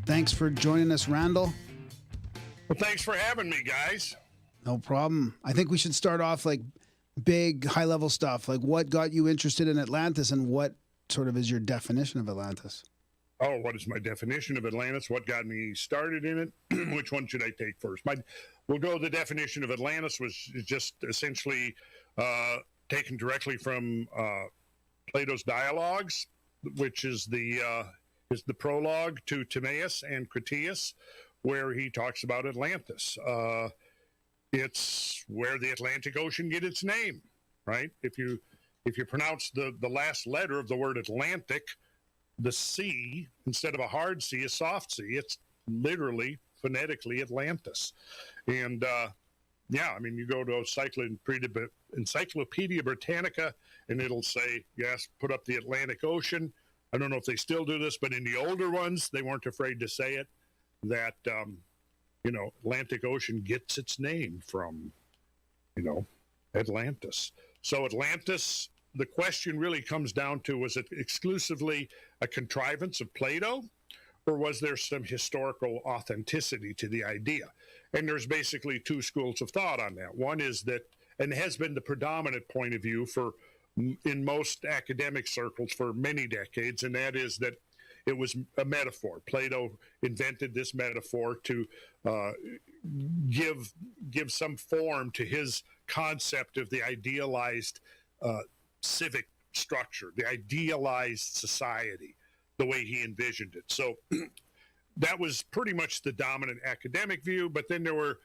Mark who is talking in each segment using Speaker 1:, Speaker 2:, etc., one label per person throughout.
Speaker 1: Thanks for joining us, Randall.
Speaker 2: Well, thanks for having me, guys.
Speaker 1: No problem. I think we should start off like big, high-level stuff. Like, what got you interested in Atlantis, and what sort of is your definition of Atlantis?
Speaker 2: Oh, what is my definition of Atlantis? What got me started in it? Which one should I take first? We'll go. The definition of Atlantis was just essentially taken directly from Plato's dialogues, which is the prologue to Timaeus and Critias, where he talks about Atlantis. It's where the Atlantic Ocean get its name, right? If you pronounce the last letter of the word Atlantic, the C, instead of a hard C, a soft C, it's literally phonetically Atlantis. And yeah, I mean, you go to Encyclopedia Britannica and it'll say, yes, put up the Atlantic Ocean. I don't know if they still do this, but in the older ones, they weren't afraid to say it, that, Atlantic Ocean gets its name from, Atlantis. So Atlantis, the question really comes down to, was it exclusively a contrivance of Plato, or was there some historical authenticity to the idea? And there's basically two schools of thought on that. One is that, and has been the predominant point of view in most academic circles for many decades, and that is that it was a metaphor. Plato invented this metaphor to give some form to his concept of the idealized civic structure, the idealized society, the way he envisioned it. So that was pretty much the dominant academic view, but then there were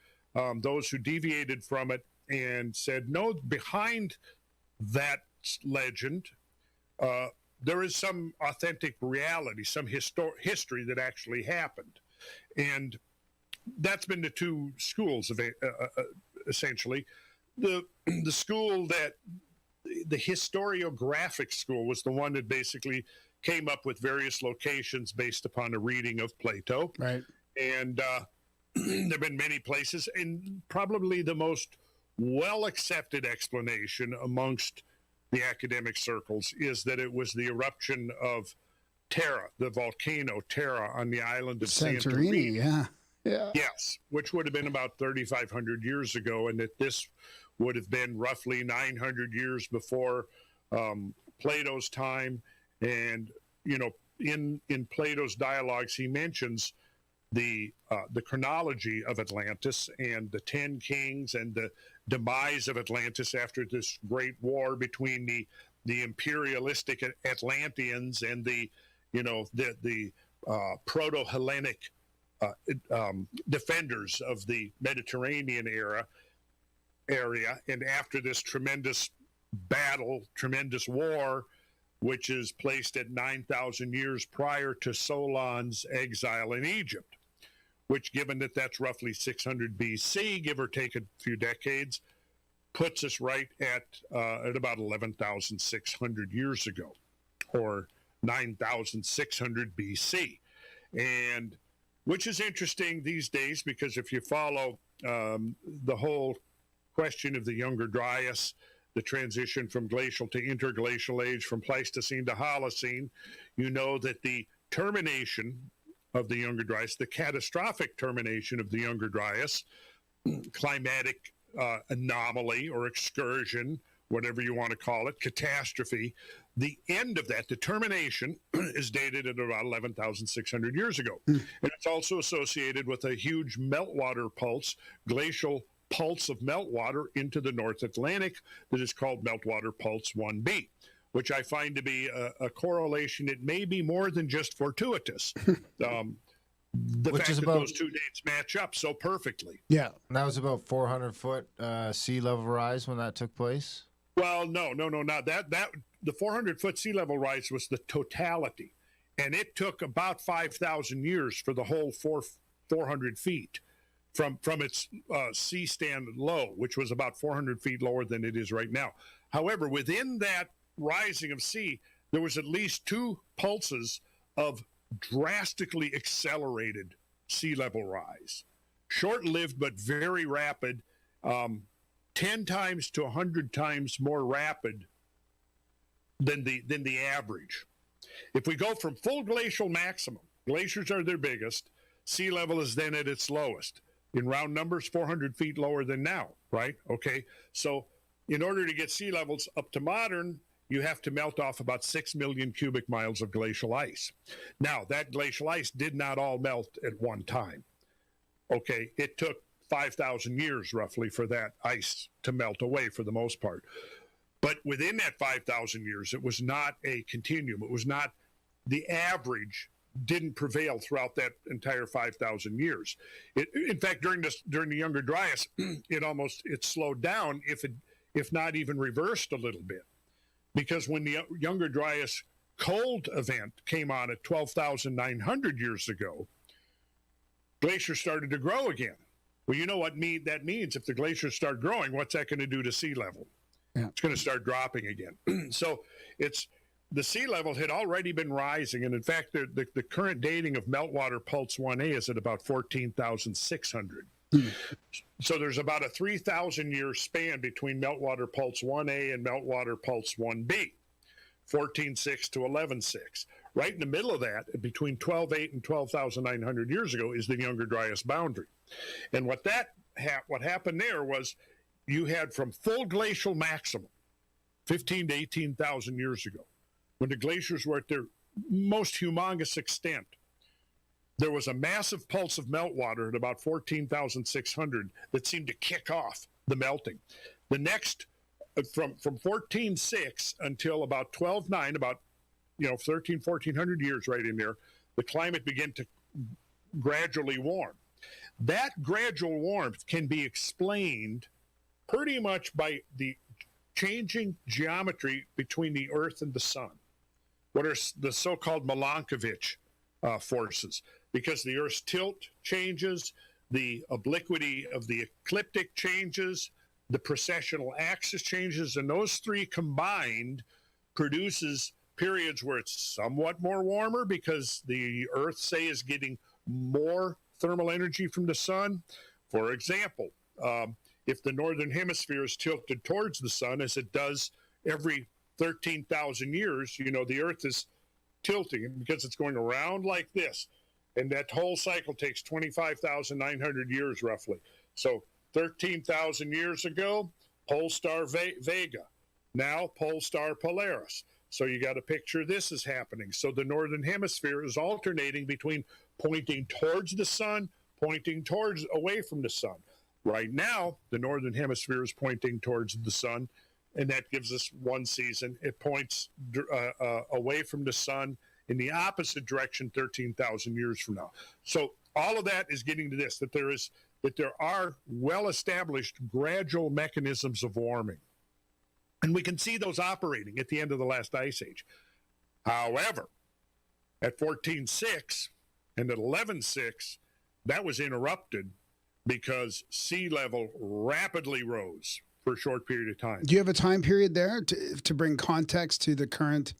Speaker 2: those who deviated from it and said, no, behind that legend, there is some authentic reality, some history that actually happened. And that's been the two schools of essentially. The school that, the historiographic school, was the one that basically came up with various locations based upon a reading of Plato.
Speaker 1: Right.
Speaker 2: And there have been many places, and probably the most well-accepted explanation amongst the academic circles is that it was the eruption of Terra, the volcano Terra on the island of Santorini.
Speaker 1: Yeah.
Speaker 2: Yes, which would have been about 3,500 years ago, and that this would have been roughly 900 years before Plato's time. And, in Plato's dialogues, he mentions the chronology of Atlantis and the 10 kings and the demise of Atlantis after this great war between the imperialistic Atlanteans and the proto-Hellenic defenders of the Mediterranean area. And after this tremendous battle, tremendous war, which is placed at 9,000 years prior to Solon's exile in Egypt, which, given that that's roughly 600 BC, give or take a few decades, puts us right at about 11,600 years ago, or 9,600 BC. And which is interesting these days, because if you follow the whole question of the Younger Dryas, the transition from glacial to interglacial age, from Pleistocene to Holocene, you know that the termination of the Younger Dryas, the catastrophic termination of the Younger Dryas, climatic anomaly or excursion, whatever you want to call it, catastrophe, the end of that, the termination, is dated at about 11,600 years ago. And it's also associated with a huge meltwater pulse, glacial pulse of meltwater into the North Atlantic that is called meltwater pulse 1b, which I find to be a correlation. It may be more than just fortuitous. The fact that those two dates match up so perfectly.
Speaker 3: Yeah. And that was about 400-foot sea level rise when that took place?
Speaker 2: Well, no, not that. The 400-foot sea level rise was the totality. And it took about 5,000 years for the whole 400 feet from its sea stand low, which was about 400 feet lower than it is right now. However, within that rising of sea, there was at least two pulses of drastically accelerated sea level rise. Short-lived, but very rapid, 10 times to 100 times more rapid than the average. If we go from full glacial maximum, Glaciers are their biggest. Sea level is then at its lowest. In round numbers, 400 feet lower than now, right? Okay, so in order to get sea levels up to modern, you have to melt off about 6 million cubic miles of glacial ice. Now, that glacial ice did not all melt at one time. Okay, it took 5,000 years roughly for that ice to melt away for the most part. But within that 5,000 years, it was not a continuum. It was not the average didn't prevail throughout that entire 5,000 years. In fact, during the Younger Dryas, it slowed down, if not even reversed a little bit. Because when the Younger Dryas cold event came on at 12,900 years ago, glaciers started to grow again. Well, you know what that means. If the glaciers start growing, what's that going to do to sea level?
Speaker 1: Yeah.
Speaker 2: It's going to start dropping again. So the sea level had already been rising. And in fact, the current dating of meltwater pulse 1A is at about 14,600. So there's about a 3,000 year span between meltwater pulse 1A and meltwater pulse 1B, 14.6 to 11.6. Right in the middle of that, between 12.8 and 12,900 years ago, is the Younger Dryas boundary. And what happened there was you had from full glacial maximum, 15 to 18,000 years ago, when the glaciers were at their most humongous extent, there was a massive pulse of meltwater at about 14,600 that seemed to kick off the melting. The next, from 14.6 until about 12.9, about 1,400 years right in there, the climate began to gradually warm. That gradual warmth can be explained pretty much by the changing geometry between the Earth and the Sun. What are the so-called Milankovitch forces? Because the Earth's tilt changes, the obliquity of the ecliptic changes, the precessional axis changes, and those three combined produces periods where it's somewhat more warmer because the Earth, say, is getting more thermal energy from the sun. For example, if the northern hemisphere is tilted towards the sun, as it does every 13,000 years, the Earth is tilting because it's going around like this. And that whole cycle takes 25,900 years roughly. So 13,000 years ago, pole star Vega, now pole star Polaris. So you got to picture this is happening. So the northern hemisphere is alternating between pointing towards the sun, pointing away from the sun. Right now, the northern hemisphere is pointing towards the sun, and that gives us one season. It points away from the sun in the opposite direction 13,000 years from now. So all of that is getting to this, that there are well-established gradual mechanisms of warming. And we can see those operating at the end of the last ice age. However, at 14.6 and at 11.6, that was interrupted because sea level rapidly rose for a short period of time.
Speaker 1: Do you have a time period there to bring context to the current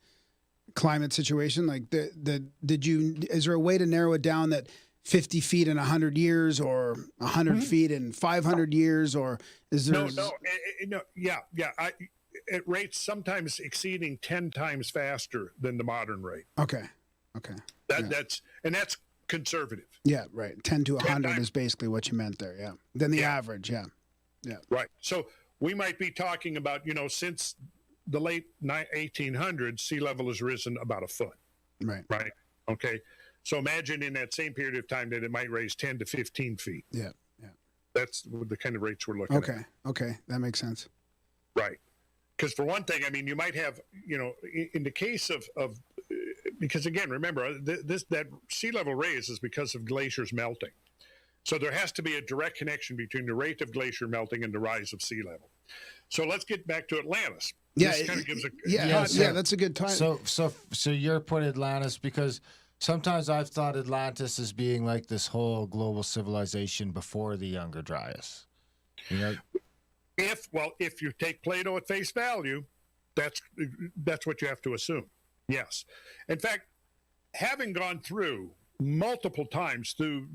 Speaker 1: climate situation? Like, is there a way to narrow it down that 50 feet in 100 years or 100 feet in 500 years, or is there? At
Speaker 2: rates sometimes exceeding 10 times faster than the modern rate.
Speaker 1: Okay.
Speaker 2: That's conservative.
Speaker 1: Yeah, right. 10 to 100 is basically what you meant there. Yeah. Then the average. Yeah.
Speaker 2: Right. So we might be talking about, since the late 1800s, sea level has risen about a foot.
Speaker 1: Right.
Speaker 2: Right. Okay. So imagine in that same period of time that it might raise 10 to 15 feet.
Speaker 1: Yeah.
Speaker 2: That's the kind of rates we're looking at.
Speaker 1: Okay. That makes sense.
Speaker 2: Right. Because for one thing, you might have, in the case of because again, remember, that sea level raise is because of glaciers melting. So there has to be a direct connection between the rate of glacier melting and the rise of sea level. So let's get back to Atlantis.
Speaker 1: Yeah,
Speaker 2: this kind of gives
Speaker 1: that's a good time.
Speaker 3: So you're putting Atlantis, because sometimes I've thought Atlantis as being like this whole global civilization before the Younger Dryas.
Speaker 2: If you take Plato at face value, that's what you have to assume. Yes. In fact, having gone through multiple times through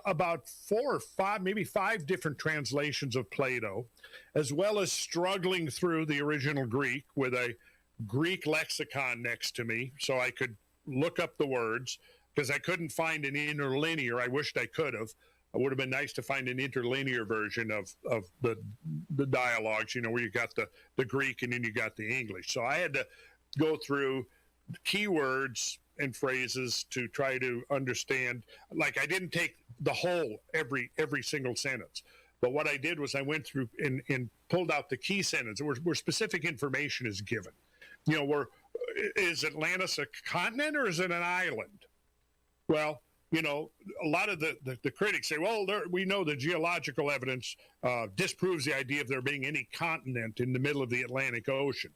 Speaker 2: about 4 or 5, maybe 5 different translations of Plato, as well as struggling through the original Greek with a Greek lexicon next to me so I could look up the words, because I couldn't find an interlinear. I wished I could have. It would have been nice to find an interlinear version of the dialogues, you know, where you got the Greek and then you got the English. So I had to go through keywords and phrases to try to understand. Like, I didn't take the whole every single sentence, but what I did was I went through and pulled out the key sentence where specific information is given. You know, is Atlantis a continent or is it an island? Well, you know, a lot of the critics say, well, we know the geological evidence disproves the idea of there being any continent in the middle of the Atlantic Ocean.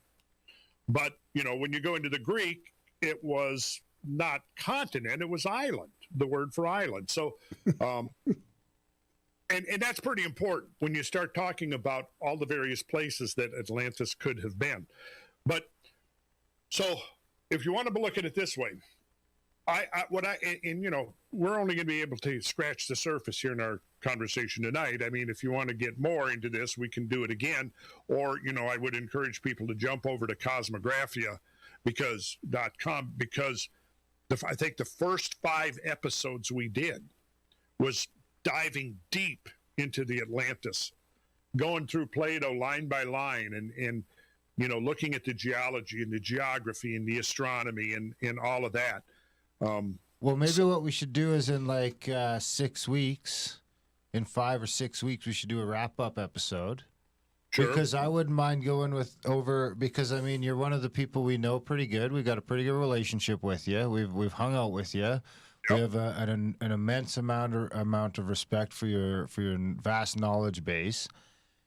Speaker 2: But, you know, when you go into the Greek, it was not continent, it was island, the word for island. So, and that's pretty important when you start talking about all the various places that Atlantis could have been. But so if you want to look at it this way, you know, we're only going to be able to scratch the surface here in our conversation tonight. I mean, if you want to get more into this, we can do it again. Or, you know, I would encourage people to jump over to cosmographia.com because I think the first 5 episodes we did was diving deep into the Atlantis, going through Plato line by line and you know, looking at the geology and the geography and the astronomy and all of that.
Speaker 3: Well, maybe what we should do is in like 6 weeks, in 5 or 6 weeks, we should do a wrap-up episode.
Speaker 2: Sure.
Speaker 3: Because I wouldn't mind going because I mean, you're one of the people we know pretty good. We've got a pretty good relationship with you. We've hung out with you. Yep. We have an immense amount of respect for your vast knowledge base.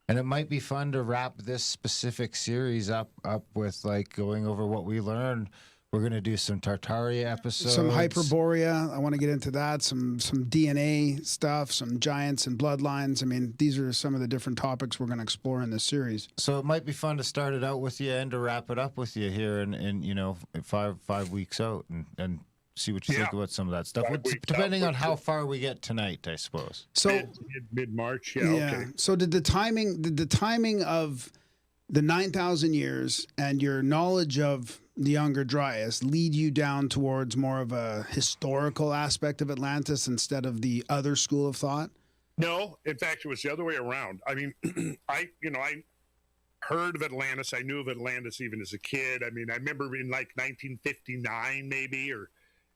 Speaker 3: And it might be fun to wrap this specific series up with like going over what we learned. We're going to do some Tartaria episodes.
Speaker 1: Some Hyperborea. I want to get into that. Some DNA stuff, some giants and bloodlines. I mean, these are some of the different topics we're going to explore in this series.
Speaker 3: So it might be fun to start it out with you and to wrap it up with you here in you know, 5 weeks out and see what you think about some of that stuff. Depending on how far we get tonight, I suppose.
Speaker 2: So mid-March, yeah. Okay.
Speaker 1: So did the timing of the 9,000 years and your knowledge of the Younger Dryas lead you down towards more of a historical aspect of Atlantis instead of the other school of thought?
Speaker 2: No, in fact, it was the other way around. I mean, I heard of Atlantis. I knew of Atlantis even as a kid. I mean, I remember in like 1959 maybe or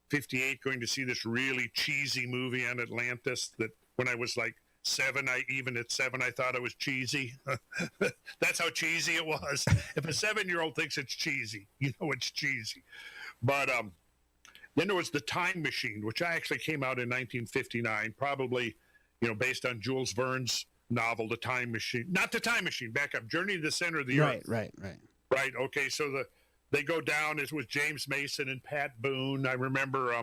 Speaker 2: 58 going to see this really cheesy movie on Atlantis that when I was like 7, even at 7, I thought it was cheesy. That's how cheesy it was. If a 7-year-old thinks it's cheesy, you know it's cheesy. But then there was The Time Machine, which actually came out in 1959, probably, you know, based on Jules Verne's novel, The Time Machine. Not The Time Machine, back up. Journey to the Center of the Earth.
Speaker 1: Right.
Speaker 2: Right, okay, so they go down. It was James Mason and Pat Boone. I remember,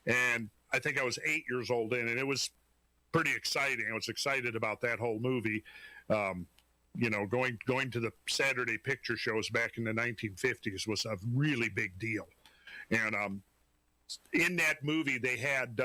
Speaker 2: and I think I was 8 years old then, and it was pretty exciting. I was excited about that whole movie. You know, going to the Saturday picture shows back in the 1950s was a really big deal. And in that movie, they had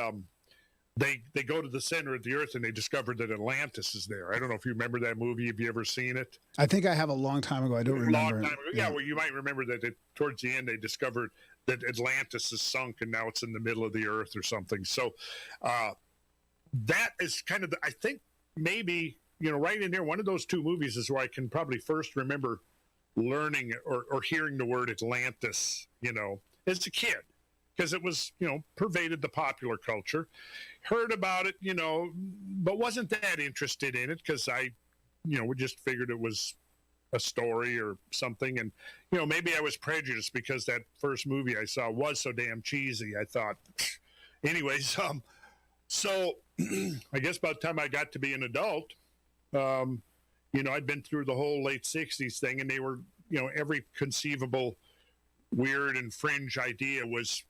Speaker 2: they go to the center of the earth and they discovered that Atlantis is there. I don't know if you remember that movie. Have you ever seen it?
Speaker 1: I think I have a long time ago. I don't remember.
Speaker 2: Long time ago. Yeah, well, you might remember that towards the end they discovered that Atlantis is sunk and now it's in the middle of the earth or something. So that is kind of I think maybe, you know, right in there, one of those 2 movies is where I can probably first remember learning or hearing the word Atlantis, you know, as a kid, because it was, you know, pervaded the popular culture. Heard about it, you know, but wasn't that interested in it because I, you know, we just figured it was a story or something. And, you know, maybe I was prejudiced because that first movie I saw was so damn cheesy. I thought, anyways, so I guess by the time I got to be an adult, you know, I'd been through the whole late 60s thing, and they were, you know, every conceivable weird and fringe idea was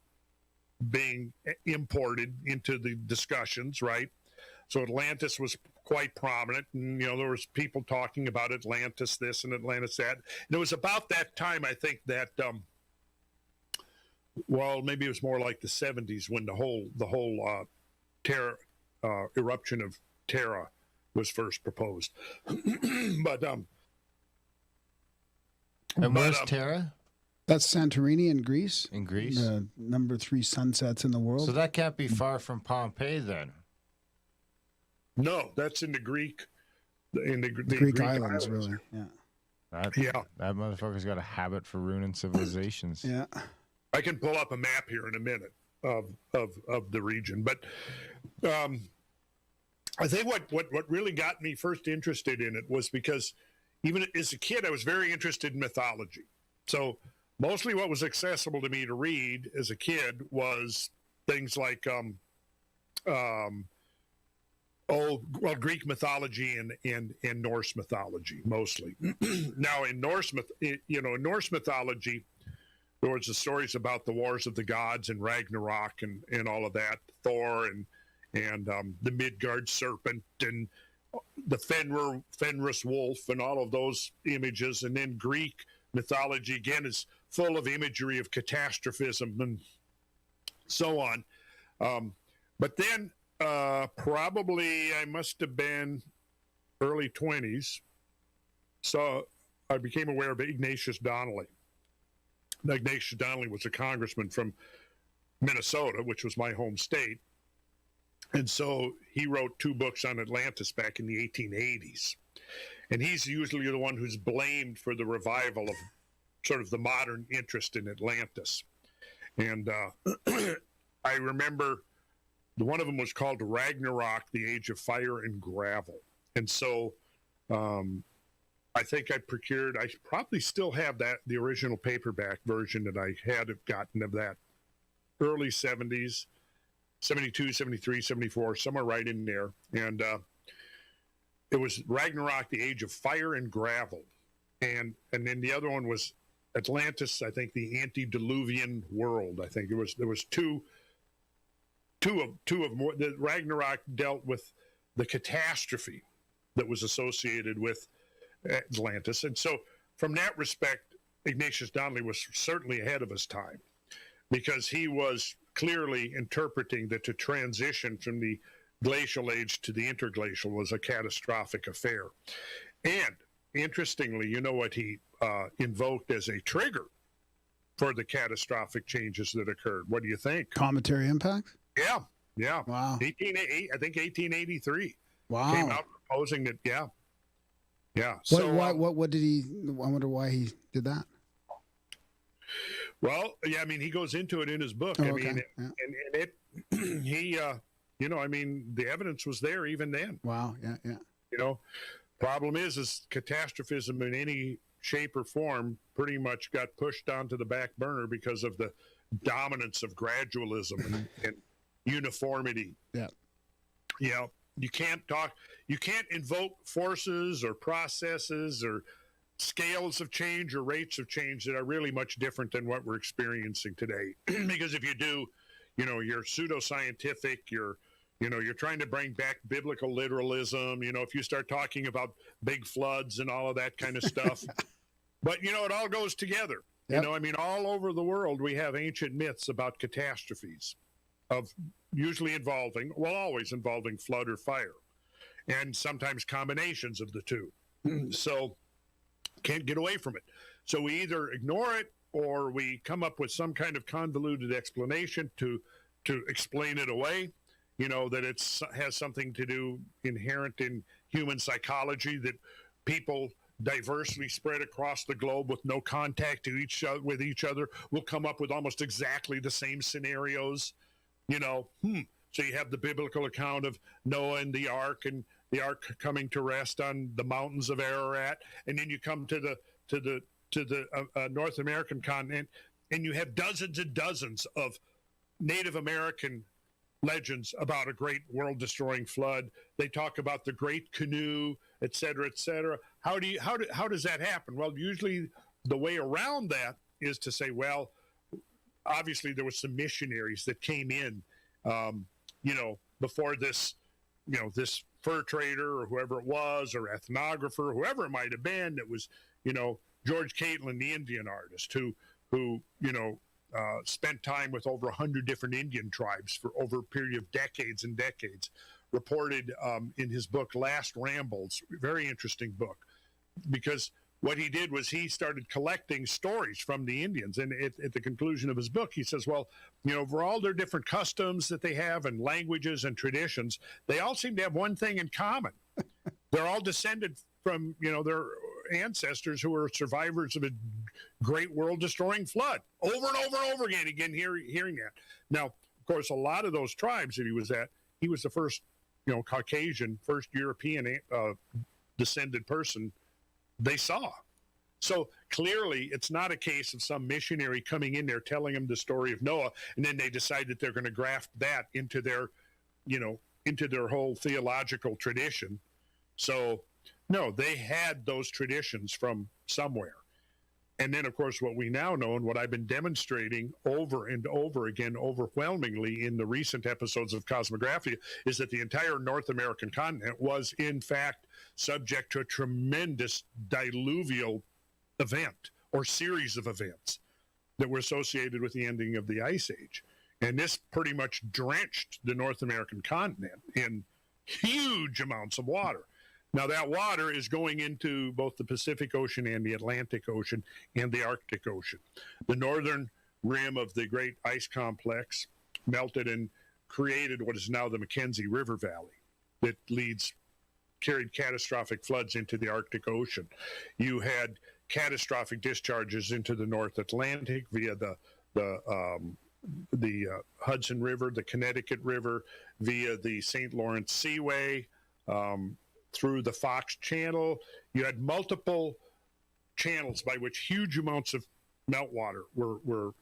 Speaker 2: being imported into the discussions, right? So Atlantis was quite prominent, and, you know, there was people talking about Atlantis this and Atlantis that. And it was about that time, I think, that, well, maybe it was more like the 70s when the whole eruption of Terra was first proposed. But
Speaker 3: and where's Terra?
Speaker 1: That's Santorini in Greece.
Speaker 3: In Greece,
Speaker 1: The number 3 sunsets in the world.
Speaker 3: so that can't be far from Pompeii then.
Speaker 2: No, that's in the Greek, the
Speaker 1: Greek islands, really. Yeah.
Speaker 3: That motherfucker's got a habit for ruining civilizations.
Speaker 1: Yeah.
Speaker 2: I can pull up a map here in a minute of the region, but I think what really got me first interested in it was because even as a kid, I was very interested in mythology. So mostly what was accessible to me to read as a kid was things like Greek mythology and Norse mythology mostly. Now in Norse mythology, there was the stories about the wars of the gods and Ragnarok and all of that, Thor and the Midgard serpent and the Fenris wolf and all of those images. And then Greek mythology again is full of imagery of catastrophism and so on. But then probably I must have been early 20s. So I became aware of Ignatius Donnelly. Ignatius Donnelly was a congressman from Minnesota, which was my home state. And so he wrote 2 books on Atlantis back in the 1880s. And he's usually the one who's blamed for the revival of sort of the modern interest in Atlantis. And I remember one of them was called Ragnarok, the Age of Fire and Gravel. And so I think I probably still have the original paperback version that I had gotten of that early 70s, 72, 73, 74, somewhere right in there. And it was Ragnarok, the Age of Fire and Gravel. And then the other one was Atlantis, I think, the Antediluvian World. I think there was two of more. The Ragnarok dealt with the catastrophe that was associated with Atlantis. And so from that respect, Ignatius Donnelly was certainly ahead of his time because he was clearly interpreting that to transition from the glacial age to the interglacial was a catastrophic affair. And interestingly, you know what he invoked as a trigger for the catastrophic changes that occurred? What do you think?
Speaker 1: Cometary impact?
Speaker 2: Yeah.
Speaker 1: Wow.
Speaker 2: 1883.
Speaker 1: Wow.
Speaker 2: Came out proposing that, yeah.
Speaker 1: What did he, I wonder why he did that.
Speaker 2: Well, yeah, I mean, he goes into it in his book.
Speaker 1: Oh,
Speaker 2: I
Speaker 1: okay.
Speaker 2: mean,
Speaker 1: Yeah.
Speaker 2: and it, he, I mean, the evidence was there even then.
Speaker 1: Wow. Yeah.
Speaker 2: Problem is catastrophism in any shape or form pretty much got pushed onto the back burner because of the dominance of gradualism and uniformity.
Speaker 1: Yeah.
Speaker 2: You can't invoke forces or processes or scales of change or rates of change that are really much different than what we're experiencing today. Because if you do, you're pseudoscientific, you're trying to bring back biblical literalism, if you start talking about big floods and all of that kind of stuff. But, it all goes together.
Speaker 1: Yep.
Speaker 2: All over the world, we have ancient myths about catastrophes always involving flood or fire, and sometimes combinations of the two. So can't get away from it. So we either ignore it or we come up with some kind of convoluted explanation to explain it away, that it has something to do inherent in human psychology, that people diversely spread across the globe with no contact with each other will come up with almost exactly the same scenarios. So you have the biblical account of Noah and the ark coming to rest on the mountains of Ararat, and then you come to the North American continent, and you have dozens and dozens of Native American legends about a great world-destroying flood. They talk about the Great Canoe, et cetera, et cetera. How does that happen? Well, usually the way around that is to say, well, obviously there were some missionaries that came in, before this, this fur trader or whoever it was, or ethnographer, whoever it might have been. That was, George Catlin, the Indian artist, who spent time with over 100 different Indian tribes for over a period of decades and decades, reported in his book, Last Rambles, very interesting book, because what he did was he started collecting stories from the Indians. And at the conclusion of his book, he says, well, for all their different customs that they have and languages and traditions, they all seem to have one thing in common. They're all descended from, their ancestors who were survivors of a great world-destroying flood. Over and over and over again, hearing that. Now, of course, a lot of those tribes that he was the first, Caucasian, first European descended person they saw. So clearly it's not a case of some missionary coming in there telling them the story of Noah, and then they decide that they're going to graft that into their, into their whole theological tradition. So no, they had those traditions from somewhere. And then, of course, what we now know and what I've been demonstrating over and over again, overwhelmingly in the recent episodes of Cosmographia, is that the entire North American continent was, in fact, subject to a tremendous diluvial event or series of events that were associated with the ending of the Ice Age. And this pretty much drenched the North American continent in huge amounts of water. Now, that water is going into both the Pacific Ocean and the Atlantic Ocean and the Arctic Ocean. The northern rim of the Great Ice Complex melted and created what is now the Mackenzie River Valley that carried catastrophic floods into the Arctic Ocean. You had catastrophic discharges into the North Atlantic via the Hudson River, the Connecticut River, via the St. Lawrence Seaway, through the Fox Channel. You had multiple channels by which huge amounts of meltwater were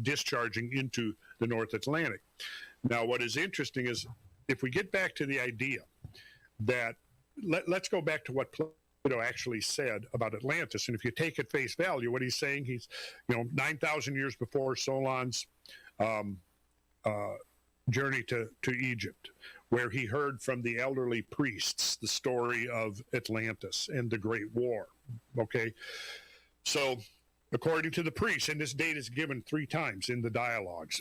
Speaker 2: discharging into the North Atlantic. Now, what is interesting is if we get back to the idea that, let's go back to what Plato actually said about Atlantis. And if you take at face value, what he's saying, he's, 9,000 years before Solon's journey to Egypt, where he heard from the elderly priests the story of Atlantis and the Great War. Okay. So according to the priests, and this date is given 3 times in the dialogues,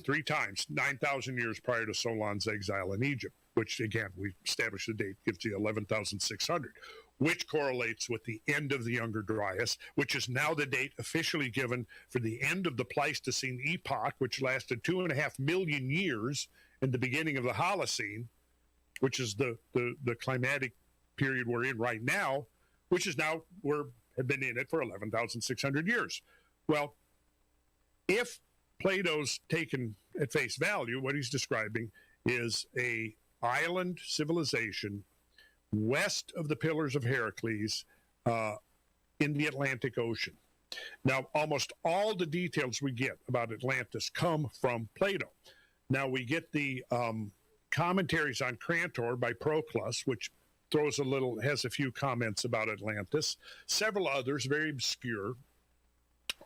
Speaker 2: 3 times, 9,000 years prior to Solon's exile in Egypt, which again, we established the date, gives you 11,600, which correlates with the end of the Younger Dryas, which is now the date officially given for the end of the Pleistocene epoch, which lasted 2.5 million years, in the beginning of the Holocene, which is the climatic period we're in right now, which is now have been in it for 11,600 years. Well, if Plato's taken at face value, what he's describing is a island civilization west of the Pillars of Heracles in the Atlantic Ocean. Now, almost all the details we get about Atlantis come from Plato. Now, we get the commentaries on Crantor by Proclus, which has a few comments about Atlantis, several others, very obscure,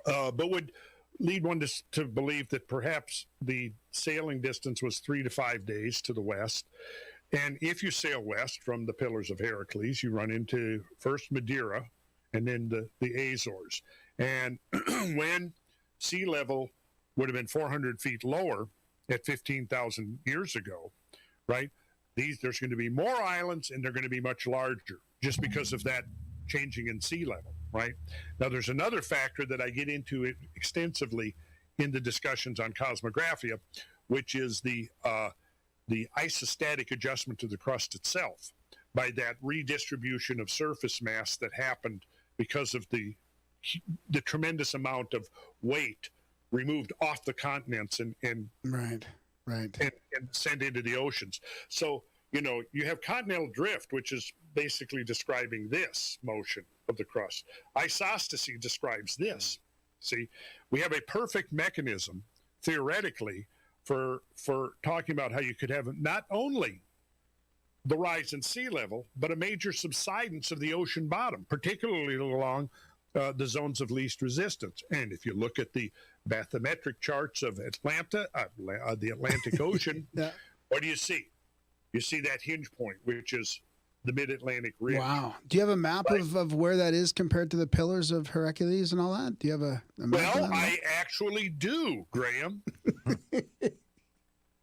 Speaker 2: but would lead one to believe that perhaps the sailing distance was 3 to 5 days to the west. And if you sail west from the Pillars of Heracles, you run into first Madeira and then the Azores. And when sea level would have been 400 feet lower at 15,000 years ago, right? There's going to be more islands and they're going to be much larger just because of that changing in sea level, right? Now, there's another factor that I get into extensively in the discussions on Cosmographia, which is the isostatic adjustment to the crust itself by that redistribution of surface mass that happened because of the tremendous amount of weight removed off the continents and
Speaker 1: right.
Speaker 2: and sent into the oceans. So, you have continental drift, which is basically describing this motion of the crust. Isostasy describes this. See, we have a perfect mechanism, theoretically, for talking about how you could have not only the rise in sea level, but a major subsidence of the ocean bottom, particularly along the zones of least resistance. And if you look at the bathymetric charts of the Atlantic Ocean,
Speaker 1: Yeah.
Speaker 2: what do you see? You see that hinge point, which is the mid-Atlantic ridge.
Speaker 1: Wow. Do you have a map of where that is compared to the Pillars of Hercules and all that? Do you have a map?
Speaker 2: Well, I actually do, Graham.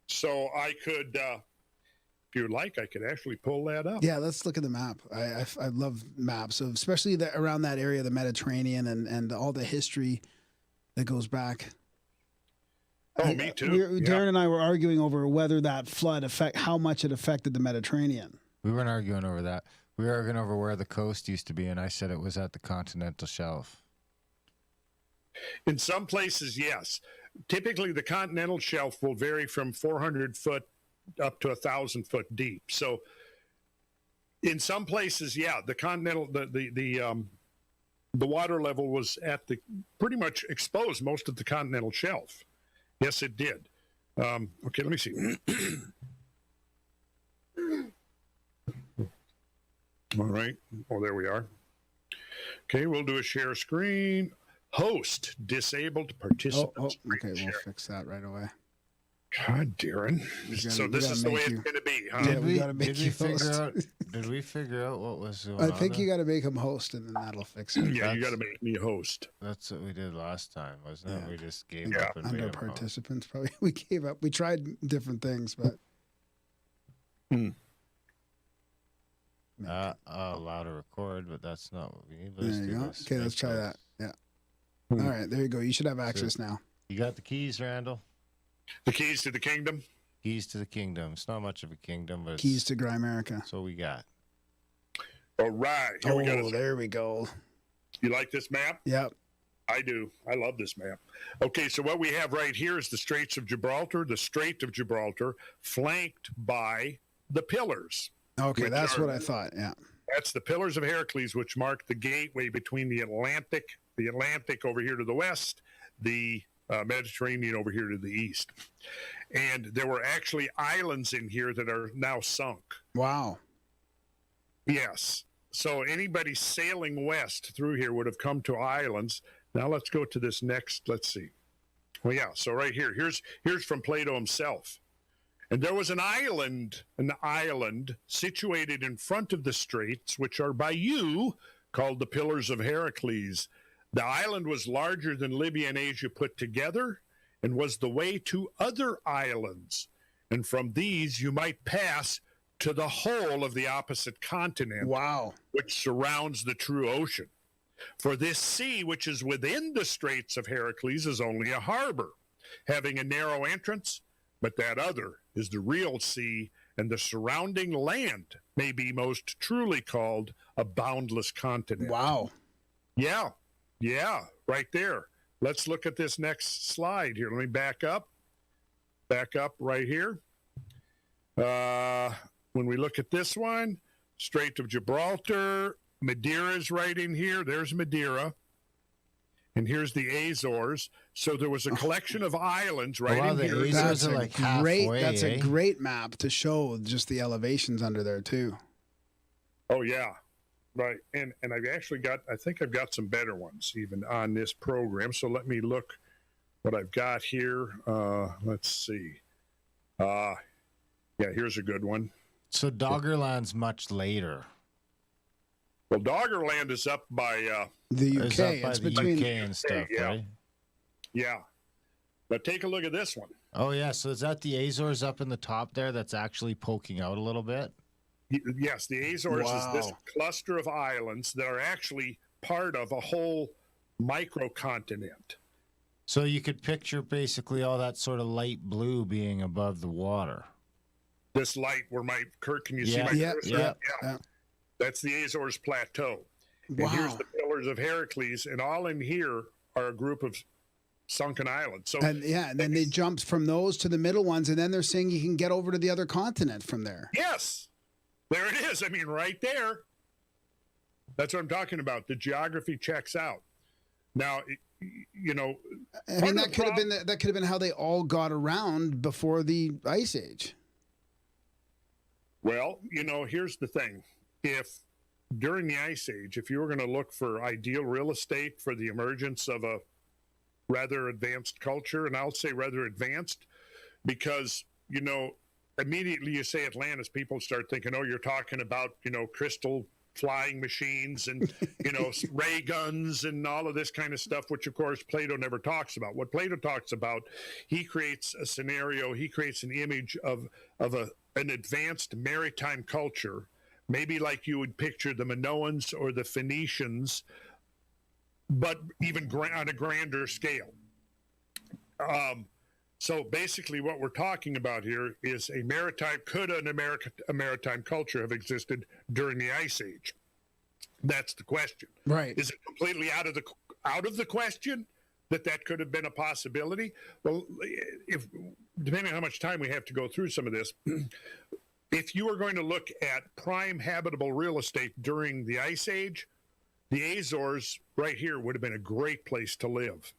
Speaker 2: So I could if you would like, I could actually pull that up.
Speaker 1: Yeah, let's look at the map. I love maps, so especially around that area, the Mediterranean, and all the history that goes back.
Speaker 2: Oh, me too.
Speaker 1: Darren and I were arguing over whether that flood how much it affected the Mediterranean.
Speaker 3: We weren't arguing over that. We were arguing over where the coast used to be, and I said it was at the continental shelf.
Speaker 2: In some places, yes. Typically, the continental shelf will vary from 400 foot up to 1,000 foot deep. So, in some places, yeah, the continental the water level was at the pretty much exposed most of the continental shelf. Yes, it did. Okay, let me see. All right. Oh, there we are. Okay, we'll do a share screen. Host disabled participants.
Speaker 1: Okay, we'll fix that right away.
Speaker 2: God, Darren. So this is the way it's going to be, huh?
Speaker 1: Yeah, we got to make you host.
Speaker 3: Did we figure out what was going
Speaker 1: I
Speaker 3: on
Speaker 1: think you
Speaker 3: there?
Speaker 1: got to make him host, and then that'll fix it.
Speaker 2: Yeah, you got to make me host.
Speaker 3: That's what we did last time, wasn't it?
Speaker 1: Yeah.
Speaker 3: We just gave up and made
Speaker 1: Under
Speaker 3: him host.
Speaker 1: participants, probably we gave up. We tried different things, but
Speaker 3: Allow to record, but that's not what we need.
Speaker 1: there
Speaker 3: Let's
Speaker 1: you
Speaker 3: do
Speaker 1: go.
Speaker 3: this.
Speaker 1: Okay, let's try that. Yeah. All right, there you go. You should have access now.
Speaker 3: You got the keys, Randall?
Speaker 2: The keys to the kingdom.
Speaker 3: Keys to the kingdom. It's not much of a kingdom, but
Speaker 1: Keys to Grimerica.
Speaker 3: that's what we got.
Speaker 2: All right. Here we go.
Speaker 1: There we go.
Speaker 2: You like this map?
Speaker 1: Yep.
Speaker 2: I do. I love this map. Okay, so what we have right here is the Straits of Gibraltar, the Strait of Gibraltar, flanked by the pillars.
Speaker 1: Okay,
Speaker 2: Which
Speaker 1: that's
Speaker 2: are-
Speaker 1: what I thought. Yeah.
Speaker 2: That's the Pillars of Heracles, which mark the gateway between the Atlantic over here to the west, the Mediterranean over here to the east. And there were actually islands in here that are now sunk.
Speaker 1: Wow.
Speaker 2: Yes. So anybody sailing west through here would have come to islands. Now let's go to this next. Let's see. Well, yeah. So right here, here's from Plato himself. And there was an island situated in front of the straits, which are by you called the Pillars of Heracles. The island was larger than Libya and Asia put together and was the way to other islands. And from these you might pass to the whole of the opposite continent,
Speaker 1: Wow.
Speaker 2: which surrounds the true ocean. For this sea, which is within the Straits of Heracles, is only a harbor, having a narrow entrance, but that other is the real sea, and the surrounding land may be most truly called a boundless continent.
Speaker 1: Wow.
Speaker 2: Yeah, right there. Let's look at this next slide here. Let me back up right here. When we look at this one, Strait of Gibraltar, Madeira is right in here. There's Madeira. And here's the Azores. So there was a collection of islands right in
Speaker 3: the
Speaker 2: here.
Speaker 3: Azores
Speaker 1: That's
Speaker 3: are
Speaker 1: a
Speaker 3: like
Speaker 1: great.
Speaker 3: halfway,
Speaker 1: That's a
Speaker 3: eh?
Speaker 1: great map to show just the elevations under there too.
Speaker 2: Oh, yeah. Right. And I think I've got some better ones even on this program. So let me look what I've got here. Let's see. Yeah, here's a good one.
Speaker 3: So Doggerland's much later.
Speaker 2: Well, Doggerland is up by,
Speaker 1: The
Speaker 3: It's
Speaker 1: UK.
Speaker 3: up by
Speaker 1: It's
Speaker 3: the
Speaker 1: between.
Speaker 3: UK and stuff,
Speaker 2: Yeah.
Speaker 3: right?
Speaker 2: yeah. But take a look at this one.
Speaker 3: Oh, yeah. So is that the Azores up in the top there that's actually poking out a little bit?
Speaker 2: Yes, the Azores is this
Speaker 1: Wow.
Speaker 2: cluster of islands that are actually part of a whole microcontinent.
Speaker 3: So you could picture basically all that sort of light blue being above the water.
Speaker 2: This light where Kurt, can you see
Speaker 3: Yeah.
Speaker 2: my
Speaker 1: Yeah,
Speaker 2: cursor?
Speaker 1: yeah.
Speaker 2: That's the Azores Plateau. And here's
Speaker 1: Wow.
Speaker 2: the Pillars of Heracles, and all in here are a group of sunken islands. So
Speaker 1: And then they jumped from those to the middle ones, and then they're saying you can get over to the other continent from there.
Speaker 2: yes, there it is. I mean, right there. That's what I'm talking about. The geography checks out. Now, you know,
Speaker 1: I mean, that could have been how they all got around before the Ice Age.
Speaker 2: well, you know, here's the thing. If during the Ice Age, if you were going to look for ideal real estate for the emergence of a rather advanced culture, and I'll say rather advanced because, you know, immediately you say Atlantis, people start thinking, oh, you're talking about, you know, crystal flying machines and, ray guns and all of this kind of stuff, which of course Plato never talks about. What Plato talks about, he creates a scenario, he creates an image of an advanced maritime culture, maybe like you would picture the Minoans or the Phoenicians, but even on a grander scale. So basically what we're talking about here is a maritime culture have existed during the Ice Age? That's the question.
Speaker 1: Right.
Speaker 2: Is it completely out of the question that could have been a possibility? Well, if depending on how much time we have to go through some of this, if you were going to look at prime habitable real estate during the Ice Age, the Azores right here would have been a great place to live,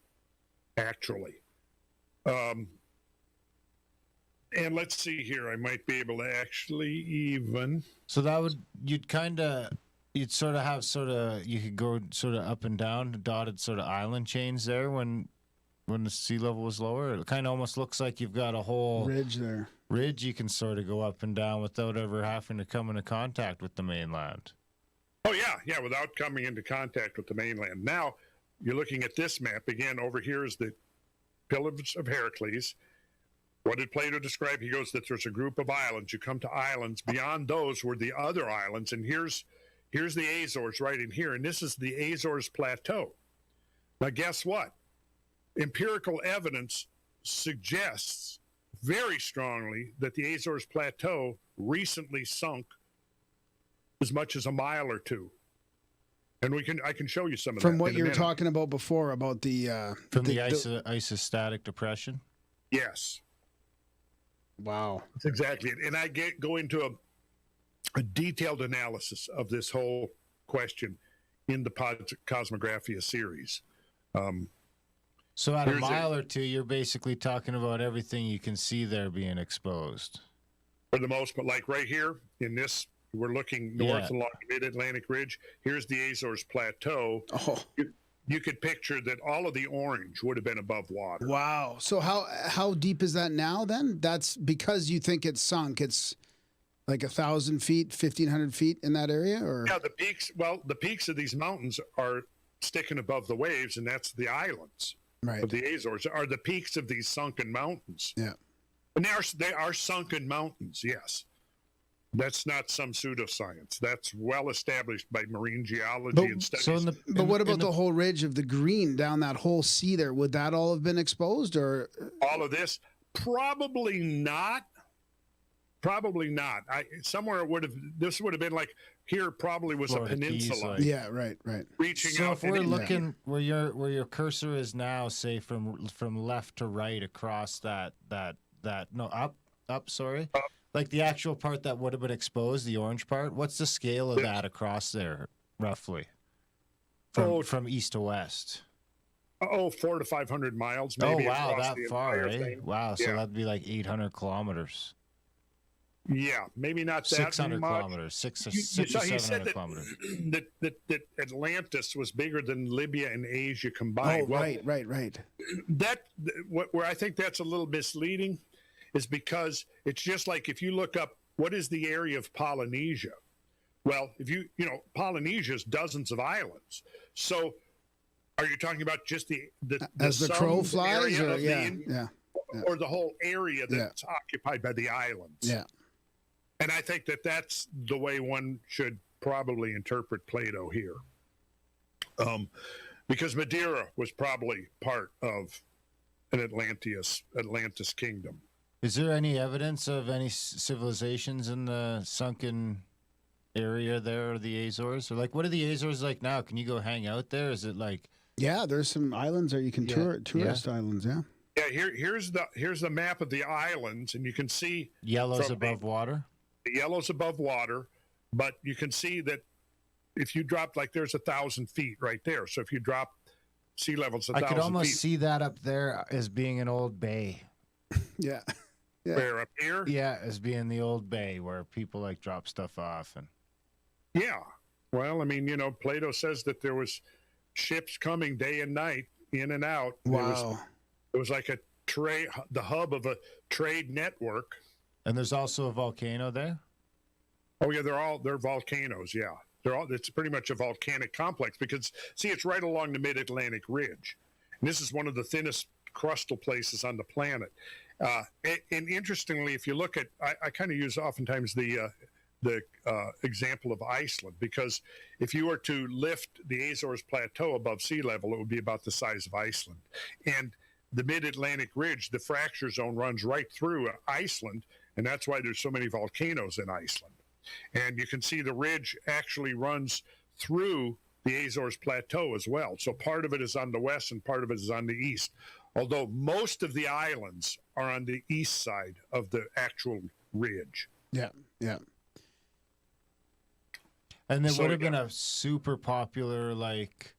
Speaker 2: actually. And let's see here. I might be able to actually even.
Speaker 3: So that would, you could go sort of up and down, dotted sort of island chains there when the sea level was lower. It kind of almost looks like you've got a whole
Speaker 1: ridge there.
Speaker 3: Ridge you can sort of go up and down without ever having to come into contact with the mainland.
Speaker 2: Oh, yeah, without coming into contact with the mainland. Now, you're looking at this map. Again, over here is the Pillars of Heracles. What did Plato describe? He goes that there's a group of islands. You come to islands. Beyond those were the other islands. And here's the Azores right in here. And this is the Azores Plateau. Now, guess what? Empirical evidence suggests very strongly that the Azores Plateau recently sunk as much as a mile or two. And I can show you some of that.
Speaker 1: From what you were talking about before, about the
Speaker 3: isostatic depression?
Speaker 2: Yes.
Speaker 1: Wow.
Speaker 2: That's exactly it. And I go into a detailed analysis of this whole question in the Cosmographia series.
Speaker 3: So at a mile or two, you're basically talking about everything you can see there being exposed.
Speaker 2: For the most part, like right here in this, we're looking north along the mid-Atlantic ridge. Here's the Azores Plateau.
Speaker 1: Oh.
Speaker 2: You could picture that all of the orange would have been above water.
Speaker 1: Wow. So how deep is that now then? That's because you think it's sunk. It's like 1,000 feet, 1,500 feet in that area? Or
Speaker 2: yeah, the peaks of these mountains are sticking above the waves, and that's the islands of the Azores, are the peaks of these sunken mountains.
Speaker 1: Yeah.
Speaker 2: And they are sunken mountains, yes. That's not some pseudoscience. That's well established by marine geology and studies.
Speaker 1: But what about the whole ridge of the green down that whole sea there? Would that all have been exposed, or
Speaker 2: all of this? Probably not. Probably not. Somewhere this would have been like here. Probably was Florida a peninsula.
Speaker 1: Keys, yeah, right.
Speaker 2: Reaching
Speaker 3: so
Speaker 2: out.
Speaker 3: So if we're looking where your cursor is now, say from left to right across that up. Sorry. Like the actual part that would have been exposed, the orange part, what's the scale of that across there, roughly? From east to west?
Speaker 2: 400 to 500 miles, maybe.
Speaker 3: Oh, wow, that far, eh? Wow, so that'd be like 800 kilometers.
Speaker 2: Yeah, maybe not that
Speaker 3: 600
Speaker 2: much.
Speaker 3: kilometers, 700 kilometers.
Speaker 2: That Atlantis was bigger than Libya and Asia combined.
Speaker 1: Oh, right.
Speaker 2: Where I think that's a little misleading is because it's just like if you look up what is the area of Polynesia. Well, if Polynesia is dozens of islands. So are you talking about just the
Speaker 1: as the crow flies, or
Speaker 2: or the whole area that's occupied by the islands?
Speaker 1: Yeah.
Speaker 2: And I think that's the way one should probably interpret Plato here. Because Madeira was probably part of an Atlantis kingdom.
Speaker 3: Is there any evidence of any civilizations in the sunken area there, or the Azores? Or like, what are the Azores like now? Can you go hang out there? Is it like? Yeah,
Speaker 1: there's some islands there you can tourist islands. Yeah.
Speaker 2: Yeah. Here's the map of the islands, and you can see
Speaker 3: yellow's above water.
Speaker 2: The yellow's above water, but you can see that if you drop, like, there's 1,000 feet right there. So if you drop sea levels 1,000 feet,
Speaker 3: I could almost see that up there as being an old bay.
Speaker 1: Yeah.
Speaker 2: Where, up here?
Speaker 3: Yeah, as being the old bay where people like drop stuff off. And
Speaker 2: yeah. Well, I mean, Plato says that there was ships coming day and night, in and out.
Speaker 1: Wow.
Speaker 2: It was like the hub of a trade network.
Speaker 3: And there's also a volcano there?
Speaker 2: Oh, yeah, they're volcanoes, yeah. It's pretty much a volcanic complex because, see, it's right along the mid-Atlantic ridge. And this is one of the thinnest crustal places on the planet. And interestingly, if you look at, I kind of use oftentimes the example of Iceland, because if you were to lift the Azores Plateau above sea level, it would be about the size of Iceland. And the mid-Atlantic ridge, the fracture zone runs right through Iceland, and that's why there's so many volcanoes in Iceland. And you can see the ridge actually runs through the Azores Plateau as well. So part of it is on the west and part of it is on the east, although most of the islands are on the east side of the actual ridge.
Speaker 1: Yeah, yeah.
Speaker 3: And there would have been a super popular, like,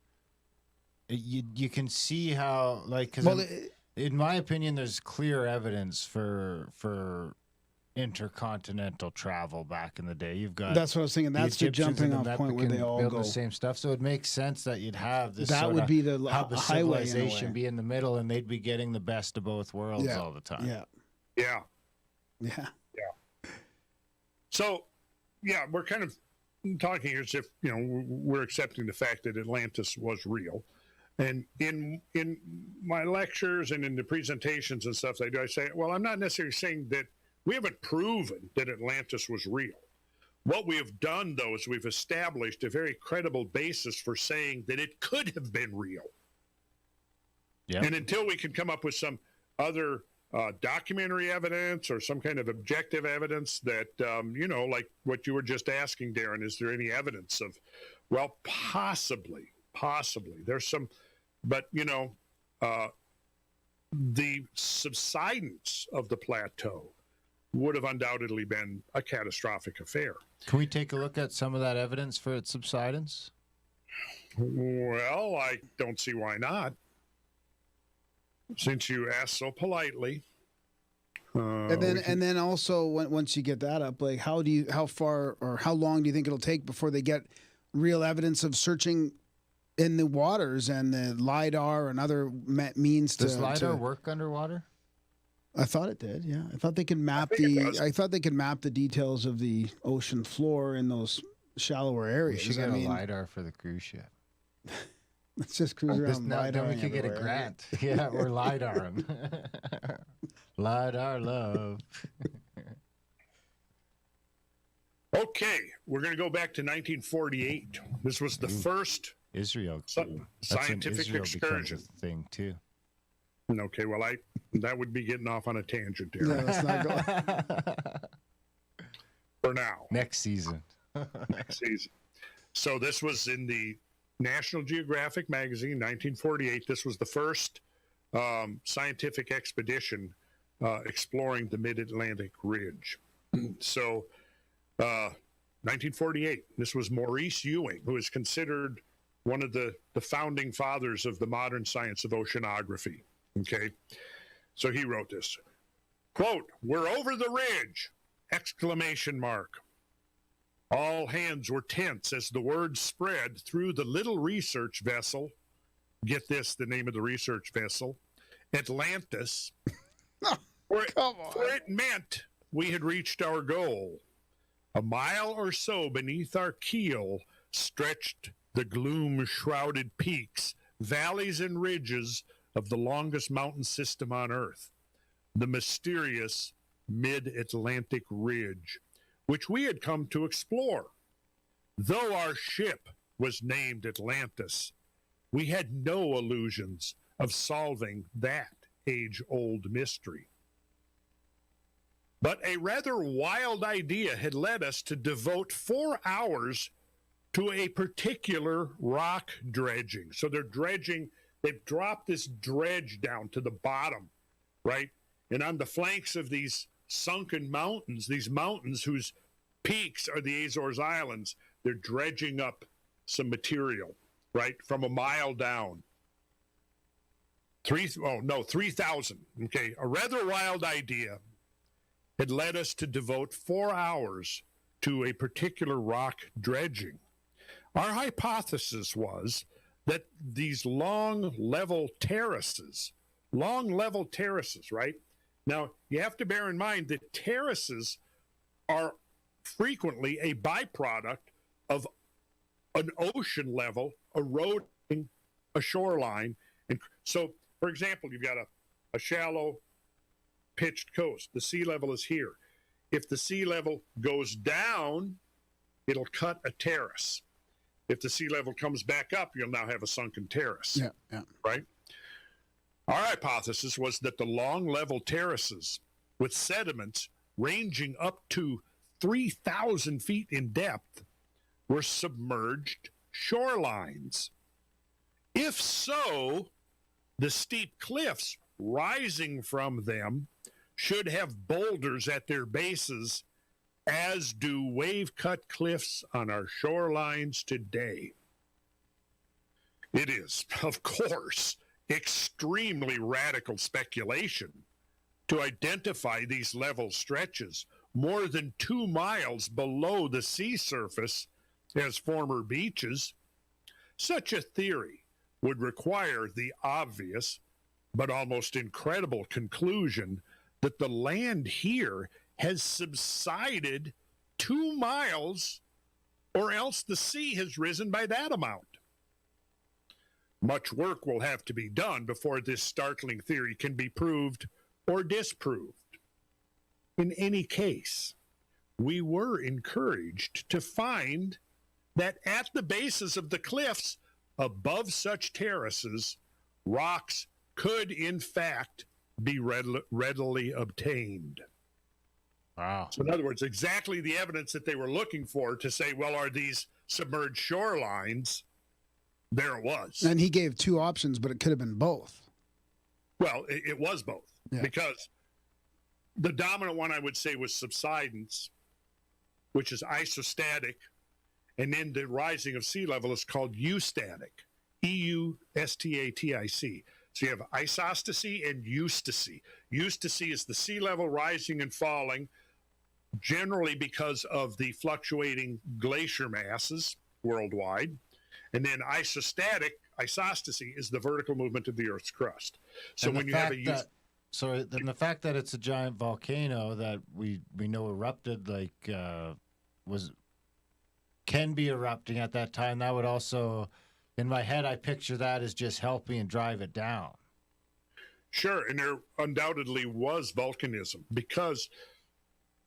Speaker 3: you can see how, like, because in my opinion, there's clear evidence for intercontinental travel back in the day. You've got,
Speaker 1: that's what I was thinking. That's the jumping off point where they all
Speaker 3: build
Speaker 1: go.
Speaker 3: the same stuff. So it makes sense that you'd have this.
Speaker 1: That would be the
Speaker 3: have the
Speaker 1: highway
Speaker 3: civilization be in the middle, and they'd be getting the best of both worlds all the time.
Speaker 1: Yeah,
Speaker 2: yeah,
Speaker 1: yeah,
Speaker 2: yeah. So, yeah, we're kind of talking here as if, you know, we're accepting the fact that Atlantis was real. And in my lectures and in the presentations and stuff I do, I say, well, I'm not necessarily saying that we haven't proven that Atlantis was real. What we have done, though, is we've established a very credible basis for saying that it could have been real. Yep. And until we can come up with some other documentary evidence or some kind of objective evidence that, you know, like what you were just asking, Darren, is there any evidence of, well, possibly. There's some, but, you know, the subsidence of the plateau would have undoubtedly been a catastrophic affair.
Speaker 3: Can we take a look at some of that evidence for its subsidence?
Speaker 2: Well, I don't see why not. Since you asked so politely.
Speaker 1: And then also once you get that up, like how far or how long do you think it'll take before they get real evidence of searching in the waters and the LIDAR and other means to...
Speaker 3: Does LIDAR work underwater?
Speaker 1: I thought it did. Yeah, I thought they could map the details of the ocean floor in those shallower areas.
Speaker 3: We should get a LIDAR for the cruise ship.
Speaker 1: Let's just cruise around LIDAR.
Speaker 3: Then we could get a grant. Yeah, we're LIDARing. LIDAR love.
Speaker 2: Okay, we're going to go back to 1948. This was the first
Speaker 3: Israel
Speaker 2: scientific excursion
Speaker 3: thing too.
Speaker 2: Okay, well, that would be getting off on a tangent there.
Speaker 1: No, it's not going.
Speaker 2: For now.
Speaker 3: Next season.
Speaker 2: Next season. So this was in the National Geographic magazine, 1948. This was the first scientific expedition exploring the mid-Atlantic ridge. So 1948, this was Maurice Ewing, who is considered one of the founding fathers of the modern science of oceanography. Okay, so he wrote this, quote, "We're over the ridge, exclamation mark. All hands were tense as the word spread through the little research vessel. Get this, the name of the research vessel, Atlantis. For it meant we had reached our goal. A mile or so beneath our keel stretched the gloom-shrouded peaks, valleys, and ridges of the longest mountain system on Earth, the mysterious mid-Atlantic ridge, which we had come to explore. Though our ship was named Atlantis, we had no illusions of solving that age-old mystery. But a rather wild idea had led us to devote 4 hours to a particular rock dredging. So they're dredging, they've dropped this dredge down to the bottom, right? And on the flanks of these sunken mountains, these mountains whose peaks are the Azores Islands, they're dredging up some material, right, from a mile down. 3,000. Okay, a rather wild idea had led us to devote 4 hours to a particular rock dredging. Our hypothesis was that these long level terraces, right? Now, you have to bear in mind that terraces are frequently a byproduct of an ocean level eroding a shoreline. And so, for example, you've got a shallow pitched coast. The sea level is here. If the sea level goes down, it'll cut a terrace. If the sea level comes back up, you'll now have a sunken terrace.
Speaker 1: Yeah.
Speaker 2: Right? Our hypothesis was that the long level terraces with sediments ranging up to 3,000 feet in depth were submerged shorelines. If so, the steep cliffs rising from them should have boulders at their bases, as do wave-cut cliffs on our shorelines today. It is, of course, extremely radical speculation to identify these level stretches more than 2 miles below the sea surface as former beaches. Such a theory would require the obvious but almost incredible conclusion that the land here has subsided 2 miles, or else the sea has risen by that amount. Much work will have to be done before this startling theory can be proved or disproved. In any case, we were encouraged to find that at the bases of the cliffs above such terraces, rocks could in fact be readily obtained.
Speaker 3: Wow.
Speaker 2: So in other words, exactly the evidence that they were looking for to say, well, are these submerged shorelines? There it was.
Speaker 1: And he gave 2 options, but it could have been both.
Speaker 2: Well, it was both.
Speaker 1: Yeah.
Speaker 2: Because the dominant one I would say was subsidence, which is isostatic, and then the rising of sea level is called eustatic, E-U-S-T-A-T-I-C. So you have isostasy and eustasy. Eustasy is the sea level rising and falling, generally because of the fluctuating glacier masses worldwide. And then isostasy is the vertical movement of the Earth's crust. So when you have
Speaker 3: then the fact that it's a giant volcano that we know erupted, can be erupting at that time, that would also, in my head, I picture that as just helping and drive it down.
Speaker 2: Sure, and there undoubtedly was volcanism because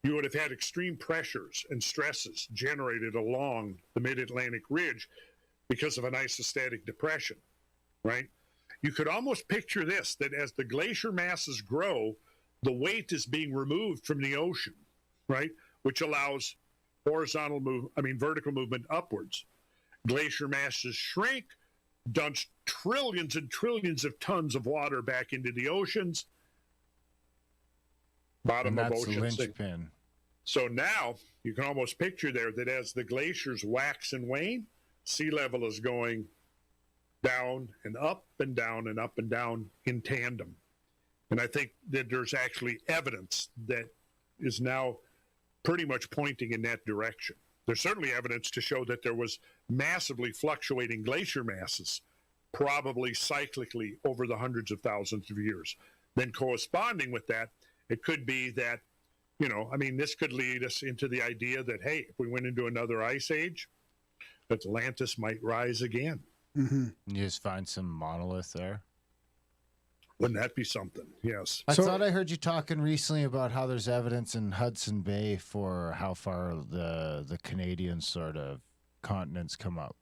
Speaker 2: you would have had extreme pressures and stresses generated along the mid-Atlantic ridge because of an isostatic depression, right? You could almost picture this, that as the glacier masses grow, the weight is being removed from the ocean, right? Which allows vertical movement upwards. Glacier masses shrink, dumps trillions and trillions of tons of water back into the oceans. Bottom of ocean sink. So now you can almost picture there that as the glaciers wax and wane, sea level is going down and up and down and up and down in tandem. And I think that there's actually evidence that is now pretty much pointing in that direction. There's certainly evidence to show that there was massively fluctuating glacier masses, probably cyclically over the hundreds of thousands of years. Then corresponding with that, it could be that, this could lead us into the idea that, hey, if we went into another ice age, Atlantis might rise again.
Speaker 1: Mm-hmm.
Speaker 3: You just find some monolith there.
Speaker 2: Wouldn't that be something? Yes.
Speaker 3: I thought I heard you talking recently about how there's evidence in Hudson Bay for how far the Canadian sort of continents come up.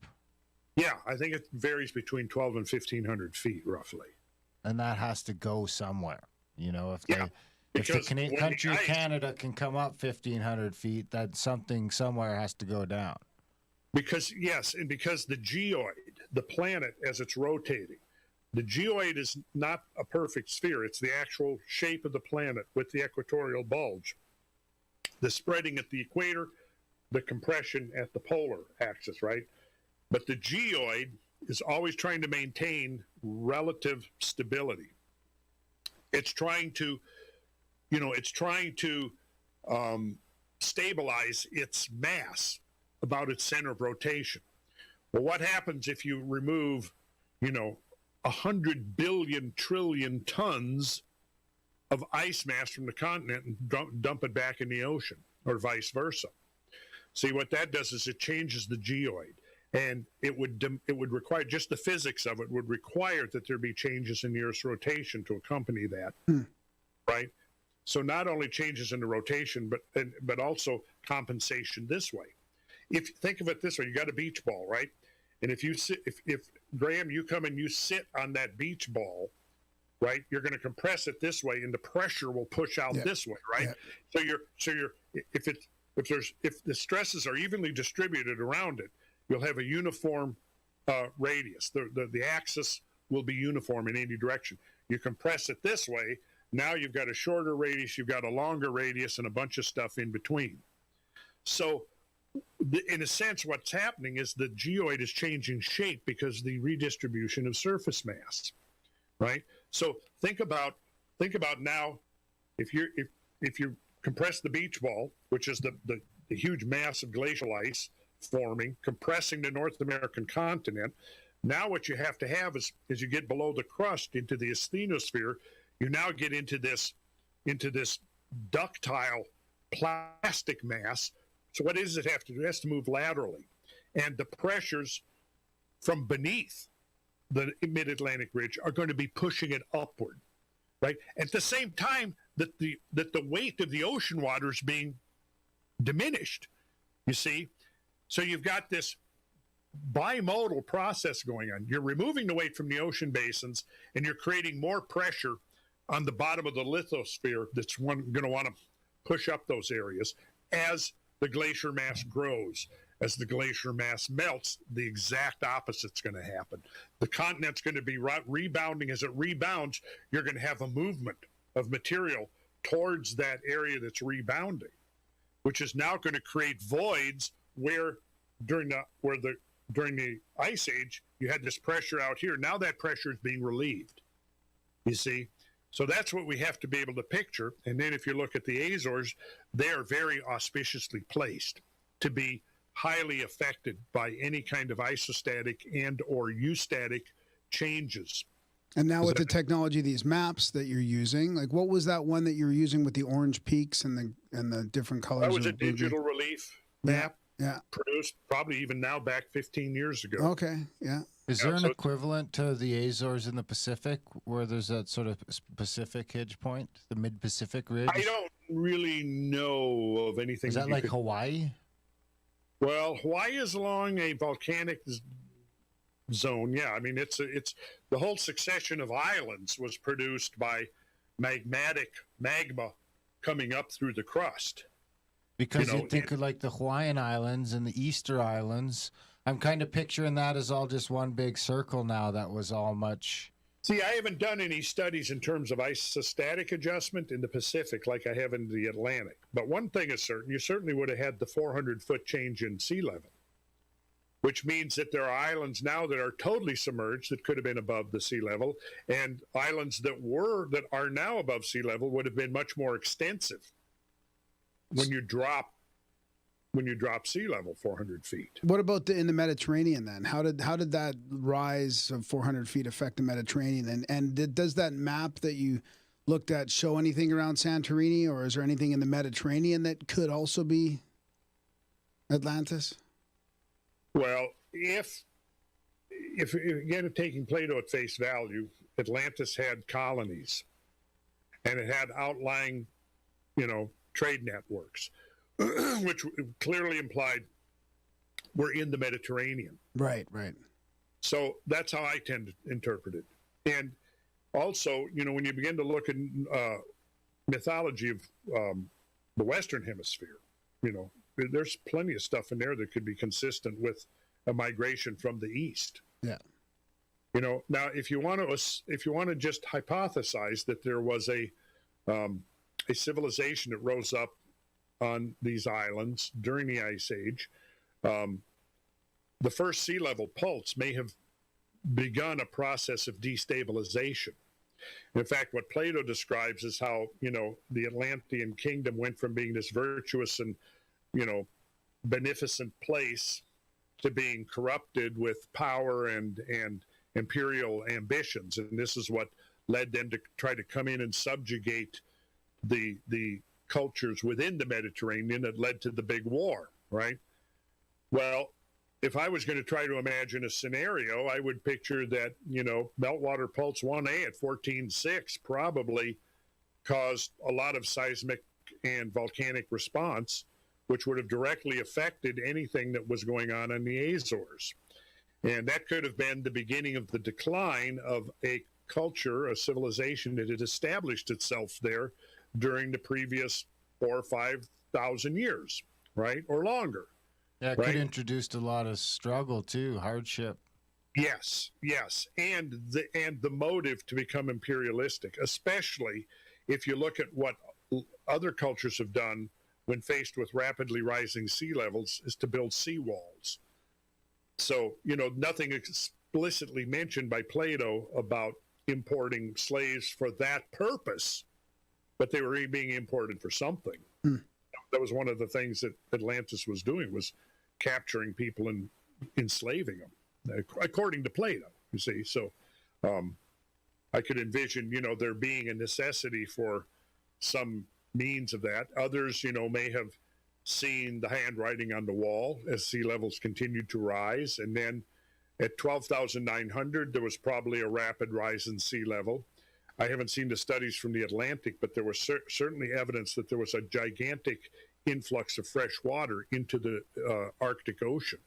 Speaker 2: Yeah, I think it varies between 12 and 1,500 feet, roughly.
Speaker 3: And that has to go somewhere. If the country of Canada can come up 1,500 feet, that something somewhere has to go down.
Speaker 2: Because the geoid, the planet as it's rotating, the geoid is not a perfect sphere. It's the actual shape of the planet with the equatorial bulge. The spreading at the equator, the compression at the polar axis, right? But the geoid is always trying to maintain relative stability. It's trying to, stabilize its mass about its center of rotation. Well, what happens if you remove, 100 billion trillion tons of ice mass from the continent and dump it back in the ocean, or vice versa? See, what that does is it changes the geoid. And it would require, just the physics of it would require that there be changes in the Earth's rotation to accompany that, right? So not only changes in the rotation, but also compensation this way. If you think of it this way, you got a beach ball, right? And if you sit, if Graham, you come and you sit on that beach ball, right? You're going to compress it this way, and the pressure will push out this way, right? If the stresses are evenly distributed around it, you'll have a uniform radius. The axis will be uniform in any direction. You compress it this way, now you've got a shorter radius, you've got a longer radius, and a bunch of stuff in between. So, in a sense, what's happening is the geoid is changing shape because of the redistribution of surface mass, right? So think about now, if you compress the beach ball, which is the huge mass of glacial ice forming, compressing the North American continent. Now what you have to have is, as you get below the crust into the asthenosphere, you now get into this ductile plastic mass. So what does it have to do? It has to move laterally. And the pressures from beneath the mid-Atlantic ridge are going to be pushing it upward, right? At the same time that the weight of the ocean water is being diminished, you see? So you've got this bimodal process going on. You're removing the weight from the ocean basins, and you're creating more pressure on the bottom of the lithosphere that's going to want to push up those areas as the glacier mass grows. As the glacier mass melts, the exact opposite's going to happen. The continent's going to be rebounding. As it rebounds, you're going to have a movement of material towards that area that's rebounding, which is now going to create voids where during the ice age you had this pressure out here. Now that pressure is being relieved, you see. So that's what we have to be able to picture. And then if you look at the Azores, they are very auspiciously placed to be highly affected by any kind of isostatic and or eustatic changes.
Speaker 1: And now with the technology, these maps that you're using, like what was that one that you were using with the orange peaks and the different colors?
Speaker 2: That was a digital relief map.
Speaker 1: Yeah.
Speaker 2: Produced probably even now back 15 years ago.
Speaker 1: Okay. Yeah.
Speaker 3: Is there an equivalent to the Azores in the Pacific where there's that sort of Pacific hedge point, the mid-Pacific ridge?
Speaker 2: I don't really know of anything.
Speaker 3: Is that like Hawaii?
Speaker 2: Well, Hawaii is along a volcanic zone. Yeah, I mean, it's the whole succession of islands was produced by magma coming up through the crust.
Speaker 3: Because you think of like the Hawaiian Islands and the Easter Islands. I'm kind of picturing that as all just one big circle now that was all much.
Speaker 2: See, I haven't done any studies in terms of isostatic adjustment in the Pacific like I have in the Atlantic. But one thing is certain, you certainly would have had the 400-foot change in sea level, which means that there are islands now that are totally submerged that could have been above the sea level, and islands that are now above sea level would have been much more extensive when you drop sea level 400 feet.
Speaker 1: What about in the Mediterranean then? How did that rise of 400 feet affect the Mediterranean? And does that map that you looked at show anything around Santorini, or is there anything in the Mediterranean that could also be Atlantis?
Speaker 2: Well, if again, taking Plato at face value, Atlantis had colonies, and it had outlying, trade networks, which clearly implied we're in the Mediterranean.
Speaker 1: Right, right.
Speaker 2: So that's how I tend to interpret it. And also, when you begin to look at mythology of the Western Hemisphere, there's plenty of stuff in there that could be consistent with a migration from the East.
Speaker 1: Yeah.
Speaker 2: Now if you want to just hypothesize that there was a civilization that rose up on these islands during the Ice Age, the first sea level pulse may have begun a process of destabilization. In fact, what Plato describes is how, the Atlantean kingdom went from being this virtuous and, beneficent place to being corrupted with power and imperial ambitions. And this is what led them to try to come in and subjugate the cultures within the Mediterranean that led to the big war, right? Well, if I was going to try to imagine a scenario, I would picture that, meltwater pulse 1A at 14.6 probably caused a lot of seismic and volcanic response, which would have directly affected anything that was going on in the Azores. And that could have been the beginning of the decline of a culture, a civilization that had established itself there during the previous 4,000 or 5,000 years, right? Or longer.
Speaker 3: Yeah, it could introduce a lot of struggle too, hardship.
Speaker 2: Yes. And the motive to become imperialistic, especially if you look at what other cultures have done when faced with rapidly rising sea levels, is to build seawalls. So, nothing explicitly mentioned by Plato about importing slaves for that purpose, but they were being imported for something. That was one of the things that Atlantis was doing, was capturing people and enslaving them, according to Plato, you see. So I could envision, there being a necessity for some means of that. Others, may have seen the handwriting on the wall as sea levels continued to rise. And then at 12,900, there was probably a rapid rise in sea level. I haven't seen the studies from the Atlantic, but there was certainly evidence that there was a gigantic influx of fresh water into the Arctic Ocean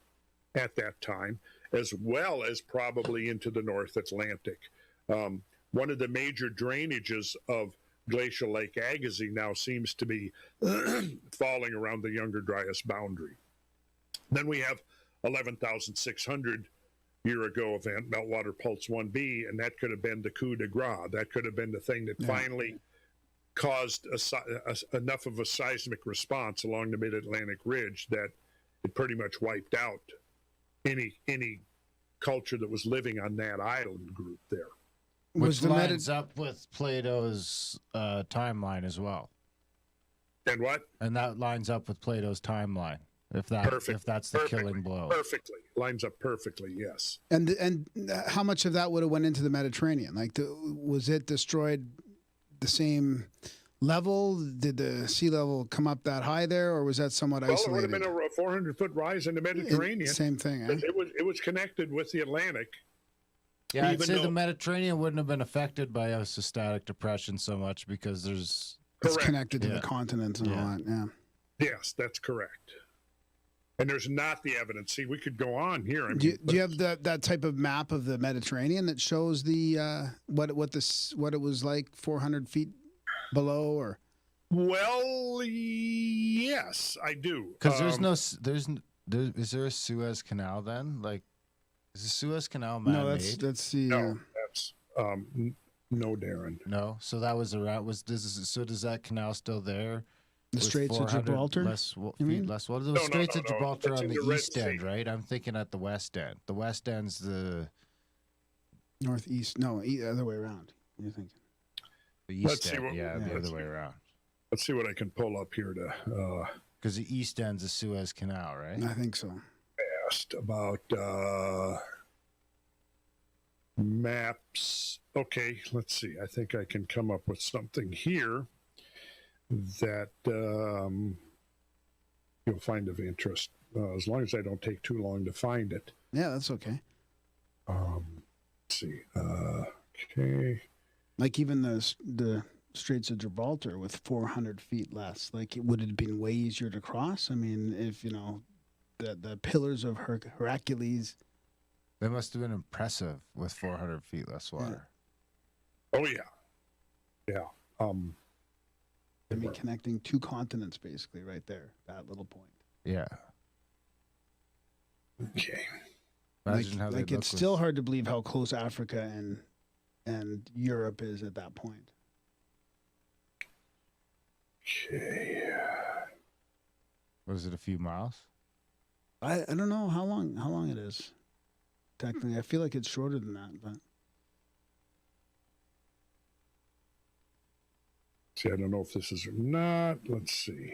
Speaker 2: at that time, as well as probably into the North Atlantic. One of the major drainages of glacial Lake Agassiz now seems to be falling around the Younger Dryas boundary. Then we have 11,600 year ago event, Meltwater Pulse 1B, and that could have been the coup de grace. That could have been the thing that finally caused enough of a seismic response along the mid-Atlantic ridge that it pretty much wiped out any culture that was living on that island group there.
Speaker 3: Which lines up with Plato's timeline as well.
Speaker 2: And what?
Speaker 3: And that lines up with Plato's timeline. If that's the killing blow.
Speaker 2: Perfectly. Lines up perfectly, yes.
Speaker 1: And how much of that would have went into the Mediterranean? Like, was it destroyed the same level? Did the sea level come up that high there, or was that somewhat isolated?
Speaker 2: Well, it would have been a 400-foot rise in the Mediterranean.
Speaker 1: Same thing, eh?
Speaker 2: It was connected with the Atlantic.
Speaker 3: Yeah, I'd say the Mediterranean wouldn't have been affected by oceanic depression so much because it's
Speaker 1: connected to the continents and all that, yeah.
Speaker 2: Yes, that's correct. And there's not the evidence. See, we could go on here. I mean,
Speaker 1: do you have that type of map of the Mediterranean that shows the what it was like 400 feet below, or?
Speaker 2: Well, yes, I do.
Speaker 3: Because is there a Suez Canal then? Like, is the Suez Canal man-made?
Speaker 1: No, that's the.
Speaker 2: No, that's no, Darren.
Speaker 3: No, so that was around. So does that canal still there?
Speaker 1: The Straits of Gibraltar?
Speaker 3: Less water. The Straits of Gibraltar on the east end, right? I'm thinking at the west end. The west end's the
Speaker 1: northeast. No, other way around. You're thinking
Speaker 3: the east end. The other way around.
Speaker 2: Let's see what I can pull up here to.
Speaker 3: Because the east end's the Suez Canal, right?
Speaker 1: I think so.
Speaker 2: Asked about maps. Okay, let's see. I think I can come up with something here that you'll find of interest, as long as I don't take too long to find it.
Speaker 1: Yeah, that's okay.
Speaker 2: Let's see. Okay.
Speaker 1: Like even the Straits of Gibraltar with 400 feet less, like would it have been way easier to cross? I mean, if the pillars of Hercules.
Speaker 3: They must have been impressive with 400 feet less water.
Speaker 2: Yeah. Oh yeah. Yeah.
Speaker 1: I mean, connecting two continents basically right there, that little point.
Speaker 3: Yeah.
Speaker 2: Okay.
Speaker 3: Imagine how
Speaker 1: it's still hard to believe how close Africa and Europe is at that point.
Speaker 2: Okay.
Speaker 3: What is it, a few miles?
Speaker 1: I don't know how long it is. Technically, I feel like it's shorter than that, but.
Speaker 2: See, I don't know if this is or not. Let's see.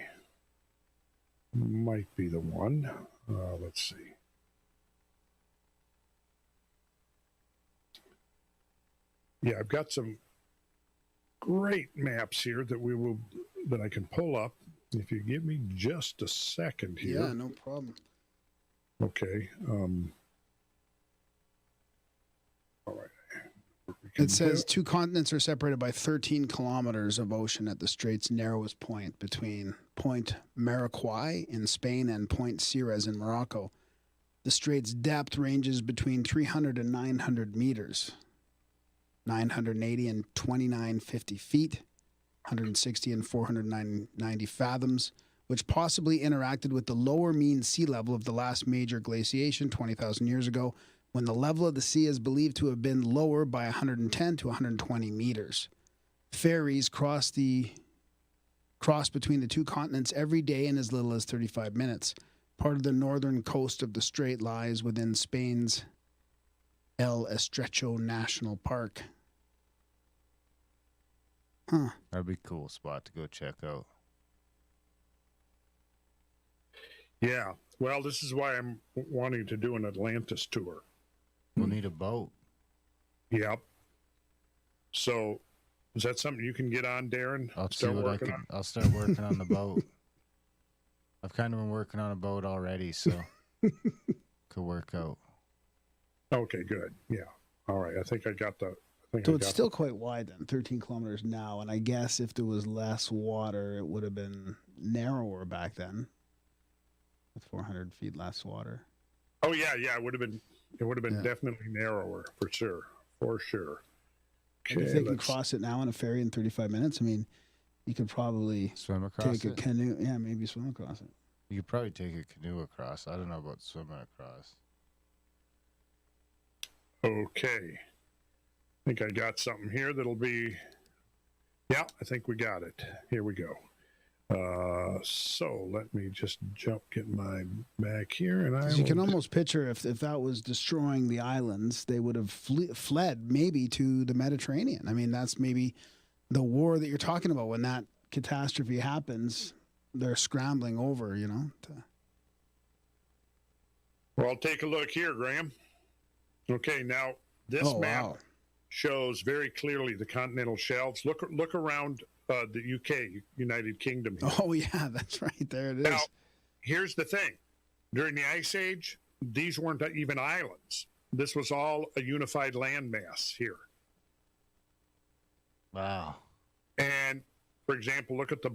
Speaker 2: Might be the one. Let's see. Yeah, I've got some great maps here that I can pull up. If you give me just a second here.
Speaker 1: Yeah, no problem.
Speaker 2: Okay. All right.
Speaker 1: It says 2 continents are separated by 13 kilometers of ocean at the strait's narrowest point between Point Mariquai in Spain and Point Ceres in Morocco. The strait's depth ranges between 300 and 900 meters, 980 and 2950 feet, 160 and 490 fathoms, which possibly interacted with the lower mean sea level of the last major glaciation 20,000 years ago, when the level of the sea is believed to have been lower by 110 to 120 meters. Ferries cross between the 2 continents every day in as little as 35 minutes. Part of the northern coast of the strait lies within Spain's El Estrecho National Park. Huh.
Speaker 3: That'd be a cool spot to go check out.
Speaker 2: Yeah. Well, this is why I'm wanting to do an Atlantis tour.
Speaker 3: We'll need a boat.
Speaker 2: Yep. So, is that something you can get on, Darren?
Speaker 3: I'll start working on the boat. I've kind of been working on a boat already, so could work out.
Speaker 2: Okay, good. Yeah. All right. I think I got the.
Speaker 1: So it's still quite wide then, 13 kilometers now, and I guess if there was less water, it would have been narrower back then, with 400 feet less water.
Speaker 2: Oh yeah, yeah. It would have been definitely narrower for sure. Okay,
Speaker 1: if they can cross it now on a ferry in 35 minutes, I mean, you could probably
Speaker 3: swim across
Speaker 1: take a canoe. Yeah, maybe swim across it.
Speaker 3: You could probably take a canoe across. I don't know about swimming across.
Speaker 2: Okay. I think I got something here that'll be. Yeah, I think we got it. Here we go. So let me just get my back here, and
Speaker 1: you can almost picture if that was destroying the islands, they would have fled maybe to the Mediterranean. I mean, that's maybe the war that you're talking about. When that catastrophe happens, they're scrambling over, you know.
Speaker 2: Well, take a look here, Graham. Okay, now this map shows very clearly the continental shelves. Look around the UK, United Kingdom here.
Speaker 1: Oh, yeah, that's right. There it is.
Speaker 2: Now, here's the thing. During the Ice Age, these weren't even islands. This was all a unified landmass here.
Speaker 3: Wow.
Speaker 2: And, for example, look at the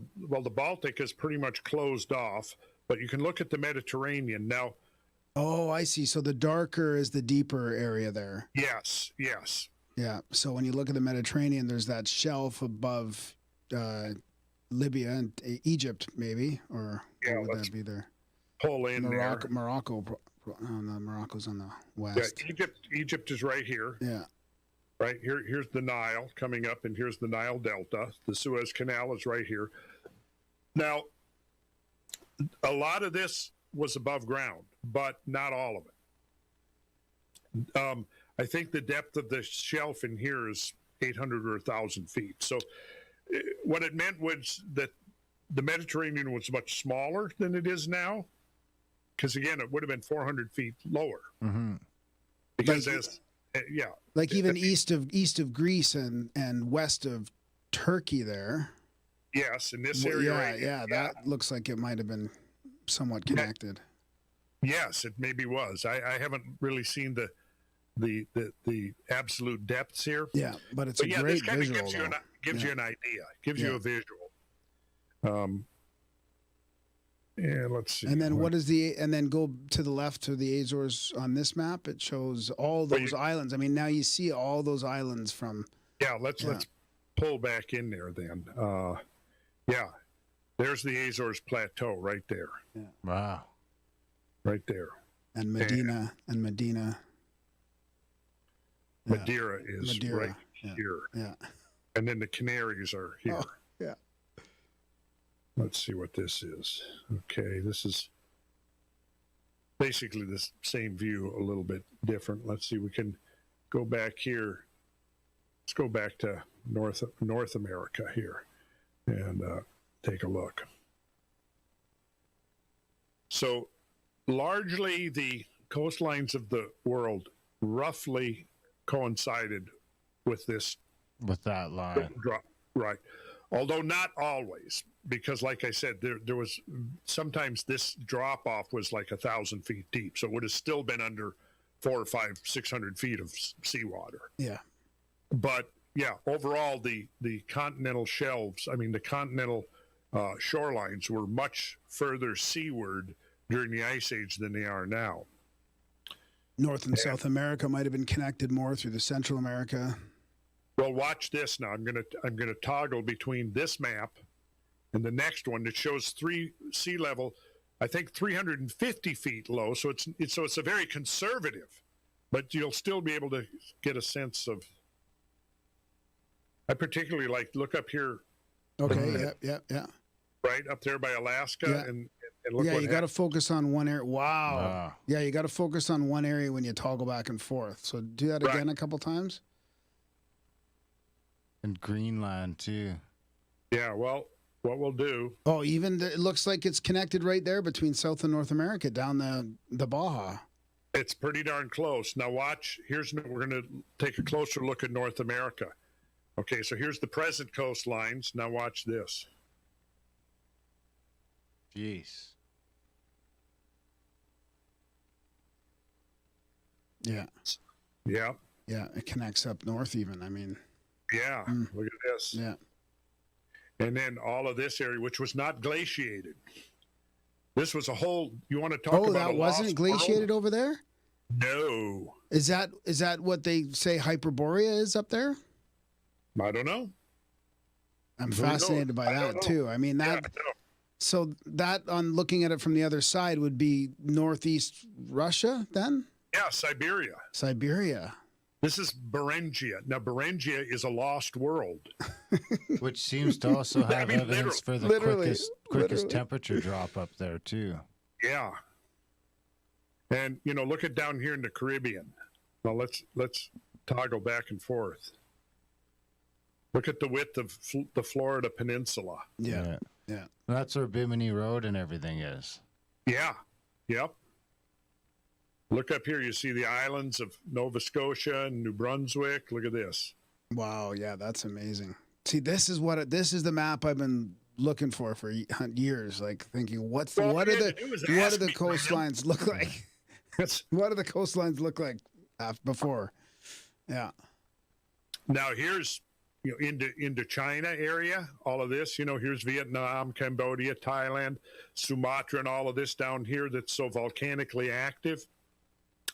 Speaker 2: Baltic is pretty much closed off, but you can look at the Mediterranean. Now,
Speaker 1: oh, I see. So the darker is the deeper area there.
Speaker 2: Yes.
Speaker 1: Yeah. So when you look at the Mediterranean, there's that shelf above Libya and Egypt, maybe, or what would that be there?
Speaker 2: Pull in
Speaker 1: Morocco. Morocco's on the west.
Speaker 2: Yeah, Egypt is right here.
Speaker 1: Yeah.
Speaker 2: Right here's the Nile coming up, and here's the Nile Delta. The Suez Canal is right here. Now, a lot of this was above ground, but not all of it. I think the depth of the shelf in here is 800 or 1,000 feet. So what it meant was that the Mediterranean was much smaller than it is now, because, again, it would have been 400 feet lower.
Speaker 3: Mm-hmm.
Speaker 2: Because
Speaker 1: even east of Greece and west of Turkey there.
Speaker 2: Yes, in this area.
Speaker 1: That looks like it might have been somewhat connected.
Speaker 2: Yes, it maybe was. I haven't really seen the absolute depths here.
Speaker 1: Yeah, but it's a great visual.
Speaker 2: Gives you an idea. Gives you a visual. And let's see.
Speaker 1: And then and then go to the left to the Azores on this map. It shows all those islands. I mean, now you see all those islands from.
Speaker 2: Yeah, let's pull back in there then. There's the Azores Plateau right there.
Speaker 1: Yeah.
Speaker 3: Wow.
Speaker 2: Right there.
Speaker 1: And Medina.
Speaker 2: Madeira is right here.
Speaker 1: Yeah.
Speaker 2: And then the Canaries are here.
Speaker 1: Oh, yeah.
Speaker 2: Let's see what this is. Okay, this is basically the same view, a little bit different. Let's see, we can go back here. Let's go back to North America here and take a look. So largely the coastlines of the world roughly coincided with that line. Right. Although not always. because like I said, there was sometimes this drop off was like 1,000 feet deep, so it would have still been under 400 or 500, 600 feet of seawater.
Speaker 1: Yeah.
Speaker 2: But yeah, overall, the continental shelves, I mean, the continental shorelines were much further seaward during the Ice Age than they are now.
Speaker 1: North and South America might have been connected more through the Central America.
Speaker 2: Well, watch this now. I'm gonna toggle between this map and the next one that shows sea level, I think 350 feet low. So it's a very conservative, but you'll still be able to get a sense of. I particularly look up here.
Speaker 1: Okay. Yeah.
Speaker 2: Right up there by Alaska, and look.
Speaker 1: Yeah,
Speaker 2: what
Speaker 1: you got to focus on one area. Wow.
Speaker 3: Wow.
Speaker 1: Yeah, you got to focus on one area when you toggle back and forth. So do that again a couple times.
Speaker 3: And Greenland too.
Speaker 2: Yeah. Well, what we'll do.
Speaker 1: Oh, it looks like it's connected right there between South and North America down the Baja.
Speaker 2: It's pretty darn close. Now watch. We're going to take a closer look at North America. Okay, so here's the present coastlines. Now watch this.
Speaker 3: Jeez.
Speaker 1: Yeah.
Speaker 2: Yeah.
Speaker 1: Yeah, it connects up north even. I mean.
Speaker 2: Yeah. Look at this.
Speaker 1: Yeah.
Speaker 2: And then all of this area, which was not glaciated. This was a whole. You want to talk about?
Speaker 1: Oh, that wasn't glaciated over there?
Speaker 2: No.
Speaker 1: Is that what they say Hyperborea is up there?
Speaker 2: I don't know.
Speaker 1: I'm fascinated by that too. I mean that.
Speaker 2: Yeah,
Speaker 1: So that, on looking at it from the other side, would be northeast Russia then?
Speaker 2: yeah, Siberia.
Speaker 1: Siberia.
Speaker 2: This is Beringia. Now, Beringia is a lost world.
Speaker 3: Which seems to also have evidence for the quickest temperature drop up there too.
Speaker 2: Yeah. And look at down here in the Caribbean. Well, let's toggle back and forth. Look at the width of the Florida Peninsula.
Speaker 1: Yeah.
Speaker 3: That's where Bimini Road and everything is.
Speaker 2: Yeah. Yep. Look up here. You see the islands of Nova Scotia and New Brunswick. Look at this.
Speaker 1: Wow. Yeah, that's amazing. See, this is the map I've been looking for years. Like thinking, what do the coastlines look like? What do the coastlines look like before? Yeah.
Speaker 2: Now here's into China area, all of this, here's Vietnam, Cambodia, Thailand, Sumatra, and all of this down here that's so volcanically active.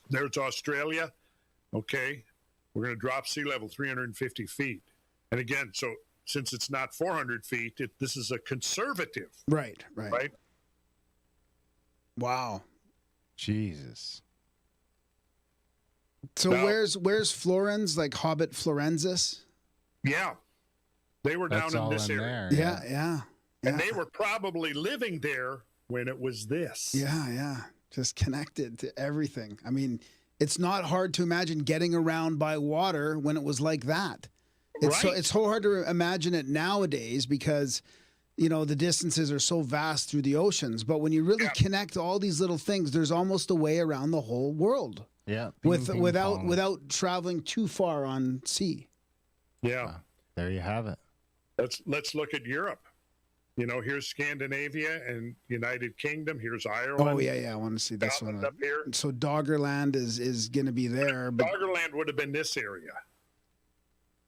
Speaker 2: There's Australia. Okay. We're going to drop sea level 350 feet. And again, so since it's not 400 feet, this is a conservative.
Speaker 1: Right. Wow.
Speaker 3: Jesus.
Speaker 1: So now, where's Florens, like Hobbit Florensis?
Speaker 2: Yeah. They were down in this area.
Speaker 1: Yeah.
Speaker 2: And they were probably living there when it was this.
Speaker 1: Yeah. Just connected to everything. I mean, it's not hard to imagine getting around by water when it was like that. It's so hard to imagine it nowadays because, the distances are so vast through the oceans. But when you really connect all these little things, there's almost a way around the whole world.
Speaker 3: Yeah.
Speaker 1: Without traveling too far on sea.
Speaker 2: Yeah.
Speaker 3: There you have it.
Speaker 2: Let's look at Europe. Here's Scandinavia and United Kingdom. Here's Ireland.
Speaker 1: Oh yeah. I want to see this one
Speaker 2: up here.
Speaker 1: So Doggerland is going to be there. But
Speaker 2: Doggerland would have been this area.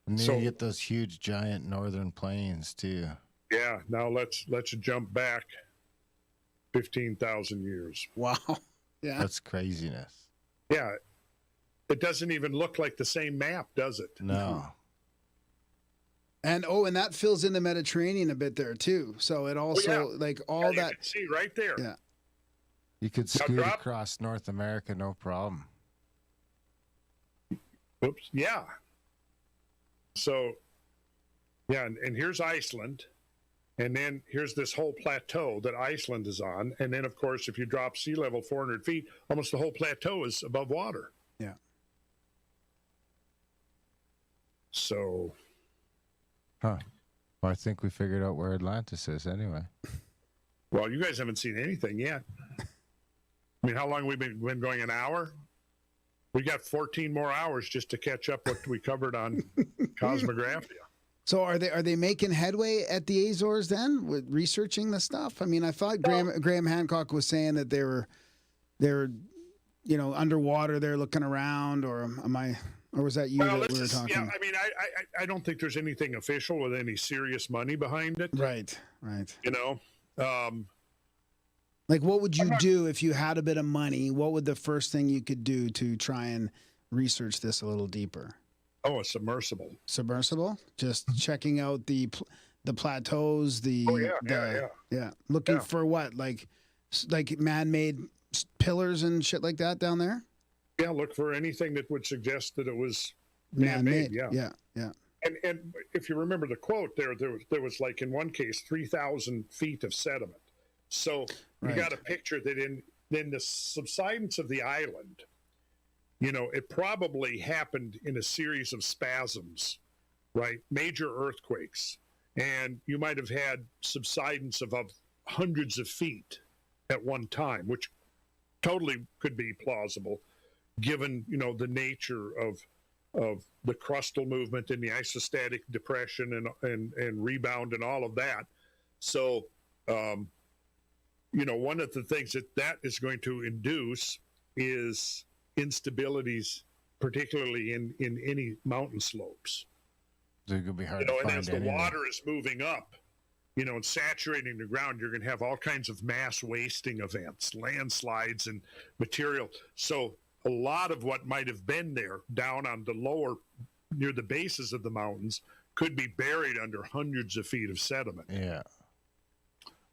Speaker 3: And then you get those huge, giant northern plains too.
Speaker 2: Yeah. Now let's jump back 15,000 years.
Speaker 1: Wow. Yeah.
Speaker 3: That's craziness.
Speaker 2: Yeah. It doesn't even look like the same map, does it?
Speaker 3: No.
Speaker 1: And that fills in the Mediterranean a bit there too. So it also that.
Speaker 2: You can see right there.
Speaker 1: Yeah.
Speaker 3: You could scoot across North America, no problem.
Speaker 2: Oops. Yeah. So, and here's Iceland. And then here's this whole plateau that Iceland is on. And then, of course, if you drop sea level 400 feet, almost the whole plateau is above water.
Speaker 1: Yeah.
Speaker 2: So.
Speaker 3: Huh. Well, I think we figured out where Atlantis is anyway.
Speaker 2: Well, you guys haven't seen anything yet. I mean, how long have we been going? An hour? We got 14 more hours just to catch up what we covered on Cosmographia.
Speaker 1: So are they making headway at the Azores then with researching the stuff? I mean, I thought Graham Hancock was saying that they're underwater, they're looking around, or was that you that we were talking?
Speaker 2: Yeah, I mean, I don't think there's anything official with any serious money behind it.
Speaker 1: Right.
Speaker 2: Like,
Speaker 1: what would you do if you had a bit of money? What would the first thing you could do to try and research this a little deeper?
Speaker 2: Oh, a submersible.
Speaker 1: Submersible? Just checking out the plateaus, looking for what? Like man-made pillars and shit like that down there?
Speaker 2: Yeah, look for anything that would suggest that it was man-made. Yeah. And if you remember the quote there was like in one case 3,000 feet of sediment. So you got a picture that in the subsidence of the island, it probably happened in a series of spasms, right? Major earthquakes. And you might have had subsidence of hundreds of feet at one time, which totally could be plausible given, the nature of the crustal movement and the isostatic depression and rebound and all of that. So, one of the things that is going to induce is instabilities, particularly in any mountain slopes.
Speaker 3: They're going to be hard to
Speaker 2: and
Speaker 3: find
Speaker 2: as the water is moving up, and saturating the ground, you're going to have all kinds of mass wasting events, landslides and material. So a lot of what might have been there down on the lower, near the bases of the mountains, could be buried under hundreds of feet of sediment.
Speaker 3: Yeah.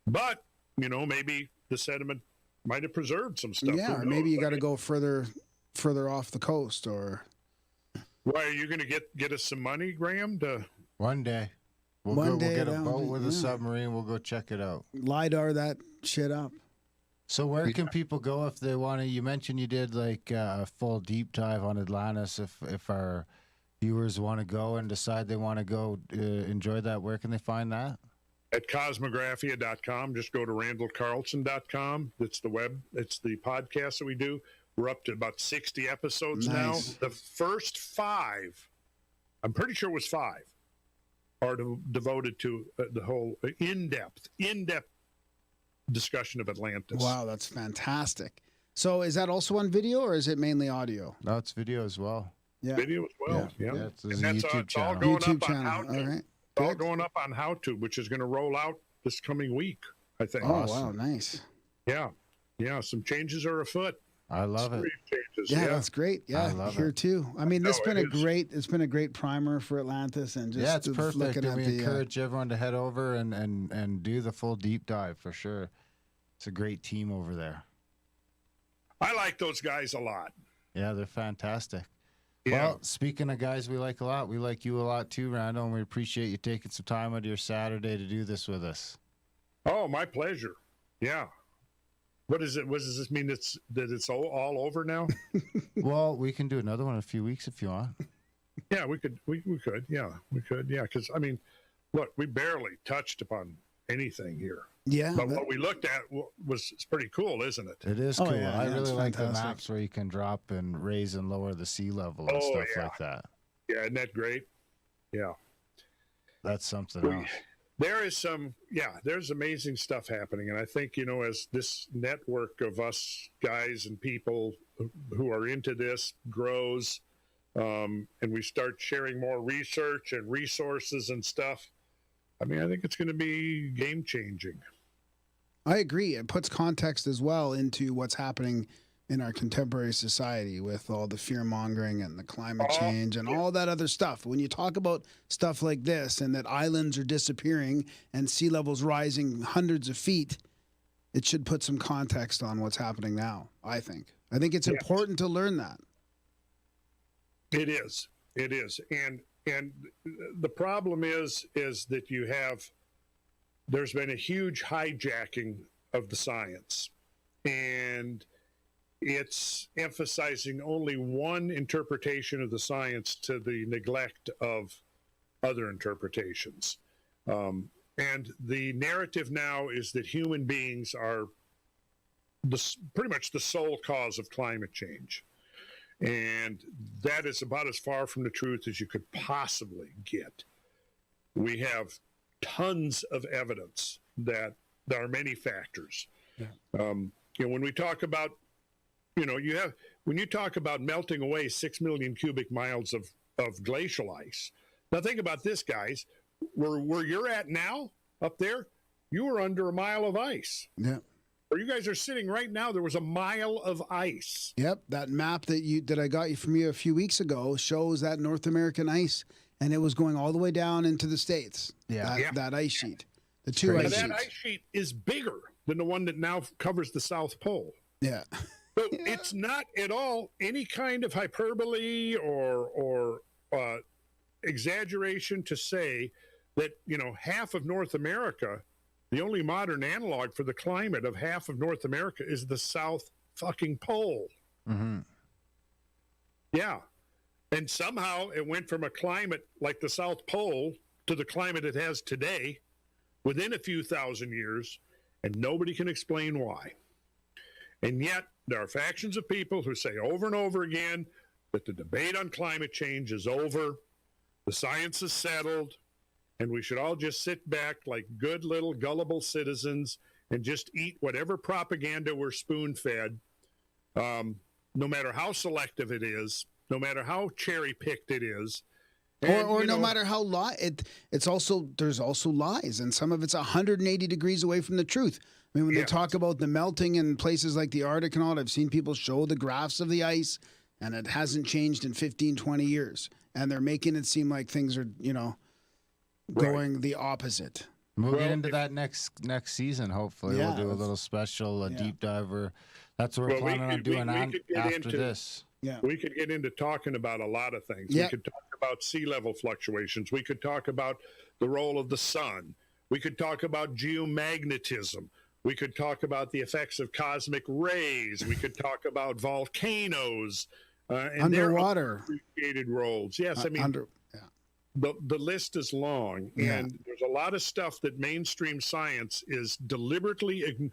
Speaker 2: But, maybe the sediment might have preserved some stuff.
Speaker 1: Yeah, or maybe you got to go further off the coast, or.
Speaker 2: Why, are you going to get us some money, Graham?
Speaker 3: One day. We'll get a boat with a submarine. We'll go check it out.
Speaker 1: LiDAR that shit up.
Speaker 3: So where can people go if they want to? You mentioned you did like a full deep dive on Atlantis. If our viewers want to go and decide they want to go enjoy that, where can they find that?
Speaker 2: At cosmographia.com. Just go to randallcarlson.com. It's the podcast that we do. We're up to about 60 episodes now. The first 5, I'm pretty sure it was 5, are devoted to the whole in-depth discussion of Atlantis.
Speaker 1: Wow, that's fantastic. So is that also on video or is it mainly audio?
Speaker 3: No, it's video as well.
Speaker 2: Yeah. Video as well, yeah.
Speaker 3: It's a YouTube channel.
Speaker 2: All going
Speaker 1: YouTube
Speaker 2: up
Speaker 1: channel.
Speaker 2: on How To.
Speaker 1: All right.
Speaker 2: It's all going up on How To, which is going to roll out this coming week, I think.
Speaker 1: Oh, wow, nice.
Speaker 2: Yeah, some changes are afoot.
Speaker 3: I love it.
Speaker 2: Changes.
Speaker 1: Yeah, that's great. Yeah, here too. I mean, it's been a great primer for Atlantis, and just
Speaker 3: it's perfect. And we encourage everyone to head over and do the full deep dive for sure. It's a great team over there.
Speaker 2: I like those guys a lot.
Speaker 3: Yeah, they're fantastic.
Speaker 2: Yeah.
Speaker 3: Well, speaking of guys we like a lot, we like you a lot too, Randall, and we appreciate you taking some time out of your Saturday to do this with us.
Speaker 2: Oh, my pleasure. Yeah. What is it? What does this mean? That it's all over now?
Speaker 3: Well, we can do another one in a few weeks if you want.
Speaker 2: Yeah, we could. We could. Yeah, we could. Yeah, because I mean, look, we barely touched upon anything here.
Speaker 1: Yeah,
Speaker 2: but what we looked at was pretty cool, isn't it?
Speaker 3: It is cool.
Speaker 1: Yeah,
Speaker 3: I really like the maps where you can drop and raise and lower the sea level and stuff like that.
Speaker 2: Yeah, isn't that great? Yeah,
Speaker 3: that's something else.
Speaker 2: There is there's amazing stuff happening. And I think, as this network of us guys and people who are into this grows, and we start sharing more research and resources and stuff, I mean, I think it's going to be game changing.
Speaker 1: I agree. It puts context as well into what's happening in our contemporary society with all the fear mongering and the climate change and all that other stuff. When you talk about stuff like this and that islands are disappearing and sea levels rising hundreds of feet, it should put some context on what's happening now, I think. I think it's important to learn that.
Speaker 2: It is. And the problem is that there's been a huge hijacking of the science, and it's emphasizing only one interpretation of the science to the neglect of other interpretations. And the narrative now is that human beings are pretty much the sole cause of climate change. And that is about as far from the truth as you could possibly get. we have tons of evidence that there are many factors.
Speaker 1: Yeah.
Speaker 2: When we talk about, when you talk about melting away 6 million cubic miles of glacial ice. Now think about this, guys. Where you're at now, up there, you were under a mile of ice.
Speaker 1: Yeah.
Speaker 2: Where you guys are sitting right now, there was a mile of ice.
Speaker 1: Yep. That map that I got you from you a few weeks ago shows that North American ice, and it was going all the way down into the States.
Speaker 3: Yeah.
Speaker 1: That ice sheet. The two
Speaker 2: Now,
Speaker 1: ice
Speaker 2: that
Speaker 1: sheets.
Speaker 2: ice sheet is bigger than the one that now covers the South Pole.
Speaker 1: Yeah.
Speaker 2: So it's not at all any kind of hyperbole or exaggeration to say that, half of North America, the only modern analog for the climate of half of North America is the South fucking Pole.
Speaker 3: Mm-hmm.
Speaker 2: Yeah. And somehow it went from a climate like the South Pole to the climate it has today within a few thousand years, and nobody can explain why. And yet there are factions of people who say over and over again that the debate on climate change is over, the science is settled, and we should all just sit back like good little gullible citizens and just eat whatever propaganda we're spoon-fed, no matter how selective it is, no matter how cherry-picked it is. And,
Speaker 1: Or no matter how there's also lies, and some of it's 180 degrees away from the truth. I mean, when they talk about the melting in places like the Arctic and all, I've seen people show the graphs of the ice, and it hasn't changed in 15, 20 years. And they're making it seem like things are, going the opposite.
Speaker 3: We'll get into that next season. Hopefully,
Speaker 1: Yeah,
Speaker 3: we'll do a little special, deep diver. That's what we're planning on doing after this.
Speaker 1: Yeah,
Speaker 2: we could get into talking about a lot of things.
Speaker 1: Yeah.
Speaker 2: We could talk about sea level fluctuations. We could talk about the role of the sun. We could talk about geomagnetism. We could talk about the effects of cosmic rays. We could talk about volcanoes and
Speaker 1: underwater
Speaker 2: their appreciated roles. Yes, I mean, the list is long, and there's a lot of stuff that mainstream science is deliberately,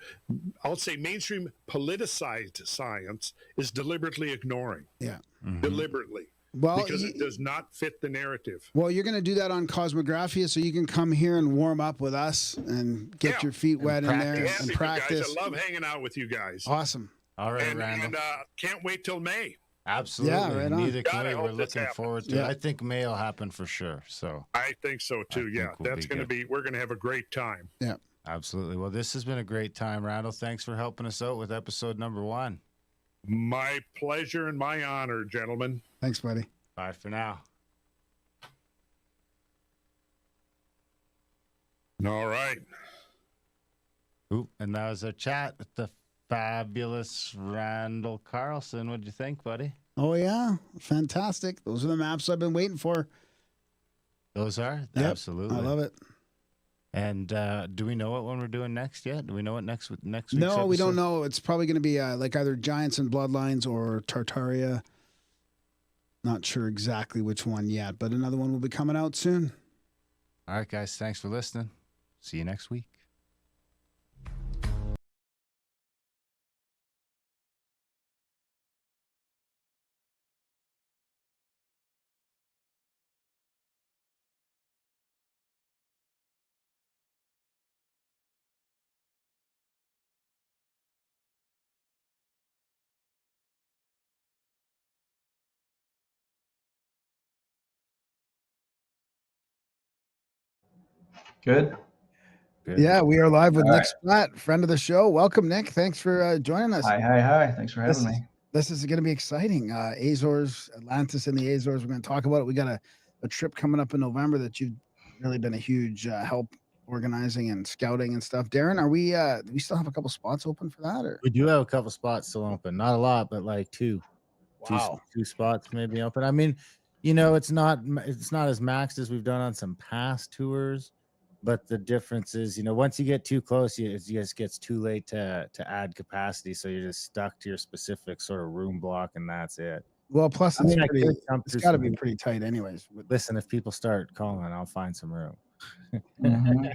Speaker 2: I'll say mainstream politicized science is deliberately ignoring.
Speaker 1: Yeah.
Speaker 3: Mm-hmm.
Speaker 2: Deliberately.
Speaker 1: Well,
Speaker 2: because it does not fit the narrative.
Speaker 1: Well, you're going to do that on Cosmographia, so you can come here and warm up with us and get your feet wet in there and practice.
Speaker 2: Guys. I love hanging out with you guys.
Speaker 1: Awesome.
Speaker 3: All right, Randall.
Speaker 2: And can't wait till May.
Speaker 3: Absolutely.
Speaker 1: Yeah, right on.
Speaker 3: Neither can we.
Speaker 2: God,
Speaker 3: We're looking forward to it. I think May will happen for sure. So
Speaker 2: I think so too. That's going to be. We're going to have a great time.
Speaker 1: Yeah.
Speaker 3: Absolutely. Well, this has been a great time, Randall. Thanks for helping us out with episode number 1.
Speaker 2: My pleasure and my honor, gentlemen.
Speaker 1: Thanks, buddy.
Speaker 3: Bye for now.
Speaker 2: All right.
Speaker 3: Ooh, and that was our chat with the fabulous Randall Carlson. What'd you think, buddy?
Speaker 1: Oh, yeah. Fantastic. Those are the maps I've been waiting for.
Speaker 3: Those are?
Speaker 1: Yep.
Speaker 3: Absolutely.
Speaker 1: I love it.
Speaker 3: And do we know what one we're doing next yet? Do we know what next week's
Speaker 1: No,
Speaker 3: episode?
Speaker 1: we don't know. It's probably going to be like either Giants and Bloodlines or Tartaria. Not sure exactly which one yet, but another one will be coming out soon.
Speaker 3: All right, guys. Thanks for listening. See you next week.
Speaker 4: Good.
Speaker 1: Yeah, we are live with
Speaker 4: All
Speaker 1: Nick
Speaker 4: right.
Speaker 1: Spratt, friend of the show. Welcome, Nick. Thanks for joining us.
Speaker 4: Hi. Thanks for having me.
Speaker 1: This is going to be exciting. Azores, Atlantis and the Azores. We're going to talk about it. We got a trip coming up in November that you've really been a huge help organizing and scouting and stuff. Darren, are we? Do we still have a couple spots open for that? Or
Speaker 3: We do have a couple spots still open. Not a lot, but like two.
Speaker 1: Wow.
Speaker 3: Two spots maybe open. I mean, it's not as maxed as we've done on some past tours. But the difference is, once you get too close, it just gets too late to add capacity. So you're just stuck to your specific sort of room block, and that's it.
Speaker 1: Well, plus
Speaker 3: I mean,
Speaker 1: it's got to be pretty tight, anyways.
Speaker 3: Listen, if people start calling, I'll find some room.
Speaker 4: Mhm.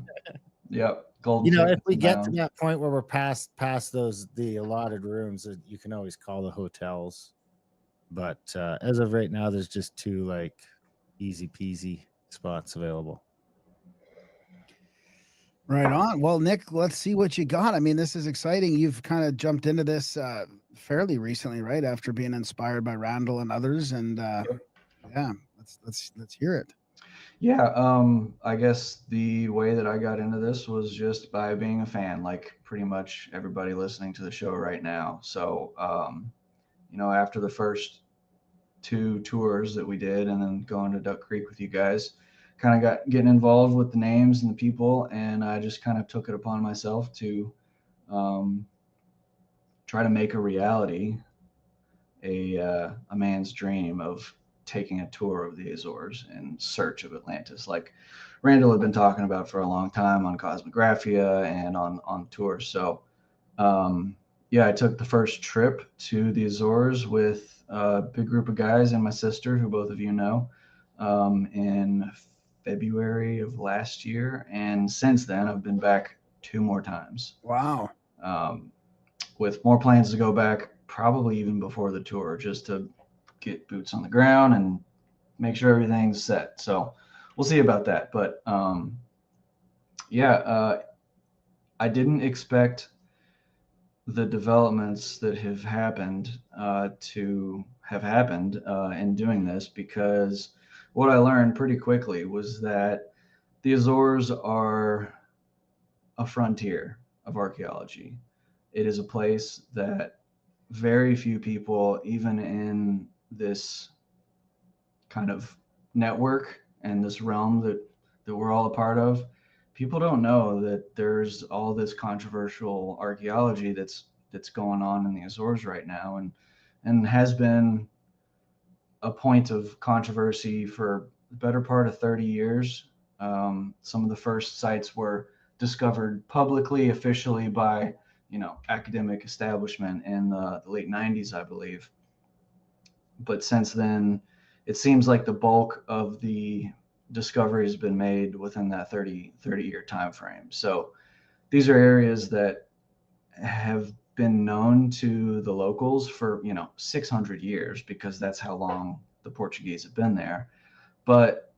Speaker 4: Yep. Golden
Speaker 3: If
Speaker 4: tickets
Speaker 3: we get to
Speaker 4: abound.
Speaker 3: that point where we're past the allotted rooms, you can always call the hotels. But as of right now, there's just two easy peasy spots available.
Speaker 1: Right on. Well, Nick, let's see what you got. I mean, this is exciting. You've kind of jumped into this fairly recently, right? After being inspired by Randall and others, and yeah, let's hear it.
Speaker 4: Yeah, I guess the way that I got into this was just by being a fan, like pretty much everybody listening to the show right now. So, after the first 2 tours that we did, and then going to Duck Creek with you guys, kind of got getting involved with the names and the people, and I just kind of took it upon myself to try to make a reality, a man's dream of taking a tour of the Azores in search of Atlantis, like Randall had been talking about for a long time on Cosmographia and on tours. So, yeah, I took the first trip to the Azores with a big group of guys and my sister, who both of you know, in February of last year. And since then, I've been back 2 more times.
Speaker 1: Wow.
Speaker 4: With more plans to go back, probably even before the tour, just to get boots on the ground and make sure everything's set. So we'll see about that. But I didn't expect the developments that have happened to have happened in doing this, because what I learned pretty quickly was that the Azores are a frontier of archaeology. It is a place that very few people, even in this kind of network and this realm that we're all a part of, people don't know that there's all this controversial archaeology that's going on in the Azores right now, and has been a point of controversy for the better part of 30 years. Some of the first sites were discovered publicly, officially, by academic establishment in the late 90s, I believe. But since then, it seems like the bulk of the discovery has been made within that 30-year time frame. So these are areas that have been known to the locals for 600 years, because that's how long the Portuguese have been there. But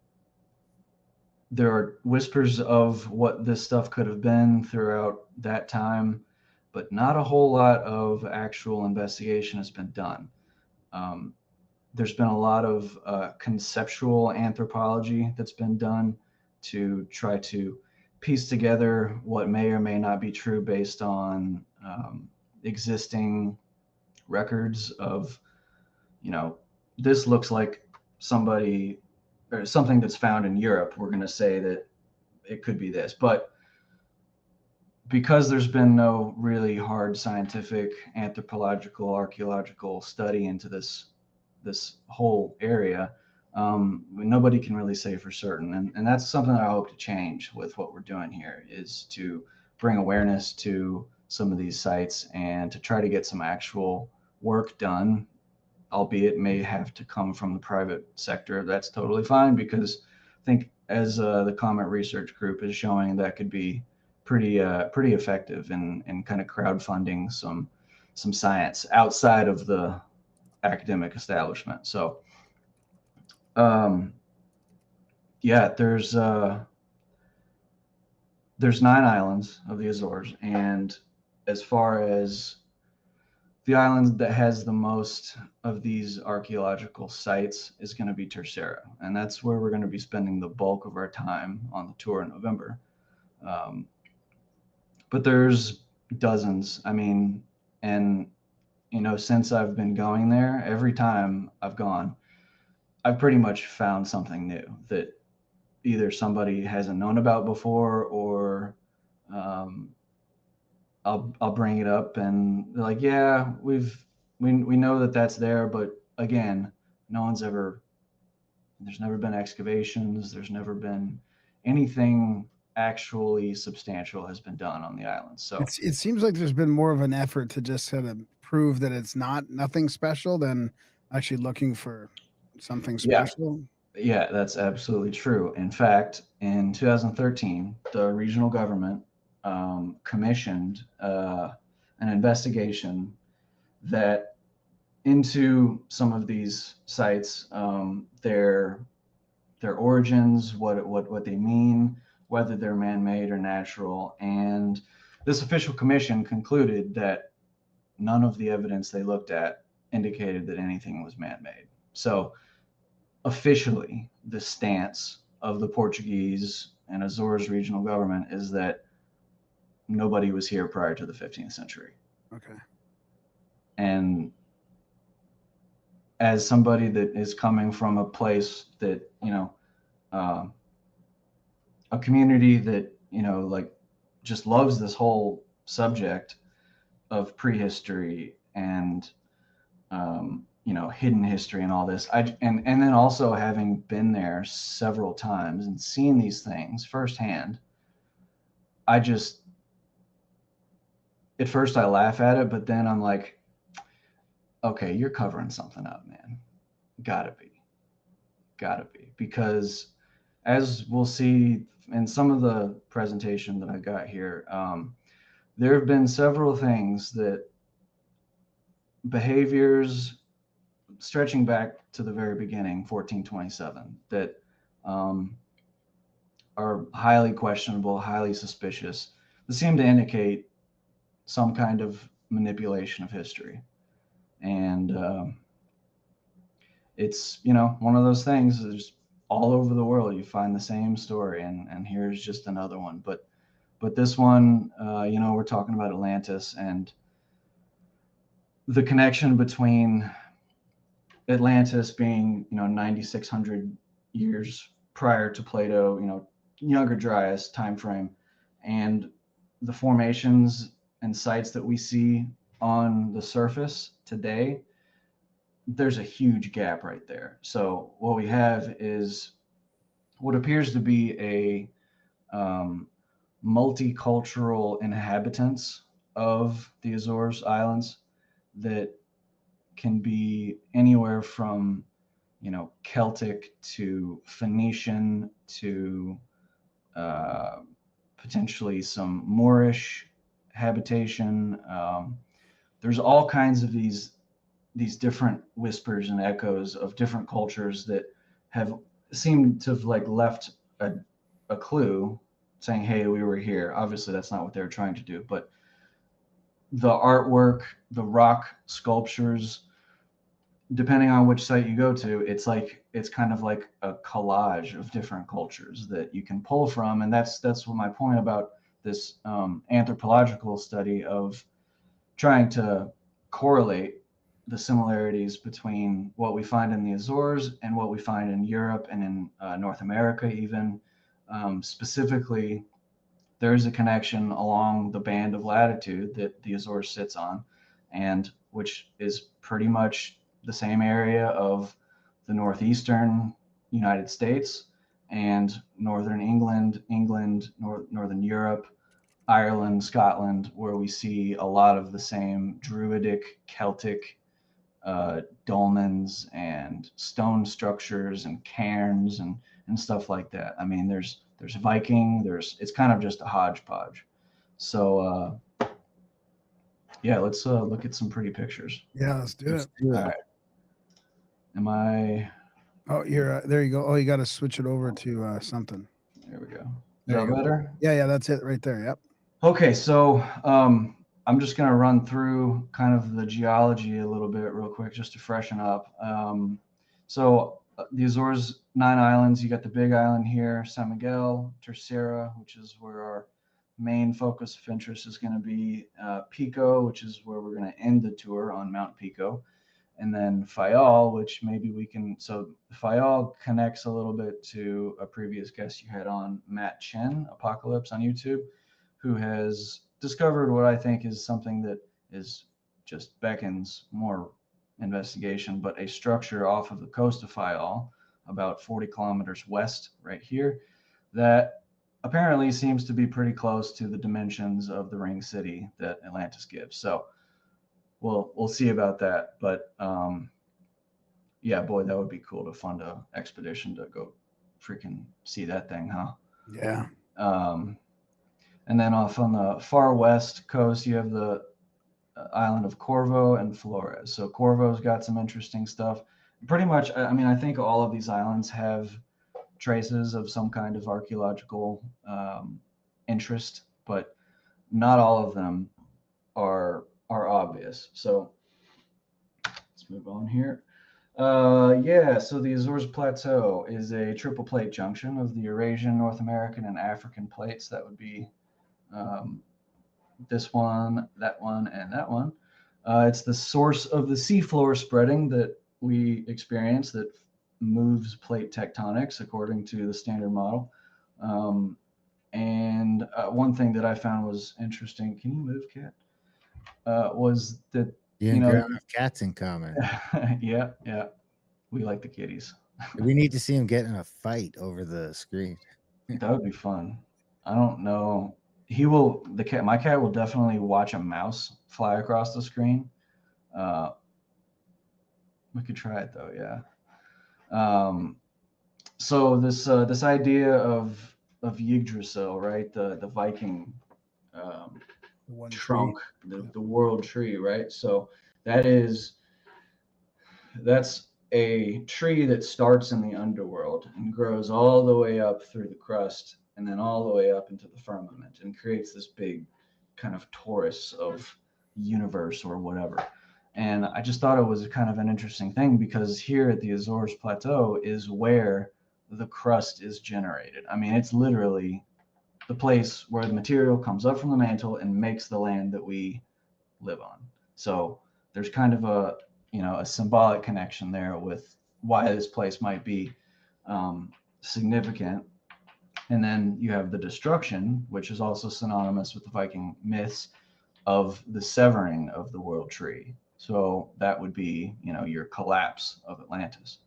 Speaker 4: there are whispers of what this stuff could have been throughout that time, but not a whole lot of actual investigation has been done. There's been a lot of conceptual anthropology that's been done to try to piece together what may or may not be true based on existing records of, this looks like somebody or something that's found in Europe. We're going to say that it could be this, but because there's been no really hard scientific, anthropological, archaeological study into this whole area, nobody can really say for certain. And that's something that I hope to change with what we're doing here, is to bring awareness to some of these sites and to try to get some actual work done, albeit may have to come from the private sector. That's totally fine, because I think, as the Comet Research Group is showing, that could be pretty effective in kind of crowdfunding some science outside of the academic establishment. So there's 9 islands of the Azores, and as far as the island that has the most of these archaeological sites is going to be Terceira, and that's where we're going to be spending the bulk of our time on the tour in November. But there's dozens. I mean, and since I've been going there, every time I've gone, I've pretty much found something new that either somebody hasn't known about before, or I'll bring it up and they're like, yeah, we know that that's there, but again, there's never been excavations, there's never been anything actually substantial has been done on the island. So
Speaker 1: it seems like there's been more of an effort to just kind of prove that it's nothing special than actually looking for something special.
Speaker 4: Yeah, that's absolutely true. In fact, in 2013, the regional government commissioned an investigation that into some of these sites, their origins, what they mean, whether they're man-made or natural. And this official commission concluded that none of the evidence they looked at indicated that anything was man-made. So officially, the stance of the Portuguese and Azores regional government is that nobody was here prior to the 15th century.
Speaker 1: Okay.
Speaker 4: And as somebody that is coming from a place that, a community that, like just loves this whole subject of prehistory and, hidden history and all this. And then also having been there several times and seen these things firsthand, at first I laugh at it, but then I'm like, okay, you're covering something up, man. Gotta be. Because as we'll see in some of the presentation that I got here, there have been several things that behaviors stretching back to the very beginning, 1427, that are highly questionable, highly suspicious, that seem to indicate some kind of manipulation of history. And it's, one of those things, there's all over the world, you find the same story, and here's just another one. But this one, we're talking about Atlantis and the connection between Atlantis being, 9,600 years prior to Plato, Younger Dryas time frame, and the formations and sites that we see on the surface today. There's a huge gap right there. So what we have is what appears to be a multicultural inhabitants of the Azores Islands that can be anywhere from, Celtic to Phoenician to potentially some Moorish habitation. There's all kinds of these different whispers and echoes of different cultures that have seemed to have left a clue saying, hey, we were here. Obviously that's not what they were trying to do, but the artwork, the rock sculptures, depending on which site you go to, it's kind of like a collage of different cultures that you can pull from. And that's what my point about this anthropological study of trying to correlate the similarities between what we find in the Azores and what we find in Europe and in North America even. Specifically, there's a connection along the band of latitude that the Azores sits on, and which is pretty much the same area of the northeastern United States and northern England, northern Europe, Ireland, Scotland, where we see a lot of the same Druidic, Celtic dolmens and stone structures and cairns and stuff like that. I mean, there's Viking, it's kind of just a hodgepodge. So yeah, let's look at some pretty pictures.
Speaker 1: Yeah, let's do it.
Speaker 4: All right. Am I?
Speaker 1: Oh, you're there. You go. Oh, you got to switch it over to something.
Speaker 4: There we go. Is
Speaker 1: There
Speaker 4: that
Speaker 1: you go.
Speaker 4: better?
Speaker 1: Yeah, that's it right there. Yep.
Speaker 4: Okay, so I'm just going to run through kind of the geology a little bit real quick just to freshen up. So the Azores, 9 islands. You got the big island here, San Miguel, Terceira, which is where our main focus of interest is going to be, Pico, which is where we're going to end the tour on Mount Pico, and then Fayal, which maybe we can. So Fayal connects a little bit to a previous guest you had on, Matt Chen, Apocalypse on YouTube, who has discovered what I think is something that is just beckons more investigation, but a structure off of the coast of Fayal, about 40 kilometers west right here, that apparently seems to be pretty close to the dimensions of the ring city that Atlantis gives. So we'll see about that. But yeah, boy, that would be cool to fund a expedition to go freaking see that thing, huh?
Speaker 1: Yeah.
Speaker 4: And then off on the far west coast, you have the island of Corvo and Flores. So Corvo's got some interesting stuff. Pretty much, I mean, I think all of these islands have traces of some kind of archaeological interest, but not all of them are obvious. So let's move on here. Yeah, so the Azores Plateau is a triple plate junction of the Eurasian, North American, and African plates. That would be this one, and that one. It's the source of the seafloor spreading that we experience that moves plate tectonics according to the standard model. And one thing that I found was interesting, can you move, Cat? Was that,
Speaker 3: You and Graham have cats in common.
Speaker 4: yeah, we like the kitties.
Speaker 3: We need to see him get in a fight over the screen.
Speaker 4: That would be fun. I don't know. My cat will definitely watch a mouse fly across the screen. We could try it though, yeah. So this idea of Yggdrasil, right? The Viking trunk, the world tree, right? So that's a tree that starts in the underworld and grows all the way up through the crust and then all the way up into the firmament and creates this big kind of torus of universe or whatever. And I just thought it was kind of an interesting thing because here at the Azores Plateau is where the crust is generated. I mean, it's literally the place where the material comes up from the mantle and makes the land that we live on. So there's kind of a symbolic connection there with why this place might be significant. And then you have the destruction, which is also synonymous with the Viking myths of the severing of the world tree. So that would be, your collapse of Atlantis.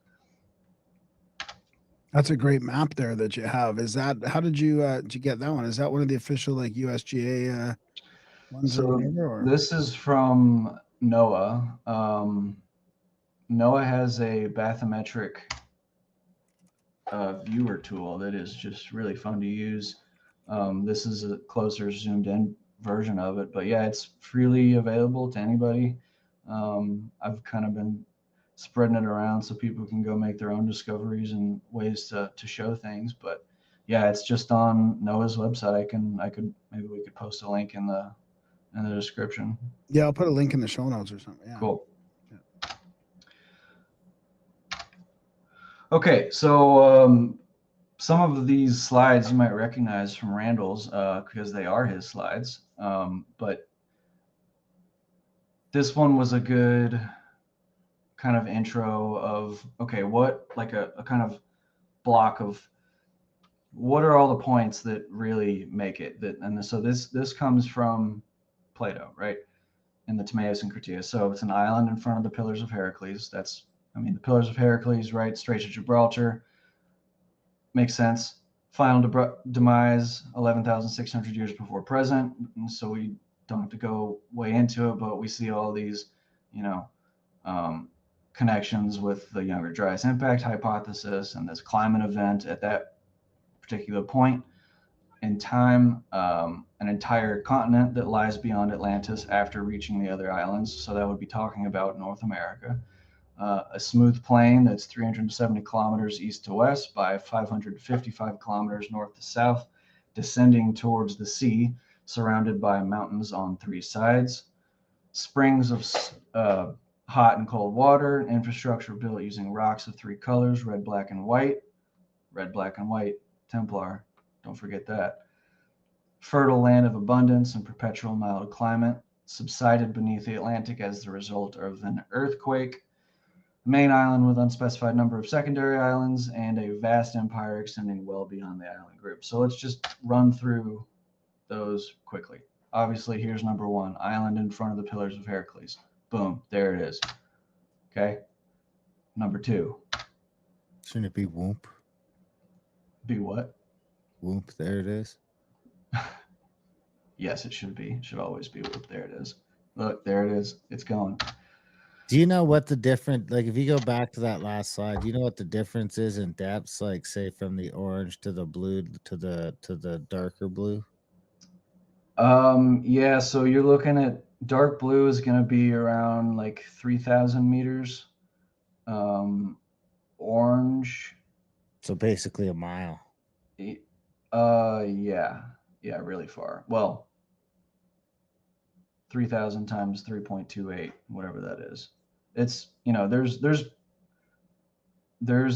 Speaker 1: That's a great map there that you have. Is that, how did you get that one? Is that one of the official like USGA ones?
Speaker 4: So
Speaker 1: or?
Speaker 4: This is from NOAA. NOAA has a bathymetric viewer tool that is just really fun to use. This is a closer zoomed in version of it, but yeah, it's freely available to anybody. I've kind of been spreading it around so people can go make their own discoveries and ways to show things. But yeah, it's just on NOAA's website. Maybe we could post a link in the description.
Speaker 1: Yeah, I'll put a link in the show notes or something. Yeah.
Speaker 4: Cool. Yeah. Okay, so some of these slides you might recognize from Randall's because they are his slides. But this one was a good kind of intro of, okay, what, like a kind of block of what are all the points that really make it that, and so this comes from Plato, right? In the Timaeus and Critias. So it's an island in front of the Pillars of Heracles. The Pillars of Heracles, right? Straits of Gibraltar. Makes sense. Final demise, 11,600 years before present. And so we don't have to go way into it, but we see all these, connections with the Younger Dryas impact hypothesis and this climate event at that particular point in time, an entire continent that lies beyond Atlantis after reaching the other islands. So that would be talking about North America. A smooth plain that's 370 kilometers east to west by 555 kilometers north to south, descending towards the sea, surrounded by mountains on three sides. Springs of hot and cold water, infrastructure built using rocks of three colors, red, black, and white. Red, black, and white, Templar. Don't forget that. Fertile land of abundance and perpetual mild climate, subsided beneath the Atlantic as the result of an earthquake. Main island with unspecified number of secondary islands, and a vast empire extending well beyond the island group. So let's just run through those quickly. Obviously, here's number one, island in front of the Pillars of Heracles. Boom, there it is. Okay. Number two.
Speaker 3: Shouldn't it be Whoop?
Speaker 4: Be what?
Speaker 3: Whoop, there it is.
Speaker 4: Yes, it should be. It should always be Whoop. There it is. Look, there it is. It's going.
Speaker 3: Do you know what the different, like if you go back to that last slide, do you know what the difference is in depths, like say from the orange to the blue to the darker blue?
Speaker 4: Yeah, so you're looking at dark blue is going to be around like 3,000 meters. Orange
Speaker 5: So basically a mile.
Speaker 4: Yeah, really far. Well, 3,000 times 3.28, whatever that is. It's, there's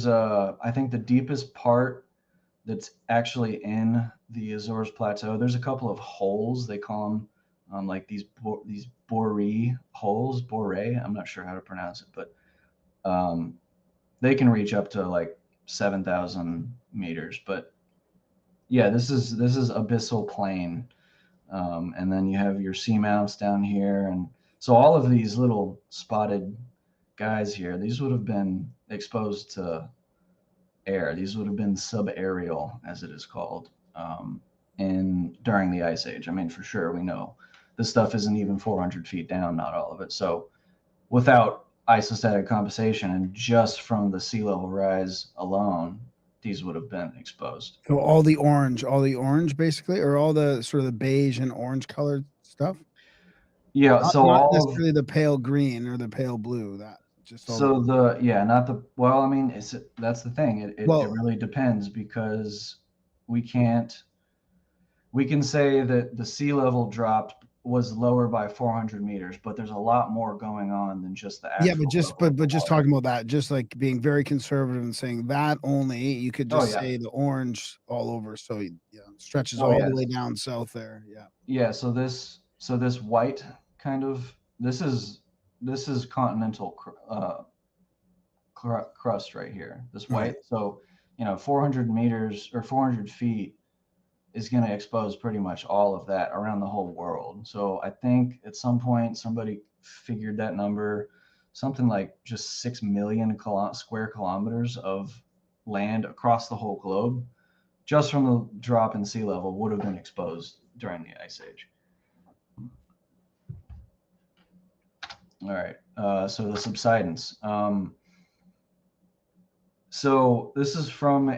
Speaker 4: I think the deepest part that's actually in the Azores Plateau. There's a couple of holes, they call them, like these boree holes, boree. I'm not sure how to pronounce it, but they can reach up to like 7,000 meters. But yeah, this is abyssal plain, and then you have your seamounts down here, and so all of these little spotted guys here, these would have been exposed to air. These would have been subaerial, as it is called, during the Ice Age. I mean, for sure, we know this stuff isn't even 400 feet down, not all of it. So without isostatic compensation and just from the sea level rise alone, these would have been exposed.
Speaker 1: So all the orange basically, or all the sort of the beige and orange colored stuff?
Speaker 4: Yeah,
Speaker 1: Not,
Speaker 4: so
Speaker 1: not
Speaker 4: all
Speaker 1: necessarily the pale green or the pale blue. That just all
Speaker 4: so the yeah, not the well. I mean, that's the thing. It
Speaker 1: Well-
Speaker 4: really depends, because we can say that the sea level dropped was lower by 400 meters, but there's a lot more going on than just the actual.
Speaker 1: yeah, but just
Speaker 4: level of
Speaker 1: but just
Speaker 4: water.
Speaker 1: talking about that, just like being very conservative and saying that only, you could just
Speaker 4: yeah.
Speaker 1: say the orange all over. So yeah, stretches
Speaker 4: Oh,
Speaker 1: all
Speaker 4: yeah.
Speaker 1: the way down south there. Yeah.
Speaker 4: Yeah, so this white kind of this is continental crust right here. This white.
Speaker 1: Right.
Speaker 4: So 400 meters or 400 feet is going to expose pretty much all of that around the whole world. So I think at some point somebody figured that number, something like just 6 million square kilometers of land across the whole globe, just from the drop in sea level, would have been exposed during the Ice Age. All right, so the subsidence. So this is from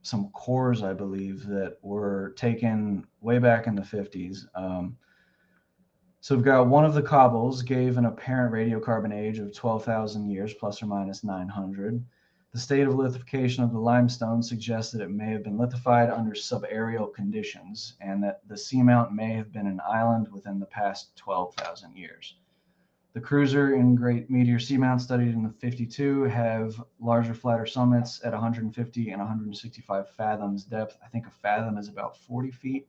Speaker 4: some cores, I believe, that were taken way back in the 50s. So we've got one of the cobbles gave an apparent radiocarbon age of 12,000 years, plus or minus 900. The state of lithification of the limestone suggests that it may have been lithified under subaerial conditions, and that the seamount may have been an island within the past 12,000 years. The cruiser and Great Meteor Seamount studied in the 52 have larger, flatter summits at 150 and 165 fathoms depth. I think a fathom is about 40 feet.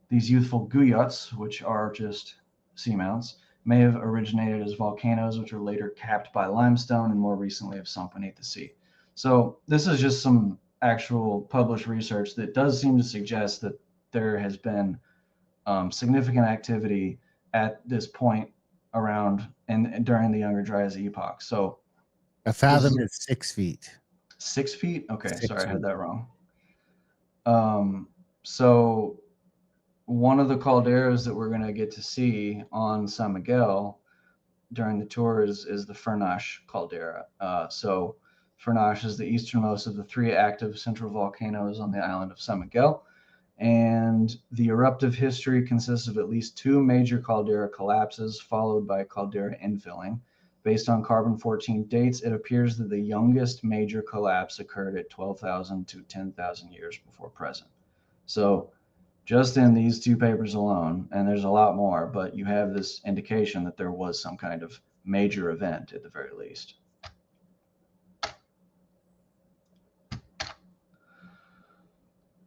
Speaker 4: These youthful guyots, which are just seamounts, may have originated as volcanoes, which were later capped by limestone and more recently have sunk beneath the sea. So this is just some actual published research that does seem to suggest that there has been significant activity at this point around and during the Younger Dryas epoch. So
Speaker 5: A fathom is 6 feet.
Speaker 4: 6 feet? Okay,
Speaker 5: 6
Speaker 4: sorry, I had
Speaker 5: feet.
Speaker 4: that wrong. So one of the calderas that we're going to get to see on San Miguel during the tour is the Furnash caldera. So Furnash is the easternmost of the 3 active central volcanoes on the island of San Miguel. And the eruptive history consists of at least 2 major caldera collapses, followed by caldera infilling. Based on carbon-14 dates, it appears that the youngest major collapse occurred at 12,000 to 10,000 years before present. So just in these 2 papers alone, and there's a lot more, but you have this indication that there was some kind of major event at the very least.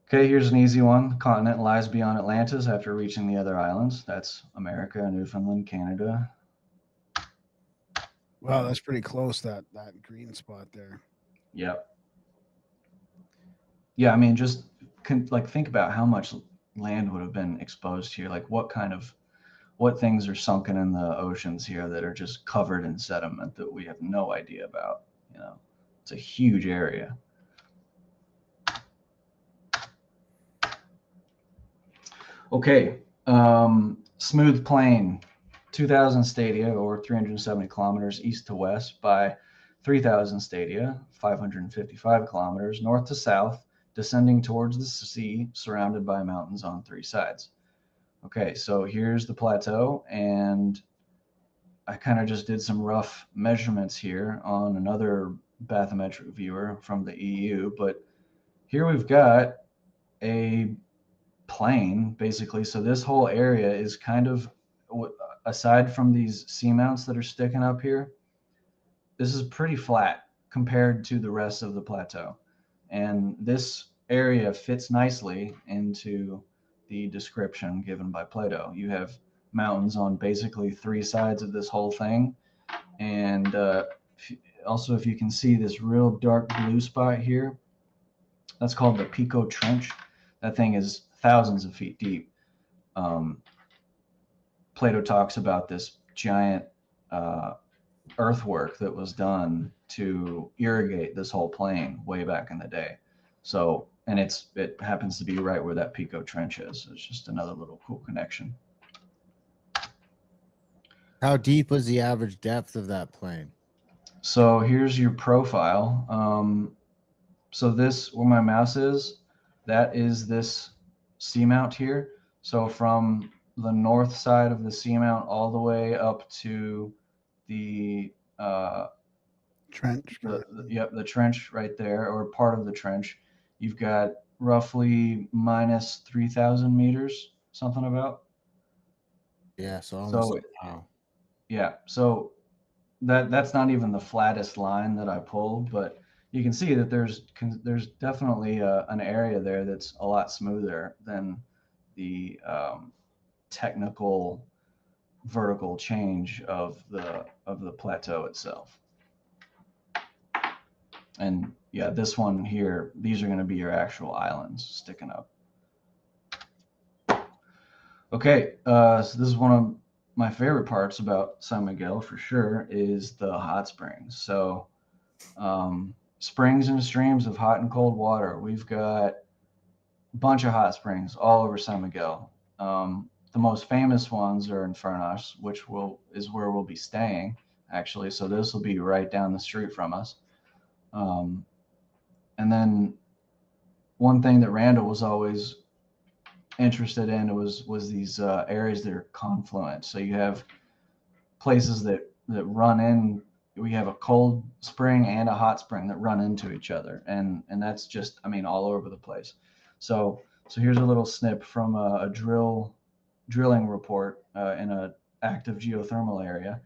Speaker 4: Okay, here's an easy one. The continent lies beyond Atlantis after reaching the other islands. That's America, Newfoundland, Canada.
Speaker 1: Wow, that's pretty close. That green spot there.
Speaker 4: Yep. Yeah, I mean, just think about how much land would have been exposed here. Like what things are sunken in the oceans here that are just covered in sediment that we have no idea about. It's a huge area. Okay, smooth plain, 2,000 stadia or 370 kilometers east to west by 3,000 stadia, 555 kilometers north to south, descending towards the sea, surrounded by mountains on 3 sides. Okay, so here's the plateau, and I kind of just did some rough measurements here on another bathymetric viewer from the EU, but here we've got a plane basically. So this whole area is kind of, aside from these seamounts that are sticking up here, this is pretty flat compared to the rest of the plateau. And this area fits nicely into the description given by Plato. You have mountains on basically 3 sides of this whole thing. And also, if you can see this real dark blue spot here, that's called the Pico Trench. That thing is thousands of feet deep. Plato talks about this giant earthwork that was done to irrigate this whole plain way back in the day. So, and it happens to be right where that Pico Trench is. So it's just another little cool connection.
Speaker 5: How deep was the average depth of that plane?
Speaker 4: So here's your profile. So this, where my mouse is, that is this seamount here. So from the north side of the seamount all the way up to the
Speaker 1: Trench.
Speaker 4: the trench right there, or part of the trench, you've got roughly minus 3,000 meters, something about.
Speaker 5: Yeah, so almost
Speaker 4: So
Speaker 5: wow.
Speaker 4: yeah, so that's not even the flattest line that I pulled, but you can see that there's definitely an area there that's a lot smoother than the technical vertical change of the plateau itself. And yeah, this one here, these are going to be your actual islands sticking up. Okay, so this is one of my favorite parts about San Miguel for sure, is the hot springs. So springs and streams of hot and cold water. We've got a bunch of hot springs all over San Miguel. The most famous ones are in Furnas, which is where we'll be staying, actually. So this will be right down the street from us. And then one thing that Randall was always interested in was these areas that are confluent. So you have places that run in. We have a cold spring and a hot spring that run into each other, and that's just, I mean, all over the place. So here's a little snip from a drilling report in an active geothermal area.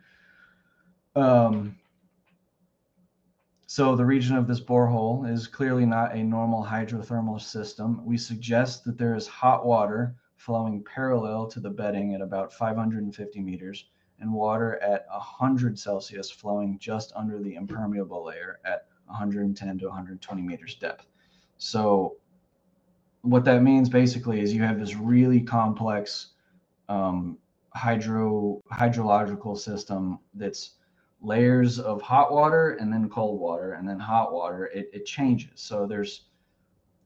Speaker 4: So the region of this borehole is clearly not a normal hydrothermal system. We suggest that there is hot water flowing parallel to the bedding at about 550 meters and water at 100 Celsius flowing just under the impermeable layer at 110 to 120 meters depth. So what that means basically is you have this really complex hydrological system that's layers of hot water and then cold water and then hot water. It changes. So there's,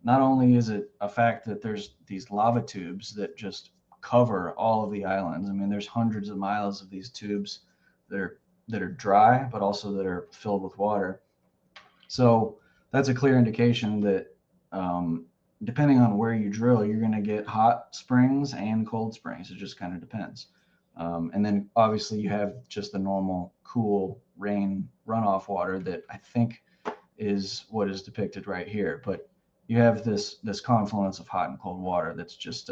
Speaker 4: not only is it a fact that there's these lava tubes that just cover all of the islands. I mean, there's hundreds of miles of these tubes that are dry, but also that are filled with water. So that's a clear indication that depending on where you drill, you're going to get hot springs and cold springs. It just kind of depends. And then obviously you have just the normal cool rain runoff water that I think is what is depicted right here. But you have this confluence of hot and cold water that's just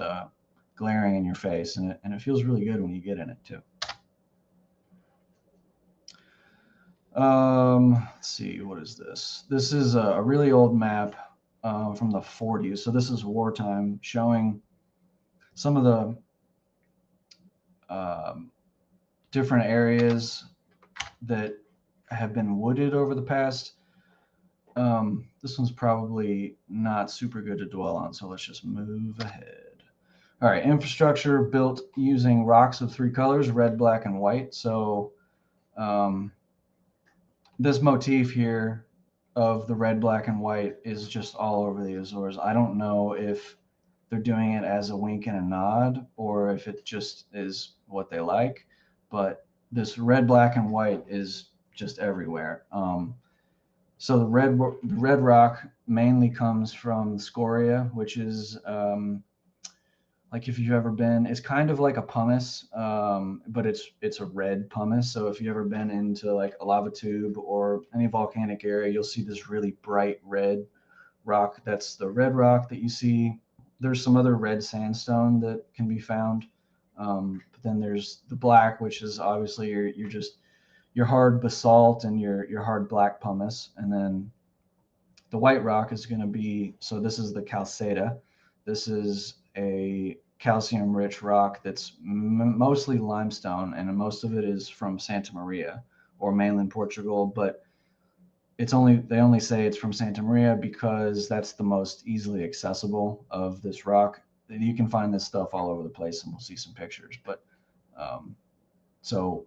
Speaker 4: glaring in your face, and it feels really good when you get in it too. Let's see, what is this? This is a really old map from the 40s. So this is wartime, showing some of the different areas that have been wooded over the past. This one's probably not super good to dwell on, so let's just move ahead. All right, infrastructure built using rocks of 3 colors, red, black, and white. So this motif here of the red, black, and white is just all over the Azores. I don't know if they're doing it as a wink and a nod, or if it just is what they like, but this red, black, and white is just everywhere. So the red rock mainly comes from scoria, which is like if you've ever been, it's kind of like a pumice, but it's a red pumice. So if you've ever been into like a lava tube or any volcanic area, you'll see this really bright red rock. That's the red rock that you see. There's some other red sandstone that can be found. But then there's the black, which is obviously your hard basalt and your hard black pumice. And then the white rock is going to be, so this is the calceta. This is a calcium rich rock that's mostly limestone, and most of it is from Santa Maria or mainland Portugal, but they only say it's from Santa Maria because that's the most easily accessible of this rock. You can find this stuff all over the place, and we'll see some pictures. But so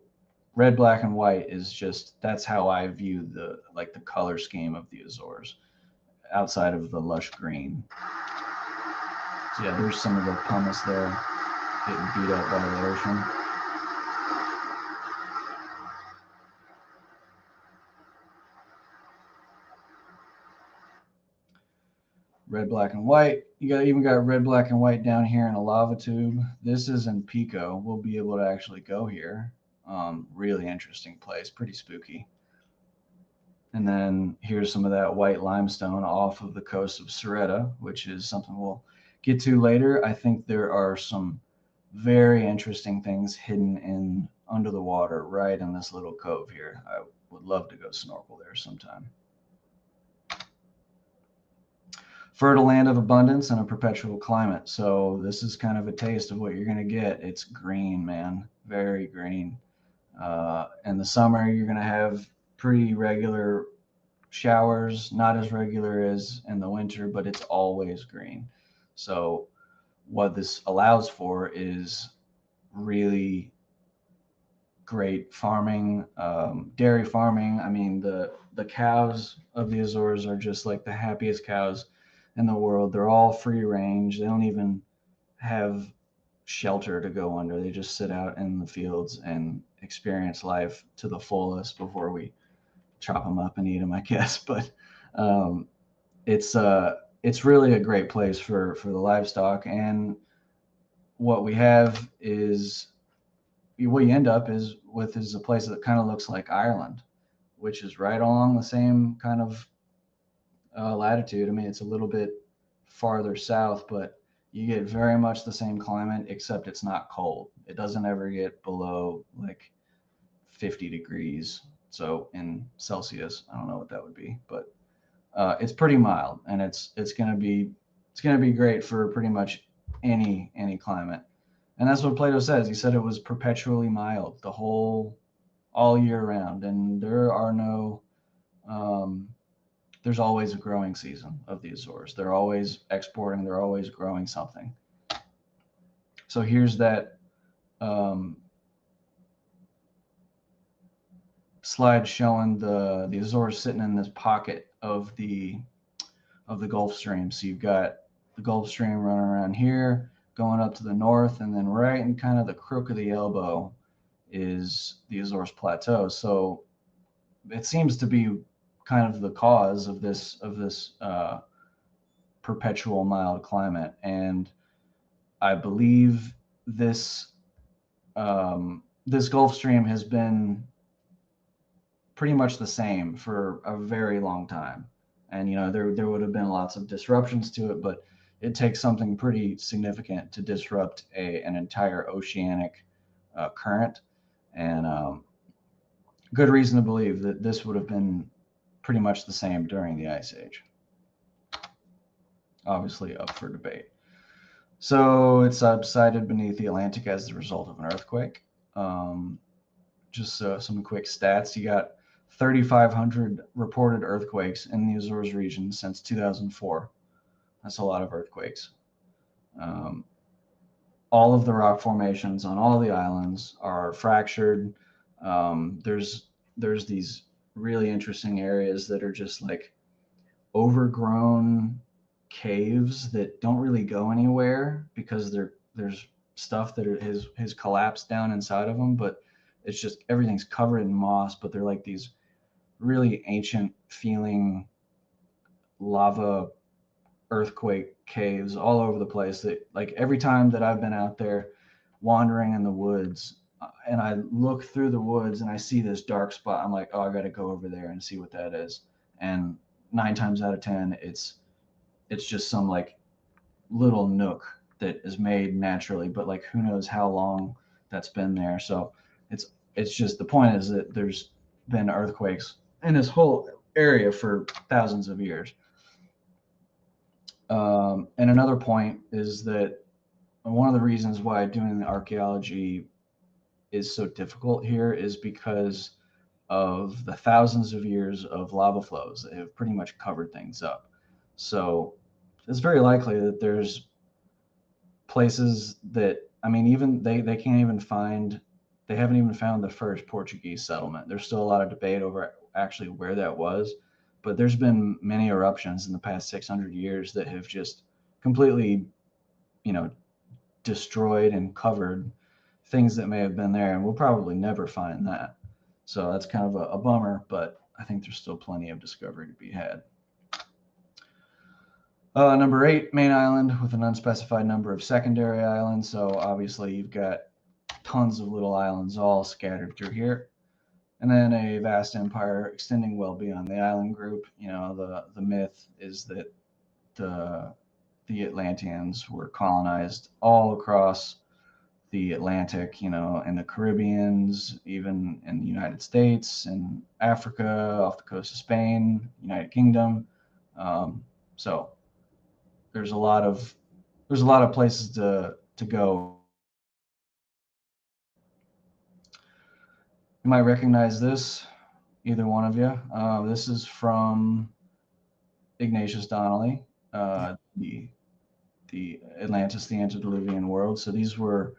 Speaker 4: red, black, and white is just, that's how I view the color scheme of the Azores, outside of the lush green. So yeah, there's some of the pumice there getting beat up by the ocean. Red, black, and white. You even got red, black, and white down here in a lava tube. This is in Pico. We'll be able to actually go here. Really interesting place, pretty spooky. And then here's some of that white limestone off of the coast of Soretta, which is something we'll get to later. I think there are some very interesting things hidden in under the water right in this little cove here. I would love to go snorkel there sometime. Fertile land of abundance and a perpetual climate. So this is kind of a taste of what you're going to get. It's green, man, very green. In the summer, you're going to have pretty regular showers, not as regular as in the winter, but it's always green. So what this allows for is really great farming, dairy farming. I mean, the cows of the Azores are just like the happiest cows in the world. They're all free range. They don't even have shelter to go under. They just sit out in the fields and experience life to the fullest before we chop them up and eat them, I guess. But it's really a great place for the livestock. And what we have is, what you end up with is a place that kind of looks like Ireland, which is right along the same kind of latitude. I mean, it's a little bit farther south, but you get very much the same climate, except it's not cold. It doesn't ever get below like 50 degrees. So in Celsius, I don't know what that would be, but it's pretty mild, and it's gonna be great for pretty much any climate. And that's what Plato says. He said it was perpetually mild all year round, and there are no there's always a growing season of the Azores. They're always exporting. They're always growing something. So here's that slide showing the Azores sitting in this pocket of the Gulf Stream. So you've got the Gulf Stream running around here, going up to the north, and then right in kind of the crook of the elbow is the Azores Plateau. So it seems to be kind of the cause of this perpetual mild climate. And I believe this Gulf Stream has been pretty much the same for a very long time. And there would have been lots of disruptions to it, but it takes something pretty significant to disrupt an entire oceanic current. And good reason to believe that this would have been pretty much the same during the Ice Age. Obviously up for debate. So it subsided beneath the Atlantic as the result of an earthquake. Just some quick stats. You got 3,500 reported earthquakes in the Azores region since 2004. That's a lot of earthquakes. All of the rock formations on all the islands are fractured. There's these really interesting areas that are just like overgrown caves that don't really go anywhere because there's stuff that has collapsed down inside of them, but it's just everything's covered in moss, but they're like these really ancient feeling lava earthquake caves all over the place. That like every time that I've been out there wandering in the woods, and I look through the woods and I see this dark spot, I'm like, oh, I got to go over there and see what that is. And 9 times out of 10, it's just some like little nook that is made naturally, but like who knows how long that's been there. So it's just, the point is that there's been earthquakes in this whole area for thousands of years. And another point is that one of the reasons why doing the archaeology is so difficult here is because of the thousands of years of lava flows that have pretty much covered things up. So it's very likely that there's places that, I mean, even they can't even find, they haven't even found the first Portuguese settlement. There's still a lot of debate over actually where that was, but there's been many eruptions in the past 600 years that have just completely, destroyed and covered things that may have been there, and we'll probably never find that. So that's kind of a bummer, but I think there's still plenty of discovery to be had. Number 8, main island with an unspecified number of secondary islands. So obviously you've got tons of little islands all scattered through here. And then a vast empire extending well beyond the island group. The myth is that the Atlanteans were colonized all across the Atlantic, and the Caribbeans, even in the United States and Africa, off the coast of Spain, United Kingdom. So there's a lot of places to go. You might recognize this, either one of you. This is from Ignatius Donnelly, the Atlantis, the Antediluvian world. So these were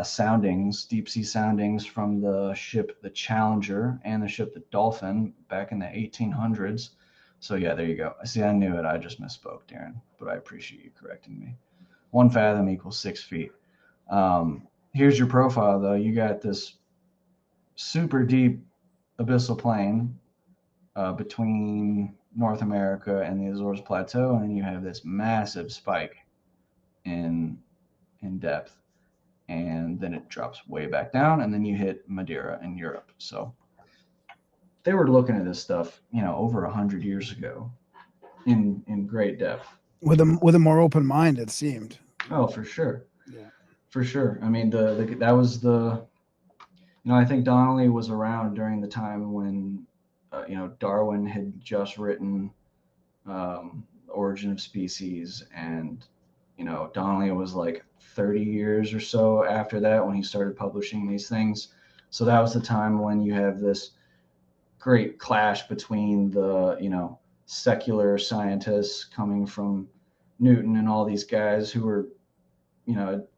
Speaker 4: soundings, deep sea soundings from the ship the Challenger and the ship the Dolphin back in the 1800s. So yeah, there you go. See, I knew it. I just misspoke, Darren, but I appreciate you correcting me. 1 fathom equals 6 feet. Here's your profile, though. You got this super deep abyssal plain between North America and the Azores Plateau, and then you have this massive spike in depth, and then it drops way back down, and then you hit Madeira in Europe. So they were looking at this stuff, over 100 years ago in great depth.
Speaker 1: With a more open mind, it seemed.
Speaker 4: Oh, for sure.
Speaker 1: Yeah.
Speaker 4: For sure. I mean, that was I think Donnelly was around during the time when, Darwin had just written Origin of Species, and, Donnelly was like 30 years or so after that when he started publishing these things. So that was the time when you have this great clash between the, secular scientists coming from Newton and all these guys who were,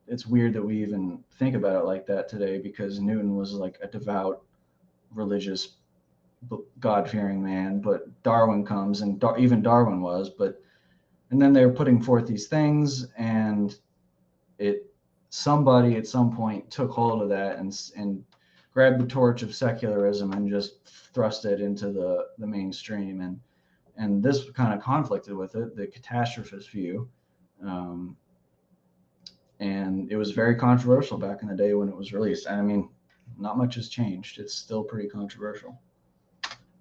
Speaker 4: it's weird that we even think about it like that today, because Newton was like a devout, religious, God-fearing man, but Darwin comes, and even Darwin was, and then they were putting forth these things, and somebody at some point took hold of that and grabbed the torch of secularism and just thrust it into the mainstream, and this kind of conflicted with it, the catastrophist view. And it was very controversial back in the day when it was released. I mean, not much has changed. It's still pretty controversial.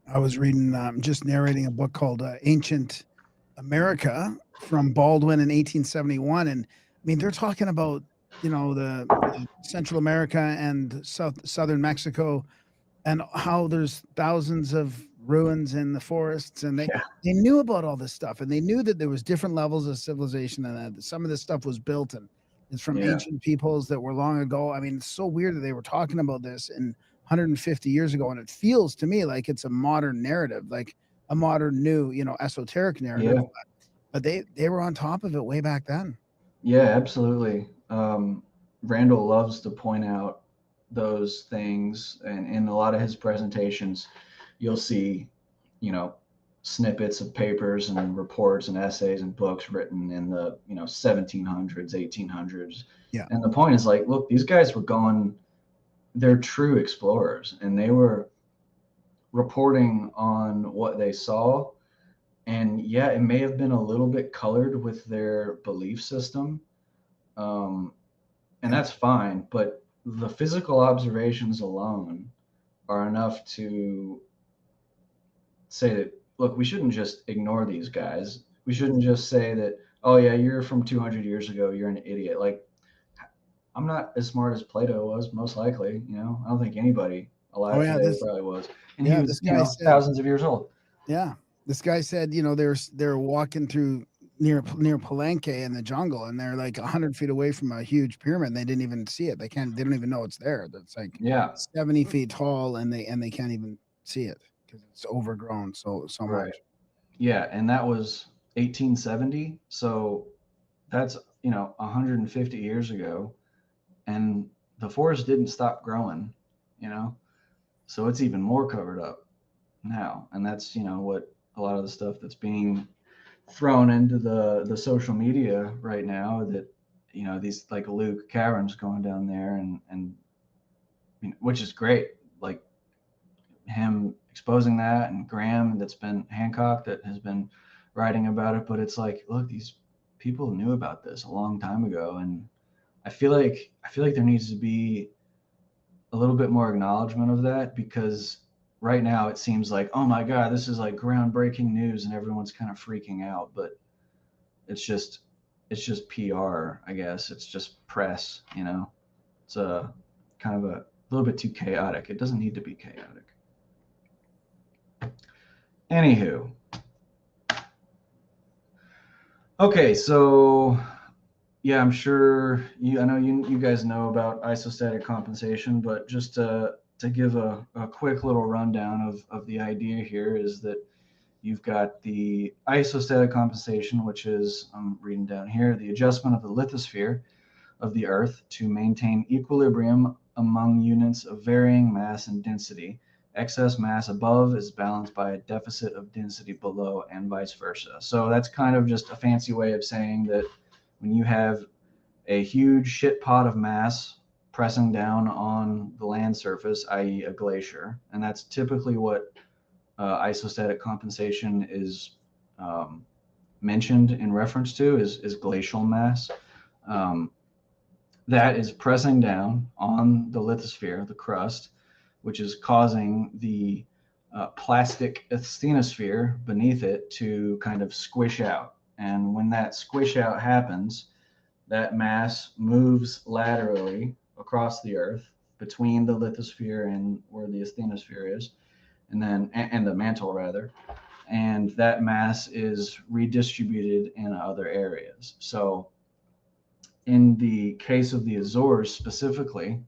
Speaker 1: I was reading, just narrating a book called Ancient America from Baldwin in 1871. And I mean, they're talking about, the Central America and southern Mexico, and how there's thousands of ruins in the forests, and they knew about all this stuff, and they knew that there was different levels of civilization, and that some of this stuff was built and it's from ancient peoples that were long ago. I mean, it's so weird that they were talking about this in 150 years ago, and it feels to me like it's a modern narrative, like a modern new, esoteric narrative.
Speaker 4: Yeah.
Speaker 1: But they were on top of it way back then.
Speaker 4: Yeah, absolutely. Randall loves to point out those things, and in a lot of his presentations, you'll see, snippets of papers and reports and essays and books written in the 1700s, 1800s.
Speaker 1: Yeah.
Speaker 4: And the point is, like, look, these guys were they're true explorers, and they were reporting on what they saw And yeah, it may have been a little bit colored with their belief system. And that's fine, but the physical observations alone are enough to say that, look, we shouldn't just ignore these guys. We shouldn't just say that, oh yeah, you're from 200 years ago, you're an idiot. Like, I'm not as smart as Plato was, most likely. I don't think anybody
Speaker 1: Oh
Speaker 4: alive
Speaker 1: yeah,
Speaker 4: today probably was, and he
Speaker 1: yeah,
Speaker 4: was,
Speaker 1: this guy said,
Speaker 4: thousands of years old.
Speaker 1: yeah, this guy said, they're walking through near Palenque in the jungle, and they're like 100 feet away from a huge pyramid. And they didn't even see it. They don't even know it's there. That's like
Speaker 4: Yeah,
Speaker 1: 70 feet tall, and they can't even see it because it's overgrown so
Speaker 4: right.
Speaker 1: much.
Speaker 4: Yeah, and that was 1870. So that's 150 years ago, and the forest didn't stop growing. You know, so it's even more covered up now, and that's what a lot of the stuff that's being thrown into the social media right now, that these like Luke Cameron's going down there, and which is great, like him exposing that, and Graham, that's been Hancock, that has been writing about it. But it's like, look, these people knew about this a long time ago, and I feel like there needs to be a little bit more acknowledgement of that, because right now it seems like, oh my god, this is like groundbreaking news and everyone's kind of freaking out. But it's just PR, I guess. It's just press. It's a kind of a little bit too chaotic. It doesn't need to be chaotic. Anywho, okay, so yeah, I'm sure I know you guys know about isostatic compensation, but just to give a quick little rundown of the idea here, is that you've got the isostatic compensation, which is, I'm reading down here, the adjustment of the lithosphere of the Earth to maintain equilibrium among units of varying mass and density. Excess mass above is balanced by a deficit of density below, and vice versa. So that's kind of just a fancy way of saying that when you have a huge shit pot of mass pressing down on the land surface, i.e. a glacier, and that's typically what isostatic compensation is mentioned in reference to, is glacial mass. That is pressing down on the lithosphere, the crust, which is causing the plastic asthenosphere beneath it to kind of squish out. And when that squish out happens, that mass moves laterally across the Earth between the lithosphere and where the asthenosphere is, and the mantle rather, and that mass is redistributed in other areas. So in the case of the Azores specifically,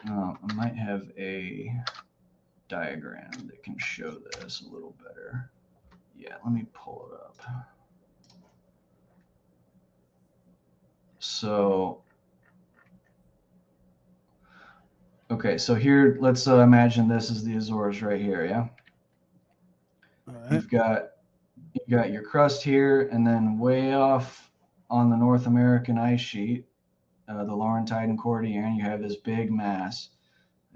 Speaker 4: I might have a diagram that can show this a little better. Yeah, let me pull it up. So, okay, so here, let's imagine this is the Azores right here, yeah?
Speaker 1: All right.
Speaker 4: You've got your crust here, and then way off on the North American ice sheet, the Laurentide and Cordilleran, you have this big mass,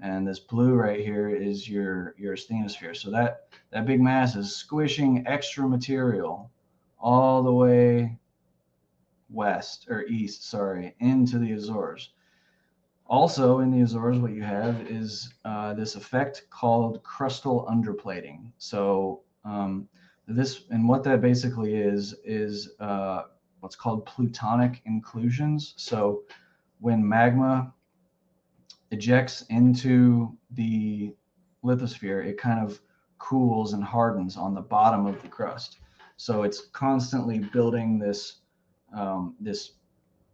Speaker 4: and this blue right here is your asthenosphere. So that big mass is squishing extra material all the way west, or east, sorry, into the Azores. Also in the Azores, what you have is this effect called crustal underplating. So and what that basically is what's called plutonic inclusions. So when magma ejects into the lithosphere, it kind of cools and hardens on the bottom of the crust. So it's constantly building this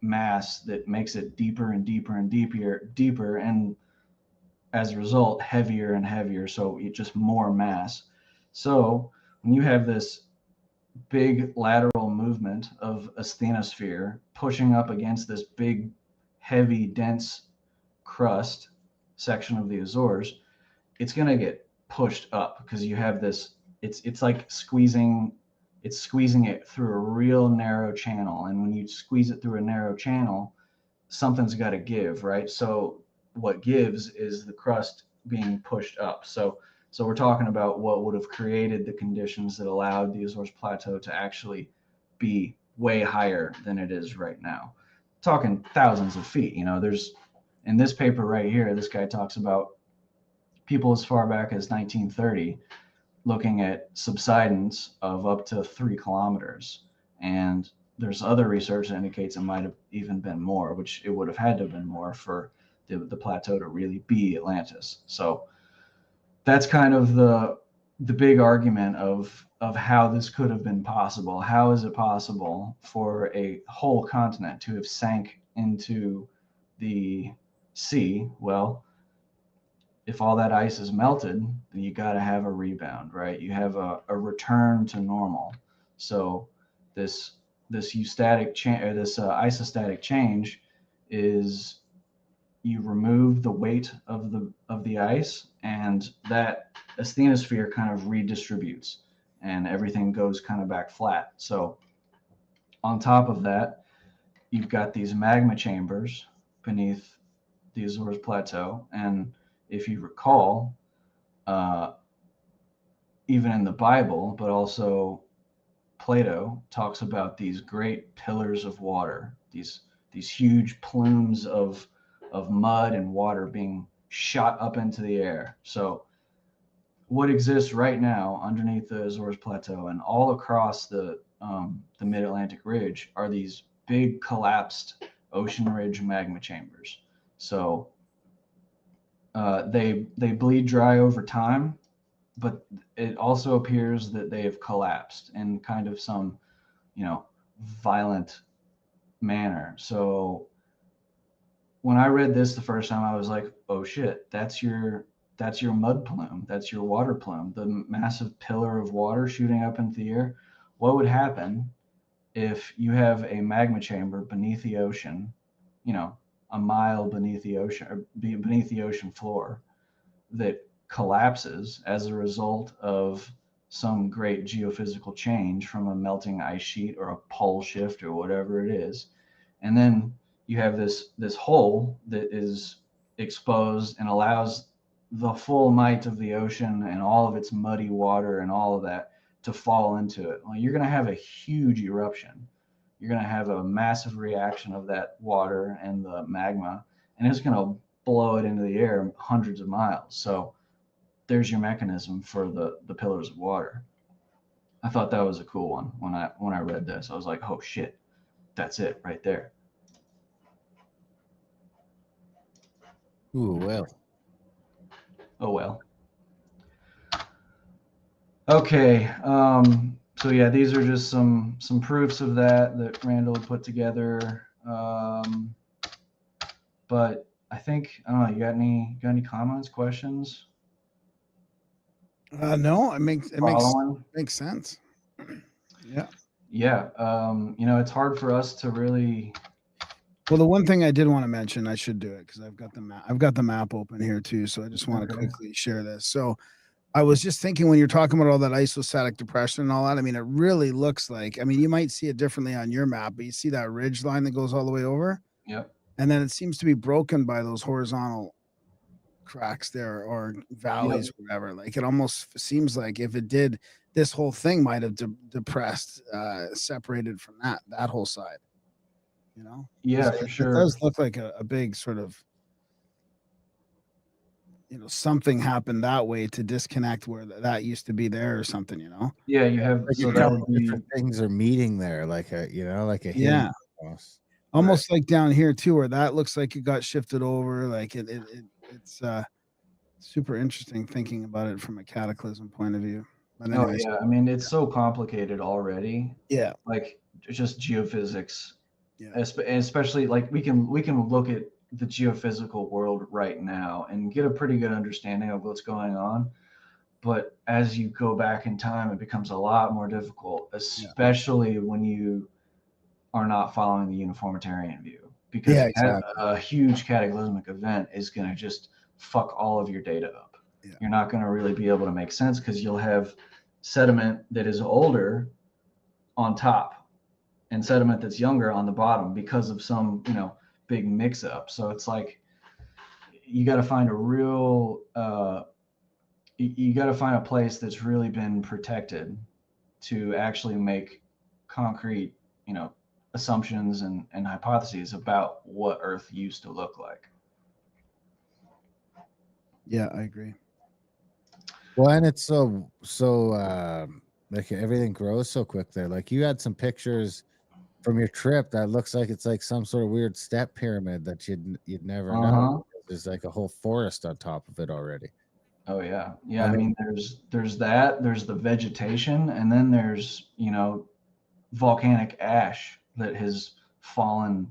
Speaker 4: mass that makes it deeper and deeper and deeper, and as a result, heavier and heavier. So it just more mass. So when you have this big lateral movement of asthenosphere pushing up against this big, heavy, dense crust section of the Azores, it's going to get pushed up, because you have this, it's like squeezing it through a real narrow channel. And when you squeeze it through a narrow channel, something's got to give, right? So what gives is the crust being pushed up. So So we're talking about what would have created the conditions that allowed the Azores Plateau to actually be way higher than it is right now. Talking thousands of feet. There's, in this paper right here, this guy talks about people as far back as 1930 looking at subsidence of up to 3 kilometers. And there's other research that indicates it might have even been more, which it would have had to have been more for the plateau to really be Atlantis. So that's kind of the big argument of how this could have been possible. How is it possible for a whole continent to have sank into the sea? Well, if all that ice is melted, then you got to have a rebound, right? You have a return to normal. So this isostatic change is, you remove the weight of the ice, and that asthenosphere kind of redistributes, and everything goes kind of back flat. So on top of that, you've got these magma chambers beneath the Azores Plateau, and if you recall, even in the Bible, but also Plato talks about these great pillars of water, these huge plumes of mud and water being shot up into the air. So what exists right now underneath the Azores Plateau and all across the Mid-Atlantic Ridge are these big collapsed ocean ridge magma chambers. So they bleed dry over time, but it also appears that they have collapsed in kind of some, violent manner. So when I read this the first time, I was like, oh shit, that's your mud plume. That's your water plume, the massive pillar of water shooting up into the air. What would happen if you have a magma chamber beneath the ocean, a mile beneath the ocean, or beneath the ocean floor, that collapses as a result of some great geophysical change from a melting ice sheet or a pole shift or whatever it is. And then you have this hole that is exposed and allows the full might of the ocean and all of its muddy water and all of that to fall into it. Well, you're going to have a huge eruption. You're going to have a massive reaction of that water and the magma, and it's going to blow it into the air hundreds of miles. So there's your mechanism for the pillars of water. I thought that was a cool one when I read this. I was like, oh shit, that's it right there.
Speaker 5: Ooh, well.
Speaker 4: Oh well. Okay. So yeah, these are just some proofs of that Randall put together. But I think, I don't know, you got any comments, questions?
Speaker 1: No, it makes sense. Yeah.
Speaker 4: Yeah. It's hard for us to really.
Speaker 1: Well, the one thing I did want to mention, I should do it because I've got the map open here too. So I just want to quickly share this. So I was just thinking, when you're talking about all that isostatic depression and all that, I mean, it really looks like, you might see it differently on your map, but you see that ridge line that goes all the way over.
Speaker 4: Yep.
Speaker 1: And then it seems to be broken by those horizontal cracks there, or valleys, or whatever. Like, it almost seems like if it did, this whole thing might have depressed, separated from that whole side.
Speaker 4: Yeah, for sure.
Speaker 1: It does look like a big sort of, something happened that way to disconnect where that used to be there or something.
Speaker 4: Yeah, you have
Speaker 5: Like
Speaker 4: so
Speaker 5: a
Speaker 4: that
Speaker 5: couple
Speaker 4: would be,
Speaker 5: different things are meeting there, like a
Speaker 1: Yeah.
Speaker 5: almost.
Speaker 1: Almost like down here too, where that looks like it got shifted over. Like it's super interesting thinking about it from a cataclysm point of view. But anyways,
Speaker 4: oh yeah, it's so complicated already.
Speaker 1: Yeah.
Speaker 4: Like just geophysics.
Speaker 1: Yeah.
Speaker 4: Especially like we can look at the geophysical world right now and get a pretty good understanding of what's going on. But as you go back in time, it becomes a lot more difficult, especially when you are not following the uniformitarian view, because a huge cataclysmic event is going to just fuck all of your data up. Yeah. You're not going to really be able to make sense because you'll have sediment that is older on top and sediment that's younger on the bottom because of some, big mix up. So it's like, you got to find a real you got to find a place that's really been protected to actually make concrete, assumptions and hypotheses about what Earth used to look like.
Speaker 1: Yeah, I agree.
Speaker 5: Well, and it's so like everything grows so quick there. Like you had some pictures from your trip that looks like it's like some sort of weird step pyramid that you'd never know. There's like a whole forest on top of it already.
Speaker 4: Oh yeah. Yeah. I mean, there's the vegetation, and then there's, volcanic ash that has fallen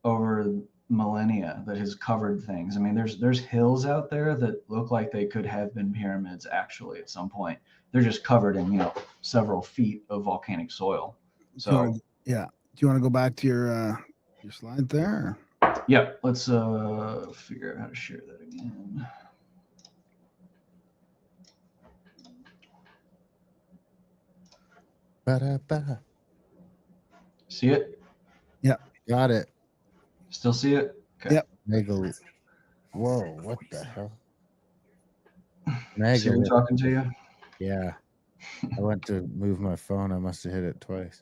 Speaker 4: over millennia that has covered things. I mean, there's hills out there that look like they could have been pyramids actually at some point. They're just covered in, several feet of volcanic soil. So
Speaker 1: Do you want to go back to your slide there?
Speaker 4: yeah, let's figure out how to share that again.
Speaker 5: Ba-da-ba.
Speaker 4: See it?
Speaker 1: Yeah.
Speaker 5: Got it.
Speaker 4: Still see it? Okay.
Speaker 1: Yep.
Speaker 5: Whoa, what the hell?
Speaker 4: See me talking to you?
Speaker 5: Yeah. I went to move my phone. I must have hit it twice.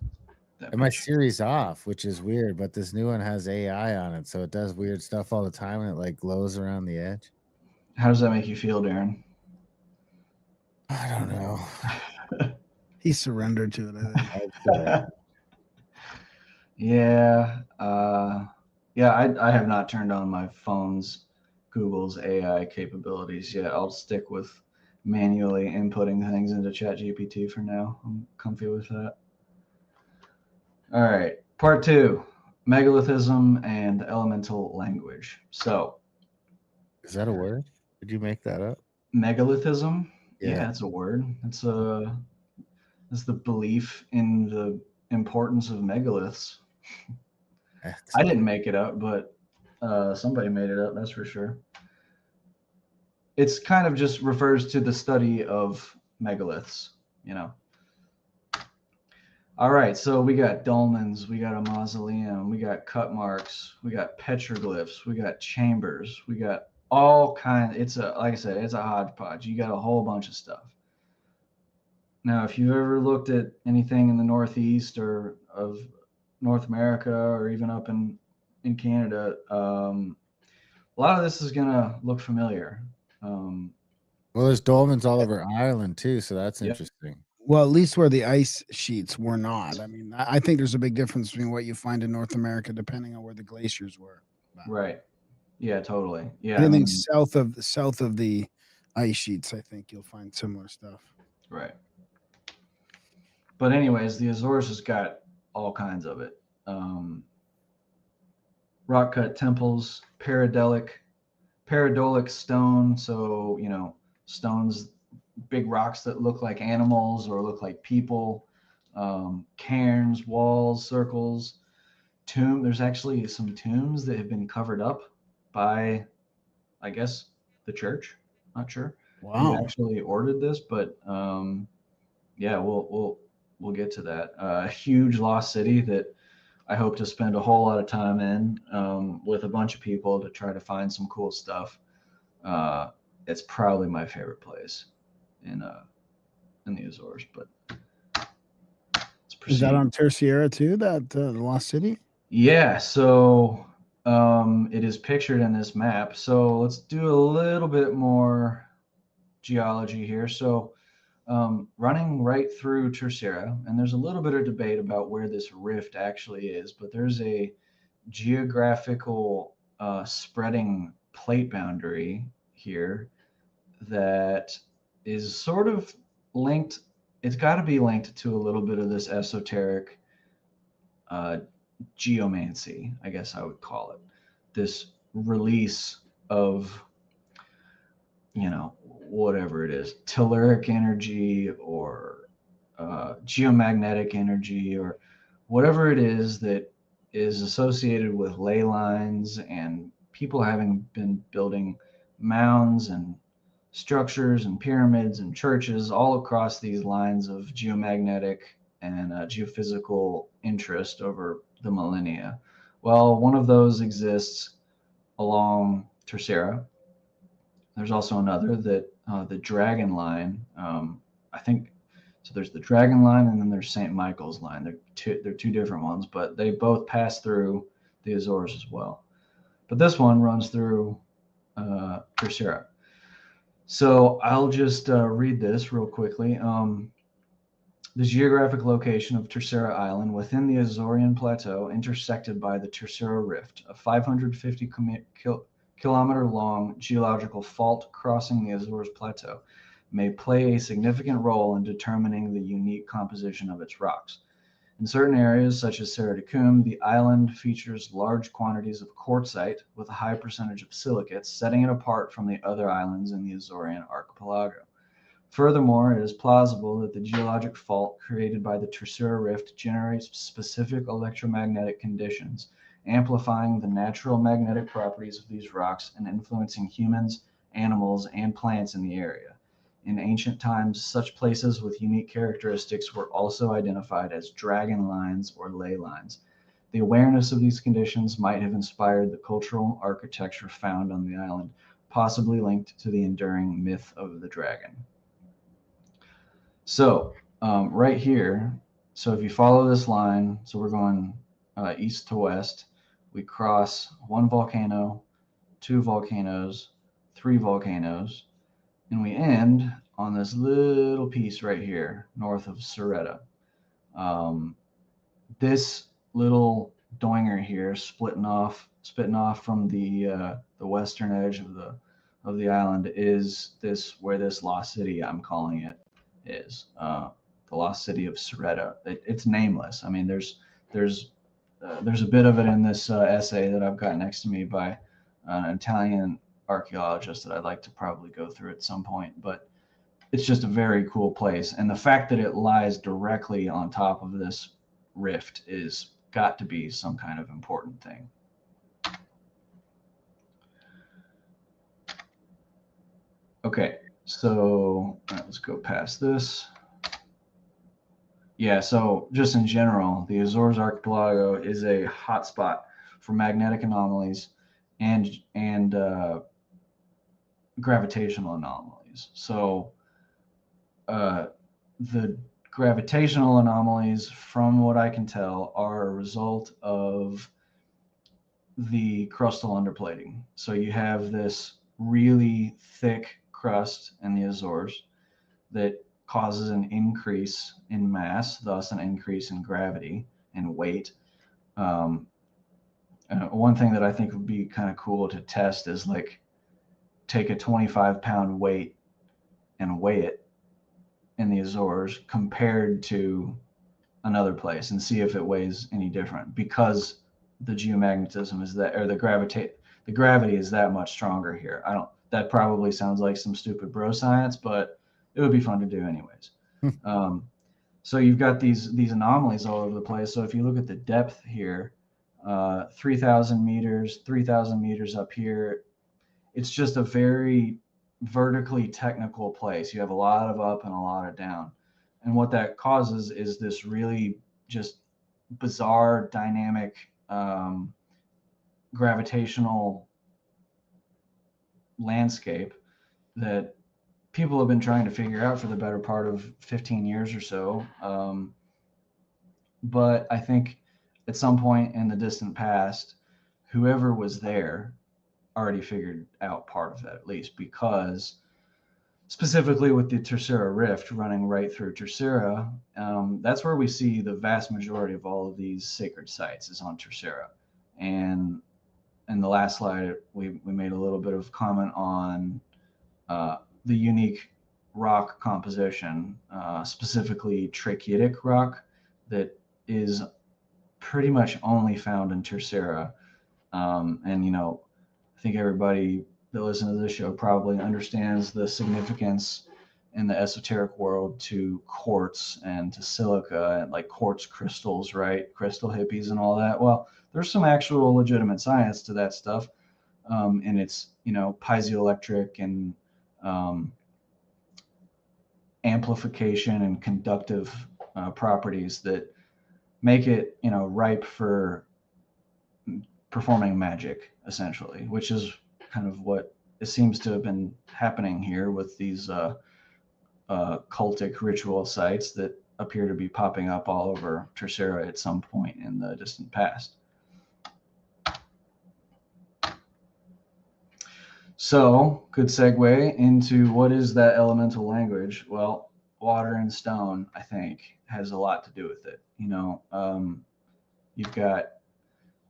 Speaker 5: And my Siri's off, which is weird, but this new one has AI on it, so it does weird stuff all the time, and it like glows around the edge.
Speaker 4: How does that make you feel, Darren?
Speaker 5: I don't know.
Speaker 1: He surrendered to it, I think.
Speaker 4: Yeah. I have not turned on my phone's Google's AI capabilities yet. I'll stick with manually inputting things into ChatGPT for now. I'm comfy with that. All right. Part 2, megalithism and elemental language. So,
Speaker 5: is that a word? Did you make that up?
Speaker 4: Megalithism? Yeah, it's a word. It's the belief in the importance of megaliths. Excellent. I didn't make it up, but somebody made it up, that's for sure. It's kind of just refers to the study of megaliths, All right, so we got dolmens, we got a mausoleum, we got cut marks, we got petroglyphs, we got chambers, we got all kinds. Like I said, it's a hodgepodge. You got a whole bunch of stuff. Now, if you've ever looked at anything in the Northeast or of North America, or even up in Canada, a lot of this is gonna look familiar.
Speaker 5: Well, there's dolmens all over Ireland too, so that's interesting.
Speaker 1: Well, at least where the ice sheets were not. I mean, I think there's a big difference between what you find in North America depending on where the glaciers were.
Speaker 4: Right. Yeah, totally. Yeah.
Speaker 1: Anything south of the ice sheets, I think you'll find similar stuff.
Speaker 4: Right. But anyways, the Azores has got all kinds of it. Rock cut temples, paradolic stone. So, stones, big rocks that look like animals or look like people, cairns, walls, circles, There's actually some tombs that have been covered up by, I guess, the church. Not sure.
Speaker 1: Wow.
Speaker 4: Who actually ordered this, but yeah, we'll get to that. A huge lost city that I hope to spend a whole lot of time in with a bunch of people to try to find some cool stuff. It's probably my favorite place in the Azores, but let's proceed.
Speaker 1: Is that on Terceira too? That the lost city?
Speaker 4: Yeah. So it is pictured in this map. So let's do a little bit more geology here. So running right through Terceira, and there's a little bit of debate about where this rift actually is, but there's a geographical spreading plate boundary here that is sort of linked. It's got to be linked to a little bit of this esoteric geomancy, I guess I would call it. This release of, whatever it is, telluric energy or geomagnetic energy or whatever it is that is associated with ley lines and people having been building mounds and structures and pyramids and churches all across these lines of geomagnetic and geophysical interest over the millennia. Well, one of those exists along Terceira. There's also another that the Dragon Line. I think so. There's the Dragon Line, and then there's St. Michael's Line. They're two different ones, but they both pass through the Azores as well. But this one runs through Terceira. So I'll just read this real quickly. The geographic location of Terceira Island within the Azorean Plateau, intersected by the Terceira Rift, a 550 kilometer long geological fault crossing the Azores Plateau, may play a significant role in determining the unique composition of its rocks. In certain areas, such as Serra de Cum, the island features large quantities of quartzite with a high percentage of silicates, setting it apart from the other islands in the Azorean archipelago. Furthermore, it is plausible that the geologic fault created by the Terceira Rift generates specific electromagnetic conditions, amplifying the natural magnetic properties of these rocks and influencing humans, animals, and plants in the area. In ancient times, such places with unique characteristics were also identified as dragon lines or ley lines. The awareness of these conditions might have inspired the cultural architecture found on the island, possibly linked to the enduring myth of the dragon. So right here, so if you follow this line, so we're going east to west, we cross one volcano, two volcanoes, three volcanoes, and we end on this little piece right here, north of Soretta. This little doinger here, spitting off from the western edge of the island, is this where this lost city, I'm calling it, is the lost city of Soretta. It's nameless. I mean, there's a bit of it in this essay that I've got next to me by an Italian archaeologist that I'd like to probably go through at some point, but it's just a very cool place. And the fact that it lies directly on top of this rift is got to be some kind of important thing. Okay, so let's go past this. Yeah, so just in general, the Azores archipelago is a hotspot for magnetic anomalies and gravitational anomalies. So the gravitational anomalies, from what I can tell, are a result of the crustal underplating. So you have this really thick crust in the Azores that causes an increase in mass, thus an increase in gravity and weight. One thing that I think would be kind of cool to test is like take a 25-pound weight and weigh it in the Azores compared to another place and see if it weighs any different, because the geomagnetism is that, or the gravity is that much stronger here. That probably sounds like some stupid bro science, but it would be fun to do anyways. So you've got these anomalies all over the place. So if you look at the depth here, 3,000 meters up here, it's just a very vertically technical place. You have a lot of up and a lot of down. And what that causes is this really just bizarre dynamic gravitational landscape that people have been trying to figure out for the better part of 15 years or so. But I think at some point in the distant past, whoever was there already figured out part of that, at least, because specifically with the Terceira Rift running right through Terceira, that's where we see the vast majority of all of these sacred sites is on Terceira. And in the last slide, we made a little bit of comment on the unique rock composition, specifically trachytic rock that is pretty much only found in Terceira. And, you know, I think everybody that listens to this show probably understands the significance in the esoteric world to quartz and to silica and like quartz crystals, right? Crystal hippies and all that. Well, there's some actual legitimate science to that stuff. And it's, you know, piezoelectric and amplification and conductive properties that make it, you know, ripe for performing magic, essentially, which is kind of what it seems to have been happening here with these cultic ritual sites that appear to be popping up all over Tercera at some point in the distant past. So, good segue into what is that elemental language? Well, water and stone, I think, has a lot to do with it. You know, you've got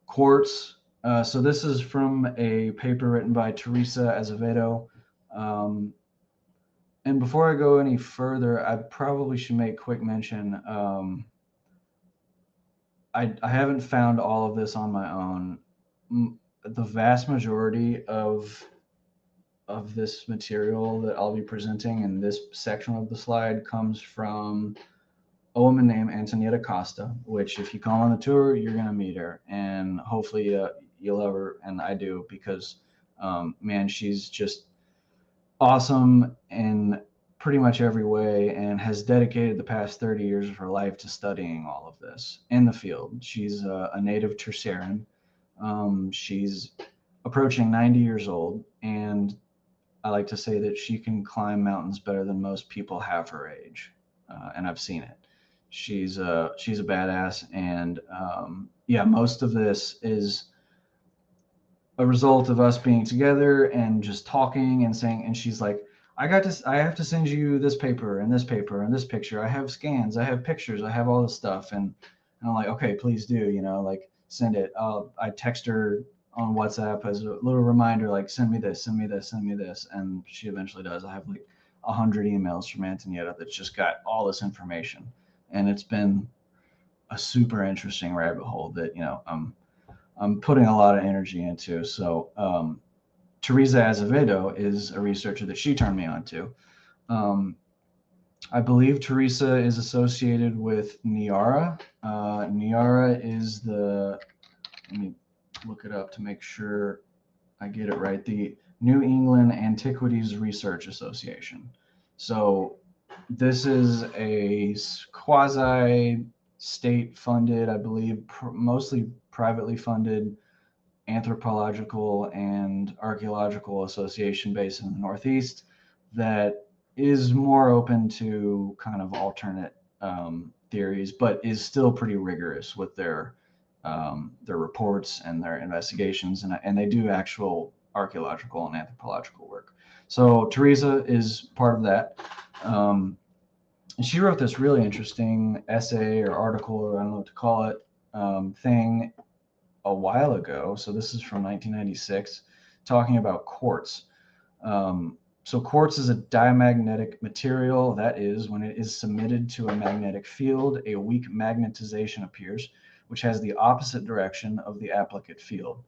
Speaker 4: quartz. So this is from a paper written by Teresa Azevedo. And before I go any further, I probably should make quick mention. I haven't found all of this on my own. The vast majority of this material that I'll be presenting in this section of the slide comes from a woman named Antonietta Costa, which if you come on the tour, you're going to meet her. And hopefully you'll love her, and I do, because, man, she's just awesome in pretty much every way and has dedicated the past 30 years of her life to studying all of this in the field. She's a native Terceran. She's approaching 90 years old, and I like to say that she can climb mountains better than most people have her age, and I've seen it. She's a badass, and yeah, most of this is a result of us being together and just talking and saying. And she's like, I have to send you this paper and this paper and this picture. I have scans, I have pictures, I have all this stuff, and I'm like, okay, please do, you know, like send it. I text her on WhatsApp as a little reminder, like send me this, send me this, send me this, and she eventually does. I have like 100 emails from Antonietta that's just got all this information, and it's been a super interesting rabbit hole that, you know, I'm putting a lot of energy into. So Teresa Azevedo is a researcher that she turned me on to. I believe Teresa is associated with Niara. Niara is the, let me look it up to make sure I get it right, the New England Antiquities Research Association. So this is a quasi state funded, I believe, mostly privately funded anthropological and archaeological association based in the Northeast that is more open to kind of alternate theories, but is still pretty rigorous with their reports and their investigations, and they do actual archaeological and anthropological work. So Teresa is part of that. And she wrote this really interesting essay or article, or I don't know what to call it, thing a while ago. So this is from 1996, talking about quartz. So quartz is a diamagnetic material. That is, when it is submitted to a magnetic field, a weak magnetization appears, which has the opposite direction of the applicate field.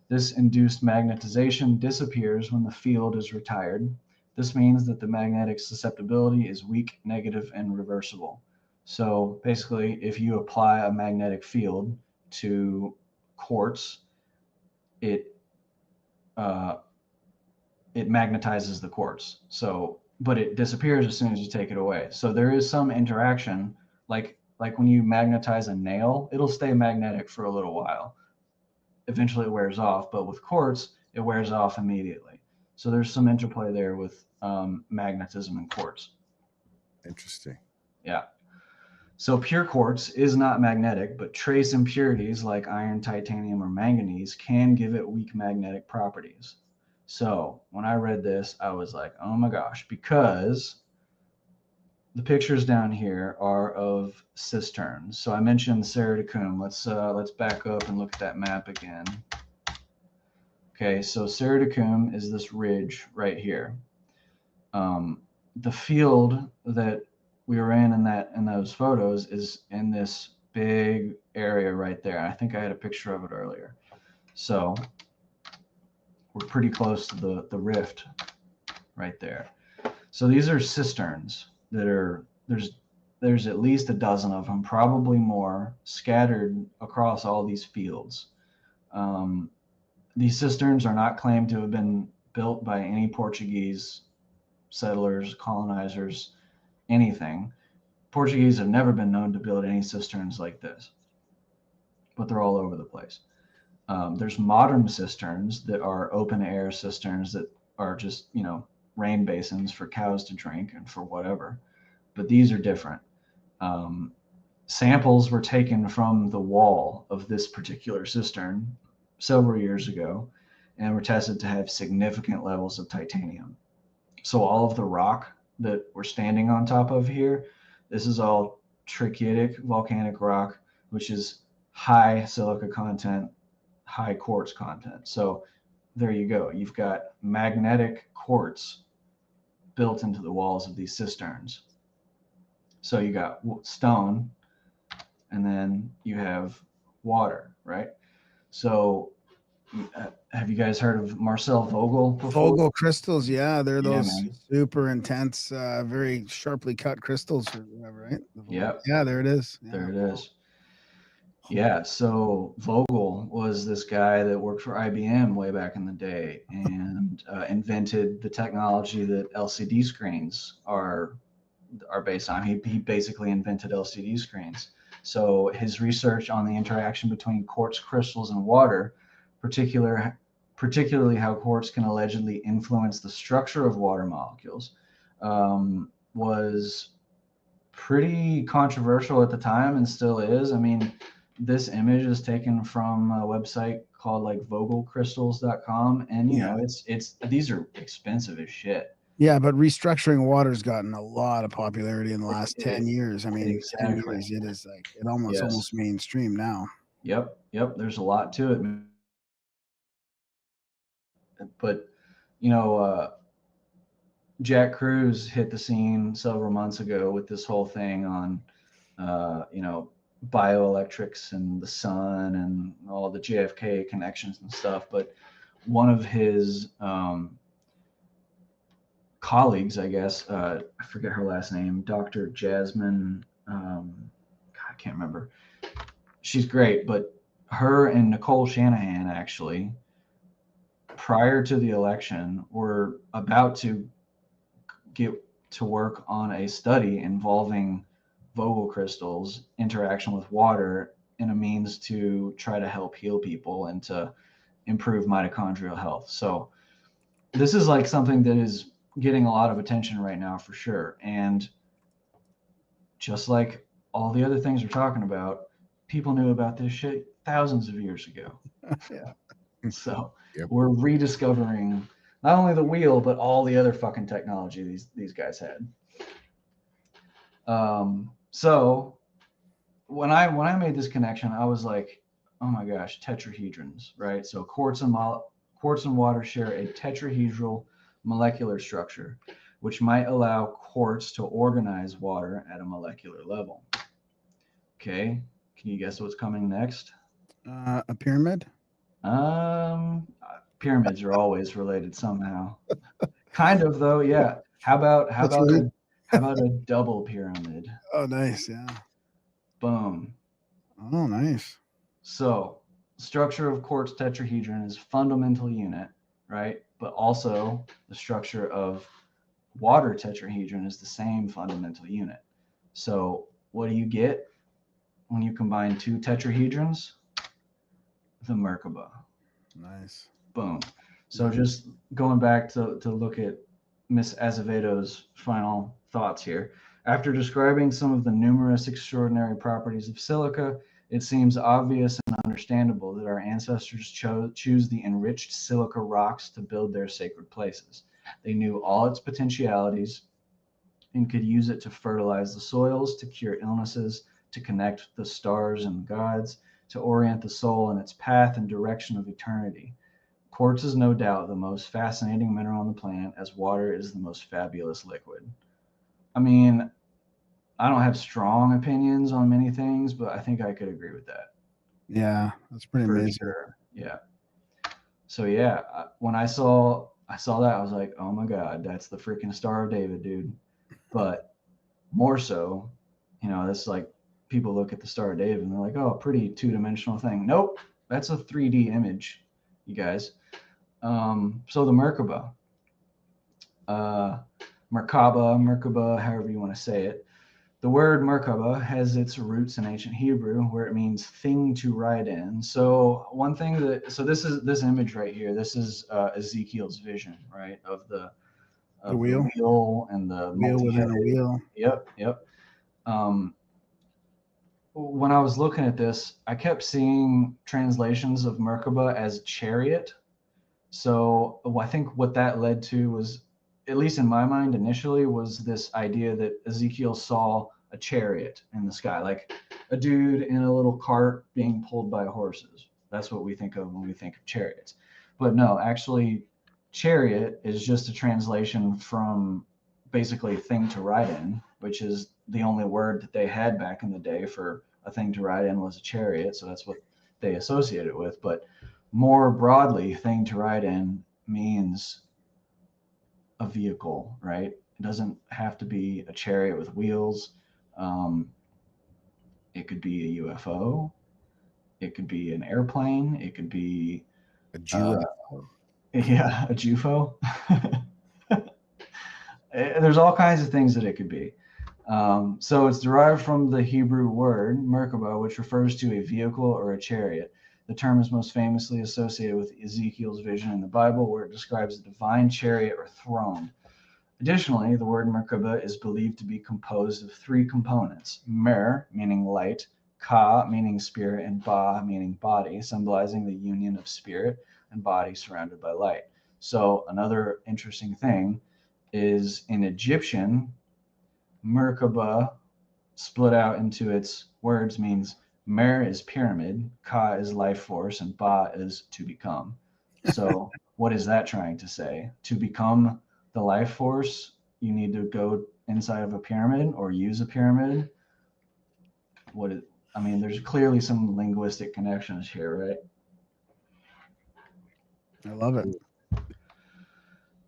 Speaker 4: This induced magnetization disappears when the field is retired. This means that the magnetic susceptibility is weak, negative, and reversible. So basically, if you apply a magnetic field to quartz, it magnetizes the quartz. So, but it disappears as soon as you take it away. So there is some interaction, like when you magnetize a nail, it'll stay magnetic for a little while. Eventually it wears off, but with quartz, it wears off immediately. So there's some interplay there with magnetism and quartz.
Speaker 5: Interesting.
Speaker 4: Yeah. So pure quartz is not magnetic, but trace impurities like iron, titanium, or manganese can give it weak magnetic properties. So when I read this, I was like, oh my gosh, because the pictures down here are of cisterns. So I mentioned Serra de Cum. Let's back up and look at that map again. Okay, so Serra de Cum is this ridge right here. The field that we were in those photos is in this big area right there. I think I had a picture of it earlier. So we're pretty close to the rift right there. So these are cisterns that are, there's at least a dozen of them, probably more, scattered across all these fields. These cisterns are not claimed to have been built by any Portuguese settlers, colonizers, anything. Portuguese have never been known to build any cisterns like this, but they're all over the place. There's modern cisterns that are open air cisterns that are just, rain basins for cows to drink and for whatever. But these are different. Samples were taken from the wall of this particular cistern several years ago and were tested to have significant levels of titanium. So all of the rock that we're standing on top of here, this is all trachytic volcanic rock, which is high silica content, high quartz content. So there you go. You've got magnetic quartz built into the walls of these cisterns. So you got stone, and then you have water, right? So have you guys heard of Marcel Vogel before?
Speaker 1: Vogel crystals, yeah, they're those
Speaker 4: man.
Speaker 1: super intense, very sharply cut crystals or whatever, right?
Speaker 4: Yep.
Speaker 1: Yeah, there it is. Yeah.
Speaker 4: There it is. Yeah, so Vogel was this guy that worked for IBM way back in the day and invented the technology that LCD screens are based on. He basically invented LCD screens. So his research on the interaction between quartz crystals and water, particularly how quartz can allegedly influence the structure of water molecules, was pretty controversial at the time and still is. I mean, this image is taken from a website called like vogelcrystals.com, and it's these are expensive as shit.
Speaker 1: Yeah, but restructuring water's gotten a lot of popularity in the last 10 years. I mean,
Speaker 4: Exactly.
Speaker 1: 10 years, it is like it almost mainstream now.
Speaker 4: Yep. There's a lot to it. But Jack Cruz hit the scene several months ago with this whole thing on bioelectrics and the sun and all the JFK connections and stuff. But one of his colleagues, I guess, I forget her last name, Dr. Jasmine, I can't remember. She's great, but her and Nicole Shanahan actually, prior to the election, were about to get to work on a study involving Vogel crystals, interaction with water, in a means to try to help heal people and to improve mitochondrial health. So this is like something that is getting a lot of attention right now for sure. And just like all the other things we're talking about, people knew about this shit thousands of years ago.
Speaker 1: Yeah.
Speaker 4: So
Speaker 5: Yep.
Speaker 4: we're rediscovering not only the wheel, but all the other fucking technology these guys had. So when I made this connection, I was like, oh my gosh, tetrahedrons, right? So quartz and water share a tetrahedral molecular structure, which might allow quartz to organize water at a molecular level. Okay, can you guess what's coming next?
Speaker 1: A pyramid?
Speaker 4: Pyramids are always related somehow. Kind of though, yeah. How about a double pyramid?
Speaker 1: Oh, nice. Yeah.
Speaker 4: Boom.
Speaker 1: Oh, nice.
Speaker 4: So, structure of quartz tetrahedron is fundamental unit, right? But also the structure of water tetrahedron is the same fundamental unit. So, what do you get when you combine two tetrahedrons? The Merkaba.
Speaker 1: Nice.
Speaker 4: Boom. So just going back to look at Miss Azevedo's final thoughts here. After describing some of the numerous extraordinary properties of silica, it seems obvious and understandable that our ancestors choose the enriched silica rocks to build their sacred places. They knew all its potentialities and could use it to fertilize the soils, to cure illnesses, to connect the stars and gods, to orient the soul in its path and direction of eternity. Quartz is no doubt the most fascinating mineral on the planet, as water is the most fabulous liquid. I mean, I don't have strong opinions on many things, but I think I could agree with that.
Speaker 1: Yeah, that's pretty
Speaker 4: For
Speaker 1: amazing.
Speaker 4: sure. Yeah. So yeah, when I saw that, I was like, oh my God, that's the freaking Star of David, dude. But more so, that's like people look at the Star of David and they're like, oh, pretty two-dimensional thing. Nope, that's a 3D image, you guys. So the Merkaba, however you want to say it, the word Merkaba has its roots in ancient Hebrew, where it means thing to ride in. So one thing this is this image right here. This is Ezekiel's vision, right, of the
Speaker 1: wheel.
Speaker 4: wheel and the
Speaker 1: Wheel within a
Speaker 4: multi-headed.
Speaker 1: wheel.
Speaker 4: Yep. When I was looking at this, I kept seeing translations of Merkaba as chariot. So I think what that led to was, at least in my mind initially, was this idea that Ezekiel saw a chariot in the sky, like a dude in a little cart being pulled by horses. That's what we think of when we think of chariots. But no, actually, chariot is just a translation from basically thing to ride in, which is the only word that they had back in the day for a thing to ride in was a chariot. So that's what they associate it with. But more broadly, thing to ride in means a vehicle, right? It doesn't have to be a chariot with wheels. It could be a UFO. It could be an airplane. It could be
Speaker 5: A Jew.
Speaker 4: yeah, a JUFO. There's all kinds of things that it could be. So it's derived from the Hebrew word Merkaba, which refers to a vehicle or a chariot. The term is most famously associated with Ezekiel's vision in the Bible, where it describes a divine chariot or throne. Additionally, the word Merkaba is believed to be composed of three components: Mer, meaning light, Ka, meaning spirit, and Ba, meaning body, symbolizing the union of spirit and body surrounded by light. So another interesting thing is in Egyptian, Merkaba split out into its words means Mer is pyramid, Ka is life force, and Ba is to become. So what is that trying to say? To become the life force, you need to go inside of a pyramid or use a pyramid. I mean, there's clearly some linguistic connections here, right?
Speaker 1: I love it.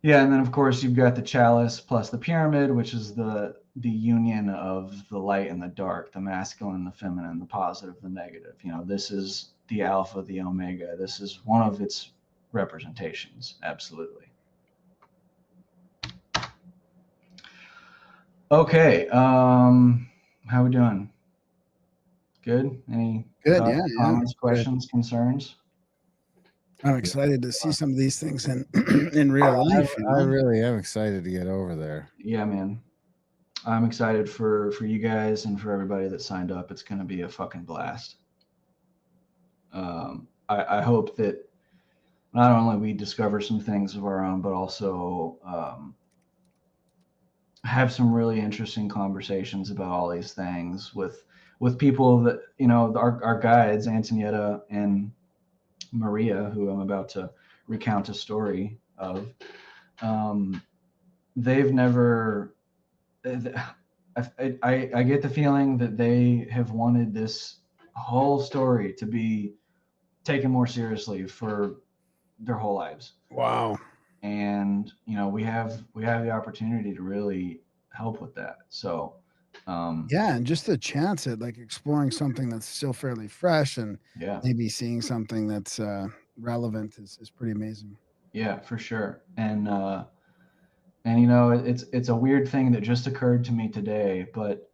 Speaker 4: Yeah, and then of course you've got the chalice plus the pyramid, which is the union of the light and the dark, the masculine, the feminine, the positive, the negative. You know, this is the alpha, the omega. This is one of its representations. Absolutely. Okay. How we doing? Good? Any
Speaker 1: Good.
Speaker 4: thoughts,
Speaker 1: Yeah.
Speaker 4: comments,
Speaker 1: Good.
Speaker 4: questions, concerns?
Speaker 1: I'm excited to see some of these things in in real life.
Speaker 5: I really am excited to get over there.
Speaker 4: Yeah, man. I'm excited for you guys and for everybody that signed up. It's going to be a fucking blast. I hope that not only we discover some things of our own, but also have some really interesting conversations about all these things with people that, you know, our guides, Antonietta and Maria, who I'm about to recount a story of. They've never. I get the feeling that they have wanted this whole story to be taken more seriously for their whole lives.
Speaker 1: Wow.
Speaker 4: And you know, we have the opportunity to really help with that. So
Speaker 1: yeah, and just the chance at like exploring something that's still fairly fresh and
Speaker 4: yeah,
Speaker 1: maybe seeing something that's relevant is pretty amazing.
Speaker 4: yeah, for sure. And you know, it's a weird thing that just occurred to me today, but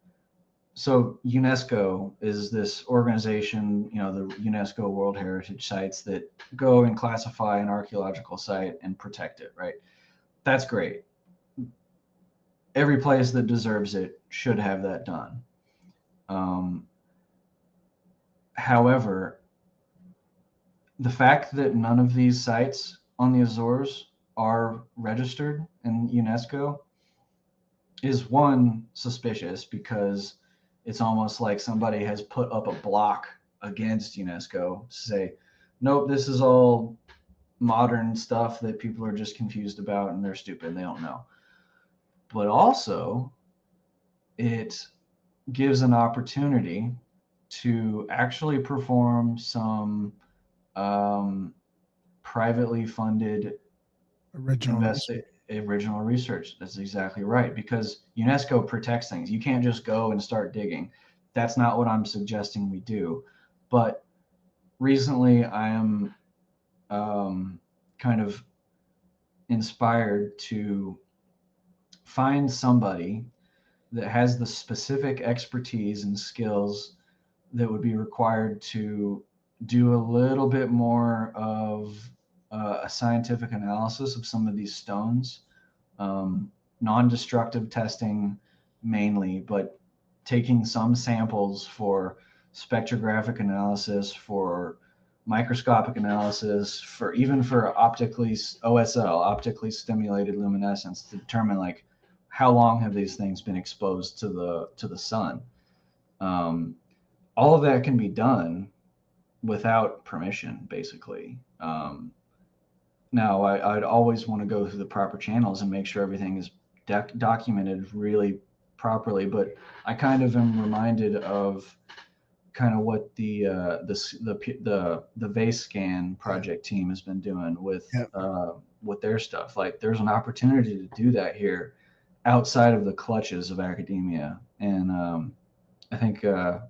Speaker 4: so UNESCO is this organization, you know, the UNESCO World Heritage Sites that go and classify an archaeological site and protect it, right? That's great. Every place that deserves it should have that done. However, the fact that none of these sites on the Azores are registered in UNESCO is, one, suspicious, because it's almost like somebody has put up a block against UNESCO to say, nope, this is all modern stuff that people are just confused about and they're stupid and they don't know. But also, it gives an opportunity to actually perform some privately funded original research. That's exactly right, because UNESCO protects things. You can't just go and start digging. That's not what I'm suggesting we do. But recently I am kind of inspired to find somebody that has the specific expertise and skills that would be required to do a little bit more of a scientific analysis of some of these stones, non-destructive testing mainly, but taking some samples for spectrographic analysis, for microscopic analysis, for even for OSL, optically stimulated luminescence, to determine like how long have these things been exposed to the sun. All of that can be done without permission, basically. Now, I'd always want to go through the proper channels and make sure everything is documented really properly. But I kind of am reminded of kind of what the vase scan project team has been doing with their stuff. Like, there's an opportunity to do that here outside of the clutches of academia, and I think I'm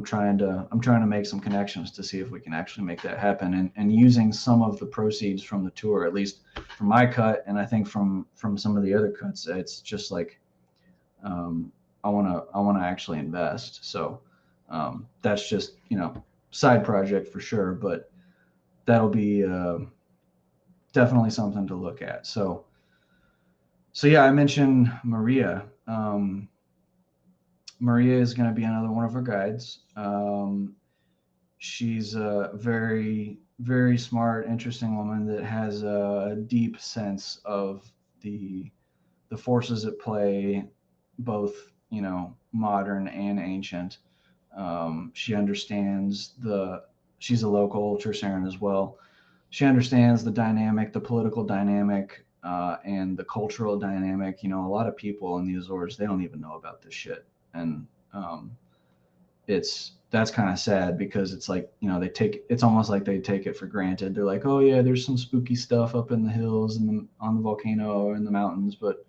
Speaker 4: trying to make some connections to see if we can actually make that happen, and using some of the proceeds from the tour, at least from my cut, and I think from some of the other cuts, it's just like I want to actually invest. So that's just, side project for sure, but that'll be definitely something to look at. So yeah, I mentioned Maria. Maria is going to be another one of our guides. She's a very, very smart, interesting woman that has a deep sense of the forces at play, both, modern and ancient. She understands she's a local Terceran as well. She understands the dynamic, the political dynamic, and the cultural dynamic. A lot of people in the Azores, they don't even know about this shit. And that's kind of sad, because it's like, it's almost like they take it for granted. They're like, oh yeah, there's some spooky stuff up in the hills and on the volcano or in the mountains, but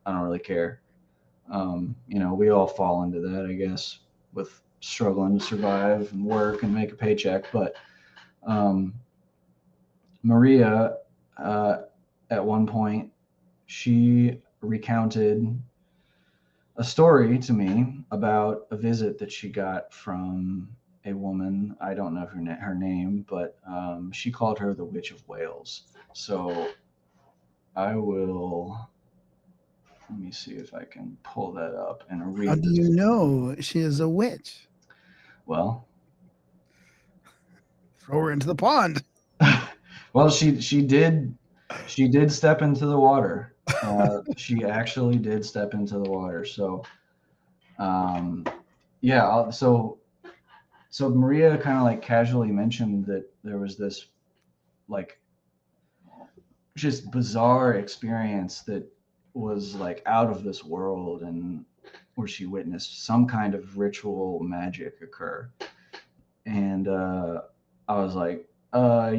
Speaker 4: I don't really care. We all fall into that, I guess, with struggling to survive and work and make a paycheck. But Maria, at one point, she recounted a story to me about a visit that she got from a woman. I don't know her name, but she called her the Witch of Wales. So let me see if I can pull that up and read.
Speaker 1: How do you know she is a witch?
Speaker 4: Well,
Speaker 1: throw her into the pond.
Speaker 4: Well, she did step into the water. She actually did step into the water. So, yeah. So Maria kind of like casually mentioned that there was this like just bizarre experience that was like out of this world, and where she witnessed some kind of ritual magic occur. And I was like, I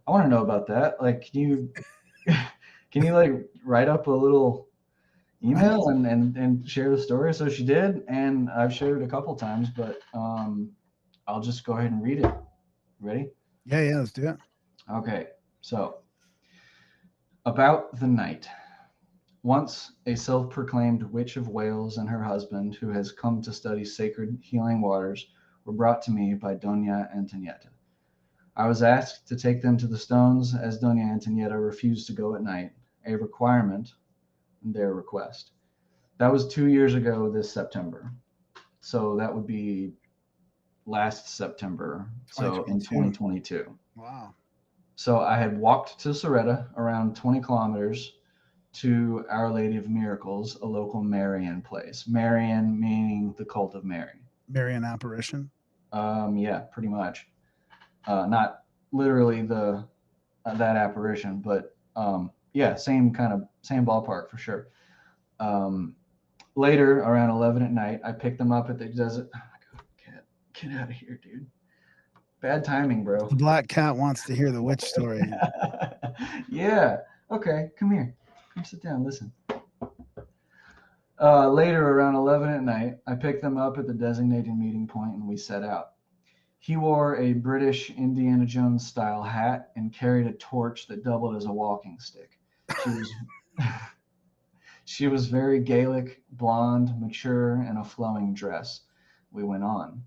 Speaker 4: want to know about that. Like, can you like write up a little email and share the story? So she did, and I've shared it a couple times, but I'll just go ahead and read it. Ready?
Speaker 1: Yeah, let's do it.
Speaker 4: Okay, so about the night. Once a self-proclaimed witch of Wales and her husband, who has come to study sacred healing waters, were brought to me by Doña Antonieta. I was asked to take them to the stones, as Doña Antonieta refused to go at night, a requirement in their request. That was 2 years ago this September. So that would be last September, so in 2022.
Speaker 1: Wow.
Speaker 4: So I had walked to Soretta, around 20 kilometers, to Our Lady of Miracles, a local Marian place. Marian meaning the cult of Mary.
Speaker 1: Marian apparition?
Speaker 4: Yeah, pretty much. Not literally that apparition, but yeah, same ballpark for sure. Later, around 11 at night, I picked them up at the desert. Oh my God, get out of here, dude. Bad timing, bro.
Speaker 1: The black cat wants to hear the witch story.
Speaker 4: Yeah. Okay, come here. Come sit down, listen. Later, around 11 at night, I picked them up at the designated meeting point, and we set out. He wore a British Indiana Jones style hat and carried a torch that doubled as a walking stick. She was very Gaelic, blonde, mature, in a flowing dress. We went on.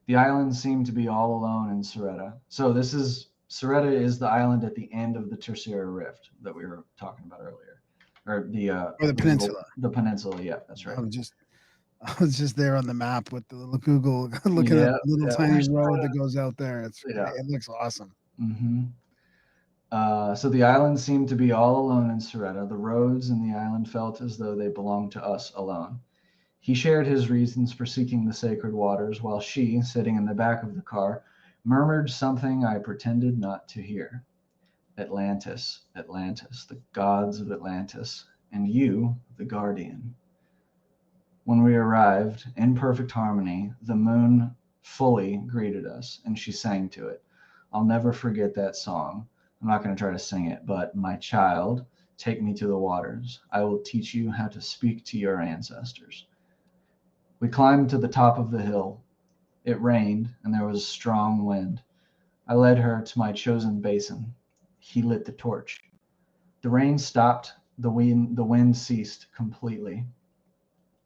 Speaker 4: The island seemed to be all alone in Soretta. So Soretta is the island at the end of the Tertiary Rift that we were talking about earlier, or
Speaker 1: Or the peninsula.
Speaker 4: The peninsula, yeah, that's right.
Speaker 1: I was just there on the map with the little Google looking at the little tiny road that goes out there. It looks awesome.
Speaker 4: Mm-hmm. So the island seemed to be all alone in Soretta. The roads in the island felt as though they belonged to us alone. He shared his reasons for seeking the sacred waters, while she, sitting in the back of the car, murmured something I pretended not to hear. Atlantis, Atlantis, the gods of Atlantis, and you, the guardian. When we arrived, in perfect harmony, the moon fully greeted us, and she sang to it. I'll never forget that song. I'm not going to try to sing it, but my child, take me to the waters. I will teach you how to speak to your ancestors. We climbed to the top of the hill. It rained, and there was a strong wind. I led her to my chosen basin. He lit the torch. The rain stopped. The wind ceased completely.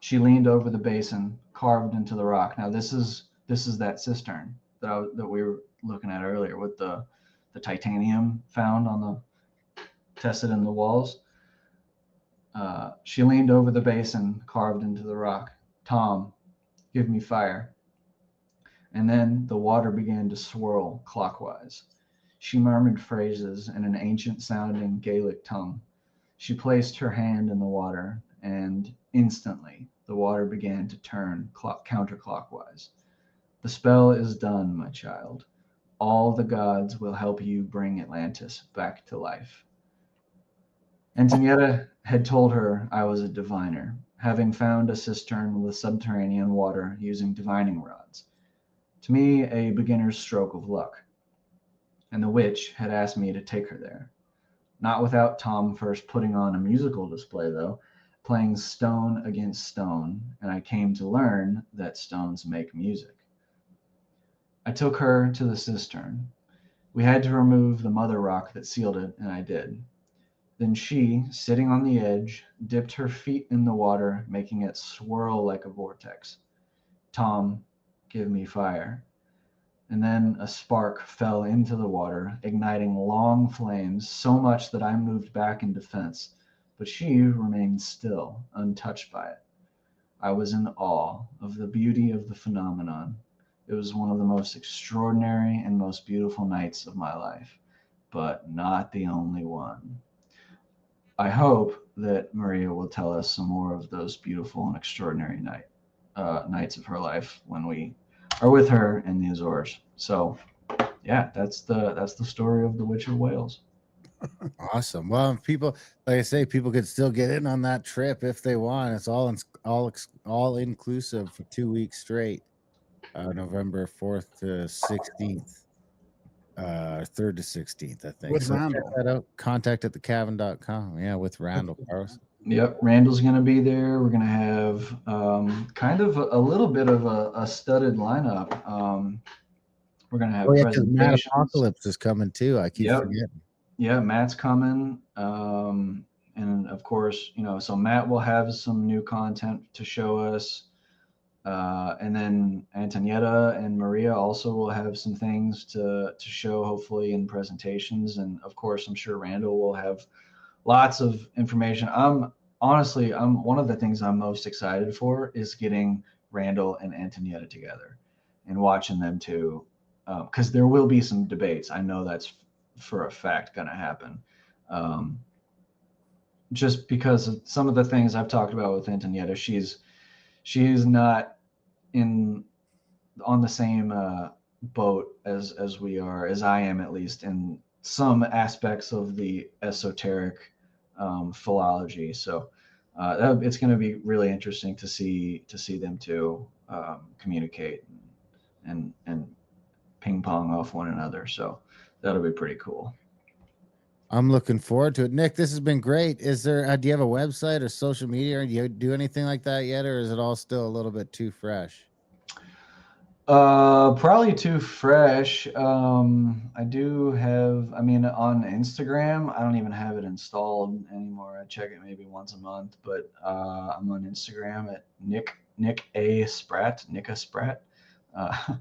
Speaker 4: She leaned over the basin, carved into the rock. Now this is that cistern that we were looking at earlier with the titanium found on the tested in the walls. She leaned over the basin, carved into the rock. Tom, give me fire. And then the water began to swirl clockwise. She murmured phrases in an ancient sounding Gaelic tongue. She placed her hand in the water, and instantly the water began to turn counterclockwise. The spell is done, my child. All the gods will help you bring Atlantis back to life. Antonietta had told her I was a diviner, having found a cistern with subterranean water using divining rods. To me, a beginner's stroke of luck. And the witch had asked me to take her there. Not without Tom first putting on a musical display, though, playing stone against stone, and I came to learn that stones make music. I took her to the cistern. We had to remove the mother rock that sealed it, and I did. Then she, sitting on the edge, dipped her feet in the water, making it swirl like a vortex. Tom, give me fire. And then a spark fell into the water, igniting long flames, so much that I moved back in defense, but she remained still, untouched by it. I was in awe of the beauty of the phenomenon. It was one of the most extraordinary and most beautiful nights of my life, but not the only one. I hope that Maria will tell us some more of those beautiful and extraordinary nights of her life when we are with her in the Azores. So, yeah, that's the story of the Witch of Wales.
Speaker 5: Awesome. Well, people, like I say, people could still get in on that trip if they want. It's all inclusive for 2 weeks straight. November 4th to 16th. 3rd to 16th, I think.
Speaker 1: With
Speaker 5: so
Speaker 1: Randall.
Speaker 5: check that out. Contact at thecavern.com. Yeah, with Randall Carlson.
Speaker 4: Yep, Randall's going to be there. We're going to have kind of a little bit of a studded lineup. We're going to have presentations.
Speaker 5: Matt Apocalypse is coming too. I keep forgetting.
Speaker 4: Yeah, Matt's coming. And of course, so Matt will have some new content to show us. And then Antonietta and Maria also will have some things to show, hopefully, in presentations. And of course, I'm sure Randall will have lots of information. Honestly, one of the things I'm most excited for is getting Randall and Antonietta together and watching them too, because there will be some debates. I know that's for a fact going to happen. Just because of some of the things I've talked about with Antonietta, she's not on the same boat as we are, as I am at least, in some aspects of the esoteric philology. So it's going to be really interesting to see them two communicate and ping pong off one another. So that'll be pretty cool.
Speaker 5: I'm looking forward to it. Nick, this has been great. Is there do you have a website or social media, or do you do anything like that yet, or is it all still a little bit too fresh?
Speaker 4: Probably too fresh. I do have, I mean, on Instagram, I don't even have it installed anymore. I check it maybe once a month, but I'm on Instagram at Nick A Spratt, Nicka Spratt. Uh,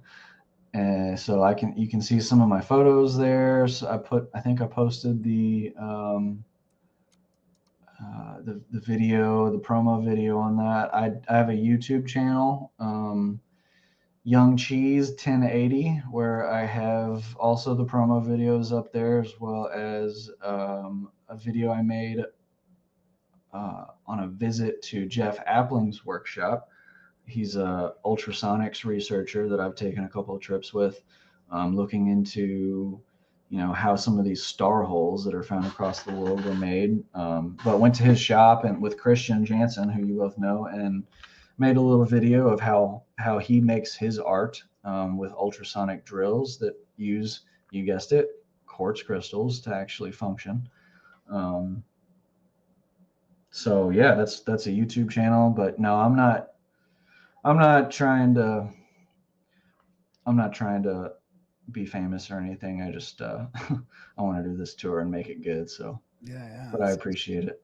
Speaker 4: and so you can see some of my photos there. So I think I posted the video, the promo video on that. I have a YouTube channel. Young Cheese 1080, where I have also the promo videos up there, as well as a video I made on a visit to Jeff Appling's workshop. He's a ultrasonics researcher that I've taken a couple of trips with, looking into how some of these star holes that are found across the world were made. But went to his shop and with Christian Jansen, who you both know, and made a little video of how he makes his art with ultrasonic drills that use, you guessed it, quartz crystals to actually function. So yeah, that's a YouTube channel. But no, I'm not trying to be famous or anything. I just I want to do this tour and make it good. So
Speaker 1: Yeah.
Speaker 4: But I appreciate it.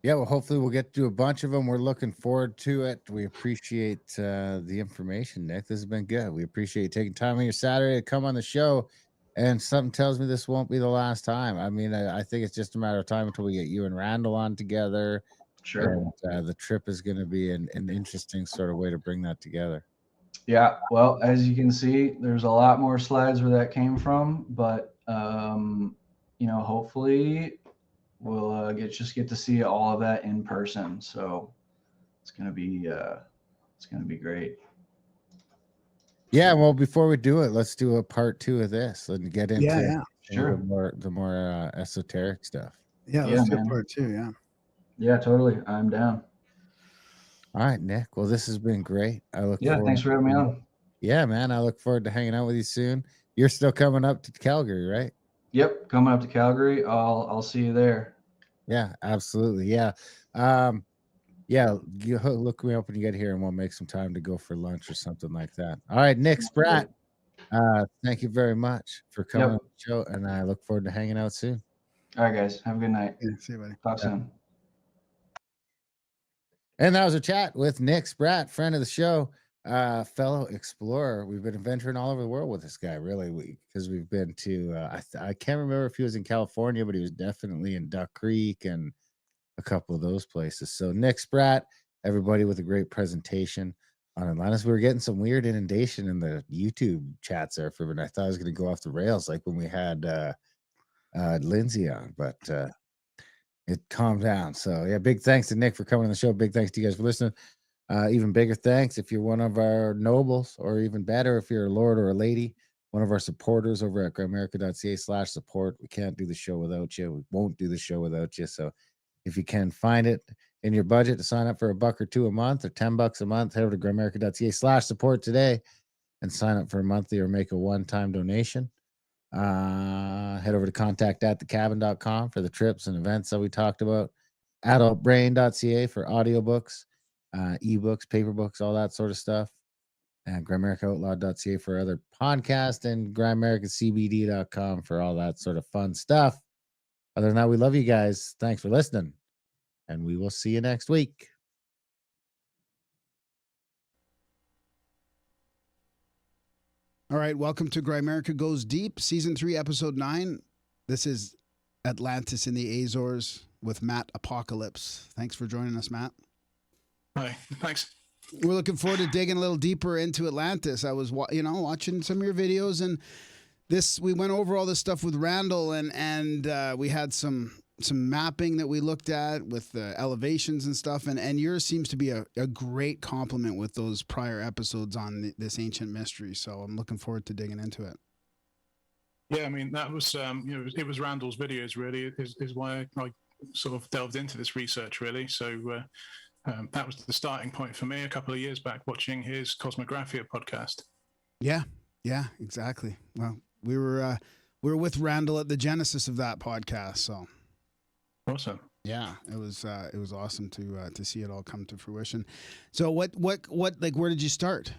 Speaker 5: Yeah, well, hopefully we'll get to do a bunch of them. We're looking forward to it. We appreciate the information, Nick. This has been good. We appreciate you taking time on your Saturday to come on the show. And something tells me this won't be the last time. I mean, I think it's just a matter of time until we get you and Randall on together.
Speaker 4: Sure.
Speaker 5: And the trip is going to be an interesting sort of way to bring that together.
Speaker 4: Yeah, well, as you can see, there's a lot more slides where that came from, but hopefully we'll get to see all of that in person. So it's gonna be great.
Speaker 5: Yeah, well, before we do it, let's do a part 2 of this and get into
Speaker 4: Sure.
Speaker 5: the more esoteric stuff.
Speaker 1: Yeah, let's do part 2. Yeah.
Speaker 4: Yeah, totally. I'm down.
Speaker 5: All right, Nick. Well, this has been great. I look forward.
Speaker 4: Thanks for having me on.
Speaker 5: Yeah, man. I look forward to hanging out with you soon. You're still coming up to Calgary, right?
Speaker 4: Yep, coming up to Calgary. I'll see you there.
Speaker 5: Yeah, absolutely. Yeah. You look me up when you get here and we'll make some time to go for lunch or something like that. All right, Nick Spratt. Thank you very much for coming on the show, and I look forward to hanging out soon.
Speaker 4: All right, guys. Have a good night.
Speaker 1: Yeah, see you, buddy.
Speaker 4: Talk soon.
Speaker 5: And that was a chat with Nick Spratt, friend of the show, fellow explorer. We've been adventuring all over the world with this guy, really, because we've been to, I can't remember if he was in California, but he was definitely in Duck Creek and a couple of those places. So Nick Spratt, everybody with a great presentation on Atlantis. We were getting some weird inundation in the YouTube chats there for a minute. I thought I was going to go off the rails like when we had Lindsay on, but it calmed down. So yeah, big thanks to Nick for coming on the show. Big thanks to you guys for listening. Even bigger thanks if you're one of our nobles, or even better if you're a lord or a lady, one of our supporters over at Grimerica.ca/support. We can't do the show without you. We won't do the show without you. So if you can find it in your budget to sign up for $1 or $2 a month or $10 a month, head over to Grimerica.ca/support today and sign up for a monthly or make a one-time donation. Head over to contact@thecabin.com for the trips and events that we talked about. Adultbrain.ca for audiobooks, ebooks, paper books, all that sort of stuff. And GrimericaOutlaw.ca for other podcasts, and GrimericaCBD.com for all that sort of fun stuff. Other than that, we love you guys. Thanks for listening, and we will see you next week.
Speaker 1: All right, welcome to Grimerica Goes Deep, Season 3, Episode 9. This is Atlantis in the Azores with Matt Apocalypse. Thanks for joining us, Matt.
Speaker 6: Hi, thanks.
Speaker 1: We're looking forward to digging a little deeper into Atlantis. I was, watching some of your videos, and we went over all this stuff with Randall, and we had some mapping that we looked at with the elevations and stuff, and yours seems to be a great complement with those prior episodes on this ancient mystery. So I'm looking forward to digging into it.
Speaker 6: Yeah, I mean, that was it was Randall's videos really is why I sort of delved into this research really. So that was the starting point for me a couple of years back, watching his Cosmographia podcast. Yeah, exactly. Well, we were with Randall at the genesis of that podcast, so awesome. Yeah, it was awesome to see it all come to fruition. So what like where did you start?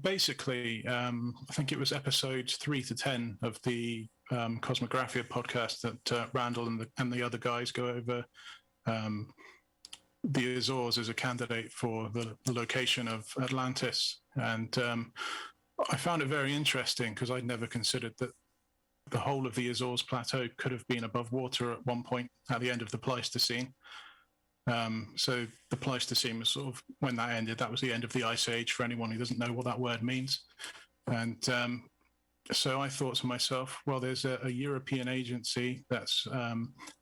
Speaker 6: Basically, I think it was episodes 3 to 10 of the Cosmographia podcast that Randall and the other guys go over the Azores as a candidate for the location of Atlantis. And I found it very interesting because I'd never considered that the whole of the Azores plateau could have been above water at one point at the end of the Pleistocene. So the Pleistocene was sort of, when that ended, that was the end of the Ice Age for anyone who doesn't know what that word means. And so I thought to myself, well, there's a European agency that's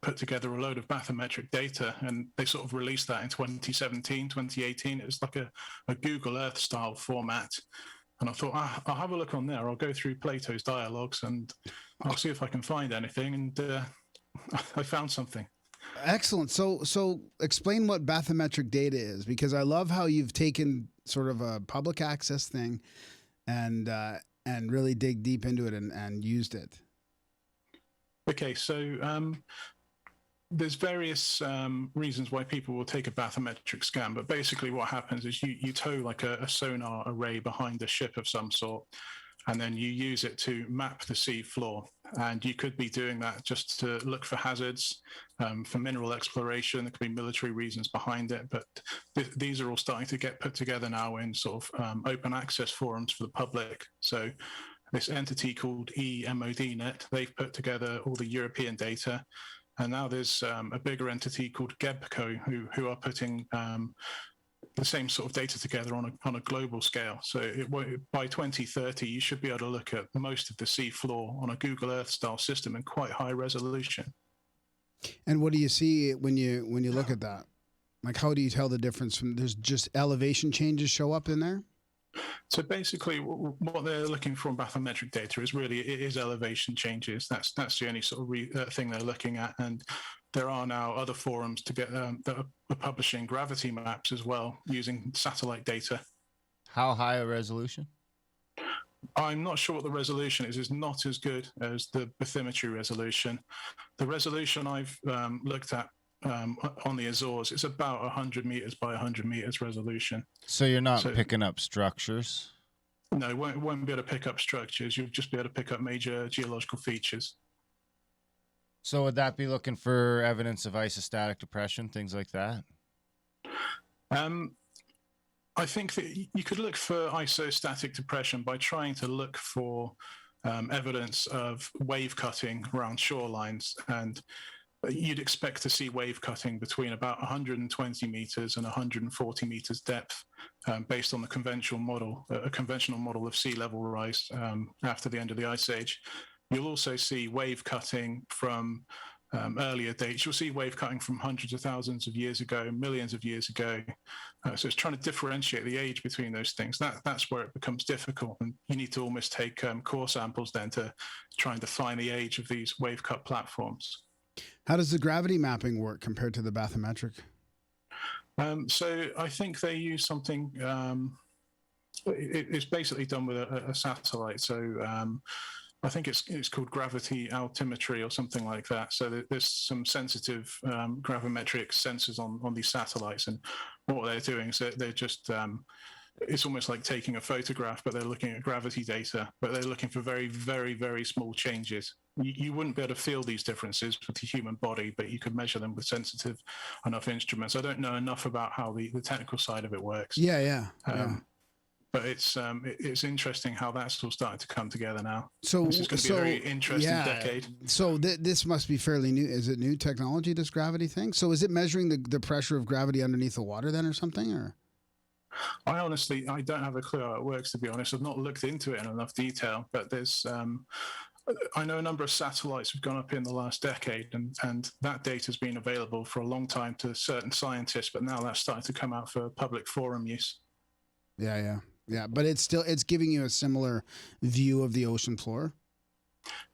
Speaker 6: put together a load of bathymetric data, and they sort of released that in 2017, 2018. It was like a Google Earth style format. And I thought, I'll have a look on there. I'll go through Plato's dialogues and I'll see if I can find anything. And I found something.
Speaker 1: Excellent. So explain what bathymetric data is, because I love how you've taken sort of a public access thing and really dig deep into it and used it.
Speaker 6: Okay, so there's various reasons why people will take a bathymetric scan, but basically what happens is you tow like a sonar array behind a ship of some sort, and then you use it to map the sea floor. And you could be doing that just to look for hazards, for mineral exploration. There could be military reasons behind it, but these are all starting to get put together now in sort of open access forums for the public. So this entity called EMODnet, they've put together all the European data. And now there's a bigger entity called GEBCO who are putting the same sort of data together on a global scale. So by 2030, you should be able to look at most of the sea floor on a Google Earth style system in quite high resolution.
Speaker 1: And what do you see when you look at that? Like, how do you tell the difference from, there's just elevation changes show up in there?
Speaker 6: So basically, what they're looking for in bathymetric data is elevation changes. That's the only sort of thing they're looking at. And there are now other forums to get that are publishing gravity maps as well using satellite data.
Speaker 3: How high a resolution?
Speaker 6: I'm not sure what the resolution is. It's not as good as the bathymetry resolution. The resolution I've looked at on the Azores, it's about 100 meters by 100 meters resolution.
Speaker 3: So you're not picking up structures?
Speaker 6: No, it won't be able to pick up structures. You'll just be able to pick up major geological features.
Speaker 3: So would that be looking for evidence of isostatic depression, things like that?
Speaker 6: I think that you could look for isostatic depression by trying to look for evidence of wave cutting around shorelines. And you'd expect to see wave cutting between about 120 meters and 140 meters depth, based on the conventional model, a conventional model of sea level rise after the end of the Ice Age. You'll also see wave cutting from earlier dates. You'll see wave cutting from hundreds of thousands of years ago, millions of years ago. So it's trying to differentiate the age between those things. That's where it becomes difficult. And you need to almost take core samples then to try and define the age of these wave cut platforms.
Speaker 1: How does the gravity mapping work compared to the bathymetric?
Speaker 6: So I think they use something, it's basically done with a satellite. So I think it's called gravity altimetry or something like that. So there's some sensitive gravimetric sensors on these satellites, and what they're doing is they're just it's almost like taking a photograph, but they're looking at gravity data, but they're looking for very, very, very small changes. You wouldn't be able to feel these differences with the human body, but you could measure them with sensitive enough instruments. I don't know enough about how the technical side of it works.
Speaker 1: Yeah.
Speaker 6: But it's interesting how that's all starting to come together now.
Speaker 1: So
Speaker 6: this is going to be a very interesting decade.
Speaker 1: So this must be fairly new. Is it new technology, this gravity thing? So is it measuring the pressure of gravity underneath the water then, or something? Or
Speaker 6: I don't have a clue how it works, to be honest. I've not looked into it in enough detail, but there's I know a number of satellites have gone up in the last decade, and that data has been available for a long time to certain scientists, but now that's starting to come out for public forum use.
Speaker 1: Yeah. But it's giving you a similar view of the ocean floor.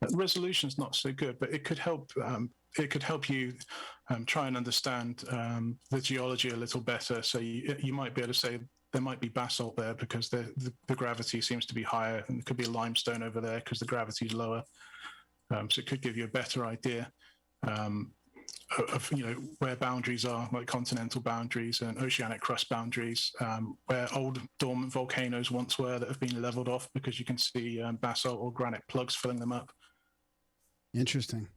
Speaker 6: The resolution's not so good, but it could help. It could help you try and understand the geology a little better. So you might be able to say there might be basalt there because the gravity seems to be higher, and there could be limestone over there because the gravity is lower. So it could give you a better idea. of where boundaries are, like continental boundaries and oceanic crust boundaries, where old dormant volcanoes once were that have been leveled off because you can see basalt or granite plugs filling them up.
Speaker 1: Interesting.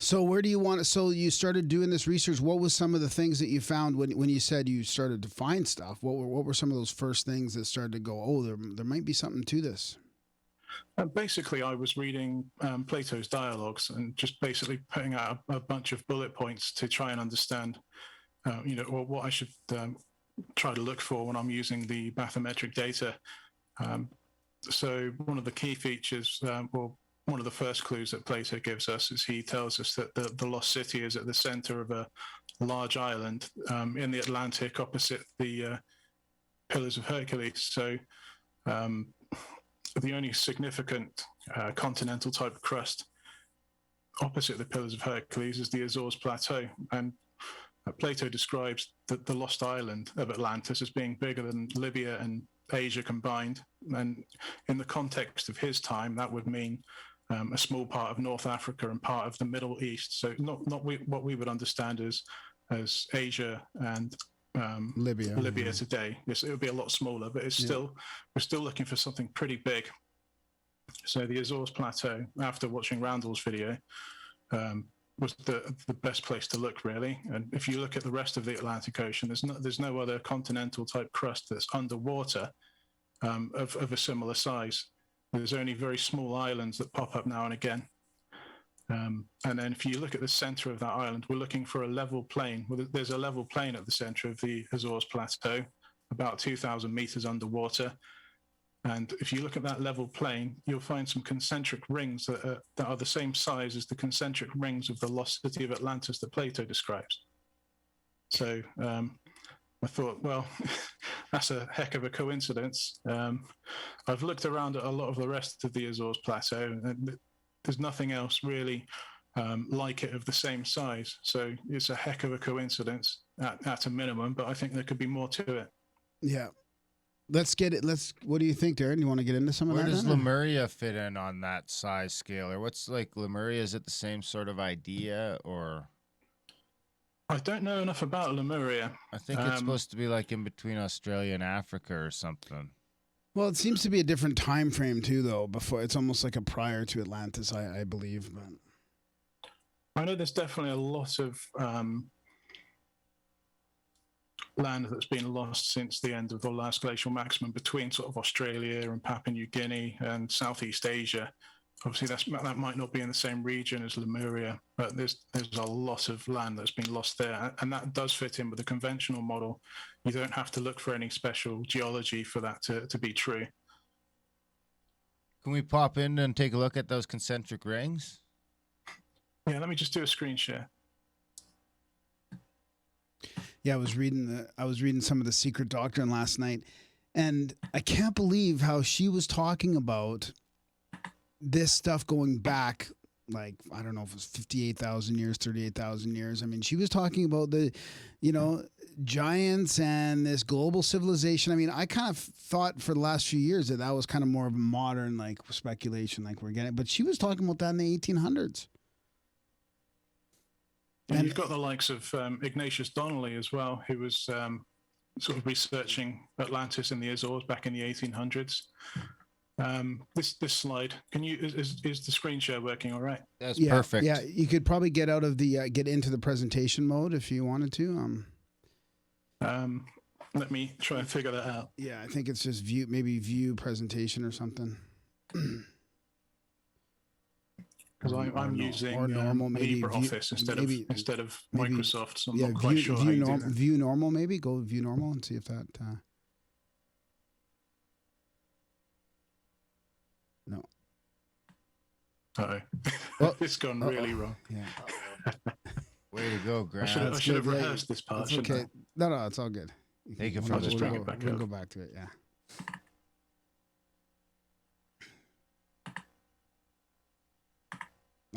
Speaker 1: So where do you want to, so you started doing this research. What was some of the things that you found when you said you started to find stuff? What were some of those first things that started to go, oh, there might be something to this?
Speaker 6: Basically, I was reading Plato's dialogues and just basically putting out a bunch of bullet points to try and understand, or what I should try to look for when I'm using the bathymetric data. So one of the key features, one of the first clues that Plato gives us is he tells us that the lost city is at the center of a large island in the Atlantic opposite the Pillars of Hercules. So the only significant continental type of crust opposite the Pillars of Hercules is the Azores Plateau. And Plato describes the lost island of Atlantis as being bigger than Libya and Asia combined. And in the context of his time, that would mean a small part of North Africa and part of the Middle East. So not what we would understand as Asia and Libya today. Yes, it would be a lot smaller, but it's we're still looking for something pretty big. So the Azores Plateau, after watching Randall's video, was the best place to look, really. And if you look at the rest of the Atlantic Ocean, there's no other continental type crust that's underwater of a similar size. There's only very small islands that pop up now and again. And then if you look at the center of that island, we're looking for a level plain. Well, there's a level plain at the center of the Azores Plateau, about 2,000 meters underwater. And if you look at that level plain, you'll find some concentric rings that are the same size as the concentric rings of the lost city of Atlantis that Plato describes. So I thought, well, that's a heck of a coincidence. I've looked around at a lot of the rest of the Azores Plateau, and there's nothing else really like it of the same size. So it's a heck of a coincidence at a minimum, but I think there could be more to it.
Speaker 1: Yeah. Let's get it. What do you think, Darren? You want to get into some of that?
Speaker 3: Where does Lemuria fit in on that size scale? Or what's like Lemuria? Is it the same sort of idea or?
Speaker 6: I don't know enough about Lemuria.
Speaker 3: I think it's supposed to be like in between Australia and Africa or something.
Speaker 1: Well, it seems to be a different time frame too, though. Before it's almost like a prior to Atlantis, I believe. But
Speaker 6: I know there's definitely a lot of land that's been lost since the end of the last glacial maximum between sort of Australia and Papua New Guinea and Southeast Asia. Obviously, that might not be in the same region as Lemuria, but there's a lot of land that's been lost there, and that does fit in with the conventional model. You don't have to look for any special geology for that to be true.
Speaker 3: Can we pop in and take a look at those concentric rings?
Speaker 6: Yeah, let me just do a screen share.
Speaker 1: yeah, I was reading some of the Secret Doctrine last night, and I can't believe how she was talking about this stuff going back, like, I don't know if it was 58,000 years, 38,000 years. I mean, she was talking about the, giants and this global civilization. I mean, I kind of thought for the last few years that was kind of more of a modern, like, speculation, like we're getting, but she was talking about that in the 1800s.
Speaker 6: And you've got the likes of Ignatius Donnelly as well, who was sort of researching Atlantis in the Azores back in the 1800s. This slide, is the screen share working all right?
Speaker 3: That's perfect.
Speaker 1: Yeah, you could probably get out of the get into the presentation mode if you wanted to.
Speaker 6: Let me try and figure that out.
Speaker 1: Yeah, I think it's just view presentation or something.
Speaker 6: Because I'm using
Speaker 1: normal, maybe
Speaker 6: LibreOffice instead of Microsoft, so I'm not quite
Speaker 1: view,
Speaker 6: sure
Speaker 1: view,
Speaker 6: how you
Speaker 1: norm,
Speaker 6: do that.
Speaker 1: view normal, maybe go view normal and see if that. No.
Speaker 6: Uh-oh.
Speaker 1: Oh.
Speaker 6: It's gone really wrong.
Speaker 1: Yeah.
Speaker 3: Way to go, Grant.
Speaker 6: I should have rehearsed this part.
Speaker 1: It's okay. No, it's all good.
Speaker 3: Take it from
Speaker 6: I'll just bring
Speaker 3: the
Speaker 6: it back
Speaker 1: We'll
Speaker 6: up.
Speaker 1: go back to it. Yeah.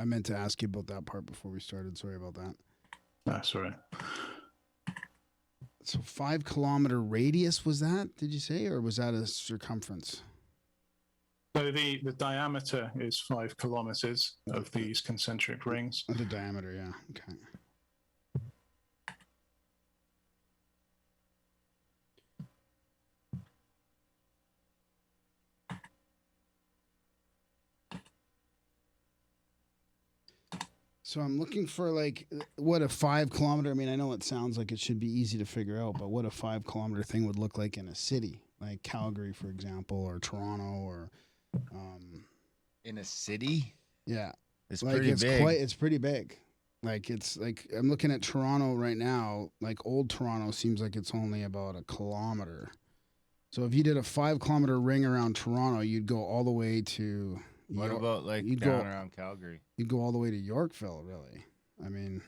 Speaker 1: I meant to ask you about that part before we started. Sorry about that.
Speaker 6: That's all right.
Speaker 1: So 5 kilometer radius, was that, did you say, or was that a circumference?
Speaker 6: So the diameter is 5 kilometers of these concentric rings.
Speaker 1: The diameter, yeah. Okay. So I'm looking for like what a 5 kilometer. I mean, I know it sounds like it should be easy to figure out, but what a 5 kilometer thing would look like in a city, like Calgary, for example, or Toronto, or
Speaker 3: In a city?
Speaker 1: yeah,
Speaker 3: It's
Speaker 1: like
Speaker 3: pretty big.
Speaker 1: It's pretty big. Like it's like I'm looking at Toronto right now. Like old Toronto seems like it's only about a kilometer. So if you did a 5 kilometer ring around Toronto, you'd go all the way to.
Speaker 3: What about like
Speaker 1: you'd
Speaker 3: down
Speaker 1: go,
Speaker 3: around Calgary?
Speaker 1: You'd go all the way to Yorkville, really. I mean,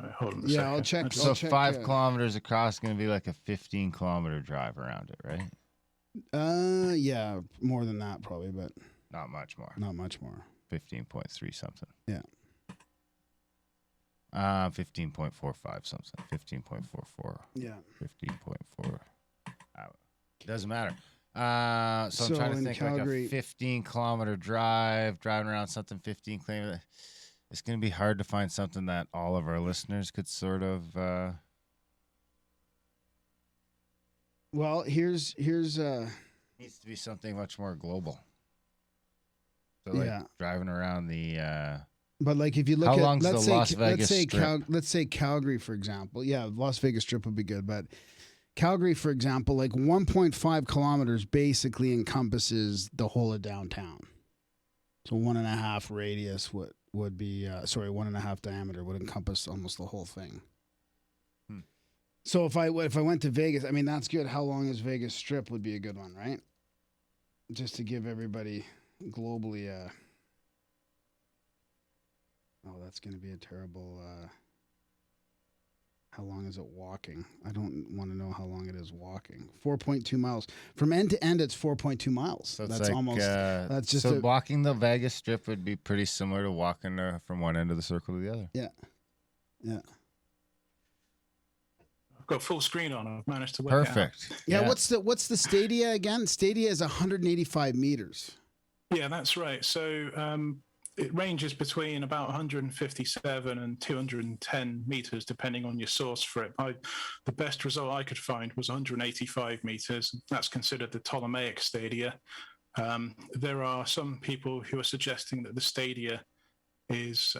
Speaker 6: Hold on a
Speaker 1: yeah,
Speaker 6: second.
Speaker 1: I'll check.
Speaker 3: So
Speaker 1: I'll check,
Speaker 3: 5 kilometers across is going to be like a 15-kilometer drive around it, right?
Speaker 1: Yeah, more than that probably, but
Speaker 3: Not much more.
Speaker 1: not much more.
Speaker 3: 15.3 something.
Speaker 1: Yeah.
Speaker 3: 15.45 something. 15.44.
Speaker 1: Yeah.
Speaker 3: 15.4. Doesn't matter. So I'm
Speaker 1: So
Speaker 3: trying to
Speaker 1: in
Speaker 3: think
Speaker 1: Calgary-
Speaker 3: like a 15-kilometer drive, driving around something 15 kilometers. It's going to be hard to find something that all of our listeners could sort of.
Speaker 1: Well, here's
Speaker 3: Needs to be something much more global. So like
Speaker 1: Yeah.
Speaker 3: driving around the.
Speaker 1: but like if you look
Speaker 3: How
Speaker 1: at
Speaker 3: long's
Speaker 1: let's
Speaker 3: the
Speaker 1: say
Speaker 3: Las Vegas Strip?
Speaker 1: let's say Calgary, for example. Yeah, Las Vegas Strip would be good, but Calgary, for example, like 1.5 kilometers basically encompasses the whole of downtown. So 1.5 radius would be 1.5 diameter would encompass almost the whole thing. So if I went to Vegas, I mean that's good. How long is Vegas Strip would be a good one, right? Just to give everybody globally oh, that's going to be a terrible how long is it walking? I don't want to know how long it is walking. 4.2 miles. From end to end, it's 4.2 miles.
Speaker 3: So
Speaker 1: that's
Speaker 3: it's like,
Speaker 1: almost, that's just
Speaker 3: so walking the Vegas Strip would be pretty similar to walking from one end of the circle to the other.
Speaker 1: yeah. Yeah.
Speaker 6: I've got full screen on. I've managed to work it out.
Speaker 3: Perfect.
Speaker 1: Yeah. What's the stadia again? Stadia is 185 meters.
Speaker 6: Yeah, that's right. So it ranges between about 157 and 210 meters, depending on your source for it. The best result I could find was 185 meters. That's considered the Ptolemaic stadia. There are some people who are suggesting that the stadia is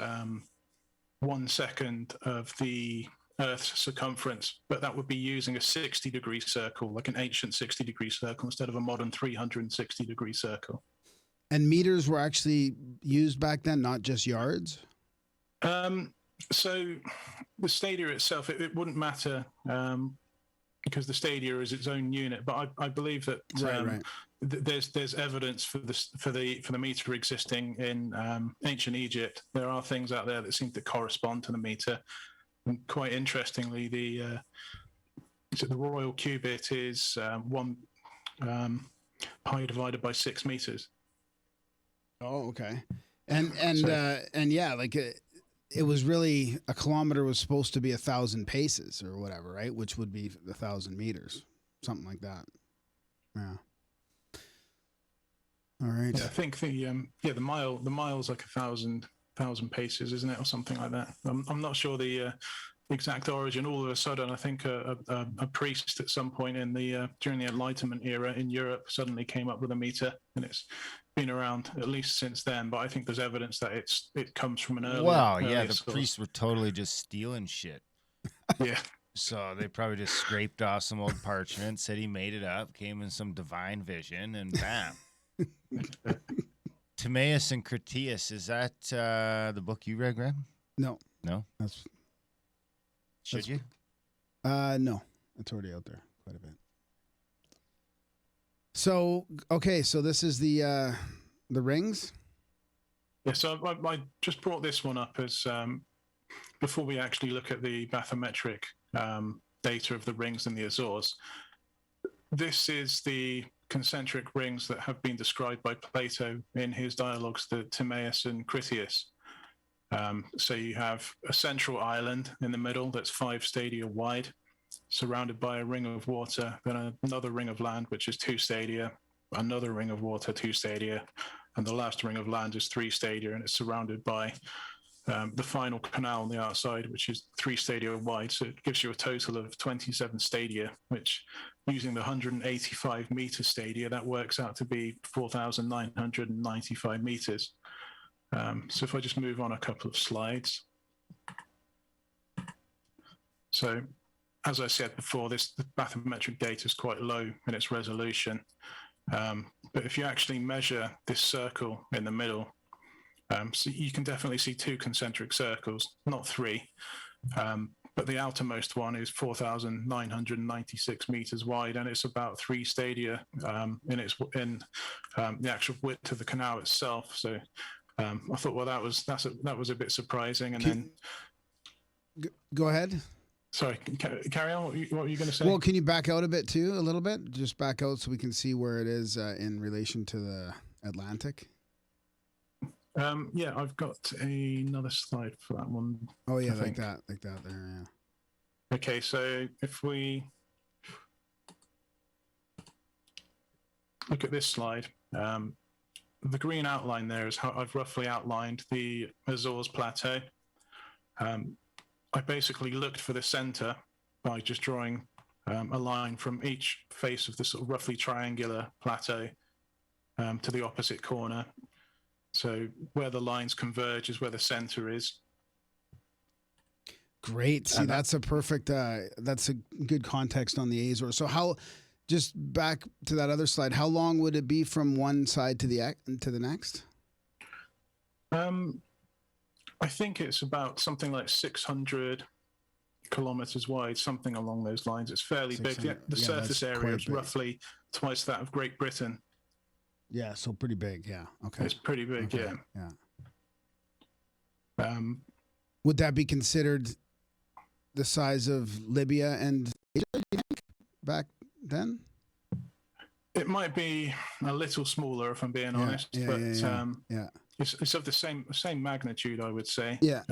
Speaker 6: 1 second of the Earth's circumference, but that would be using a 60-degree circle, like an ancient 60-degree circle, instead of a modern 360-degree circle.
Speaker 1: And meters were actually used back then, not just yards?
Speaker 6: So the stadia itself, it wouldn't matter because the stadia is its own unit. But I believe that
Speaker 1: Right.
Speaker 6: There's evidence for the meter existing in ancient Egypt. There are things out there that seem to correspond to the meter. And quite interestingly, the royal cubit is 1 pi divided by 6 meters.
Speaker 1: Oh, okay. And yeah, like it was really a kilometer was supposed to be 1,000 paces or whatever, right? Which would be 1,000 meters, something like that. Yeah. All right.
Speaker 6: Yeah, I think the mile's like 1,000 paces, isn't it, or something like that? I'm not sure the exact origin. All of a sudden, I think a priest at some point in during the Enlightenment era in Europe suddenly came up with a meter, and it's been around at least since then. But I think there's evidence that it comes from an earlier.
Speaker 3: Wow, yeah,
Speaker 6: earlier
Speaker 3: the
Speaker 6: source.
Speaker 3: priests were totally just stealing shit.
Speaker 6: Yeah.
Speaker 3: So they probably just scraped off some old parchment, said he made it up, came in some divine vision, and bam. Timaeus and Critias, is that the book you read, Graham?
Speaker 1: No.
Speaker 3: No? Should you?
Speaker 1: No. It's already out there quite a bit. So, okay, so this is the rings?
Speaker 6: Yeah, so I just brought this one up as before we actually look at the bathymetric data of the rings in the Azores. This is the concentric rings that have been described by Plato in his dialogues, the Timaeus and Critias. So you have a central island in the middle that's 5 stadia wide, surrounded by a ring of water, then another ring of land, which is 2 stadia, another ring of water, 2 stadia, and the last ring of land is 3 stadia, and it's surrounded by the final canal on the outside, which is 3 stadia wide. So it gives you a total of 27 stadia, which using the 185 meter stadia, that works out to be 4,995 meters. So if I just move on a couple of slides. So as I said before, the bathymetric data is quite low in its resolution. But if you actually measure this circle in the middle, so you can definitely see 2 concentric circles, not 3. But the outermost one is 4,996 meters wide, and it's about 3 stadia in the actual width of the canal itself. So I thought, well, that was a bit surprising. And then
Speaker 1: go ahead.
Speaker 6: Sorry, carry on. What were you going to say?
Speaker 1: Well, can you back out a bit too, a little bit? Just back out so we can see where it is in relation to the Atlantic.
Speaker 6: Yeah, I've got another slide for that one.
Speaker 1: Oh yeah, like that there. Yeah.
Speaker 6: Okay, so if we look at this slide, the green outline there is how I've roughly outlined the Azores Plateau. I basically looked for the center by just drawing a line from each face of the sort of roughly triangular plateau to the opposite corner. So where the lines converge is where the center is.
Speaker 1: Great. See, that's a perfect, that's a good context on the Azores. So just back to that other slide, how long would it be from one side to the next?
Speaker 6: I think it's about something like 600 kilometers wide, something along those lines. It's fairly big. The surface area is roughly twice that of Great Britain.
Speaker 1: Yeah, so pretty big. Yeah. Okay.
Speaker 6: It's pretty big. Okay.
Speaker 1: Yeah.
Speaker 6: Yeah.
Speaker 1: Would that be considered the size of Libya and Asia, do you think, back then?
Speaker 6: It might be a little smaller, if I'm being honest, but it's of the same magnitude, I would say.
Speaker 1: Yeah.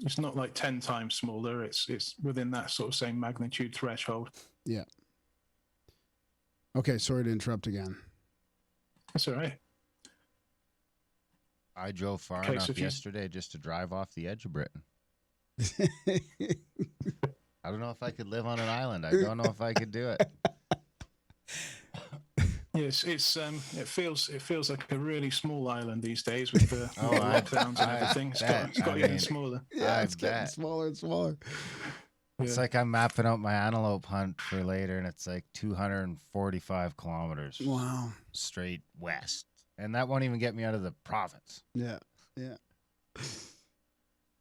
Speaker 6: It's not like 10 times smaller. It's within that sort of same magnitude threshold.
Speaker 1: Yeah. Okay, sorry to interrupt again.
Speaker 6: That's all right.
Speaker 3: I drove far enough yesterday just to drive off the edge of Britain. I don't know if I could live on an island. I don't know if I could do it.
Speaker 6: Yes, it feels like a really small island these days with the lockdowns and everything. It's got even smaller.
Speaker 1: Yeah, it's getting smaller and smaller.
Speaker 3: It's like I'm mapping out my antelope hunt for later, and it's like 245 kilometers.
Speaker 1: Wow.
Speaker 3: Straight west. And that won't even get me out of the province.
Speaker 1: Yeah, yeah.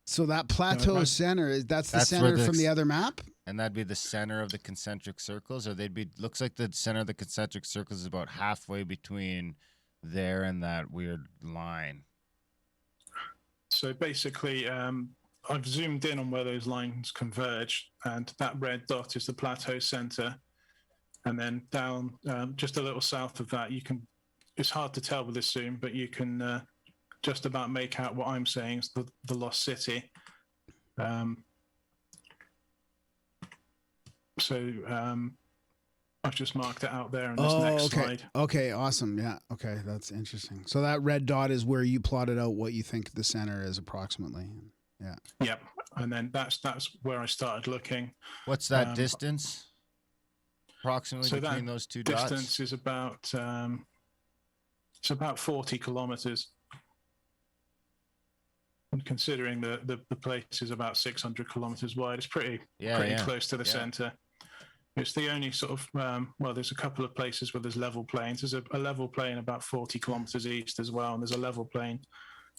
Speaker 1: So that plateau center, that's the center from the other map?
Speaker 3: And that'd be the center of the concentric circles, or looks like the center of the concentric circles is about halfway between there and that weird line.
Speaker 6: So basically, I've zoomed in on where those lines converge, and that red dot is the plateau center. And then down just a little south of that, it's hard to tell with this zoom, but you can just about make out what I'm saying is the lost city. So I've just marked it out there on this next slide.
Speaker 1: Okay, awesome. Yeah, okay, that's interesting. So that red dot is where you plotted out what you think the center is approximately. Yeah.
Speaker 6: Yep, and then that's where I started looking.
Speaker 3: What's that distance approximately between those two dots?
Speaker 6: Distance is about it's about 40 kilometers. And considering the place is about 600 kilometers wide, it's pretty close to the center. It's the only sort of, there's a couple of places where there's level plains. There's a level plain about 40 kilometers east as well, and there's a level plain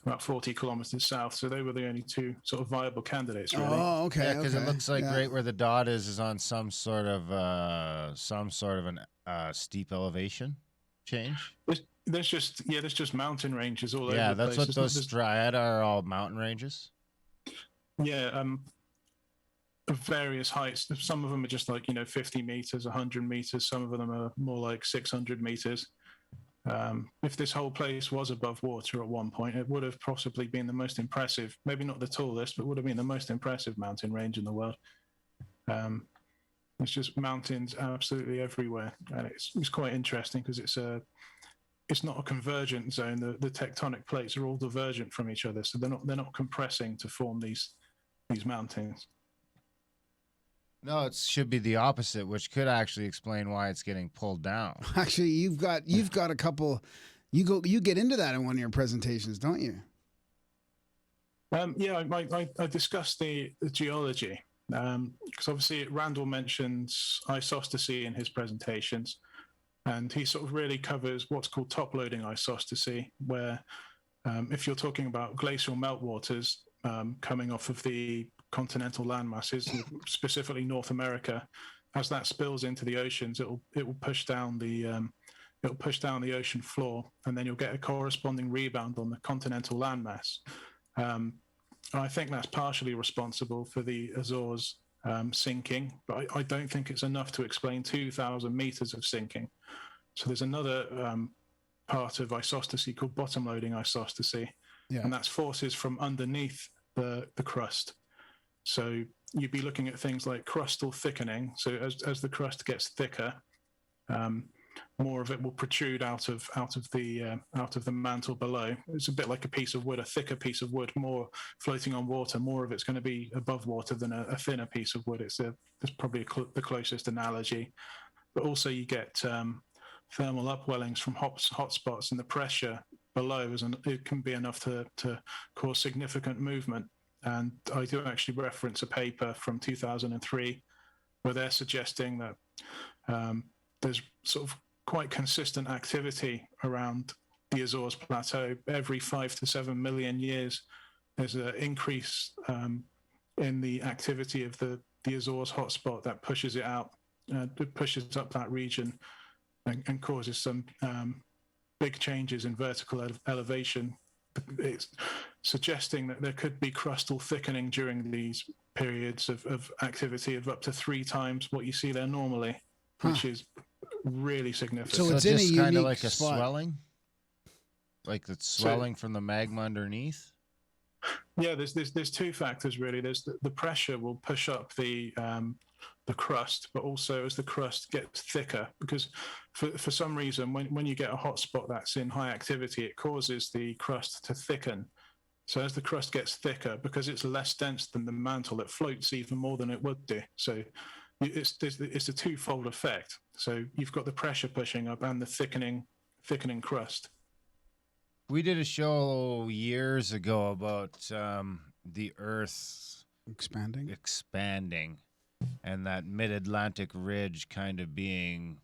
Speaker 6: about 40 kilometers south. So they were the only two sort of viable candidates, really.
Speaker 1: Oh, okay.
Speaker 3: Yeah, because it looks like right where the dot is on some sort of an steep elevation change.
Speaker 6: There's just mountain ranges all over the place.
Speaker 3: Yeah, that's what those Dryad are, all mountain ranges.
Speaker 6: Yeah, of various heights. Some of them are just like 50 meters, 100 meters. Some of them are more like 600 meters. If this whole place was above water at one point, it would have possibly been the most impressive, maybe not the tallest, but would have been the most impressive mountain range in the world. It's just mountains absolutely everywhere, and it's quite interesting because it's not a convergent zone. The tectonic plates are all divergent from each other, so they're not compressing to form these mountains.
Speaker 3: No, it should be the opposite, which could actually explain why it's getting pulled down.
Speaker 1: Actually, you've got a couple. You get into that in one of your presentations, don't you?
Speaker 6: Yeah, I discussed the geology because obviously Randall mentions isostasy in his presentations, and he sort of really covers what's called top-loading isostasy, where if you're talking about glacial meltwaters coming off of the continental land masses, specifically North America, as that spills into the oceans, it will push down the ocean floor, and then you'll get a corresponding rebound on the continental landmass. I think that's partially responsible for the Azores sinking, but I don't think it's enough to explain 2,000 meters of sinking. So there's another part of isostasy called bottom-loading isostasy, and that's forces from underneath the crust. So you'd be looking at things like crustal thickening. So as the crust gets thicker, more of it will protrude out of the mantle below. It's a bit like a piece of wood, a thicker piece of wood, more floating on water. More of it's going to be above water than a thinner piece of wood. It's probably the closest analogy. But also you get thermal upwellings from hotspots, and the pressure below it can be enough to cause significant movement. And I do actually reference a paper from 2003 where they're suggesting that there's sort of quite consistent activity around the Azores Plateau. Every 5 to 7 million years, there's an increase in the activity of the Azores hotspot that pushes it out, pushes up that region and causes some big changes in vertical elevation. It's suggesting that there could be crustal thickening during these periods of activity of up to 3 times what you see there normally, which is really significant.
Speaker 1: So it's in a unique
Speaker 3: kind of like
Speaker 1: spot.
Speaker 3: a swelling, like the swelling from the magma underneath.
Speaker 6: Yeah, there's 2 factors really. There's the pressure will push up the crust, but also as the crust gets thicker, because for some reason when you get a hot spot that's in high activity, it causes the crust to thicken. So as the crust gets thicker, because it's less dense than the mantle, it floats even more than it would do. So it's a twofold effect. So you've got the pressure pushing up and the thickening crust.
Speaker 3: We did a show years ago about the Earth expanding, and that mid-Atlantic ridge kind of being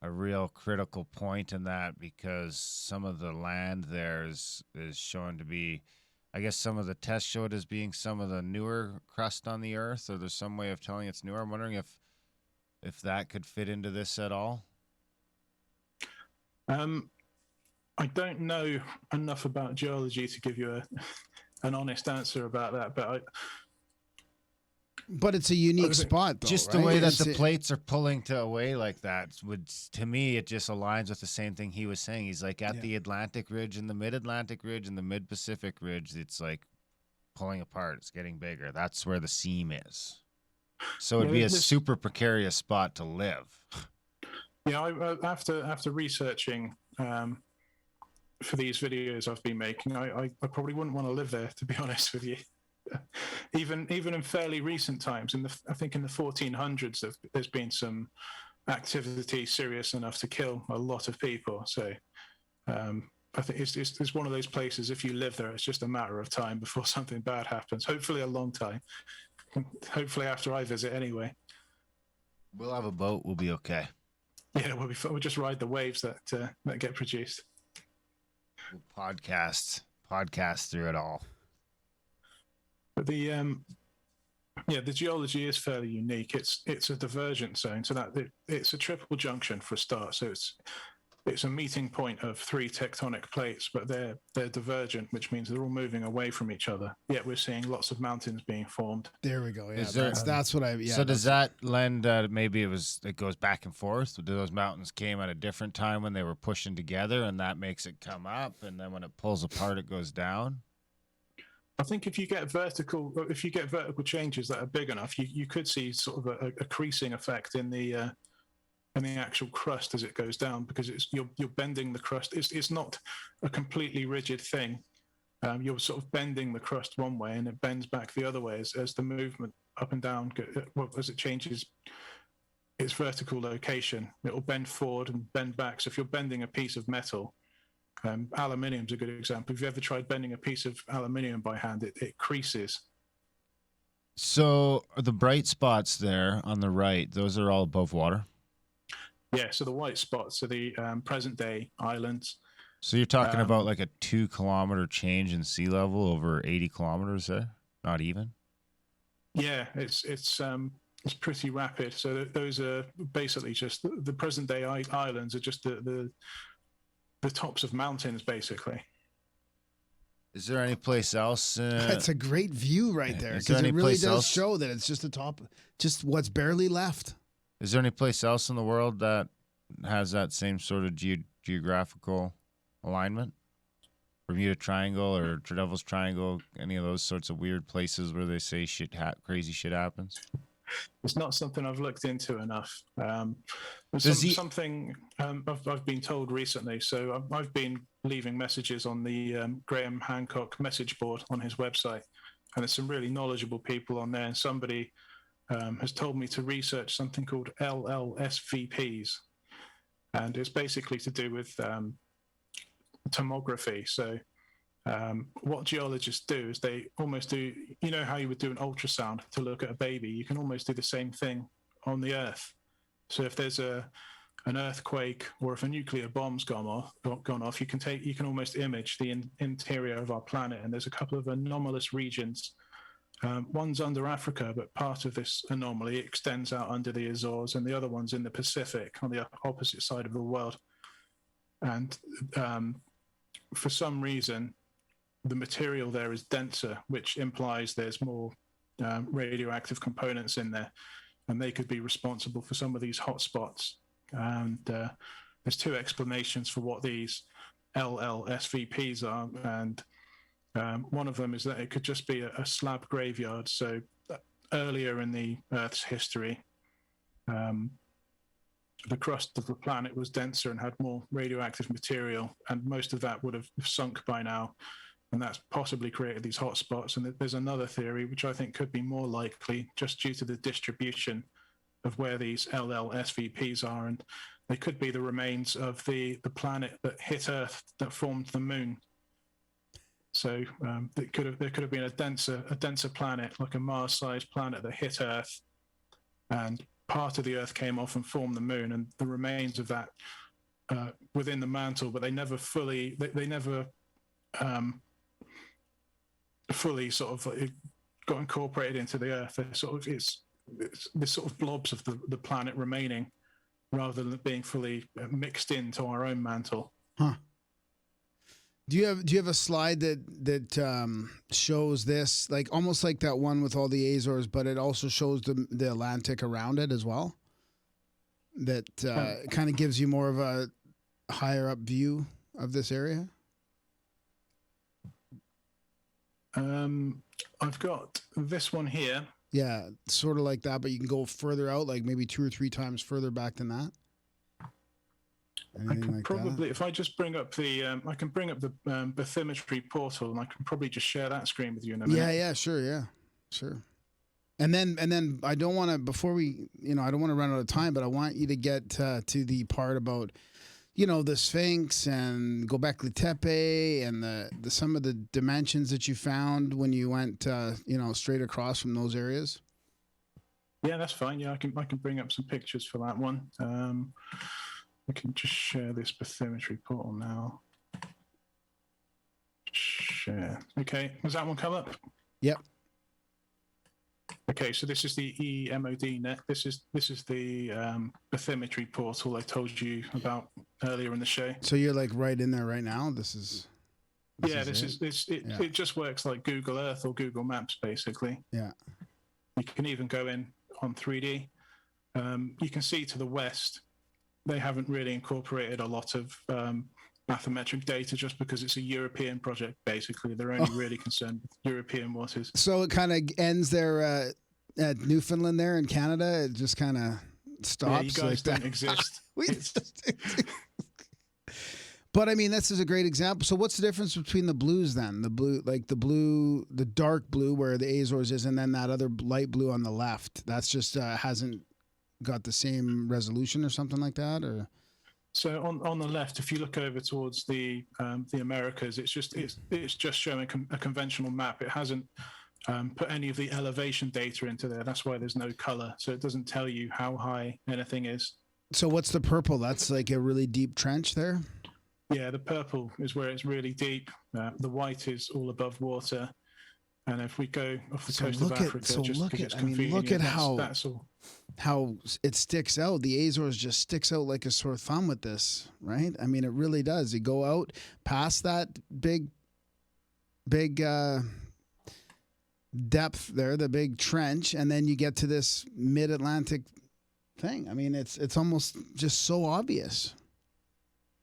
Speaker 3: a real critical point in that, because some of the land there is shown to be, I guess some of the tests show it as being some of the newer crust on the Earth, or there's some way of telling it's newer. I'm wondering if that could fit into this at all.
Speaker 6: I don't know enough about geology to give you an honest answer about that,
Speaker 1: but it's a unique spot, though.
Speaker 3: Just
Speaker 1: right?
Speaker 3: the way that the plates are pulling away like that would, to me, it just aligns with the same thing he was saying. He's like at the Atlantic Ridge and the Mid-Atlantic Ridge and the Mid-Pacific Ridge, it's like pulling apart. It's getting bigger. That's where the seam is. So it'd be a super precarious spot to live.
Speaker 6: Yeah, after researching for these videos I've been making, I probably wouldn't want to live there, to be honest with you. Even in fairly recent times, I think in the 1400s, there's been some activity serious enough to kill a lot of people. So I think it's one of those places, if you live there, it's just a matter of time before something bad happens. Hopefully a long time. Hopefully after I visit anyway.
Speaker 3: We'll have a boat. We'll be okay.
Speaker 6: Yeah, we'll just ride the waves that get produced.
Speaker 3: We'll podcast through it all.
Speaker 6: But the geology is fairly unique. It's a divergent zone, so that it's a triple junction for a start. So it's a meeting point of 3 tectonic plates, but they're divergent, which means they're all moving away from each other. Yet we're seeing lots of mountains being formed.
Speaker 1: There we go. Yeah, that's what I. Yeah.
Speaker 3: So does that lend? Maybe it goes back and forth. Do those mountains came at a different time when they were pushing together, and that makes it come up, and then when it pulls apart, it goes down?
Speaker 6: I think if you get vertical changes that are big enough, you could see sort of a creasing effect in the actual crust as it goes down, because you're bending the crust. It's not a completely rigid thing. You're sort of bending the crust one way, and it bends back the other way as the movement up and down. As it changes its vertical location, it will bend forward and bend back. So if you're bending a piece of metal, Aluminium's a good example. If you ever tried bending a piece of aluminium by hand, it creases.
Speaker 3: So the bright spots there on the right, those are all above water.
Speaker 6: Yeah, so the white spots are the present day islands.
Speaker 3: So you're talking about like a 2 kilometer change in sea level over 80 kilometers there? Not even?
Speaker 6: Yeah, it's pretty rapid. So those are basically just the present day islands are just the tops of mountains, basically.
Speaker 3: Is there any place else?
Speaker 1: That's a great view right there, because it really does show that it's just the top, just what's barely left.
Speaker 3: Is there any place else in the world that has that same sort of geographical alignment? Bermuda Triangle or Devil's Triangle, any of those sorts of weird places where they say crazy shit happens?
Speaker 6: It's not something I've looked into enough. Something I've been told recently. So I've been leaving messages on the Graham Hancock message board on his website, and there's some really knowledgeable people on there. And somebody has told me to research something called LLSVPs, and it's basically to do with tomography. So what geologists do is they almost do, you know how you would do an ultrasound to look at a baby, you can almost do the same thing on the Earth. So if there's an earthquake or if a nuclear bomb's gone off, you can almost image the interior of our planet. And there's a couple of anomalous regions. One's under Africa, but part of this anomaly extends out under the Azores, and the other one's in the Pacific on the opposite side of the world. And for some reason, the material there is denser, which implies there's more radioactive components in there, and they could be responsible for some of these hotspots. And there's 2 explanations for what these LLSVPs are, and one of them is that it could just be a slab graveyard. So earlier in the Earth's history, the crust of the planet was denser and had more radioactive material, and most of that would have sunk by now, and that's possibly created these hotspots. And there's another theory, which I think could be more likely, just due to the distribution of where these LLSVPs are, and they could be the remains of the planet that hit Earth that formed the moon. So there could have been a denser planet, like a Mars-sized planet that hit Earth, and part of the Earth came off and formed the moon, and the remains of that within the mantle, but they never fully sort of got incorporated into the Earth. They're sort of it's this sort of blobs of the planet remaining, rather than being fully mixed into our own mantle.
Speaker 1: Huh. Do you have a slide that shows this, like almost like that one with all the Azores, but it also shows the Atlantic around it as well? That kind of gives you more of a higher up view of this area.
Speaker 6: I've got this one here.
Speaker 1: Yeah, sort of like that, but you can go further out, like maybe 2 or 3 times further back than that. Anything
Speaker 6: I can
Speaker 1: like
Speaker 6: probably, if I just bring up the, I can bring up the bathymetry portal, and I can probably just share that screen with you in a minute.
Speaker 1: Yeah, sure. And then I don't want to, before we, I don't want to run out of time, but I want you to get to the part about, the Sphinx, and Göbekli Tepe, and the some of the dimensions that you found when you went, straight across from those areas.
Speaker 6: Yeah, that's fine. Yeah, I can bring up some pictures for that one. I can just share this bathymetry portal now. Share. Okay, has that one come up?
Speaker 1: Yep.
Speaker 6: Okay, so this is the EMOD net. This is the bathymetry portal I told you about earlier in the show.
Speaker 1: So you're like right in there right now. This is
Speaker 6: it just works like Google Earth or Google Maps, basically.
Speaker 1: Yeah.
Speaker 6: You can even go in on 3D. You can see to the west, they haven't really incorporated a lot of bathymetric data, just because it's a European project, basically. They're only really concerned with European waters.
Speaker 1: So it kind of ends there at Newfoundland there in Canada. It just kind of stops.
Speaker 6: Yeah, you guys don't exist.
Speaker 1: But I mean, this is a great example. So what's the difference between the blues then? The blue, like the dark blue where the Azores is, and then that other light blue on the left. That's just hasn't got the same resolution or something like that, or?
Speaker 6: So on the left, if you look over towards the Americas, it's just showing a conventional map. It hasn't put any of the elevation data into there. That's why there's no color. So it doesn't tell you how high anything is.
Speaker 1: So what's the purple? That's like a really deep trench there?
Speaker 6: Yeah, the purple is where it's really deep. The white is all above water. And if we go off the coast of Africa,
Speaker 1: look at how it sticks out. The Azores just sticks out like a sore thumb with this, right? I mean, it really does. You go out past that big depth there, the big trench, and then you get to this mid-Atlantic thing. I mean, it's almost just so obvious.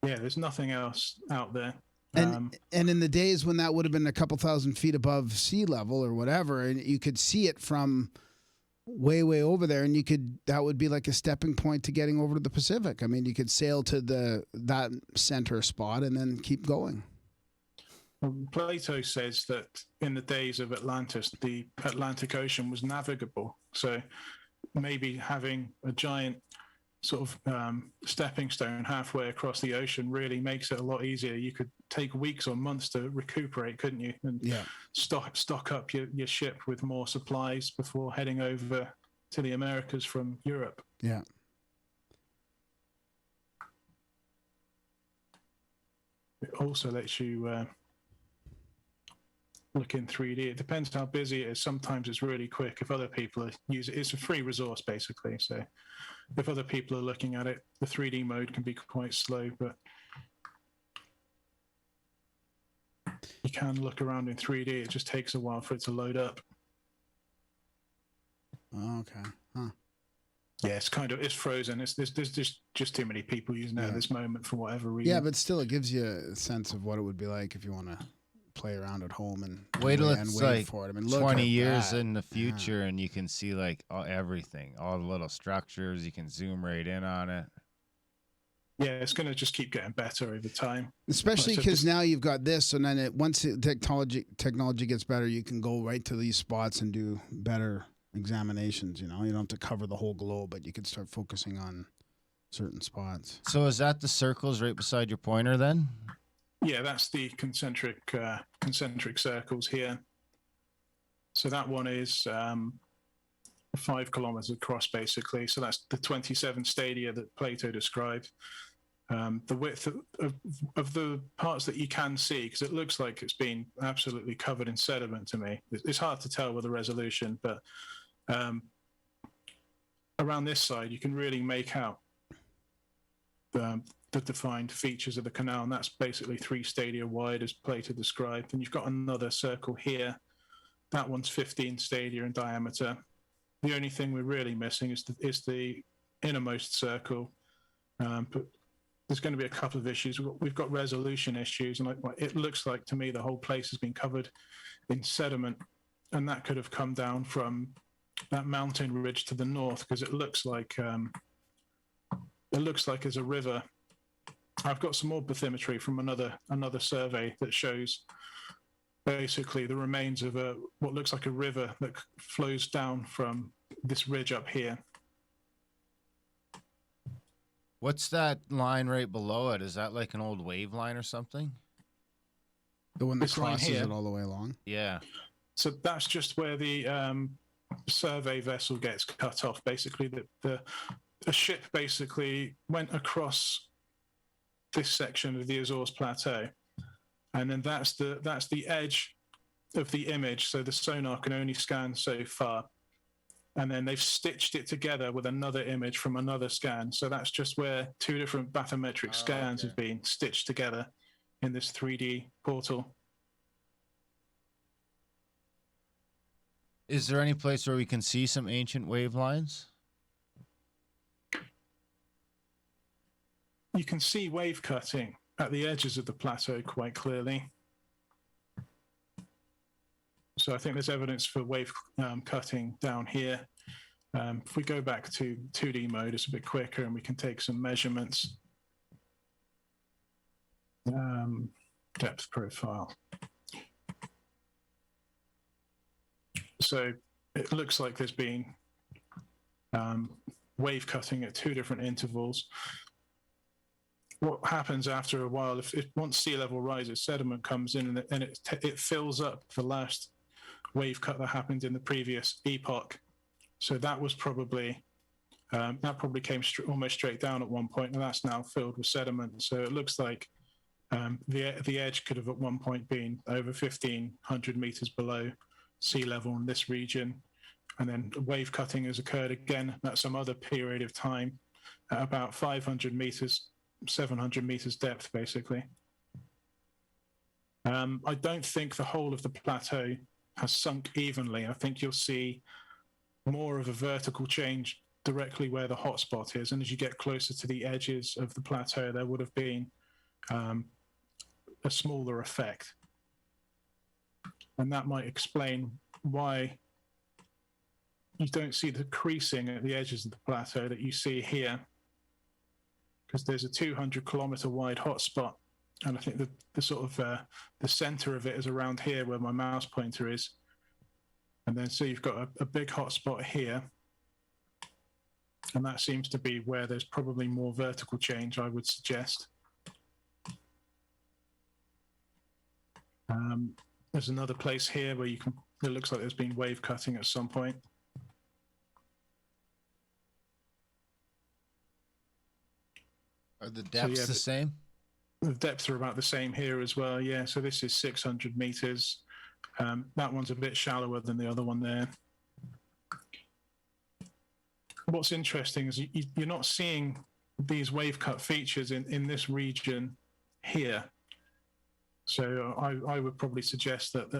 Speaker 6: Yeah, there's nothing else out there.
Speaker 1: And in the days when that would have been a couple thousand feet above sea level or whatever, and you could see it from way over there, and that would be like a stepping point to getting over to the Pacific. I mean, you could sail to that center spot and then keep going.
Speaker 6: Plato says that in the days of Atlantis, the Atlantic Ocean was navigable. So maybe having a giant sort of stepping stone halfway across the ocean really makes it a lot easier. You could take weeks or months to recuperate, couldn't you? And stock up your ship with more supplies before heading over to the Americas from Europe.
Speaker 1: Yeah.
Speaker 6: It also lets you look in 3D. It depends how busy it is. Sometimes it's really quick. If other people use it, it's a free resource basically. So if other people are looking at it, the 3D mode can be quite slow, but you can look around in 3D. It just takes a while for it to load up.
Speaker 1: Oh, okay. Huh.
Speaker 6: Yeah, it's frozen. There's just too many people using it at this moment for whatever reason.
Speaker 1: Yeah, but still, it gives you a sense of what it would be like if you want to play around at home and
Speaker 3: wait till
Speaker 1: wait
Speaker 3: it's
Speaker 1: and wait
Speaker 3: like
Speaker 1: for it. I mean,
Speaker 3: 20 years in the future, and you can see like everything, all the little structures. You can zoom right in on it.
Speaker 6: Yeah, it's going to just keep getting better over time.
Speaker 1: Especially because now you've got this, and then once the technology gets better, you can go right to these spots and do better examinations. You know, you don't have to cover the whole globe, but you can start focusing on certain spots.
Speaker 3: So is that the circles right beside your pointer then?
Speaker 6: Yeah, that's the concentric circles here. So that one is 5 kilometers across, basically. So that's the 27 stadia that Plato described. The width of the parts that you can see, because it looks like it's been absolutely covered in sediment to me. It's hard to tell with the resolution, but around this side, you can really make out the defined features of the canal, and that's basically 3 stadia wide, as Plato described. And you've got another circle here. That one's 15 stadia in diameter. The only thing we're really missing is the innermost circle. But there's going to be a couple of issues. We've got resolution issues, and it looks like to me the whole place has been covered in sediment, and that could have come down from that mountain ridge to the north, because it looks like there's a river. I've got some more bathymetry from another survey that shows basically the remains of what looks like a river that flows down from this ridge up here.
Speaker 3: What's that line right below it? Is that like an old wave line or something?
Speaker 1: The one that
Speaker 6: This line
Speaker 1: crosses
Speaker 6: here?
Speaker 1: it all the way along?
Speaker 3: Yeah.
Speaker 6: So that's just where the survey vessel gets cut off. Basically, a ship basically went across this section of the Azores Plateau, and then that's the edge of the image. So the sonar can only scan so far, and then they've stitched it together with another image from another scan. So that's just where 2 different bathymetric scans have been stitched together in this 3D portal.
Speaker 3: Is there any place where we can see some ancient wave lines?
Speaker 6: You can see wave cutting at the edges of the plateau quite clearly. So I think there's evidence for wave cutting down here. If we go back to 2D mode, it's a bit quicker and we can take some measurements. Depth profile. So it looks like there's been wave cutting at 2 different intervals. what happens after a while, if once sea level rises, sediment comes in and it fills up the last wave cut that happened in the previous epoch. So that was probably that probably came almost straight down at one point, and that's now filled with sediment. So it looks like the edge could have at one point been over 1,500 meters below sea level in this region, and then wave cutting has occurred again at some other period of time at about 500 meters, 700 meters depth, basically. I don't think the whole of the plateau has sunk evenly. I think you'll see more of a vertical change directly where the hotspot is, and as you get closer to the edges of the plateau, there would have been a smaller effect, and that might explain why you don't see the creasing at the edges of the plateau that you see here, because there's a 200-kilometer wide hotspot, and I think the sort of the center of it is around here where my mouse pointer is, and then so you've got a big hotspot here, and that seems to be where there's probably more vertical change, I would suggest. There's another place here where it looks like there's been wave cutting at some point.
Speaker 3: Are the depths the same?
Speaker 6: The depths are about the same here as well, yeah. So this is 600 meters. That one's a bit shallower than the other one there. What's interesting is you're not seeing these wave cut features in this region here. So I would probably suggest that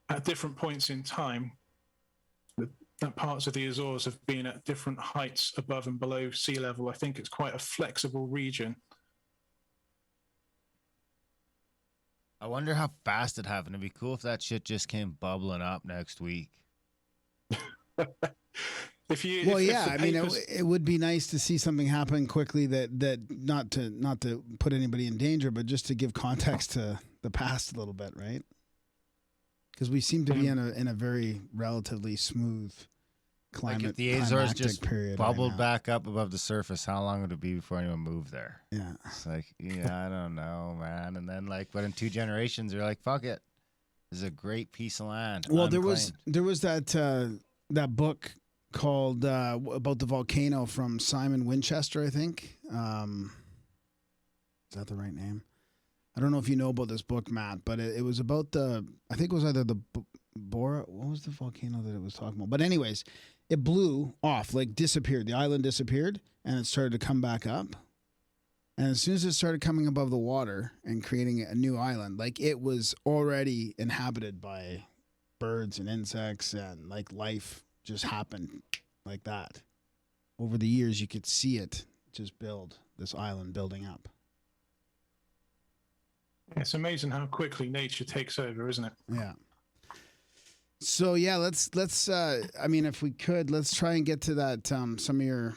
Speaker 6: at different points in time, that parts of the Azores have been at different heights above and below sea level. I think it's quite a flexible region.
Speaker 3: I wonder how fast it happened. It'd be cool if that shit just came bubbling up next week.
Speaker 1: It would be nice to see something happen quickly that not to put anybody in danger, but just to give context to the past a little bit, right? Because we seem to be in a very relatively smooth climate.
Speaker 3: Like if the Azores just
Speaker 1: period
Speaker 3: bubbled
Speaker 1: right
Speaker 3: back up above the surface, how long would it be before anyone moved there?
Speaker 1: Yeah.
Speaker 3: It's like, I don't know, man. And then but in 2 generations, they're like, fuck it. This is a great piece of land.
Speaker 1: Well,
Speaker 3: unclaimed.
Speaker 1: there was that book called about the volcano from Simon Winchester, I think. Is that the right name? I don't know if you know about this book, Matt, but it was about I think it was either the Bora. What was the volcano that it was talking about? But anyways, it blew off, like disappeared. The island disappeared, and it started to come back up. And as soon as it started coming above the water and creating a new island, like it was already inhabited by birds and insects, and like life just happened like that. Over the years, you could see it just build this island building up.
Speaker 6: It's amazing how quickly nature takes over, isn't it?
Speaker 1: Yeah. So yeah, let's I mean, if we could, let's try and get to that some of your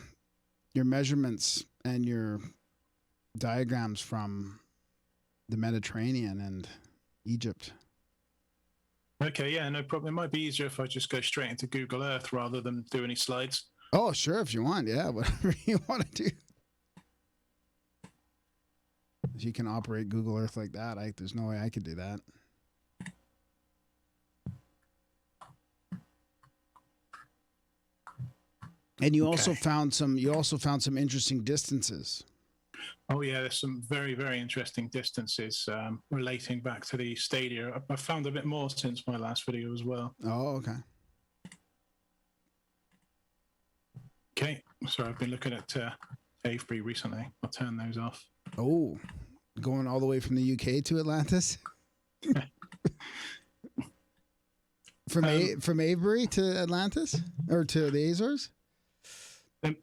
Speaker 1: measurements and your diagrams from the Mediterranean and Egypt.
Speaker 6: Okay, yeah, no problem. It might be easier if I just go straight into Google Earth rather than do any slides.
Speaker 1: Oh, sure, if you want. Yeah, whatever you want to do. If you can operate Google Earth like that, there's no way I could do that. And you also found some interesting distances.
Speaker 6: Oh yeah, there's some very, very interesting distances relating back to the stadia. I found a bit more since my last video as well.
Speaker 1: Oh, okay.
Speaker 6: Okay, so I've been looking at Avebury recently. I'll turn those off.
Speaker 1: Oh, going all the way from the UK to Atlantis? From Avebury to Atlantis? Or to the Azores?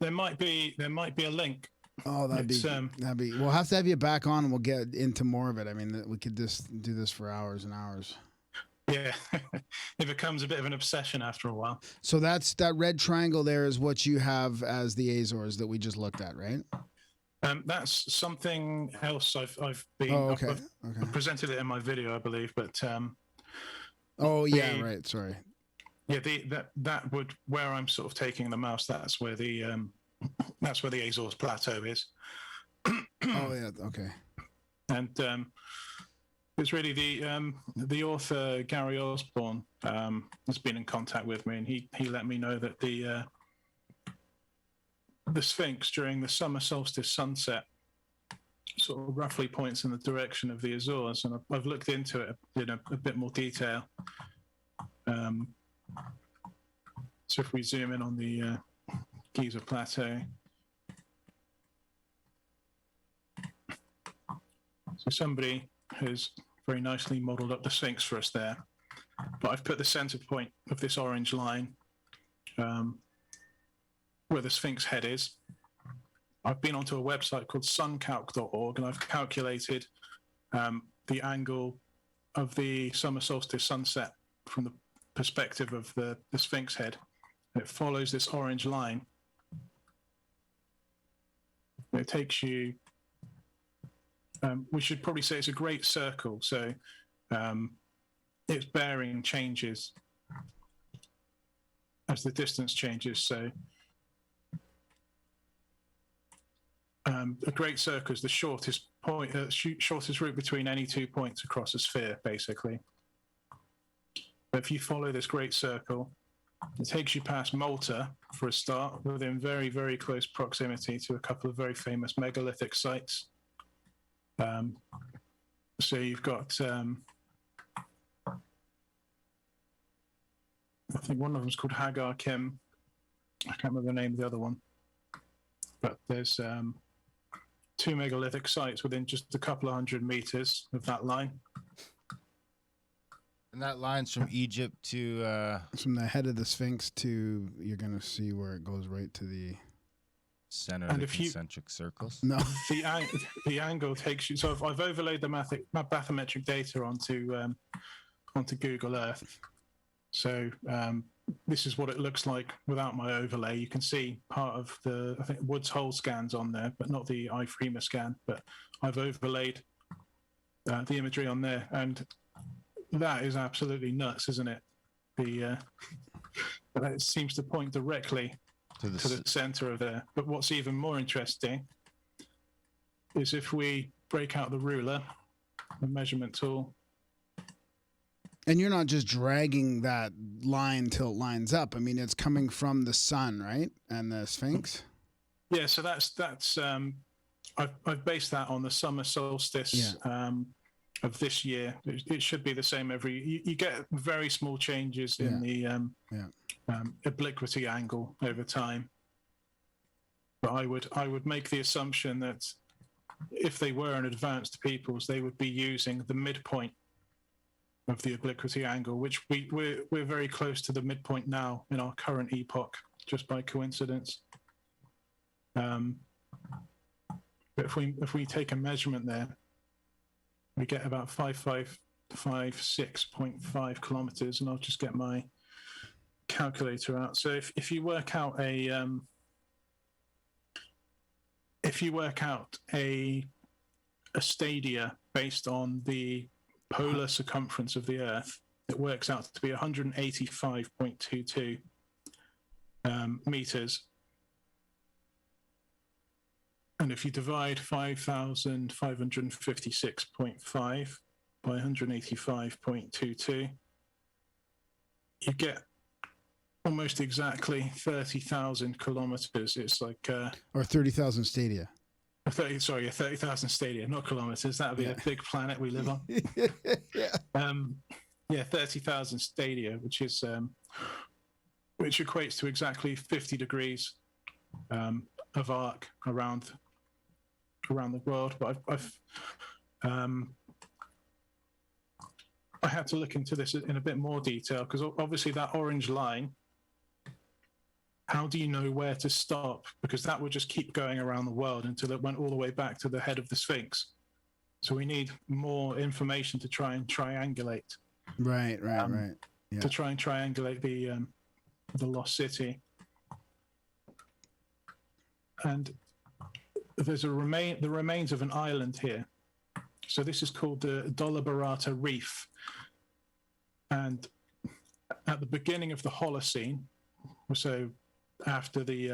Speaker 6: There might be a link.
Speaker 1: Oh, that'd be. We'll have to have you back on, and we'll get into more of it. I mean, we could just do this for hours and hours.
Speaker 6: Yeah, it becomes a bit of an obsession after a while.
Speaker 1: So that red triangle there is what you have as the Azores that we just looked at, right?
Speaker 6: That's something else I've been.
Speaker 1: Oh, okay.
Speaker 6: I've presented it in my video, I believe, but.
Speaker 1: Oh yeah, right. Sorry.
Speaker 6: Yeah, that would where I'm sort of taking the mouse. That's where the Azores plateau is.
Speaker 1: Oh yeah, okay.
Speaker 6: And it's really the author Gary Osborne has been in contact with me, and he let me know that the Sphinx during the summer solstice sunset sort of roughly points in the direction of the Azores, and I've looked into it in a bit more detail. So if we zoom in on the Giza Plateau, so somebody has very nicely modelled up the Sphinx for us there, but I've put the centre point of this orange line where the Sphinx head is. I've been onto a website called suncalc.org, and I've calculated the angle of the summer solstice sunset from the perspective of the Sphinx head. It follows this orange line. It takes you, we should probably say it's a great circle, so its bearing changes as the distance changes. So a great circle is the shortest point, shortest route between any 2 points across a sphere, basically. But if you follow this great circle, it takes you past Malta for a start, within very, very close proximity to a couple of very famous megalithic sites. So you've got, I think one of them is called Hagar Kim. I can't remember the name of the other one. But there's 2 megalithic sites within just a couple of 100 meters of that line.
Speaker 3: And that line's from Egypt to
Speaker 1: From the head of the Sphinx to, you're going to see where it goes right to the
Speaker 3: center of the concentric circles.
Speaker 1: No.
Speaker 6: The angle takes you. So I've overlaid the bathymetric data onto Google Earth. So this is what it looks like without my overlay. You can see part of the, I think, Woods Hole scans on there, but not the iFrema scan. But I've overlaid the imagery on there, and that is absolutely nuts, isn't it? It seems to point directly to the center of there. But what's even more interesting is if we break out the ruler, the measurement tool.
Speaker 1: And you're not just dragging that line till it lines up. I mean, it's coming from the sun, right? And the Sphinx.
Speaker 6: Yeah, so that's I've based that on the summer solstice of this year. It should be the same every. You get very small changes in the obliquity angle over time. But I would make the assumption that if they were an advanced peoples, they would be using the midpoint of the obliquity angle, which we're very close to the midpoint now in our current epoch, just by coincidence. But if we take a measurement there, we get about 556.5 kilometers, and I'll just get my calculator out. So if you work out a stadia based on the polar circumference of the Earth, it works out to be 185.22 meters. And if you divide 5,556.5 by 185.22, you get almost exactly 30,000 kilometers. It's like
Speaker 1: or 30,000 stadia.
Speaker 6: 30,000 stadia, not kilometers. That would be a big planet we live on. 30,000 stadia, which is which equates to exactly 50 degrees of arc around the world. But I had to look into this in a bit more detail, because obviously that orange line, how do you know where to stop? Because that would just keep going around the world until it went all the way back to the head of the Sphinx. So we need more information to try and triangulate.
Speaker 1: Right. Yeah.
Speaker 6: To try and triangulate the lost city. And there's the remains of an island here. So this is called the Dolabarata Reef. And at the beginning of the Holocene, so after the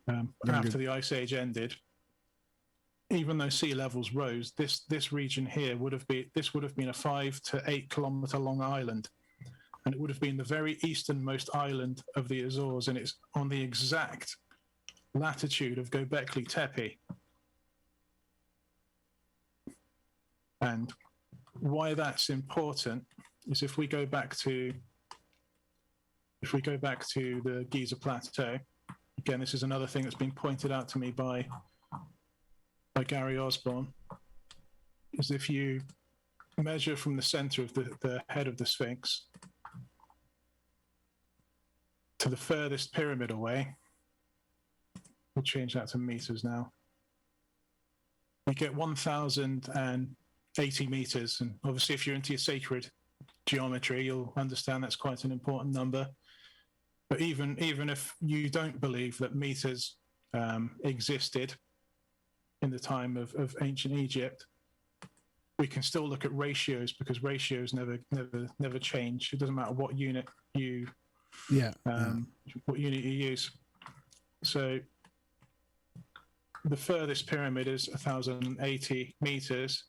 Speaker 6: Ice Age ended, even though sea levels rose, this region here would have been a 5 to 8 kilometer long island, and it would have been the very easternmost island of the Azores, and it's on the exact latitude of Göbekli Tepe. And why that's important is if we go back to the Giza Plateau, again, this is another thing that's been pointed out to me by Gary Osborne, is if you measure from the center of the head of the Sphinx to the furthest pyramid away, we'll change that to meters now, you get 1,080 meters. And obviously, if you're into your sacred geometry, you'll understand that's quite an important number. But even if you don't believe that meters existed in the time of ancient Egypt, we can still look at ratios, because ratios never change. It doesn't matter what unit you what unit you use. So the furthest pyramid is 1,080 meters,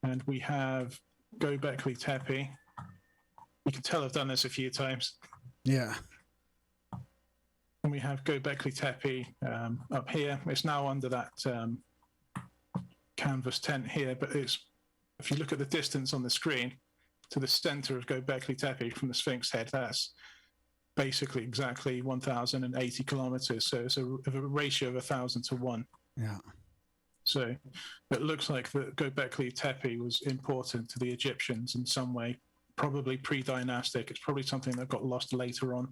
Speaker 6: and we have Göbekli Tepe. You can tell I've done this a few times.
Speaker 1: Yeah.
Speaker 6: And we have Göbekli Tepe up here. It's now under that canvas tent here, but if you look at the distance on the screen to the center of Göbekli Tepe from the Sphinx head, that's basically exactly 1,080 kilometers. So it's a ratio of 1,000 to 1.
Speaker 1: Yeah.
Speaker 6: So it looks like the Göbekli Tepe was important to the Egyptians in some way, probably pre-dynastic. It's probably something that got lost later on.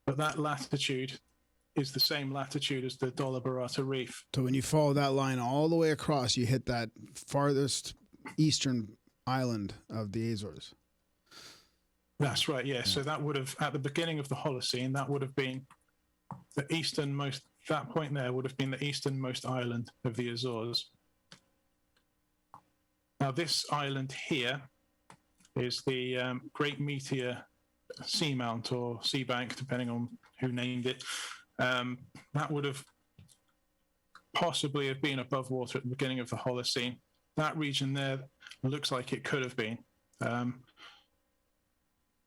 Speaker 6: But that latitude is the same latitude as the Dollar Barata Reef.
Speaker 1: So when you follow that line all the way across, you hit that farthest eastern island of the Azores.
Speaker 6: That's right, yeah. So that would have, at the beginning of the Holocene, that would have been the easternmost, that point there would have been the easternmost island of the Azores. Now this island here is the Great Meteor Seamount or Sea Bank, depending on who named it. That would have possibly have been above water at the beginning of the Holocene. That region there looks like it could have been.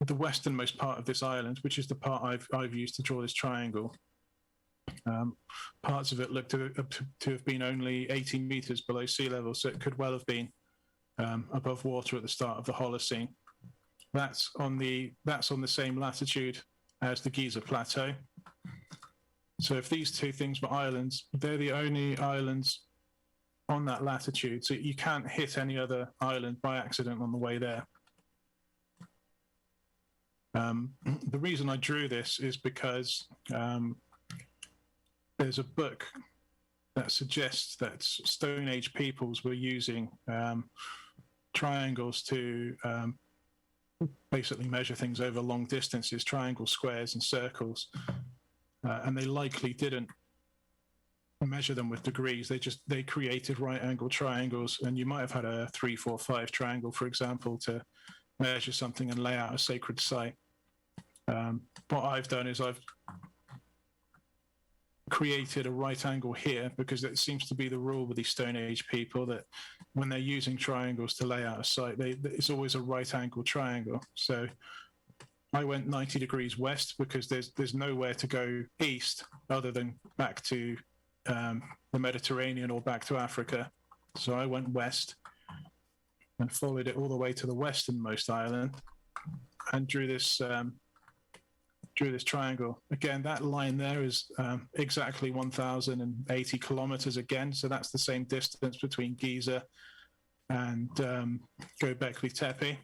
Speaker 6: The westernmost part of this island, which is the part I've used to draw this triangle, parts of it look to have been only 18 meters below sea level, so it could well have been above water at the start of the Holocene. That's on the same latitude as the Giza Plateau. So if these two things were islands, they're the only islands on that latitude. So you can't hit any other island by accident on the way there. The reason I drew this is because there's a book that suggests that Stone Age peoples were using triangles to basically measure things over long distances, triangles, squares, and circles. And they likely didn't measure them with degrees. They created right-angled triangles, and you might have had a 3, 4, 5 triangle, for example, to measure something and lay out a sacred site. What I've done is I've created a right angle here, because it seems to be the rule with these Stone Age people that when they're using triangles to lay out a site, it's always a right angle triangle. So I went 90 degrees west because there's nowhere to go east other than back to the Mediterranean or back to Africa. So I went west and followed it all the way to the westernmost island and drew this triangle. Again, that line there is exactly 1,080 kilometers again. So that's the same distance between Giza and Göbekli Tepe.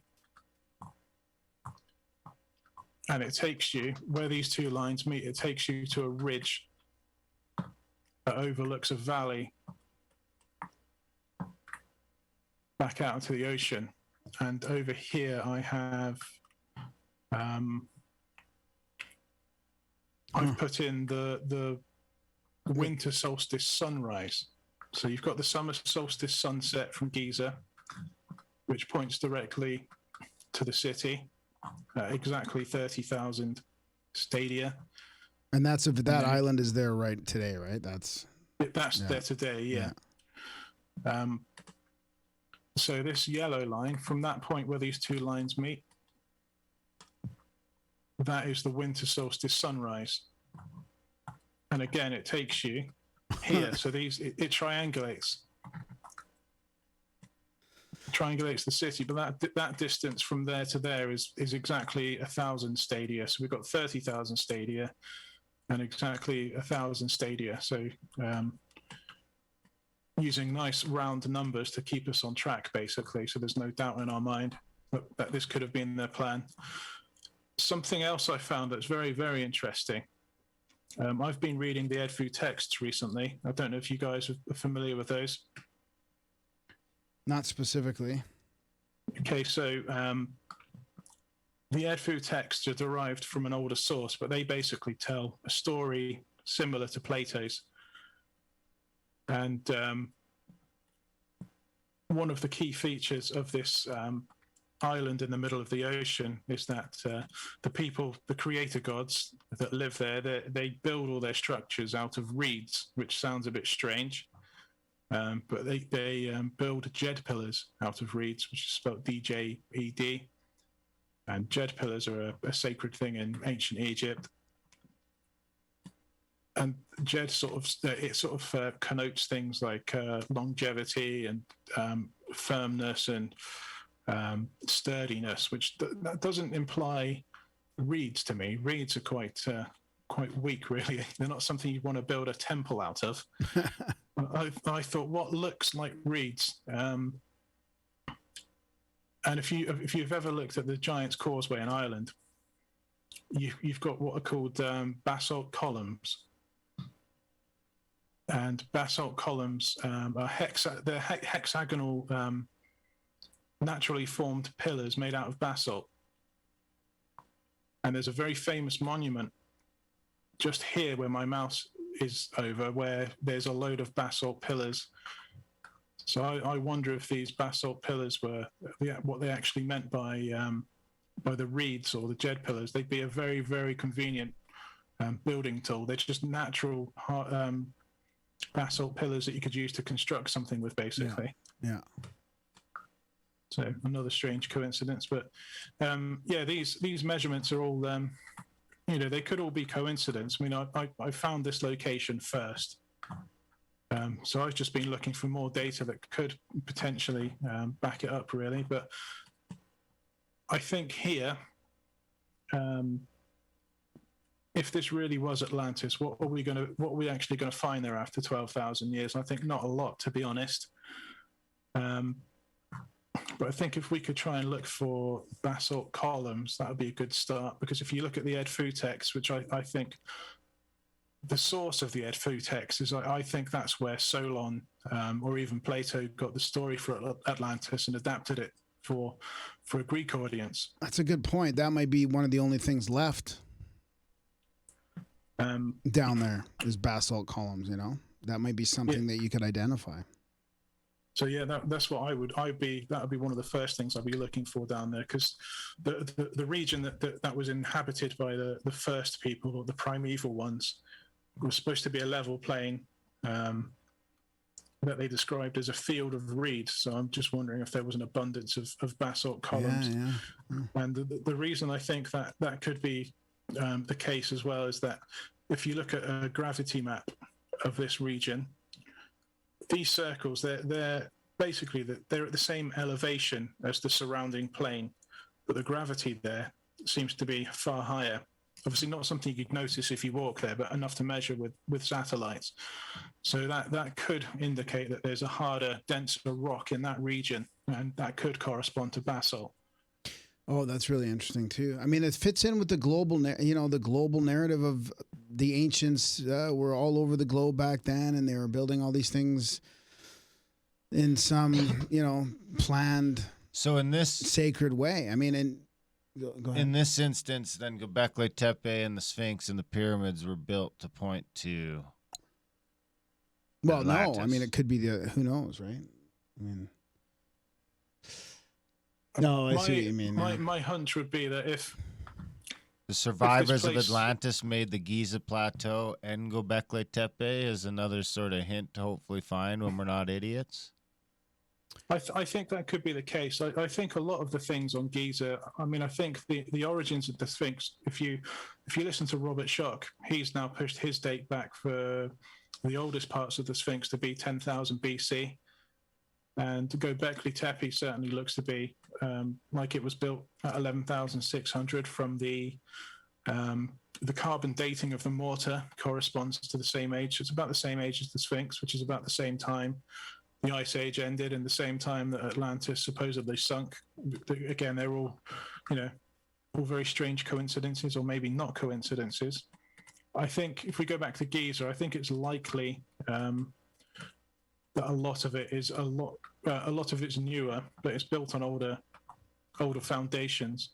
Speaker 6: And it takes you, where these two lines meet, it takes you to a ridge that overlooks a valley back out into the ocean. And over here I have I've put in the winter solstice sunrise. So you've got the summer solstice sunset from Giza, which points directly to the city, exactly 30,000 stadia.
Speaker 1: And that's if that island is there right today, right? That's
Speaker 6: there today, yeah. So this yellow line, from that point where these two lines meet, that is the winter solstice sunrise. And again, it takes you here. So it triangulates the city, but that distance from there to there is exactly 1,000 stadia. So we've got 30,000 stadia and exactly 1,000 stadia. So using nice round numbers to keep us on track, basically. So there's no doubt in our mind that this could have been their plan. Something else I found that's very, very interesting. I've been reading the Edfu texts recently. I don't know if you guys are familiar with those.
Speaker 1: Not specifically.
Speaker 6: Okay, so the Edfu texts are derived from an older source, but they basically tell a story similar to Plato's. And one of the key features of this island in the middle of the ocean is that the people, the creator gods that live there, they build all their structures out of reeds, which sounds a bit strange. But they build jed pillars out of reeds, which is spelled D-J-E-D. And jed pillars are a sacred thing in ancient Egypt. And jed connotes things like longevity and firmness and sturdiness, which that doesn't imply reeds to me. Reeds are quite weak, really. They're not something you want to build a temple out of. I thought, what looks like reeds? And if you've ever looked at the Giant's Causeway in Ireland, you've got what are called basalt columns. And basalt columns are hexagonal, naturally formed pillars made out of basalt. And there's a very famous monument just here where my mouse is over, where there's a load of basalt pillars. So I wonder if these basalt pillars were what they actually meant by the reeds or the jed pillars. They'd be a very, very convenient building tool. They're just natural basalt pillars that you could use to construct something with, basically.
Speaker 1: Yeah.
Speaker 6: So another strange coincidence, but these measurements are all, they could all be coincidence. I mean, I found this location first, so I've just been looking for more data that could potentially back it up, really. But I think here, if this really was Atlantis, what are we actually going to find there after 12,000 years? I think not a lot, to be honest. But I think if we could try and look for basalt columns, that would be a good start. Because if you look at the Edfu text, which I think the source of the Edfu text is, I think that's where Solon or even Plato got the story for Atlantis and adapted it for a Greek audience.
Speaker 1: That's a good point. That might be one of the only things left down there is basalt columns. That might be something that you could identify.
Speaker 6: So yeah, that's what that would be one of the first things I'd be looking for down there, because the region that was inhabited by the first people, or the primeval ones, was supposed to be a level plain that they described as a field of reeds. So I'm just wondering if there was an abundance of basalt columns.
Speaker 1: Yeah.
Speaker 6: And the reason I think that could be the case as well is that if you look at a gravity map of this region, these circles, they're basically they're at the same elevation as the surrounding plane, but the gravity there seems to be far higher. Obviously not something you could notice if you walk there, but enough to measure with satellites. So that could indicate that there's a harder, denser rock in that region, and that could correspond to basalt.
Speaker 1: Oh, that's really interesting too. I mean, it fits in with the global, the global narrative of the ancients were all over the globe back then, and they were building all these things in some, planned.
Speaker 3: So in this
Speaker 1: sacred way. I mean, go ahead.
Speaker 3: In this instance, then Göbekli Tepe and the Sphinx and the pyramids were built to point to.
Speaker 1: Well,
Speaker 3: Atlantis.
Speaker 1: no, I mean, it could be who knows, right? I mean. No, I see what you mean.
Speaker 6: My hunch would be that if
Speaker 3: the survivors of Atlantis made the Giza Plateau and Göbekli Tepe is another sort of hint to hopefully find when we're not idiots.
Speaker 6: I think that could be the case. I think a lot of the things on Giza. I mean, I think the origins of the Sphinx. If you listen to Robert Schoch, he's now pushed his date back for the oldest parts of the Sphinx to be 10,000 BC, and Göbekli Tepe certainly looks to be like it was built at 11,600 from the carbon dating of the mortar corresponds to the same age. It's about the same age as the Sphinx, which is about the same time the Ice Age ended and the same time that Atlantis supposedly sunk. Again, they're all, all very strange coincidences, or maybe not coincidences. I think if we go back to Giza, I think it's likely that a lot of it is a lot of it's newer, but it's built on older foundations.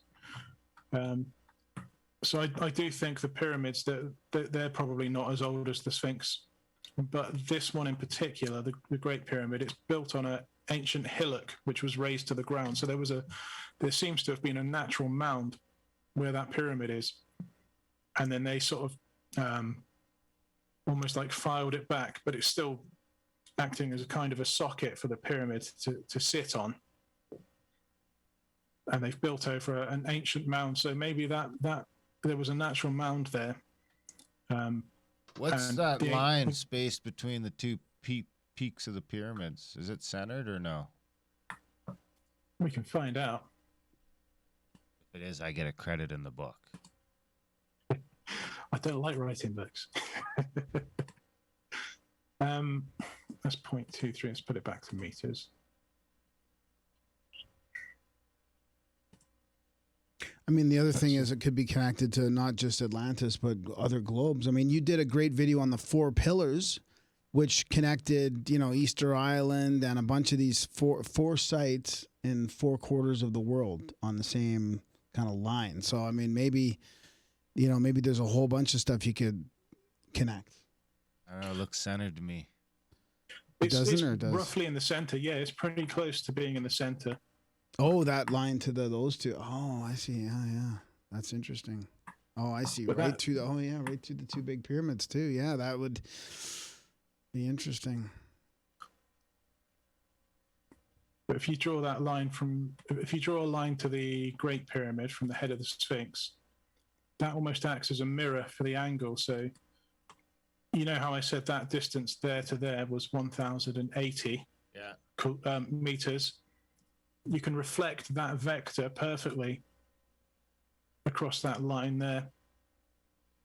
Speaker 6: So I do think the pyramids that they're probably not as old as the Sphinx. But this one in particular, the Great Pyramid, it's built on an ancient hillock which was raised to the ground. So there seems to have been a natural mound where that pyramid is, and then they sort of almost like filed it back, but it's still acting as a kind of a socket for the pyramid to sit on. And they've built over an ancient mound, so maybe that there was a natural mound there.
Speaker 3: What's that line spaced between the two peaks of the pyramids? Is it centered or no?
Speaker 6: We can find out.
Speaker 3: If it is, I get a credit in the book.
Speaker 6: I don't like writing books. That's 0.23. Let's put it back to meters.
Speaker 1: I mean, the other thing is it could be connected to not just Atlantis, but other globes. I mean, you did a great video on the 4 pillars, which connected, Easter Island and a bunch of these four sites in 4 quarters of the world on the same kind of line. So, I mean, maybe there's a whole bunch of stuff you could connect.
Speaker 3: I don't know, it looks centered to me.
Speaker 6: It's roughly in the center. Yeah, it's pretty close to being in the center.
Speaker 1: Oh, that line to those two. Oh, I see. Yeah. That's interesting. Oh, I see. Right to the 2 big pyramids too. Yeah, that would be interesting.
Speaker 6: But if you draw a line to the Great Pyramid from the head of the Sphinx, that almost acts as a mirror for the angle. So, you know how I said that distance there to there was 1,080 meters. You can reflect that vector perfectly across that line there,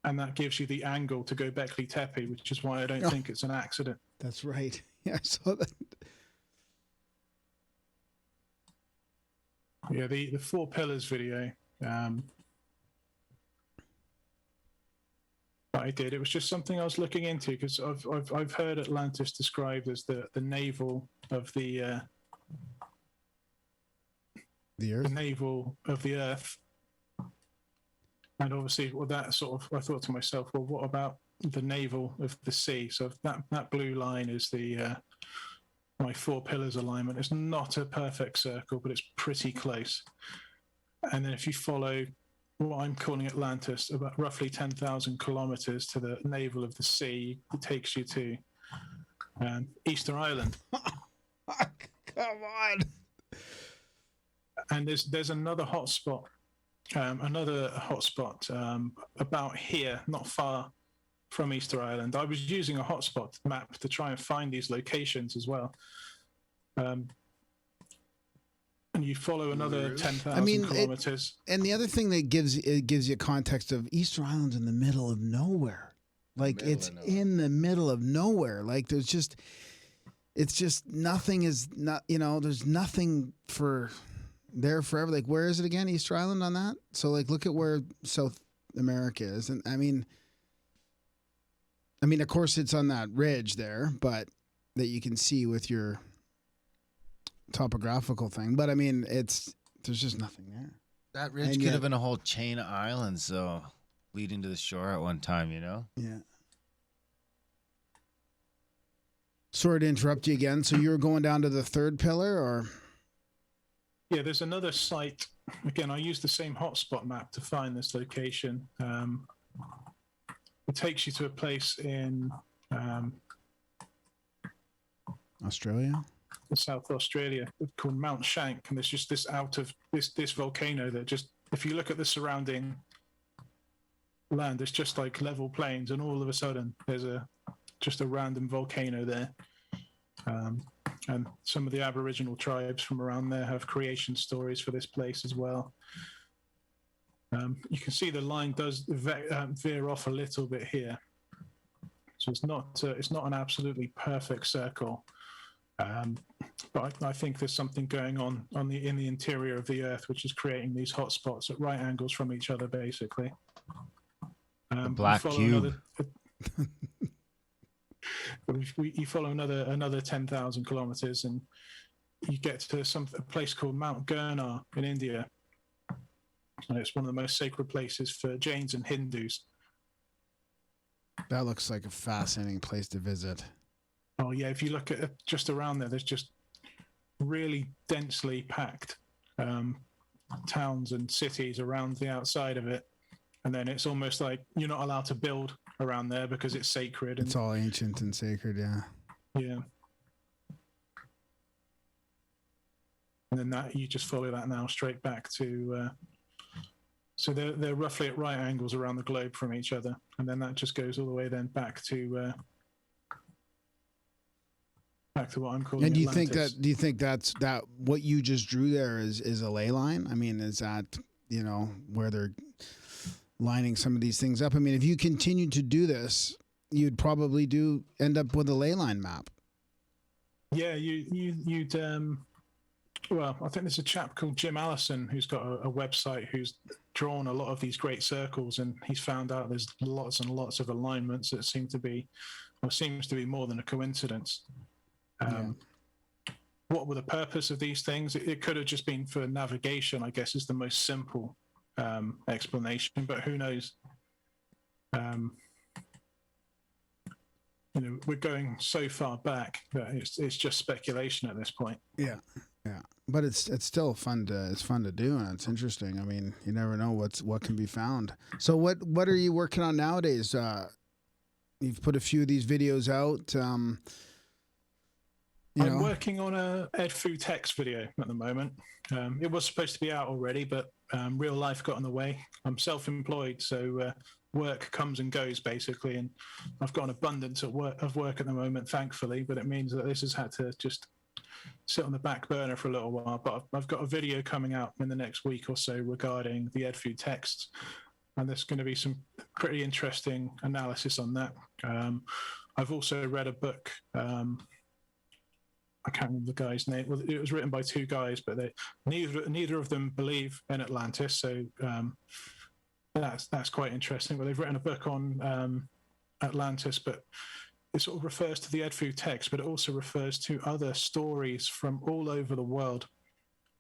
Speaker 6: and that gives you the angle to Göbekli Tepe, which is why I don't think it's an accident.
Speaker 1: That's right. Yeah, I saw that.
Speaker 6: Yeah, the 4 pillars video that I did. It was just something I was looking into because I've heard Atlantis described as the navel of the
Speaker 1: Earth.
Speaker 6: The navel of the Earth. And obviously, that sort of, I thought to myself, well, what about the navel of the sea? So that blue line is my 4 pillars alignment. It's not a perfect circle, but it's pretty close. And then if you follow what I'm calling Atlantis, about roughly 10,000 kilometers to the navel of the sea, it takes you to Easter Island.
Speaker 1: Come on.
Speaker 6: And there's another hotspot, about here, not far from Easter Island. I was using a hotspot map to try and find these locations as well. And you follow another 10,000 kilometers.
Speaker 1: And the other thing that gives you context of Easter Island's in the middle of nowhere. Like it's in the middle of nowhere. Like it's just nothing is not, there's nothing for there forever. Like where is it again? Easter Island on that? So like look at where South America is. And I mean of course it's on that ridge there, but that you can see with your topographical thing. But I mean there's just nothing there.
Speaker 3: That ridge could have been a whole chain of islands though, leading to the shore at one time, Yeah. Sorry to interrupt you again. So you were going down to the 3rd pillar or?
Speaker 6: Yeah, there's another site. Again, I used the same hotspot map to find this location. It takes you to a place in
Speaker 1: Australia?
Speaker 6: South Australia called Mount Shank, and there's just this volcano that just, if you look at the surrounding land, it's just like level plains, and all of a sudden there's just a random volcano there. And some of the Aboriginal tribes from around there have creation stories for this place as well. You can see the line does veer off a little bit here, so it's not an absolutely perfect circle, but I think there's something going on in the interior of the Earth, which is creating these hot spots at right angles from each other, basically.
Speaker 3: The black cube.
Speaker 6: You follow another 10,000 kilometers, and you get to a place called Mount Gurnar in India. And it's one of the most sacred places for Jains and Hindus.
Speaker 1: That looks like a fascinating place to visit.
Speaker 6: Oh yeah, if you look at just around there, there's just really densely packed towns and cities around the outside of it. And then it's almost like you're not allowed to build around there because it's sacred.
Speaker 1: It's all ancient and sacred, yeah.
Speaker 6: Yeah. And then you just follow that now straight back to... so they're roughly at right angles around the globe from each other. And then that just goes all the way then back to what I'm calling
Speaker 1: And
Speaker 6: Atlantis.
Speaker 1: do you think that's what you just drew there is a ley line? I mean, is that, where they're lining some of these things up? I mean, if you continue to do this, you'd probably end up with a ley line map.
Speaker 6: Yeah, you'd well, I think there's a chap called Jim Allison who's got a website who's drawn a lot of these great circles, and he's found out there's lots and lots of alignments that seems to be more than a coincidence. What were the purpose of these things? It could have just been for navigation, I guess, is the most simple explanation, but who knows? We're going so far back that it's just speculation at this point.
Speaker 1: Yeah. But it's still fun to do, and it's interesting. I mean, you never know what can be found. So what are you working on nowadays? You've put a few of these videos out.
Speaker 6: I'm working on a EdFu text video at the moment. It was supposed to be out already, but real life got in the way. I'm self-employed, so work comes and goes basically, and I've got an abundance of work at the moment, thankfully. But it means that this has had to just sit on the back burner for a little while. But I've got a video coming out in the next week or so regarding the EdFu texts, and there's going to be some pretty interesting analysis on that. I've also read a book. I can't remember the guy's name. Well, it was written by two guys, but neither of them believe in Atlantis, so that's quite interesting. But they've written a book on Atlantis, but it sort of refers to the EdFu text, but it also refers to other stories from all over the world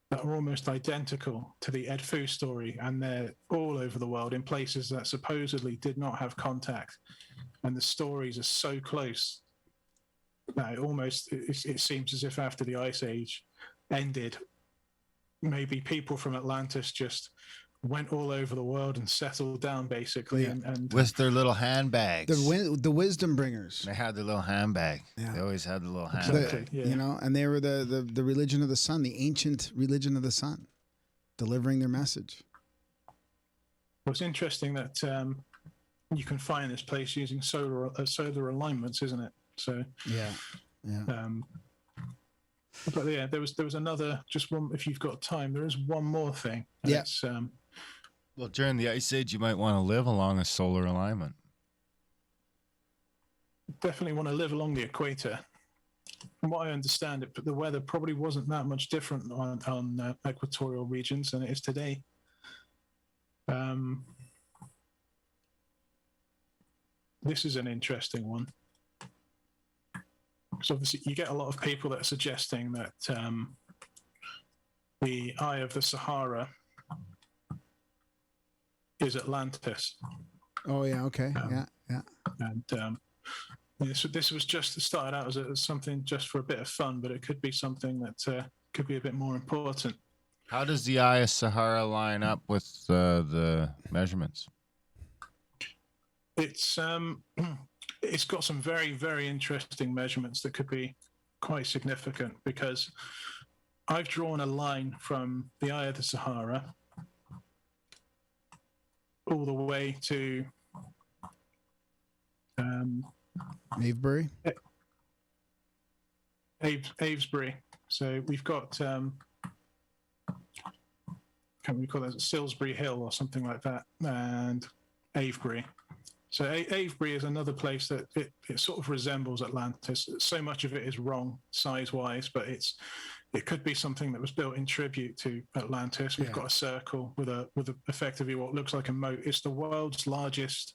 Speaker 6: that are almost identical to the EdFu story, and they're all over the world in places that supposedly did not have contact, and the stories are so close that it seems as if after the Ice Age ended, maybe people from Atlantis just went all over the world and settled down, basically.
Speaker 1: Yeah.
Speaker 6: And
Speaker 3: with their little handbags.
Speaker 1: The wisdom bringers.
Speaker 3: They had their little handbag.
Speaker 1: Yeah.
Speaker 3: They always had the little handbag.
Speaker 1: And they were the religion of the sun, the ancient religion of the sun, delivering their message.
Speaker 6: Well, it's interesting that you can find this place using solar alignments, isn't it? So
Speaker 1: yeah.
Speaker 6: But yeah, there was another, just one. If you've got time, there is one more thing.
Speaker 1: Yeah.
Speaker 3: Well, during the Ice Age, you might want to live along a solar alignment.
Speaker 6: Definitely want to live along the equator. From what I understand, the weather probably wasn't that much different on equatorial regions than it is today. This is an interesting one. Because obviously you get a lot of people that are suggesting that the Eye of the Sahara is Atlantis.
Speaker 1: Oh yeah, okay, yeah.
Speaker 6: And this was just started out as something just for a bit of fun, but it could be something that could be a bit more important.
Speaker 3: How does the Eye of Sahara line up with the measurements?
Speaker 6: It's got some very, very interesting measurements that could be quite significant, because I've drawn a line from the Eye of the Sahara all the way to
Speaker 1: Avebury.
Speaker 6: Avesbury. So we've got can we call that Salisbury Hill or something like that, and Avebury. So Avebury is another place that it sort of resembles Atlantis. So much of it is wrong size-wise, but it could be something that was built in tribute to Atlantis. We've got a circle with effectively what looks like a moat. It's the world's largest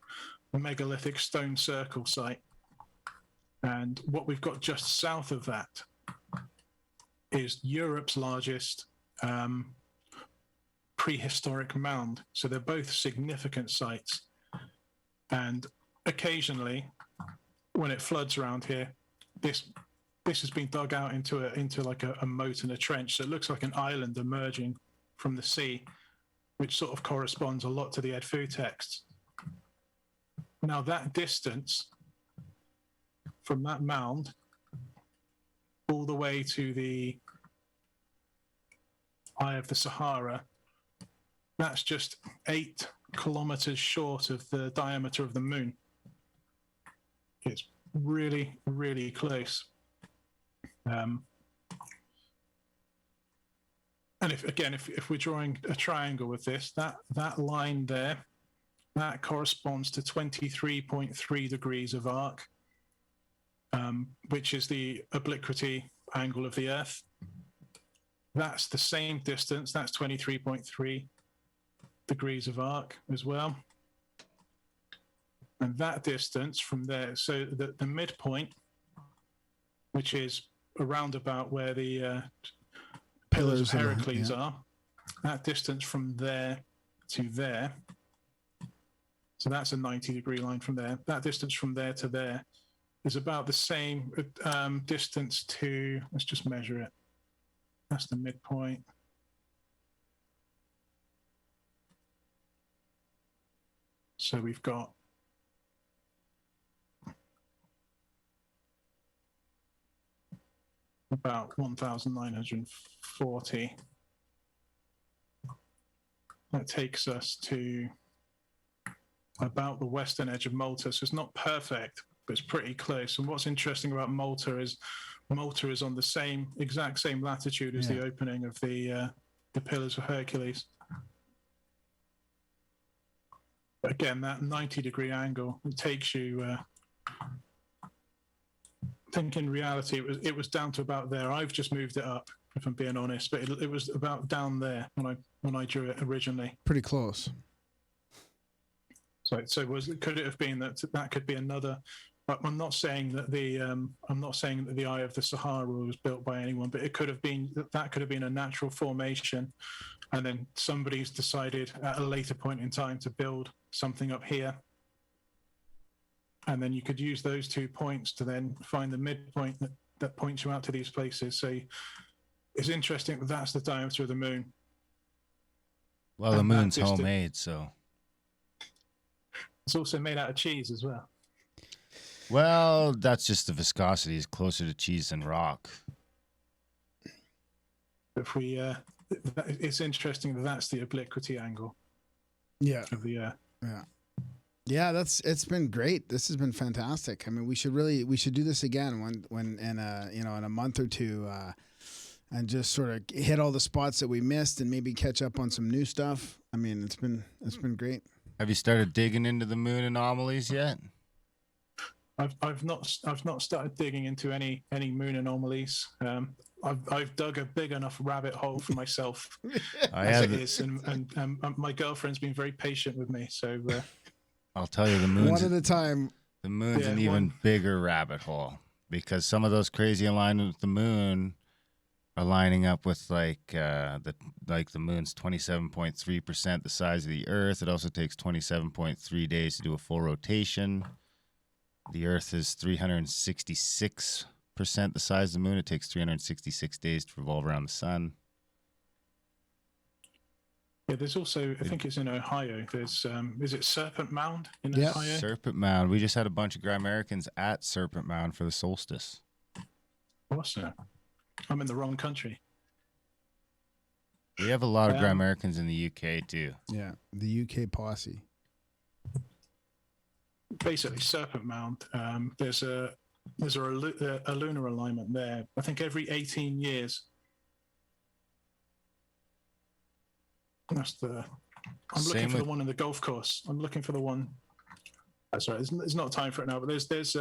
Speaker 6: megalithic stone circle site. And what we've got just south of that is Europe's largest prehistoric mound. So they're both significant sites. And occasionally, when it floods around here, this has been dug out into like a moat and a trench. So it looks like an island emerging from the sea, which sort of corresponds a lot to the Edfu texts. Now that distance from that mound all the way to the Eye of the Sahara, that's just 8 kilometers short of the diameter of the moon. It's really, really close. And if we're drawing a triangle with this, that line there, that corresponds to 23.3 degrees of arc, which is the obliquity angle of the Earth. That's the same distance. That's 23.3 degrees of arc as well. And that distance from there, so the midpoint, which is around about where the pillars of Heracles are, that distance from there to there, so that's a 90-degree line from there. That distance from there to there is about the same distance to, let's just measure it. That's the midpoint. So we've got about 1,940. That takes us to about the western edge of Malta. So it's not perfect, but it's pretty close. And what's interesting about Malta is on the exact same latitude as the opening of the Pillars of Hercules. But again, that 90-degree angle, it takes you. I think in reality it was down to about there. I've just moved it up, if I'm being honest, but it was about down there when I drew it originally.
Speaker 1: Pretty close.
Speaker 6: So could it have been that could be another? I'm not saying that the Eye of the Sahara was built by anyone, but it could have been that could have been a natural formation, and then somebody's decided at a later point in time to build something up here. And then you could use those 2 points to then find the midpoint that points you out to these places. So it's interesting that that's the diameter of the moon.
Speaker 3: Well, the moon's homemade, so.
Speaker 6: It's also made out of cheese as well.
Speaker 3: Well, that's just the viscosity is closer to cheese than rock.
Speaker 6: If we, it's interesting that that's the obliquity angle.
Speaker 1: Yeah.
Speaker 6: Of the,
Speaker 1: Yeah, it's been great. This has been fantastic. I mean, we should do this again when in a month or two, and just sort of hit all the spots that we missed and maybe catch up on some new stuff. I mean, it's been great.
Speaker 3: Have you started digging into the moon anomalies yet?
Speaker 6: I've not started digging into any moon anomalies. I've dug a big enough rabbit hole for myself as it is, and my girlfriend's been very patient with me. So.
Speaker 3: I'll tell you, the moon's
Speaker 1: one at a time.
Speaker 3: The moon's an even bigger rabbit hole, because some of those crazy alignments with the moon are lining up with the moon's 27.3% the size of the Earth. It also takes 27.3 days to do a full rotation. The Earth is 366% the size of the moon. It takes 366 days to revolve around the sun.
Speaker 6: Yeah, there's also, I think it's in Ohio, there's, is it Serpent Mound in Ohio?
Speaker 3: Serpent Mound. We just had a bunch of Grimericans at Serpent Mound for the solstice.
Speaker 6: Awesome. I'm in the wrong country.
Speaker 3: We have a lot of Grimericans in the UK too.
Speaker 1: Yeah, the UK posse.
Speaker 6: Basically, Serpent Mound. There's a lunar alignment there. I think every 18 years. That's the. I'm looking for the one in the golf course. I'm looking for the one. That's right. It's not time for it now. But there's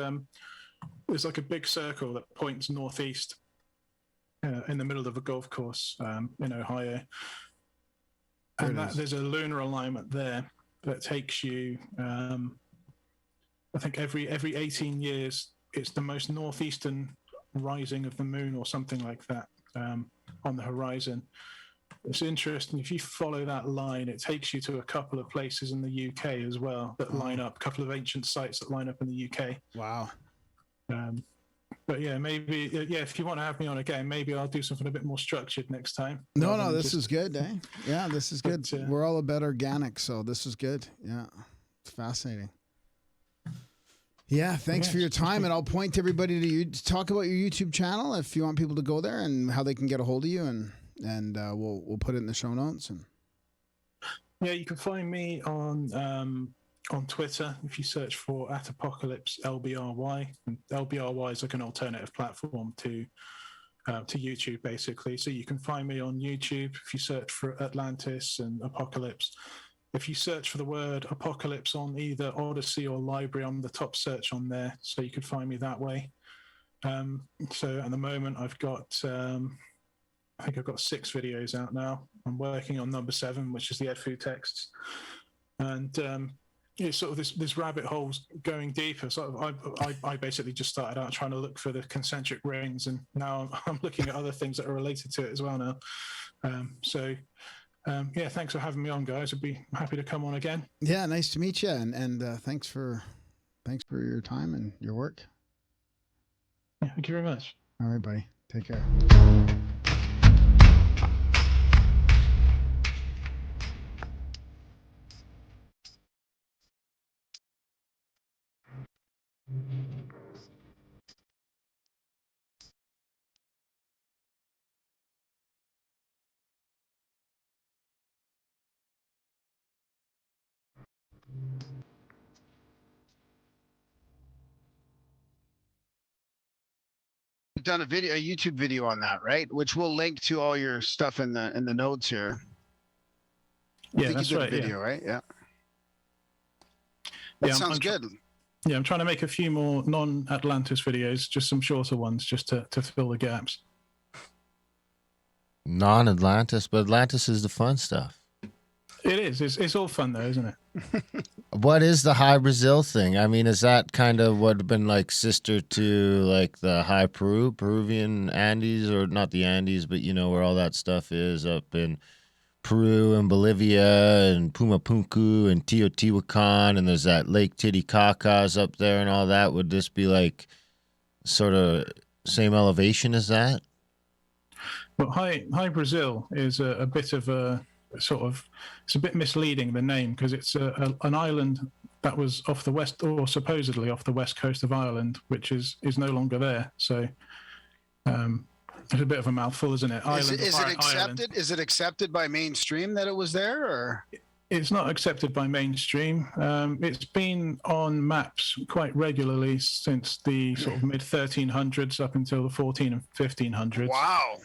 Speaker 6: like a big circle that points northeast in the middle of a golf course in Ohio, and there's a lunar alignment there that takes you. I think every 18 years, it's the most northeastern rising of the moon or something like that on the horizon. It's interesting. If you follow that line, it takes you to a couple of places in the UK as well that line up, a couple of ancient sites that line up in the UK.
Speaker 1: Wow.
Speaker 6: But yeah, maybe, if you want to have me on again, maybe I'll do something a bit more structured next time.
Speaker 1: No, this is good, eh? Yeah, this is good.
Speaker 6: But,
Speaker 1: we're all about organic, so this is good. Yeah, it's fascinating. Yeah, thanks for your time, and I'll point everybody to you. Talk about your YouTube channel if you want people to go there and how they can get a hold of you, and we'll put it in the show notes. And
Speaker 6: yeah, you can find me on Twitter if you search for @apocalypse_LBRY. And LBRY is like an alternative platform to YouTube, basically. So you can find me on YouTube if you search for Atlantis and Apocalypse. If you search for the word apocalypse on either Odyssey or Library, I'm the top search on there, so you could find me that way. So at the moment, I've got, I think I've got 6 videos out now. I'm working on number 7, which is the Ed Fu texts. And it's sort of this rabbit hole's going deeper. So I basically just started out trying to look for the concentric rings, and now I'm looking at other things that are related to it as well now. Yeah, thanks for having me on, guys. I'd be happy to come on again.
Speaker 1: yeah, nice to meet you, and thanks for your time and your work.
Speaker 6: Yeah, thank you very much.
Speaker 1: All right, buddy. Take care. You've done a YouTube video on that, right? Which we'll link to all your stuff in the notes here. I
Speaker 6: Yeah,
Speaker 1: think
Speaker 6: that's
Speaker 1: you did
Speaker 6: right.
Speaker 1: a video,
Speaker 6: Yeah.
Speaker 1: right? Yeah. That
Speaker 6: Yeah,
Speaker 1: sounds good.
Speaker 6: Yeah, I'm trying to make a few more non-Atlantis videos, just some shorter ones, just to fill the gaps.
Speaker 3: Non-Atlantis, but Atlantis is the fun stuff.
Speaker 6: It is. It's all fun though, isn't it?
Speaker 3: What is the high Brazil thing? I mean, is that kind of what been like sister to like the high Peruvian Andes, or not the Andes, but you know where all that stuff is up in Peru and Bolivia and Pumapunku and Teotihuacan, and there's that Lake Titicacas up there and all that. Would this be like sort of same elevation as that?
Speaker 6: Well, High Brazil is a bit of a sort of, it's a bit misleading, the name, because it's an island that was off the west, or supposedly off the west coast of Ireland, which is no longer there. So it's a bit of a mouthful, isn't it?
Speaker 1: Is it accepted?
Speaker 6: Ireland.
Speaker 1: Is it accepted by mainstream that it was there, or?
Speaker 6: It's not accepted by mainstream. It's been on maps quite regularly since the sort of mid 1300s up until the 14 and 1500s.
Speaker 1: Wow.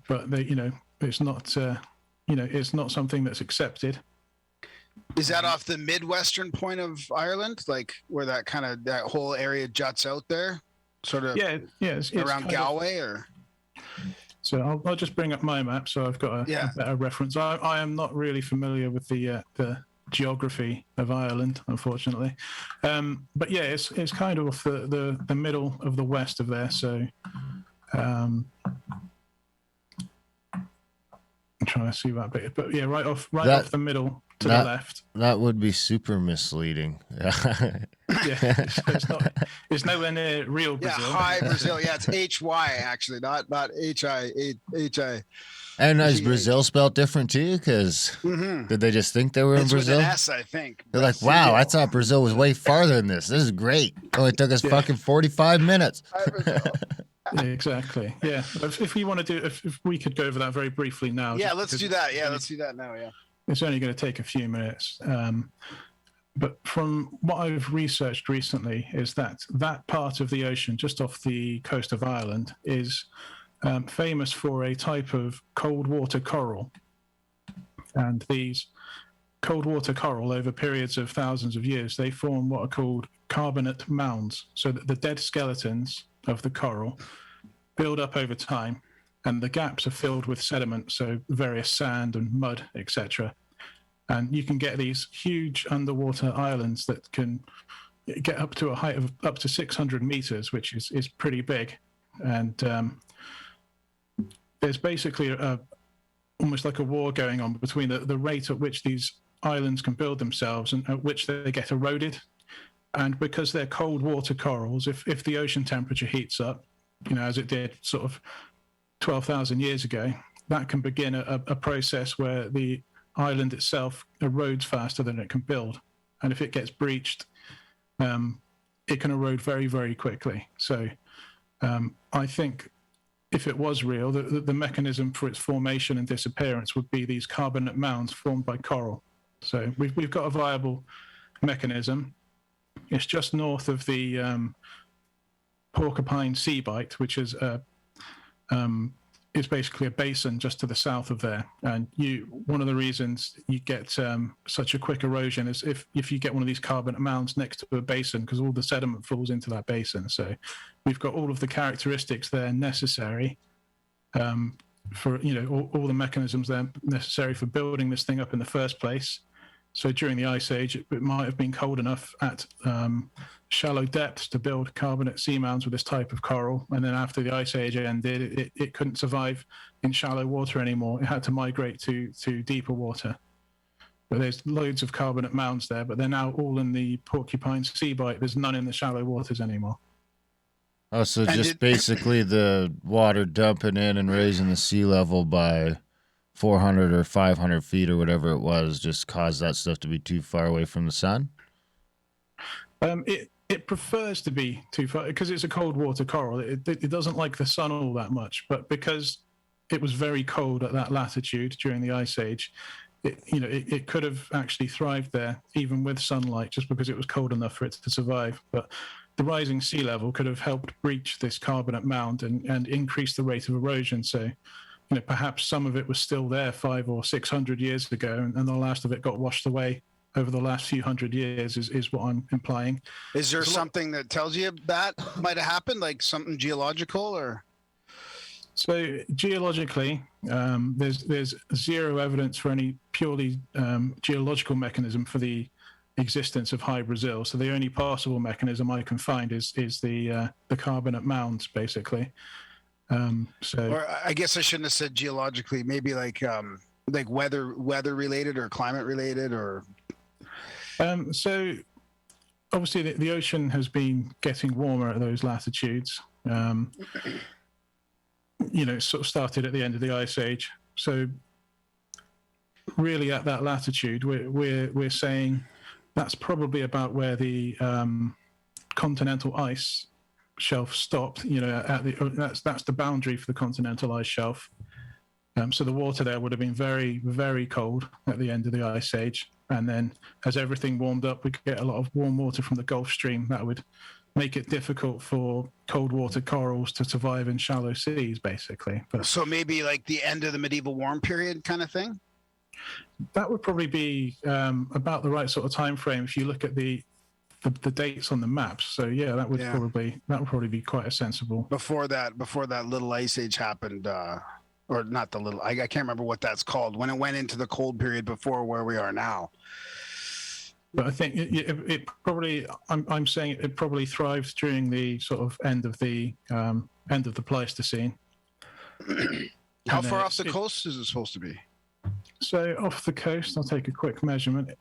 Speaker 6: But it's not. It's not something that's accepted.
Speaker 1: Is that off the midwestern point of Ireland, like where that whole area juts out there, sort of?
Speaker 6: Yeah. It's
Speaker 1: around Galway, or?
Speaker 6: So I'll just bring up my map, so I've got a better reference. I am not really familiar with the geography of Ireland, unfortunately. But yeah, it's kind of off the middle of the west of there. So. I'm trying to see that bit, but yeah, right off the middle to the left.
Speaker 3: That would be super misleading.
Speaker 6: Yeah, it's nowhere near real Brazil.
Speaker 1: Yeah, High Brazil. Yeah, it's HY actually, not HI.
Speaker 3: And is Brazil spelled different too? Because did they just think they were in Brazil?
Speaker 1: With an S, I think.
Speaker 3: They're like, wow, I thought Brazil was way farther than this. This is great. Only took us fucking 45 minutes.
Speaker 1: Hi, Brazil.
Speaker 6: Exactly. Yeah. If we want to do, if we could go over that very briefly now.
Speaker 1: Yeah, let's do that. Yeah, let's do that now. Yeah.
Speaker 6: It's only going to take a few minutes. But from what I've researched recently is that part of the ocean just off the coast of Ireland is famous for a type of cold water coral. And these cold water coral, over periods of thousands of years, they form what are called carbonate mounds. So that the dead skeletons of the coral build up over time, and the gaps are filled with sediment, so various sand and mud, etc. And you can get these huge underwater islands that can get up to a height of up to 600 meters, which is pretty big. And there's basically almost like a war going on between the rate at which these islands can build themselves and at which they get eroded. And because they're cold water corals, if the ocean temperature heats up, as it did sort of 12,000 years ago, that can begin a process where the island itself erodes faster than it can build. And if it gets breached, it can erode very, very quickly. So I think if it was real, the mechanism for its formation and disappearance would be these carbonate mounds formed by coral. So we've got a viable mechanism. It's just north of the Porcupine Sea Bight, which is basically a basin just to the south of there. And one of the reasons you get such a quick erosion is if you get one of these carbonate mounds next to a basin, because all the sediment falls into that basin. So we've got all of the characteristics there necessary for all the mechanisms there necessary for building this thing up in the first place. So during the Ice Age, it might have been cold enough at shallow depths to build carbonate seamounds with this type of coral. And then after the Ice Age ended, it couldn't survive in shallow water anymore. It had to migrate to deeper water. But there's loads of carbonate mounds there, but they're now all in the Porcupine Sea Bight. There's none in the shallow waters anymore.
Speaker 3: Oh, so just basically the water dumping in and raising the sea level by 400 or 500 feet or whatever it was just caused that stuff to be too far away from the sun?
Speaker 6: It prefers to be too far because it's a cold water coral. It doesn't like the sun all that much, but because it was very cold at that latitude during the Ice Age, it could have actually thrived there even with sunlight just because it was cold enough for it to survive. But the rising sea level could have helped breach this carbonate mound and increase the rate of erosion. So perhaps some of it was still there 500 or 600 years ago, and the last of it got washed away over the last few hundred years is what I'm implying.
Speaker 1: Is there something that tells you that might have happened, like something geological or?
Speaker 6: So geologically, there's zero evidence for any purely geological mechanism for the existence of high Brazil. So the only possible mechanism I can find is the carbonate mounds, basically.
Speaker 1: Or I guess I shouldn't have said geologically. Maybe like weather related or climate related or.
Speaker 6: So obviously the ocean has been getting warmer at those latitudes. It sort of started at the end of the Ice Age. So really at that latitude, we're saying that's probably about where the continental ice shelf stopped. That's the boundary for the continental ice shelf. So the water there would have been very, very cold at the end of the Ice Age. And then as everything warmed up, we get a lot of warm water from the Gulf Stream that would make it difficult for cold water corals to survive in shallow seas, basically. But
Speaker 1: so maybe like the end of the medieval warm period kind of thing?
Speaker 6: That would probably be about the right sort of time frame if you look at the dates on the maps. So yeah, that would probably be quite a sensible.
Speaker 1: Before that little Ice Age happened, or not the little, I can't remember what that's called, when it went into the cold period before where we are now.
Speaker 6: But I think it probably, I'm saying it probably thrived during the sort of end of the Pleistocene.
Speaker 1: How far off the coast is it supposed to be?
Speaker 6: So off the coast, I'll take a quick measurement.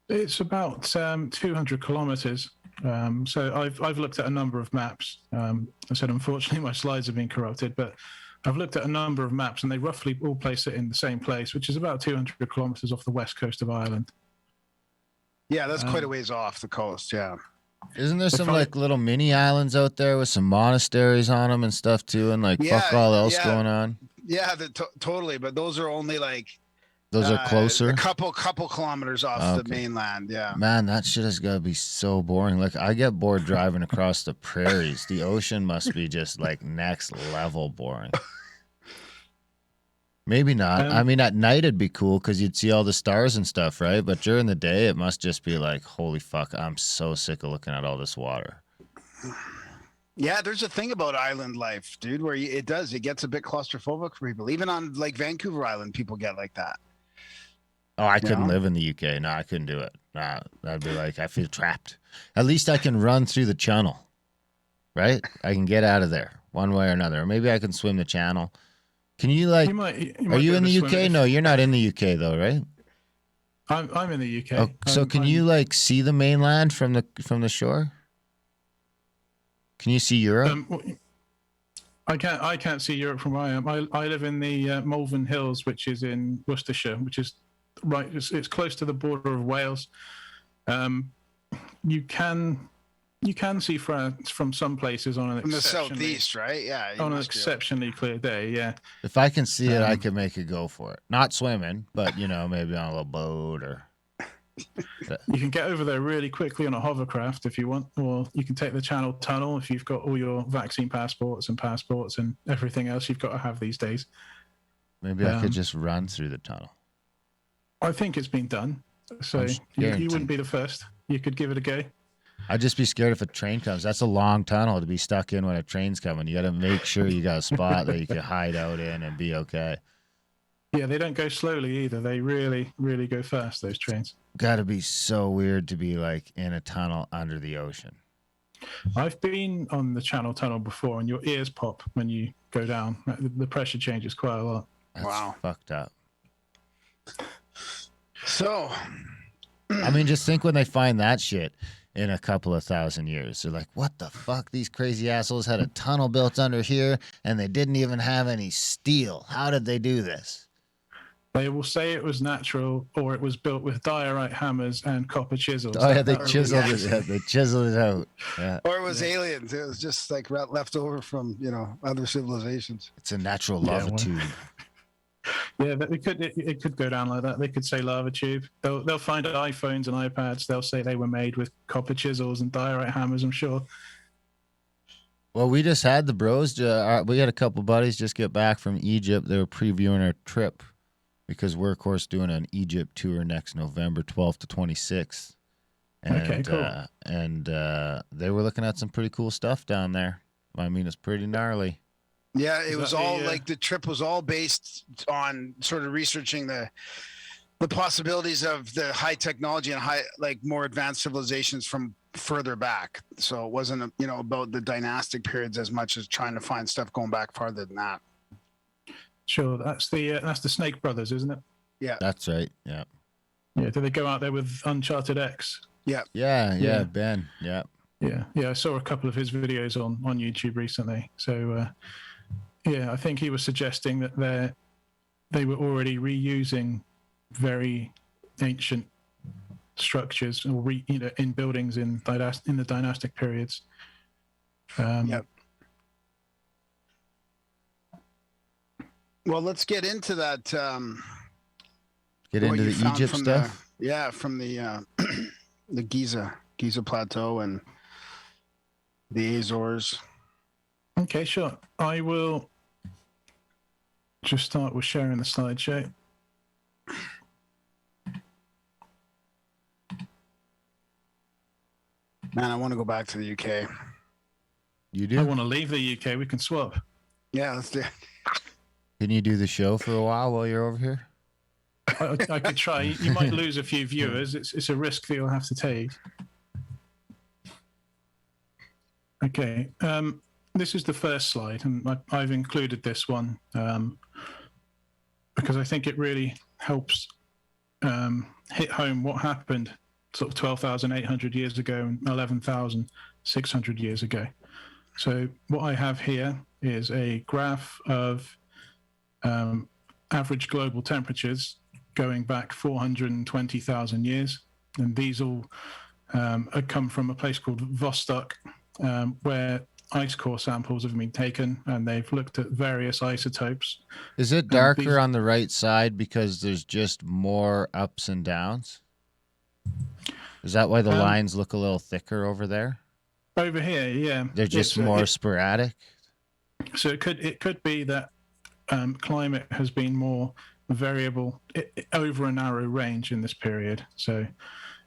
Speaker 6: It's about 200 kilometers. So I've looked at a number of maps. I said, unfortunately, my slides have been corrupted, but I've looked at a number of maps and they roughly all place it in the same place, which is about 200 kilometers off the west coast of Ireland.
Speaker 1: Yeah, that's quite a ways off the coast. Yeah.
Speaker 3: Isn't there some
Speaker 6: I-
Speaker 3: like little mini islands out there with some monasteries on them and stuff too, and like fuck all else going on?
Speaker 1: Yeah, totally. But those are only like
Speaker 3: Those are closer.
Speaker 1: a couple kilometers off the mainland. Yeah.
Speaker 3: Man, that shit has got to be so boring. Like I get bored driving across the prairies. The ocean must be just like next level boring. Maybe not. I mean, at night it'd be cool because you'd see all the stars and stuff, right? But during the day, it must just be like, holy fuck, I'm so sick of looking at all this water.
Speaker 1: Yeah, there's a thing about island life, dude, where it gets a bit claustrophobic for people. Even on like Vancouver Island, people get like that.
Speaker 3: Oh, I couldn't live in the UK. No, I couldn't do it. Nah, that'd be like, I feel trapped. At least I can run through the channel, right? I can get out of there one way or another. Or maybe I can swim the channel. Can you like, are you in the UK? No, you're not in the UK though, right?
Speaker 6: I'm in the UK.
Speaker 3: Oh, so can you like see the mainland from the shore? Can you see Europe?
Speaker 6: I can't see Europe from where I am. I live in the Malvern Hills, which is in Worcestershire, which is right. It's close to the border of Wales. You can see France from some places on
Speaker 1: from the southeast, right? Yeah,
Speaker 6: on an exceptionally clear day. Yeah.
Speaker 3: If I can see it, I can make a go for it. Not swimming, but maybe on a little boat or.
Speaker 6: You can get over there really quickly on a hovercraft if you want, or you can take the Channel Tunnel if you've got all your vaccine passports and everything else you've got to have these days.
Speaker 3: Maybe I could just run through the tunnel.
Speaker 6: I think it's been done, so you wouldn't be the first. You could give it a go.
Speaker 3: I'd just be scared if a train comes. That's a long tunnel to be stuck in when a train's coming. You got to make sure you got a spot that you can hide out in and be okay.
Speaker 6: Yeah, they don't go slowly either. They really, really go fast, those trains.
Speaker 3: Got to be so weird to be like in a tunnel under the ocean.
Speaker 6: I've been on the Channel Tunnel before, and your ears pop when you go down. The pressure changes quite a lot.
Speaker 3: That's fucked up.
Speaker 1: So,
Speaker 3: I mean, just think when they find that shit in a couple of thousand years. They're like, what the fuck? These crazy assholes had a tunnel built under here, and they didn't even have any steel. How did they do this?
Speaker 6: They will say it was natural, or it was built with diorite hammers and copper chisels.
Speaker 3: Oh yeah, they chiseled it. Yeah, they chiseled it out. Yeah.
Speaker 1: Or it was aliens. It was just like left over from other civilizations.
Speaker 3: It's a natural lava tube.
Speaker 6: Yeah, but it could go down like that. They could say lava tube. They'll find iPhones and iPads. They'll say they were made with copper chisels and diorite hammers, I'm sure.
Speaker 3: Well, we just had the bros. We had a couple buddies just get back from Egypt. They were previewing our trip because we're, of course, doing an Egypt tour next November 12th to 26th. And,
Speaker 6: okay, cool.
Speaker 3: And they were looking at some pretty cool stuff down there. I mean, it's pretty gnarly.
Speaker 1: Yeah, it was all like the trip was all based on sort of researching the possibilities of the high technology and more advanced civilizations from further back. So it wasn't about the dynastic periods as much as trying to find stuff going back farther than that.
Speaker 6: Sure, that's the Snake Brothers, isn't it?
Speaker 1: Yeah,
Speaker 3: that's right. Yeah.
Speaker 6: Yeah. Did they go out there with Uncharted X?
Speaker 1: Yeah.
Speaker 3: Yeah. Ben. Yeah.
Speaker 6: Yeah. I saw a couple of his videos on YouTube recently. So. Yeah, I think he was suggesting that they were already reusing very ancient structures or in buildings in the dynastic periods.
Speaker 1: Yep. Well, let's get into that.
Speaker 3: Get into the Egypt stuff.
Speaker 1: From the the Giza Plateau and the Azores.
Speaker 6: Okay, sure. I will just start with sharing the slideshow.
Speaker 1: Man, I want to go back to the UK.
Speaker 3: You do?
Speaker 6: I want to leave the UK. We can swap.
Speaker 1: Yeah, let's do it.
Speaker 3: Can you do the show for a while you're over here?
Speaker 6: I could try. You might lose a few viewers. It's a risk that you'll have to take. Okay. This is the first slide, and I've included this one because I think it really helps hit home what happened sort of 12,800 years ago and 11,600 years ago. So what I have here is a graph of average global temperatures going back 420,000 years, and these all had come from a place called Vostok, where ice core samples have been taken, and they've looked at various isotopes.
Speaker 3: Is it darker on the right side because there's just more ups and downs? Is that why the lines look a little thicker over there?
Speaker 6: Over here, yeah.
Speaker 3: They're just more sporadic?
Speaker 6: So it could be that climate has been more variable over a narrow range in this period. So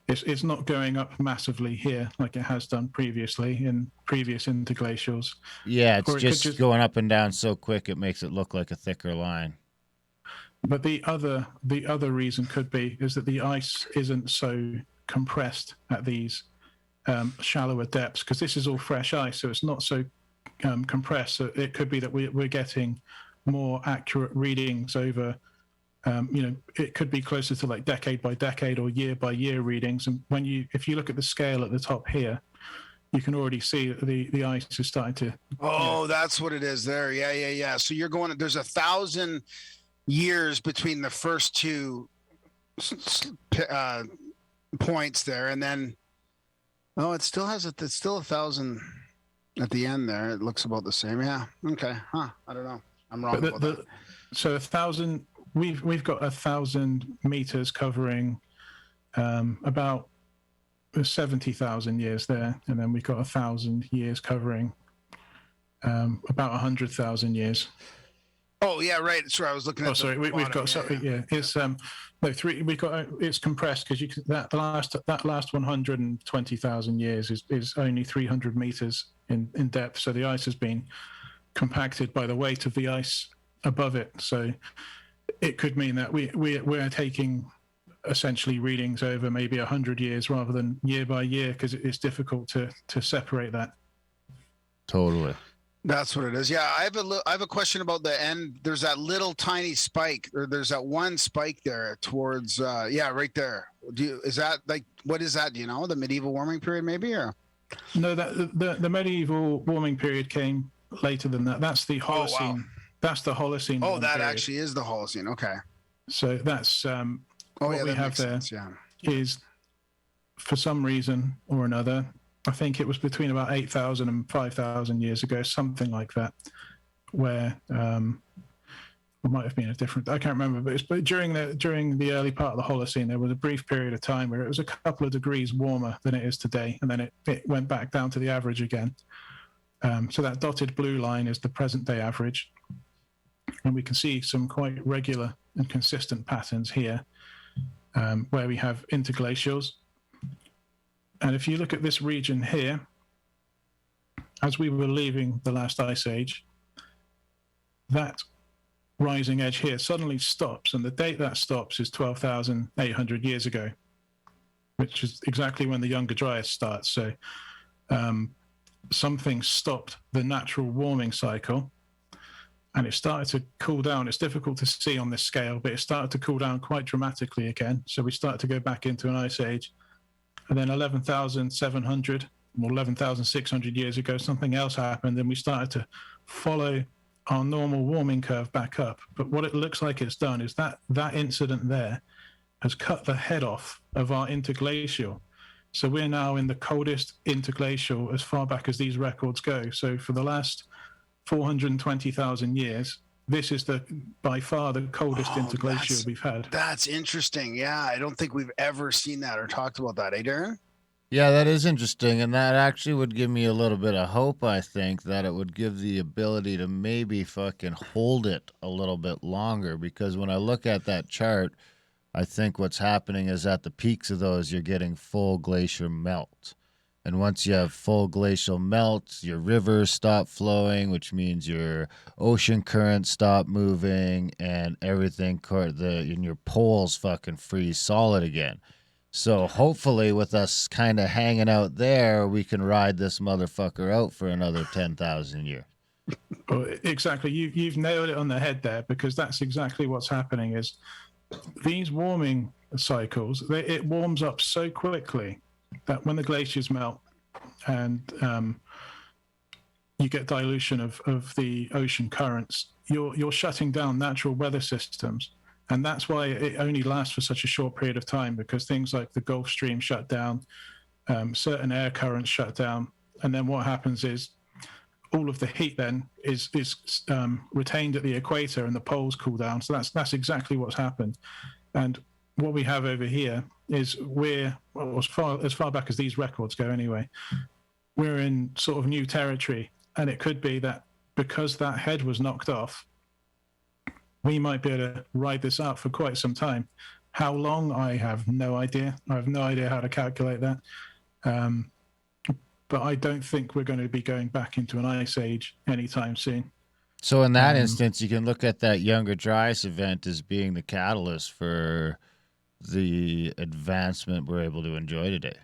Speaker 6: it's not going up massively here like it has done previously in previous interglacials.
Speaker 3: Yeah, it's just going up and down so quick it makes it look like a thicker line.
Speaker 6: But the other reason could be is that the ice isn't so compressed at these shallower depths, because this is all fresh ice, so it's not so compressed. So it could be that we're getting more accurate readings over. It could be closer to like decade by decade or year by year readings. And if you look at the scale at the top here, you can already see that the ice is starting to.
Speaker 1: Oh, that's what it is there. Yeah. So you're going. There's 1,000 years between the first two points there, and then it still has it's still 1,000 at the end there. It looks about the same. Yeah. Okay. I don't know. I'm wrong about that.
Speaker 6: So 1,000. We've got 1,000 meters covering about 70,000 years there, and then we've got 1,000 years covering about 100,000 years.
Speaker 1: Oh yeah, right. Sorry, I was looking at.
Speaker 6: Oh, sorry, we've got It's three. We got it's compressed because that last 120,000 years is only 300 meters in depth. So the ice has been compacted by the weight of the ice above it. So it could mean that we're taking essentially readings over maybe 100 years rather than year by year, because it's difficult to separate that.
Speaker 3: Totally.
Speaker 1: That's what it is. Yeah, I have a question about the end. There's that little tiny spike, or there's that one spike there towards right there. Is that like, what is that? Do you know, the medieval warming period maybe, or?
Speaker 6: No, that the medieval warming period came later than that. That's the Holocene.
Speaker 1: Oh, wow.
Speaker 6: That's the Holocene.
Speaker 1: Oh, that period actually is the Holocene. Okay.
Speaker 6: So that's what we have there.
Speaker 1: Sense, yeah.
Speaker 6: Is for some reason or another, I think it was between about 8,000 and 5,000 years ago, something like that, where it might have been a different. I can't remember, but during the early part of the Holocene, there was a brief period of time where it was a couple of degrees warmer than it is today, and then it went back down to the average again. So that dotted blue line is the present day average. And we can see some quite regular and consistent patterns here, where we have interglacials. And if you look at this region here, as we were leaving the last ice age, that rising edge here suddenly stops, and the date that stops is 12,800 years ago, which is exactly when the Younger Dryas starts. So something stopped the natural warming cycle, and it started to cool down. It's difficult to see on this scale, but it started to cool down quite dramatically again. So we started to go back into an ice age. And then 11,700 or 11,600 years ago, something else happened, and we started to follow our normal warming curve back up. But what it looks like it's done is that incident there has cut the head off of our interglacial. So we're now in the coldest interglacial as far back as these records go. So for the last 420,000 years, this is by far the coldest interglacial we've had.
Speaker 1: That's interesting. Yeah, I don't think we've ever seen that or talked about that, eh, Darren?
Speaker 3: Yeah, that is interesting, and that actually would give me a little bit of hope, I think, that it would give the ability to maybe fucking hold it a little bit longer, because when I look at that chart, I think what's happening is at the peaks of those, you're getting full glacier melt. And once you have full glacial melt, your rivers stop flowing, which means your ocean currents stop moving, and everything, and your poles fucking freeze solid again. So hopefully with us kind of hanging out there, we can ride this motherfucker out for another 10,000 years.
Speaker 6: Well, exactly. You've nailed it on the head there, because that's exactly what's happening is these warming cycles, it warms up so quickly that when the glaciers melt and you get dilution of the ocean currents, you're shutting down natural weather systems. And that's why it only lasts for such a short period of time, because things like the Gulf Stream shut down, certain air currents shut down, and then what happens is all of the heat then is retained at the equator, and the poles cool down. So that's exactly what's happened. And what we have over here is as far back as these records go anyway, we're in sort of new territory, and it could be that because that head was knocked off, we might be able to ride this out for quite some time. How long? I have no idea. I have no idea how to calculate that. But I don't think we're going to be going back into an ice age anytime soon.
Speaker 3: So in that instance, you can look at that Younger Dryas event as being the catalyst for the advancement we're able to enjoy today.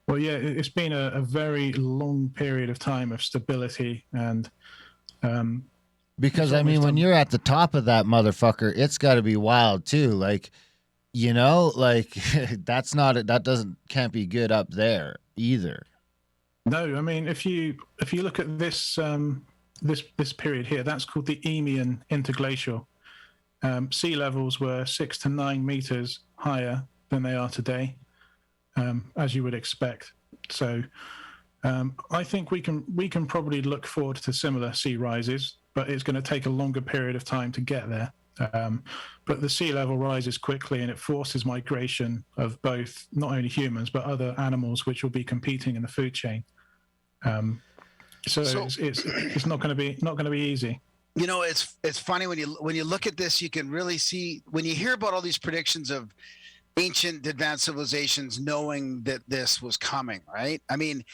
Speaker 6: Well, yeah, it's been a very long period of time of stability, and
Speaker 3: because I mean, when you're at the top of that motherfucker, it's got to be wild too. Like, you know, like can't be good up there either.
Speaker 6: No, I mean, if you look at this this period here, that's called the Eemian interglacial. Sea levels were 6 to 9 meters higher than they are today, as you would expect. So I think we can probably look forward to similar sea rises, but it's going to take a longer period of time to get there. But the sea level rises quickly, and it forces migration of both not only humans but other animals, which will be competing in the food chain. So it's not going to be easy.
Speaker 1: You know, it's funny when you look at this, you can really see when you hear about all these predictions of ancient advanced civilizations knowing that this was coming, right? I mean,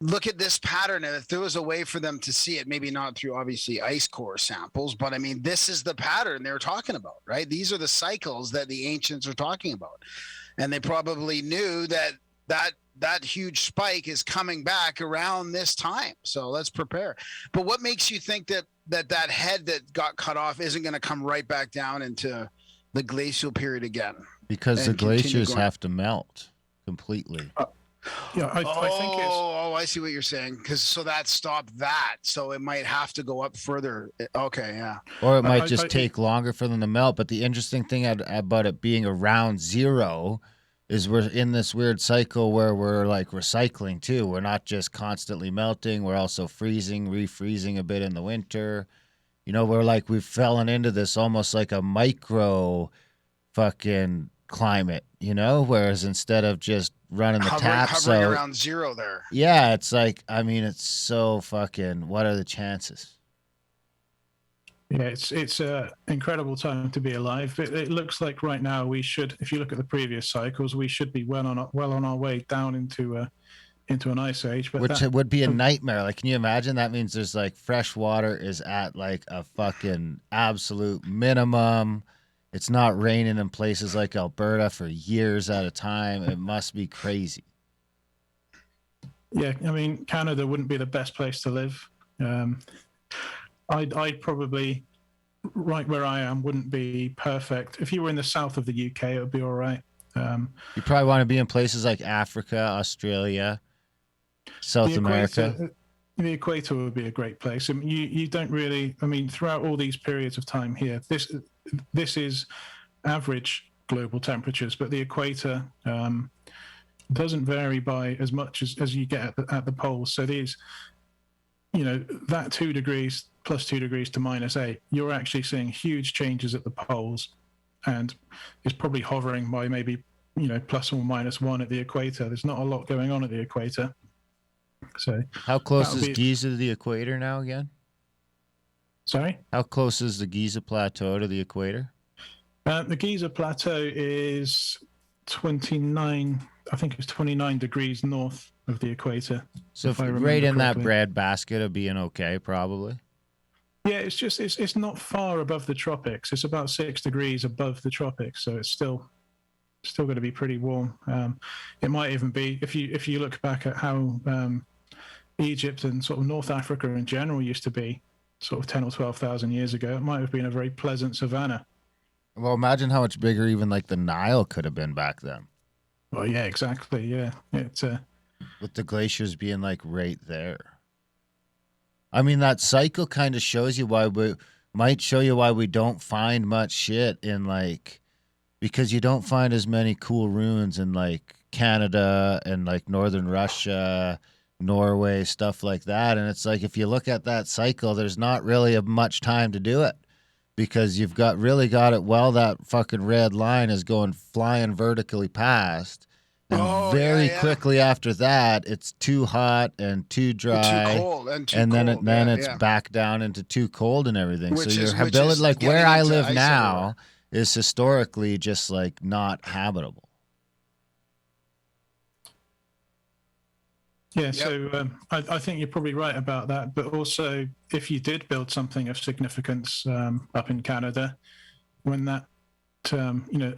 Speaker 1: look at this pattern. And if there was a way for them to see it, maybe not through obviously ice core samples, but I mean, this is the pattern they were talking about, right? These are the cycles that the ancients are talking about. And they probably knew that huge spike is coming back around this time. So let's prepare. But what makes you think that head that got cut off isn't going to come right back down into the glacial period again?
Speaker 3: Because the glaciers have to melt completely.
Speaker 6: Yeah, I think it's...
Speaker 1: Oh, I see what you're saying. So that stopped that. So it might have to go up further. Okay, yeah.
Speaker 3: Or it might just take longer for them to melt. But the interesting thing about it being around zero is we're in this weird cycle where we're like recycling too. We're not just constantly melting. We're also freezing, refreezing a bit in the winter. You know, we've fallen into this almost like a micro fucking climate, you know, whereas instead of just running the tap,
Speaker 1: hovering around zero there.
Speaker 3: Yeah, it's like, I mean, it's so fucking, what are the chances?
Speaker 6: Yeah, it's an incredible time to be alive. It looks like right now we should, if you look at the previous cycles, we should be well on our way down into an ice age. But
Speaker 3: which would be a nightmare. Like, can you imagine? That means there's like fresh water is at like a fucking absolute minimum. It's not raining in places like Alberta for years at a time. It must be crazy.
Speaker 6: Yeah, I mean, Canada wouldn't be the best place to live. I'd probably, right where I am, wouldn't be perfect. If you were in the south of the UK, it would be all right.
Speaker 3: You probably want to be in places like Africa, Australia, South America.
Speaker 6: The equator would be a great place. I mean, you don't really, I mean, throughout all these periods of time here, this is average global temperatures, but the equator doesn't vary by as much as you get at the poles. So these, you know, that 2 degrees plus 2 degrees to -8, you're actually seeing huge changes at the poles, and it's probably hovering by maybe, you know, plus or -1 at the equator. There's not a lot going on at the equator. So
Speaker 3: how close is Giza to the equator now again?
Speaker 6: Sorry?
Speaker 3: How close is the Giza Plateau to the equator?
Speaker 6: The Giza Plateau is 29, I think it's 29 degrees north of the equator.
Speaker 3: So right in that breadbasket of being okay, probably.
Speaker 6: Yeah, it's just it's not far above the tropics. It's about 6 degrees above the tropics, so it's still going to be pretty warm. It might even be, if you look back at how Egypt and sort of North Africa in general used to be, sort of 10 or 12,000 years ago, it might have been a very pleasant savanna.
Speaker 3: Well, imagine how much bigger even like the Nile could have been back then.
Speaker 6: Well, yeah, exactly. Yeah, it's
Speaker 3: with the glaciers being like right there. I mean, that cycle kind of shows you why we don't find much shit in like, because you don't find as many cool ruins in like Canada and like northern Russia, Norway, stuff like that. And it's like, if you look at that cycle, there's not really much time to do it, because you've got it well. That fucking red line is going flying vertically past. And very quickly after that, it's too hot and too dry,
Speaker 1: too cold and too
Speaker 3: and then
Speaker 1: cold.
Speaker 3: then it's back down into too cold and everything.
Speaker 1: Which
Speaker 3: so
Speaker 1: is-
Speaker 3: your
Speaker 1: which
Speaker 3: ability,
Speaker 1: is
Speaker 3: like
Speaker 1: getting
Speaker 3: where I
Speaker 1: into
Speaker 3: live
Speaker 1: ice
Speaker 3: now,
Speaker 1: everywhere.
Speaker 3: is historically just like not habitable.
Speaker 6: Yeah, so I think you're probably right about that. But also, if you did build something of significance up in Canada, when that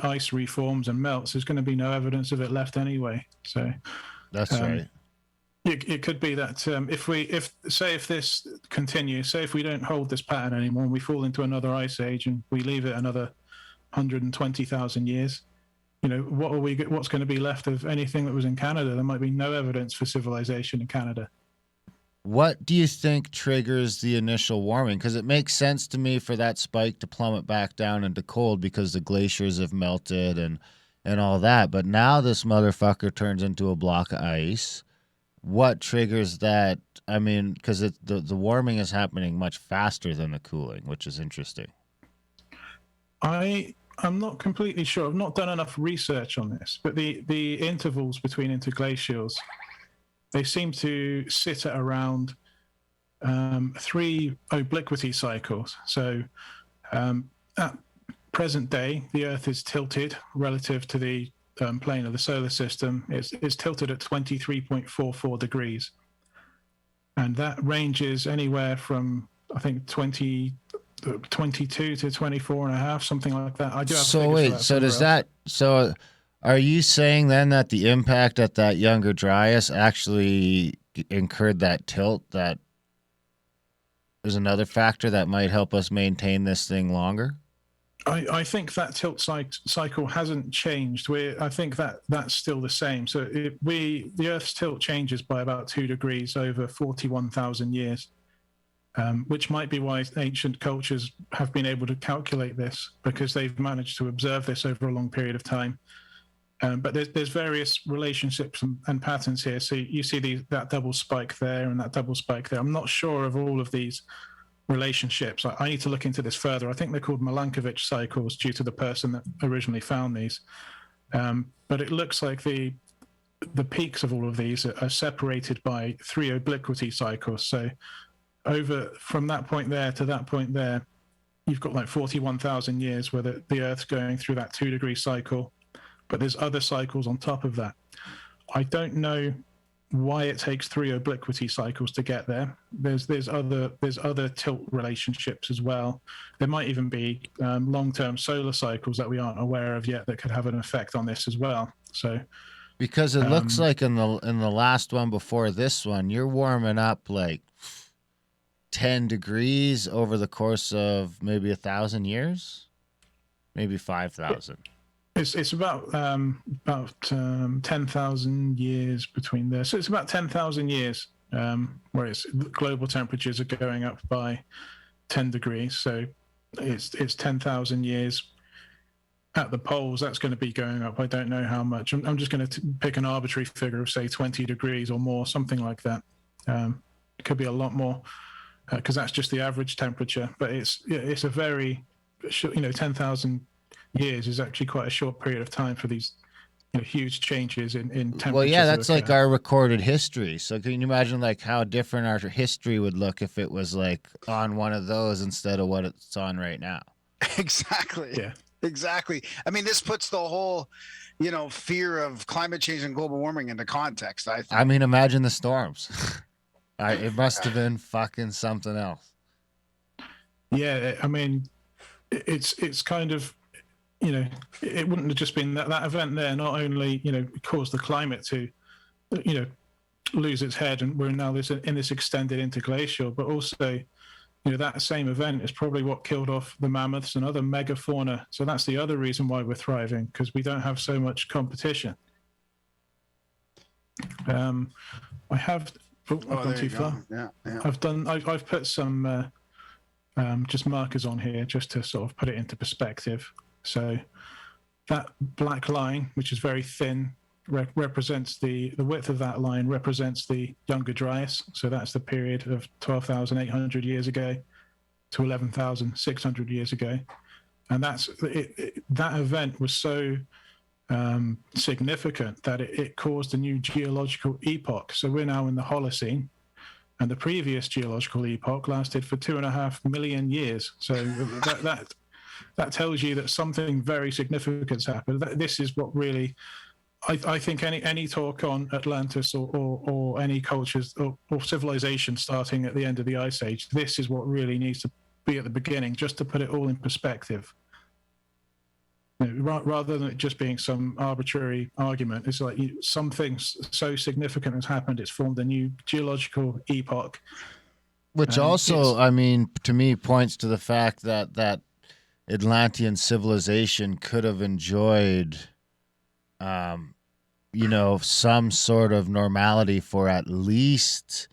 Speaker 6: ice reforms and melts, there's going to be no evidence of it left anyway. So
Speaker 3: That's right.
Speaker 6: it could be that if this continues, say if we don't hold this pattern anymore and we fall into another ice age and we leave it another 120,000 years, what's going to be left of anything that was in Canada? There might be no evidence for civilization in Canada.
Speaker 3: What do you think triggers the initial warming? Because it makes sense to me for that spike to plummet back down into cold because the glaciers have melted and all that. But now this motherfucker turns into a block of ice. What triggers that? I mean, because the warming is happening much faster than the cooling, which is interesting.
Speaker 6: I'm not completely sure. I've not done enough research on this, but the intervals between interglacials, they seem to sit at around 3 obliquity cycles. So at present day, the Earth is tilted relative to the plane of the solar system. It's tilted at 23.44 degrees. And that ranges anywhere from, I think, 22 to 24 and a half, something like that. I do have
Speaker 3: So wait, so are you saying then that the impact at that Younger Dryas actually incurred that tilt? That is another factor that might help us maintain this thing longer?
Speaker 6: I think that tilt cycle hasn't changed. I think that's still the same. So the Earth's tilt changes by about 2 degrees over 41,000 years, which might be why ancient cultures have been able to calculate this, because they've managed to observe this over a long period of time. But there's various relationships and patterns here. So you see that double spike there and that double spike there. I'm not sure of all of these relationships. I need to look into this further. I think they're called Milankovitch cycles due to the person that originally found these. But it looks like the peaks of all of these are separated by 3 obliquity cycles. So from that point there to that point there, you've got like 41,000 years where the Earth's going through that 2 degree cycle. But there's other cycles on top of that. I don't know why it takes 3 obliquity cycles to get there. There's other tilt relationships as well. There might even be long-term solar cycles that we aren't aware of yet that could have an effect on this as well. So,
Speaker 3: because it looks like in the last one before this one, you're warming up like 10 degrees over the course of maybe 1,000 years, maybe 5,000.
Speaker 6: It's about 10,000 years between there. So it's about 10,000 years, whereas global temperatures are going up by 10 degrees. So it's 10,000 years at the poles. That's going to be going up. I don't know how much. I'm just going to pick an arbitrary figure of say 20 degrees or more, something like that. It could be a lot more because that's just the average temperature. But it's a very, 10,000 years is actually quite a short period of time for these huge changes in temperature.
Speaker 3: Well, yeah, that's like our recorded history. So can you imagine like how different our history would look if it was like on one of those instead of what it's on right now?
Speaker 1: Exactly.
Speaker 6: Yeah.
Speaker 1: Exactly. I mean, this puts the whole, fear of climate change and global warming into context, I think.
Speaker 3: I mean, imagine the storms. It must have been fucking something else.
Speaker 6: Yeah, I mean, it's kind of, it wouldn't have just been that event there. Not only caused the climate to, lose its head, and we're now in this extended interglacial, but also, that same event is probably what killed off the mammoths and other megafauna. So that's the other reason why we're thriving, because we don't have so much competition. I have. I've gone too far.
Speaker 1: Yeah.
Speaker 6: I've put some just markers on here just to sort of put it into perspective. So that black line, which is very thin, represents the width of that line represents the Younger Dryas. So that's the period of 12,800 years ago to 11,600 years ago. And that event was so significant that it caused a new geological epoch. So we're now in the Holocene, and the previous geological epoch lasted for 2.5 million years. So that tells you that something very significant happened. This is what really, I think any talk on Atlantis or any cultures or civilization starting at the end of the Ice Age, this is what really needs to be at the beginning, just to put it all in perspective. Rather than it just being some arbitrary argument, it's like something so significant has happened. It's formed a new geological epoch.
Speaker 3: Which also, I mean, to me, points to the fact that Atlantean civilization could have enjoyed, some sort of normality for at least,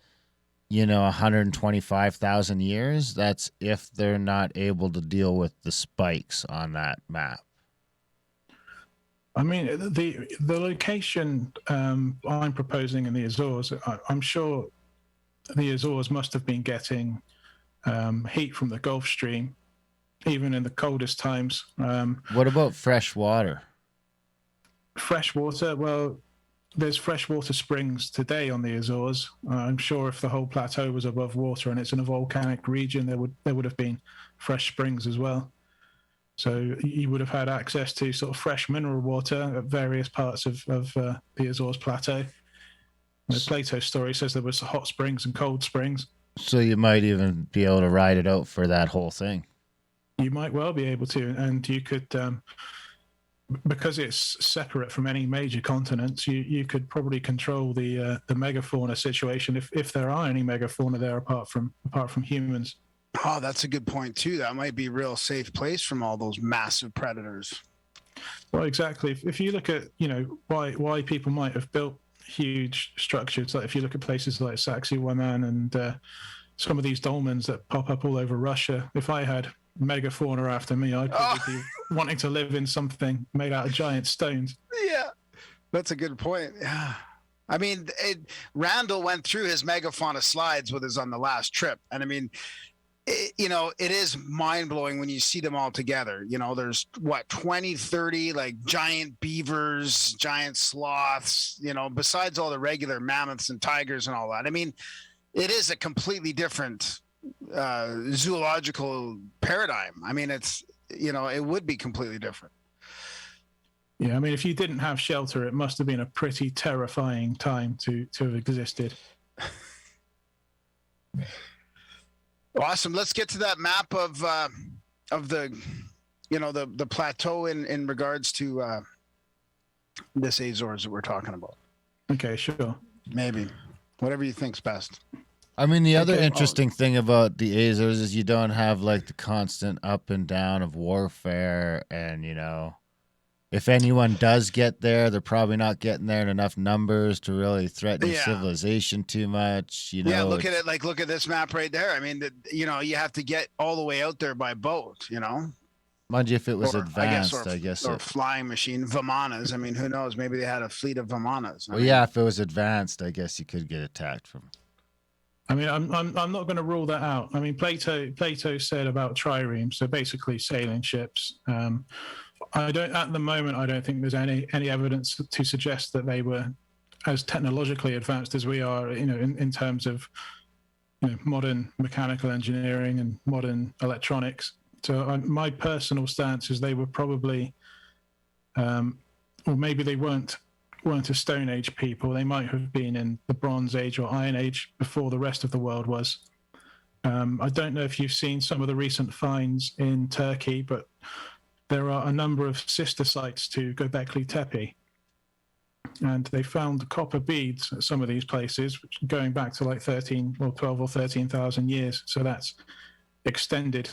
Speaker 3: 125,000 years. That's if they're not able to deal with the spikes on that map.
Speaker 6: I mean, the location I'm proposing in the Azores, I'm sure the Azores must have been getting heat from the Gulf Stream, even in the coldest times.
Speaker 3: What about fresh water?
Speaker 6: Fresh water? Well, there's freshwater springs today on the Azores. I'm sure if the whole plateau was above water and it's in a volcanic region, there would have been fresh springs as well. So you would have had access to sort of fresh mineral water at various parts of the Azores Plateau. Plato's story says there was hot springs and cold springs.
Speaker 3: So you might even be able to ride it out for that whole thing.
Speaker 6: You might well be able to, and you could, because it's separate from any major continents, you could probably control the megafauna situation if there are any megafauna there apart from humans.
Speaker 1: Oh, that's a good point too. That might be a real safe place from all those massive predators.
Speaker 6: Well, exactly. If you look at, why people might have built huge structures, like if you look at places like Sacsayhuaman and some of these dolmens that pop up all over Russia, if I had megafauna after me, I'd probably be wanting to live in something made out of giant stones.
Speaker 1: Yeah, that's a good point. Yeah. I mean, Randall went through his megafauna slides with us on the last trip. And I mean, it is mind-blowing when you see them all together. There's 20, 30 like giant beavers, giant sloths, besides all the regular mammoths and tigers and all that. I mean, it is a completely different zoological paradigm. I mean, it's, it would be completely different.
Speaker 6: Yeah, I mean, if you didn't have shelter, it must have been a pretty terrifying time to have existed.
Speaker 1: Awesome. Let's get to that map of the the plateau in regards to this Azores that we're talking about.
Speaker 6: Okay, sure.
Speaker 1: Maybe whatever you think's best.
Speaker 3: I mean, the other interesting thing about the Azores is you don't have like the constant up and down of warfare, and if anyone does get there, they're probably not getting there in enough numbers to really threaten your civilization too much.
Speaker 1: Yeah, look at it. Like, look at this map right there. I mean, you have to get all the way out there by boat.
Speaker 3: Mind you, if it was advanced, I guess,
Speaker 1: or flying machine, Vimanas. I mean, who knows? Maybe they had a fleet of Vimanas.
Speaker 3: Yeah, if it was advanced, I guess you could get attacked from.
Speaker 6: I mean, I'm not going to rule that out. I mean, Plato said about triremes, so basically sailing ships. At the moment, I don't think there's any evidence to suggest that they were as technologically advanced as we are, in terms of modern mechanical engineering and modern electronics. So my personal stance is they were probably, or maybe they weren't a Stone Age people. They might have been in the Bronze Age or Iron Age before the rest of the world was. I don't know if you've seen some of the recent finds in Turkey, but there are a number of sister sites to Göbekli Tepe, and they found copper beads at some of these places, which going back to like 12 or 13,000 years. So that's extended,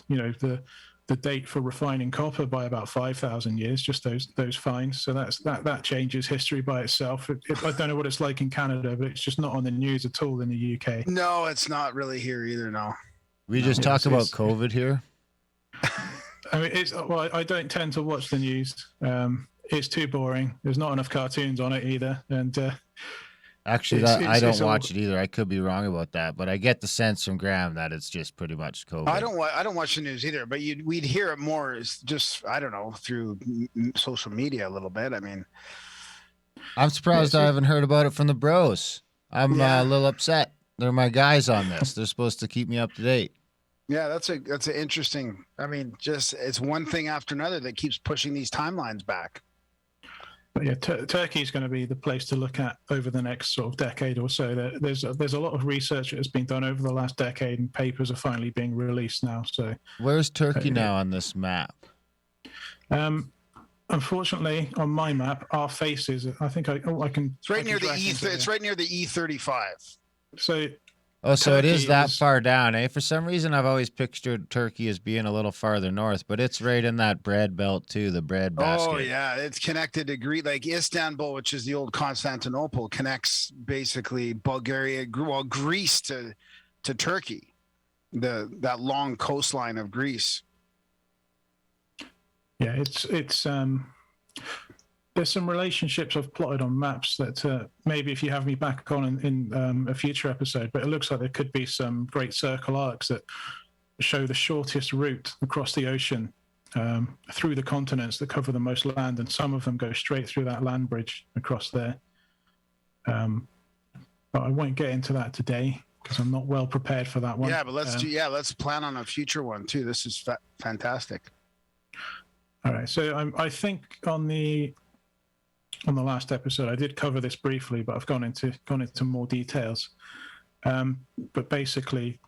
Speaker 6: the date for refining copper by about 5,000 years. Just those finds. So that changes history by itself. I don't know what it's like in Canada, but it's just not on the news at all in the UK.
Speaker 1: No, it's not really here either. No.
Speaker 3: We just talk about COVID here.
Speaker 6: I mean, I don't tend to watch the news. It's too boring. There's not enough cartoons on it either, and
Speaker 3: Actually, I don't watch it either. I could be wrong about that, but I get the sense from Graham that it's just pretty much COVID.
Speaker 1: I don't watch the news either, but we'd hear it more as just, I don't know, through social media a little bit. I mean,
Speaker 3: I'm surprised I haven't heard about it from the bros. I'm a little upset. They're my guys on this. They're supposed to keep me up to date.
Speaker 1: Yeah, that's an interesting. I mean, just it's one thing after another that keeps pushing these timelines back.
Speaker 6: But yeah, Turkey is going to be the place to look at over the next sort of decade or so. There's a lot of research that has been done over the last decade, and papers are finally being released now. So
Speaker 3: where's Turkey now on this map?
Speaker 1: It's right near the E. It's right near the E35.
Speaker 6: So.
Speaker 3: So it is that far down, eh? For some reason, I've always pictured Turkey as being a little farther north, but it's right in that bread belt too, the bread basket.
Speaker 1: Oh yeah, it's connected to Greece, like Istanbul, which is the old Constantinople, connects basically Bulgaria, Greece to Turkey, that long coastline of Greece.
Speaker 6: Yeah, it's there's some relationships I've plotted on maps that maybe if you have me back on in a future episode, but it looks like there could be some great circle arcs that show the shortest route across the ocean through the continents that cover the most land, and some of them go straight through that land bridge across there. But I won't get into that today because I'm not well prepared for that one.
Speaker 1: Yeah, but let's plan on a future one too. This is fantastic.
Speaker 6: All right, so I think on the last episode, I did cover this briefly, but I've gone into more details. But basically,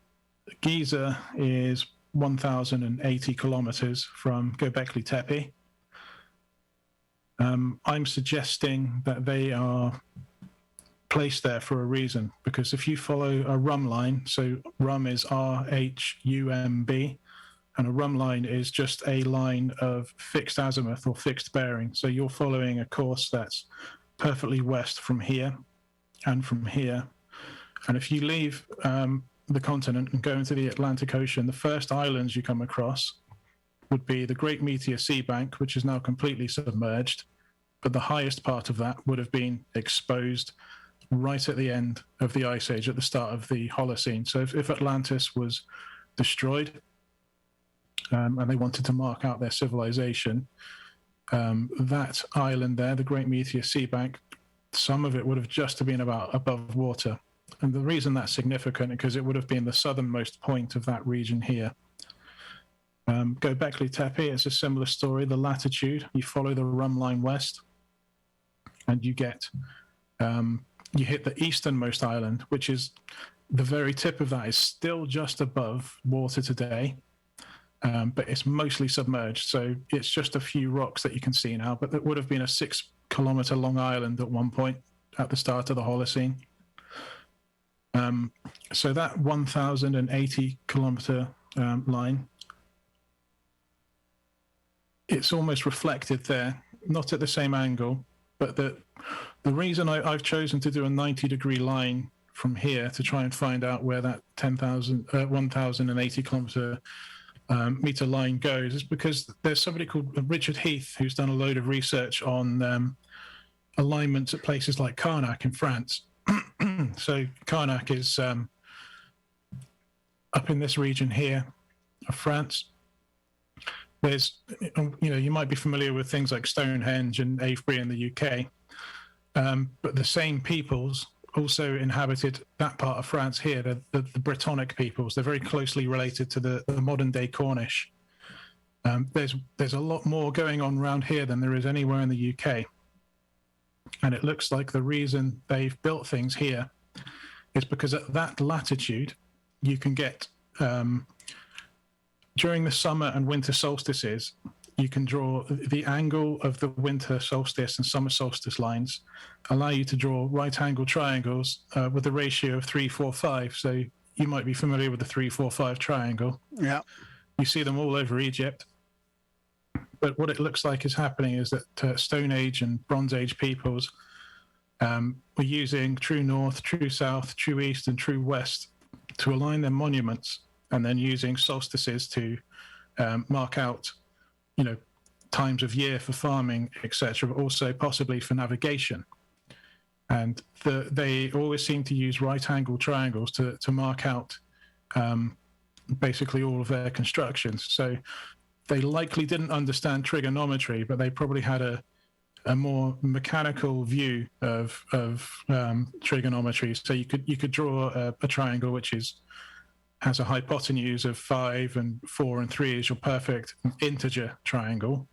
Speaker 6: Giza is 1,080 kilometers from Göbekli Tepe. I'm suggesting that they are placed there for a reason, because if you follow a rum line, so rum is RHUMB, and a rum line is just a line of fixed azimuth or fixed bearing. So you're following a course that's perfectly west from here and from here. And if you leave the continent and go into the Atlantic Ocean, the first islands you come across would be the Great Meteor Sea Bank, which is now completely submerged. But the highest part of that would have been exposed right at the end of the Ice Age, at the start of the Holocene. So if Atlantis was destroyed, and they wanted to mark out their civilization, that island there, the Great Meteor Sea Bank, some of it would have just been about above water. And the reason that's significant is because it would have been the southernmost point of that region here. Göbekli Tepe, it's a similar story. The latitude, you follow the rum line west, and you get, you hit the easternmost island, which is the very tip of that is still just above water today. But it's mostly submerged, so it's just a few rocks that you can see now. But that would have been a 6-kilometer long island at one point at the start of the Holocene. So that 1,080 kilometer line, it's almost reflected there, not at the same angle, but the reason I've chosen to do a 90-degree line from here to try and find out where that 1,080 kilometer meter line goes is because there's somebody called Richard Heath who's done a load of research on alignments at places like Carnac in France. So Carnac is up in this region here of France. There's, you might be familiar with things like Stonehenge and Avebury in the UK, but the same peoples also inhabited that part of France here, the Brittonic peoples. They're very closely related to the modern day Cornish. There's a lot more going on around here than there is anywhere in the UK. And it looks like the reason they've built things here is because at that latitude, you can get, during the summer and winter solstices, you can draw the angle of the winter solstice and summer solstice lines, allow you to draw right angle triangles with a ratio of 3-4-5. So you might be familiar with the 3-4-5 triangle.
Speaker 1: Yeah.
Speaker 6: You see them all over Egypt. But what it looks like is happening is that Stone Age and Bronze Age peoples were using true north, true south, true east, and true west to align their monuments, and then using solstices to mark out, times of year for farming, etc., but also possibly for navigation. And they always seem to use right-angled triangles to mark out basically all of their constructions. So they likely didn't understand trigonometry, but they probably had a more mechanical view of trigonometry. So you could draw a triangle which has a hypotenuse of 5 and 4 and 3 is your perfect integer triangle.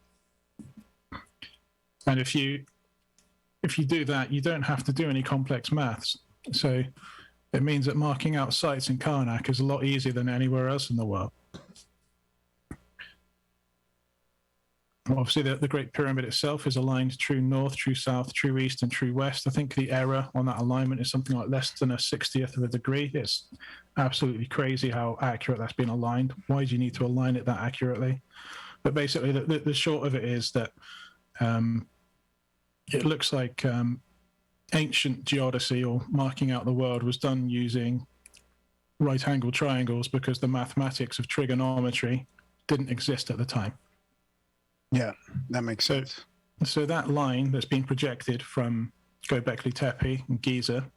Speaker 6: And if you do that, you don't have to do any complex maths. So it means that marking out sites in Karnak is a lot easier than anywhere else in the world. Obviously, the Great Pyramid itself is aligned true north, true south, true east, and true west. I think the error on that alignment is something like less than a 60th of a degree. It's absolutely crazy how accurate that's been aligned. Why do you need to align it that accurately? But basically, the short of it is that it looks like ancient geodesy, or marking out the world, was done using right-angled triangles because the mathematics of trigonometry didn't exist at the time.
Speaker 1: Yeah, that makes sense.
Speaker 6: So that line that's been projected from Göbekli Tepe and Giza,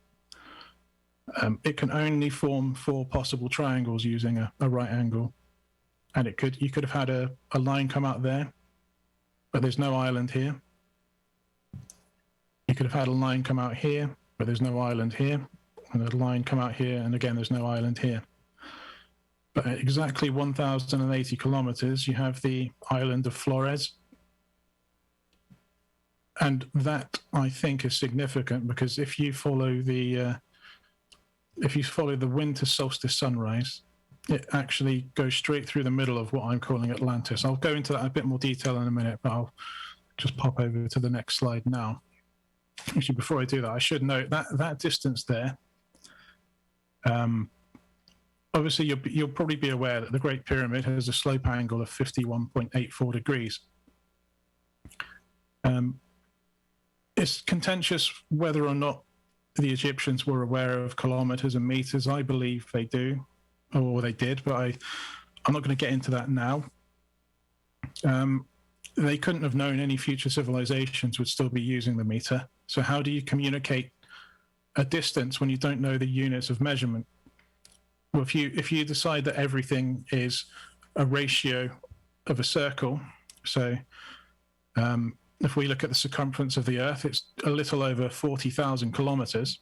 Speaker 6: it can only form 4 possible triangles using a right angle. And you could have had a line come out there, but there's no island here. You could have had a line come out here, but there's no island here. And a line come out here, and again, there's no island here. But at exactly 1,080 kilometers, you have the island of Flores. And that, I think, is significant because if you follow the winter solstice sunrise, it actually goes straight through the middle of what I'm calling Atlantis. I'll go into that in a bit more detail in a minute, but I'll just pop over to the next slide now. Actually, before I do that, I should note that distance there. Obviously, you'll probably be aware that the Great Pyramid has a slope angle of 51.84 degrees. It's contentious whether or not the Egyptians were aware of kilometers and meters. I believe they do, or they did, but I'm not going to get into that now. They couldn't have known any future civilizations would still be using the meter. So how do you communicate a distance when you don't know the units of measurement? Well, if you decide that everything is a ratio of a circle, so if we look at the circumference of the Earth, it's a little over 40,000 kilometers.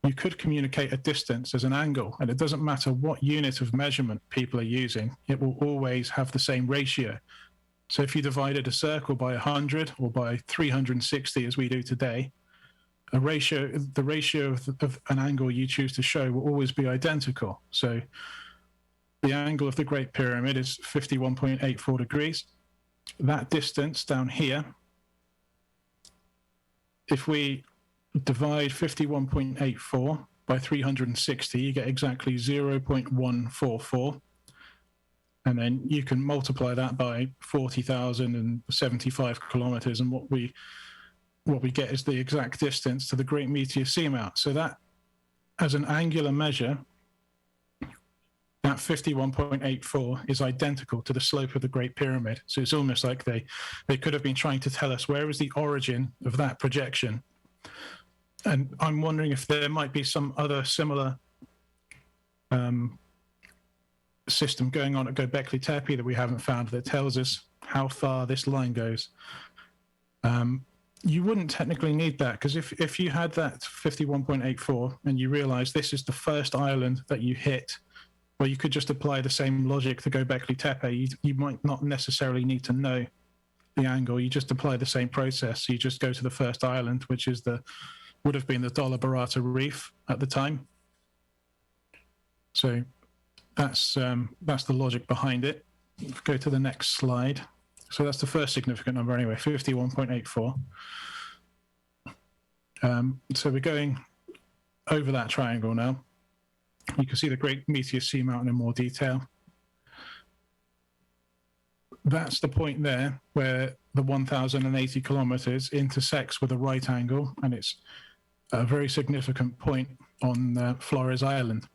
Speaker 6: You could communicate a distance as an angle, and it doesn't matter what unit of measurement people are using, it will always have the same ratio. So if you divided a circle by 100 or by 360, as we do today, the ratio of an angle you choose to show will always be identical. So the angle of the Great Pyramid is 51.84 degrees. That distance down here, if we divide 51.84 by 360, you get exactly 0.144. And then you can multiply that by 40,075 kilometers, and what we get is the exact distance to the Great Meteor Seamount. So that, as an angular measure, that 51.84 is identical to the slope of the Great Pyramid. So it's almost like they could have been trying to tell us where is the origin of that projection. And I'm wondering if there might be some other similar system going on at Göbekli Tepe that we haven't found that tells us how far this line goes. You wouldn't technically need that, because if you had that 51.84 and you realize this is the first island that you hit, well, you could just apply the same logic to Göbekli Tepe. You might not necessarily need to know the angle. You just apply the same process. You just go to the first island, which is would have been the Dollar Barata Reef at the time. So that's the logic behind it. Go to the next slide. So that's the first significant number anyway, 51.84. So we're going over that triangle now. You can see the Great Meteor Seamount in more detail. That's the point there where the 1,080 kilometers intersects with a right angle, and it's a very significant point on Flores Island.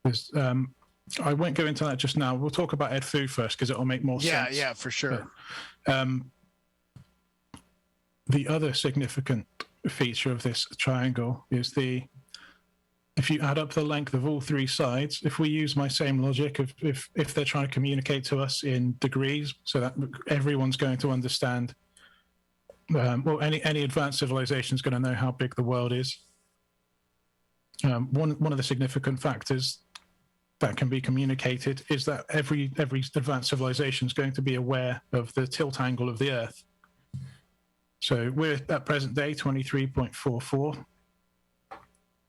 Speaker 6: There's I won't go into that just now. We'll talk about Edfu first because it'll make more sense.
Speaker 1: Yeah, for sure.
Speaker 6: The other significant feature of this triangle is if you add up the length of all three sides, if we use my same logic of if they're trying to communicate to us in degrees, so that everyone's going to understand, well, any advanced civilization is going to know how big the world is. One of the significant factors that can be communicated is that every advanced civilization is going to be aware of the tilt angle of the Earth. So we're at present day 23.44.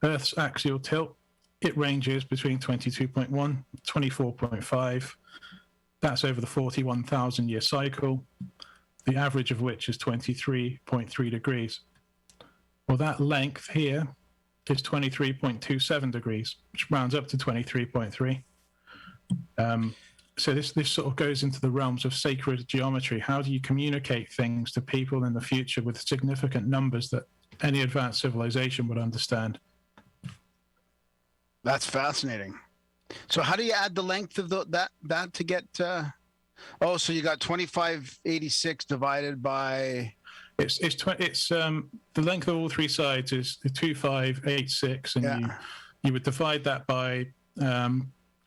Speaker 6: Earth's axial tilt, it ranges between 22.1, 24.5. That's over the 41,000 year cycle, the average of which is 23.3 degrees. Well, that length here is 23.27 degrees, which rounds up to 23.3. So this sort of goes into the realms of sacred geometry. How do you communicate things to people in the future with significant numbers that any advanced civilization would understand?
Speaker 1: That's fascinating. So how do you add the length of that to get? So you got 2586 divided by.
Speaker 6: It's the length of all three sides is 2586, and you would divide that by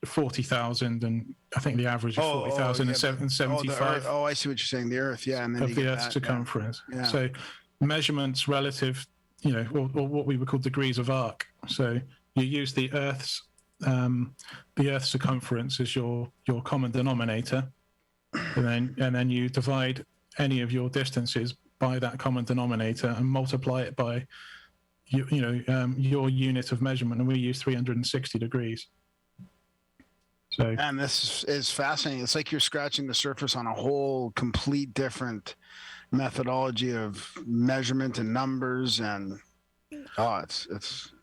Speaker 6: 40,000, and I think the average is 40,000 and 75.
Speaker 1: I see what you're saying. The Earth, and then
Speaker 6: of the Earth's circumference.
Speaker 1: Yeah.
Speaker 6: So measurements relative, or what we would call degrees of arc. So you use the Earth's circumference as your common denominator, and then you divide any of your distances by that common denominator and multiply it by your unit of measurement, and we use 360 degrees. So,
Speaker 1: and this is fascinating. It's like you're scratching the surface on a whole complete different methodology of measurement and numbers, and it's.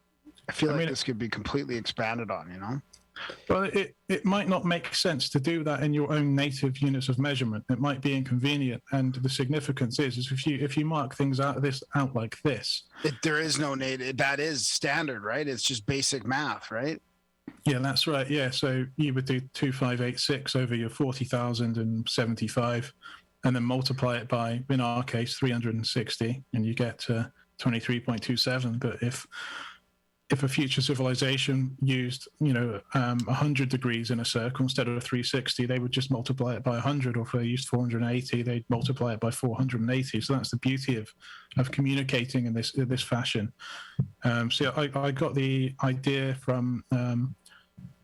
Speaker 1: I feel like this could be completely expanded on,
Speaker 6: Well, it might not make sense to do that in your own native units of measurement. It might be inconvenient, and the significance is if you mark things out like this.
Speaker 1: There is no native. That is standard, right? It's just basic math, right?
Speaker 6: Yeah, that's right. Yeah, so you would do 2586 over your 40,075, and then multiply it by, in our case, 360, and you get 23.27. But if a future civilization used, 100 degrees in a circle instead of 360, they would just multiply it by 100, or if they used 480, they'd multiply it by 480. So that's the beauty of communicating in this fashion. So I got the idea from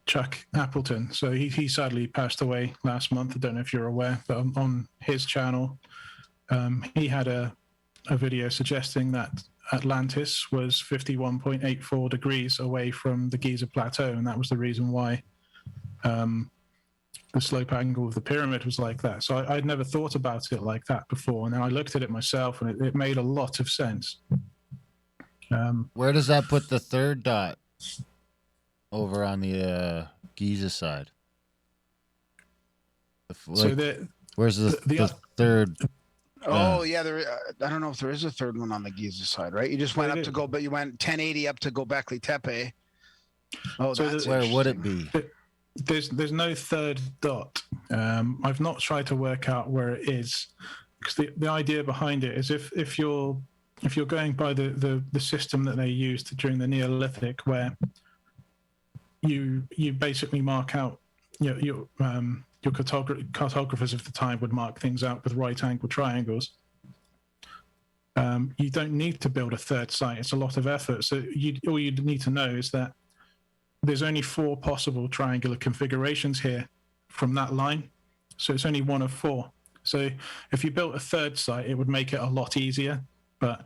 Speaker 6: Chuck Appleton. So he sadly passed away last month. I don't know if you're aware, but on his channel, he had a video suggesting that Atlantis was 51.84 degrees away from the Giza Plateau, and that was the reason why the slope angle of the pyramid was like that. So I'd never thought about it like that before, and then I looked at it myself, and it made a lot of sense.
Speaker 5: Where does that put the third dot over on the Giza side? Where's the third?
Speaker 1: There. I don't know if there is a third one on the Giza side, right? You just went up to go, but you went 1080 up to Göbekli Tepe. Oh, so that's
Speaker 5: where would it be?
Speaker 6: There's no third dot. I've not tried to work out where it is, because the idea behind it is if you're going by the system that they used during the Neolithic, where you basically mark out your cartographers of the time would mark things out with right angle triangles. You don't need to build a third site. It's a lot of effort. So all you need to know is that there's only 4 possible triangular configurations here from that line. So it's only one of 4. So if you built a third site, it would make it a lot easier. But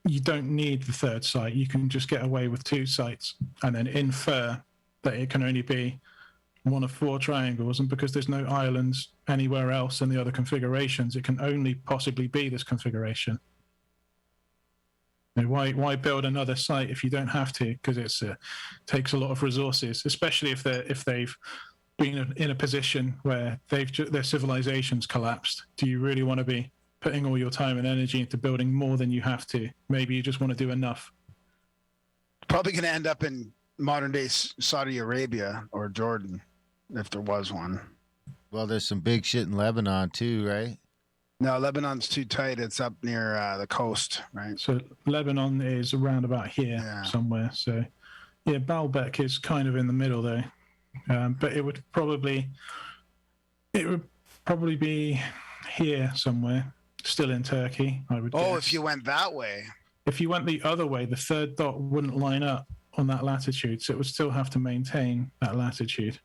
Speaker 6: you don't need the third site. You can just get away with 2 sites and then infer that it can only be one of 4 triangles, and because there's no islands anywhere else in the other configurations, it can only possibly be this configuration. Why build another site if you don't have to? Because it takes a lot of resources, especially if they've been in a position where their civilization's collapsed. Do you really want to be putting all your time and energy into building more than you have to? Maybe you just want to do enough.
Speaker 1: Probably going to end up in modern day Saudi Arabia or Jordan, if there was one.
Speaker 3: Well, there's some big shit in Lebanon too, right?
Speaker 1: No, Lebanon's too tight. It's up near the coast, right?
Speaker 6: So Lebanon is around about here somewhere. So yeah, Baalbek is kind of in the middle there, but it would probably be here somewhere, still in Turkey, I would guess.
Speaker 1: If you went that way.
Speaker 6: If you went the other way, the third dot wouldn't line up on that latitude, so it would still have to maintain that latitude.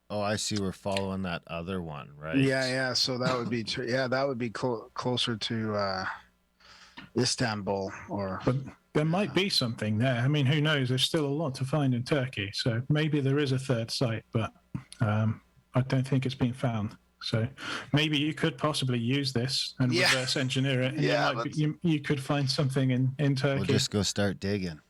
Speaker 3: Oh, I see. We're following that other one, right?
Speaker 1: Yeah. So that would be that would be closer to Istanbul, But
Speaker 6: there might be something there. I mean, who knows? There's still a lot to find in Turkey, so maybe there is a third site, but I don't think it's been found. So maybe you could possibly use this and reverse engineer it, and you could find something in Turkey.
Speaker 3: We'll just go start digging.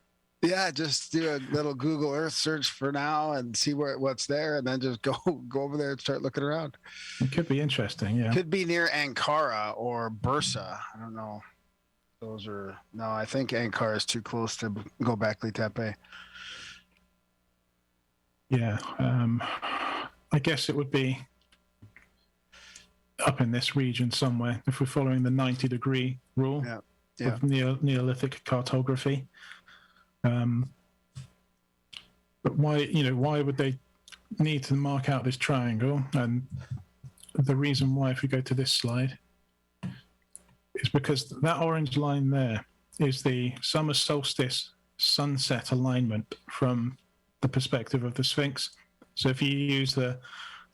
Speaker 1: Yeah, just do a little Google Earth search for now and see what's there, and then just go over there and start looking around.
Speaker 6: It could be interesting, yeah.
Speaker 1: Could be near Ankara or Bursa. I don't know. I think Ankara is too close to Göbekli Tepe.
Speaker 6: Yeah, I guess it would be up in this region somewhere if we're following the 90-degree rule of Neolithic cartography. But why would they need to mark out this triangle? And the reason why, if we go to this slide, is because that orange line there is the summer solstice sunset alignment from the perspective of the Sphinx. So if you use the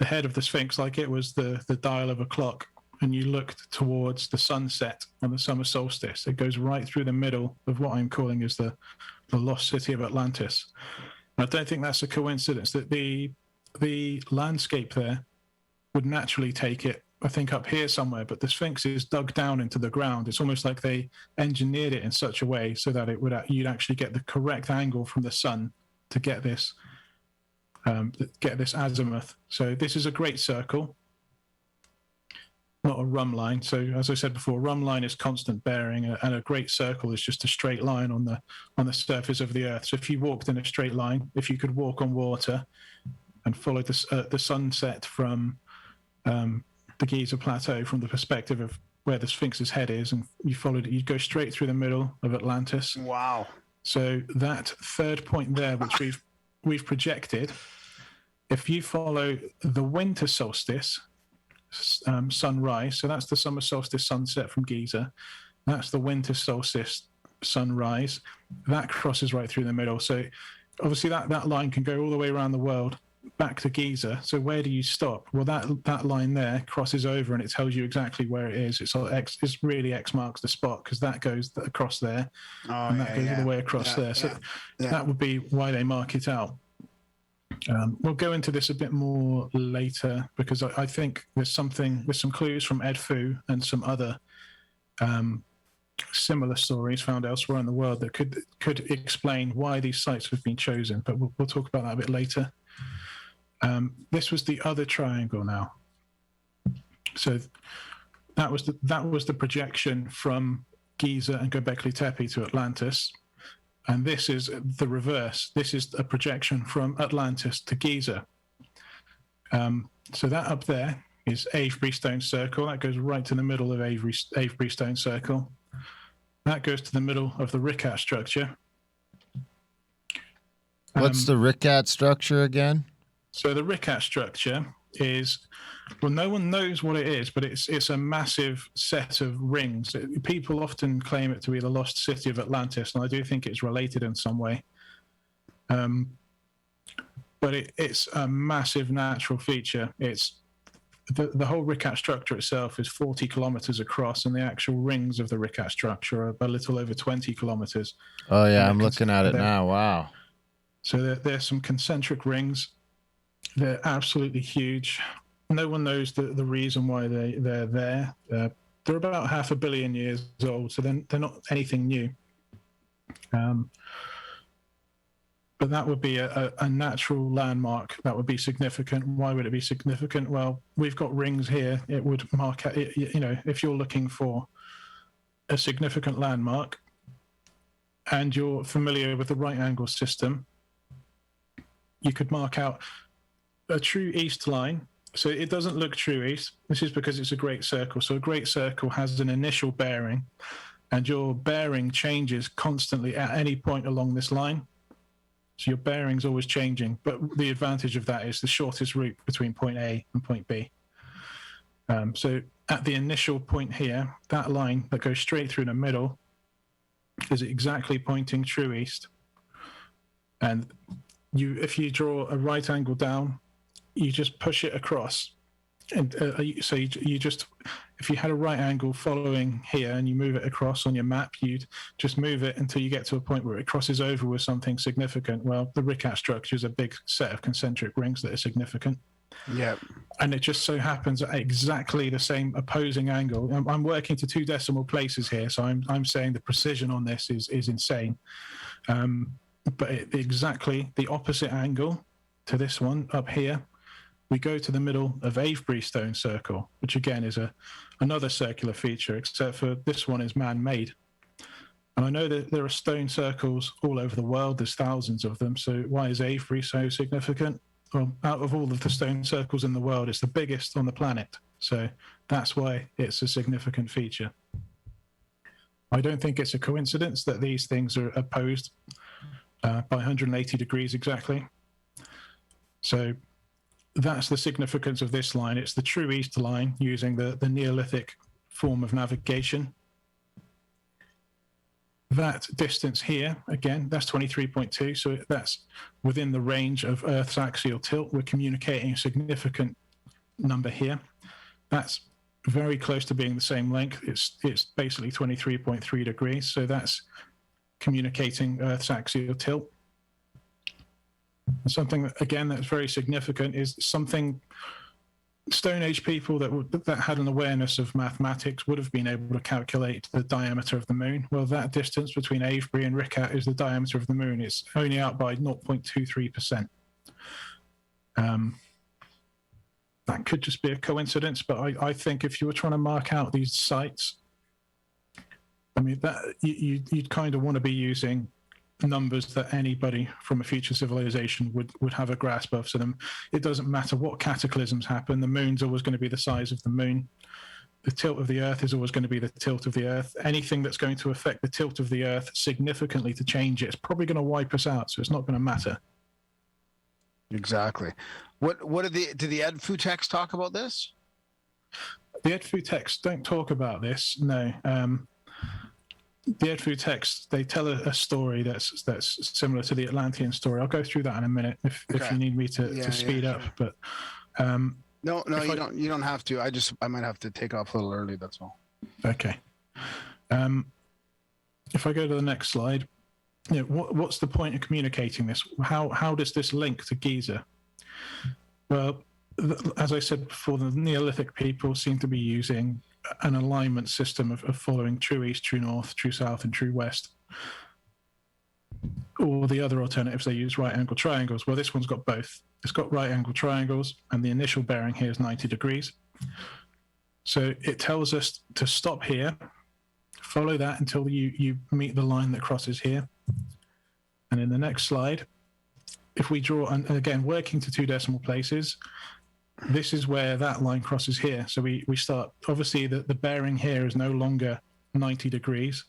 Speaker 6: head of the Sphinx like it was the dial of a clock, and you looked towards the sunset on the summer solstice, it goes right through the middle of what I'm calling is the lost city of Atlantis. And I don't think that's a coincidence that the landscape there would naturally take it, I think, up here somewhere, but the Sphinx is dug down into the ground. It's almost like they engineered it in such a way so that you'd actually get the correct angle from the sun to get this azimuth. So this is a great circle, not a rhumb line. So as I said before, rhumb line is constant bearing, and a great circle is just a straight line on the surface of the Earth. So if you walked in a straight line, if you could walk on water and follow the sunset from the Giza Plateau from the perspective of where the Sphinx's head is, and you followed it, you'd go straight through the middle of Atlantis.
Speaker 1: Wow.
Speaker 6: So that third point there, which we've projected, if you follow the winter solstice sunrise, so that's the summer solstice sunset from Giza, that's the winter solstice sunrise, that crosses right through the middle. So obviously that line can go all the way around the world back to Giza. So where do you stop? Well, that line there crosses over, and it tells you exactly where it is. It's really X marks the spot, because that goes across there, and that goes all the way across there. So that would be why they mark it out. We'll go into this a bit more later, because I think there's some clues from Ed Fu and some other similar stories found elsewhere in the world that could explain why these sites have been chosen. But we'll talk about that a bit later. This was the other triangle now. So that was the projection from Giza and Göbekli Tepe to Atlantis. And this is the reverse. This is a projection from Atlantis to Giza. So that up there is Avebury Stone Circle. That goes right to the middle of Avebury Stone Circle. That goes to the middle of the Richat Structure.
Speaker 3: What's the Richat Structure again?
Speaker 6: So the Richat Structure is, well, no one knows what it is, but it's a massive set of rings. People often claim it to be the lost city of Atlantis, and I do think it's related in some way. But it's a massive natural feature. It's the whole Richat Structure itself is 40 kilometers across, and the actual rings of the Richat Structure are a little over 20 kilometers.
Speaker 3: Oh yeah, I'm looking at it now. Wow.
Speaker 6: So there's some concentric rings. They're absolutely huge. No one knows the reason why they're there. They're about 500 million years old, so they're not anything new. But that would be a natural landmark that would be significant. Why would it be significant? Well, we've got rings here. It would mark, if you're looking for a significant landmark and you're familiar with the right angle system, you could mark out a true east line. So it doesn't look true east. This is because it's a great circle. So a great circle has an initial bearing, and your bearing changes constantly at any point along this line. So your bearing's always changing. But the advantage of that is the shortest route between point A and point B. So at the initial point here, that line that goes straight through the middle is exactly pointing true east. And if you draw a right angle down, you just push it across. And so you just, if you had a right angle following here and you move it across on your map, you'd just move it until you get to a point where it crosses over with something significant. Well, the Richat structure is a big set of concentric rings that are significant.
Speaker 1: Yeah.
Speaker 6: And it just so happens at exactly the same opposing angle. I'm working to 2 decimal places here, so I'm saying the precision on this is insane. But exactly the opposite angle to this one up here, we go to the middle of Avebury stone circle, which again is another circular feature, except for this one is man-made. And I know that there are stone circles all over the world. There's thousands of them. So why is Avebury so significant? Well, out of all of the stone circles in the world, it's the biggest on the planet. So that's why it's a significant feature. I don't think it's a coincidence that these things are opposed by 180 degrees exactly. So that's the significance of this line. It's the true east line using the Neolithic form of navigation. That distance here, again, that's 23.2, so that's within the range of Earth's axial tilt. We're communicating a significant number here. That's very close to being the same length. It's basically 23.3 degrees, so that's communicating Earth's axial tilt. And something, again, that's very significant is something Stone Age people that had an awareness of mathematics would have been able to calculate the diameter of the moon. Well, that distance between Avebury and Richat is the diameter of the moon. It's only out by 0.23%. That could just be a coincidence, but I think if you were trying to mark out these sites, I mean, that you'd kind of want to be using numbers that anybody from a future civilization would have a grasp of. So it doesn't matter what cataclysms happen, the moon's always going to be the size of the moon. The tilt of the Earth is always going to be the tilt of the Earth. Anything that's going to affect the tilt of the Earth significantly to change it's probably going to wipe us out, so it's not going to matter.
Speaker 1: Exactly. What did the Edfu text talk about this?
Speaker 6: The Edfu texts don't talk about this, no. The Edfu texts, they tell a story that's similar to the Atlantean story. I'll go through that in a minute if you need me to speed up. But
Speaker 1: no, you don't have to. I might have to take off a little early. That's all.
Speaker 6: Okay. If I go to the next slide, what's the point of communicating this? How does this link to Giza? Well, as I said before, the Neolithic people seem to be using an alignment system of following true east, true north, true south, and true west. Or the other alternatives, they use right angle triangles. Well, this one's got both. It's got right angle triangles, and the initial bearing here is 90 degrees. So it tells us to stop here, follow that until you meet the line that crosses here. And in the next slide, if we draw, and again, working to 2 decimal places, this is where that line crosses here. So we start, obviously the bearing here is no longer 90 degrees.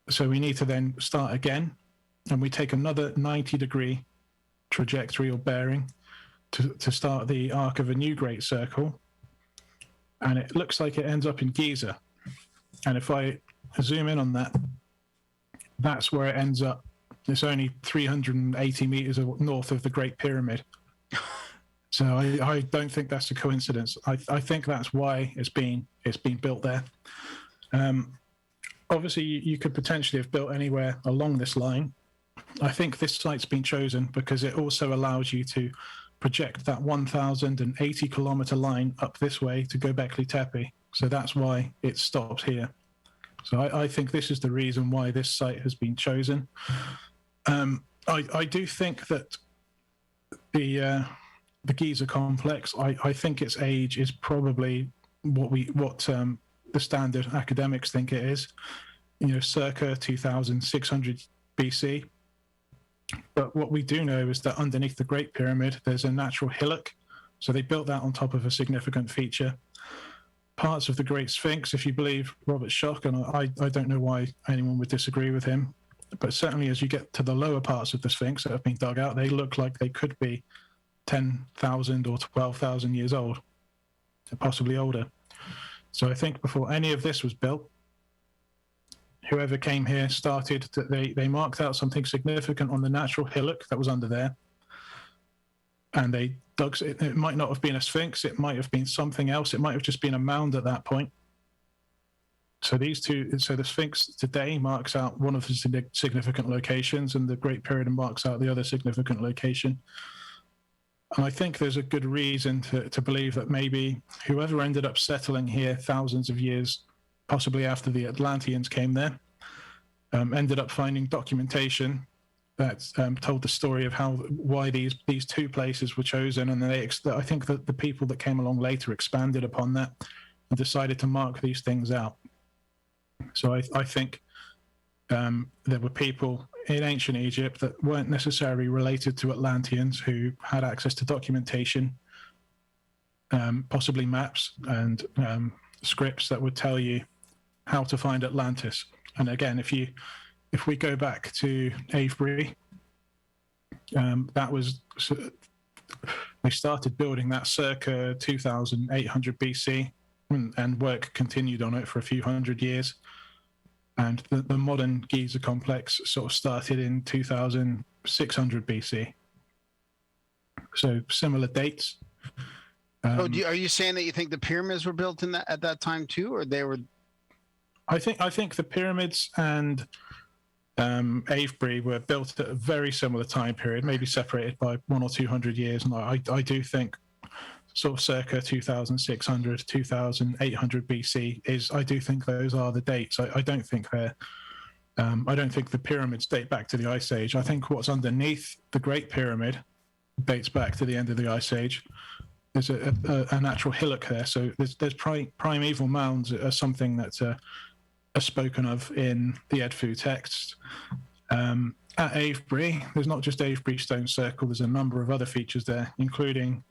Speaker 6: So we need to then start again, and we take another 90 degree trajectory or bearing to start the arc of a new great circle. And it looks like it ends up in Giza. And if I zoom in on that, that's where it ends up. It's only 380 meters north of the Great Pyramid. So I don't think that's a coincidence. I think that's why it's been built there. Obviously, you could potentially have built anywhere along this line. I think this site's been chosen because it also allows you to project that 1,080 kilometer line up this way to Göbekli Tepe. So that's why it stops here. So I think this is the reason why this site has been chosen. I do think that the Giza complex, I think its age is probably what the standard academics think it is, circa 2600 BC. But what we do know is that underneath the Great Pyramid, there's a natural hillock. So they built that on top of a significant feature. Parts of the Great Sphinx, if you believe Robert Schoch, and I don't know why anyone would disagree with him, but certainly as you get to the lower parts of the Sphinx that have been dug out, they look like they could be 10,000 or 12,000 years old, possibly older. So I think before any of this was built, whoever came here started, they marked out something significant on the natural hillock that was under there. And they dug, it might not have been a sphinx, it might have been something else, it might have just been a mound at that point. So the Sphinx today marks out one of the significant locations, and the Great Pyramid marks out the other significant location. And I think there's a good reason to believe that maybe whoever ended up settling here thousands of years, possibly after the Atlanteans came there, ended up finding documentation that told the story of why these two places were chosen, and I think that the people that came along later expanded upon that and decided to mark these things out. So I think there were people in ancient Egypt that weren't necessarily related to Atlanteans who had access to documentation, possibly maps and scripts that would tell you how to find Atlantis. And again, if we go back to Avebury, they started building that circa 2800 BC, and work continued on it for a few hundred years. And the modern Giza complex sort of started in 2600 BC. So similar dates.
Speaker 1: Are you saying that you think the pyramids were built at that time too, or they were?
Speaker 6: I think the pyramids and Avebury were built at a very similar time period, maybe separated by 100 or 200 years. And I do think sort of circa 2600, 2800 BC I do think those are the dates. I don't think I don't think the pyramids date back to the Ice Age. I think what's underneath the Great Pyramid dates back to the end of the Ice Age. There's a natural hillock there. So there's primeval mounds are something that's are spoken of in the Edfu texts. At Avebury, there's not just Avebury Stone Circle, there's a number of other features there, including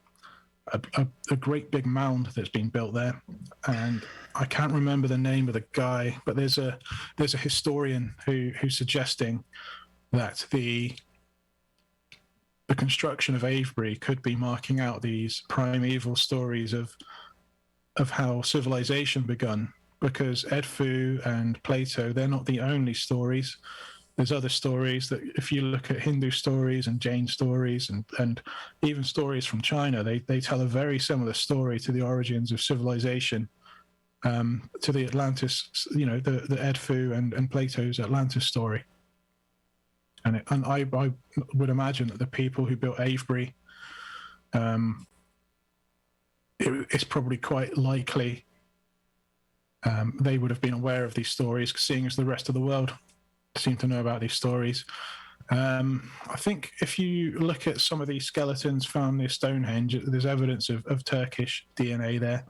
Speaker 6: a great big mound that's been built there. And I can't remember the name of the guy, but there's a historian who's suggesting that the construction of Avebury could be marking out these primeval stories of how civilization begun, because Edfu and Plato, they're not the only stories. There's other stories that, if you look at Hindu stories and Jain stories and even stories from China, they tell a very similar story to the origins of civilization, to the Atlantis, the Edfu and Plato's Atlantis story. And I would imagine that the people who built Avebury, it's probably quite likely they would have been aware of these stories, seeing as the rest of the world seem to know about these stories. I think if you look at some of these skeletons found near Stonehenge, there's evidence of Turkish DNA there.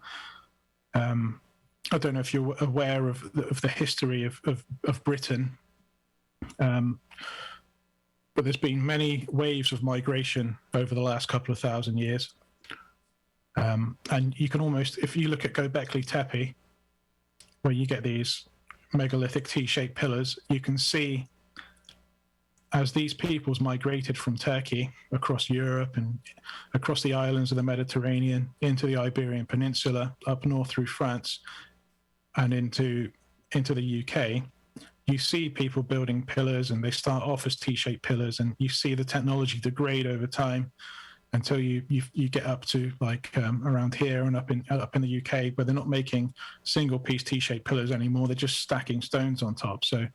Speaker 6: I don't know if you're aware of the history of Britain, but there's been many waves of migration over the last couple of thousand years. And you can almost, if you look at Göbekli Tepe, where you get these megalithic T-shaped pillars, you can see as these peoples migrated from Turkey across Europe and across the islands of the Mediterranean into the Iberian Peninsula, up north through France and into the UK, you see people building pillars, and they start off as T-shaped pillars, and you see the technology degrade over time until you get up to like around here and up in the UK, where they're not making single piece T-shaped pillars anymore. They're just stacking stones on top. So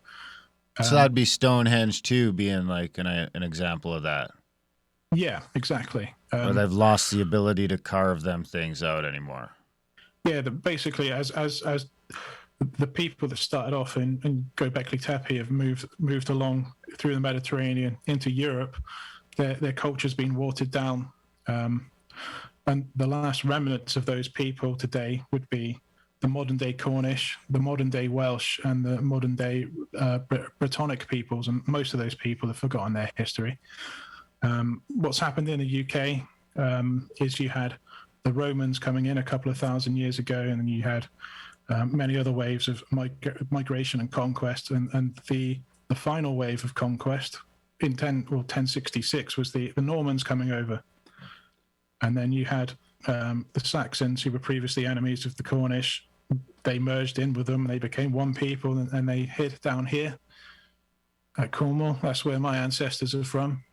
Speaker 3: that'd be Stonehenge too, being like an example of that.
Speaker 6: Yeah, exactly.
Speaker 3: Or they've lost the ability to carve them things out anymore.
Speaker 6: Yeah, basically as the people that started off in Göbekli Tepe have moved along through the Mediterranean into Europe, their culture's been watered down, and the last remnants of those people today would be the modern day Cornish, the modern day Welsh, and the modern day Brittonic peoples, and most of those people have forgotten their history. What's happened in the UK is you had the Romans coming in a couple of thousand years ago, and then you had many other waves of migration and conquest, and the final wave of conquest in 1066 was the Normans coming over, and then you had the Saxons, who were previously enemies of the Cornish. They merged in with them, and they became one people, and they hid down here at Cornwall. That's where my ancestors are from.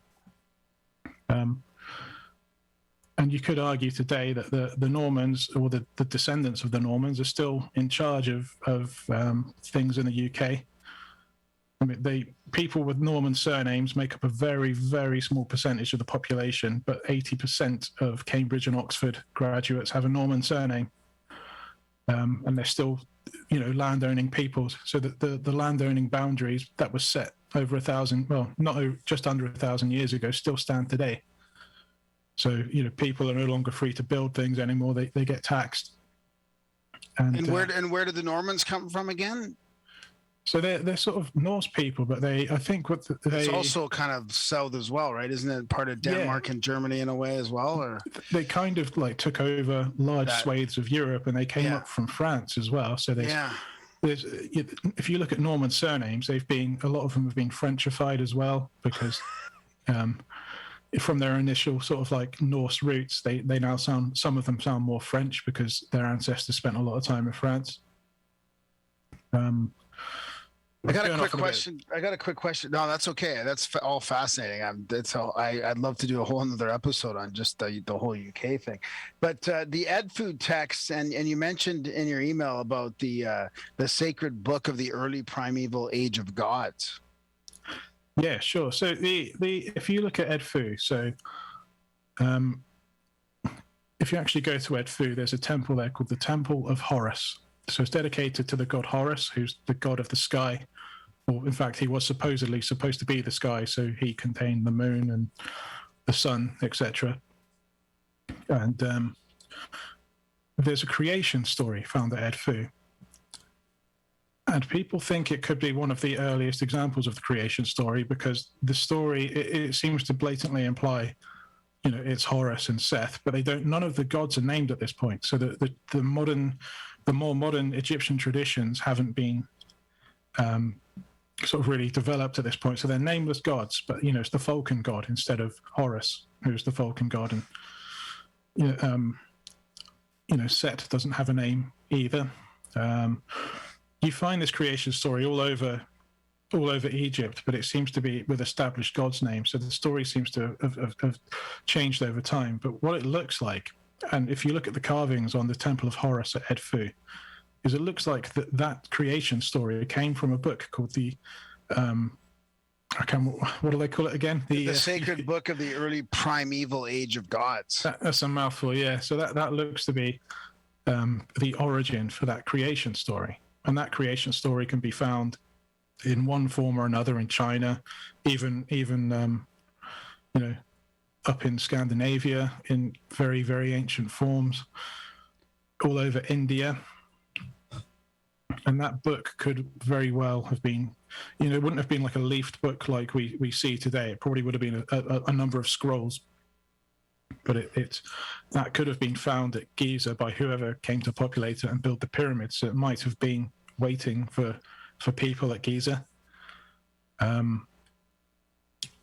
Speaker 6: And you could argue today that the Normans, or the descendants of the Normans, are still in charge of things in the UK. I mean, people with Norman surnames make up a very, very small percentage of the population, but 80% of Cambridge and Oxford graduates have a Norman surname, and they're still, landowning peoples. So that the landowning boundaries that were set over just under 1,000 years ago still stand today. So people are no longer free to build things anymore. They get taxed. And
Speaker 1: where did the Normans come from again?
Speaker 6: So they're sort of Norse people, but I think
Speaker 1: it's also kind of south as well, right? Isn't it part of Denmark and Germany in a way as well? Or they
Speaker 6: kind of like took over large swathes of Europe, and they came up from France as well. So there's if you look at Norman surnames, a lot of them have been Frenchified as well, because from their initial sort of like Norse roots, they now some of them sound more French because their ancestors spent a lot of time in France.
Speaker 1: I got a quick question. No, that's okay. That's all fascinating. I'd love to do a whole another episode on just the whole UK thing. But the EdFood text, and you mentioned in your email about the sacred book of the early primeval age of gods.
Speaker 6: Yeah, sure. So if you look at EdFu, so if you actually go to EdFu, there's a temple there called the Temple of Horus. So it's dedicated to the god Horus, who's the god of the sky. Or in fact, he was supposedly supposed to be the sky, so he contained the moon and the sun, etc. And there's a creation story found at EdFu. And people think it could be one of the earliest examples of the creation story, because the story, it seems to blatantly imply, it's Horus and Seth, but none of the gods are named at this point. So the more modern Egyptian traditions haven't been sort of really developed at this point. So they're nameless gods, but it's the falcon god instead of Horus, who's the falcon god. And Set doesn't have a name either. You find this creation story all over Egypt, but it seems to be with established gods' names. So the story seems to have changed over time. But what it looks like, and if you look at the carvings on the Temple of Horus at EdFu, is it looks like that creation story came from a book called the what do they call it again?
Speaker 1: The sacred book of the early primeval age of gods.
Speaker 6: That's a mouthful, yeah. So that looks to be the origin for that creation story. And that creation story can be found in one form or another in China, even up in Scandinavia in very, very ancient forms, all over India. And that book could very well have been, it wouldn't have been like a leafed book like we see today. It probably would have been a number of scrolls. But that could have been found at Giza by whoever came to populate it and build the pyramids. So it might have been waiting for people at Giza. And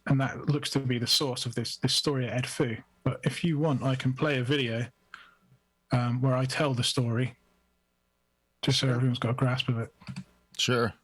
Speaker 6: that looks to be the source of this story at EdFu. But if you want, I can play a video where I tell the story, just so everyone's got a grasp of it.
Speaker 3: Sure.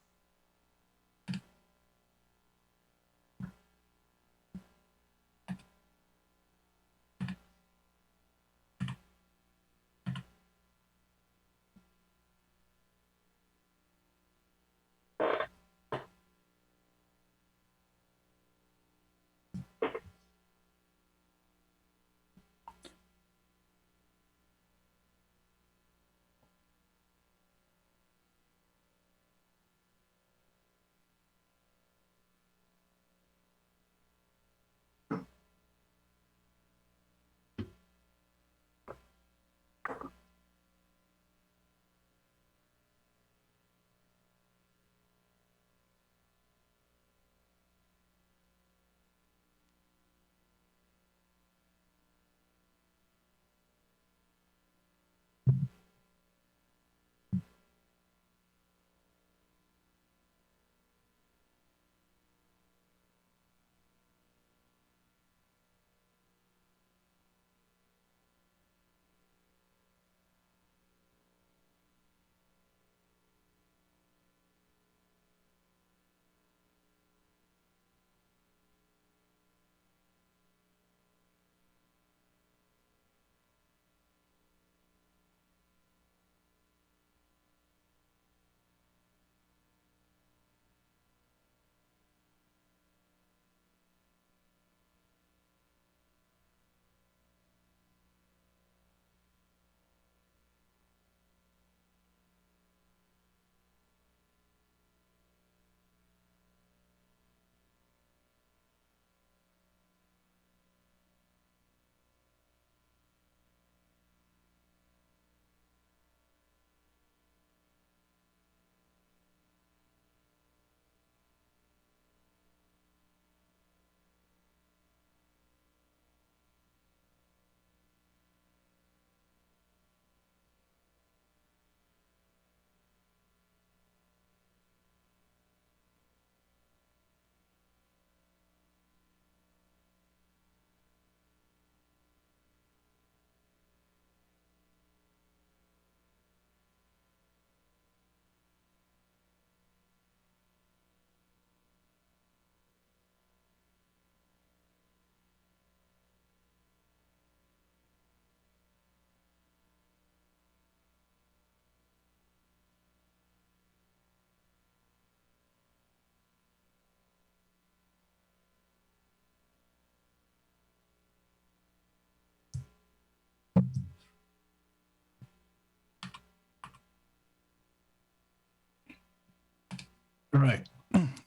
Speaker 6: Right.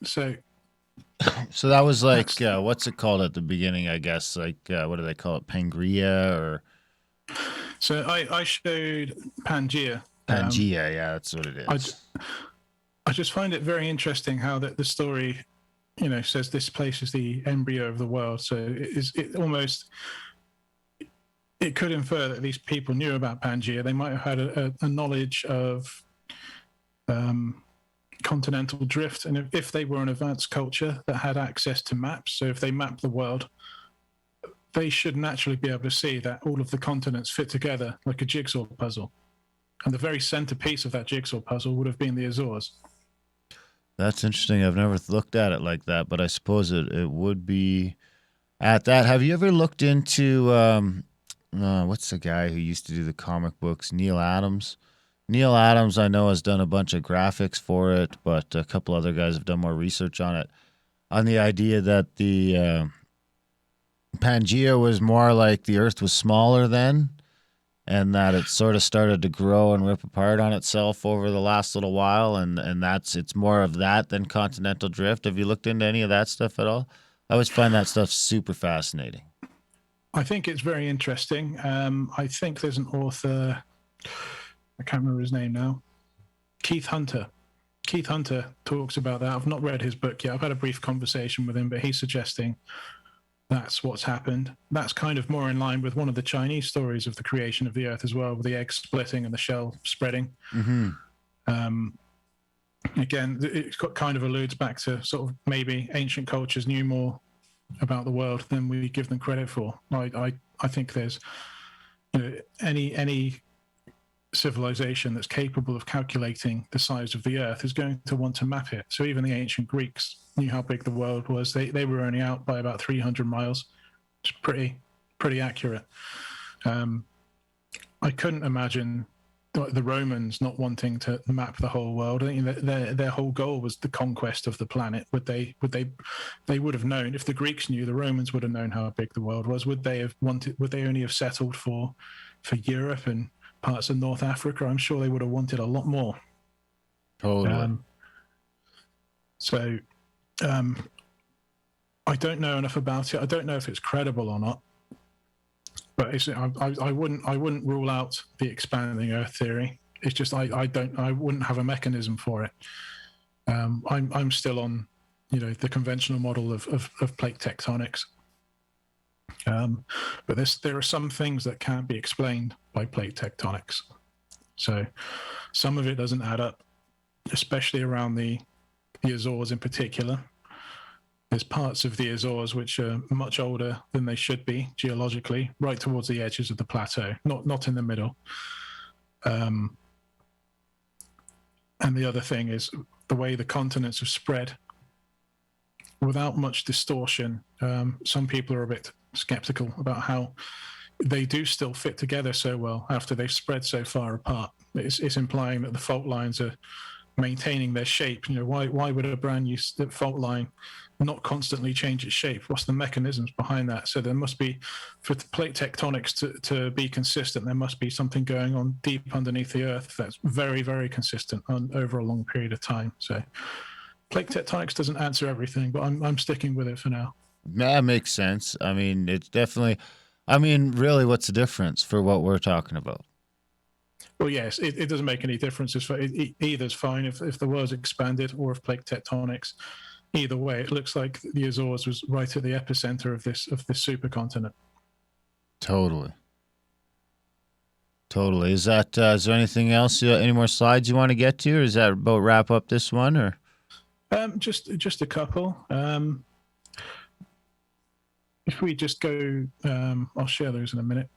Speaker 6: So
Speaker 3: So that was like, what's it called at the beginning? I guess like, what do they call it? Pangea or
Speaker 6: so I showed Pangea.
Speaker 3: Pangea? Yeah, that's what it is.
Speaker 6: I just find it very interesting how that the story, says this place is the embryo of the world. So it could infer that these people knew about Pangea. They might have had a knowledge of continental drift, and if they were an advanced culture that had access to maps, so if they mapped the world, they should naturally be able to see that all of the continents fit together like a jigsaw puzzle. And the very centerpiece of that jigsaw puzzle would have been the Azores.
Speaker 3: That's interesting. I've never looked at it like that, but I suppose it would be at that. Have you ever looked into what's the guy who used to do the comic books? Neil Adams. Neil Adams, I know, has done a bunch of graphics for it, but a couple other guys have done more research on it. On the idea that the Pangea was more like the Earth was smaller then, and that it sort of started to grow and rip apart on itself over the last little while, and it's more of that than continental drift. Have you looked into any of that stuff at all? I always find that stuff super fascinating.
Speaker 6: I think it's very interesting. I think there's an author, I can't remember his name now, Keith Hunter. Keith Hunter talks about that. I've not read his book yet. I've had a brief conversation with him, but he's suggesting that's what's happened. That's kind of more in line with one of the Chinese stories of the creation of the Earth as well, with the egg splitting and the shell spreading. Mm-hmm. Again, it kind of alludes back to sort of maybe ancient cultures knew more about the world than we give them credit for. I think there's any civilization that's capable of calculating the size of the Earth is going to want to map it. So even the ancient Greeks knew how big the world was. They were only out by about 300 miles. It's pretty accurate. I couldn't imagine the Romans not wanting to map the whole world. I think their whole goal was the conquest of the planet. They would have known if the Greeks knew, the Romans would have known how big the world was. Would they only have settled for Europe and parts of North Africa? I'm sure they would have wanted a lot more.
Speaker 3: Totally.
Speaker 6: I don't know enough about it. I don't know if it's credible or not. But I wouldn't rule out the expanding Earth theory. It's just I wouldn't have a mechanism for it. I'm still on the conventional model of plate tectonics. But there are some things that can't be explained by plate tectonics. So some of it doesn't add up, especially around the Azores in particular. There's parts of the Azores which are much older than they should be geologically, right towards the edges of the plateau, not in the middle. And the other thing is the way the continents have spread without much distortion. Some people are a bit skeptical about how they do still fit together so well after they've spread so far apart. It's implying that the fault lines are maintaining their shape. Why would a brand new fault line not constantly change its shape? What's the mechanisms behind that? So there must be, for the plate tectonics to be consistent, there must be something going on deep underneath the Earth that's very, very consistent over a long period of time. So plate tectonics doesn't answer everything, but I'm sticking with it for now.
Speaker 3: That makes sense. I mean, it's definitely, really, what's the difference for what we're talking about?
Speaker 6: Well, yes, it doesn't make any difference. Either's fine if the world's expanded or if plate tectonics. Either way, it looks like the Azores was right at the epicenter of this supercontinent.
Speaker 3: Totally. Is that is there anything else? Any more slides you want to get to, or is that about wrap up this one? Or
Speaker 6: just a couple. If we just go, I'll share those in a minute.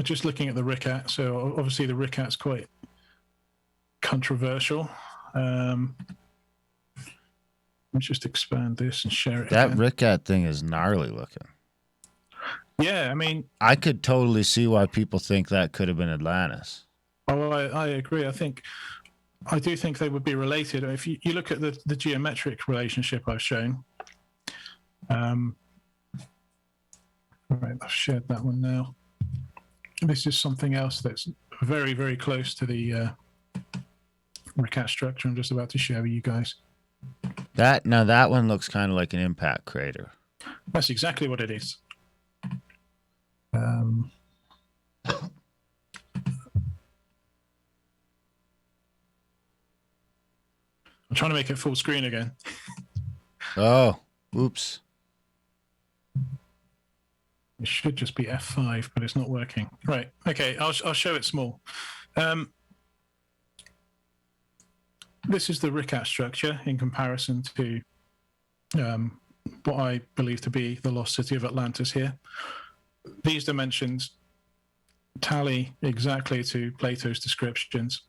Speaker 6: Just looking at the Richat. So obviously the Richat's quite controversial. Let's just expand this and share it.
Speaker 3: That Richat thing is gnarly looking.
Speaker 6: Yeah, I mean,
Speaker 3: I could totally see why people think that could have been Atlantis.
Speaker 6: Oh, I agree. I do think they would be related. If you look at the geometric relationship I've shown. All right, I've shared that one now. This is something else that's very, very close to the Richat structure I'm just about to share with you guys.
Speaker 3: That one looks kind of like an impact crater.
Speaker 6: That's exactly what it is. I'm trying to make it full screen again.
Speaker 3: Oh, oops.
Speaker 6: It should just be F5, but it's not working. Right. Okay. I'll show it small. This is the Richat structure in comparison to what I believe to be the lost city of Atlantis here. These dimensions tally exactly to Plato's descriptions.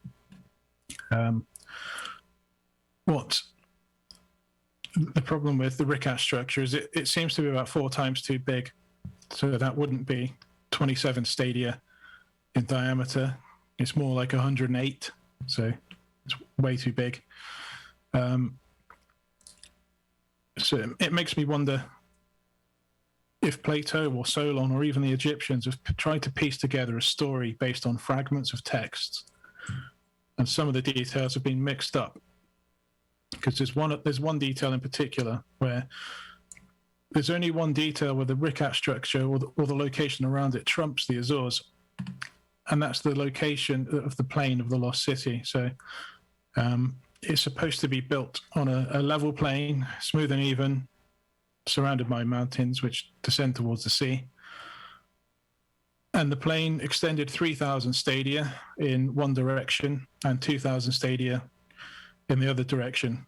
Speaker 6: What the problem with the Richat structure is it seems to be about 4 times too big. So that wouldn't be 27 stadia in diameter. It's more like 108. So it's way too big. So it makes me wonder if Plato or Solon or even the Egyptians have tried to piece together a story based on fragments of texts, and some of the details have been mixed up. Because there's one detail in particular where there's only one detail where the Richat structure or the location around it trumps the Azores, and that's the location of the plain of the lost city. So it's supposed to be built on a level plain, smooth and even, surrounded by mountains which descend towards the sea. And the plain extended 3,000 stadia in one direction and 2,000 stadia in the other direction.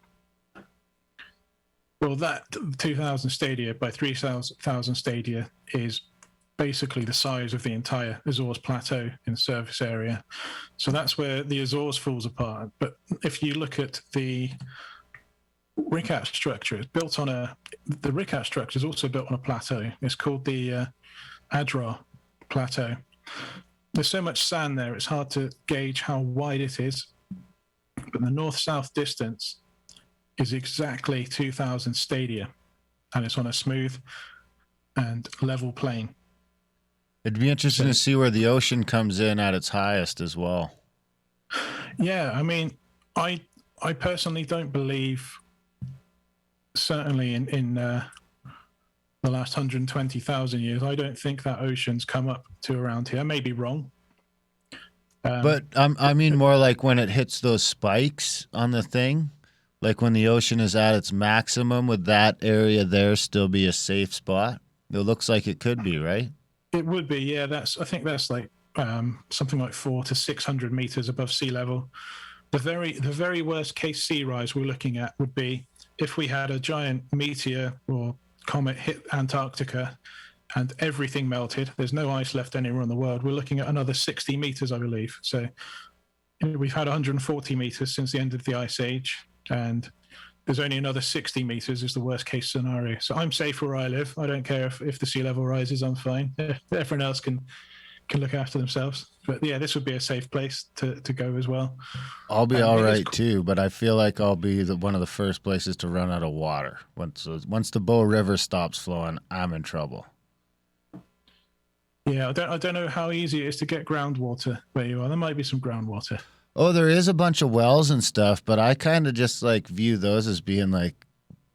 Speaker 6: Well, that 2,000 stadia by 3,000 stadia is basically the size of the entire Azores plateau in surface area. So that's where the Azores falls apart. But if you look at the Richat structure, it's built on the Richat structure is also built on a plateau. It's called the Adrar plateau. There's so much sand there, it's hard to gauge how wide it is. But the north-south distance is exactly 2,000 stadia, and it's on a smooth and level plain.
Speaker 3: It'd be interesting to see where the ocean comes in at its highest as well.
Speaker 6: Yeah, I mean, I personally don't believe, certainly in the last 120,000 years, I don't think that ocean's come up to around here. I may be wrong.
Speaker 3: But I mean more like when it hits those spikes on the thing, like when the ocean is at its maximum, would that area there still be a safe spot? It looks like it could be, right?
Speaker 6: It would be, yeah. I think that's like something like 400 to 600 meters above sea level. The very worst case sea rise we're looking at would be if we had a giant meteor or comet hit Antarctica and everything melted. There's no ice left anywhere in the world. We're looking at another 60 meters, I believe. So we've had 140 meters since the end of the Ice Age, and there's only another 60 meters is the worst case scenario. So I'm safe where I live. I don't care if the sea level rises, I'm fine. Everyone else can look after themselves. But yeah, this would be a safe place to go as well.
Speaker 3: I'll be all right too, but I feel like I'll be one of the first places to run out of water. Once the Bow River stops flowing, I'm in trouble.
Speaker 6: Yeah, I don't know how easy it is to get groundwater where you are. There might be some groundwater.
Speaker 3: Oh, there is a bunch of wells and stuff, but I kind of just like view those as being like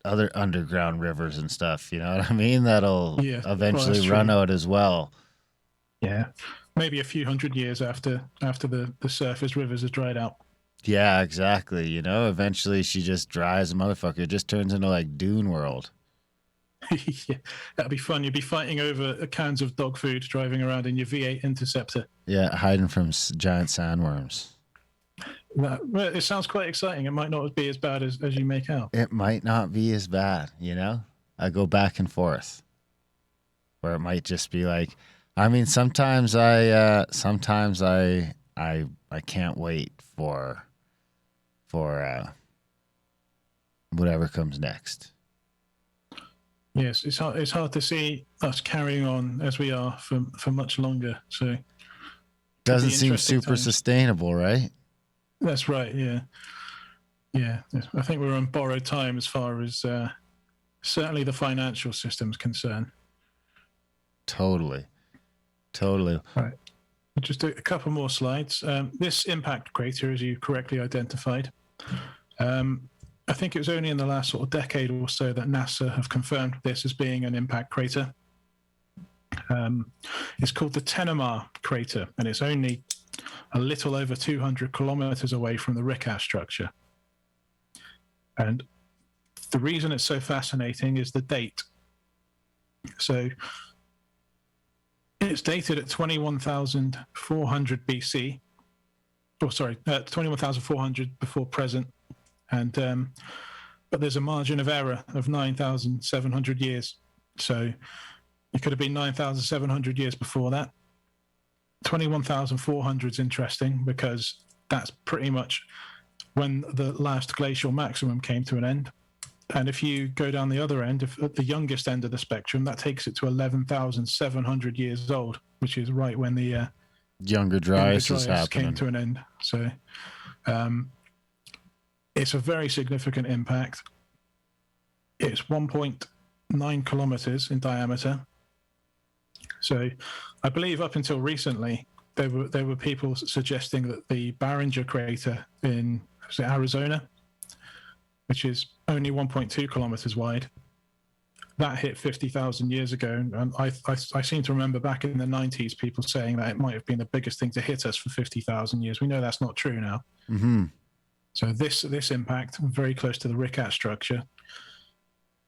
Speaker 3: other underground rivers and stuff. You know what I mean? That'll eventually run out as well.
Speaker 6: Yeah, maybe a few hundred years after the surface rivers have dried out.
Speaker 3: Yeah, exactly. You know, eventually she just dries a motherfucker. It just turns into like Dune World.
Speaker 6: Yeah, that'd be fun. You'd be fighting over cans of dog food, driving around in your V8 Interceptor.
Speaker 3: Yeah, hiding from giant sandworms.
Speaker 6: Well, it sounds quite exciting. It might not be as bad as you make out.
Speaker 3: It might not be as bad, you know? I go back and forth. Where it might just be like, I mean, sometimes I can't wait for whatever comes next.
Speaker 6: Yes, it's hard to see us carrying on as we are for much longer. So
Speaker 3: doesn't seem super sustainable, right?
Speaker 6: That's right. Yeah. I think we're on borrowed time as far as certainly the financial system's concerned.
Speaker 3: Totally. All
Speaker 6: right. I'll just do a couple more slides. This impact crater, as you correctly identified, I think it was only in the last sort of decade or so that NASA have confirmed this as being an impact crater. It's called the Tenema crater, and it's only a little over 200 kilometers away from the Richat structure. And the reason it's so fascinating is the date. So it's dated at 21,400 BC. Oh, sorry, 21,400 before present. And but there's a margin of error of 9,700 years. So it could have been 9,700 years before that. 21,400 is interesting because that's pretty much when the last glacial maximum came to an end. And if you go down the other end, at the youngest end of the spectrum, that takes it to 11,700 years old, which is right when the
Speaker 3: Younger Dryas is happening.
Speaker 6: came to an end. So it's a very significant impact. It's 1.9 kilometers in diameter. So I believe up until recently, there were people suggesting that the Barringer crater in Arizona, which is only 1.2 kilometers wide, that hit 50,000 years ago. And I seem to remember back in the 90s, people saying that it might have been the biggest thing to hit us for 50,000 years. We know that's not true now.
Speaker 3: Mm-hmm.
Speaker 6: So this impact, very close to the Richat structure.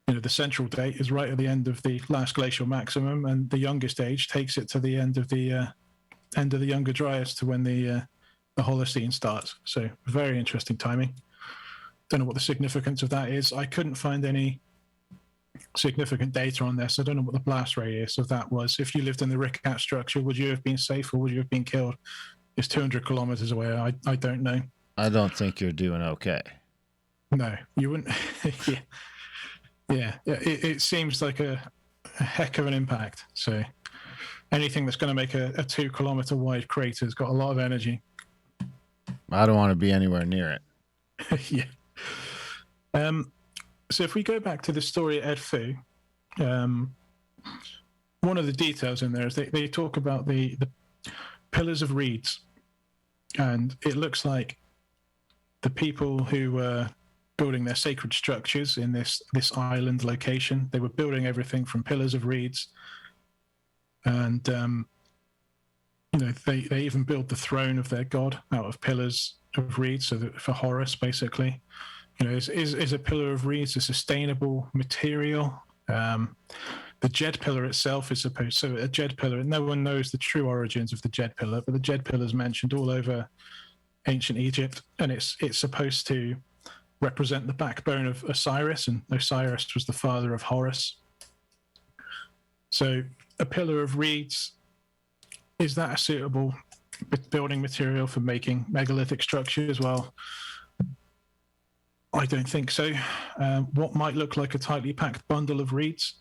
Speaker 6: You know, the central date is right at the end of the last glacial maximum, and the youngest age takes it to the end of the Younger Dryas, to when the Holocene starts. So very interesting timing. Don't know what the significance of that is. I couldn't find any significant data on this. I don't know what the blast radius of that was. If you lived in the Richat structure, would you have been safe or would you have been killed? It's 200 kilometers away. I don't know.
Speaker 3: I don't think you're doing okay.
Speaker 6: No, you wouldn't. Yeah. It seems like a heck of an impact. So anything that's going to make a 2 kilometer wide crater has got a lot of energy.
Speaker 3: I don't want to be anywhere near it.
Speaker 6: Yeah. So if we go back to the story at Edfu, one of the details in there is they talk about the pillars of reeds, and it looks like the people who were building their sacred structures in this island location, they were building everything from pillars of reeds, and you know, they even built the throne of their god out of pillars of reeds. So that for Horus, basically, you know, is a pillar of reeds a sustainable material? The Jed pillar itself is supposed, so a Jed pillar, no one knows the true origins of the Jed pillar, but the Jed pillar is mentioned all over ancient Egypt, and it's supposed to represent the backbone of Osiris, and Osiris was the father of Horus. So a pillar of reeds, is that a suitable building material for making megalithic structures? Well, I don't think so. What might look like a tightly packed bundle of reeds?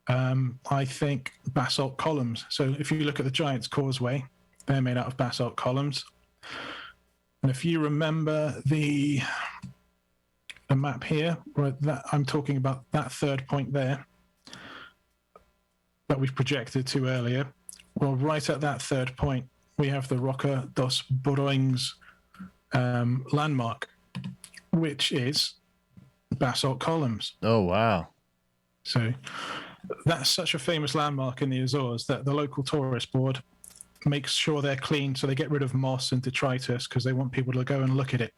Speaker 6: I think basalt columns. So if you look at the Giant's Causeway, they're made out of basalt columns. And if you remember the map here, where I'm talking about that third point there that we've projected to earlier, well, right at that third point, we have the Roca dos Borões landmark, which is basalt columns.
Speaker 3: Oh, wow.
Speaker 6: So that's such a famous landmark in the Azores that the local tourist board makes sure they're clean, so they get rid of moss and detritus because they want people to go and look at it.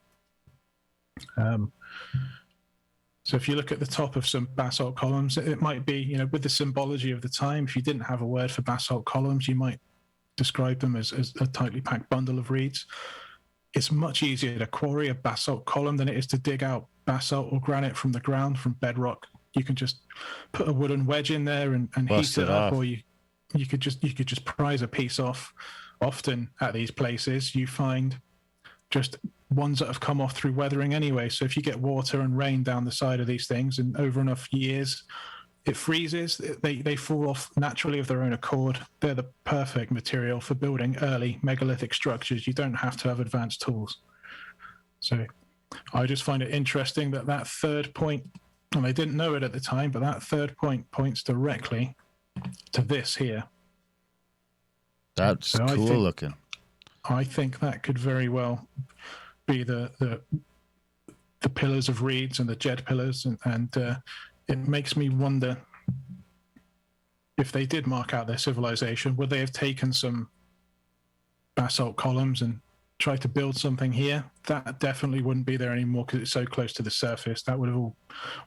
Speaker 6: So if you look at the top of some basalt columns, it might be, you know, with the symbology of the time, if you didn't have a word for basalt columns, you might describe them as a tightly packed bundle of reeds. It's much easier to quarry a basalt column than it is to dig out basalt or granite from the ground, from bedrock. You can just put a wooden wedge in there and heat it up, or you could just prise a piece off. Often at these places, you find just ones that have come off through weathering anyway. So if you get water and rain down the side of these things, and over enough years, it freezes, they fall off naturally of their own accord. They're the perfect material for building early megalithic structures. You don't have to have advanced tools. So I just find it interesting that third point, and they didn't know it at the time, but that third point points directly to this here.
Speaker 3: That's so cool looking.
Speaker 6: I think that could very well be the the pillars of reeds and the jed pillars, and it makes me wonder if they did mark out their civilization, would they have taken some basalt columns and tried to build something here? That definitely wouldn't be there anymore because it's so close to the surface. That would have all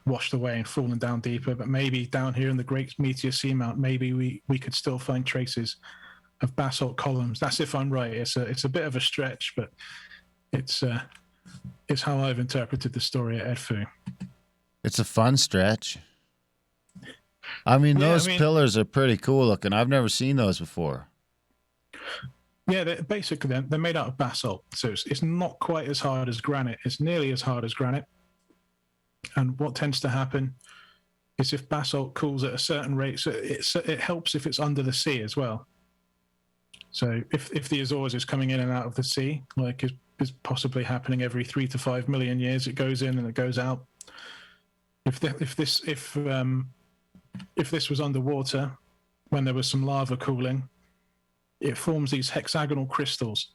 Speaker 6: washed away and fallen down deeper. But maybe down here in the Great Meteor Seamount, maybe we could still find traces of basalt columns. That's if I'm right. It's a bit of a stretch, but it's how I've interpreted the story at Edfu.
Speaker 3: It's a fun stretch. I mean, those pillars are pretty cool looking. I've never seen those before.
Speaker 6: Yeah, they're made out of basalt, so it's not quite as hard as granite. It's nearly as hard as granite. And what tends to happen is if basalt cools at a certain rate, so it helps if it's under the sea as well. So if the Azores is coming in and out of the sea, like is possibly happening every 3 to 5 million years, it goes in and it goes out. If this was underwater, when there was some lava cooling, it forms these hexagonal crystals,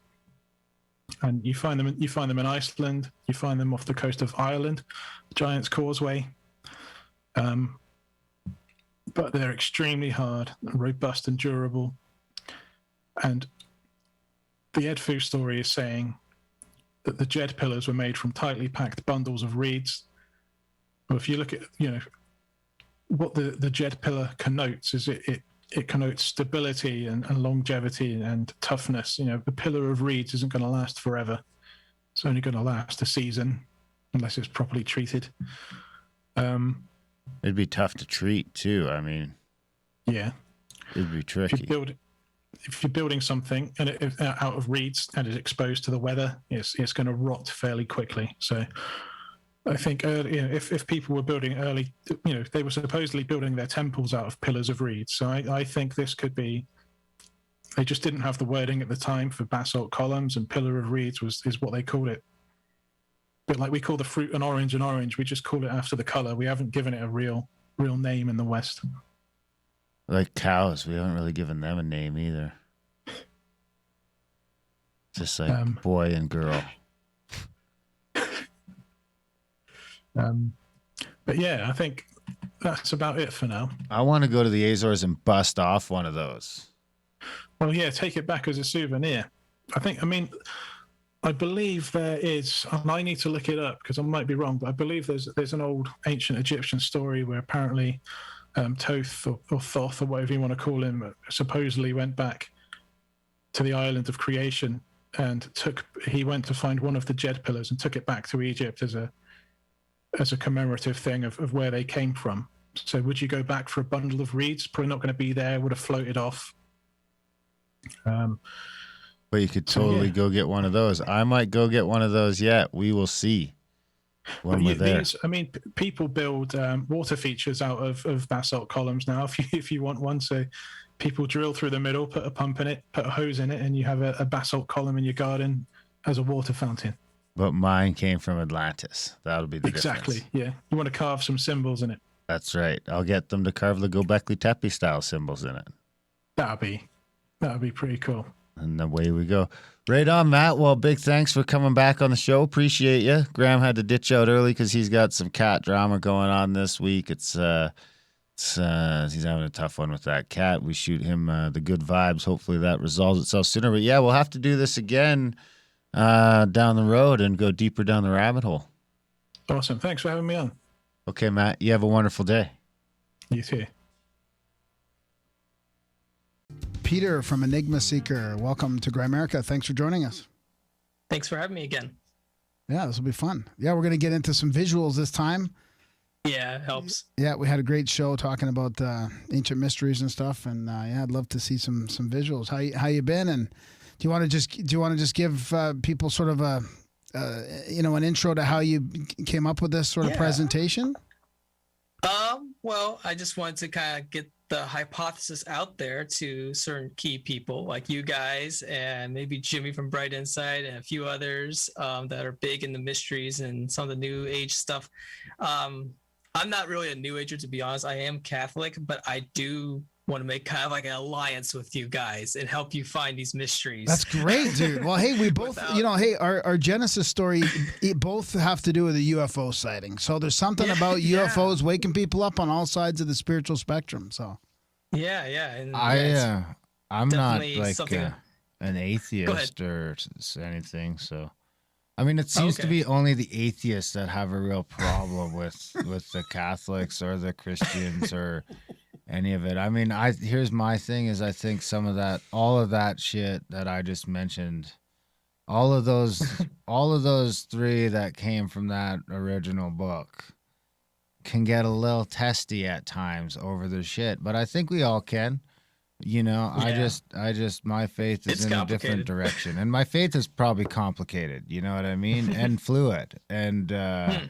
Speaker 6: and you find them in Iceland. You find them off the coast of Ireland, Giant's Causeway. But they're extremely hard, robust, and durable. And the Edfu story is saying that the jed pillars were made from tightly packed bundles of reeds. Well, if you look at what the jed pillar connotes, is it connotes stability and longevity and toughness. The pillar of reeds isn't going to last forever. It's only going to last a season unless it's properly treated.
Speaker 3: It'd be tough to treat too. I mean,
Speaker 6: yeah,
Speaker 3: it'd be tricky.
Speaker 6: If you're building something and out of reeds and it's exposed to the weather, it's going to rot fairly quickly. So I think if people were building early, they were supposedly building their temples out of pillars of reeds. So I think this could be, they just didn't have the wording at the time for basalt columns, and pillar of reeds is what they called it. But like we call the fruit an orange, we just call it after the color. We haven't given it a real name in the West.
Speaker 3: Like cows, we haven't really given them a name either. Just like boy and girl.
Speaker 6: But yeah, I think that's about it for now.
Speaker 3: I want to go to the Azores and bust off one of those.
Speaker 6: Well, yeah, take it back as a souvenir. I believe there is, and I need to look it up because I might be wrong, but I believe there's an old ancient Egyptian story where apparently Thoth or Thoth or whatever you want to call him supposedly went back to the island of creation and he went to find one of the jed pillars and took it back to Egypt as a commemorative thing of where they came from. So would you go back for a bundle of reeds? Probably not going to be there, would have floated off.
Speaker 3: But you could totally go get one of those. I might go get one of those yet. We will see when we're there.
Speaker 6: People build water features out of basalt columns now if you want one. So people drill through the middle, put a pump in it, put a hose in it, and you have a basalt column in your garden as a water fountain.
Speaker 3: But mine came from Atlantis. That'll be the
Speaker 6: exactly.
Speaker 3: difference.
Speaker 6: Yeah, you want to carve some symbols in it.
Speaker 3: That's right. I'll get them to carve the Göbekli Tepe style symbols in it.
Speaker 6: That'd be pretty cool.
Speaker 3: And away we go. Right on, Matt. Well, big thanks for coming back on the show. Appreciate you. Graham had to ditch out early because he's got some cat drama going on this week. He's having a tough one with that cat. We shoot him the good vibes. Hopefully that resolves itself sooner. But yeah, we'll have to do this again down the road and go deeper down the rabbit hole.
Speaker 6: Awesome. Thanks for having me on.
Speaker 3: Okay, Matt. You have a wonderful day.
Speaker 6: You too.
Speaker 1: Peter from Enigma Seeker, welcome to Grimerica. Thanks for joining us.
Speaker 7: Thanks for having me again.
Speaker 1: Yeah, this will be fun. Yeah, we're going to get into some visuals this time.
Speaker 7: Yeah, it helps.
Speaker 1: Yeah, we had a great show talking about ancient mysteries and stuff, and yeah, I'd love to see some visuals. How you been? And do you want to just give people sort of an intro to how you came up with this sort of presentation?
Speaker 7: Well, I just wanted to kind of get the hypothesis out there to certain key people like you guys and maybe Jimmy from Bright Insight and a few others that are big in the mysteries and some of the new age stuff. I'm not really a new ager, to be honest. I am Catholic, but I do want to make kind of like an alliance with you guys and help you find these mysteries.
Speaker 1: That's great, dude. Well, hey, we both, you know, hey, our Genesis story, both have to do with a UFO sighting. So there's something about UFOs waking people up on all sides of the spiritual spectrum. So
Speaker 7: yeah. And
Speaker 3: I'm not
Speaker 7: definitely
Speaker 3: like
Speaker 7: something-
Speaker 3: an atheist or anything. So, I mean, it seems to be only the atheists that have a real problem with the Catholics or the Christians or any of it. I mean, here's my thing is I think all of that shit that I just mentioned, all of those three that came from that original book can get a little testy at times over their shit, but I think we all can. You know, I just my faith is in a different direction, and my faith is probably complicated. You know what I mean, and fluid, and yeah.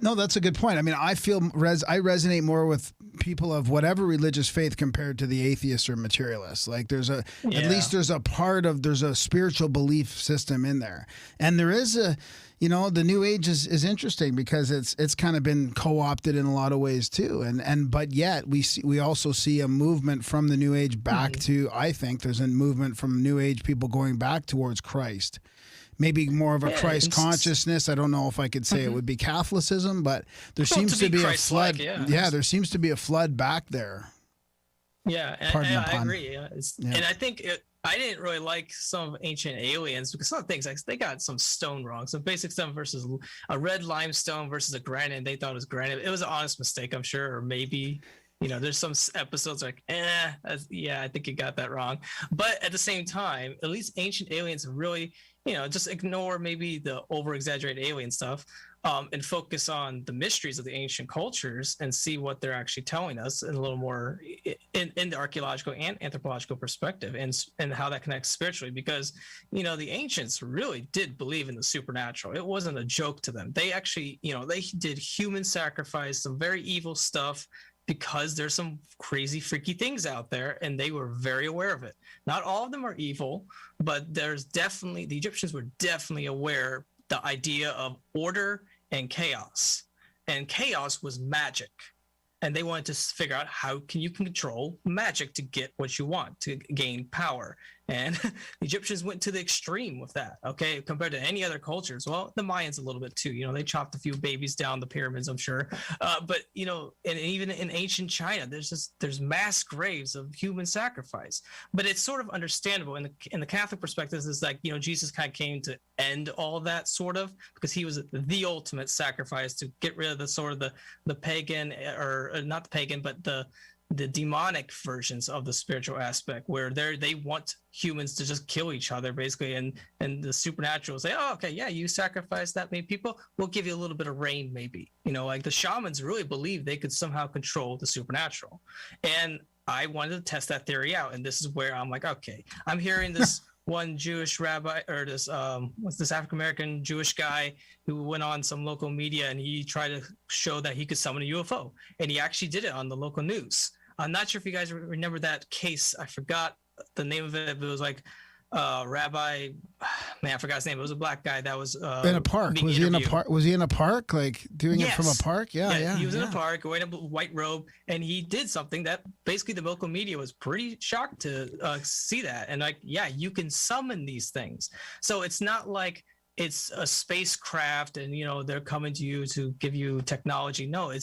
Speaker 1: No, that's a good point. I mean, I feel I resonate more with people of whatever religious faith compared to the atheists or materialists. Like there's at least there's a spiritual belief system in there. And there is you know, the New Age is interesting because it's kind of been co-opted in a lot of ways too. But yet we also see a movement from the New Age back to, I think there's a movement from New Age people going back towards Christ. Maybe more of a Christ consciousness. I don't know if I could say it would be Catholicism, but there seems to be a flood. Yeah, there seems to be a flood back there.
Speaker 7: Yeah, I agree. Yeah. And I think I didn't really like some of Ancient Aliens because some things like they got some stone wrong. Some basic stuff versus a red limestone versus a granite. They thought it was granite. It was an honest mistake, I'm sure, or maybe. You know, there's some episodes like, I think you got that wrong. But at the same time, at least Ancient Aliens really, you know, just ignore maybe the over-exaggerated alien stuff and focus on the mysteries of the ancient cultures and see what they're actually telling us in a little more in the archaeological and anthropological perspective and how that connects spiritually. Because, you know, the ancients really did believe in the supernatural. It wasn't a joke to them. They actually, you know, they did human sacrifice, some very evil stuff, because there's some crazy, freaky things out there, and they were very aware of it. Not all of them are evil, but the Egyptians were definitely aware the idea of order and chaos. And chaos was magic. And they wanted to figure out how can you control magic to get what you want, to gain power. And the Egyptians went to the extreme with that, okay, compared to any other cultures. Well, the Mayans a little bit too. You know, they chopped a few babies down the pyramids, I'm sure. But, you know, and even in ancient China, there's mass graves of human sacrifice. But it's sort of understandable. In the Catholic perspective, is like, you know, Jesus kind of came to end all that sort of, because he was the ultimate sacrifice to get rid of the sort of the pagan, or not the pagan, but the demonic versions of the spiritual aspect, where they want humans to just kill each other basically, and the supernatural say, oh, okay, yeah, you sacrifice that many people, we'll give you a little bit of rain maybe. You know, like the shamans really believed they could somehow control the supernatural. And I wanted to test that theory out, and this is where I'm like, okay, I'm hearing this one Jewish rabbi, or this African-American Jewish guy who went on some local media, and he tried to show that he could summon a UFO, and he actually did it on the local news. I'm not sure if you guys remember that case. I forgot the name of it, but it was like Rabbi, man, I forgot his name. It was a black guy that was
Speaker 1: in a park. Was he in a park? Was he in a park, like doing it from a park? Yeah.
Speaker 7: He was in a park, wearing a white robe, and he did something that basically the local media was pretty shocked to see that. And like, yeah, you can summon these things. So it's not like it's a spacecraft and, you know, they're coming to you to give you technology. No,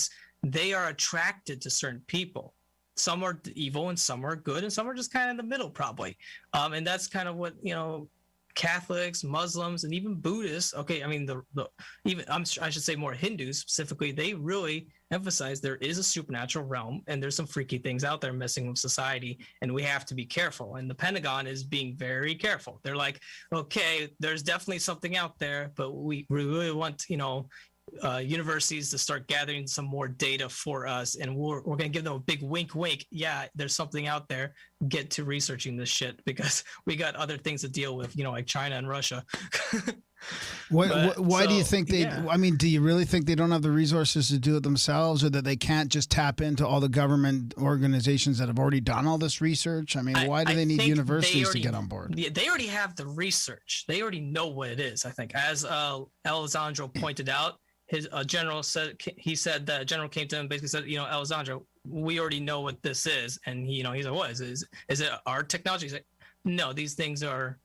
Speaker 7: they are attracted to certain people. Some are evil and some are good and some are just kind of in the middle probably. And that's kind of what, you know, Catholics, Muslims, and even Buddhists, okay, I mean, I should say more Hindus specifically, they really emphasize there is a supernatural realm and there's some freaky things out there messing with society, and we have to be careful. And the Pentagon is being very careful. They're like, okay, there's definitely something out there, but we really want, you know, universities to start gathering some more data for us, and we're going to give them a big wink wink, yeah, there's something out there, get to researching this shit, because we got other things to deal with, you know, like China and Russia.
Speaker 1: Why do you think I mean, do you really think they don't have the resources to do it themselves, or that they can't just tap into all the government organizations that have already done all this research? I mean, why do they need universities to get on board?
Speaker 7: They already have the research. They already know what it is, I think. As Alessandro pointed out, his general said, he said that a general came to him and basically said, you know, Alexander, we already know what this is. And he, you know, he's like, what is it our technology? He's like, no, these things are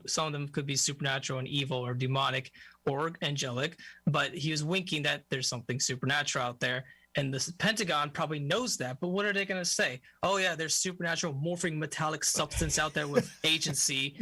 Speaker 7: some of them could be supernatural and evil or demonic or angelic, but he was winking that there's something supernatural out there. And the Pentagon probably knows that, but what are they going to say? Oh yeah, there's supernatural morphing metallic substance out there with agency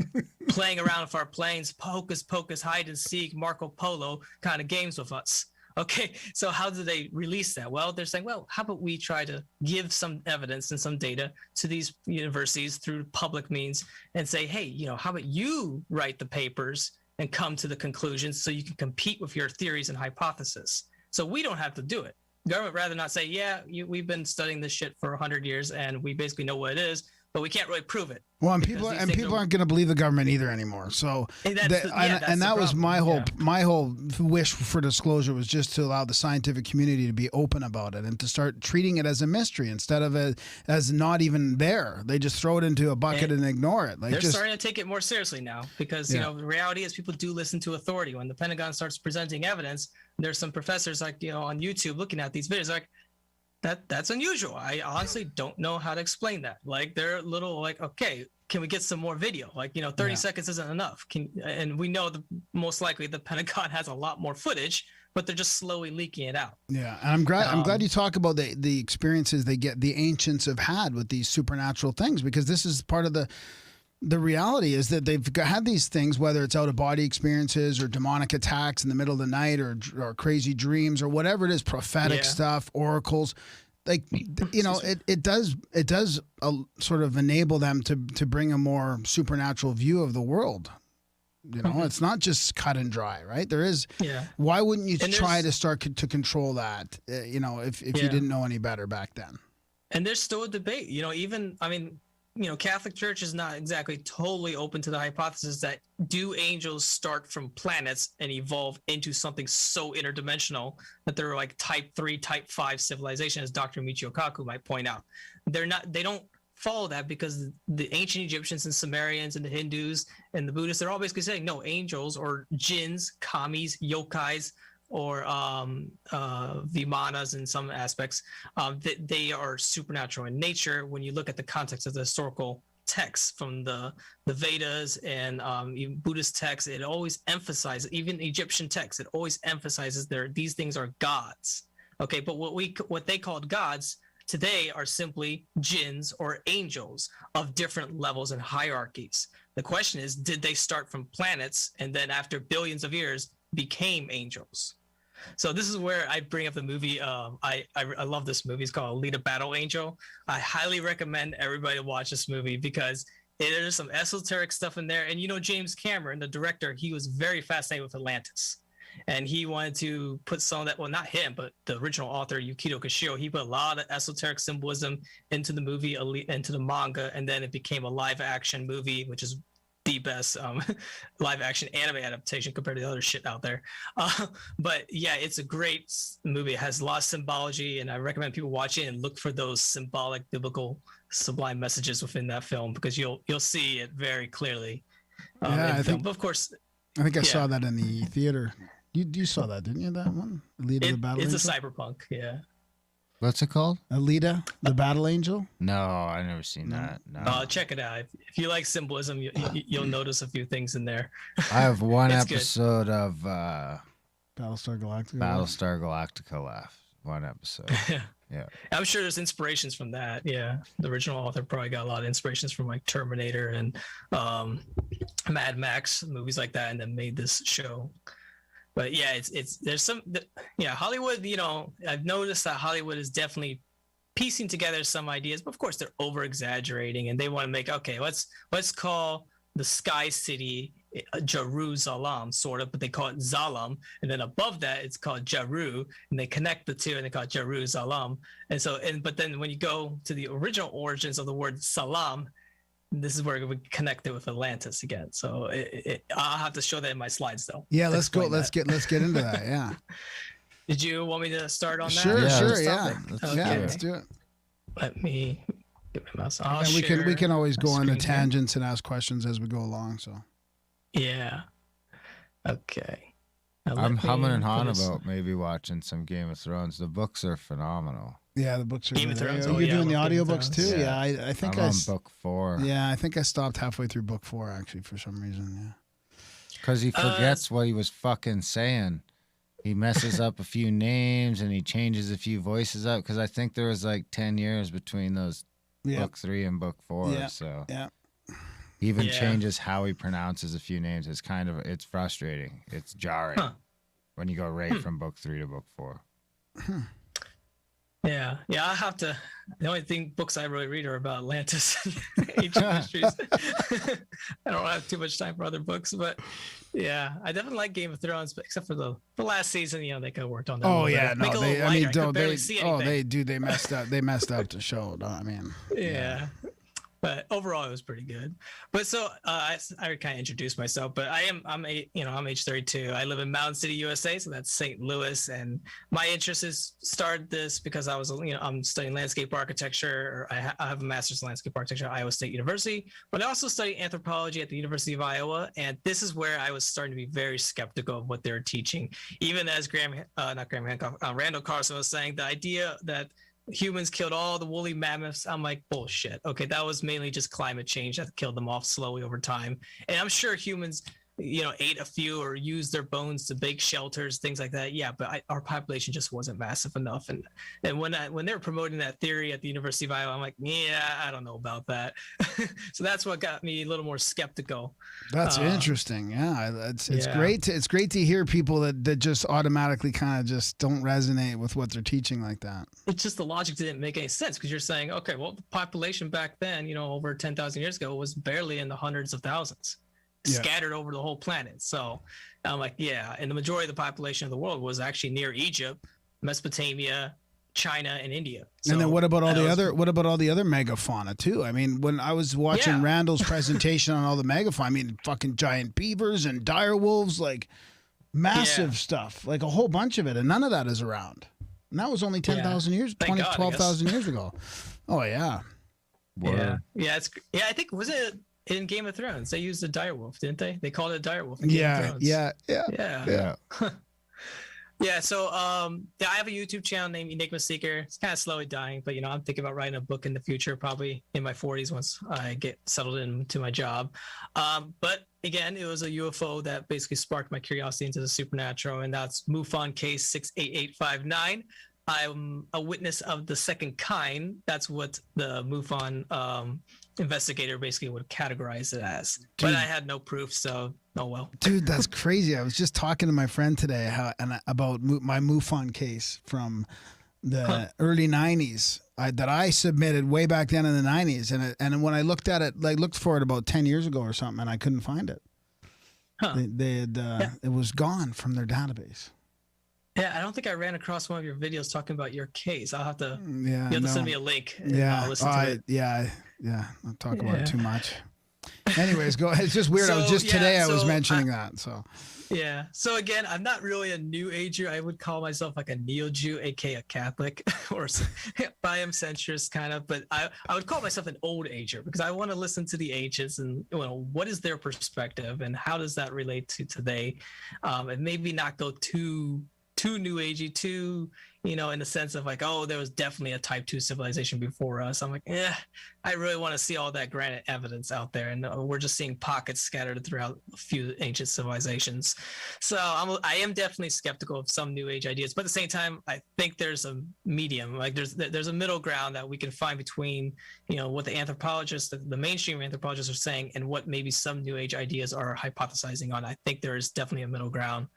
Speaker 7: playing around with our planes, hocus pocus, hide and seek, Marco Polo kind of games with us. Okay, so how do they release that? Well, they're saying, well, how about we try to give some evidence and some data to these universities through public means and say, hey, you know, how about you write the papers and come to the conclusions so you can compete with your theories and hypotheses. So we don't have to do it. Government rather not say, yeah, we've been studying this shit for 100 years and we basically know what it is, but we can't really prove it.
Speaker 1: Well, and people aren't going to believe the government either anymore. So, that was my whole wish for disclosure was just to allow the scientific community to be open about it and to start treating it as a mystery instead of as not even there. They just throw it into a bucket and ignore it. Like
Speaker 7: they're starting to take it more seriously now because you know the reality is people do listen to authority. When the Pentagon starts presenting evidence, there's some professors like on YouTube looking at these videos like. That's unusual. I honestly don't know how to explain that. Like they're a little like, okay, can we get some more video? Like, 30 seconds isn't enough. And we know most likely the Pentagon has a lot more footage, but they're just slowly leaking it out.
Speaker 1: Yeah, and I'm glad you talk about the experiences the ancients have had with these supernatural things, because this is part of the reality is that they've had these things, whether it's out of body experiences or demonic attacks in the middle of the night or crazy dreams or whatever it is, prophetic stuff, oracles. Like, it does sort of enable them to bring a more supernatural view of the world. It's not just cut and dry, right? There is. Yeah. Why wouldn't you try to start to control that? If you didn't know any better back then.
Speaker 7: And there's still a debate. Catholic Church is not exactly totally open to the hypothesis that do angels start from planets and evolve into something so interdimensional that they're like type 3, type 5 civilization, as Dr. Michio Kaku might point out. They don't follow that because the ancient Egyptians and Sumerians and the Hindus and the Buddhists, they're all basically saying, no, angels or jinns, kamis, yokais, or vimanas in some aspects, they are supernatural in nature. When you look at the context of the historical texts from the Vedas and even Buddhist texts, it always emphasizes, even Egyptian texts, it always emphasizes these things are gods. Okay, but what they called gods today are simply jinns or angels of different levels and hierarchies. The question is, did they start from planets and then after billions of years became angels? So this is where I bring up the movie. I love this movie. It's called Alita Battle Angel. I highly recommend everybody to watch this movie because there's some esoteric stuff in there. And James Cameron, the director, he was very fascinated with Atlantis. And he wanted to put some of that, well, not him, but the original author, Yukito Kishio, he put a lot of esoteric symbolism into the movie, into the manga, and then it became a live action movie, which is the best live action anime adaptation compared to the other shit out there. But yeah, it's a great movie. It has a lot of symbology, and I recommend people watch it and look for those symbolic, biblical, sublime messages within that film because you'll see it very clearly. But of course,
Speaker 1: I think I saw that in the theater. You saw that, didn't you? That one, Alita the Battle Angel.
Speaker 7: It's a cyberpunk, yeah.
Speaker 5: What's it called?
Speaker 1: Alita, the Battle Angel?
Speaker 5: No, I've never seen that. No.
Speaker 7: Check it out. If you like symbolism, you'll notice a few things in there.
Speaker 5: I have one episode of
Speaker 1: Battlestar Galactica.
Speaker 5: Battlestar Galactica left. One episode. Yeah.
Speaker 7: I'm sure there's inspirations from that. Yeah. The original author probably got a lot of inspirations from like Terminator and Mad Max, movies like that, and then made this show. But yeah, there's some Hollywood, I've noticed that Hollywood is definitely piecing together some ideas, but of course they're over exaggerating and they want to make, okay, let's call the Sky City Jerusalem, sort of, but they call it Zalam. And then above that, it's called Jeru, and they connect the two and they call it Jerusalem. And so, but then when you go to the original origins of the word Salam, this is where we connect it with Atlantis again. So I'll have to show that in my slides, though.
Speaker 1: Yeah, let's go. Let's get into that. Yeah.
Speaker 7: Did you want me to start on that?
Speaker 1: Sure. Yeah. Let's do it.
Speaker 7: Let me get my mouse.
Speaker 1: And we can always go on the tangents and ask questions as we go along. So.
Speaker 7: Yeah. Okay.
Speaker 3: I'm humming and hawing
Speaker 7: put this-
Speaker 3: about maybe watching some Game of Thrones. The books are phenomenal.
Speaker 1: Yeah, the books are
Speaker 7: Game of
Speaker 1: good.
Speaker 7: Thrones?
Speaker 1: You're
Speaker 7: Oh, yeah,
Speaker 1: doing the
Speaker 7: I love Game of
Speaker 1: audiobooks
Speaker 7: Thrones.
Speaker 1: too?
Speaker 3: Yeah.
Speaker 1: Yeah, I think
Speaker 3: I'm
Speaker 1: I
Speaker 3: on book 4.
Speaker 1: Yeah, I think I stopped halfway through book 4 actually for some reason. Yeah.
Speaker 3: Because he forgets what he was fucking saying. He messes up a few names and he changes a few voices up. Because I think there was like 10 years between those
Speaker 1: Yeah.
Speaker 3: book 3 and book 4.
Speaker 1: Yeah.
Speaker 3: So
Speaker 1: Yeah.
Speaker 3: he even
Speaker 7: Yeah.
Speaker 3: changes how he pronounces a few names. It's frustrating. It's jarring when you go right from book 3 to book 4.
Speaker 7: Yeah, I have to. The only books I really read are about Atlantis and ancient mysteries. I don't have too much time for other books, but yeah, I definitely like Game of Thrones, but except for the last season, they could have worked on that.
Speaker 1: Oh
Speaker 7: a little
Speaker 1: yeah,
Speaker 7: bit. Make it
Speaker 1: no,
Speaker 7: a little
Speaker 1: they. I
Speaker 7: lighter.
Speaker 1: mean,
Speaker 7: could
Speaker 1: don't
Speaker 7: barely
Speaker 1: they?
Speaker 7: see
Speaker 1: Oh,
Speaker 7: anything.
Speaker 1: they messed up. They messed up the show. No, I mean,
Speaker 7: Yeah. But overall, it was pretty good. But so I kind of introduced myself. But I'm age 32. I live in Mountain City, USA, so that's St. Louis. And my interest is started this because I was I'm studying landscape architecture. Or I have a master's in landscape architecture at Iowa State University. But I also study anthropology at the University of Iowa. And this is where I was starting to be very skeptical of what they were teaching. Even as Randall Carlson was saying, the idea that humans killed all the woolly mammoths. I'm like, bullshit. Okay, that was mainly just climate change that killed them off slowly over time. And I'm sure humans, ate a few or used their bones to bake shelters, things like that. Yeah, but our population just wasn't massive enough. And when they were promoting that theory at the University of Iowa, I'm like, yeah, I don't know about that. So that's what got me a little more skeptical.
Speaker 1: that's interesting. Yeah, it's
Speaker 7: Yeah.
Speaker 1: great. It's great to hear people that just automatically kind of just don't resonate with what they're teaching like that.
Speaker 7: It's just the logic didn't make any sense because you're saying, okay, well, the population back then, over 10,000 years ago was barely in the hundreds of thousands.
Speaker 1: Yeah.
Speaker 7: Scattered over the whole planet. So I'm like, yeah. And the majority of the population of the world was actually near Egypt, Mesopotamia, China, and India. So
Speaker 1: And then what about all the
Speaker 7: that was-
Speaker 1: other megafauna too? I mean, when I was watching
Speaker 7: Yeah.
Speaker 1: Randall's presentation on all the megafauna, I mean, fucking giant beavers and dire wolves, like massive
Speaker 7: Yeah.
Speaker 1: stuff, like a whole bunch of it, and none of that is around. And that was only 10,000 years,
Speaker 7: Thank
Speaker 1: 20,
Speaker 7: God, I
Speaker 1: 12,000 years ago. Oh yeah.
Speaker 7: Yeah. I think was it in Game of Thrones they used a direwolf, didn't they? They called it a direwolf. In Game of
Speaker 1: Yeah,
Speaker 7: Thrones.
Speaker 1: yeah, yeah.
Speaker 7: Yeah.
Speaker 3: Yeah.
Speaker 7: Yeah, so I have a YouTube channel named Enigma Seeker. It's kind of slowly dying, but I'm thinking about writing a book in the future, probably in my 40s once I get settled into my job. But again, it was a UFO that basically sparked my curiosity into the supernatural, and that's MUFON case 68859. I'm a witness of the second kind. That's what the MUFON investigator basically would categorize it as. But I had no proof, so oh well.
Speaker 1: Dude, that's crazy. I was just talking to my friend today about my MUFON case from the early 90s that I submitted way back then in the 90s. And when I looked at it, like looked for it about 10 years ago or something, and I couldn't find it.
Speaker 7: Huh.
Speaker 1: They had, it was gone from their database.
Speaker 7: Yeah, I don't think I ran across one of your videos talking about your case. I'll have to.
Speaker 1: Yeah,
Speaker 7: You have to
Speaker 1: no.
Speaker 7: send me a link. And
Speaker 1: Yeah,
Speaker 7: I'll listen to it.
Speaker 1: yeah. I'll talk about
Speaker 7: Yeah.
Speaker 1: it too much. Anyways, go ahead. It's just weird. I was
Speaker 7: So,
Speaker 1: just today. I was
Speaker 7: so
Speaker 1: mentioning that. So
Speaker 7: Yeah. So again, I'm not really a New Ager. I would call myself like a Neo-Jew, aka a Catholic, or I am centrist kind of. But I would call myself an Old Ager because I want to listen to the ancients and what is their perspective and how does that relate to today, and maybe not go too New Agey, too in the sense of like, oh, there was definitely a Type 2 civilization before us. I'm like, I really want to see all that granite evidence out there, and we're just seeing pockets scattered throughout a few ancient civilizations. So I am definitely skeptical of some New Age ideas, but at the same time, I think there's a medium, like there's a middle ground that we can find between what the anthropologists, the mainstream anthropologists are saying, and what maybe some New Age ideas are hypothesizing on. I think there is definitely a middle ground.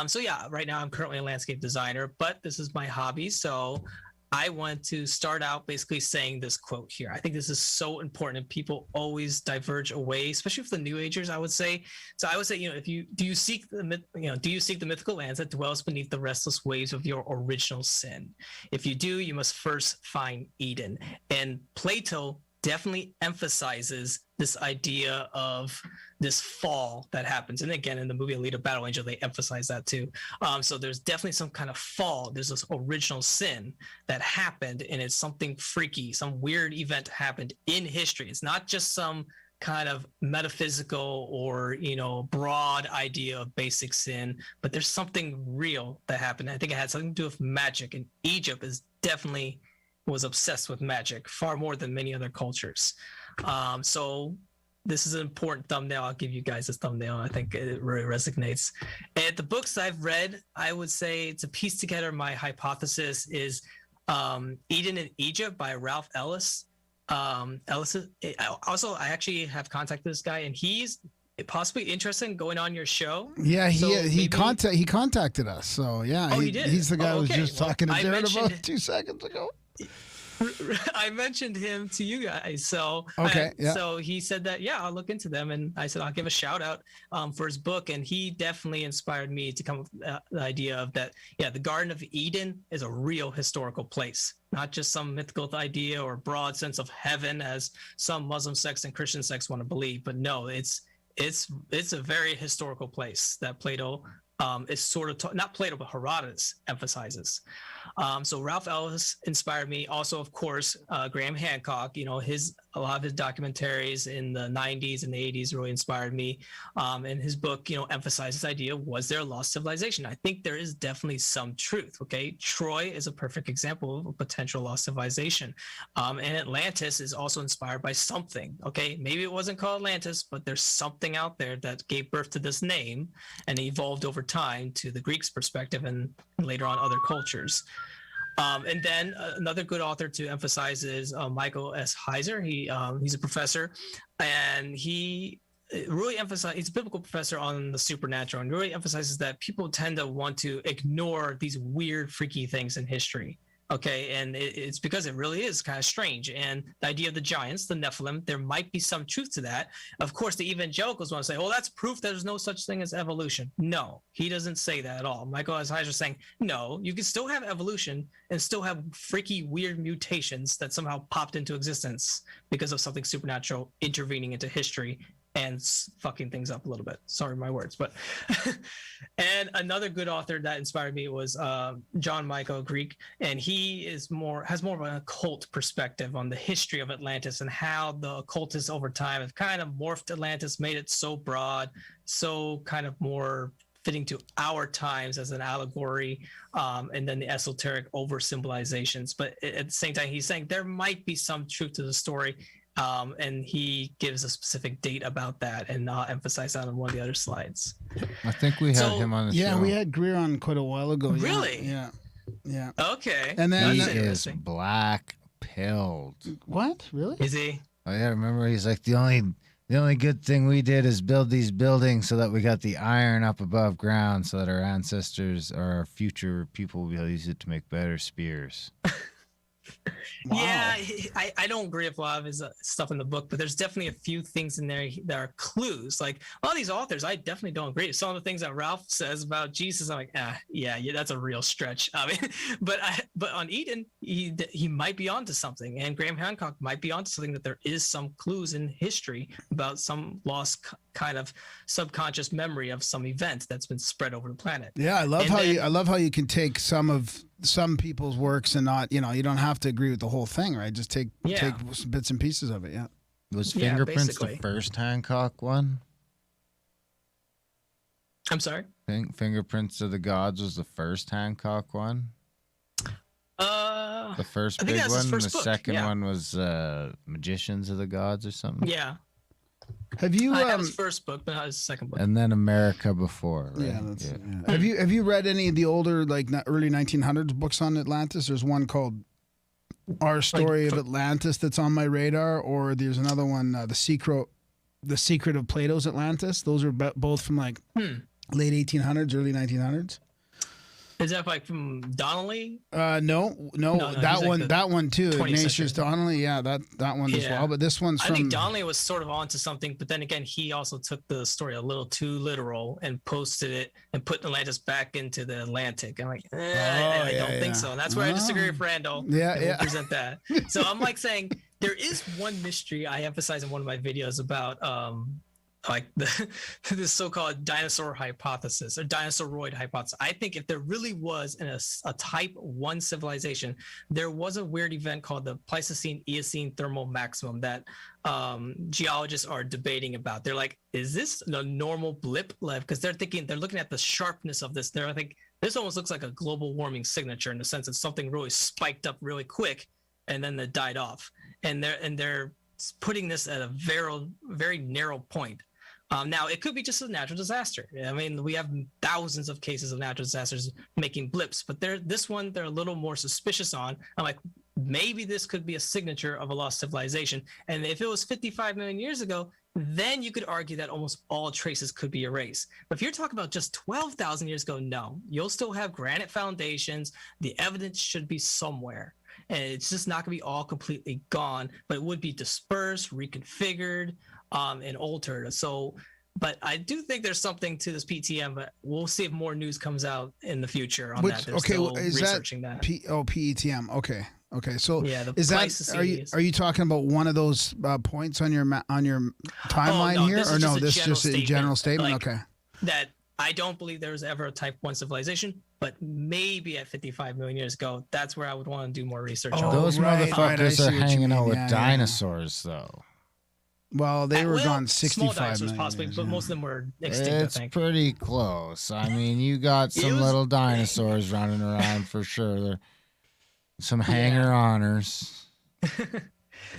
Speaker 7: So yeah, right now I'm currently a landscape designer, but this is my hobby. So I want to start out basically saying this quote here. I think this is so important, and people always diverge away, especially for the New Agers. I would say. So I would say, if do you seek the mythical lands that dwells beneath the restless waves of your original sin? If you do, you must first find Eden. And Plato definitely emphasizes this idea of this fall that happens. And again, in the movie Alita Battle Angel, they emphasize that too. So there's definitely some kind of fall. There's this original sin that happened, and it's something freaky. Some weird event happened in history. It's not just some kind of metaphysical or, you know, broad idea of basic sin, but there's something real that happened. I think it had something to do with magic, and Egypt is definitely was obsessed with magic far more than many other cultures. So this is an important thumbnail. I'll give you guys this thumbnail. I think it really resonates. And the books I've read, I would say to piece together my hypothesis is Eden in Egypt by Ralph Ellis. Also, I actually have contacted this guy, and he's possibly interested in going on your show.
Speaker 1: Yeah, he
Speaker 7: maybe...
Speaker 1: contacted us. So yeah,
Speaker 7: he did.
Speaker 1: He's the guy who was
Speaker 7: okay.
Speaker 1: just talking to Jared about 2 seconds ago.
Speaker 7: I mentioned him to you guys. So so he said that, yeah, I'll look into them. And I said, I'll give a shout out for his book. And he definitely inspired me to come up with the idea of that. Yeah, the Garden of Eden is a real historical place, not just some mythical idea or broad sense of heaven as some Muslim sects and Christian sects want to believe. But no, it's a very historical place that Plato is sort of not Plato, but Herodotus emphasizes. So Ralph Ellis inspired me. Also, of course, Graham Hancock. You know, a lot of his documentaries in the 90s and the 80s really inspired me. And his book, you know, emphasizes this idea: was there a lost civilization? I think there is definitely some truth. Okay, Troy is a perfect example of a potential lost civilization, and Atlantis is also inspired by something. Okay, maybe it wasn't called Atlantis, but there's something out there that gave birth to this name and evolved over time to the Greeks' perspective and later on other cultures. And then another good author to emphasize is Michael S. Heiser. He's a professor, and he really emphasizes, he's a biblical professor on the supernatural, and really emphasizes that people tend to want to ignore these weird, freaky things in history. Okay, and it's because it really is kind of strange. And the idea of the giants, the Nephilim, there might be some truth to that. Of course, the evangelicals want to say, "Oh, that's proof that there's no such thing as evolution." No, he doesn't say that at all. Michael S. Heiser is saying, no, you can still have evolution and still have freaky, weird mutations that somehow popped into existence because of something supernatural intervening into history and fucking things up a little bit. Sorry, my words, but and another good author that inspired me was John Michael Greek, and he has more of an occult perspective on the history of Atlantis and how the occultists over time have kind of morphed Atlantis, made it so broad, so kind of more fitting to our times as an allegory, and then the esoteric over symbolizations. But at the same time, he's saying there might be some truth to the story. And he gives a specific date about that, and I'll emphasize that on one of the other slides.
Speaker 3: I think we had him on the show.
Speaker 1: Yeah, we had Greer on quite a while ago.
Speaker 7: Really?
Speaker 1: Yeah.
Speaker 7: Okay.
Speaker 1: And then
Speaker 3: he is black pilled.
Speaker 1: What? Really?
Speaker 7: Is he?
Speaker 3: Oh yeah, remember he's like the only good thing we did is build these buildings so that we got the iron up above ground so that our ancestors or our future people will use it to make better spears.
Speaker 1: Wow.
Speaker 7: Yeah, I don't agree with a lot of his stuff in the book, but there's definitely a few things in there that are clues. Like a lot of these authors, I definitely don't agree. Some of the things that Ralph says about Jesus, I'm like, yeah, that's a real stretch. I mean, but on Eden, he might be onto something, and Graham Hancock might be onto something, that there is some clues in history about some lost kind of subconscious memory of some event that's been spread over the planet.
Speaker 1: Yeah, I love how you can take some people's works and not, you don't have to agree with the whole thing, right? Just take bits and pieces of it. Yeah.
Speaker 3: Was Fingerprints the first Hancock one?
Speaker 7: I'm sorry?
Speaker 3: Fingerprints of the Gods was the first Hancock one?
Speaker 7: The
Speaker 3: first big one. The second one was Magicians of the Gods or something.
Speaker 7: Yeah.
Speaker 1: Have you?
Speaker 7: That was first book, but not his second book.
Speaker 3: And then America before. Right?
Speaker 1: Yeah. Have you read any of the older, like early 1900s books on Atlantis? There's one called Our Story of Atlantis that's on my radar, or there's another one, The Secret of Plato's Atlantis. Those are both from late 1800s, early 1900s.
Speaker 7: Is that like from Donnellan?
Speaker 1: No, that one too. Ignatius Donnellan, that one as well. But this one's from.
Speaker 7: I think Donnellan was sort of onto something, but then again, he also took the story a little too literal and posted it and put Atlantis back into the Atlantic. I'm like, I don't think so. And that's where I disagree with Randall. We'll present that. So I'm like saying there is one mystery I emphasize in one of my videos about like this so-called dinosaur hypothesis or dinosauroid hypothesis. I think if there really was a type 1 civilization, there was a weird event called the Pleistocene-Eocene thermal maximum that geologists are debating about. They're like, is this a normal blip? Because they're looking at the sharpness of this. They're like, this almost looks like a global warming signature in the sense that something really spiked up really quick and then it died off. And they're putting this at a very narrow point. Now, it could be just a natural disaster. I mean, we have thousands of cases of natural disasters making blips, but this one they're a little more suspicious on. I'm like, maybe this could be a signature of a lost civilization. And if it was 55 million years ago, then you could argue that almost all traces could be erased. But if you're talking about just 12,000 years ago, no. You'll still have granite foundations. The evidence should be somewhere. And it's just not going to be all completely gone, but it would be dispersed, reconfigured, and altered. So, but I do think there's something to this PTM, but we'll see if more news comes out in the future on that. They're still researching that.
Speaker 1: PETM. Okay. So
Speaker 7: yeah,
Speaker 1: is that are you talking about one of those points on your timeline here, or no? This is just a general statement.
Speaker 7: Like,
Speaker 1: okay.
Speaker 7: That I don't believe there was ever a type 1 civilization, but maybe at 55 million years ago, that's where I would want to do more research on.
Speaker 5: Those motherfuckers are hanging out with dinosaurs, though.
Speaker 1: Well, they were gone 65
Speaker 7: small dinosaurs
Speaker 1: million
Speaker 7: possibly,
Speaker 1: years,
Speaker 7: but most of them were extinct.
Speaker 5: It's
Speaker 7: I think.
Speaker 5: pretty close. I mean, you got some little dinosaurs running around for sure. Some hanger-oners.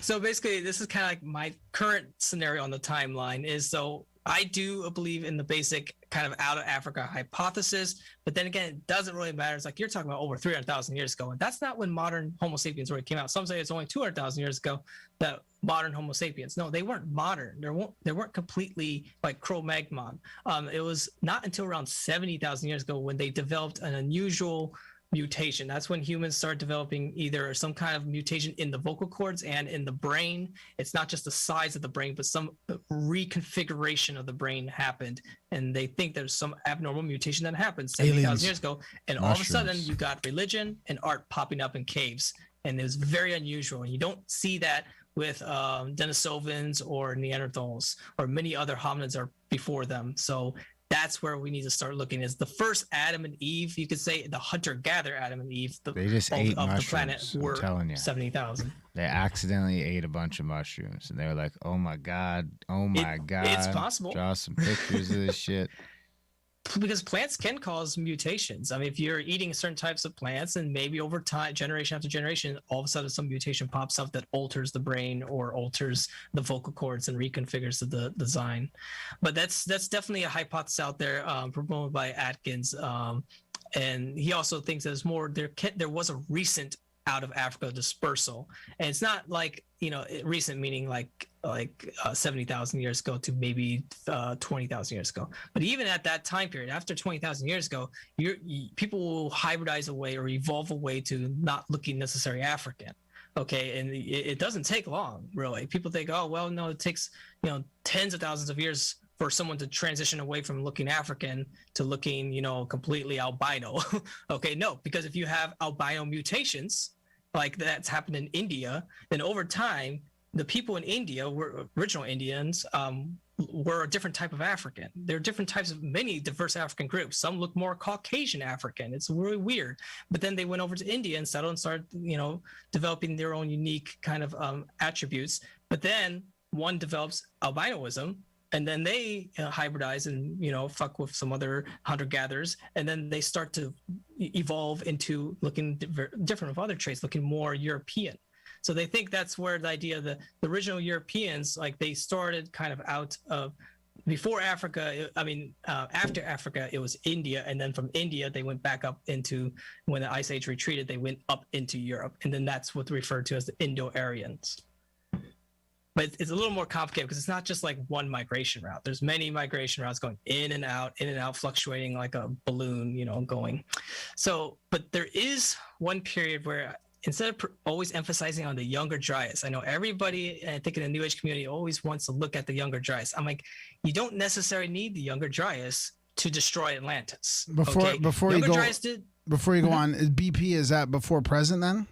Speaker 7: So basically, this is kind of like my current scenario on the timeline is so I do believe in the basic kind of out of Africa hypothesis, but then again, it doesn't really matter. It's like you're talking about over 300,000 years ago, and that's not when modern Homo sapiens really came out. Some say it's only 200,000 years ago that modern Homo sapiens. No, they weren't modern. They weren't completely like Cro-Magnon. It was not until around 70,000 years ago when they developed an unusual mutation. That's when humans start developing either some kind of mutation in the vocal cords and in the brain. It's not just the size of the brain, but some reconfiguration of the brain happened. And they think there's some abnormal mutation that happened 70,000 years ago. And all of a sudden you got religion and art popping up in caves. And it was very unusual. And you don't see that with Denisovans or Neanderthals or many other hominids are before them. So that's where we need to start looking. Is the first Adam and Eve, you could say the hunter-gatherer Adam and Eve,
Speaker 5: they just ate
Speaker 7: of
Speaker 5: mushrooms,
Speaker 7: the planet were 70,000.
Speaker 5: They accidentally ate a bunch of mushrooms, and they were like, "Oh my god,
Speaker 7: It's possible.
Speaker 5: Draw some pictures of this shit."
Speaker 7: Because plants can cause mutations. I mean, if you're eating certain types of plants and maybe over time, generation after generation, all of a sudden some mutation pops up that alters the brain or alters the vocal cords and reconfigures the design. But that's definitely a hypothesis out there promoted by Atkins. And he also thinks there's more, there was a recent out of Africa dispersal. And it's not like, recent meaning like 70,000 years ago to maybe 20,000 years ago. But even at that time period, after 20,000 years ago, people will hybridize away or evolve away to not looking necessarily African. Okay, and it doesn't take long, really. People think, oh, well, no, it takes tens of thousands of years for someone to transition away from looking African to looking, completely albino. Okay, no, because if you have albino mutations, like that's happened in India, then over time, the people in India were original Indians were a different type of African. There are different types of many diverse African groups. Some look more Caucasian African. It's really weird. But then they went over to India and settled and started, developing their own unique kind of attributes. But then one develops albinoism, and then they hybridize and fuck with some other hunter-gatherers, and then they start to evolve into looking different with other traits, looking more European. So they think that's where the idea of the original Europeans, like they started kind of out of before Africa. After Africa, it was India. And then from India, they went back up into, when the Ice Age retreated, they went up into Europe. And then that's what's referred to as the Indo-Aryans. But it's a little more complicated because it's not just like one migration route. There's many migration routes going in and out, fluctuating like a balloon, going. So, but there is one period where instead of always emphasizing on the Younger Dryas, I know everybody, I think in the New Age community, always wants to look at the Younger Dryas. I'm like, you don't necessarily need the Younger Dryas to destroy Atlantis.
Speaker 1: Before you go on, BP, is that before present then?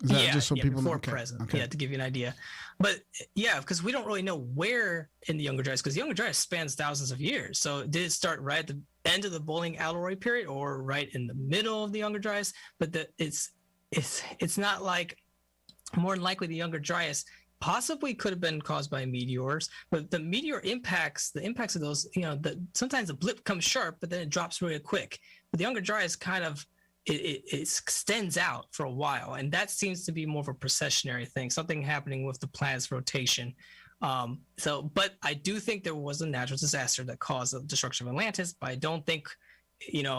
Speaker 1: Is that just so people know?
Speaker 7: before present. Yeah, to give you an idea. But yeah, because we don't really know where in the Younger Dryas, because the Younger Dryas spans thousands of years. So did it start right at the end of the Bowling Alloy period or right in the middle of the Younger Dryas? But it's not like, more than likely the Younger Dryas possibly could have been caused by meteors, but the meteor impacts of those, sometimes the blip comes sharp, but then it drops really quick. But the Younger Dryas kind of, it extends out for a while, and that seems to be more of a precessionary thing, something happening with the planet's rotation. But I do think there was a natural disaster that caused the destruction of Atlantis, but I don't think,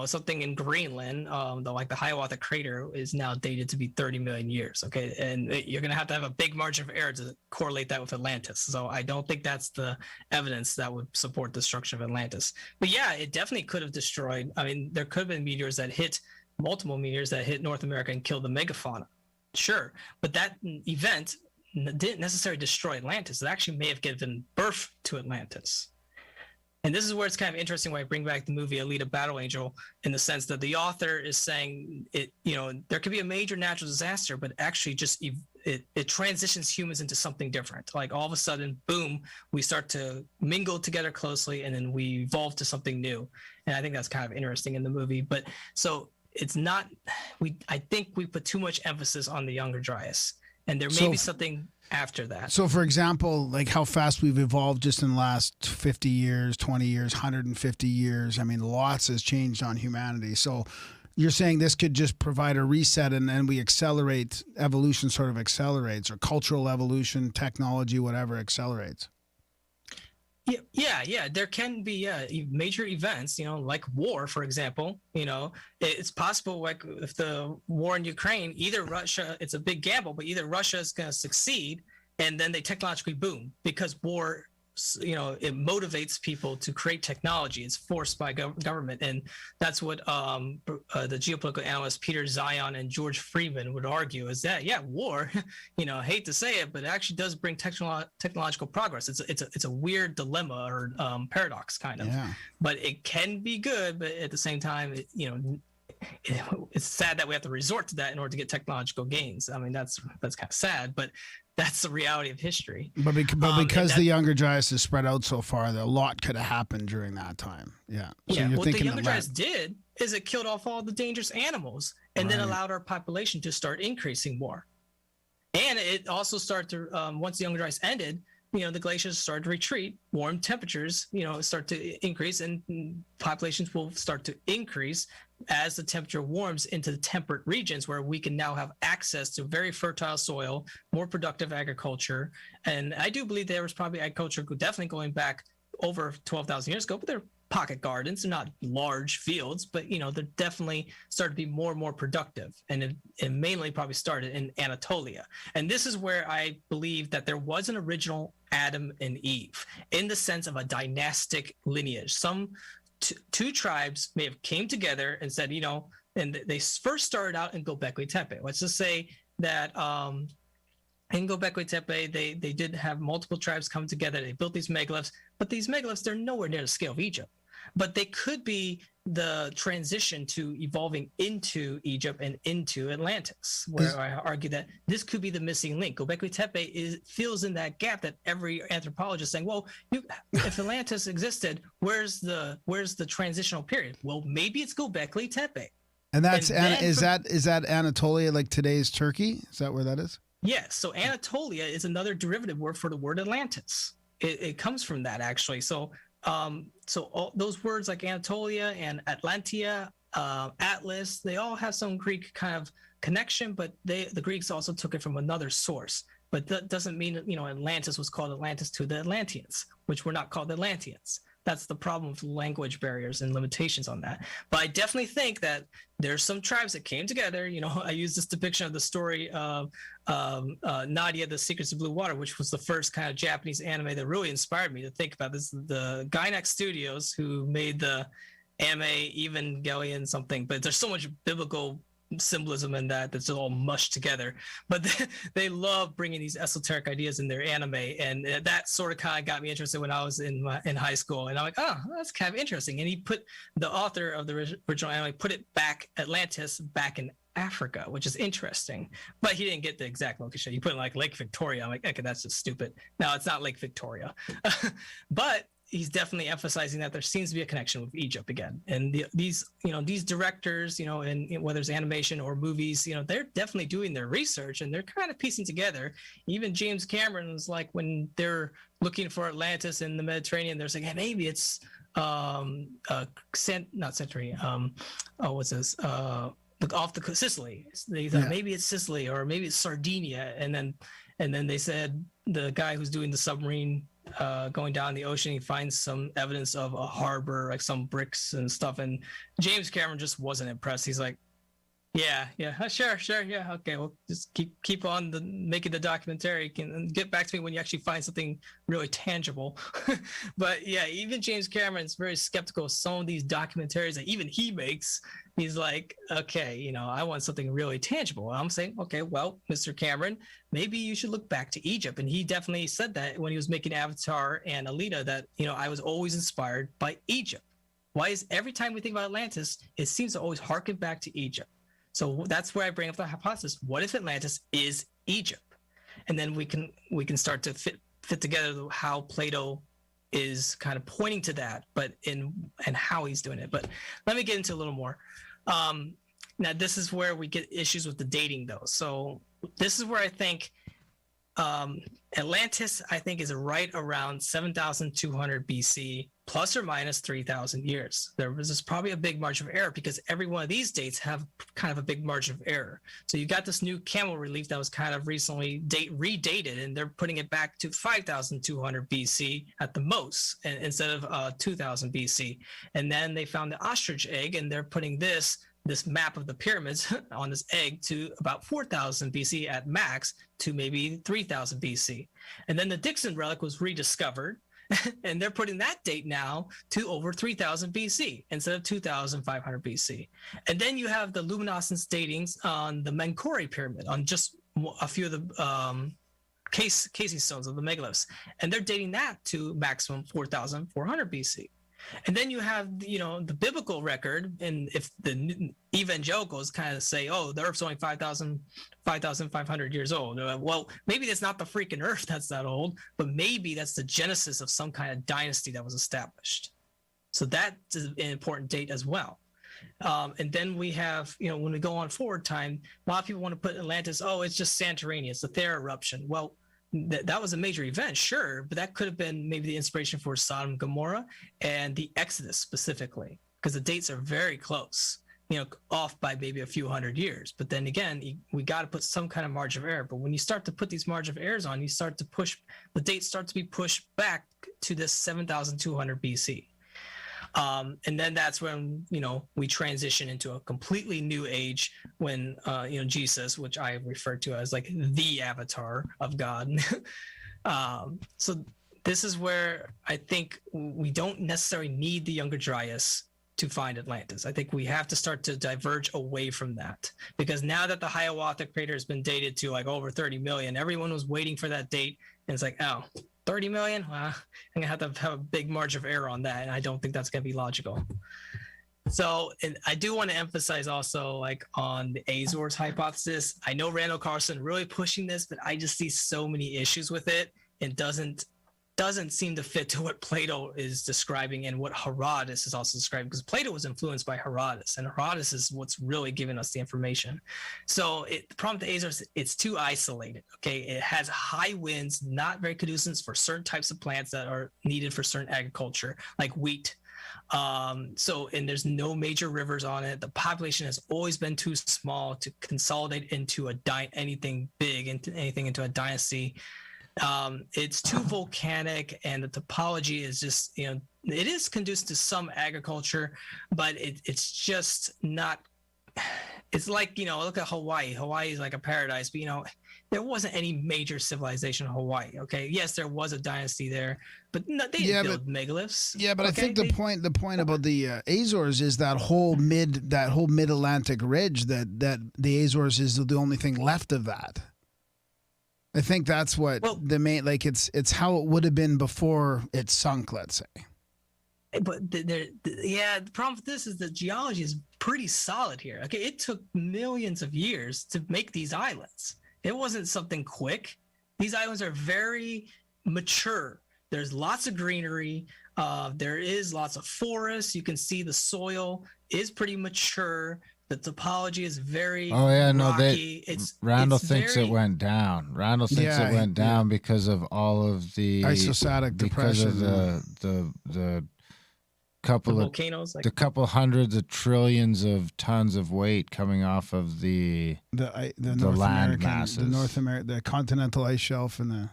Speaker 7: something in Greenland, like the Hiawatha crater is now dated to be 30 million years. Okay. And you're going to have a big margin of error to correlate that with Atlantis. So I don't think that's the evidence that would support the destruction of Atlantis. But yeah, it definitely could have destroyed. I mean, there could have been multiple meteors that hit North America and killed the megafauna. Sure. But that event didn't necessarily destroy Atlantis. It actually may have given birth to Atlantis. And this is where it's kind of interesting when I bring back the movie Alita Battle Angel, in the sense that the author is saying there could be a major natural disaster, but actually just it transitions humans into something different. Like all of a sudden, boom, we start to mingle together closely, and then we evolve to something new. And I think that's kind of interesting in the movie. But so it's not, I think we put too much emphasis on the Younger Dryas, and there may be something after that.
Speaker 1: So for example, like how fast we've evolved just in the last 50 years, 20 years, 150 years. I mean, lots has changed on humanity. So you're saying this could just provide a reset, and then we accelerate, evolution sort of accelerates, or cultural evolution, technology, whatever accelerates.
Speaker 7: Yeah. There can be major events, like war, for example. It's possible, like if the war in Ukraine, either Russia, it's a big gamble, but either Russia is going to succeed, and then they technologically boom, because war, it motivates people to create technology. It's forced by government, and that's what the geopolitical analysts Peter Zion and George Friedman would argue, is that war, hate to say it, but it actually does bring technological progress. It's a weird dilemma or paradox kind of, but it can be good. But at the same time, it's sad that we have to resort to that in order to get technological gains. I mean, that's kind of sad, but that's the reality of history.
Speaker 1: But because the Younger Dryas is spread out so far, a lot could have happened during that time. Yeah. So
Speaker 7: what the Younger Dryas did is it killed off all the dangerous animals, and then allowed our population to start increasing more. And it also started to, once the Younger Dryas ended, the glaciers started to retreat, warm temperatures, start to increase, and populations will start to increase as the temperature warms into the temperate regions, where we can now have access to very fertile soil, more productive agriculture. And I do believe there was probably agriculture definitely going back over 12,000 years ago, but they're pocket gardens. They're not large fields, but they're definitely started to be more and more productive. And it mainly probably started in Anatolia. And this is where I believe that there was an original Adam and Eve, in the sense of a dynastic lineage. Some two tribes may have came together and said, and they first started out in Göbekli Tepe. Let's just say that in Göbekli Tepe, they did have multiple tribes come together. They built these megaliths, but these megaliths, they're nowhere near the scale of Egypt. But they could be the transition to evolving into Egypt and into Atlantis, where I argue that this could be the missing link. Göbekli Tepe fills in that gap that every anthropologist is saying, well, if Atlantis existed, where's the transitional period? Well, maybe it's Göbekli Tepe.
Speaker 1: And is that Anatolia, like today's Turkey? Is that where that is?
Speaker 7: Yes. So Anatolia is another derivative word for the word Atlantis. It comes from that, actually. So all those words like Anatolia and Atlantia, Atlas, they all have some Greek kind of connection, but the Greeks also took it from another source. But that doesn't mean Atlantis was called Atlantis to the Atlanteans, which were not called Atlanteans. That's the problem with language barriers and limitations on that. But I definitely think that there's some tribes that came together. I use this depiction of the story of Nadia, The Secrets of Blue Water, which was the first kind of Japanese anime that really inspired me to think about this. The Gainax Studios, who made the anime Evangelion something, but there's so much biblical symbolism in that's all mushed together, but they love bringing these esoteric ideas in their anime, and that sort of kind of got me interested when I was in high school. And I'm like, oh, that's kind of interesting. And he put the author of the original anime put it back, Atlantis back in Africa, which is interesting. But he didn't get the exact location. He put like Lake Victoria. I'm like, okay, that's just stupid. No, it's not Lake Victoria. But he's definitely emphasizing that there seems to be a connection with Egypt again. And these directors, and whether it's animation or movies, they're definitely doing their research and they're kind of piecing together. Even James Cameron's like, when they're looking for Atlantis in the Mediterranean, they're saying, hey, maybe it's not Santorini. What's this? Off the Sicily. They thought maybe it's Sicily or maybe it's Sardinia. And then they said the guy who's doing the submarine going down the ocean, he finds some evidence of a harbor, like some bricks and stuff. And James Cameron just wasn't impressed. He's like, yeah, sure, yeah, okay, well, just keep on making the documentary and get back to me when you actually find something really tangible. But yeah, even James Cameron's very skeptical of some of these documentaries that even he makes. He's like, okay, I want something really tangible. And I'm saying, okay, well, Mr. Cameron, maybe you should look back to Egypt. And he definitely said that when he was making Avatar and Alita, that, I was always inspired by Egypt. Why is every time we think about Atlantis, it seems to always harken back to Egypt? So that's where I bring up the hypothesis. What if Atlantis is Egypt? And then we can start to fit together how Plato is kind of pointing to that, but and how he's doing it. But let me get into a little more. Now, this is where we get issues with the dating, though. So this is where I think Atlantis, I think, is right around 7,200 BC, plus or minus 3,000 years. There's probably a big margin of error because every one of these dates have kind of a big margin of error. So you got this new camel relief that was kind of recently redated, and they're putting it back to 5,200 BC at the most, instead of 2,000 BC. And then they found the ostrich egg, and they're putting this map of the pyramids on this egg to about 4,000 BC at max to maybe 3,000 BC. And then the Dixon relic was rediscovered, and they're putting that date now to over 3,000 BC instead of 2,500 BC. And then you have the luminescence datings on the Menkori pyramid on just a few of the casing stones of the megaliths, and they're dating that to maximum 4,400 BC. And then you have, the biblical record, and if the evangelicals kind of say, oh, the Earth's only 5,500 years old. Well, maybe that's not the freaking Earth that's that old, but maybe that's the genesis of some kind of dynasty that was established. So that's an important date as well. And then we have, when we go on forward time, a lot of people want to put Atlantis, oh, it's just Santorini, it's the Thera eruption. Well, that was a major event, sure, but that could have been maybe the inspiration for Sodom and Gomorrah and the Exodus specifically, because the dates are very close, off by maybe a few hundred years. But then again, we got to put some kind of margin of error. But when you start to put these margin of errors on, you start to push, the dates start to be pushed back to this 7,200 BC. And then that's when, we transition into a completely new age when, Jesus, which I refer to as like the avatar of God. So this is where I think we don't necessarily need the Younger Dryas to find Atlantis. I think we have to start to diverge away from that, because now that the Hiawatha crater has been dated to like over 30 million, everyone was waiting for that date, and it's like, oh, 30 million? Well, I'm gonna have to have a big margin of error on that, and I don't think that's gonna be logical. So, and I do want to emphasize also, like, on the Azores hypothesis. I know Randall Carlson really pushing this, but I just see so many issues with it. It doesn't seem to fit to what Plato is describing and what Herodotus is also describing, because Plato was influenced by Herodotus, and Herodotus is what's really giving us the information. So the problem with the Azores, it's too isolated. Okay, it has high winds, not very conducive for certain types of plants that are needed for certain agriculture, like wheat. And there's no major rivers on it. The population has always been too small to consolidate into anything big, into a dynasty. It's too volcanic, and the topology is just, it is conducive to some agriculture, but it's just not. It's like, look at Hawaii. Hawaii is like a paradise, but there wasn't any major civilization in Hawaii. Okay, yes, there was a dynasty there, but they didn't build megaliths.
Speaker 1: Yeah, but okay? I think the point about the Azores is that whole mid-Atlantic ridge, that the Azores is the only thing left of that. I think that's what the main, like, it's how it would have been before it sunk, let's say.
Speaker 7: But the problem with this is the geology is pretty solid here. Okay, it took millions of years to make these islands. It wasn't something quick. These islands are very mature. There's lots of greenery. There is lots of forests. You can see the soil is pretty mature. The topology is very rocky.
Speaker 3: Randall thinks it went down. Randall thinks it went down because of all of the
Speaker 1: isostatic depression,
Speaker 3: because of the couple
Speaker 7: the
Speaker 3: of
Speaker 7: volcanoes,
Speaker 3: the couple hundreds of trillions of tons of weight coming off of the
Speaker 1: North
Speaker 3: land
Speaker 1: American,
Speaker 3: masses.
Speaker 1: the continental ice shelf, and the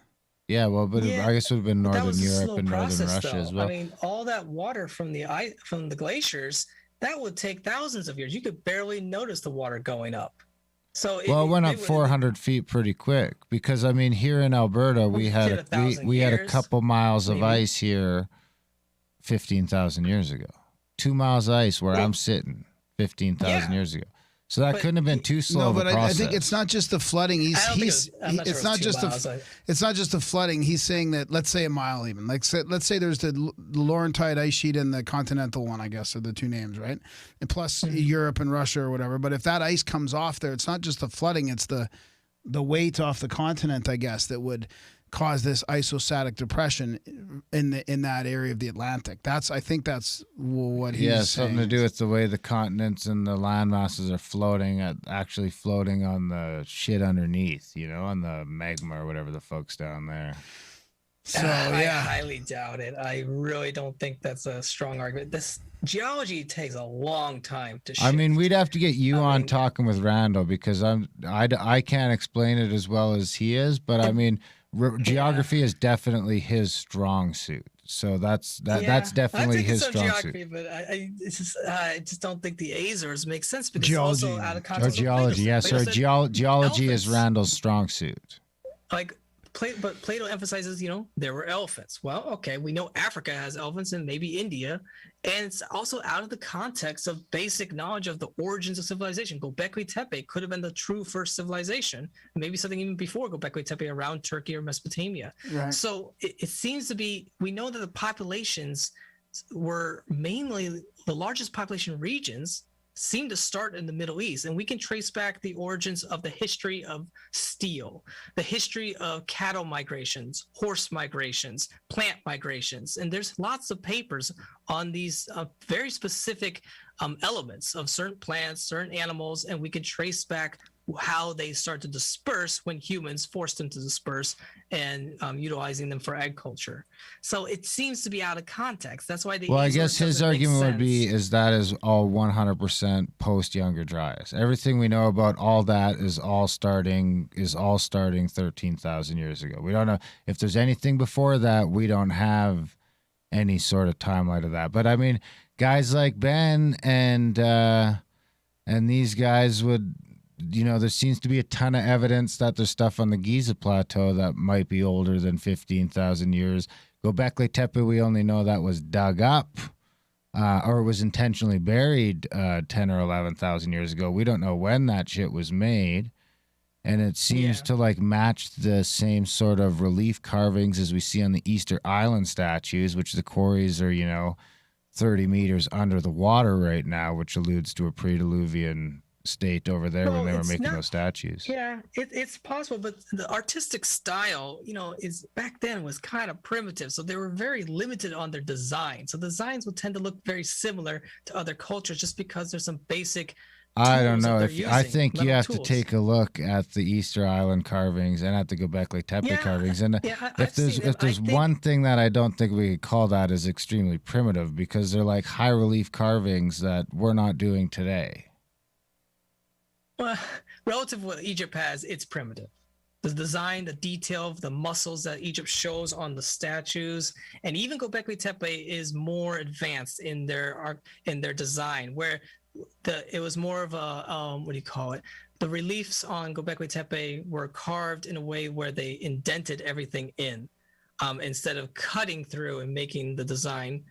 Speaker 3: I guess it would have been northern Europe and northern Russia
Speaker 7: though.
Speaker 3: as well.
Speaker 7: I mean, all that water from the glaciers, that would take thousands of years. You could barely notice the water going up. So
Speaker 3: it went up 400 feet pretty quick, because I mean, here in Alberta we had a couple miles of ice here 15,000 years ago. 2 miles of ice where I'm sitting 15,000 years ago. So that couldn't have been too slow.
Speaker 1: No, but
Speaker 3: I
Speaker 1: think it's not just the flooding. It's not just the flooding. He's saying that, let's say a mile even. Let's say there's the Laurentide ice sheet and the continental one, I guess, are the two names, right? And plus Europe and Russia or whatever. But if that ice comes off there, it's not just the flooding, it's the weight off the continent, I guess, that would cause this isostatic depression in that area of the Atlantic. I think that's what he's saying.
Speaker 3: Something to do with the way the continents and the land masses are floating on the shit underneath, on the magma or whatever the folks down there.
Speaker 7: So I highly doubt it. I really don't think that's a strong argument. This geology takes a long time to shift.
Speaker 3: I mean, we'd have to get you on talking with Randall, because I can't explain it as well as he is, but I mean, geography is definitely his strong suit. So that's definitely his strong suit.
Speaker 7: But I just don't think the Azores make sense, because it's also out of context.
Speaker 3: Or geology, geology is Randall's strong suit.
Speaker 7: But Plato emphasizes, there were elephants. Well, okay, we know Africa has elephants, and maybe India, and it's also out of the context of basic knowledge of the origins of civilization. Göbekli Tepe could have been the true first civilization, maybe something even before Göbekli Tepe around Turkey or Mesopotamia. Right. So it seems to be, we know that the populations were mainly, the largest population regions seem to start in the Middle East, and we can trace back the origins of the history of steel, the history of cattle migrations, horse migrations, plant migrations, and there's lots of papers on these very specific elements of certain plants, certain animals, and we can trace back how they start to disperse when humans forced them to disperse, and utilizing them for agriculture. So it seems to be out of context. That's why
Speaker 3: I guess his argument would be that is all 100% post Younger Dryas. Everything we know about all that is all starting 13,000 years ago. We don't know if there's anything before that. We don't have any sort of timeline of that. But I mean, guys like Ben and these guys would, there seems to be a ton of evidence that there's stuff on the Giza Plateau that might be older than 15,000 years. Göbekli Tepe, we only know that was dug up or was intentionally buried 10 or 11,000 years ago. We don't know when that shit was made. And it seems to match the same sort of relief carvings as we see on the Easter Island statues, which the quarries are, 30 meters under the water right now, which alludes to a pre-Diluvian state over there when they were making those statues.
Speaker 7: Yeah, it's possible, but the artistic style, is back then was kind of primitive, so they were very limited on their design. So designs would tend to look very similar to other cultures, just because there's some basic.
Speaker 3: I don't know. I think you have to take a look at the Easter Island carvings and at the Göbekli Tepe carvings, and if there's one thing that I don't think we could call that is extremely primitive, because they're like high relief carvings that we're not doing today.
Speaker 7: Well, relative to what Egypt has, it's primitive. The design, the detail of the muscles that Egypt shows on the statues, and even Göbekli Tepe is more advanced in their design, where it was more of a the reliefs on Göbekli Tepe were carved in a way where they indented everything in, instead of cutting through and making the design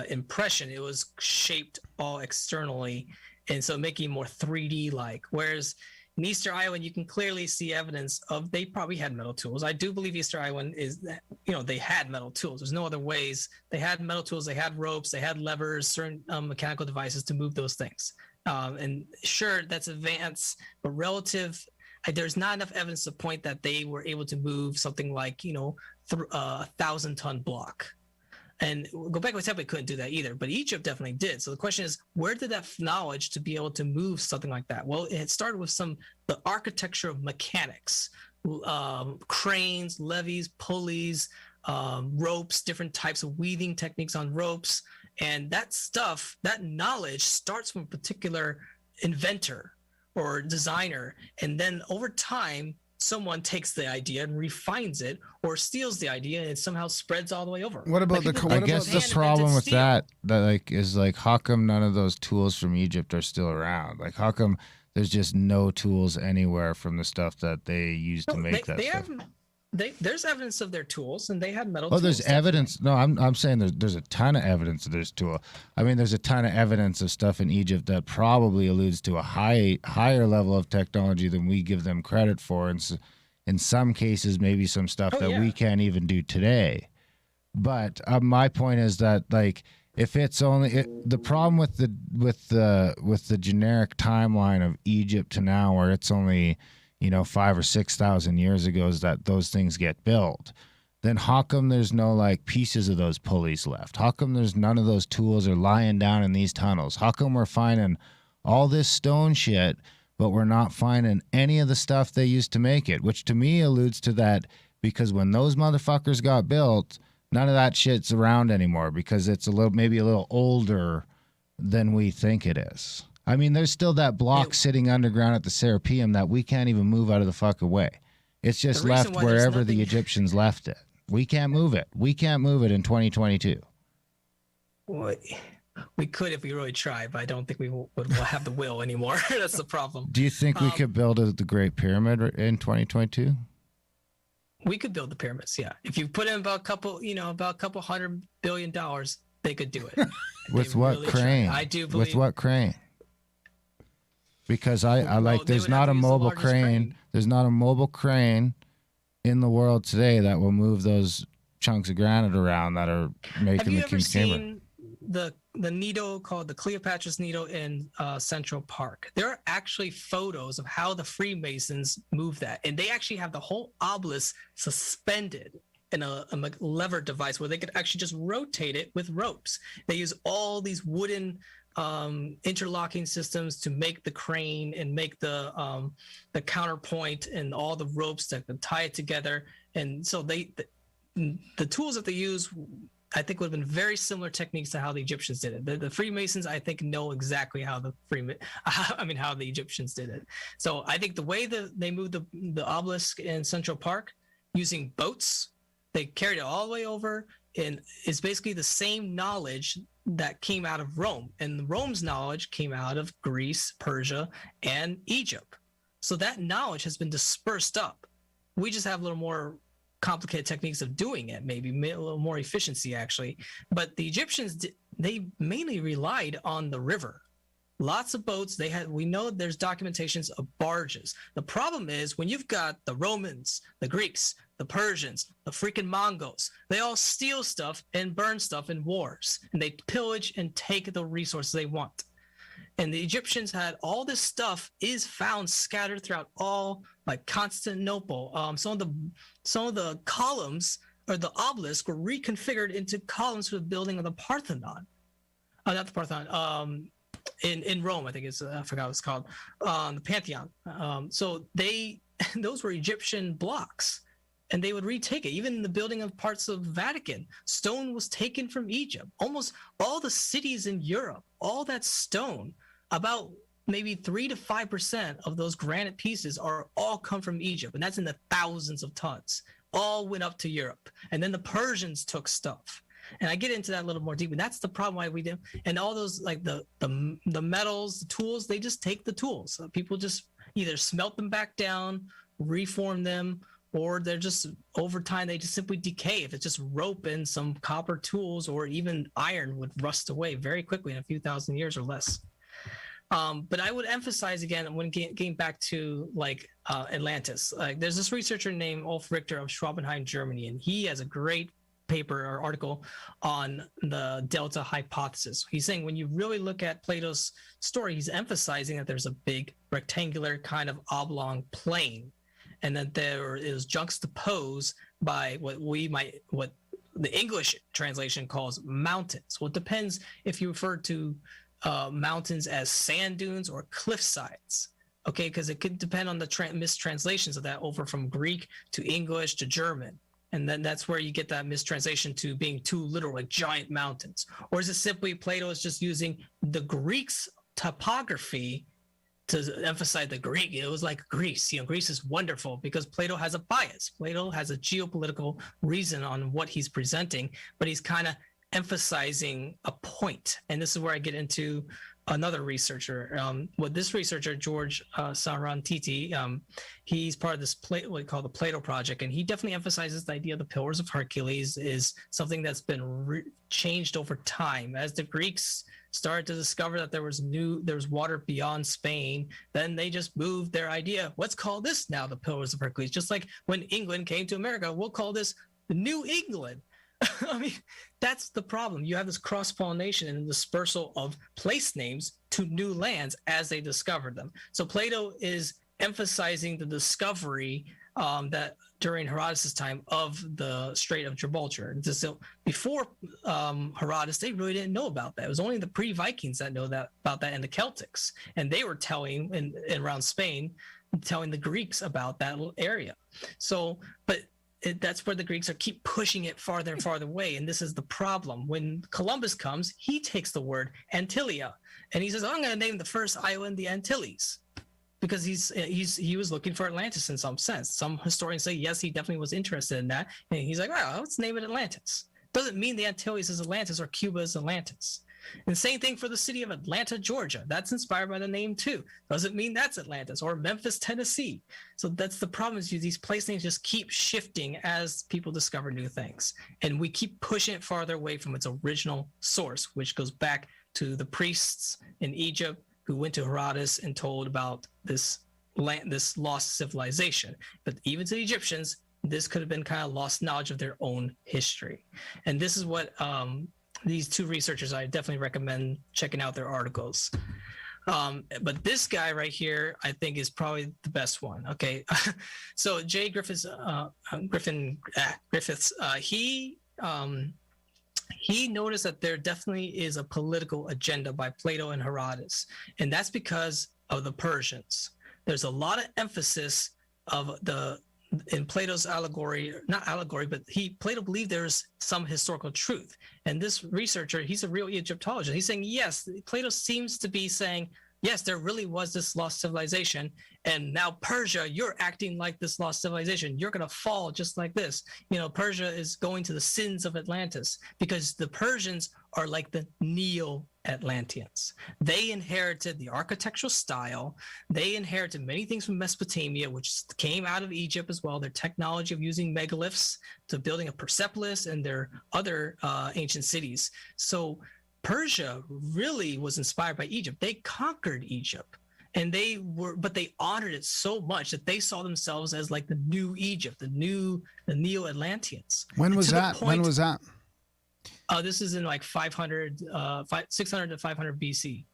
Speaker 7: impression. It was shaped all externally. And so making more 3D like, whereas in Easter Island, you can clearly see evidence of they probably had metal tools. I do believe Easter Island is that, they had metal tools. There's no other ways. They had metal tools. They had ropes. They had levers, certain mechanical devices to move those things. And sure, that's advanced, but relative, there's not enough evidence to point that they were able to move something like, a 1,000-ton block. And go back to Temple, we couldn't do that either, but Egypt definitely did. So the question is, where did that knowledge to be able to move something like that? Well, it started with the architecture of mechanics, cranes, levees, pulleys, ropes, different types of weaving techniques on ropes. And that knowledge starts from a particular inventor or designer. And then over time, someone takes the idea and refines it, or steals the idea and it somehow spreads all the way over.
Speaker 1: What about
Speaker 3: I guess the problem with that is how come none of those tools from Egypt are still around? Like, how come there's just no tools anywhere from the stuff that they used to make that stuff?
Speaker 7: There's evidence of their tools, and they had metal
Speaker 3: tools.
Speaker 7: Oh,
Speaker 3: there's evidence. No, I'm saying there's a ton of evidence of this tool. I mean, there's a ton of evidence of stuff in Egypt that probably alludes to a higher level of technology than we give them credit for. And in some cases, maybe some stuff we can't even do today. But my point is that, if it's only the problem with the generic timeline of Egypt to now, where it's only 5,000 or 6,000 years ago, is that those things get built. Then how come there's no pieces of those pulleys left? How come there's none of those tools are lying down in these tunnels? How come we're finding all this stone shit, but we're not finding any of the stuff they used to make it? Which to me alludes to that, because when those motherfuckers got built, none of that shit's around anymore, because it's maybe a little older than we think it is. I mean, there's still that block sitting underground at the Serapeum that we can't even move out of the fucking way. It's just left wherever the Egyptians left it. We can't move it. We can't move it in 2022.
Speaker 7: Well, we could if we really tried, but I don't think we'll have the will anymore. That's the problem.
Speaker 3: Do you think we could build the Great Pyramid in 2022?
Speaker 7: We could build the pyramids, yeah. If you put in about a couple $100 billion, they could do it.
Speaker 3: With what crane?
Speaker 7: I do believe.
Speaker 3: With what crane? Because there's not a mobile crane. There's not a mobile crane in the world today that will move those chunks of granite around that are making the King's Chamber.
Speaker 7: Have you ever seen the needle called the Cleopatra's Needle in Central Park? There are actually photos of how the Freemasons moved that, and they actually have the whole obelisk suspended in a lever device where they could actually just rotate it with ropes. They use all these wooden interlocking systems to make the crane and make the counterpoint and all the ropes that can tie it together. And so the tools that they use, I think, would have been very similar techniques to how the Egyptians did it. The Freemasons, I think, know exactly how the Egyptians did it. So I think the way that they moved the obelisk in Central Park using boats, they carried it all the way over, and it's basically the same knowledge that came out of Rome, and Rome's knowledge came out of Greece, Persia, and Egypt. So that knowledge has been dispersed up. We just have a little more complicated techniques of doing it, maybe a little more efficiency actually. But the Egyptians, they mainly relied on the river. Lots of boats. We know there's documentations of barges. The problem is when you've got the Romans, the Greeks, the Persians, the freaking Mongols, they all steal stuff and burn stuff in wars, and they pillage and take the resources they want. And the Egyptians had all this stuff is found scattered throughout all, like Constantinople. Some of the columns or the obelisk were reconfigured into columns for the building of the Parthenon. Not the Parthenon. In Rome, I think I forgot what it's called, the Pantheon. So those were Egyptian blocks, and they would retake it. Even in the building of parts of Vatican, stone was taken from Egypt. Almost all the cities in Europe, all that stone, about maybe 3 to 5% of those granite pieces all come from Egypt, and that's in the thousands of tons. All went up to Europe, and then the Persians took stuff. And I get into that a little more deeply. That's the problem why we do. And all those, like the metals, the tools, they just take the tools. So people just either smelt them back down, reform them, or they're just, over time, they just simply decay. If it's just rope and some copper tools or even iron would rust away very quickly in a few thousand years or less. But I would emphasize again when getting back to like Atlantis. Like there's this researcher named Ulf Richter of Schwabenheim, Germany, and he has a great paper or article on the delta hypothesis. He's saying when you really look at Plato's story, he's emphasizing that there's a big rectangular kind of oblong plane, and that there is juxtaposed by what the English translation calls mountains. Well, it depends if you refer to mountains as sand dunes or cliff sides. Okay, because it could depend on the mistranslations of that over from Greek to English to German. And then that's where you get that mistranslation to being too literal, like giant mountains. Or is it simply Plato is just using the Greek's topography to emphasize the Greek? It was like Greece. Greece is wonderful because Plato has a bias. Plato has a geopolitical reason on what he's presenting, but he's kind of emphasizing a point. And this is where I get into another researcher. This researcher, George Sarantiti, he's part of this what we call the Plato Project, and he definitely emphasizes the idea of the Pillars of Hercules is something that's been changed over time. As the Greeks started to discover that there was water beyond Spain, then they just moved their idea. Let's call this now the Pillars of Hercules. Just like when England came to America, we'll call this the New England. I mean, that's the problem. You have this cross-pollination and dispersal of place names to new lands as they discovered them. So Plato is emphasizing the discovery that during Herodotus' time of the Strait of Gibraltar. So before Herodotus, they really didn't know about that. It was only the pre-Vikings that know about that, and the Celtics. And they were telling, around Spain, telling the Greeks about that area. So, but that's where the Greeks keep pushing it farther and farther away. And this is the problem. When Columbus comes, he takes the word Antilia, and he says, I'm going to name the first island the Antilles, because he was looking for Atlantis in some sense. Some historians say, yes, he definitely was interested in that. And he's like, well, let's name it Atlantis. Doesn't mean the Antilles is Atlantis or Cuba is Atlantis. And same thing for the city of Atlanta, Georgia. That's inspired by the name too. Doesn't mean that's Atlantis, or Memphis, Tennessee. So that's the problem, is these place names just keep shifting as people discover new things. And we keep pushing it farther away from its original source, which goes back to the priests in Egypt who went to Herodotus and told about this lost civilization. But even to the Egyptians, this could have been kind of lost knowledge of their own history. And this is what these two researchers, I definitely recommend checking out their articles. But this guy right here, I think, is probably the best one. Okay, so Jay Griffiths, he noticed that there definitely is a political agenda by Plato and Herodotus, and that's because of the Persians. There's a lot of emphasis of in Plato's not allegory, but Plato believed there's some historical truth. And this researcher, he's a real Egyptologist. He's saying, yes, Plato seems to be saying, yes, there really was this lost civilization. And now Persia, you're acting like this lost civilization. You're going to fall just like this. Persia is going to the sins of Atlantis because the Persians are like the Neo-Atlanteans. They inherited the architectural style. They inherited many things from Mesopotamia, which came out of Egypt as well. Their technology of using megaliths to building a Persepolis and their other ancient cities. So Persia really was inspired by Egypt. They conquered Egypt, and but they honored it so much that they saw themselves as like the new Egypt, the Neo-Atlanteans.
Speaker 1: When was that? This is in like 600 to 500 BC.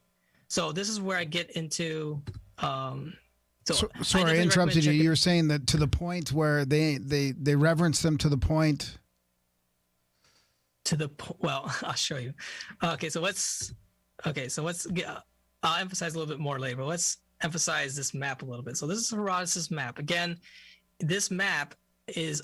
Speaker 1: So this is where I get into. Sorry, I interrupted you. You were saying that to the point where they reverence them to the point.
Speaker 7: Well, I'll show you. Okay, so let's I'll emphasize a little bit more later, but let's emphasize this map a little bit. So this is Herodotus' map. Again, this map is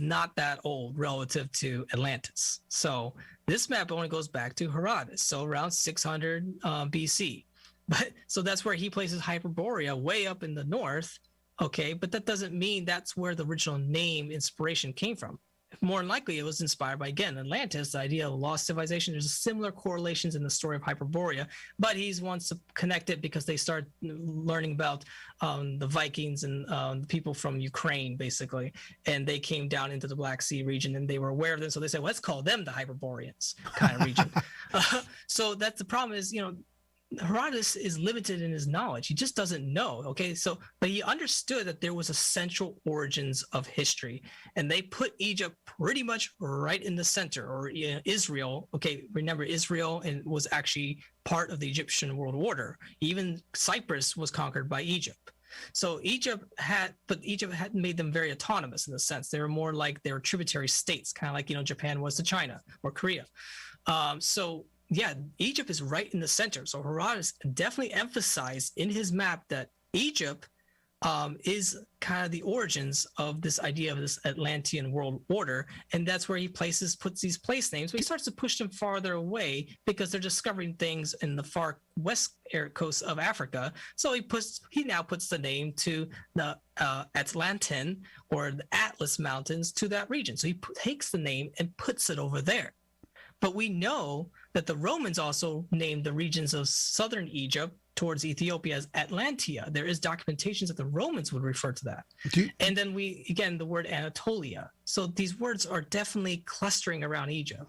Speaker 7: not that old relative to Atlantis. So this map only goes back to Herodotus, so around 600 BC. But so that's where he places Hyperborea way up in the north. Okay, but that doesn't mean that's where the original name inspiration came from. More than likely, it was inspired by, again, Atlantis, the idea of lost civilization. There's similar correlations in the story of Hyperborea, but he wants to connect it because they start learning about the Vikings and the people from Ukraine, basically, and they came down into the Black Sea region, and they were aware of them, so they said, well, let's call them the Hyperboreans kind of region. So that's the problem is, Herodotus is limited in his knowledge. He just doesn't know. Okay, so but he understood that there was a central origins of history, and they put Egypt pretty much right in the center, or Israel. Okay, remember Israel and was actually part of the Egyptian world order. Even Cyprus was conquered by Egypt. So Egypt hadn't made them very autonomous in the sense. They were more like they were tributary states, kind of like Japan was to China or Korea. So yeah, Egypt is right in the center. So Herodotus definitely emphasized in his map that Egypt is kind of the origins of this idea of this Atlantean world order. And that's where he puts these place names. But he starts to push them farther away because they're discovering things in the far west coast of Africa. So he now puts the name to the Atlantin, or the Atlas Mountains, to that region. So he takes the name and puts it over there. But we know that the Romans also named the regions of southern Egypt towards Ethiopia as Atlantia. There is documentations that the Romans would refer to that. And then the word Anatolia. So these words are definitely clustering around Egypt.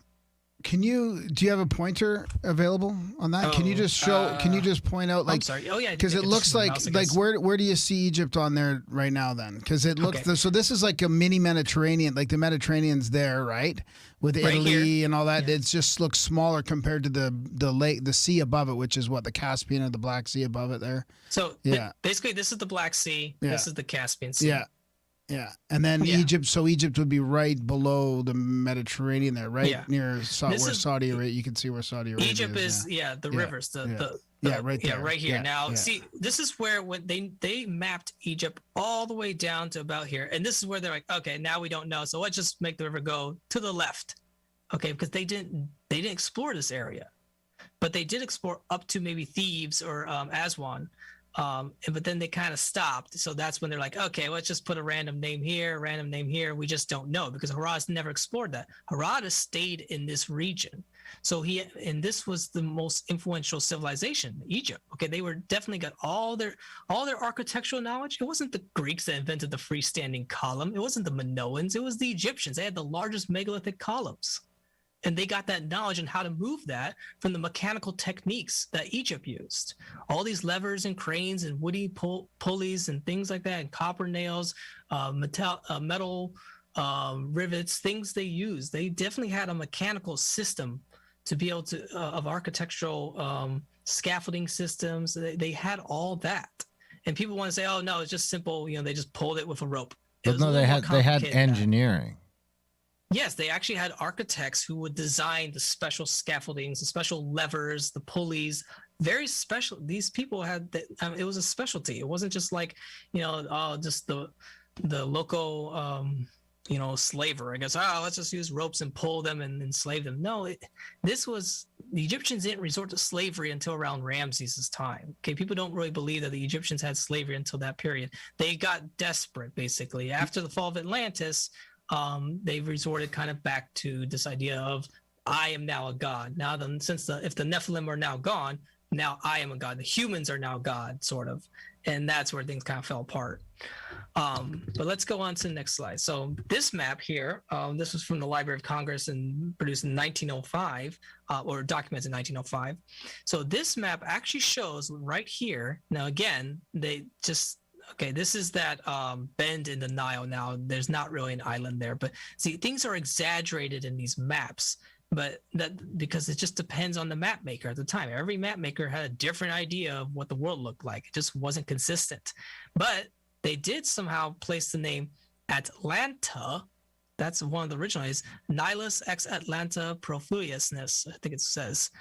Speaker 1: Do you have a pointer available on that? Can you just show? Can you just point out, like?
Speaker 7: I'm sorry. Oh yeah.
Speaker 1: Because it looks like where do you see Egypt on there right now then? Because it looks so. This is like a mini Mediterranean, like the Mediterranean's there, right? With Italy and all that. Yeah. It just looks smaller compared to the lake, the sea above it, which is what, the Caspian or the Black Sea above it there.
Speaker 7: So basically, this is the Black Sea. Yeah. This is the Caspian Sea.
Speaker 1: Yeah. Yeah, and then Egypt. So Egypt would be right below the Mediterranean there, right near where Saudi Arabia. You can see where Saudi Arabia
Speaker 7: Egypt is. The rivers. Right there. Right here. Now, see, this is where when they mapped Egypt all the way down to about here, and this is where they're like, okay, now we don't know, so let's just make the river go to the left, okay, because they didn't explore this area, but they did explore up to maybe Thebes or Aswan. But then they kind of stopped. So that's when they're like, okay, let's just put a random name here, random name here. We just don't know, because Herodotus never explored that. Herodotus stayed in this region. So this was the most influential civilization, Egypt. Okay, they were definitely got all their architectural knowledge. It wasn't the Greeks that invented the freestanding column. It wasn't the Minoans. It was the Egyptians. They had the largest megalithic columns. And they got that knowledge on how to move that from the mechanical techniques that Egypt used. All these levers and cranes and woody pulleys and things like that, and copper nails, metal rivets, things they used. They definitely had a mechanical system to be able to, of architectural scaffolding systems. They had all that. And people want to say, oh, no, it's just simple. They just pulled it with a rope.
Speaker 3: But no, they had engineering.
Speaker 7: Yes, they actually had architects who would design the special scaffoldings, the special levers, the pulleys. Very special. These people had that. It was a specialty. It wasn't just like, just the local, slaver. I guess, let's just use ropes and pull them and enslave them. No, the Egyptians didn't resort to slavery until around Ramses' time. Okay, people don't really believe that the Egyptians had slavery until that period. They got desperate, basically. After the fall of Atlantis, they resorted kind of back to this idea of, I am now a god. Now then, if the Nephilim are now gone, now I am a god. The humans are now god, sort of. And that's where things kind of fell apart. But let's go on to the next slide. So this map here, this was from the Library of Congress and produced in 1905, or documented in 1905. So this map actually shows right here. Now, again, this is that bend in the Nile. Now, there's not really an island there, but see, things are exaggerated in these maps, but because it just depends on the map maker at the time. Every map maker had a different idea of what the world looked like. It just wasn't consistent. But they did somehow place the name Atlanta. That's one of the original names, Nilus ex Atlanta profluousness, I think it says,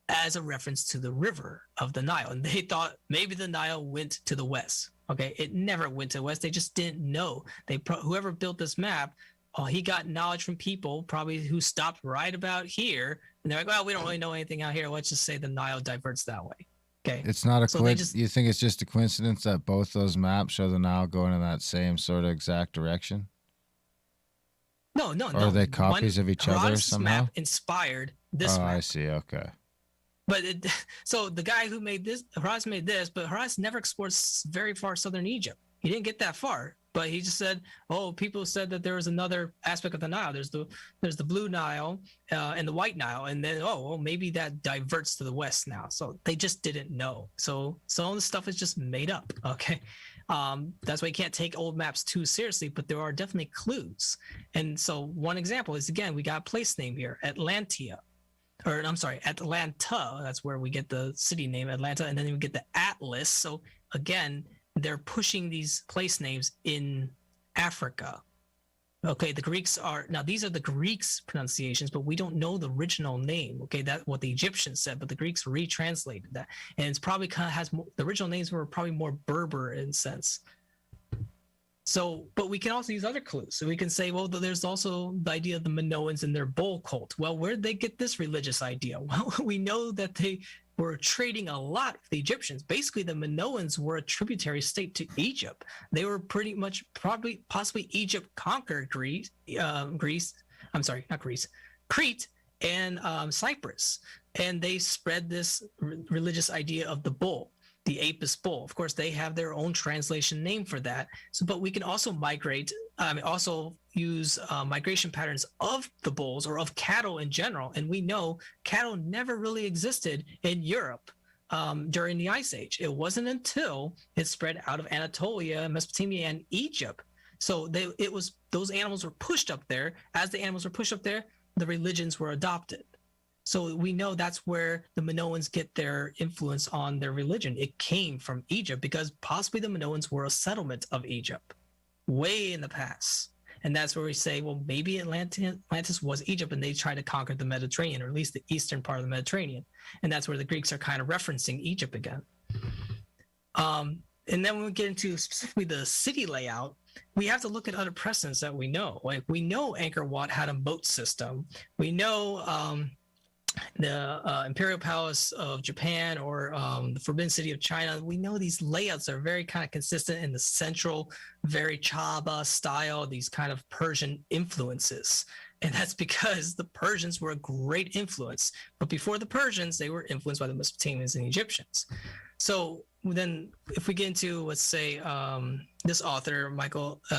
Speaker 7: as a reference to the river of the Nile. And they thought maybe the Nile went to the west. Okay, it never went to the west. They just didn't know. Whoever built this map, he got knowledge from people probably who stopped right about here. And they're like, well, we don't really know anything out here. Let's just say the Nile diverts that way. Okay.
Speaker 3: It's not a coincidence. You think it's just a coincidence that both those maps show the Nile going in that same sort of exact direction?
Speaker 7: No.
Speaker 3: Or are they copies of each other somehow?
Speaker 7: Map inspired this map.
Speaker 3: I see. Okay.
Speaker 7: But so the guy who made this, Herodotus made this, but Herodotus never explored very far southern Egypt. He didn't get that far. But he just said, oh, people said that there was another aspect of the Nile. There's the Blue Nile and the White Nile. And then, oh, well, maybe that diverts to the west now. So they just didn't know. So some of the stuff is just made up. Okay. That's why you can't take old maps too seriously, but there are definitely clues. And so one example is, again, we got a place name here, Atlanta. That's where we get the city name, Atlanta. And then we get the Atlas. So again, they're pushing these place names in Africa. Okay, the Greeks are, now these are the Greeks' pronunciations, but we don't know the original name. Okay, that's what the Egyptians said, but the Greeks retranslated that. And it's probably kind of has more, the original names were probably more Berber in sense. So, but we can also use other clues. So we can say, well, there's also the idea of the Minoans and their bull cult. Well, where did they get this religious idea? Well, we know that they were trading a lot with the Egyptians. Basically, the Minoans were a tributary state to Egypt. They were pretty much possibly Egypt conquered Crete and Cyprus. And they spread this religious idea of the bull, the Apis bull. Of course, they have their own translation name for that. So, but we can also use migration patterns of the bulls or of cattle in general. And we know cattle never really existed in Europe during the Ice Age. It wasn't until it spread out of Anatolia, Mesopotamia, and Egypt. So those animals were pushed up there. As the animals were pushed up there, the religions were adopted. So we know that's where the Minoans get their influence on their religion. It came from Egypt because possibly the Minoans were a settlement of Egypt way in the past. And that's where we say, well, maybe Atlantis was Egypt and they tried to conquer the Mediterranean, or at least the eastern part of the Mediterranean. And that's where the Greeks are kind of referencing Egypt again. And then when we get into specifically the city layout, we have to look at other precedents that we know. Like we know Angkor Wat had a moat system. We know the Imperial Palace of Japan or the Forbidden City of China. We know these layouts are very kind of consistent in the central, very Chaba style, these kind of Persian influences. And that's because the Persians were a great influence. But before the Persians, they were influenced by the Mesopotamians and Egyptians. So then if we get into, let's say, this author,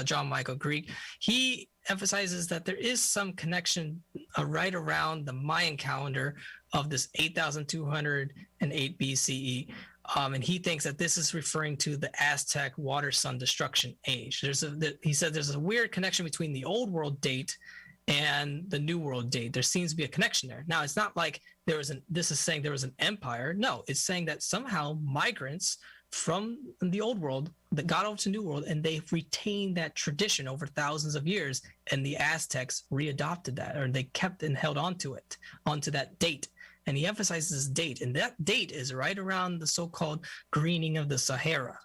Speaker 7: John Michael Greig, he emphasizes that there is some connection right around the Mayan calendar of this 8,208 BCE. And he thinks that this is referring to the Aztec water sun destruction age. He said there's a weird connection between the old world date and the new world date. There seems to be a connection there. Now, it's not like this is saying there was an empire. No, it's saying that somehow migrants from the old world that got over to new world, and they've retained that tradition over thousands of years, and the Aztecs readopted that, or they kept and held onto that date. And he emphasizes date, and that date is right around the so-called greening of the Sahara,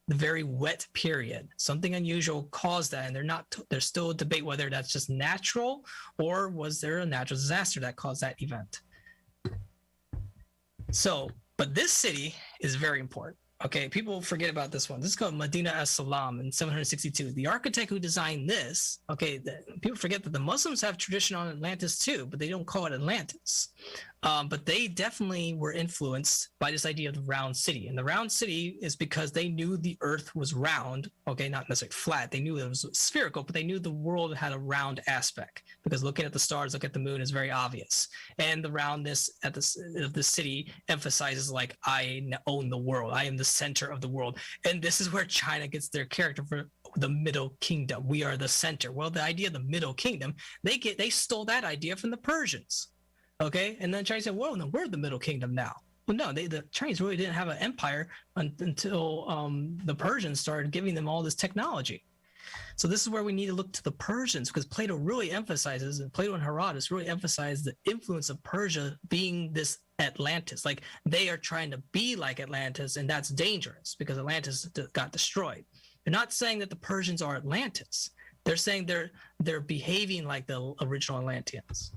Speaker 7: the very wet period. Something unusual caused that, and there's still a debate whether that's just natural or was there a natural disaster that caused that event. So, but this city is very important. Okay, people forget about this one. This is called Medina as-Salam in 762. The architect who designed this, people forget that the Muslims have tradition on Atlantis too, but they don't call it Atlantis. But they definitely were influenced by this idea of the round city. And the round city is because they knew the earth was round, okay, not necessarily flat. They knew it was spherical, but they knew the world had a round aspect because looking at the stars, look at the moon is very obvious. And the roundness of the city emphasizes like, I own the world. I am the center of the world. And this is where China gets their character for the Middle Kingdom. We are the center. Well, the idea of the Middle Kingdom, they stole that idea from the Persians. Okay, and then Chinese said, "Well, no, we're the Middle Kingdom now." Well, no, the Chinese really didn't have an empire until the Persians started giving them all this technology. So this is where we need to look to the Persians, because Plato really emphasizes, and Plato and Herodotus really emphasize the influence of Persia being this Atlantis. Like they are trying to be like Atlantis, and that's dangerous because Atlantis got destroyed. They're not saying that the Persians are Atlantis. They're saying they're behaving like the original Atlanteans.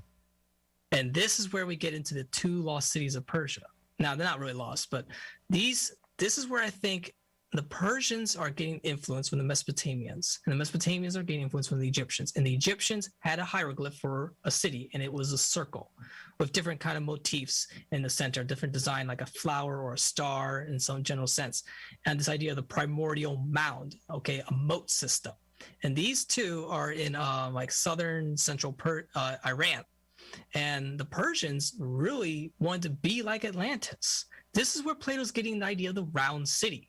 Speaker 7: And this is where we get into the two lost cities of Persia. Now, they're not really lost, but this is where I think the Persians are getting influence from the Mesopotamians, and the Mesopotamians are getting influence from the Egyptians. And the Egyptians had a hieroglyph for a city, and it was a circle. with different kind of motifs in the center, different design like a flower or a star in some general sense. And this idea of the primordial mound, okay, a moat system. And these two are in like southern central Iran. And the Persians really wanted to be like Atlantis. This is where Plato's getting the idea of the round city.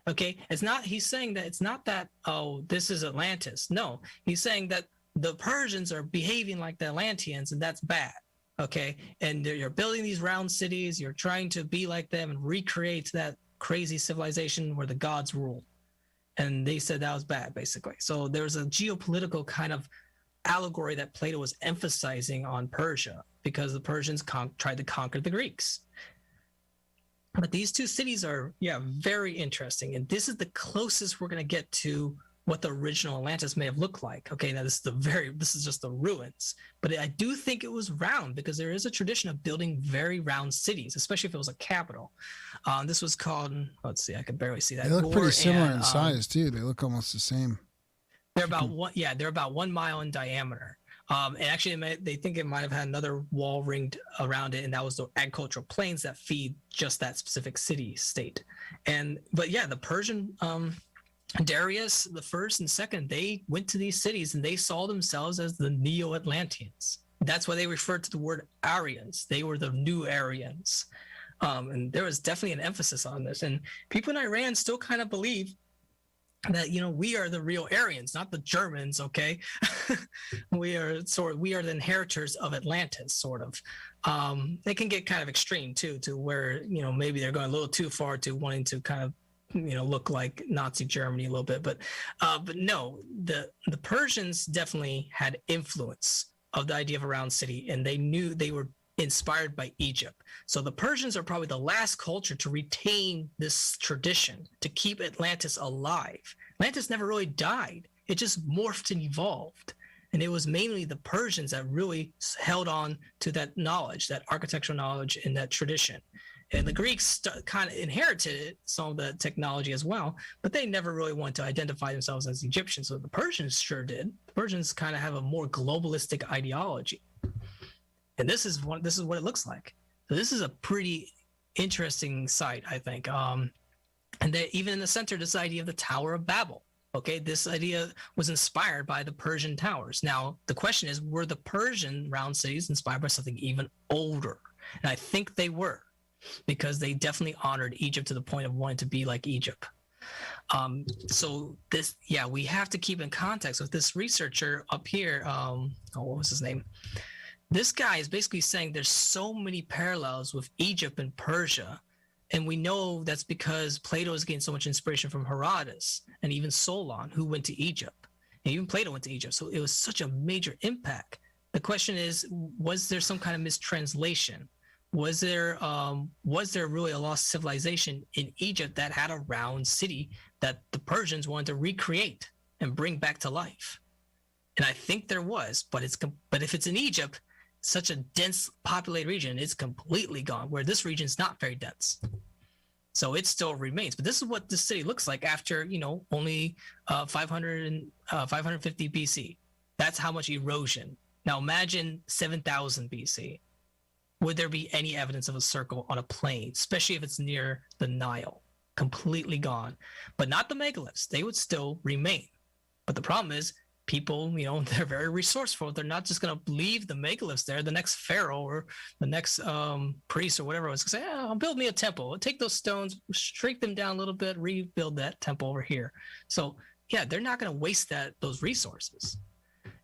Speaker 7: Okay, he's saying that it's not that, oh, this is Atlantis. No, he's saying that the Persians are behaving like the Atlanteans, and that's bad. Okay, and you're building these round cities, you're trying to be like them and recreate that crazy civilization where the gods rule. And they said that was bad, basically. So there's a geopolitical kind of allegory that Plato was emphasizing on Persia because the Persians tried to conquer the Greeks. But these two cities are, very interesting. And this is the closest we're going to get to what the original Atlantis may have looked like. Okay, now this is just the ruins. But I do think it was round because there is a tradition of building very round cities, especially if it was a capital. This was called, let's see, I can barely see that.
Speaker 1: They look pretty similar in size too. They look almost the same.
Speaker 7: They're about 1 mile in diameter. And actually, they think it might have had another wall ringed around it, and that was the agricultural plains that feed just that specific city state. But the Persian Darius the first and second, they went to these cities and they saw themselves as the Neo-Atlanteans. That's why they referred to the word Aryans. They were the new Aryans. And there was definitely an emphasis on this. And people in Iran still kind of believe that, we are the real Aryans, not the Germans, okay? we are the inheritors of Atlantis, sort of. They can get kind of extreme too, to where, maybe they're going a little too far to wanting to kind of, look like Nazi Germany a little bit. But no, the Persians definitely had influence of the idea of a round city, and they knew they were inspired by Egypt. So the Persians are probably the last culture to retain this tradition, to keep Atlantis alive. Atlantis never really died. It just morphed and evolved. And it was mainly the Persians that really held on to that knowledge, that architectural knowledge and that tradition. And the Greeks kind of inherited some of the technology as well, but they never really wanted to identify themselves as Egyptians. So the Persians sure did. The Persians kind of have a more globalistic ideology. And this is what it looks like. So this is a pretty interesting site, I think. And that even in the center, this idea of the Tower of Babel. Okay, this idea was inspired by the Persian towers. Now, the question is, were the Persian round cities inspired by something even older? And I think they were, because they definitely honored Egypt to the point of wanting to be like Egypt. So this, we have to keep in context with this researcher up here. What was his name? This guy is basically saying there's so many parallels with Egypt and Persia. And we know that's because Plato is getting so much inspiration from Herodotus and even Solon, who went to Egypt. And even Plato went to Egypt. So it was such a major impact. The question is, was there some kind of mistranslation? Was there really a lost civilization in Egypt that had a round city that the Persians wanted to recreate and bring back to life? And I think there was, but if it's in Egypt, such a dense populated region, it's completely gone, where this region is not very dense. So it still remains. But this is what the city looks like after, only 550 BC. That's how much erosion. Now imagine 7,000 BC. Would there be any evidence of a circle on a plain, especially if it's near the Nile? Completely gone. But not the megaliths. They would still remain. But the problem is, people, they're very resourceful. They're not just going to leave the megaliths there. The next pharaoh or the next priest or whatever was going to say, I'll build me a temple. Take those stones, shrink them down a little bit, rebuild that temple over here. So, they're not going to waste those resources.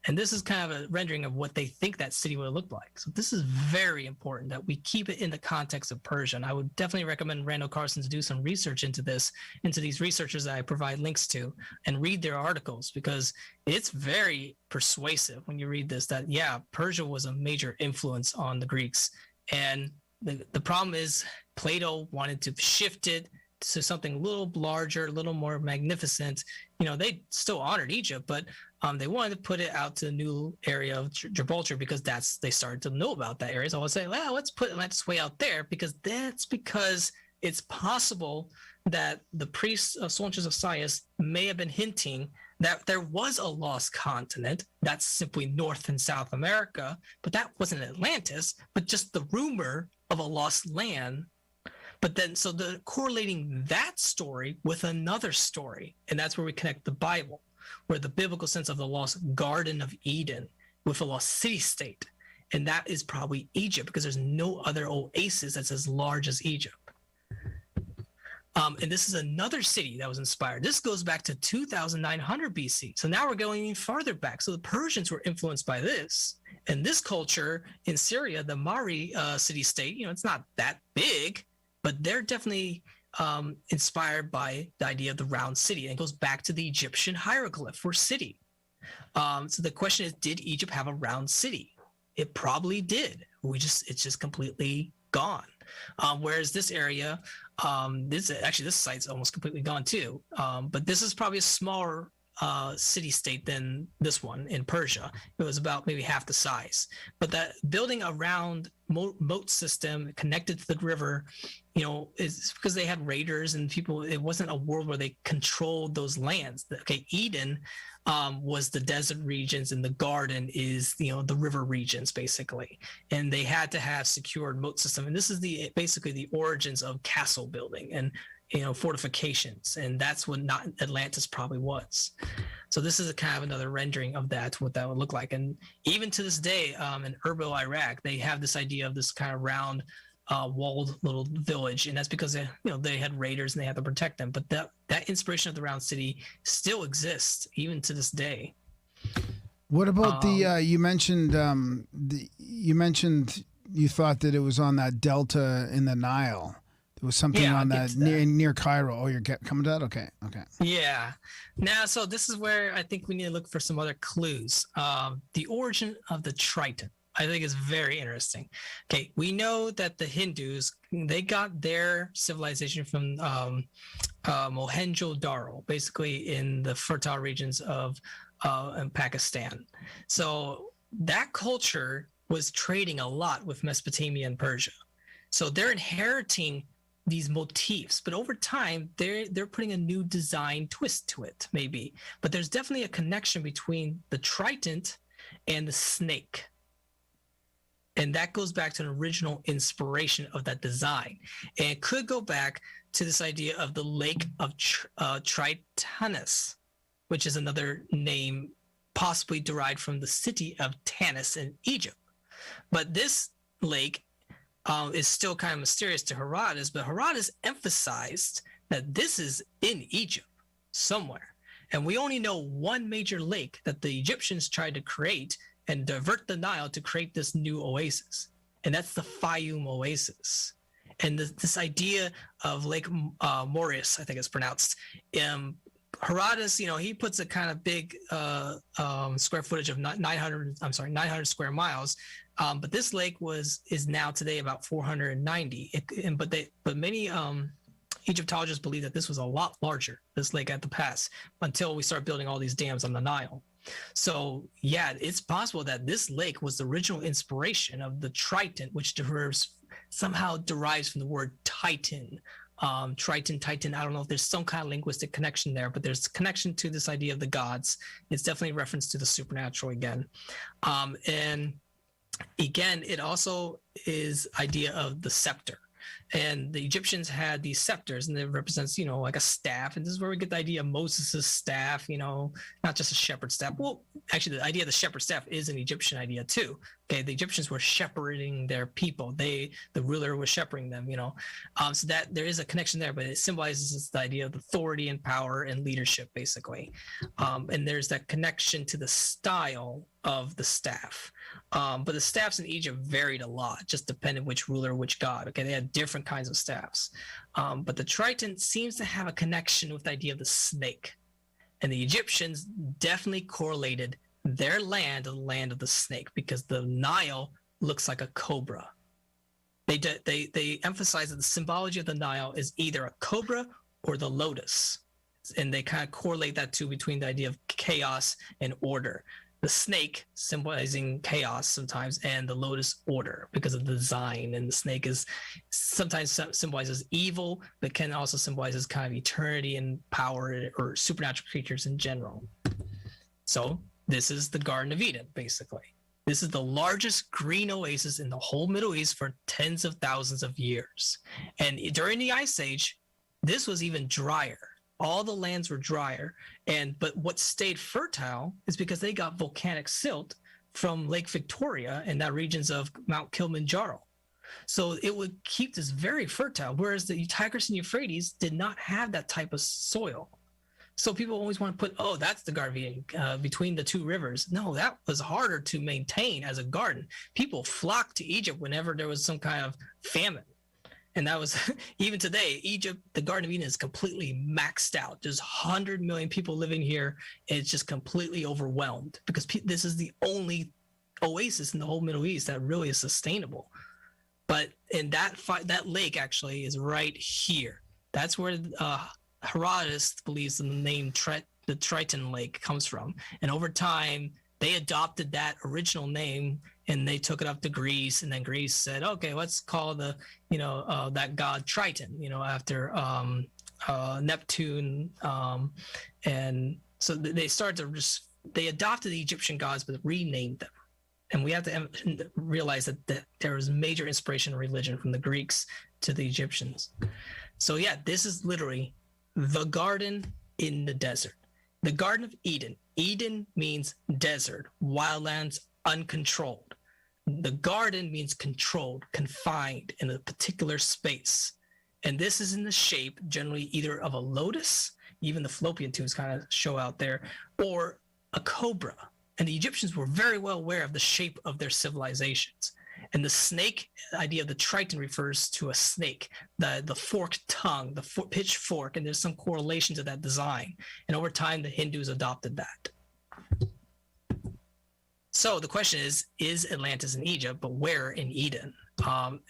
Speaker 7: And this is kind of a rendering of what they think that city would look like. So this is very important that we keep it in the context of Persia. And I would definitely recommend Randall Carlson to do some research into these researchers that I provide links to, and read their articles, because it's very persuasive when you read this, that, Persia was a major influence on the Greeks. And the problem is Plato wanted to shift it to something a little larger, a little more magnificent. They still honored Egypt, but they wanted to put it out to the new area of Gibraltar, because they started to know about that area. So I would say, let's put Atlantis way out there, because it's possible that the priests of Solon of Sais may have been hinting that there was a lost continent that's simply North and South America, but that wasn't Atlantis, but just the rumor of a lost land. But then, so the correlating that story with another story, and that's where we connect the Bible, where the biblical sense of the lost Garden of Eden with a lost city-state. And that is probably Egypt, because there's no other oasis that's as large as Egypt. And this is another city that was inspired. This goes back to 2900 BC. So now we're going even farther back. So the Persians were influenced by this. And this culture in Syria, the Mari city-state, it's not that big, but they're definitely inspired by the idea of the round city. And it goes back to the Egyptian hieroglyph for city. So the question is, did Egypt have a round city? It probably did. It's just completely gone. Whereas this area, this site's almost completely gone too. But this is probably a smaller city-state than this one in Persia. It was about maybe half the size. But that building a round moat system connected to the river, is because they had raiders and people. It wasn't a world where they controlled those lands. Okay, Eden was the desert regions, and the garden is the river regions basically. And they had to have secured moat system. And this is basically the origins of castle building and fortifications, and that's what not Atlantis probably was. So this is a kind of another rendering of that, what that would look like. And even to this day, in Erbil, Iraq, they have this idea of this kind of round, walled little village, and that's because they had raiders and they had to protect them. But that inspiration of the round city still exists even to this day.
Speaker 1: What about you mentioned you thought that it was on that delta in the Nile. There was something on that near Cairo. Oh, you're coming to that? Okay.
Speaker 7: Yeah. Now, so this is where I think we need to look for some other clues. The origin of the Triton, I think, is very interesting. Okay, we know that the Hindus, they got their civilization from Mohenjo-Daro, basically in the fertile regions of in Pakistan. So that culture was trading a lot with Mesopotamia and Persia. So they're inheriting these motifs, but over time they're putting a new design twist to it, maybe. But there's definitely a connection between the trident and the snake, and that goes back to an original inspiration of that design. And it could go back to this idea of the lake of Tritonus, which is another name possibly derived from the city of Tanis in Egypt. But this lake is still kind of mysterious to Herodotus, but Herodotus emphasized that this is in Egypt somewhere. And we only know one major lake that the Egyptians tried to create and divert the Nile to create this new oasis. And that's the Fayum Oasis. And this idea of Lake Moeris, I think it's pronounced, Herodotus, he puts a kind of big square footage of 900 square miles. But this lake is now today about 490. But many Egyptologists believe that this was a lot larger, this lake at the pass, until we start building all these dams on the Nile. So yeah, it's possible that this lake was the original inspiration of the Triton, which somehow derives from the word Titan. Triton, Titan, I don't know if there's some kind of linguistic connection there, but there's a connection to this idea of the gods. It's definitely a reference to the supernatural again. And again, it also is idea of the scepter. And the Egyptians had these scepters, and it represents, like a staff. And this is where we get the idea of Moses' staff, not just a shepherd's staff. Well, actually, the idea of the shepherd's staff is an Egyptian idea too. Okay, the Egyptians were shepherding their people. The ruler was shepherding them, so that there is a connection there, but it symbolizes the idea of authority and power and leadership, basically. And there's that connection to the style of the staff. But the staffs in Egypt varied a lot, just depending which ruler, which god. Okay, they had different kinds of staffs. But the Triton seems to have a connection with the idea of the snake. And the Egyptians definitely correlated their land to the land of the snake, because the Nile looks like a cobra. They emphasize that the symbology of the Nile is either a cobra or the lotus. And they kind of correlate that between the idea of chaos and order. the snake symbolizing chaos sometimes, and the lotus order because of the design. And the snake is sometimes symbolizes evil, but can also symbolize as kind of eternity and power or supernatural creatures in general. So this is the Garden of Eden, basically. This is the largest green oasis in the whole Middle East for tens of thousands of years. And during the Ice Age, this was even drier. All the lands were drier. But what stayed fertile is because they got volcanic silt from Lake Victoria and that regions of Mount Kilimanjaro. So it would keep this very fertile, whereas the Tigris and Euphrates did not have that type of soil. So people always want to put, oh, that's the Garden of Eden between the two rivers. No, that was harder to maintain as a garden. People flocked to Egypt whenever there was some kind of famine. And that was, even today, Egypt, the Garden of Eden is completely maxed out. There's 100 million people living here. And it's just completely overwhelmed because this is the only oasis in the whole Middle East that really is sustainable. But in that lake actually is right here. That's where Herodotus believes the name the Triton Lake comes from. And over time, they adopted that original name and they took it up to Greece. And then Greece said, okay, let's call that god Triton, after Neptune. And so they started to they adopted the Egyptian gods, but renamed them. And we have to realize that there was major inspiration in religion from the Greeks to the Egyptians. So yeah, this is literally the garden in the desert. The Garden of Eden. Eden means desert, wildlands, uncontrolled. The garden means controlled, confined in a particular space. And this is in the shape generally either of a lotus, even the fallopian tubes kind of show out there, or a cobra. And the Egyptians were very well aware of the shape of their civilizations. And the snake idea of the Triton refers to a snake, the forked tongue, the pitchfork, and there's some correlation to that design. And over time, the Hindus adopted that. So the question is Atlantis in Egypt, but where in Eden?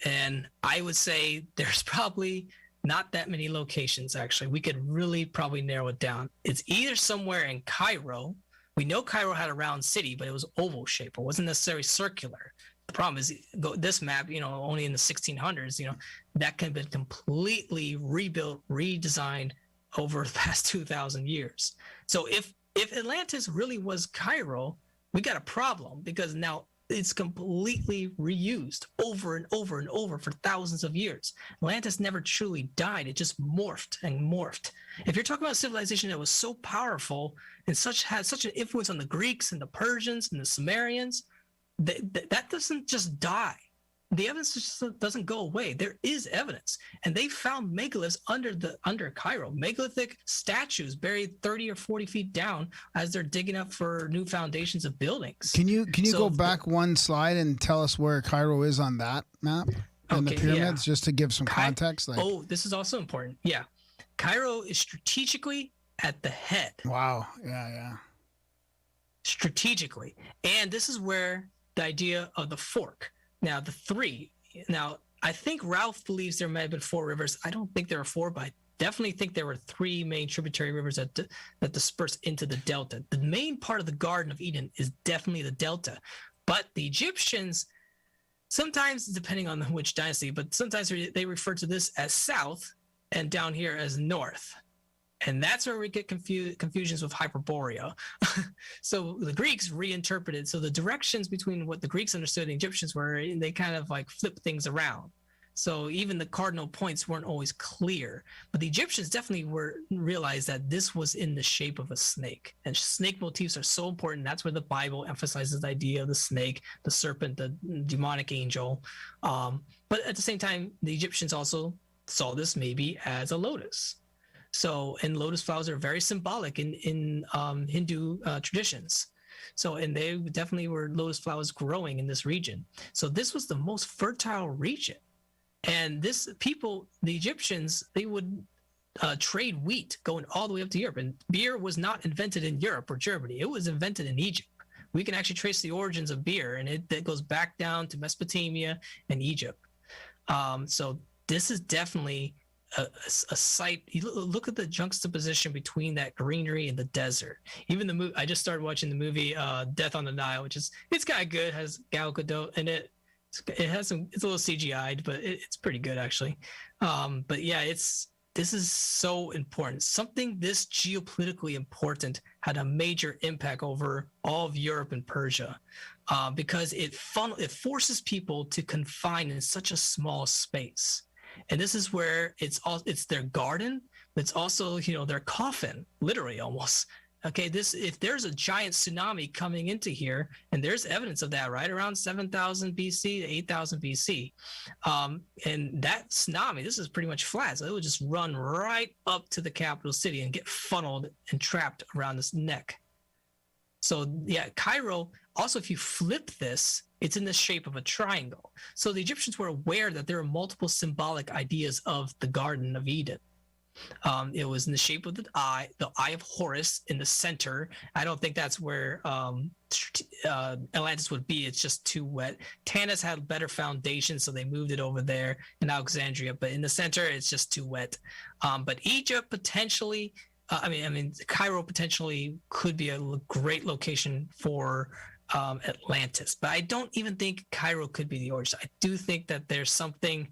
Speaker 7: And I would say there's probably not that many locations, actually. We could really probably narrow it down. It's either somewhere in Cairo. We know Cairo had a round city, but it was oval shaped. It wasn't necessarily circular. The problem is this map, only in the 1600s, that can have been completely rebuilt, redesigned over the past 2,000 years. So if Atlantis really was Cairo, we got a problem because now it's completely reused over and over and over for thousands of years. Atlantis never truly died. It just morphed and morphed. If you're talking about a civilization that was so powerful and had such an influence on the Greeks and the Persians and the Sumerians, that doesn't just die. The evidence just doesn't go away. There is evidence, and they found megaliths under Cairo. Megalithic statues buried 30 or 40 feet down as they're digging up for new foundations of buildings.
Speaker 1: Can you go back one slide and tell us where Cairo is on that map and the pyramids, just to give some context?
Speaker 7: This is also important. Yeah, Cairo is strategically at the head.
Speaker 1: Wow. Yeah.
Speaker 7: Strategically, and this is where the idea of the fork. Now, the three. Now, I think Ralph believes there may have been 4 rivers. I don't think there are 4, but I definitely think there were 3 main tributary rivers that disperse into the delta. The main part of the Garden of Eden is definitely the delta. But the Egyptians, sometimes, depending on which dynasty, but sometimes they refer to this as south and down here as north. And that's where we get confusions with Hyperborea. So the Greeks reinterpreted. So the directions between what the Greeks understood and Egyptians were, they kind of like flipped things around. So even the cardinal points weren't always clear. But the Egyptians definitely realized that this was in the shape of a snake. And snake motifs are so important. That's where the Bible emphasizes the idea of the snake, the serpent, the demonic angel. But at the same time, the Egyptians also saw this maybe as a lotus. So, and lotus flowers are very symbolic in Hindu traditions. So, and they definitely were lotus flowers growing in this region. So this was the most fertile region. And the Egyptians, they would trade wheat going all the way up to Europe. And beer was not invented in Europe or Germany. It was invented in Egypt. We can actually trace the origins of beer, and it goes back down to Mesopotamia and Egypt. So this is definitely a site. You look at the juxtaposition between that greenery and the desert. Even the movie, I just started watching the movie Death on the Nile, which is, it's kind of good. It has Gal Gadot in it. It has some, it's a little CGI'd, but it's pretty good actually. But yeah, this is so important. Something this geopolitically important had a major impact over all of Europe and Persia, because it forces people to confine in such a small space. And this is where it's their garden, but it's also, you know, their coffin, literally almost. Okay, if there's a giant tsunami coming into here, and there's evidence of that right around 7,000 BC to 8,000 BC, and that tsunami, this is pretty much flat, so it would just run right up to the capital city and get funneled and trapped around this neck. So yeah, Cairo, also if you flip this, it's in the shape of a triangle. So the Egyptians were aware that there are multiple symbolic ideas of the Garden of Eden. It was in the shape of the eye of Horus in the center. I don't think that's where Atlantis would be. It's just too wet. Tanis had better foundation, so they moved it over there in Alexandria. But in the center, it's just too wet. But Egypt potentially, Cairo potentially could be a great location for Atlantis. But I don't even think Cairo could be the origin. I do think that there's something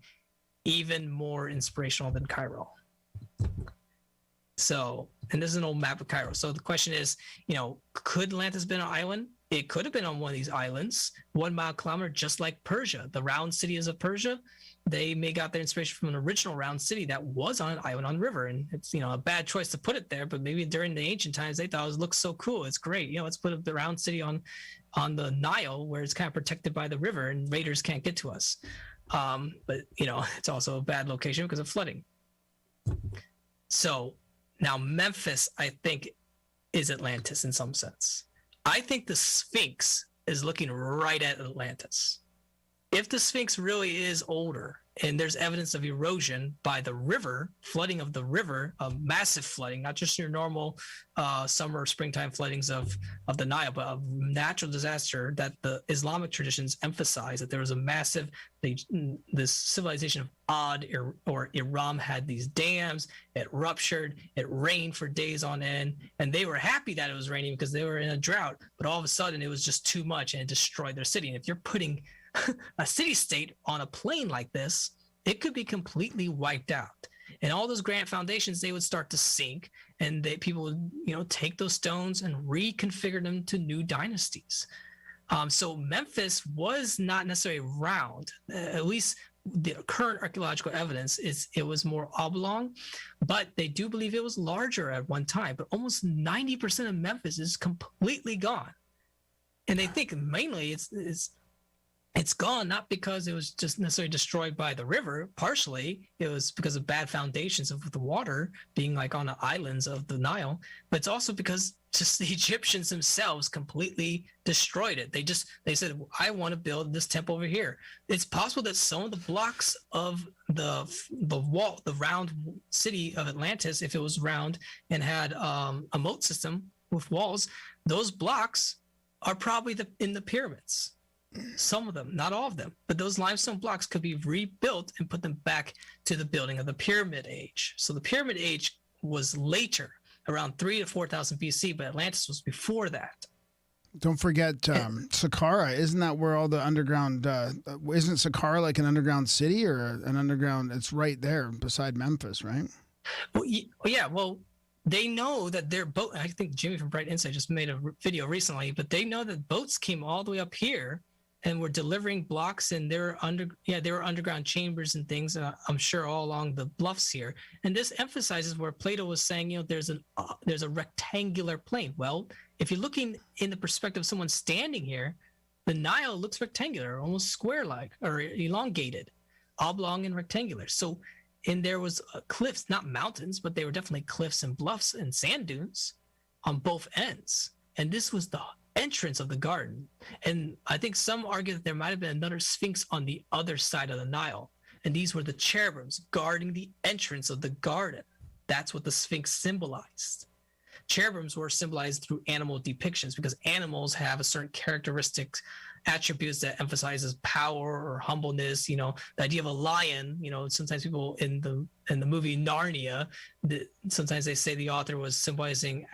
Speaker 7: even more inspirational than Cairo. So, and this is an old map of Cairo. So the question is, you know, could Atlantis have been an island? It could have been on one of these islands, 1 mile kilometer, just like Persia. The round cities of Persia, they may got their inspiration from an original round city that was on an island on the river. And it's, you know, a bad choice to put it there, but maybe during the ancient times, they thought it looks so cool. It's great. You know, let's put the round city on the Nile, where it's kind of protected by the river and raiders can't get to us. But, you know, it's also a bad location because of flooding. So now Memphis, I think, is Atlantis in some sense. I think the Sphinx is looking right at Atlantis. If the Sphinx really is older and there's evidence of erosion by the river, flooding of the river, massive flooding, not just your normal summer or springtime floodings of the Nile, but a natural disaster that the Islamic traditions emphasize, that there was a massive, this civilization of Ad or Iram had these dams, it ruptured, it rained for days on end, and they were happy that it was raining because they were in a drought, but all of a sudden it was just too much and it destroyed their city. And if you're putting a city-state on a plain like this, it could be completely wiped out. And all those grand foundations, they would start to sink, and people would, you know, take those stones and reconfigure them to new dynasties. So Memphis was not necessarily round. At least the current archaeological evidence is it was more oblong, but they do believe it was larger at one time. But almost 90% of Memphis is completely gone, and they think mainly it's gone not because it was just necessarily destroyed by the river. Partially, it was because of bad foundations of the water being like on the islands of the Nile, but it's also because just the Egyptians themselves completely destroyed it. They said, I want to build this temple over here. It's possible that some of the blocks of the wall, the round city of Atlantis, if it was round and had a moat system with walls, those blocks are probably in the pyramids. Some of them, not all of them, but those limestone blocks could be rebuilt and put them back to the building of the Pyramid Age. So the Pyramid Age was later, around 3,000 to 4,000 BC, but Atlantis was before that.
Speaker 1: Don't forget Saqqara. Isn't that where all the underground? Isn't Saqqara like an underground city or an underground? It's right there beside Memphis, right?
Speaker 7: Well, yeah. Well, they know that their boat. I think Jimmy from Bright Insight just made a video recently, but they know that boats came all the way up here and were delivering blocks, and there were underground chambers and things. I'm sure all along the bluffs here. And this emphasizes where Plato was saying, you know, there's a rectangular plane. Well, if you're looking in the perspective of someone standing here, the Nile looks rectangular, almost square-like or elongated, oblong and rectangular. So, and there was cliffs, not mountains, but they were definitely cliffs and bluffs and sand dunes on both ends. And this was the entrance of the garden. And I think some argue that there might have been another Sphinx on the other side of the Nile. And these were the cherubims guarding the entrance of the garden. That's what the Sphinx symbolized. Cherubims were symbolized through animal depictions because animals have a certain characteristic attributes that emphasizes power or humbleness. The idea of a lion. Sometimes people in the movie Narnia, sometimes they say the author was symbolizing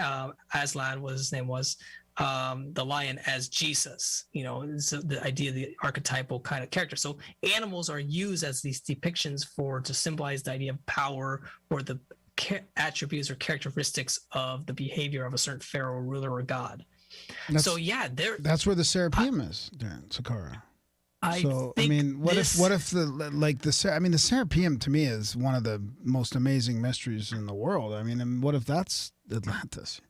Speaker 7: Aslan, what his name was, the lion as Jesus. So the idea of the archetypal kind of character. So animals are used as these depictions to symbolize the idea of power or the attributes or characteristics of the behavior of a certain pharaoh, ruler, or god. That's where the
Speaker 1: Serapeum is, Sakara.
Speaker 7: The
Speaker 1: Serapeum to me is one of the most amazing mysteries in the world. And what if that's Atlantis?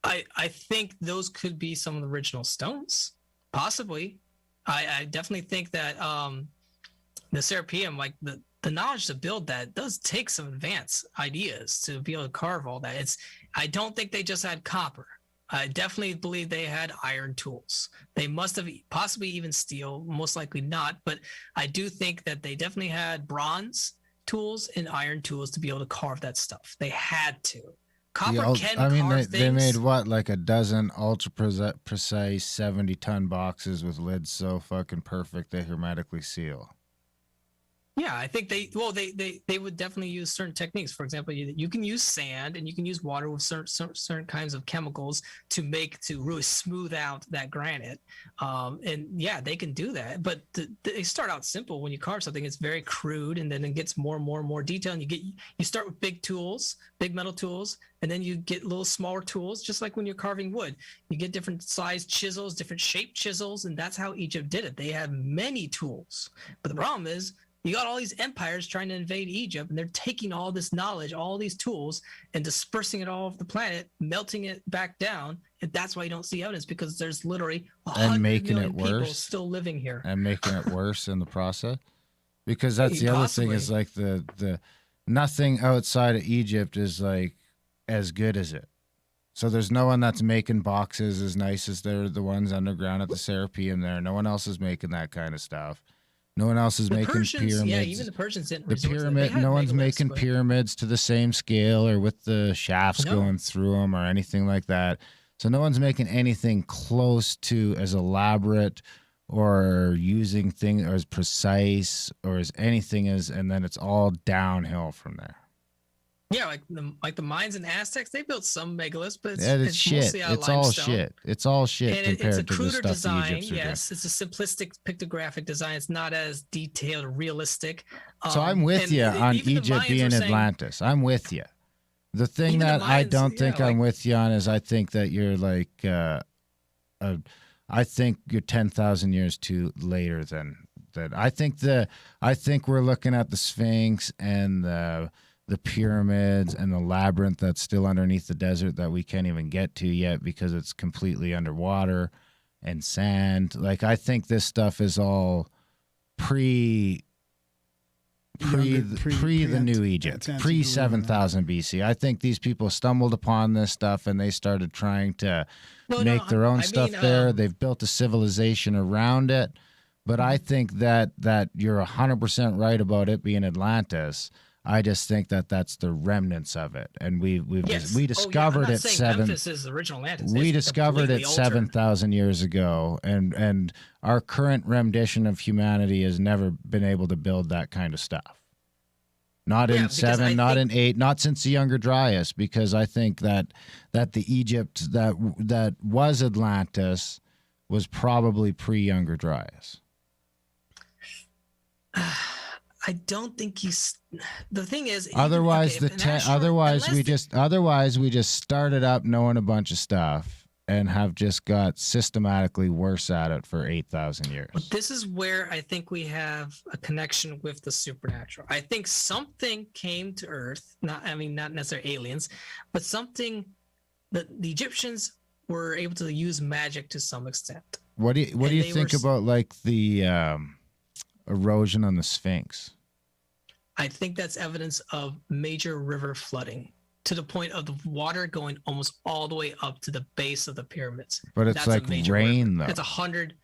Speaker 7: I think those could be some of the original stones, possibly. I definitely think that the Serapeum, like the knowledge to build that, does take some advanced ideas to be able to carve all that. I don't think they just had copper. I definitely believe they had iron tools. They must have possibly even steel, most likely not. But I do think that they definitely had bronze tools and iron tools to be able to carve that stuff. They had to. Copper carve things.
Speaker 3: They made what, like a dozen ultra precise 70-ton boxes with lids so fucking perfect they hermetically seal.
Speaker 7: Yeah, I think they would definitely use certain techniques. For example, you can use sand and you can use water with certain kinds of chemicals to really smooth out that granite. And yeah, they can do that. But they start out simple. When you carve something, it's very crude, and then it gets more and more and more detail. And you start with big tools, big metal tools, and then you get little smaller tools, just like when you're carving wood. You get different size chisels, different shaped chisels, and that's how Egypt did it. They had many tools. But the problem is, you got all these empires trying to invade Egypt, and they're taking all this knowledge, all these tools, and dispersing it all over the planet, melting it back down. And that's why you don't see evidence, because there's literally 100 million people still living here.
Speaker 3: And making it worse in the process. Because that's the other thing, is like the nothing outside of Egypt is like as good as it. So there's no one that's making boxes as nice as the ones underground at the Serapeum there. No one else is making that kind of stuff. No one else is making pyramids.
Speaker 7: Yeah, even the Persians didn't.
Speaker 3: No one's making pyramids to the same scale or with the shafts going through them or anything like that. So no one's making anything close to as elaborate or using things as precise or as anything as, and then it's all downhill from there.
Speaker 7: Yeah, like the Mayans and Aztecs, they built some megaliths, but
Speaker 3: it's shit.
Speaker 7: Mostly out of
Speaker 3: it's
Speaker 7: limestone.
Speaker 3: all shit. It's all shit
Speaker 7: and
Speaker 3: compared
Speaker 7: it's a
Speaker 3: to
Speaker 7: cruder
Speaker 3: the stuff
Speaker 7: design.
Speaker 3: the Egypts are
Speaker 7: Yes, it's a simplistic pictographic design. It's not as detailed or realistic.
Speaker 3: So I'm with you on Egypt being Atlantis. I'm with you. The thing that I don't think I'm with you on is I think that you're like, I think you're 10,000 years too later than that. I think we're looking at the Sphinx and the pyramids and the labyrinth that's still underneath the desert that we can't even get to yet because it's completely underwater and sand. Like, I think this stuff is all pre the New Egypt, pre 7,000 BC. I think these people stumbled upon this stuff and they started trying to make their own stuff there. They've built a civilization around it. But I think that you're 100% right about it being Atlantis. I just think that that's the remnants of it, and we discovered it We discovered it 7,000 years ago, and our current rendition of humanity has never been able to build that kind of stuff. Not in 7, not in 8, not since the Younger Dryas, because I think that the Egypt that was Atlantis was probably pre-Younger Dryas.
Speaker 7: I don't think he's. The thing is,
Speaker 3: otherwise we just started up knowing a bunch of stuff and have just got systematically worse at it for 8,000 years.
Speaker 7: But this is where I think we have a connection with the supernatural. I think something came to Earth. Not necessarily aliens, but something that the Egyptians were able to use magic to some extent.
Speaker 3: What do you think about like the erosion on the Sphinx?
Speaker 7: I think that's evidence of major river flooding to the point of the water going almost all the way up to the base of the pyramids.
Speaker 3: But it's like rain, though.
Speaker 7: It's 100.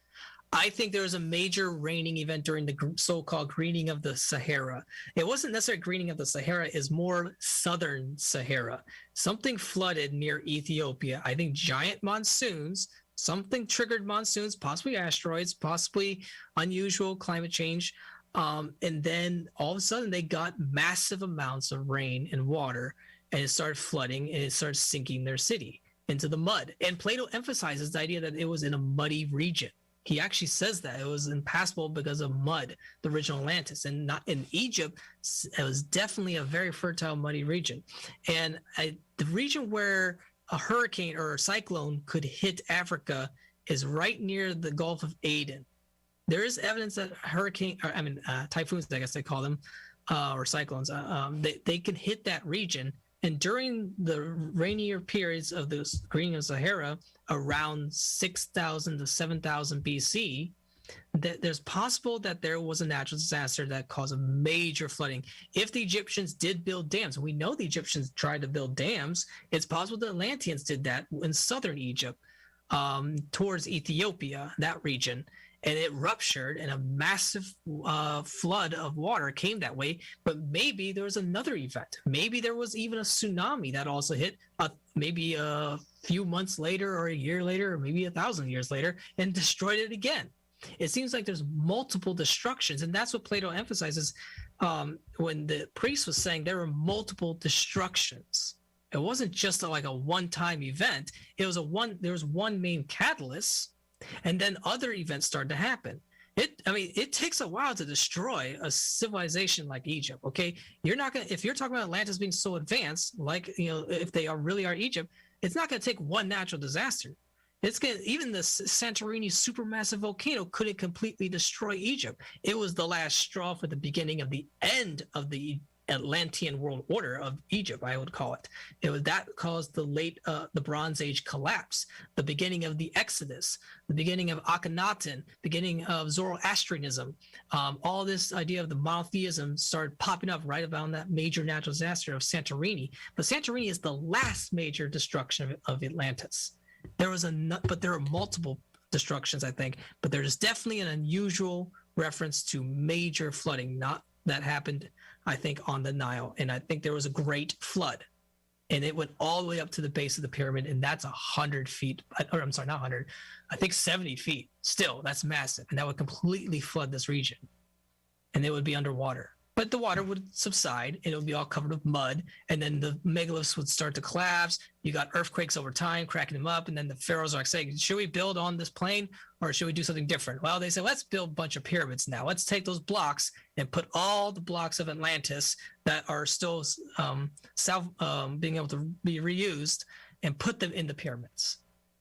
Speaker 7: I think there was a major raining event during the so-called greening of the Sahara. It wasn't necessarily greening of the Sahara, it's more southern Sahara. Something flooded near Ethiopia. I think giant monsoons Something triggered monsoons, possibly asteroids, possibly unusual climate change. And then all of a sudden they got massive amounts of rain and water, and it started flooding and it started sinking their city into the mud. And Plato emphasizes the idea that it was in a muddy region. He actually says that it was impassable because of mud, the original Atlantis, and not in Egypt. It was definitely a very fertile, muddy region. And the region where a hurricane or a cyclone could hit Africa is right near the Gulf of Aden. There is evidence that typhoons, I guess they call them, or cyclones, they can hit that region. And during the rainier periods of the Green of Sahara, around 6,000 to 7,000 BC, there's possible that there was a natural disaster that caused a major flooding. If the Egyptians did build dams, we know the Egyptians tried to build dams. It's possible the Atlanteans did that in southern Egypt, towards Ethiopia, that region. And it ruptured, and a massive flood of water came that way. But maybe there was another event. Maybe there was even a tsunami that also hit maybe a few months later, or a year later, or maybe 1,000 years later, and destroyed it again. It seems like there's multiple destructions, and that's what Plato emphasizes when the priest was saying there were multiple destructions. It wasn't just like a one-time event. It was there was one main catalyst, and then other events started to happen. It takes a while to destroy a civilization like Egypt. Okay, if you're talking about Atlantis being so advanced, like, if they really are Egypt, it's not gonna take one natural disaster. Even the Santorini supermassive volcano couldn't completely destroy Egypt. It was the last straw for the beginning of the end of the Atlantean world order of Egypt, I would call it. That caused the Bronze Age collapse, the beginning of the Exodus, the beginning of Akhenaten, beginning of Zoroastrianism. All this idea of the monotheism started popping up right around that major natural disaster of Santorini. But Santorini is the last major destruction of Atlantis. But there are multiple destructions, I think. But there's definitely an unusual reference to major flooding, that happened, I think, on the Nile. And I think there was a great flood, and it went all the way up to the base of the pyramid, and that's 100 feet, or I'm sorry, not 100, I think 70 feet. Still, that's massive, and that would completely flood this region, and it would be underwater. But the water would subside, and it would be all covered with mud, and then the megaliths would start to collapse. You got earthquakes over time, cracking them up, and then the pharaohs are like saying, should we build on this plain, or should we do something different? Well, they say, let's build a bunch of pyramids now. Let's take those blocks and put all the blocks of Atlantis that are still being able to be reused, and put them in the pyramids.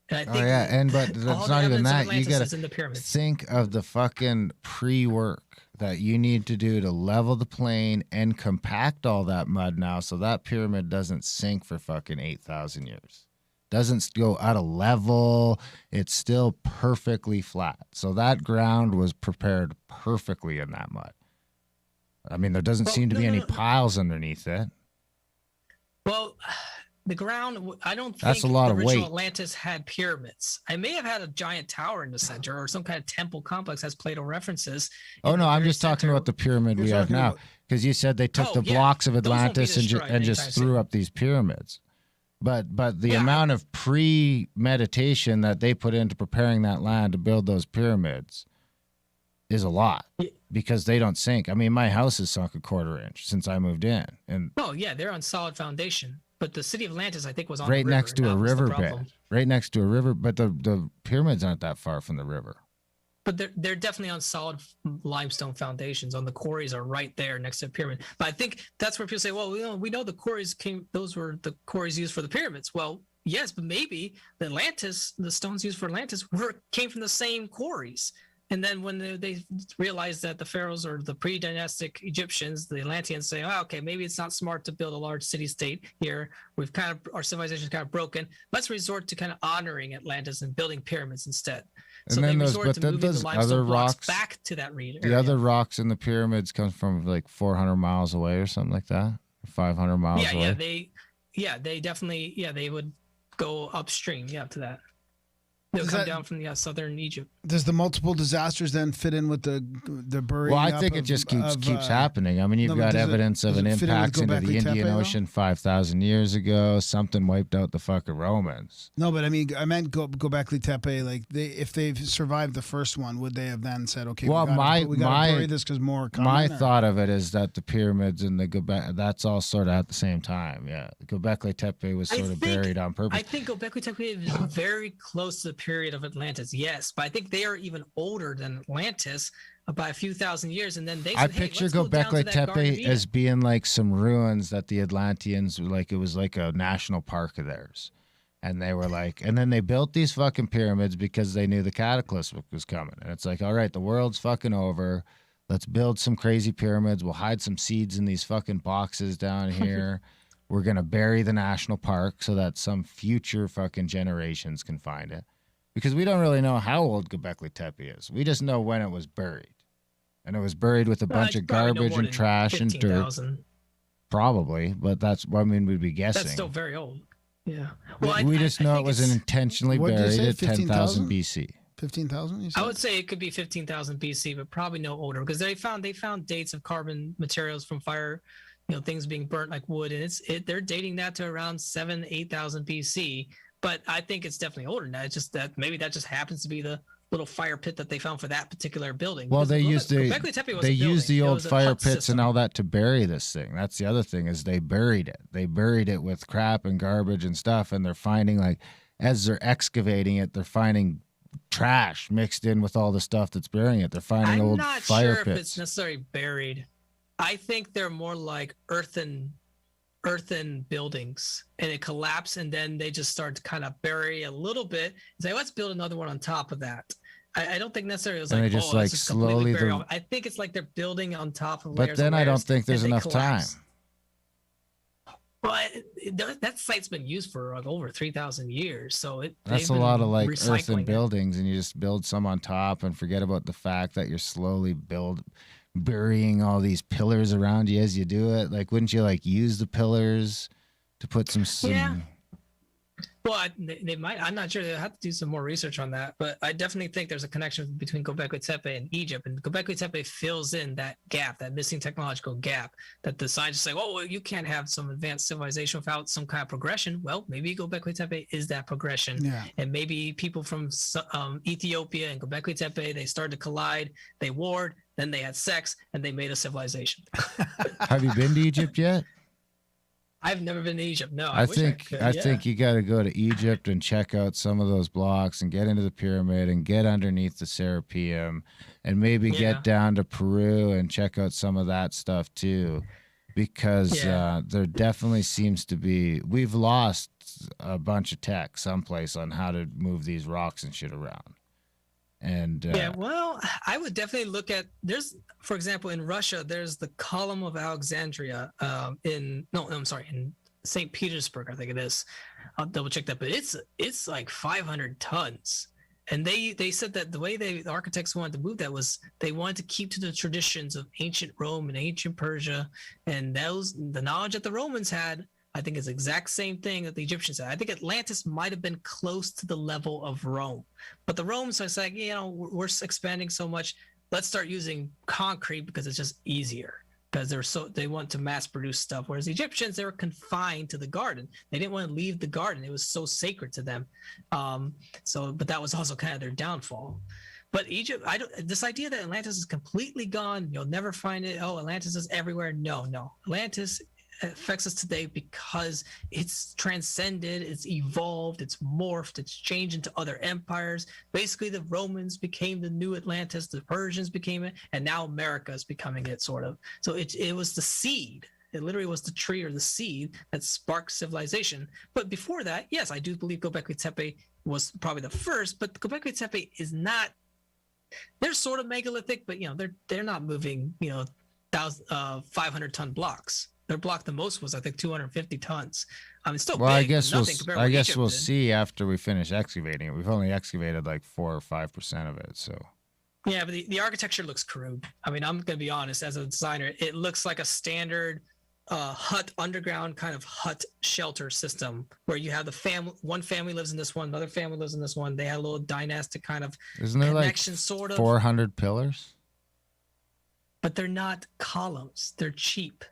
Speaker 7: And I think
Speaker 3: but that's not even that. You gotta
Speaker 7: in the pyramids.
Speaker 3: think of the fucking pre-work that you need to do to level the plain and compact all that mud now, so that pyramid doesn't sink for fucking 8,000 years. Doesn't go out of level. It's still perfectly flat. So that ground was prepared perfectly in that mud. I mean, there doesn't seem to be any piles underneath it.
Speaker 7: Well, the ground, I don't think
Speaker 3: That's a lot
Speaker 7: the
Speaker 3: of
Speaker 7: original
Speaker 3: weight.
Speaker 7: Atlantis had pyramids. I may have had a giant tower in the center, or some kind of temple complex, as Plato references.
Speaker 3: Oh, no, I'm just talking about the pyramid we have now. Because you said they took the blocks of Atlantis and just threw up these pyramids. But the amount of premeditation that they put into preparing that land to build those pyramids is a lot, because they don't sink. I mean, my house has sunk 1/4 inch since I moved in. And
Speaker 7: they're on solid foundation. But the city of Atlantis, I think, was on
Speaker 3: right
Speaker 7: the river,
Speaker 3: next to a riverbed. Right next to a river, but the pyramids aren't that far from the river.
Speaker 7: But they're definitely on solid limestone foundations. The quarries are right there next to the pyramid. But I think that's where people say, well, we know the quarries those were the quarries used for the pyramids. Well, yes, but maybe the stones used for Atlantis came from the same quarries. And then when they realized that the pharaohs or the pre-dynastic Egyptians, the Atlanteans, say, okay, maybe it's not smart to build a large city-state here. Our civilization is kind of broken. Let's resort to kind of honoring Atlantis and building pyramids instead.
Speaker 3: And so then those other rocks
Speaker 7: back to that region.
Speaker 3: The other rocks in the pyramids come from like 400 miles away or something like that, 500 miles away.
Speaker 7: They definitely, they would go upstream, to that. They'll
Speaker 1: Does
Speaker 7: come
Speaker 1: that-
Speaker 7: down from the southern Egypt.
Speaker 1: Does the multiple disasters then fit in with the burying?
Speaker 3: Well, I
Speaker 1: up
Speaker 3: think it
Speaker 1: of-
Speaker 3: just keeps
Speaker 1: of,
Speaker 3: happening. I mean, you've
Speaker 1: no, but
Speaker 3: got
Speaker 1: does it-
Speaker 3: evidence of
Speaker 1: does
Speaker 3: an
Speaker 1: it fit in with
Speaker 3: impact into the
Speaker 1: Göbekli
Speaker 3: Indian
Speaker 1: Tepe, though?
Speaker 3: Ocean 5,000 years ago. Something wiped out the fucking Romans.
Speaker 1: No, but I mean, I meant Göbekli Tepe. Like, if they've survived the first one, would they have then said, okay,
Speaker 3: Well,
Speaker 1: we gotta bury this because more are coming?
Speaker 3: My
Speaker 1: or-
Speaker 3: thought of it is that the pyramids and the Göbekli, that's all sort of at the same time. Yeah, Göbekli Tepe was
Speaker 7: I
Speaker 3: sort of
Speaker 7: think-
Speaker 3: buried on purpose.
Speaker 7: I think Göbekli Tepe is very close to the period of Atlantis, yes, but I think they are even older than Atlantis by a few thousand years. And then they
Speaker 3: I
Speaker 7: said, hey,
Speaker 3: picture
Speaker 7: let's go down to
Speaker 3: Göbekli
Speaker 7: that Garden of
Speaker 3: Tepe
Speaker 7: Eden.
Speaker 3: as being like some ruins that the Atlanteans, like it was like a national park of theirs. And they were like, and then they built these fucking pyramids because they knew the cataclysm was coming. And it's like, all right, the world's fucking over. Let's build some crazy pyramids. We'll hide some seeds in these fucking boxes down here. We're going to bury the national park so that some future fucking generations can find it. Because we don't really know how old Göbekli Tepe is. We just know when it was buried. And it was buried with a bunch
Speaker 7: It's
Speaker 3: of
Speaker 7: probably no
Speaker 3: garbage
Speaker 7: more
Speaker 3: and
Speaker 7: than
Speaker 3: trash and dirt.
Speaker 7: 15,000.
Speaker 3: Probably, but that's what I mean, we'd be guessing.
Speaker 7: That's still very old. Yeah.
Speaker 3: We just know it
Speaker 7: think
Speaker 3: was
Speaker 7: it's-
Speaker 3: intentionally
Speaker 1: What'd you
Speaker 3: buried
Speaker 1: say,
Speaker 3: at 10,000
Speaker 1: 15,000?
Speaker 3: BC.
Speaker 1: 15,000.
Speaker 7: I would say it could be 15,000 BC, but probably no older because they found dates of carbon materials from fire, things being burnt like wood, and they're dating that to around 8,000 BC. But I think it's definitely older than that. It's just that maybe that just happens to be the little fire pit that they found for that particular building.
Speaker 3: Well,
Speaker 7: Because
Speaker 3: they used
Speaker 7: Göbekli Tepe was a
Speaker 3: the
Speaker 7: building. It
Speaker 3: old
Speaker 7: was a
Speaker 3: fire
Speaker 7: hut
Speaker 3: pits
Speaker 7: system.
Speaker 3: and all that to bury this thing. That's the other thing is they buried it. They buried it with crap and garbage and stuff, and they're finding like as they're excavating it, they're finding trash mixed in with all the stuff that's burying it. They're finding
Speaker 7: I'm
Speaker 3: old
Speaker 7: not
Speaker 3: fire
Speaker 7: sure if
Speaker 3: pits.
Speaker 7: it's necessarily buried. I think they're more like earthen buildings, and it collapsed, and then they just start to kind of bury a little bit and say, let's build another one on top of that. I don't think necessarily it was
Speaker 3: And
Speaker 7: like,
Speaker 3: they just,
Speaker 7: oh,
Speaker 3: like,
Speaker 7: let's just completely
Speaker 3: slowly
Speaker 7: bury
Speaker 3: the-
Speaker 7: all. I think it's like they're building on top of
Speaker 3: But
Speaker 7: layers.
Speaker 3: then
Speaker 7: and
Speaker 3: I don't
Speaker 7: layers
Speaker 3: think there's
Speaker 7: as they
Speaker 3: enough
Speaker 7: collapse.
Speaker 3: time.
Speaker 7: Well, that site's been used for like over 3,000 years, so
Speaker 3: That's a
Speaker 7: they've
Speaker 3: lot
Speaker 7: been
Speaker 3: of like
Speaker 7: recycling
Speaker 3: earthen
Speaker 7: it.
Speaker 3: buildings, and you just build some on top and forget about the fact that you're slowly burying all these pillars around you as you do it. Like, wouldn't you like use the pillars to put some?
Speaker 7: Yeah. Well, they might. I'm not sure. They'll have to do some more research on that. But I definitely think there's a connection between Göbekli Tepe and Egypt. And Göbekli Tepe fills in that gap, that missing technological gap that the scientists say, oh, well, you can't have some advanced civilization without some kind of progression. Well, maybe Göbekli Tepe is that progression.
Speaker 1: Yeah.
Speaker 7: And maybe people from Ethiopia and Göbekli Tepe, they started to collide, they warred, then they had sex, and they made a civilization.
Speaker 3: Have you been to Egypt yet?
Speaker 7: I've never been to Egypt. No,
Speaker 3: I
Speaker 7: wish
Speaker 3: think
Speaker 7: could,
Speaker 3: I
Speaker 7: yeah.
Speaker 3: think you got to go to Egypt and check out some of those blocks and get into the pyramid and get underneath the Serapeum and maybe
Speaker 7: Yeah.
Speaker 3: get down to Peru and check out some of that stuff too, because
Speaker 7: Yeah.
Speaker 3: there definitely seems to be we've lost a bunch of tech someplace on how to move these rocks and shit around. And
Speaker 7: Yeah, well, I would definitely look at for example, in Russia, there's the Column of Alexandria in St. Petersburg, I think it is. I'll double check that, but it's like 500 tons. And they said that the way the architects wanted to move that was they wanted to keep to the traditions of ancient Rome and ancient Persia, and the knowledge that the Romans had. I think it's the exact same thing that the Egyptians had. I think Atlantis might have been close to the level of Rome, but the Romans are like, we're expanding so much. Let's start using concrete because it's just easier because they want to mass produce stuff. Whereas the Egyptians, they were confined to the garden. They didn't want to leave the garden. It was so sacred to them. But that was also kind of their downfall. But Egypt, this idea that Atlantis is completely gone, you'll never find it. Oh, Atlantis is everywhere. No. Atlantis affects us today because it's transcended, it's evolved, it's morphed, it's changed into other empires. Basically, the Romans became the new Atlantis, the Persians became it, and now America is becoming it, sort of. So it was the seed. It literally was the tree or the seed that sparked civilization. But before that, yes, I do believe Göbekli Tepe was probably the first, but Göbekli Tepe is not. They're sort of megalithic, but they're not moving 500-ton blocks. Their block the most was I think 250 tons. It's still
Speaker 3: well,
Speaker 7: big,
Speaker 3: I guess
Speaker 7: but nothing compared to
Speaker 3: I
Speaker 7: what
Speaker 3: guess
Speaker 7: Egypt
Speaker 3: we'll
Speaker 7: did.
Speaker 3: see after we finish excavating it. We've only excavated like 4 or 5% of it, so.
Speaker 7: Yeah, but the architecture looks crude. I mean, I'm gonna be honest. As a designer, it looks like a standard hut, underground kind of hut shelter system where you have the family, one family lives in this one, another family lives in this one. They had a little dynastic kind of
Speaker 3: Isn't there like
Speaker 7: connection, sort of.
Speaker 3: 400 pillars?
Speaker 7: But they're not columns. They're cheap.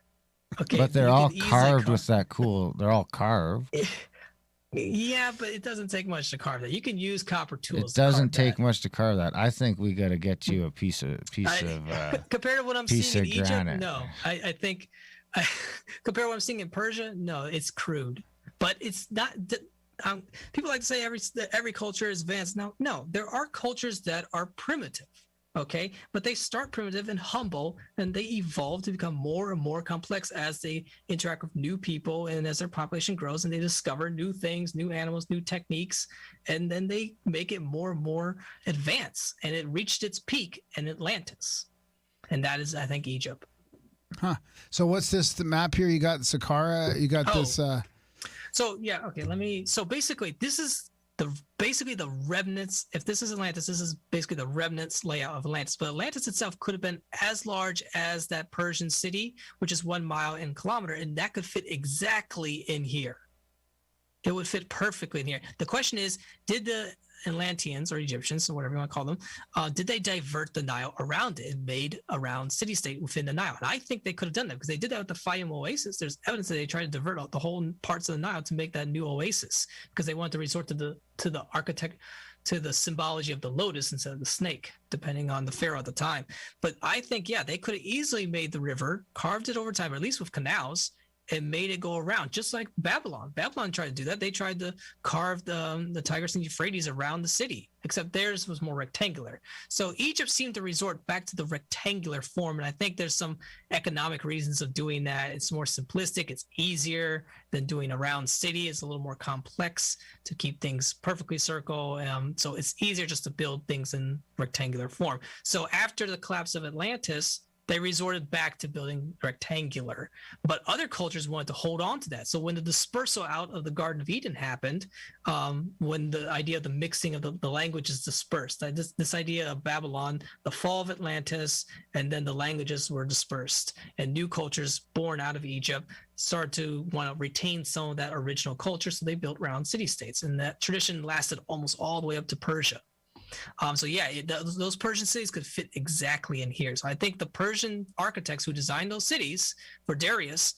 Speaker 7: Okay.
Speaker 3: But they're
Speaker 7: you
Speaker 3: all
Speaker 7: could easily
Speaker 3: carved
Speaker 7: carve-
Speaker 3: with that cool. They're all carved.
Speaker 7: Yeah, but it doesn't take much to carve that. You can use copper tools.
Speaker 3: It doesn't
Speaker 7: to carve
Speaker 3: take much to carve that. I think we got to get you a piece of
Speaker 7: compared to what I'm
Speaker 3: piece
Speaker 7: seeing in
Speaker 3: of
Speaker 7: Egypt,
Speaker 3: granite.
Speaker 7: no. I think compared to what I'm seeing in Persia, no, it's crude. But it's not. People like to say every culture is advanced. No, there are cultures that are primitive. Okay, but they start primitive and humble, and they evolve to become more and more complex as they interact with new people and as their population grows, and they discover new things, new animals, new techniques, and then they make it more and more advanced. And it reached its peak in Atlantis, and that is, I think, Egypt.
Speaker 1: Huh. So what's this? The map here? You got Saqqara. You got this.
Speaker 7: So yeah, okay. So basically, this is the remnants. If this is Atlantis, this is basically the remnants layout of Atlantis. But Atlantis itself could have been as large as that Persian city, which is 1 mile in kilometer, and that could fit exactly in here. It would fit perfectly in here. The question is, did the Atlanteans or Egyptians, or whatever you want to call them, did they divert the Nile around it and made a round city-state within the Nile? And I think they could have done that because they did that with the Fayum Oasis. There's evidence that they tried to divert the whole parts of the Nile to make that new oasis because they wanted to resort to the architect, to the symbology of the lotus instead of the snake, depending on the pharaoh at the time. But I think, yeah, they could have easily made the river, carved it over time, or at least with canals, and made it go around, just like Babylon. Babylon tried to do that. They tried to carve the Tigris and Euphrates around the city, except theirs was more rectangular. So Egypt seemed to resort back to the rectangular form, and I think there's some economic reasons of doing that. It's more simplistic. It's easier than doing a round city. It's a little more complex to keep things perfectly circle. So it's easier just to build things in rectangular form. So after the collapse of Atlantis, they resorted back to building rectangular, but other cultures wanted to hold on to that. So when the dispersal out of the Garden of Eden happened, when the idea of the mixing of the languages dispersed, this idea of Babylon, the fall of Atlantis, and then the languages were dispersed, and new cultures born out of Egypt started to want to retain some of that original culture. So they built round city-states, and that tradition lasted almost all the way up to Persia. So yeah, those Persian cities could fit exactly in here. So I think the Persian architects who designed those cities for Darius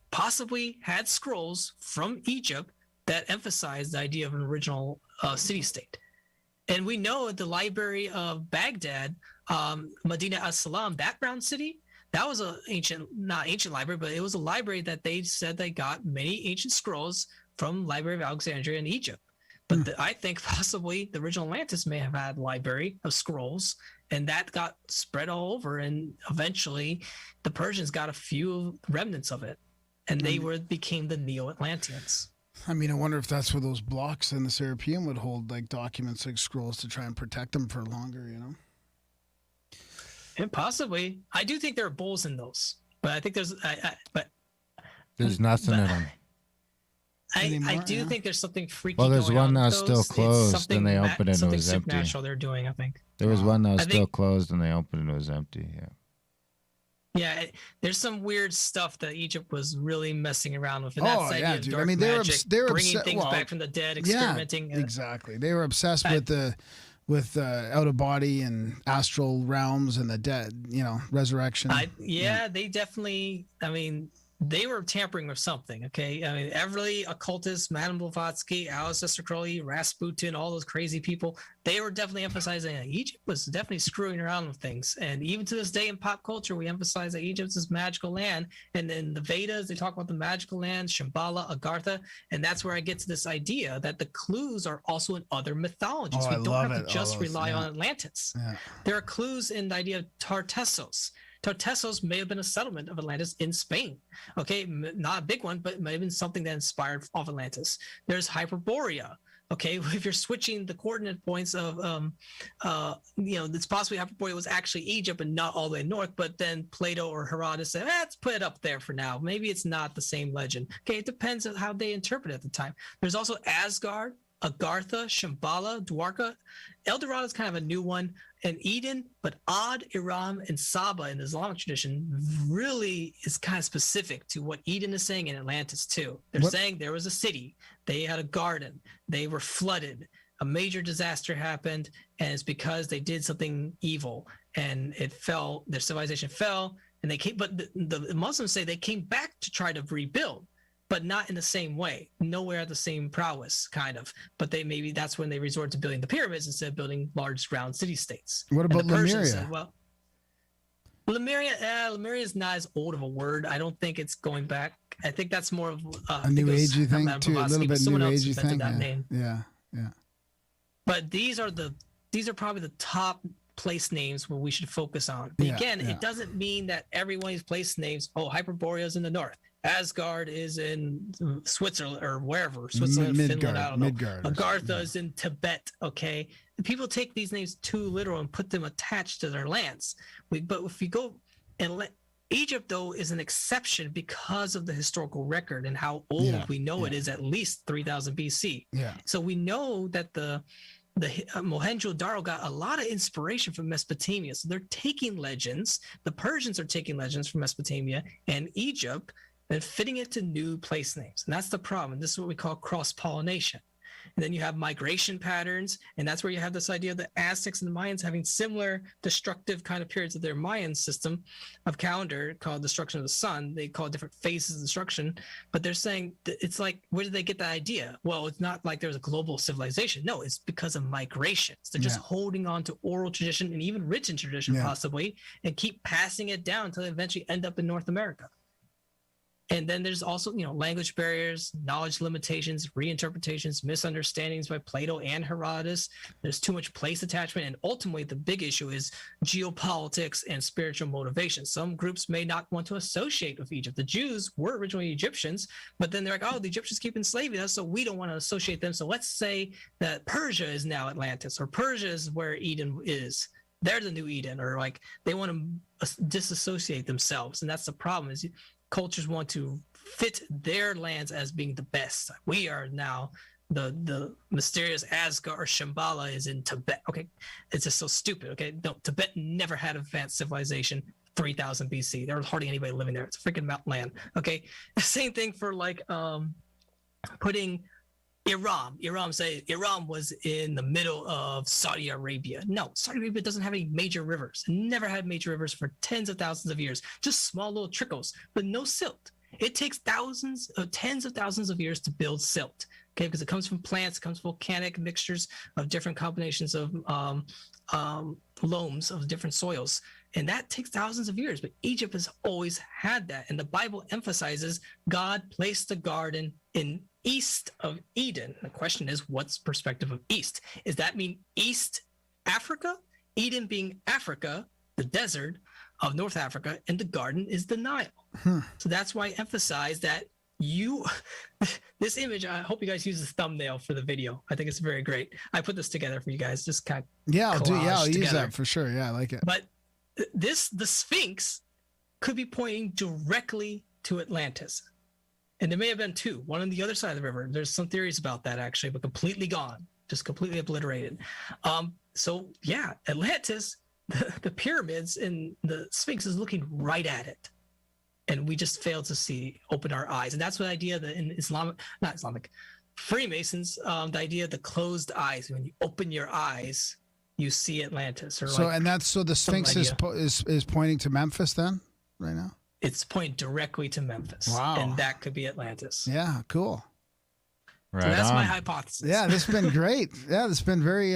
Speaker 7: possibly had scrolls from Egypt that emphasized the idea of an original city-state. And we know at the Library of Baghdad, Medina as-Salam, that round city, that was not ancient library, but it was a library that they said they got many ancient scrolls from Library of Alexandria in Egypt. But I think possibly the original Atlantis may have had a library of scrolls, and that got spread all over. And eventually, the Persians got a few remnants of it, and they became the Neo-Atlanteans.
Speaker 1: I mean, I wonder if that's where those blocks in the Serapeum would hold, like documents, like scrolls, to try and protect them for longer. You know.
Speaker 7: And possibly, I do think there are bowls in those, but I think there's
Speaker 3: nothing in them.
Speaker 7: I do think there's something freaky.
Speaker 3: Well, there's
Speaker 7: going
Speaker 3: one
Speaker 7: on
Speaker 3: that's
Speaker 7: with those.
Speaker 3: still closed, and they opened it and it
Speaker 7: something
Speaker 3: was empty.
Speaker 7: Supernatural they're doing, I think.
Speaker 3: There was one that was still closed, and they opened it and it was empty. Yeah.
Speaker 7: Yeah, there's some weird stuff that Egypt was really messing around with. And that's the idea of
Speaker 1: dude.
Speaker 7: dark
Speaker 1: I mean,
Speaker 7: magic,
Speaker 1: they were
Speaker 7: bringing things back from the dead, experimenting.
Speaker 1: Yeah, exactly. They were obsessed with out of body and astral realms and the dead. You know, resurrection.
Speaker 7: They definitely. I mean, they were tampering with something. Okay, I mean, every occultist, Madame Blavatsky, Aleister Crowley, Rasputin, all those crazy people, they were definitely emphasizing that Egypt was definitely screwing around with things. And even to this day in pop culture, we emphasize that Egypt is this magical land. And in the Vedas, they talk about the magical land, Shambhala, Agartha, and that's where I get to this idea that the clues are also in other mythologies. We don't have to just rely on Atlantis. Yeah. There are clues in the idea of Tartessos. Tartessos may have been a settlement of Atlantis in Spain. Okay, not a big one, but it may have been something that inspired off Atlantis. There's Hyperborea. Okay, if you're switching the coordinate points of, it's possibly Hyperborea was actually Egypt and not all the way north, but then Plato or Herodotus said, let's put it up there for now. Maybe it's not the same legend. Okay, it depends on how they interpret it at the time. There's also Asgard. Agartha, Shambhala, Dwarka. El Dorado is kind of a new one. And Eden, but Ad, Iram, and Saba in the Islamic tradition really is kind of specific to what Eden is saying in Atlantis too. They're saying there was a city, they had a garden, they were flooded, a major disaster happened, and it's because they did something evil and it fell, their civilization fell, and they came, but the Muslims say they came back to try to rebuild, but not in the same way, nowhere at the same prowess, kind of. But maybe that's when they resort to building the pyramids instead of building large round city states.
Speaker 1: What about
Speaker 7: Lemuria?
Speaker 1: Lemuria?
Speaker 7: Well, Lemuria is not as old of a word. I don't think it's going back. I think that's more of
Speaker 1: a new agey thing too, a little bit new agey thing. Yeah.
Speaker 7: But these are probably the top place names where we should focus on. But again, it doesn't mean that every one of these place names. Oh, Hyperborea is in the north. Asgard is in Switzerland or wherever. Switzerland, Finland, I don't know. Agartha is in Tibet, okay? And people take these names too literal and put them attached to their lands. But if you go and Egypt, though, is an exception because of the historical record and how old we know it is, at least 3000 BC.
Speaker 1: Yeah.
Speaker 7: So we know that the Mohenjo-Daro got a lot of inspiration from Mesopotamia. So they're taking legends. The Persians are taking legends from Mesopotamia and Egypt and fitting it to new place names. And that's the problem. And this is what we call cross-pollination. And then you have migration patterns, and that's where you have this idea of the Aztecs and the Mayans having similar destructive kind of periods of their Mayan system of calendar called destruction of the sun. They call it different phases of destruction, but they're saying that it's like, where did they get the idea? Well, it's not like there's a global civilization. No, it's because of migrations. They're just holding on to oral tradition and even written tradition possibly, and keep passing it down until they eventually end up in North America. And then there's also, language barriers, knowledge limitations, reinterpretations, misunderstandings by Plato and Herodotus. There's too much place attachment. And ultimately, the big issue is geopolitics and spiritual motivation. Some groups may not want to associate with Egypt. The Jews were originally Egyptians, but then they're like, oh, the Egyptians keep enslaving us, so we don't want to associate them. So let's say that Persia is now Atlantis, or Persia is where Eden is. They're the new Eden, or like they want to disassociate themselves. And that's the problem, is cultures want to fit their lands as being the best. We are now the mysterious Asgard or Shambhala is in Tibet. Okay, it's just so stupid. Okay, no, Tibet never had advanced civilization. 3000 BC. There was hardly anybody living there. It's a freaking mountain land. Okay, same thing for like putting Iran. Iran was in the middle of Saudi Arabia. No, Saudi Arabia doesn't have any major rivers. Never had major rivers for tens of thousands of years. Just small little trickles, but no silt. It takes tens of thousands of years to build silt. Okay, because it comes from plants, it comes from volcanic mixtures of different combinations of loams of different soils. And that takes thousands of years, but Egypt has always had that. And the Bible emphasizes God placed the garden in east of Eden. The question is, what's perspective of east? Does that mean East Africa? Eden being Africa, the desert of North Africa, and the garden is the Nile. So that's why I emphasize that this image, I hope you guys use this thumbnail for the video. I think it's very great. I put this together for you guys, just kind of
Speaker 1: I'll use that for sure. Yeah, I like it.
Speaker 7: But the Sphinx could be pointing directly to Atlantis. And there may have been two, one on the other side of the river. There's some theories about that actually, but completely gone, just completely obliterated. So yeah, Atlantis, the pyramids and the Sphinx is looking right at it. And we just failed to open our eyes. And that's what the idea that in Freemasons, the idea of the closed eyes. When you open your eyes, you see Atlantis. Or
Speaker 1: so the Sphinx is pointing to Memphis then, right now?
Speaker 7: It's pointing directly to Memphis.
Speaker 1: Wow.
Speaker 7: And that could be Atlantis.
Speaker 1: Yeah, cool.
Speaker 3: Right.
Speaker 7: So that's my hypothesis.
Speaker 1: Yeah, this has been great. Yeah, this has been very,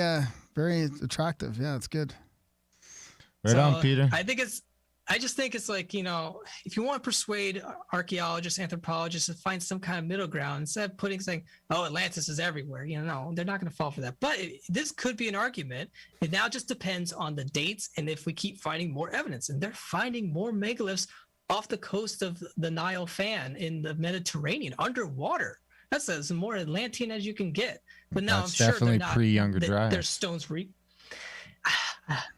Speaker 1: very attractive. Yeah, it's good.
Speaker 3: Right on, Peter.
Speaker 7: I just think it's like, if you want to persuade archaeologists, anthropologists to find some kind of middle ground, instead of saying, oh, Atlantis is everywhere, no, they're not going to fall for that. But this could be an argument. It now just depends on the dates and if we keep finding more evidence. And they're finding more megaliths off the coast of the Nile Fan in the Mediterranean, underwater. That's as more Atlantean as you can get. But now I'm sure
Speaker 3: definitely pre-Younger Dryas.
Speaker 7: There's stones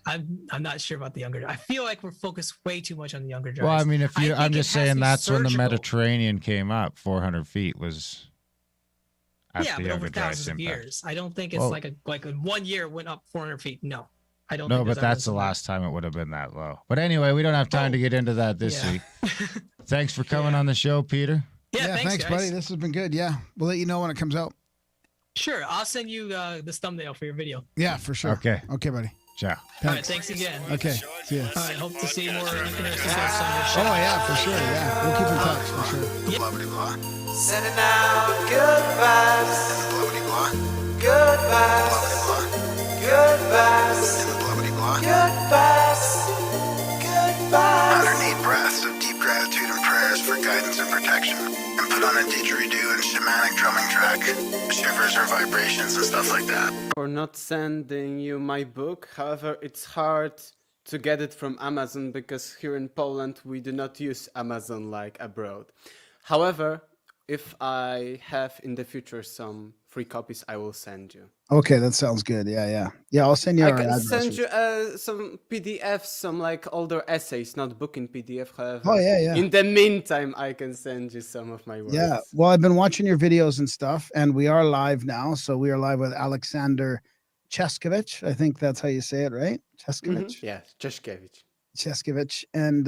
Speaker 7: I'm not sure about the Younger Dryas. I feel like we're focused way too much on the Younger Dryas.
Speaker 3: Well, I mean, I'm just saying that's when the Mediterranean came up. 400 feet was at
Speaker 7: Yeah,
Speaker 3: the
Speaker 7: but over
Speaker 3: Younger Dryas
Speaker 7: thousands of
Speaker 3: impact.
Speaker 7: years. I don't think it's
Speaker 3: Well-
Speaker 7: like a 1 year it went up 400 feet. No, I don't.
Speaker 3: No,
Speaker 7: think
Speaker 3: but
Speaker 7: there's
Speaker 3: that's the
Speaker 7: evidence of
Speaker 3: last time it would have been that low. But anyway, we don't have time to get into that this
Speaker 7: Yeah.
Speaker 3: week. Thanks for coming
Speaker 7: Yeah.
Speaker 3: on the show, Peter.
Speaker 7: that. Yeah, thanks, guys.
Speaker 1: buddy. This has been good. Yeah, we'll let you know when it comes out.
Speaker 7: Sure, I'll send you this thumbnail for your video.
Speaker 1: Yeah, for sure.
Speaker 3: Okay.
Speaker 1: Okay, buddy.
Speaker 3: Ciao.
Speaker 7: All right, thanks again.
Speaker 1: Okay, see ya.
Speaker 7: All right, hope to see more interesting guests on your show.
Speaker 1: Oh yeah, for sure. Yeah, we'll keep in touch for sure.
Speaker 7: Yeah.
Speaker 1: Blah blah
Speaker 8: Sending out good vibes.
Speaker 1: blah blah
Speaker 8: Good vibes. Good vibes.
Speaker 1: blah
Speaker 8: Good vibes. Good vibes.
Speaker 1: 108 breaths of deep gratitude and prayers for guidance and protection, and put on a didgeridoo and shamanic drumming track, shivers or vibrations and stuff like that.
Speaker 9: For not sending you my book. However, it's hard to get it from Amazon because here in Poland we do not use Amazon like abroad. However, if I have in the future some free copies, I will send you.
Speaker 1: Okay, that sounds good. Yeah. I'll send you
Speaker 9: I
Speaker 1: our
Speaker 9: can
Speaker 1: address.
Speaker 9: send you some PDFs, some like older essays, not book in PDF. However,
Speaker 1: Oh yeah.
Speaker 9: in the meantime, I can send you some of my works.
Speaker 1: Yeah. Well, I've been watching your videos and stuff, and we are live now. So we are live with Aleksander Czeszkiewicz. I think that's how you say it, right? Czeszkiewicz.
Speaker 9: Yeah, Czeszkiewicz.
Speaker 1: Czeszkiewicz. And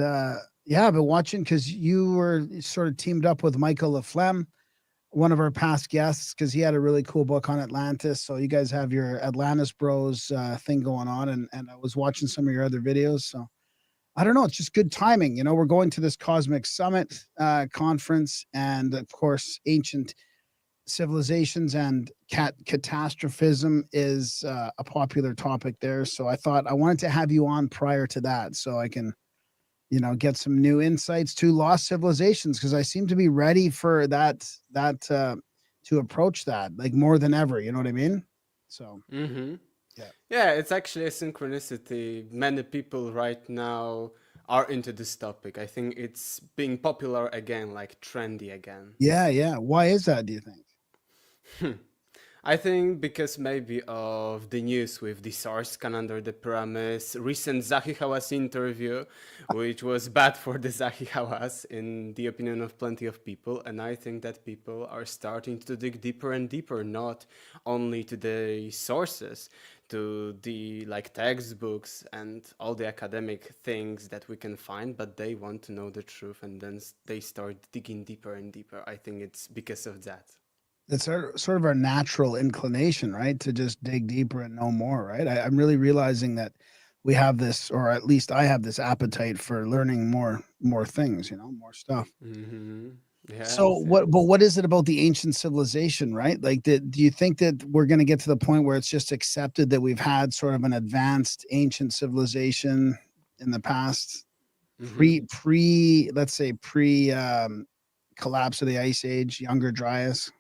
Speaker 1: yeah, I've been watching because you were sort of teamed up with Michael Le Flem, one of our past guests, because he had a really cool book on Atlantis. So you guys have your Atlantis Bros thing going on, and I was watching some of your other videos. So I don't know, it's just good timing. You know, we're going to this Cosmic Summit conference, and of course, ancient civilizations and catastrophism is a popular topic there. So I thought I wanted to have you on prior to that, so I can, you know, get some new insights to lost civilizations, because I seem to be ready for that to approach that like more than ever. You know what I mean? So
Speaker 9: Yeah, it's actually a synchronicity. Many people right now are into this topic. I think it's being popular again, like trendy again.
Speaker 1: yeah. Why is that, do you think?
Speaker 9: I think because maybe of the news with the SARS scan under the premise, recent Zahi Hawass interview, which was bad for the Zahi Hawass in the opinion of plenty of people. And I think that people are starting to dig deeper and deeper, not only to the sources, to the like textbooks and all the academic things that we can find, but they want to know the truth, and then they start digging deeper and deeper. I think it's because of that.
Speaker 1: It's sort of our natural inclination, right? To just dig deeper and know more, right? I'm really realizing that we have this, or at least I have this appetite for learning more things, you know, more stuff.
Speaker 9: Yeah,
Speaker 1: So what is it about the ancient civilization, right? Like, do you think that we're going to get to the point where it's just accepted that we've had sort of an advanced ancient civilization in the past, let's say pre collapse of the ice age, Younger Dryas?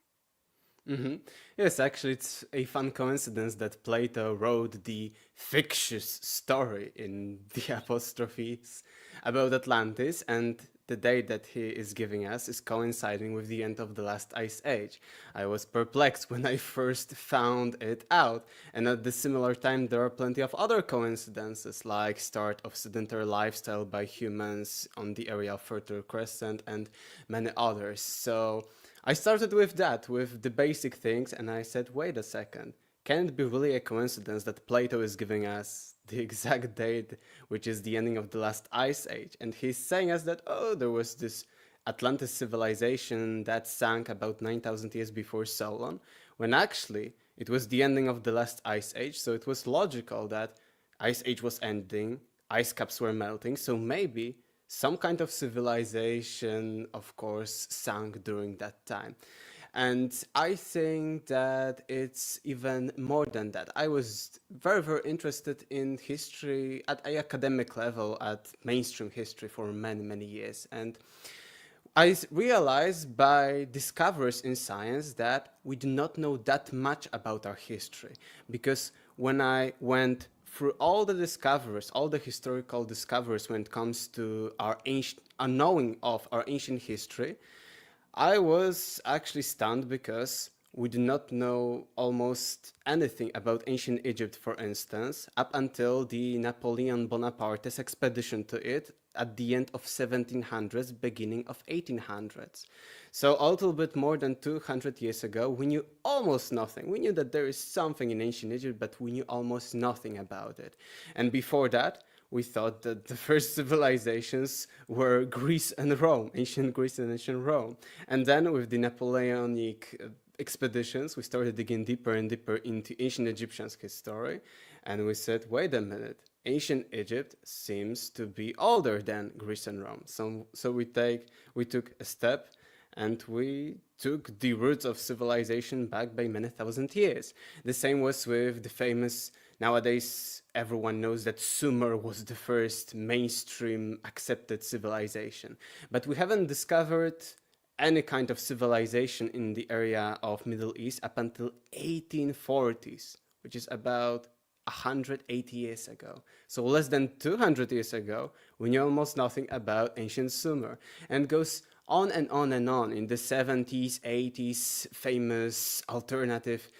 Speaker 9: Yes, actually, it's a fun coincidence that Plato wrote the fictitious story in the apostrophes about Atlantis, and the date that he is giving us is coinciding with the end of the last ice age. I was perplexed when I first found it out, and at the similar time there are plenty of other coincidences, like start of sedentary lifestyle by humans on the area of Fertile Crescent and many others. So I started with that, with the basic things, and I said, wait a second, can it be really a coincidence that Plato is giving us the exact date, which is the ending of the last ice age? And he's saying us that, oh, there was this Atlantis civilization that sank about 9,000 years before Solon, when actually it was the ending of the last ice age, so it was logical that ice age was ending, ice caps were melting, so maybe some kind of civilization, of course, sank during that time. And I think that it's even more than that. I was very, very interested in history at an academic level, at mainstream history for many, many years. And I realized by discoveries in science that we do not know that much about our history. Because when I went through all the discoveries, all the historical discoveries when it comes to our ancient, unknowing of our ancient history, I was actually stunned because we do not know almost anything about ancient Egypt, for instance, up until the Napoleon Bonaparte's expedition to it at the end of 1700s, beginning of 1800s. So a little bit more than 200 years ago, we knew almost nothing. We knew that there is something in ancient Egypt, but we knew almost nothing about it. And before that, we thought that the first civilizations were Greece and Rome, ancient Greece and ancient Rome. And then with the Napoleonic expeditions, we started digging deeper and deeper into ancient Egyptians' history. And we said, wait a minute, ancient Egypt seems to be older than Greece and Rome. So we took a step and we took the roots of civilization back by many thousand years. The same was with the famous, nowadays everyone knows that Sumer was the first mainstream accepted civilization. But we haven't discovered any kind of civilization in the area of Middle East up until 1840s, which is about 180 years ago. So less than 200 years ago, we knew almost nothing about ancient Sumer. And goes on and on and on. In the 70s, 80s, famous alternative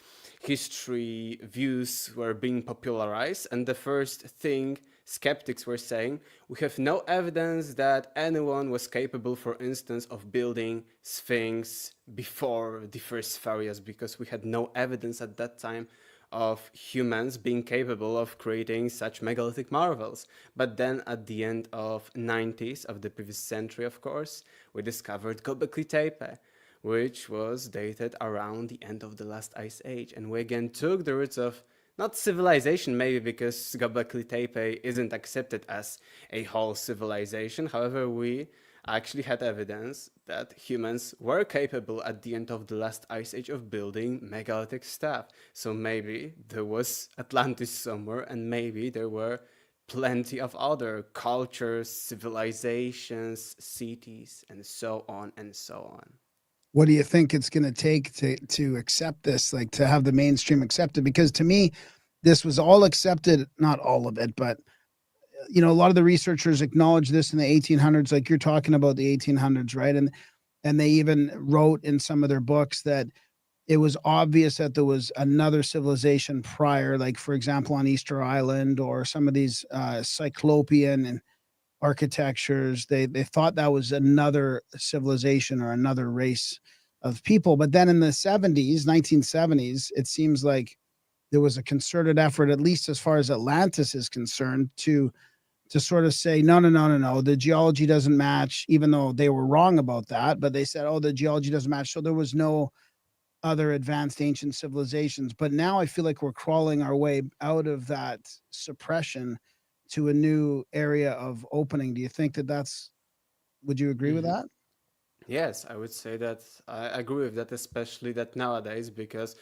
Speaker 9: history views were being popularized. And the first thing skeptics were saying, we have no evidence that anyone was capable, for instance, of building Sphinx before the first pharaohs, because we had no evidence at that time of humans being capable of creating such megalithic marvels. But then at the end of 90s of the previous century, of course, we discovered Göbekli Tepe, which was dated around the end of the last ice age. And we again took the roots of not civilization, maybe because Göbekli Tepe isn't accepted as a whole civilization. However, we actually had evidence that humans were capable at the end of the last ice age of building megalithic stuff. So maybe there was Atlantis somewhere, and maybe there were plenty of other cultures, civilizations, cities, and so on and so on.
Speaker 1: What do you think it's going to take to accept this, like to have the mainstream accept it? Because to me, this was all accepted, not all of it, but you know, a lot of the researchers acknowledge this in the 1800s, like you're talking about the 1800s, right? And they even wrote in some of their books that it was obvious that there was another civilization prior, like for example on Easter Island or some of these Cyclopean and architectures. They thought that was another civilization or another race of people. But then in the 70s, 1970s, it seems like there was a concerted effort, at least as far as Atlantis is concerned, to sort of say, no, the geology doesn't match, even though they were wrong about that. But they said, oh, the geology doesn't match. So there was no other advanced ancient civilizations. But now I feel like we're crawling our way out of that suppression to a new area of opening. Do you think would you agree with that?
Speaker 9: Yes, I would say that I agree with that, especially that nowadays, because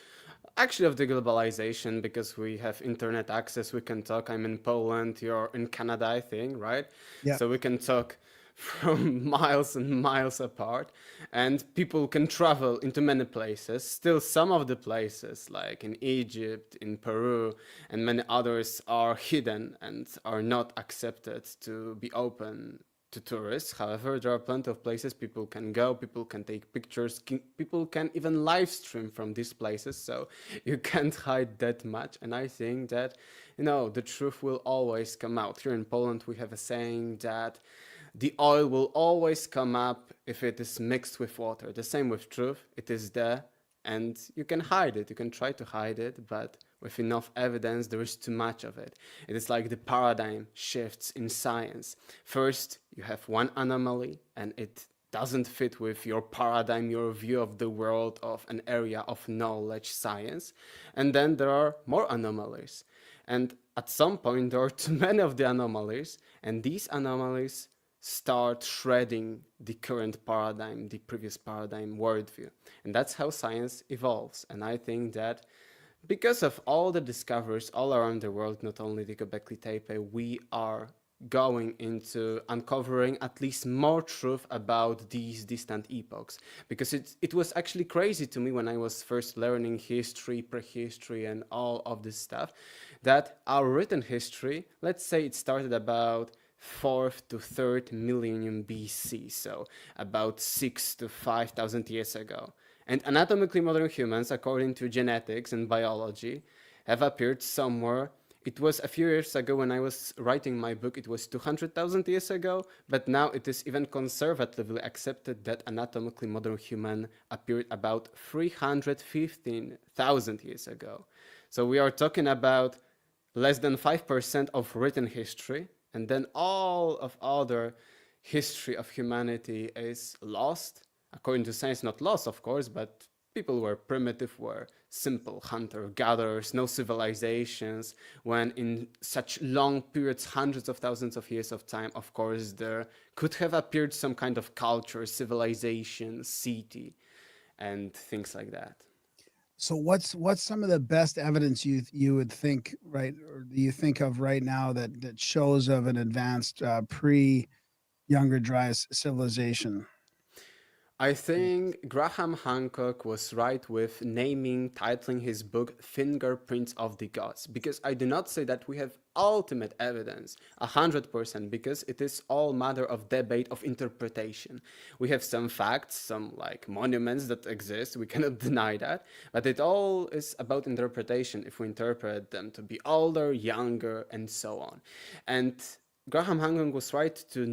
Speaker 9: actually of the globalization, because we have internet access, we can talk. I'm in Poland, you're in Canada, I think, right?
Speaker 1: Yeah.
Speaker 9: So we can talk from miles and miles apart, and people can travel into many places. Still, some of the places, like in Egypt, in Peru, and many others, are hidden and are not accepted to be open to tourists. However, there are plenty of places people can go, people can take pictures, people can even live stream from these places, so you can't hide that much. And I think that, you know, the truth will always come out. Here in Poland, we have a saying that the oil will always come up if it is mixed with water. The same with truth, it is there, and you can hide it, you can try to hide it, but with enough evidence, there is too much of it. It is like the paradigm shifts in science. First, you have one anomaly, and it doesn't fit with your paradigm, your view of the world, of an area of knowledge, science. And then there are more anomalies. And at some point, there are too many of the anomalies, and these anomalies start shredding the current paradigm, the previous paradigm worldview. And that's how science evolves. And I think that because of all the discoveries all around the world, not only the Göbekli Tepe, we are going into uncovering at least more truth about these distant epochs. Because it was actually crazy to me when I was first learning history, prehistory, and all of this stuff, that our written history, let's say it started about 4th to 3rd millennium BC, so about 6,000 to 5,000 years ago. And anatomically modern humans, according to genetics and biology, have appeared somewhere. It was a few years ago when I was writing my book, it was 200,000 years ago, but now it is even conservatively accepted that anatomically modern human appeared about 315,000 years ago. So we are talking about less than 5% of written history, and then all of other history of humanity is lost. According to science, not lost, of course, but people were primitive, were simple hunter-gatherers, no civilizations, when in such long periods, hundreds of thousands of years of time, of course, there could have appeared some kind of culture, civilization, city, and things like that.
Speaker 1: So what's some of the best evidence you would think, right, or do you think of right now that shows of an advanced pre Younger Dryas civilization?
Speaker 9: I think Graham Hancock was right with titling his book Fingerprints of the Gods, because I do not say that we have ultimate evidence, 100%, because it is all matter of debate, of interpretation. We have some facts, some like monuments that exist, we cannot deny that, but it all is about interpretation if we interpret them to be older, younger, and so on. And Graham Hancock was right to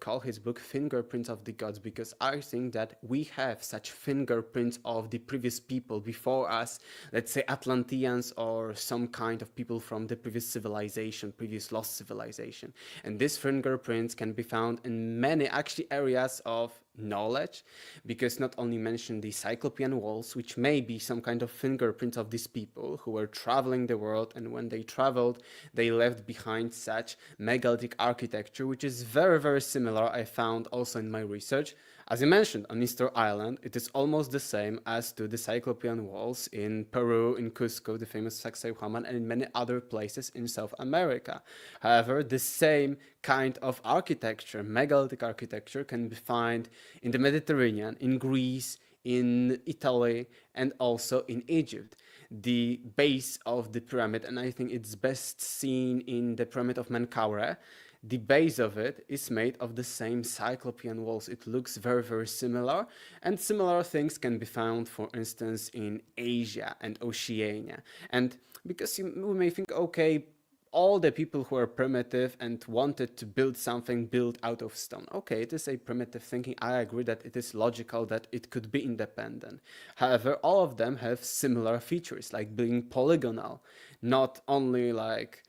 Speaker 9: call his book Fingerprints of the Gods, because I think that we have such fingerprints of the previous people before us, let's say Atlanteans or some kind of people from the previous civilization, previous lost civilization. And these fingerprints can be found in many actually areas of knowledge, because not only mention the Cyclopean walls, which may be some kind of fingerprint of these people who were traveling the world, and when they traveled they left behind such megalithic architecture, which is very, very similar, I found also in my research. As you mentioned, on Easter Island, it is almost the same as to the Cyclopean walls in Peru, in Cusco, the famous Sacsayhuaman, and in many other places in South America. However, the same kind of architecture, megalithic architecture, can be found in the Mediterranean, in Greece, in Italy, and also in Egypt. The base of the pyramid, and I think it's best seen in the pyramid of Menkaure, the base of it is made of the same Cyclopean walls. It looks very, very similar, and similar things can be found, for instance, in Asia and Oceania. And because we may think, okay, all the people who are primitive and wanted to build something built out of stone. Okay, it is a primitive thinking. I agree that it is logical that it could be independent. However, all of them have similar features, like being polygonal, not only like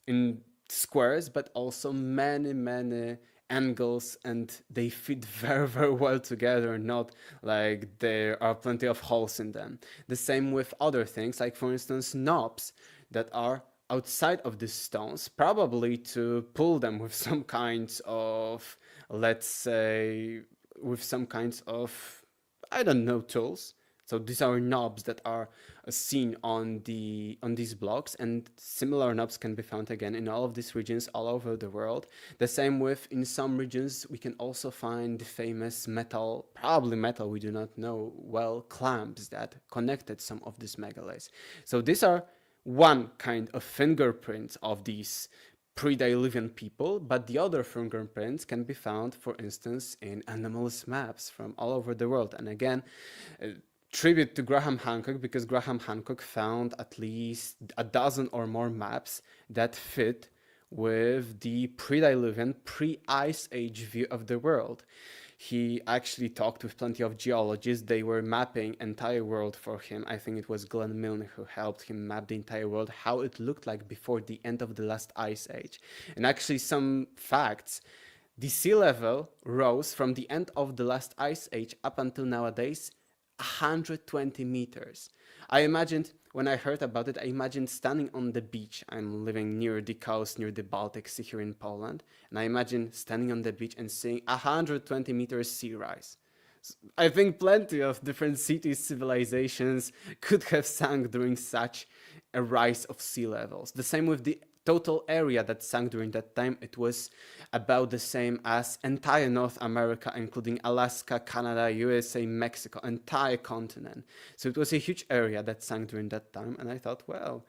Speaker 9: in squares, but also many, many angles, and they fit very, very well together, not like there are plenty of holes in them. The same with other things, like for instance knobs that are outside of the stones, probably to pull them with some kinds of, let's say, with some kinds of, I don't know, tools. So these are knobs that are seen on these blocks, and similar knobs can be found again in all of these regions all over the world. The same with, in some regions, we can also find the famous metal, probably metal, we do not know well, clamps that connected some of these megaliths. So these are one kind of fingerprints of these pre-Diluvian people, but the other fingerprints can be found, for instance, in anomalous maps from all over the world. And again, tribute to Graham Hancock, because Graham Hancock found at least a dozen or more maps that fit with the pre-Diluvian, pre-Ice Age view of the world. He actually talked with plenty of geologists. They were mapping entire world for him. I think it was Glenn Milne who helped him map the entire world, how it looked like before the end of the last ice age. And actually some facts, the sea level rose from the end of the last ice age up until nowadays 120 meters. I imagined, when I heard about it, I imagined standing on the beach. I'm living near the coast, near the Baltic Sea here in Poland, and I imagine standing on the beach and seeing 120 meters sea rise. I think plenty of different cities, civilizations could have sunk during such a rise of sea levels. The same with the total area that sank during that time. It was about the same as entire North America, including Alaska, Canada, USA, Mexico, entire continent. So it was a huge area that sank during that time, and I thought, well,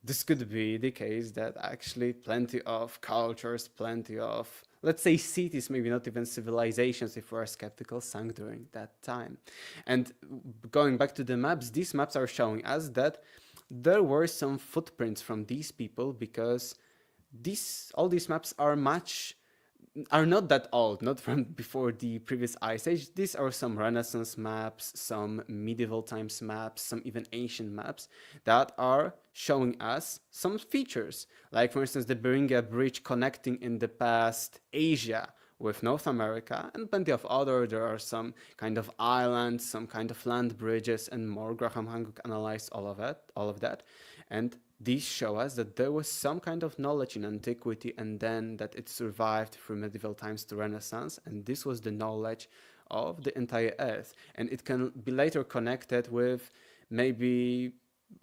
Speaker 9: this could be the case that actually plenty of cultures, plenty of, let's say, cities, maybe not even civilizations, if we're skeptical, sank during that time. And going back to the maps, these maps are showing us that there were some footprints from these people, because all these maps are not that old, not from before the previous ice age. These are some Renaissance maps, some medieval times maps, some even ancient maps that are showing us some features. Like, for instance, the Beringia Bridge connecting in the past Asia with North America, and plenty of other. There are some kind of islands, some kind of land bridges, and more. Graham Hancock analyzed all of that. And these show us that there was some kind of knowledge in antiquity, and then that it survived through medieval times to Renaissance, and this was the knowledge of the entire Earth. And it can be later connected with maybe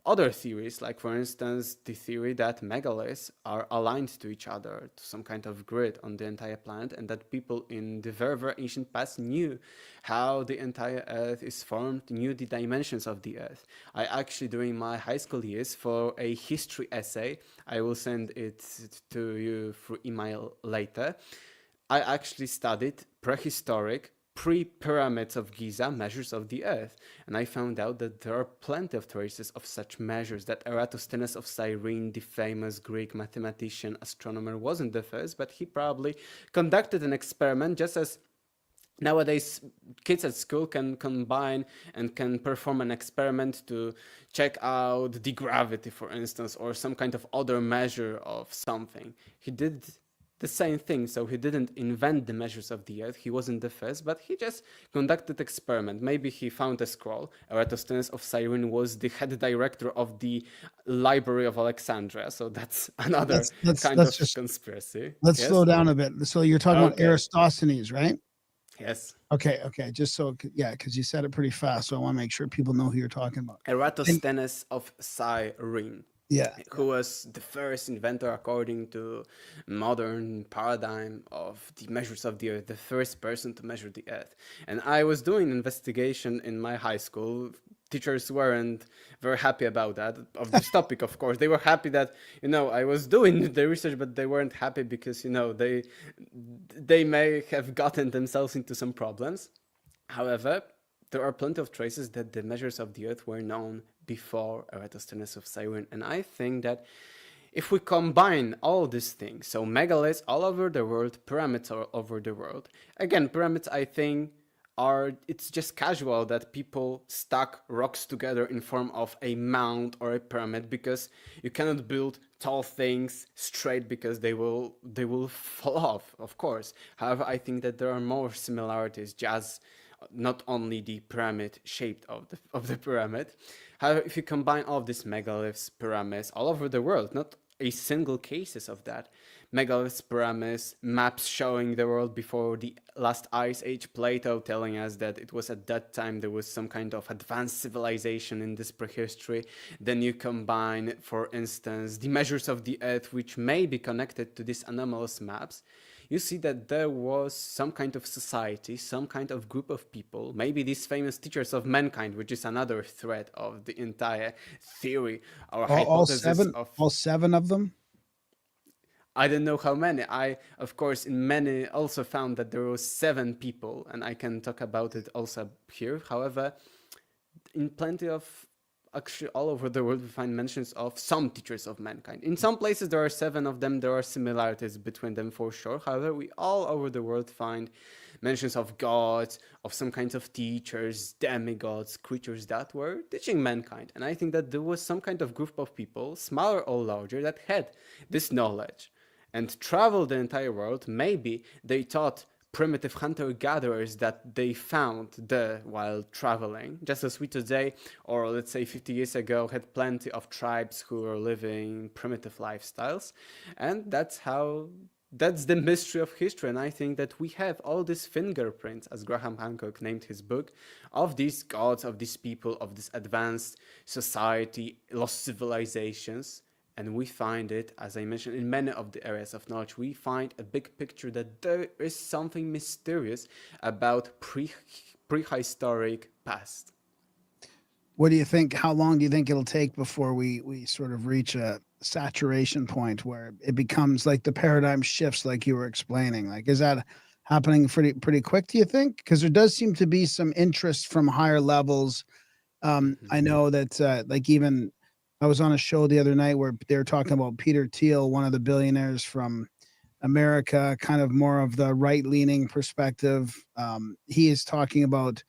Speaker 9: other theories, like, for instance, the theory that megaliths are aligned to each other, to some kind of grid on the entire planet, and that people in the very, very ancient past knew how the entire Earth is formed, knew the dimensions of the Earth. I actually, during my high school years, for a history essay, I will send it to you through email later, I actually studied prehistoric, pre-pyramids of Giza measures of the Earth, and I found out that there are plenty of traces of such measures, that Eratosthenes of Cyrene, the famous Greek mathematician, astronomer, wasn't the first, but he probably conducted an experiment, just as nowadays kids at school can combine and can perform an experiment to check out the gravity, for instance, or some kind of other measure of something. He did the same thing. So he didn't invent the measures of the Earth. He wasn't the first, but he just conducted experiment. Maybe he found a scroll. Eratosthenes of Cyrene was the head director of the Library of Alexandria. So that's another kind of conspiracy.
Speaker 1: Let's slow down a bit. So you're talking about Eratosthenes, right?
Speaker 9: Yes.
Speaker 1: Okay. Just so, yeah, because you said it pretty fast. So I want to make sure people know who you're talking about.
Speaker 9: Eratosthenes of Cyrene.
Speaker 1: Yeah.
Speaker 9: Who was the first inventor, according to modern paradigm, of the measures of the Earth, the first person to measure the Earth. And I was doing investigation in my high school. Teachers weren't very happy about that, of this topic, of course. They were happy that, I was doing the research, but they weren't happy because, they may have gotten themselves into some problems. However, there are plenty of traces that the measures of the Earth were known before Eratosthenes of Cyrene. And I think that if we combine all these things, so megaliths all over the world, pyramids all over the world. Again, pyramids, I think, it's just casual that people stack rocks together in form of a mound or a pyramid, because you cannot build tall things straight, because they will fall off, of course. However, I think that there are more similarities, just not only the pyramid shaped of the pyramid. However, if you combine all of these megaliths, pyramids all over the world, not a single cases of that, megaliths, pyramids, maps showing the world before the last ice age, Plato telling us that it was at that time there was some kind of advanced civilization in this prehistory. Then you combine, for instance, the measures of the Earth, which may be connected to these anomalous maps. You see that there was some kind of society, some kind of group of people, maybe these famous teachers of mankind, which is another thread of the entire theory or hypothesis.
Speaker 1: All seven of them?
Speaker 9: I don't know how many. I, of course, in many also found that there were 7 people, and I can talk about it also here. However, in plenty of, actually all over the world, we find mentions of some teachers of mankind. In some places there are 7 of them, there are similarities between them for sure. However, we all over the world find mentions of gods, of some kinds of teachers, demigods, creatures that were teaching mankind. And I think that there was some kind of group of people, smaller or larger, that had this knowledge and traveled the entire world. Maybe they taught primitive hunter-gatherers that they found there while traveling, just as we today, or let's say 50 years ago, had plenty of tribes who were living primitive lifestyles. And that's the mystery of history. And I think that we have all these fingerprints, as Graham Hancock named his book, of these gods, of these people, of this advanced society, lost civilizations. And we find it, as I mentioned, in many of the areas of knowledge. We find a big picture that there is something mysterious about prehistoric past.
Speaker 1: what do you think? How long do you think it'll take before we sort of reach a saturation point where it becomes like the paradigm shifts, like you were explaining? Like, is that happening pretty quick? Do you think? Because there does seem to be some interest from higher levels. I know that like even I was on a show the other night where they were talking about Peter Thiel, one of the billionaires from America, kind of more of the right-leaning perspective. He is talking about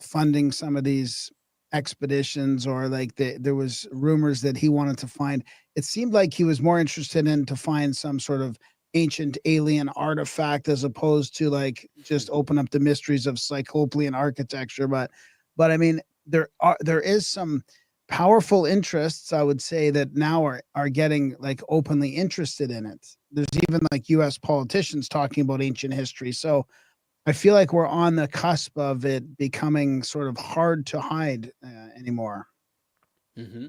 Speaker 1: funding some of these expeditions, or like there was rumors that he wanted to find. It seemed like he was more interested in to find some sort of ancient alien artifact as opposed to like just open up the mysteries of Cyclopean architecture. But I mean, there is some powerful interests, I would say, that now are getting like openly interested in it. There's even like US politicians talking about ancient history. So I feel like we're on the cusp of it becoming sort of hard to hide anymore.
Speaker 9: Hmm.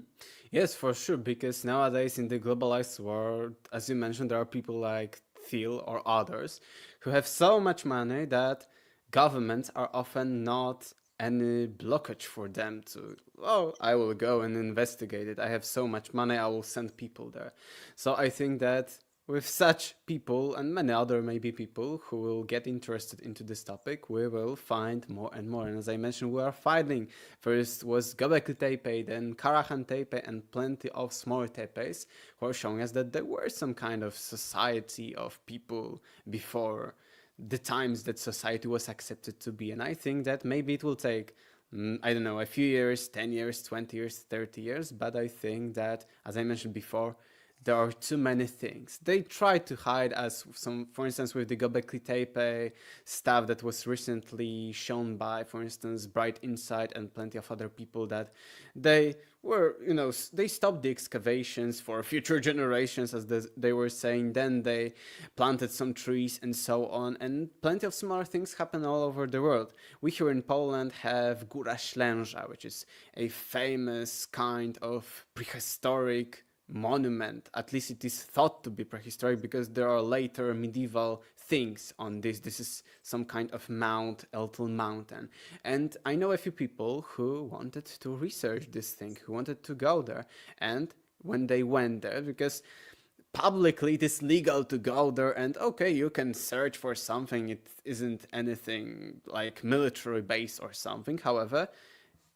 Speaker 9: Yes, for sure. Because nowadays in the globalized world, as you mentioned, there are people like Thiel or others who have so much money that governments are often not any blockage for them to, oh, I will go and investigate it. I have so much money, I will send people there. So I think that with such people and many other maybe people who will get interested into this topic, we will find more and more. And as I mentioned, we are finding. First was Göbekli Tepe, then Karahan Tepe, and plenty of small tepes who are showing us that there were some kind of society of people before the times that society was accepted to be. And I think that maybe it will take, I don't know, a few years, 10 years, 20 years, 30 years. But I think that, as I mentioned before, there are too many things. They try to hide, as some, for instance, with the Göbekli Tepe stuff that was recently shown by, for instance, Bright Insight and plenty of other people, that they were, they stopped the excavations for future generations, as they were saying. Then they planted some trees and so on, and plenty of similar things happen all over the world. We here in Poland have Góra Ślęża, which is a famous kind of prehistoric monument. At least it is thought to be prehistoric, because there are later medieval things on this. This is some kind of mount, Eltel Mountain. And I know a few people who wanted to research this thing, who wanted to go there. And when they went there, because publicly it is legal to go there, and okay, you can search for something, it isn't anything like military base or something. However,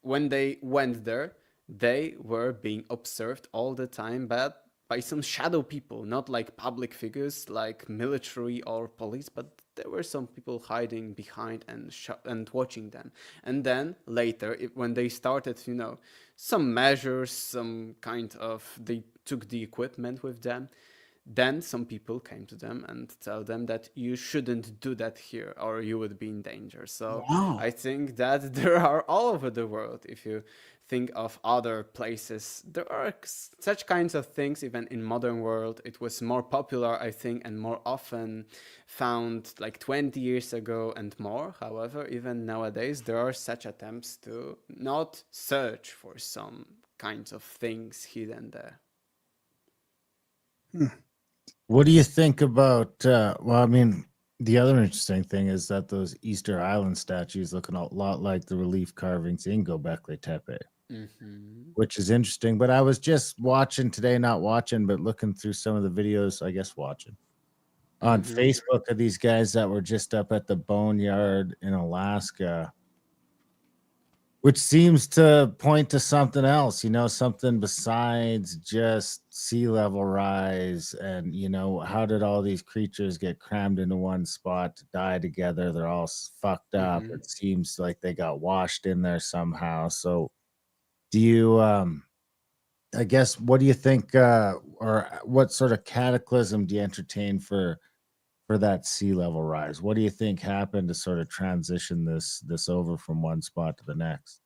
Speaker 9: when they went there, they were being observed all the time, but by some shadow people, not like public figures like military or police, but there were some people hiding behind and watching them. And then later, when they started, some measures, some kind of, they took the equipment with them, then some people came to them and tell them that you shouldn't do that here or you would be in danger. So
Speaker 1: Wow.
Speaker 9: I think that there are all over the world. If you think of other places, there are such kinds of things. Even in modern world, it was more popular, I think, and more often found like 20 years ago and more. However, even nowadays, there are such attempts to not search for some kinds of things hidden there.
Speaker 5: What do you think about? Well, I mean, the other interesting thing is that those Easter Island statues look a lot like the relief carvings in Göbekli Tepe, which is interesting. But I was just watching today, not watching, but looking through some of the videos, I guess watching on Facebook of these guys that were just up at the Boneyard in Alaska, which seems to point to something else, something besides just sea level rise. And, how did all these creatures get crammed into one spot to die together? They're all fucked up. It seems like they got washed in there somehow. So do you, I guess, what do you think, or what sort of cataclysm do you entertain for that sea level rise? What do you think happened to sort of transition this over from one spot to the next?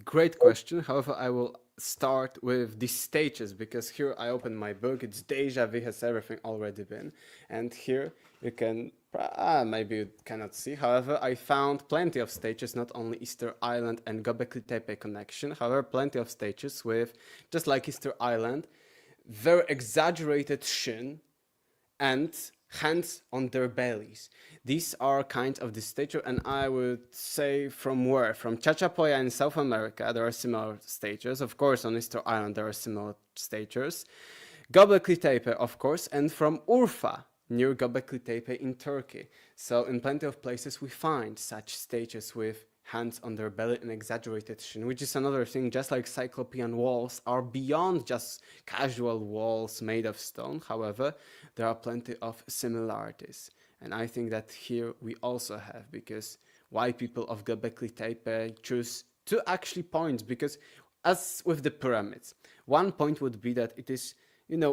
Speaker 9: Great question. However, I will start with the stages, because here I open my book. It's Deja Vu Has Everything Already Been. And here you can, maybe you cannot see. However, I found plenty of stages, not only Easter Island and Göbekli Tepe connection. However, plenty of stages with, just like Easter Island, very exaggerated shin and hands on their bellies. These are kind of the stature, and I would say from where? From Chachapoya in South America, there are similar statues. Of course, on Easter Island, there are similar statues. Göbekli Tepe, of course, and from Urfa, near Göbekli Tepe in Turkey. So in plenty of places we find such statues with hands on their belly and exaggerated chin, which is another thing, just like Cyclopean walls are beyond just casual walls made of stone. However, there are plenty of similarities. And I think that here we also have, because why people of Göbekli Tepe choose two actually points, because as with the pyramids, one point would be that it is,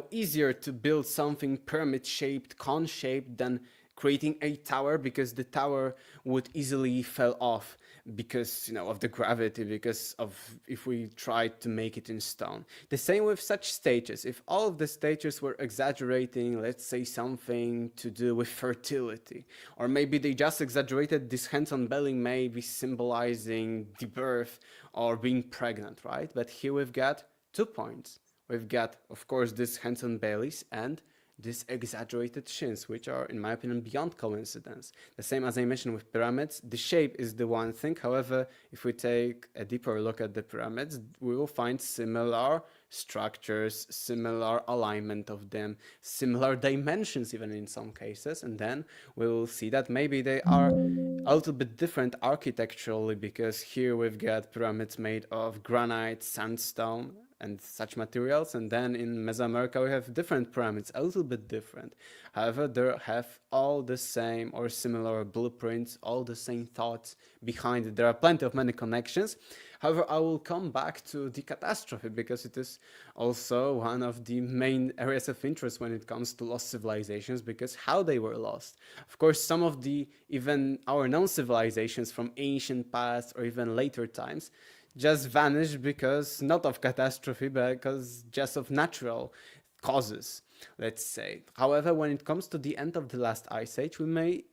Speaker 9: easier to build something pyramid-shaped, cone-shaped than creating a tower, because the tower would easily fall off because of the gravity, because of if we tried to make it in stone. The same with such stages. If all of the stages were exaggerating, let's say something to do with fertility, or maybe they just exaggerated this hands on belly, maybe symbolizing the birth or being pregnant, right? But here we've got 2 points. We've got, of course, this hands on bellies and these exaggerated shins, which are, in my opinion, beyond coincidence. The same as I mentioned with pyramids, the shape is the one thing. However, if we take a deeper look at the pyramids, we will find similar structures, similar alignment of them, similar dimensions even in some cases, and then we will see that maybe they are a little bit different architecturally, because here we've got pyramids made of granite, sandstone, and such materials, and then in Mesoamerica we have different pyramids, a little bit different. However, they have all the same or similar blueprints, all the same thoughts behind it. There are plenty of many connections. However, I will come back to the catastrophe, because it is also one of the main areas of interest when it comes to lost civilizations, because how they were lost. Of course, some of the even our known civilizations from ancient past or even later times just vanished because not of catastrophe, but because just of natural causes, let's say. However, when it comes to the end of the last ice age, we may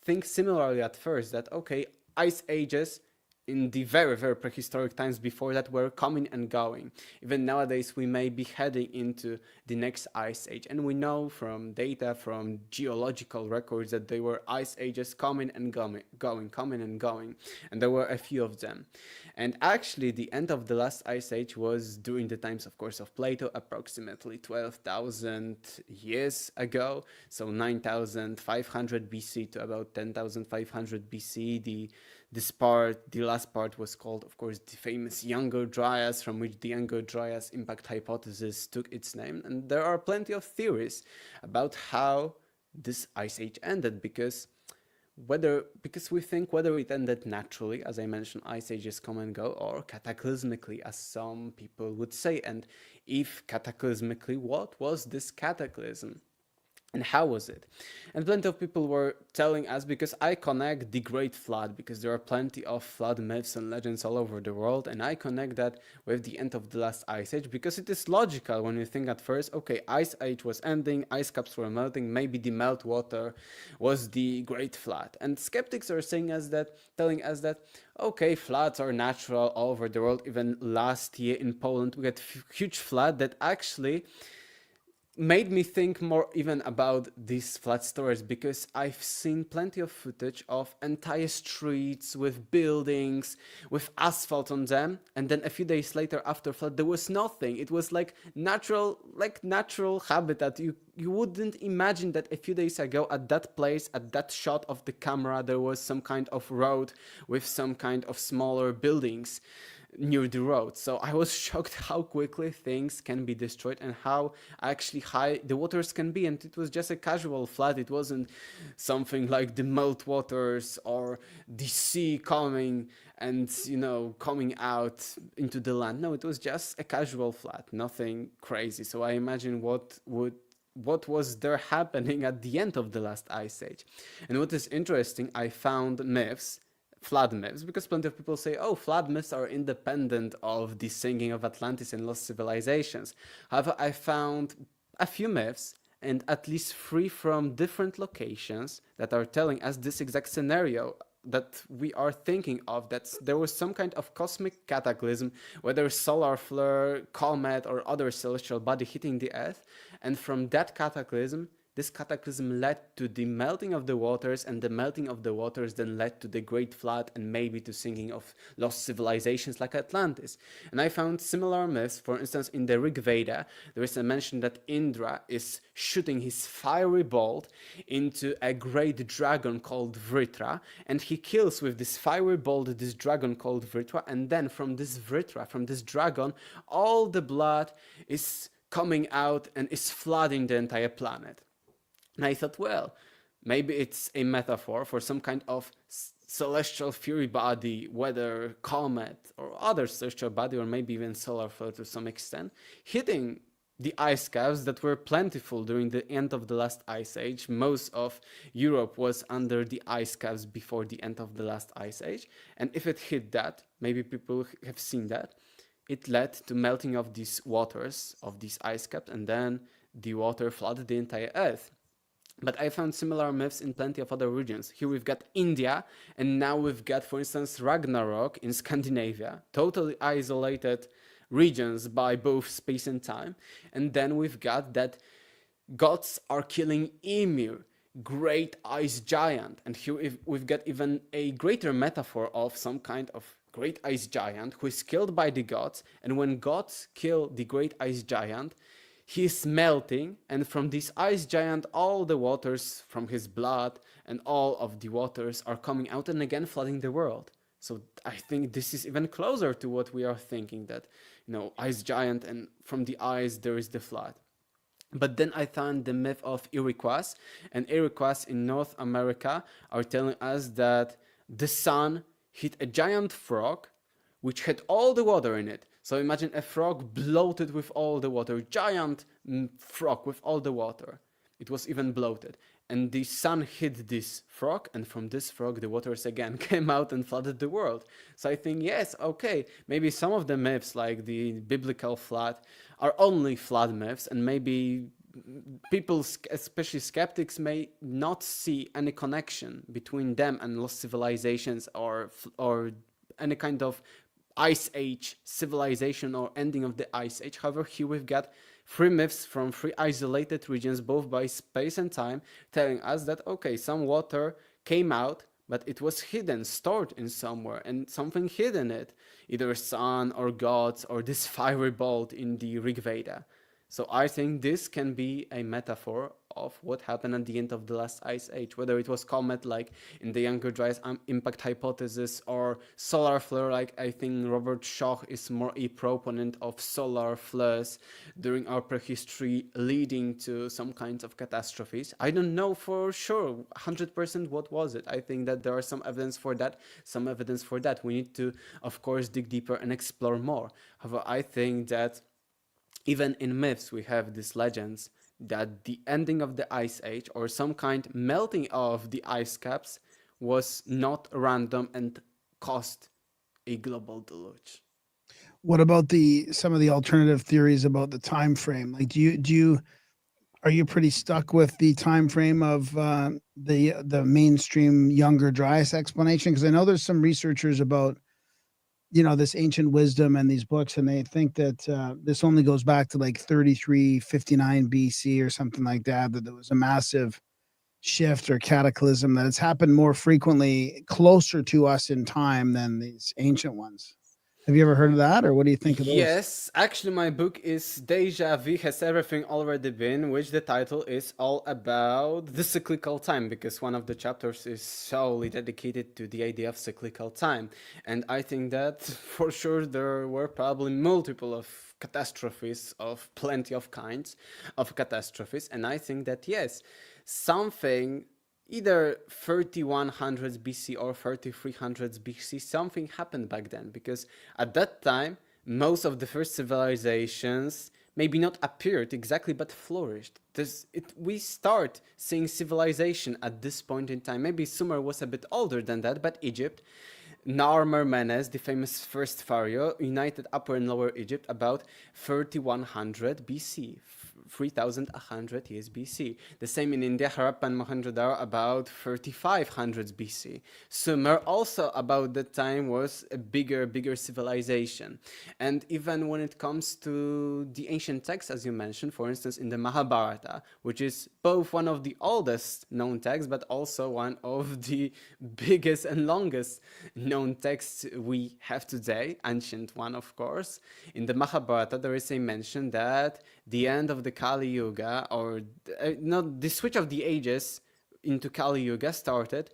Speaker 9: think similarly at first that, okay, ice ages in the very, very prehistoric times before that were coming and going. Even nowadays, we may be heading into the next ice age. And we know from data, from geological records, that they were ice ages coming and coming and going. And there were a few of them. And actually, the end of the last ice age was during the times, of course, of Plato, approximately 12,000 years ago. So 9,500 BC to about 10,500 BC. The last part was called, of course, the famous Younger Dryas, from which the Younger Dryas impact hypothesis took its name. And there are plenty of theories about how this ice age ended, because we think whether it ended naturally, as I mentioned, ice ages come and go, or cataclysmically, as some people would say. And if cataclysmically, what was this cataclysm? And how was it? And plenty of people were telling us, because I connect the Great Flood, because there are plenty of flood myths and legends all over the world, and I connect that with the end of the last ice age, because it is logical when you think at first, okay, ice age was ending, ice caps were melting, maybe the meltwater was the Great Flood. And skeptics are telling us that, okay, floods are natural all over the world. Even last year in Poland, we had huge flood that actually made me think more even about these flood stories, because I've seen plenty of footage of entire streets with buildings, with asphalt on them, and then a few days later after flood there was nothing. It was like natural habitat. You wouldn't imagine that a few days ago at that place, at that shot of the camera, there was some kind of road with some kind of smaller buildings near the road. So I was shocked how quickly things can be destroyed and how actually high the waters can be. And it was just a casual flood. It wasn't something like the meltwaters or the sea coming and coming out into the land. No, it was just a casual flood, nothing crazy. So I imagine what was there happening at the end of the last ice age. And what is interesting, I found flood myths, because plenty of people say, oh, flood myths are independent of the sinking of Atlantis and lost civilizations. However, I found a few myths, and at least 3 from different locations, that are telling us this exact scenario that we are thinking of, that there was some kind of cosmic cataclysm, whether solar flare, comet, or other celestial body hitting the Earth, and from that cataclysm, this cataclysm led to the melting of the waters, and the melting of the waters then led to the Great Flood and maybe to sinking of lost civilizations like Atlantis. And I found similar myths. For instance, in the Rig Veda, there is a mention that Indra is shooting his fiery bolt into a great dragon called Vritra, and he kills with this fiery bolt this dragon called Vritra, and then from this Vritra, from this dragon, all the blood is coming out and is flooding the entire planet. And I thought, well, maybe it's a metaphor for some kind of celestial fury body, whether comet or other celestial body, or maybe even solar flare to some extent, hitting the ice caps that were plentiful during the end of the last ice age. Most of Europe was under the ice caps before the end of the last ice age. And if it hit that, maybe people have seen that, it led to melting of these waters, of these ice caps, and then the water flooded the entire earth. But I found similar myths in plenty of other regions. Here we've got India, and now we've got, for instance, Ragnarok in Scandinavia, totally isolated regions by both space and time. And then we've got that gods are killing Ymir, great ice giant. And here we've got even a greater metaphor of some kind of great ice giant who is killed by the gods. And when gods kill the great ice giant, he is melting, and from this ice giant, all the waters from his blood and all of the waters are coming out and again flooding the world. So I think this is even closer to what we are thinking, that, you know, ice giant, and from the ice there is the flood. But then I found the myth of Iroquois, and Iroquois in North America are telling us that the sun hit a giant frog which had all the water in it. So imagine a frog bloated with all the water, giant frog with all the water. It was even bloated. And the sun hit this frog, and from this frog the waters again came out and flooded the world. So I think, yes, okay, maybe some of the myths like the biblical flood are only flood myths, and maybe people, especially skeptics, may not see any connection between them and lost civilizations or any kind of ice age civilization or ending of the ice age. However, here we've got three myths from three isolated regions, both by space and time, telling us that, okay, some water came out, but it was hidden, stored in somewhere, and something hid in it, either sun or gods or this fiery bolt in the Rig Veda. So I think this can be a metaphor of what happened at the end of the last ice age, whether it was comet like in the Younger Dryas impact hypothesis, or solar flare, like I think Robert Shaw is more a proponent of solar flares during our prehistory leading to some kinds of catastrophes. I don't know for sure 100% what was it. I think that there are some evidence for that, some evidence for that. We need to, of course, dig deeper and explore more. However, I think that even in myths, we have these legends that the ending of the ice age or some kind melting of the ice caps was not random and caused a global deluge.
Speaker 1: What about some of the alternative theories about the time frame? Like, are you pretty stuck with the time frame of the mainstream Younger Dryas explanation? Because I know there's some researchers about, you know, this ancient wisdom and these books, and they think that this only goes back to like 3359 BC or something like that, that there was a massive shift or cataclysm, that it's happened more frequently closer to us in time than these ancient ones. Have you ever heard of that, or what do you think of those?
Speaker 9: Yes, actually my book is Deja Vu Has Everything Already Been, which the title is all about the cyclical time, because one of the chapters is solely dedicated to the idea of cyclical time. And I think that for sure there were probably multiple of catastrophes of plenty of kinds of catastrophes. And I think that yes, something either 3100s BC or 3300s BC, something happened back then, because at that time, most of the first civilizations maybe not appeared exactly, but flourished. We start seeing civilization at this point in time. Maybe Sumer was a bit older than that, but Egypt, Narmer-Menes, the famous first pharaoh, united Upper and Lower Egypt about 3100 BC. 3100 years BC. The same in India, Harappa and Mohenjo-daro about 3500 BC. Sumer also about that time was a bigger civilization. And even when it comes to the ancient texts, as you mentioned, for instance, in the Mahabharata, which is both one of the oldest known texts, but also one of the biggest and longest known texts we have today, ancient one, of course. In the Mahabharata, there is a mention that the end of the Kali Yuga, or not the switch of the ages into Kali Yuga started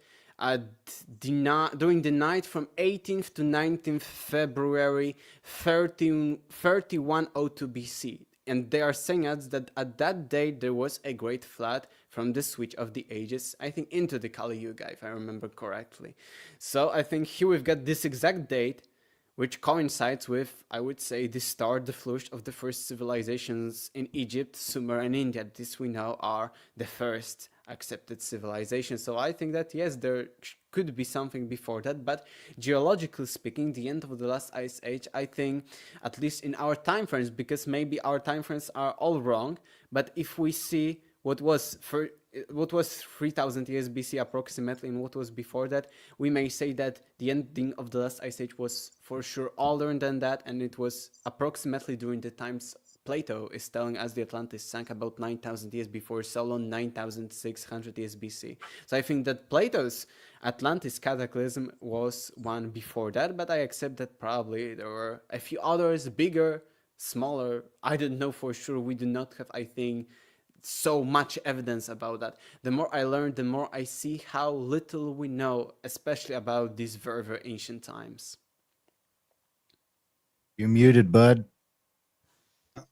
Speaker 9: during the night from 18th to 19th February 3102 BC. And they are saying that at that date there was a great flood from the switch of the ages, I think, into the Kali Yuga, if I remember correctly. So I think here we've got this exact date, which coincides with, I would say, the start, the flourish of the first civilizations in Egypt, Sumer, and India. This we know are the first accepted civilizations. So I think that, yes, there could be something before that, but geologically speaking, the end of the last ice age, I think, at least in our time frames, because maybe our time frames are all wrong, but if we see what was 3000 years BC approximately and what was before that, we may say that the ending of the last ice age was for sure older than that, and it was approximately during the times Plato is telling us the Atlantis sank about 9000 years before Solon, 9600 years BC. So I think that Plato's Atlantis cataclysm was one before that, but I accept that probably there were a few others, bigger, smaller. I don't know for sure. We do not have, I think, so much evidence about that. The more I learn, the more I see how little we know, especially about these very, very ancient times.
Speaker 5: You're muted, bud.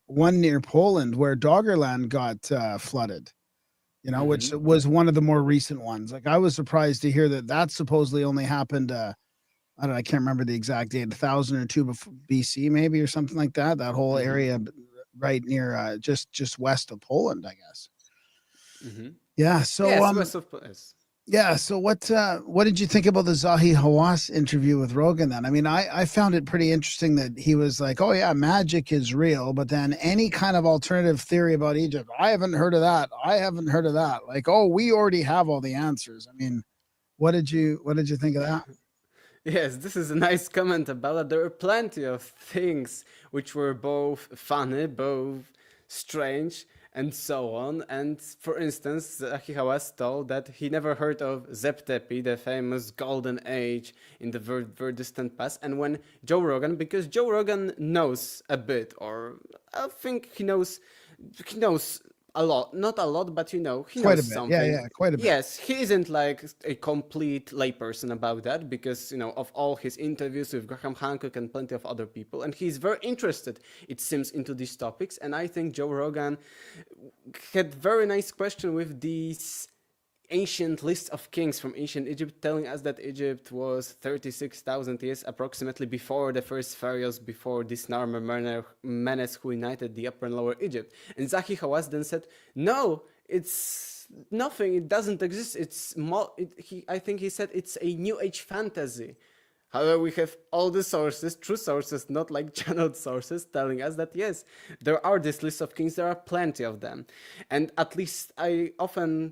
Speaker 1: One near Poland where Doggerland got flooded, which was one of the more recent ones. Like, I was surprised to hear that supposedly only happened, I can't remember the exact date, 1000 or 2 BC maybe, or something like that. That whole area right near just west of Poland, I guess. Yeah. So
Speaker 9: yes, west of Poland.
Speaker 1: Yeah. So what did you think about the Zahi Hawass interview with Rogan then? I mean, I found it pretty interesting that he was like, oh yeah, magic is real, but then any kind of alternative theory about Egypt, I haven't heard of that. I haven't heard of that. Like, oh, we already have all the answers. I mean, what did you think of that?
Speaker 9: Yes, this is a nice comment about it. There are plenty of things which were both funny, both strange, and so on. And for instance, Zahi Hawass told that he never heard of Zeb Tepi, the famous golden age in the very, very distant past. And when Joe Rogan, because Joe Rogan knows a bit, or I think he knows a lot, not a lot, but he
Speaker 1: quite
Speaker 9: knows
Speaker 1: a bit.
Speaker 9: something.
Speaker 1: Yeah, quite a bit.
Speaker 9: Yes, he isn't like a complete layperson about that, because of all his interviews with Graham Hancock and plenty of other people, and he's very interested, it seems, into these topics. And I think Joe Rogan had very nice question with these ancient list of kings from ancient Egypt, telling us that Egypt was 36,000 years approximately before the first pharaohs, before this Narmer menace who united the Upper and Lower Egypt. And Zahi Hawass then said, no, it's nothing, it doesn't exist, I think he said it's a New Age fantasy. However, we have all the sources, true sources, not like channeled sources, telling us that yes, there are this list of kings, there are plenty of them. And at least I often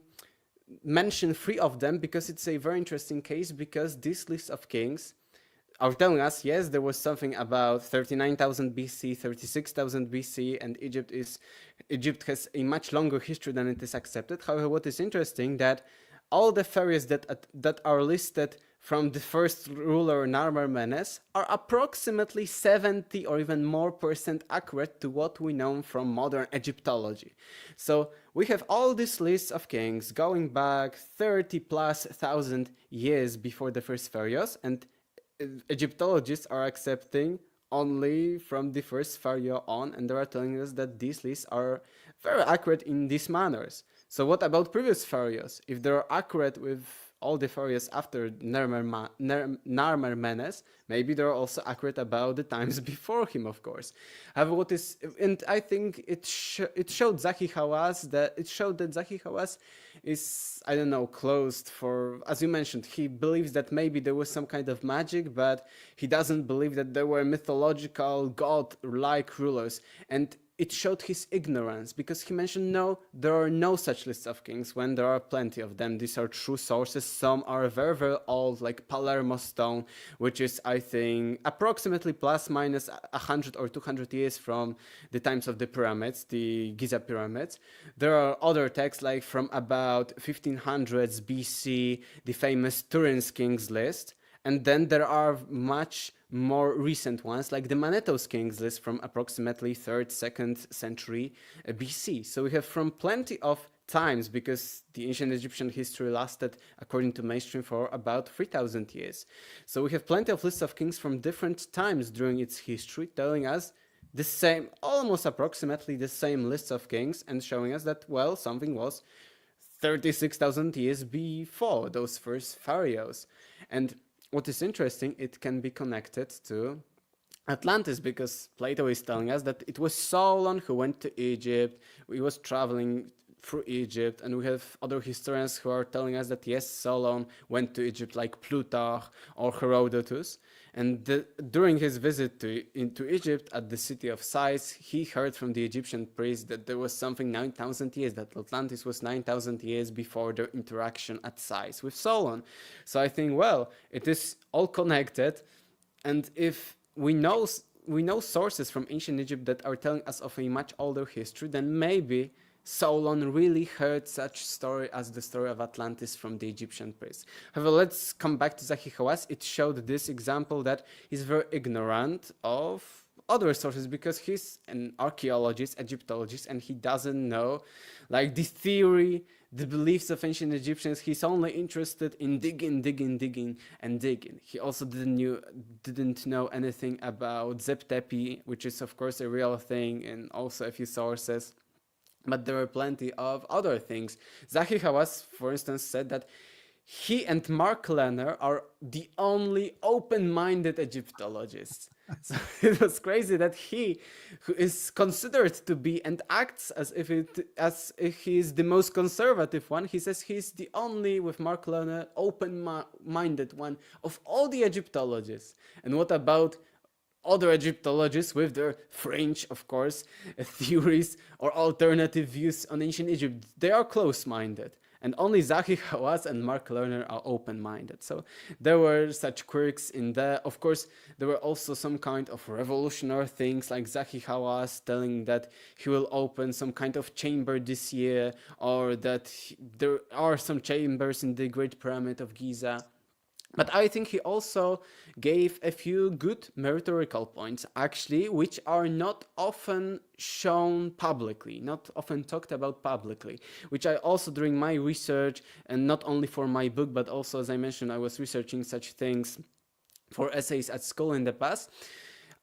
Speaker 9: mention 3 of them because it's a very interesting case, because this list of kings are telling us, yes, there was something about 39,000 BC, 36,000 BC, and Egypt has a much longer history than it is accepted. However, what is interesting that all the pharaohs that are listed from the first ruler Narmer Menes are approximately 70 or even more % accurate to what we know from modern Egyptology. So we have all these lists of kings going back 30,000+ years before the first pharaohs, and Egyptologists are accepting only from the first pharaoh on, and they are telling us that these lists are very accurate in these manners. So what about previous pharaohs? If they're accurate with all the pharaohs after Narmer Menes, maybe they're also accurate about the times before him, of course. However, and I think it showed that Zahi Hawass is, I don't know, closed for, as you mentioned, he believes that maybe there was some kind of magic, but he doesn't believe that there were mythological god-like rulers. And it showed his ignorance, because he mentioned, no, there are no such lists of kings when there are plenty of them. These are true sources. Some are very, very old, like Palermo stone, which is, I think, approximately plus minus 100 or 200 years from the times of the pyramids, the Giza pyramids. There are other texts, like from about 1500s BC, the famous Turin's Kings list. And then there are much more recent ones, like the Manetho's Kings list from approximately 3rd, 2nd century BC. So we have from plenty of times, because the ancient Egyptian history lasted, according to mainstream, for about 3,000 years. So we have plenty of lists of kings from different times during its history, telling us the same, almost approximately the same lists of kings, and showing us that, well, something was 36,000 years before those first pharaohs. And what is interesting, it can be connected to Atlantis, because Plato is telling us that it was Solon who went to Egypt. He was traveling through Egypt, and we have other historians who are telling us that yes, Solon went to Egypt, like Plutarch or Herodotus. And during his visit into Egypt at the city of Sais, he heard from the Egyptian priest that there was something 9,000 years, that Atlantis was 9,000 years before their interaction at Sais with Solon. So I think, well, it is all connected. And if we know sources from ancient Egypt that are telling us of a much older history, then maybe Solon really heard such story as the story of Atlantis from the Egyptian priest. However, let's come back to Zahi Hawass. It showed this example that he's very ignorant of other sources, because he's an archaeologist, Egyptologist, and he doesn't know like the theory, the beliefs of ancient Egyptians. He's only interested in digging. He also didn't know anything about Zeb Tepi, which is of course a real thing, and also a few sources. But there are plenty of other things. Zahi Hawass, for instance, said that he and Mark Lenner are the only open-minded Egyptologists. So it was crazy that he, who is considered to be and acts as if he is the most conservative one, he says he's the only, with Mark Lenner, open-minded one of all the Egyptologists. And what about other Egyptologists with their fringe, of course, theories or alternative views on ancient Egypt? They are close-minded. And only Zahi Hawass and Mark Lerner are open-minded. So there were such quirks in there. Of course, there were also some kind of revolutionary things, like Zahi Hawass telling that he will open some kind of chamber this year, or that there are some chambers in the Great Pyramid of Giza. But I think he also gave a few good meritorical points, actually, which are not often shown publicly, not often talked about publicly, which I also, during my research, and not only for my book, but also, as I mentioned, I was researching such things for essays at school in the past,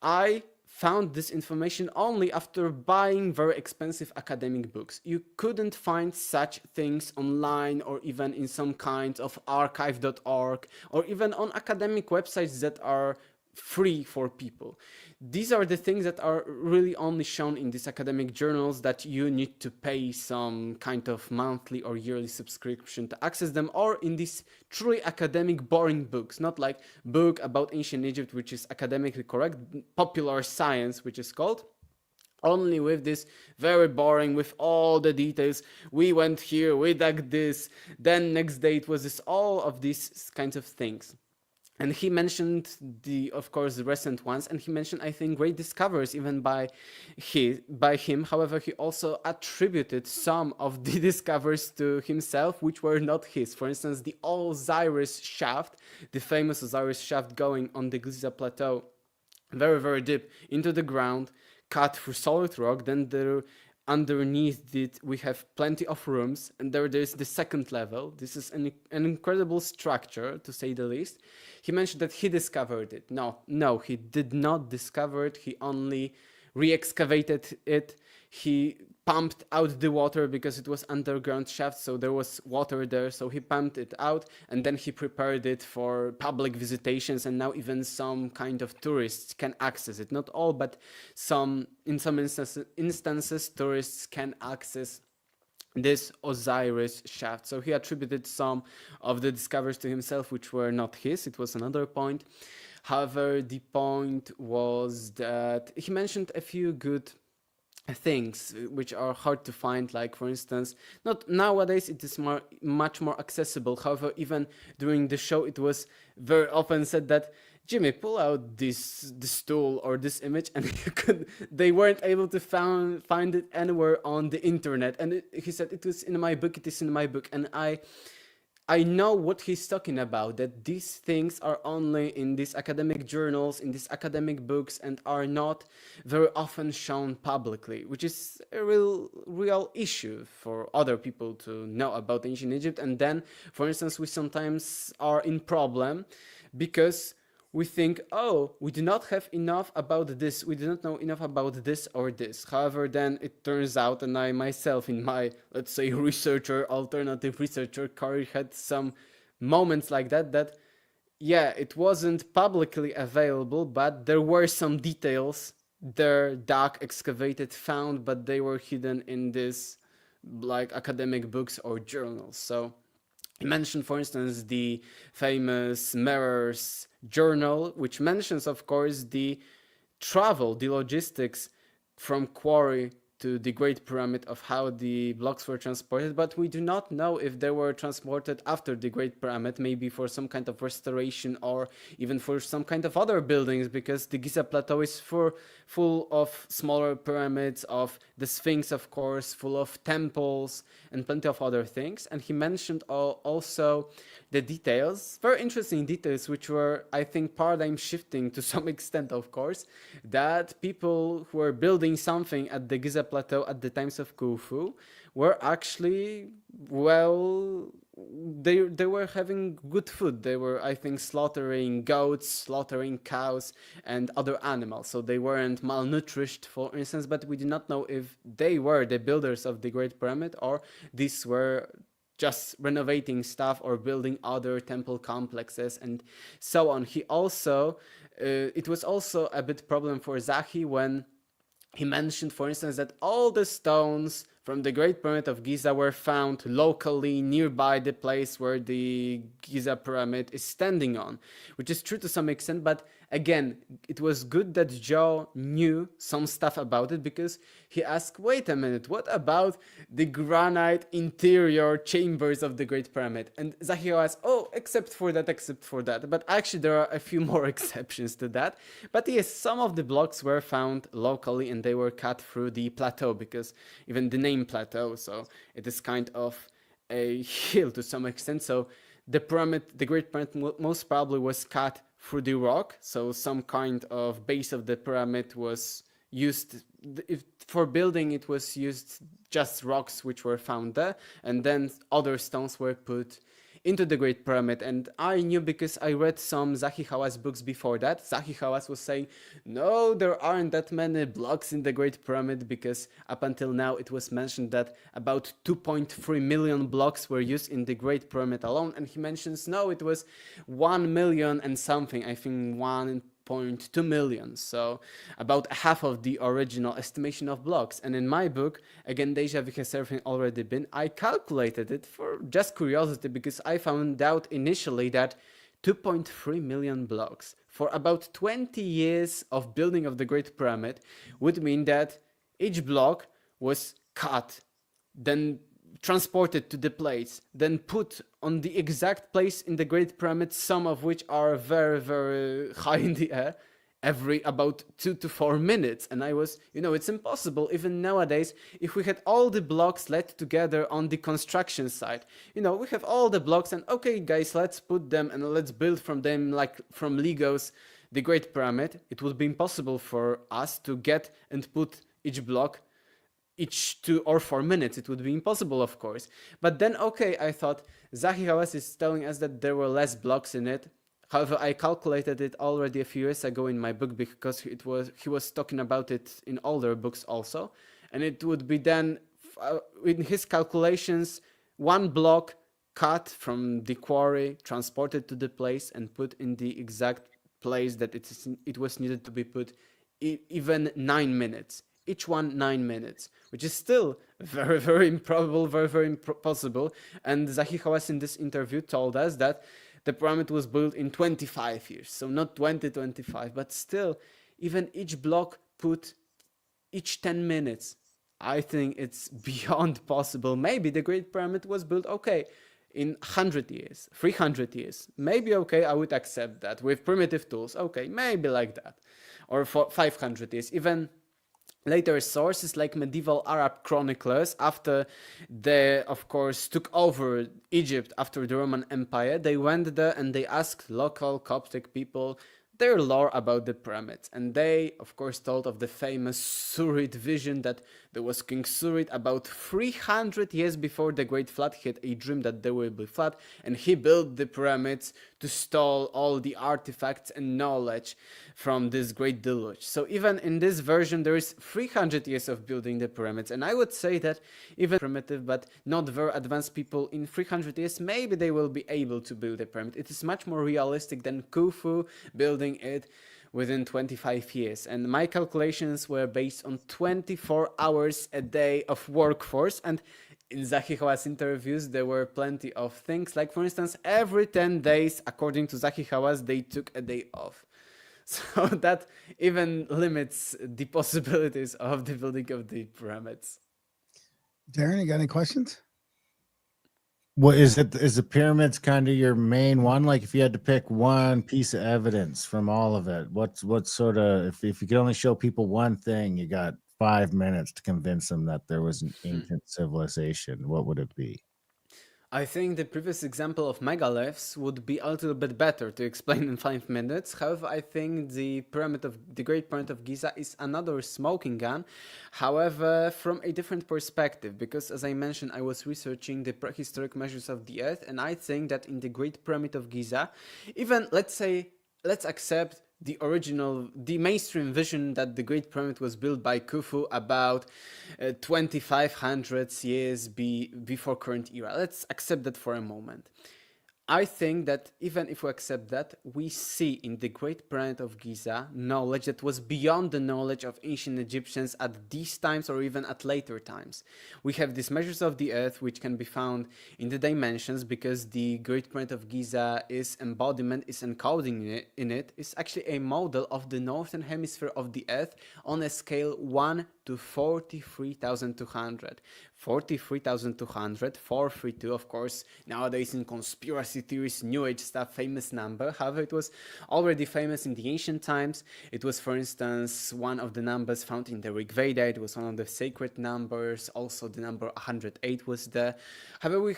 Speaker 9: I found this information only after buying very expensive academic books. You couldn't find such things online, or even in some kind of archive.org, or even on academic websites that are free for people. These are the things that are really only shown in these academic journals, that you need to pay some kind of monthly or yearly subscription to access them, or in these truly academic boring books, not like book about ancient Egypt, which is academically correct, popular science, which is called, only with this very boring, with all the details. We went here, we dug this, then next day it was this, all of these kinds of things. And he mentioned of course, the recent ones, and he mentioned, I think, great discoveries even by him. However, he also attributed some of the discoveries to himself, which were not his. For instance, the Osiris shaft, the famous Osiris shaft going on the Giza plateau, very, very deep into the ground, cut through solid rock. Then underneath it we have plenty of rooms, and there's the second level. This is an incredible structure, to say the least. He mentioned that he discovered it. No, he did not discover it. He only re-excavated it. He pumped out the water because it was underground shaft, so there was water there, so he pumped it out, and then he prepared it for public visitations, and now even some kind of tourists can access it. Not all, but in some instances tourists can access this Osiris shaft. So he attributed some of the discoveries to himself, which were not his. It was another point. However, the point was that he mentioned a few good things which are hard to find, like for instance, not nowadays it is much more accessible. However, even during the show it was very often said that, Jimmy, pull out this tool or this image, and they weren't able to find it anywhere on the internet. And he said, it was in my book, it is in my book. And I know what he's talking about, that these things are only in these academic journals, in these academic books, and are not very often shown publicly, which is a real issue for other people to know about ancient Egypt. And then, for instance, we sometimes are in problem because we think, oh, we do not have enough about this, we do not know enough about this or this. However, then it turns out, and I myself in my, let's say, alternative researcher career had some moments like that, yeah, it wasn't publicly available, but there were some details there, dug, excavated, found, but they were hidden in this like academic books or journals. So he mentioned, for instance, the famous Mirrors journal, which mentions, of course, the travel, the logistics from quarry to the Great Pyramid, of how the blocks were transported, but we do not know if they were transported after the Great Pyramid, maybe for some kind of restoration or even for some kind of other buildings, because the Giza Plateau is full of smaller pyramids, of the Sphinx, of course, full of temples and plenty of other things. And he mentioned also the details, very interesting details, which were, I think, paradigm shifting to some extent, of course, that people who were building something at the Giza Plateau at the times of Khufu were actually, well, they were having good food. They were, I think, slaughtering goats, slaughtering cows and other animals. So they weren't malnourished, for instance, but we do not know if they were the builders of the Great Pyramid or these were just renovating stuff or building other temple complexes and so on. He also, it was also a bit problem for Zahi when he mentioned, for instance, that all the stones from the Great Pyramid of Giza were found locally nearby the place where the Giza Pyramid is standing on, which is true to some extent, but again, it was good that Joe knew some stuff about it, because he asked, wait a minute, what about the granite interior chambers of the Great Pyramid? And Zahiro asked, oh, except for that. But actually, there are a few more exceptions to that. But yes, some of the blocks were found locally and they were cut through the plateau, because even the name plateau, so it is kind of a hill to some extent. So the pyramid, the Great Pyramid, most probably was cut through the rock, so some kind of base of the pyramid was used. If for building, it was used just rocks which were found there, and then other stones were put into the Great Pyramid. And I knew, because I read some Zahi Hawass books before that. Zahi Hawass was saying, no, there aren't that many blocks in the Great Pyramid, because up until now it was mentioned that about 2.3 million blocks were used in the Great Pyramid alone. And he mentions, no, it was 1 million and something, I think 1.2 million, so about half of the original estimation of blocks. And in my book, again, Deja Vu has everything already been, I calculated it for just curiosity, because I found out initially that 2.3 million blocks for about 20 years of building of the Great Pyramid would mean that each block was cut, then transported to the place, then put on the exact place in the Great Pyramid, some of which are very, very high in the air, every about 2 to 4 minutes. And I was, it's impossible even nowadays if we had all the blocks laid together on the construction site. We have all the blocks and okay, guys, let's put them and let's build from them, like from Legos, the Great Pyramid. It would be impossible for us to get and put each block each 2 or 4 minutes. It would be impossible, of course. But then, okay, I thought Zahi Hawass is telling us that there were less blocks in it. However, I calculated it already a few years ago in my book, because he was talking about it in older books also. And it would be then, in his calculations, 1 block cut from the quarry, transported to the place and put in the exact place that it was needed to be put, even 9 minutes. each one 9 minutes, which is still very, very improbable, very, very impossible. And Zahi Hawass in this interview told us that the pyramid was built in 25 years, so not 2025, but still, even each block put each 10 minutes. I think it's beyond possible. Maybe the Great Pyramid was built, okay, in 100 years, 300 years. Maybe, okay, I would accept that with primitive tools. Okay, maybe like that. Or for 500 years. Even later sources like medieval Arab chroniclers, after they, of course, took over Egypt after the Roman Empire, they went there and they asked local Coptic people their lore about the pyramids. And they, of course, told of the famous Surid vision that there was King Surid about 300 years before the Great Flood. He had a dream that there will be flood, and he built the pyramids to store all the artifacts and knowledge from this great deluge. So even in this version, there is 300 years of building the pyramids. And I would say that even primitive but not very advanced people in 300 years, maybe they will be able to build a pyramid. It is much more realistic than Khufu building it within 25 years. And my calculations were based on 24 hours a day of workforce. And in Zahi Hawass interviews, there were plenty of things. Like, for instance, every 10 days, according to Zahi Hawass, they took a day off. So that even limits the possibilities of the building of the pyramids.
Speaker 1: Darren, you got any questions?
Speaker 5: What is it? Is the pyramids kind of your main one? Like, if you had to pick one piece of evidence from all of it, what's sort of, if you could only show people one thing, you got 5 minutes to convince them that there was an ancient civilization, what would it be?
Speaker 9: I think the previous example of megaliths would be a little bit better to explain in 5 minutes. However, I think the Great Pyramid of Giza is another smoking gun. However, from a different perspective, because as I mentioned, I was researching the prehistoric measures of the Earth, and I think that in the Great Pyramid of Giza, even let's accept the mainstream vision that the Great Pyramid was built by Khufu about 2500 years before current era. Let's accept that for a moment. I think that even if we accept that, we see in the Great Pyramid of Giza knowledge that was beyond the knowledge of ancient Egyptians at these times or even at later times. We have these measures of the Earth which can be found in the dimensions, because the Great Pyramid of Giza is encoding in it is actually a model of the northern hemisphere of the Earth on a scale 1 to 43,200. 43,200, 432, of course, nowadays in conspiracy theories, New Age stuff, famous number. However, it was already famous in the ancient times. It was, for instance, one of the numbers found in the Rig Veda. It was one of the sacred numbers. Also, the number 108 was there. However, we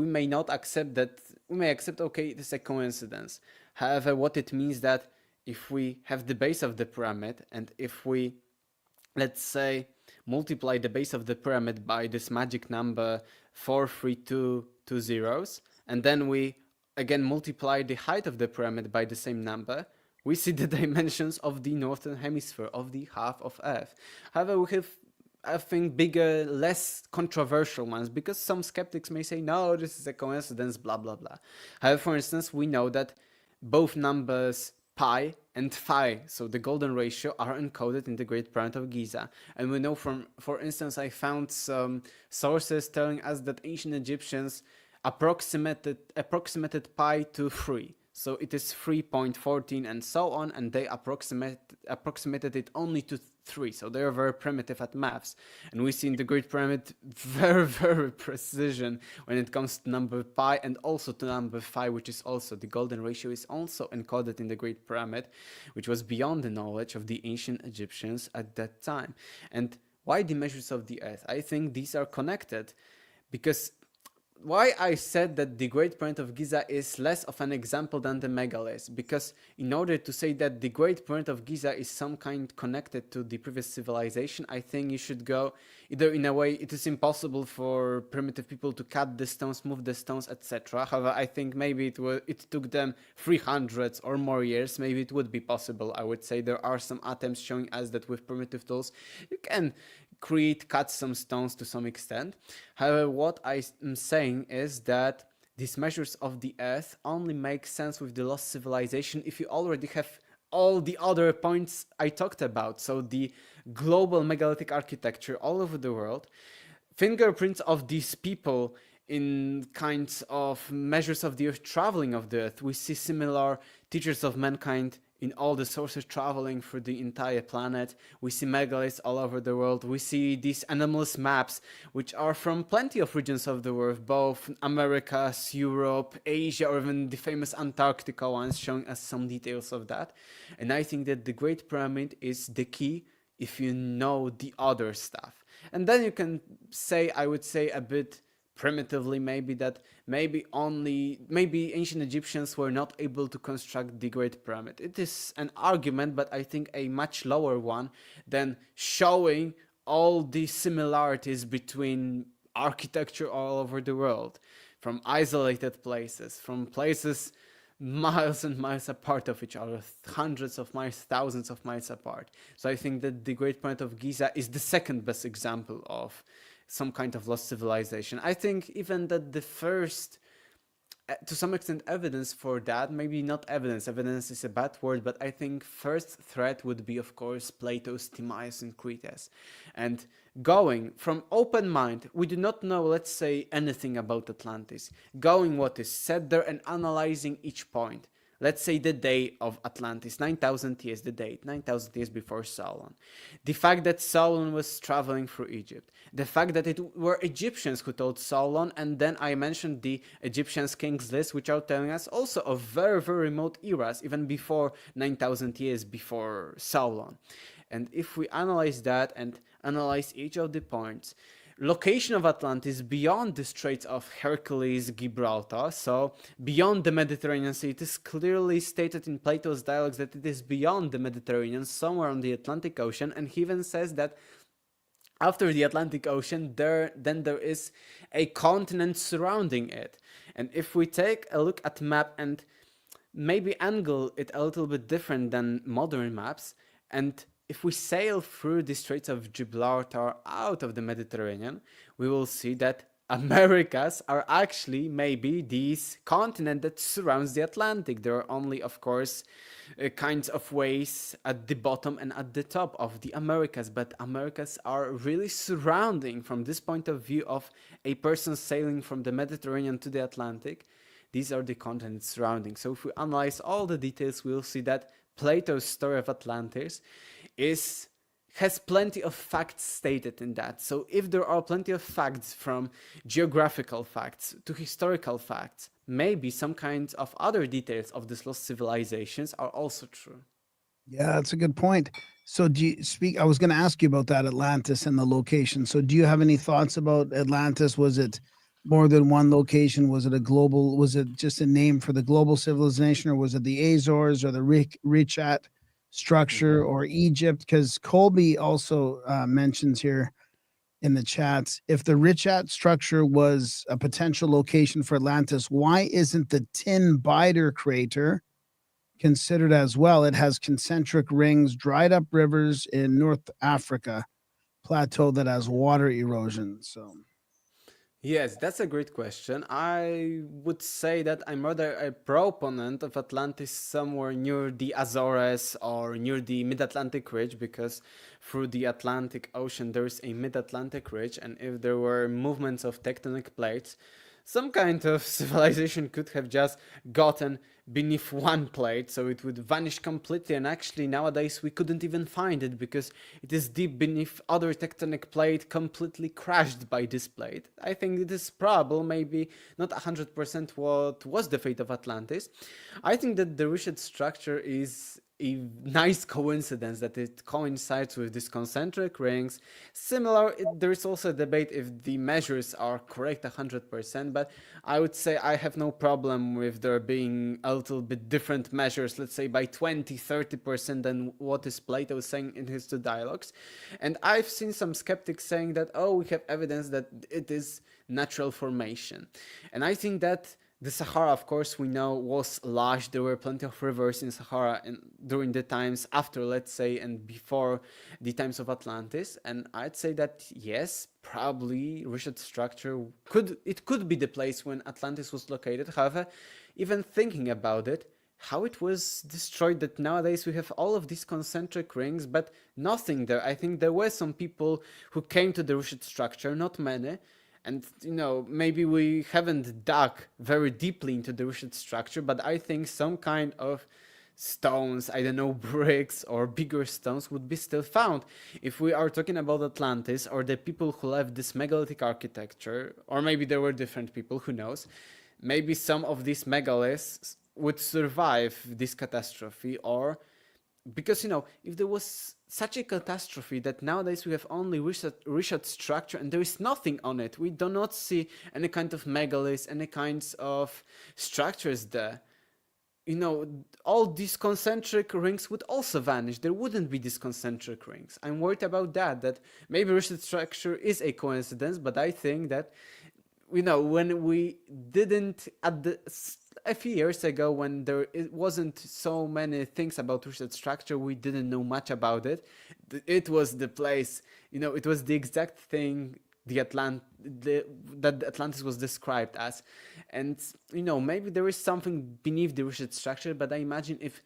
Speaker 9: may not accept that. We may accept, okay, it is a coincidence. However, what it means that if we have the base of the pyramid, and if we, let's say, multiply the base of the pyramid by this magic number 43220, and then we again multiply the height of the pyramid by the same number, we see the dimensions of the northern hemisphere, of the half of Earth. However, we have, I think, bigger, less controversial ones, because some skeptics may say, no, this is a coincidence, blah, blah, blah. However, for instance, we know that both numbers pi and phi, so the golden ratio, are encoded in the Great Pyramid of Giza. And we know from, for instance, I found some sources telling us that ancient Egyptians approximated pi to 3. So it is 3.14 and so on, and they approximated it only to 3. So they are very primitive at maths. And we see in the Great Pyramid very, very precision when it comes to number pi and also to number phi, which is also, the golden ratio is also encoded in the Great Pyramid, which was beyond the knowledge of the ancient Egyptians at that time. And why the measures of the Earth? I think these are connected, because why I said that the Great Pyramid of Giza is less of an example than the megaliths, because in order to say that the Great Pyramid of Giza is some kind connected to the previous civilization, I think you should go either in a way it is impossible for primitive people to cut the stones, move the stones, etc. However, I think maybe it took them 300 or more years. Maybe it would be possible. I would say there are some attempts showing us that with primitive tools you can cut some stones to some extent. However, what I am saying is that these measures of the Earth only make sense with the lost civilization if you already have all the other points I talked about. So the global megalithic architecture all over the world, fingerprints of these people in kinds of measures of the earth, traveling of the earth. We see similar teachers of mankind in all the sources traveling through the entire planet. We see megaliths all over the world. We see these anomalous maps, which are from plenty of regions of the world, both Americas, Europe, Asia, or even the famous Antarctica ones, showing us some details of that. And I think that the Great Pyramid is the key if you know the other stuff. And then you can say, I would say a bit primitively maybe, that maybe ancient Egyptians were not able to construct the Great Pyramid. It is an argument, but I think a much lower one than showing all the similarities between architecture all over the world, from isolated places, from places miles and miles apart of each other, hundreds of miles, thousands of miles apart. So I think that the Great Pyramid of Giza is the second best example of some kind of lost civilization. I think even that the first, to some extent, evidence for that, maybe not evidence is a bad word, but I think first threat would be, of course, Plato's Timaeus and Critias. And going from open mind, we do not know, let's say, anything about Atlantis. Going what is said there and analyzing each point. Let's say the day of Atlantis, 9,000 years, the date, 9,000 years before Solon. The fact that Solon was traveling through Egypt. The fact that it were Egyptians who told Solon, and then I mentioned the Egyptians' kings list, which are telling us also of very, very remote eras, even before 9,000 years before Solon. And if we analyze that and analyze each of the points, location of Atlantis beyond the Straits of Hercules, Gibraltar, so beyond the Mediterranean Sea. It is clearly stated in Plato's dialogues that it is beyond the Mediterranean, somewhere on the Atlantic Ocean, and he even says that after the Atlantic Ocean, there is a continent surrounding it. And if we take a look at map and maybe angle it a little bit different than modern maps, and if we sail through the Straits of Gibraltar out of the Mediterranean, we will see that Americas are actually maybe this continent that surrounds the Atlantic. There are only, of course, kinds of ways at the bottom and at the top of the Americas, but Americas are really surrounding, from this point of view of a person sailing from the Mediterranean to the Atlantic. These are the continents surrounding. So if we analyze all the details, we'll see that Plato's story of Atlantis has plenty of facts stated in that. So if there are plenty of facts, from geographical facts to historical facts, maybe some kinds of other details of these lost civilizations are also true.
Speaker 1: Yeah, that's a good point. So I was going to ask you about that Atlantis and the location. So do you have any thoughts about Atlantis? Was it more than one location? Was it just a name for the global civilization, or was it the Azores or the Richat Structure or Egypt? Because Colby also mentions here in the chats, if the Richat Structure was a potential location for Atlantis, why isn't the Tin Bider crater considered as well? It has concentric rings, dried up rivers in North Africa plateau that has water erosion. So
Speaker 9: Yes, that's a great question. I would say that I'm rather a proponent of Atlantis somewhere near the Azores or near the Mid-Atlantic Ridge, because through the Atlantic Ocean there is a Mid-Atlantic Ridge, and if there were movements of tectonic plates, some kind of civilization could have just gotten beneath one plate, so it would vanish completely, and actually nowadays we couldn't even find it because it is deep beneath other tectonic plate, completely crashed by this plate. I think it is probable, maybe not 100% what was the fate of Atlantis. I think that the Richat Structure is a nice coincidence that it coincides with these concentric rings. Similar, there is also a debate if the measures are correct 100%, but I would say I have no problem with there being a little bit different measures, let's say by 20-30% than what is Plato saying in his two dialogues. And I've seen some skeptics saying that, oh, we have evidence that it is natural formation. And I think that the Sahara, of course, we know was lush. There were plenty of rivers in Sahara during the times after, let's say, and before the times of Atlantis. And I'd say that, yes, probably Richat Structure could be the place when Atlantis was located. However, even thinking about it, how it was destroyed, that nowadays we have all of these concentric rings, but nothing there. I think there were some people who came to the Richat structure, not many, and maybe we haven't dug very deeply into the Richat structure, but I think some kind of stones, I don't know, bricks or bigger stones would be still found. If we are talking about Atlantis or the people who left this megalithic architecture, or maybe there were different people, who knows, maybe some of these megaliths would survive this catastrophe, or because if there was such a catastrophe that nowadays we have only Richat structure and there is nothing on it, we do not see any kind of megaliths, any kinds of structures there, all these concentric rings would also vanish. There wouldn't be these concentric rings. I'm worried about that maybe Richat structure is a coincidence, but I think that when we didn't a few years ago, when it wasn't so many things about Richat structure, we didn't know much about it. It was the place, it was the exact thing that Atlantis was described as. And maybe there is something beneath the Richat structure, but I imagine if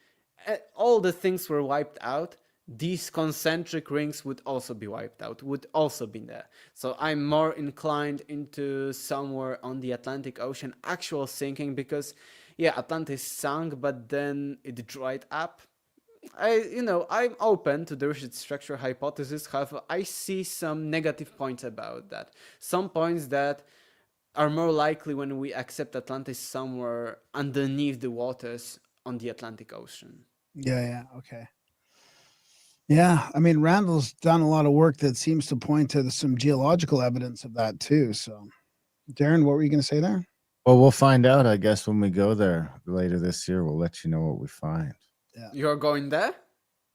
Speaker 9: all the things were wiped out, these concentric rings would also be wiped out, would also be there. So I'm more inclined into somewhere on the Atlantic Ocean actual sinking, because Atlantis sunk, but then it dried up. I'm open to the Richat structure hypothesis. However, I see some negative points about that. Some points that are more likely when we accept Atlantis somewhere underneath the waters on the Atlantic Ocean.
Speaker 1: Yeah. Okay. Yeah, I mean, Randall's done a lot of work that seems to point to some geological evidence of that too. So, Darren, what were you going to say there?
Speaker 5: Well, we'll find out, I guess, when we go there later this year. We'll let you know what we find.
Speaker 1: Yeah.
Speaker 9: You're going there?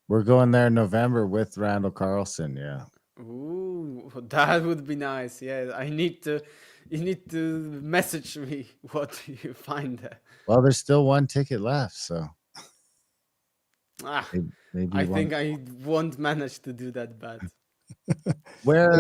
Speaker 5: We're going there in November with Randall Carlson. Yeah.
Speaker 9: Ooh, that would be nice. Yeah, you need to message me what you find there.
Speaker 5: Well, there's still one ticket left, so maybe
Speaker 9: I think I won't manage to do that, but
Speaker 5: where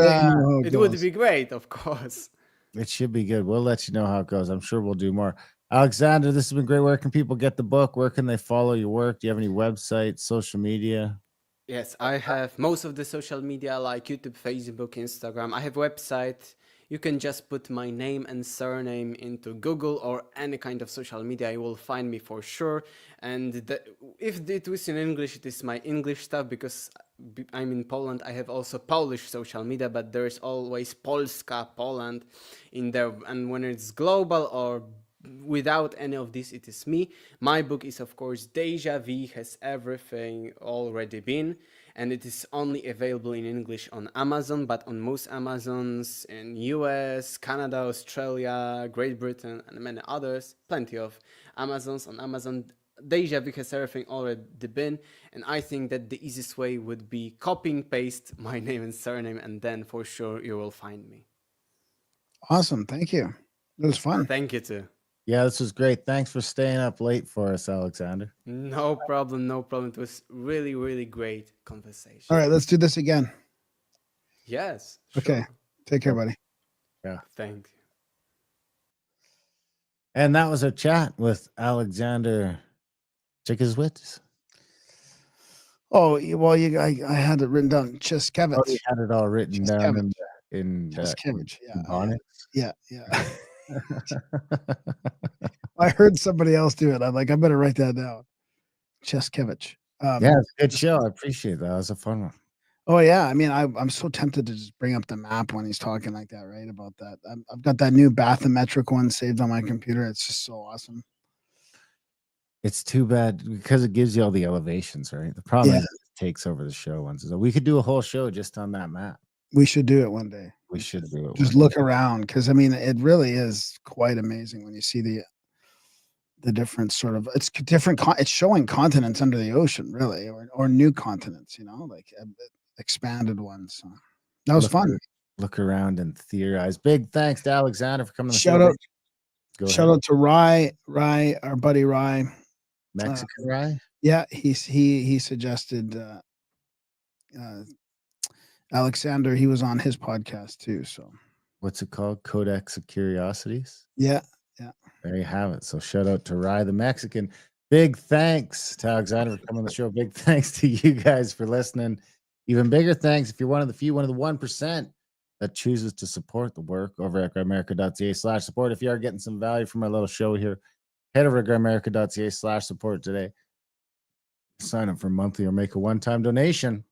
Speaker 9: it would be great, of course.
Speaker 5: It should be good. We'll let you know how it goes. I'm sure we'll do more. Aleksander, this has been great. Where can people get the book? Where can they follow your work? Do you have any websites, social media?
Speaker 9: Yes, I have most of the social media like YouTube, Facebook, Instagram. I have website. You can just put my name and surname into Google or any kind of social media. You will find me for sure. And if it was in English, it is my English stuff, because I'm in Poland. I have also Polish social media, but there is always Polska, Poland in there. And when it's global or without any of this, it is me. My book is, of course, Deja Vu Has Everything Already Been, and it is only available in English on Amazon, but on most Amazons in US, Canada, Australia, Great Britain, and many others, plenty of Amazons on Amazon. Deja Vu Has Everything Already Been, and I think that the easiest way would be copying paste my name and surname, and then for sure you will find me.
Speaker 1: Awesome. Thank you. It was fun.
Speaker 9: Thank you too.
Speaker 5: Yeah, this was great. Thanks for staying up late for us, Aleksander.
Speaker 9: No problem. It was really, really great conversation.
Speaker 1: All right, let's do this again.
Speaker 9: Yes.
Speaker 1: Okay.
Speaker 9: Sure.
Speaker 1: Take care, buddy.
Speaker 5: Yeah.
Speaker 9: Thank you.
Speaker 5: And that was our chat with Aleksander Czeszkiewicz.
Speaker 1: Oh, well, I had it written down. Czeszkiewicz.
Speaker 5: Oh, you had it all written down in
Speaker 1: Czeszkiewicz.
Speaker 5: Yeah.
Speaker 1: Yeah. I heard somebody else do it. I'm like, I better write that down. Czeszkiewicz.
Speaker 5: Yeah, it's a good show. I appreciate that. That was a fun one.
Speaker 1: Oh yeah, I mean, I'm so tempted to just bring up the map when he's talking like that, right? About that. I've got that new bathymetric one saved on my computer. It's just so awesome.
Speaker 5: It's too bad because it gives you all the elevations, right? The problem is it takes over the show once. So we could do a whole show just on that map.
Speaker 1: We should do it one day.
Speaker 5: We should do it.
Speaker 1: Just look around, because I mean, it really is quite amazing when you see the different sort of, it's different. It's showing continents under the ocean, really, or new continents. Like expanded ones. So that was fun.
Speaker 5: Look around and theorize. Big thanks to Aleksander for coming.
Speaker 1: Shout out to Rye, our buddy Rye,
Speaker 5: Mexican Rye.
Speaker 1: Yeah, he suggested Aleksander. He was on his podcast too. So
Speaker 5: what's it called? Codex of Curiosities.
Speaker 1: Yeah.
Speaker 5: There you have it. So shout out to Rye the Mexican. Big thanks to Alexander for coming on the show. Big thanks to you guys for listening. Even bigger thanks if you're one of the few, one of the 1% that chooses to support the work over at grimerica.ca/support. If you are getting some value from our little show here, head over to grimerica.ca/support today. Sign up for monthly or make a one-time donation.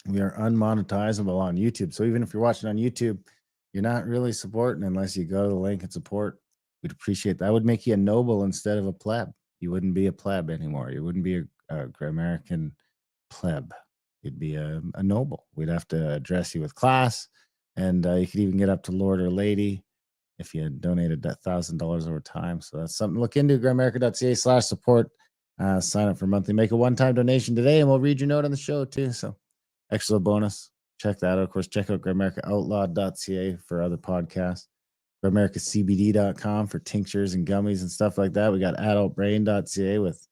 Speaker 5: We are unmonetizable on YouTube. So even if you're watching on YouTube, you're not really supporting unless you go to the link and support. We'd appreciate that. That would make you a noble instead of a pleb. You wouldn't be a pleb anymore. You wouldn't be a Grimerican pleb. You'd be a noble. We'd have to address you with class, and you could even get up to Lord or Lady if you had donated that $1,000 over time. So that's something to look into. Grimerica.ca/support. Sign up for monthly. Make a one-time donation today, and we'll read your note on the show too. So extra bonus. Check that out. Of course, check out GrimericaOutlaw.ca for other podcasts. GrimericaCBD.com for tinctures and gummies and stuff like that. We got AdultBrain.ca with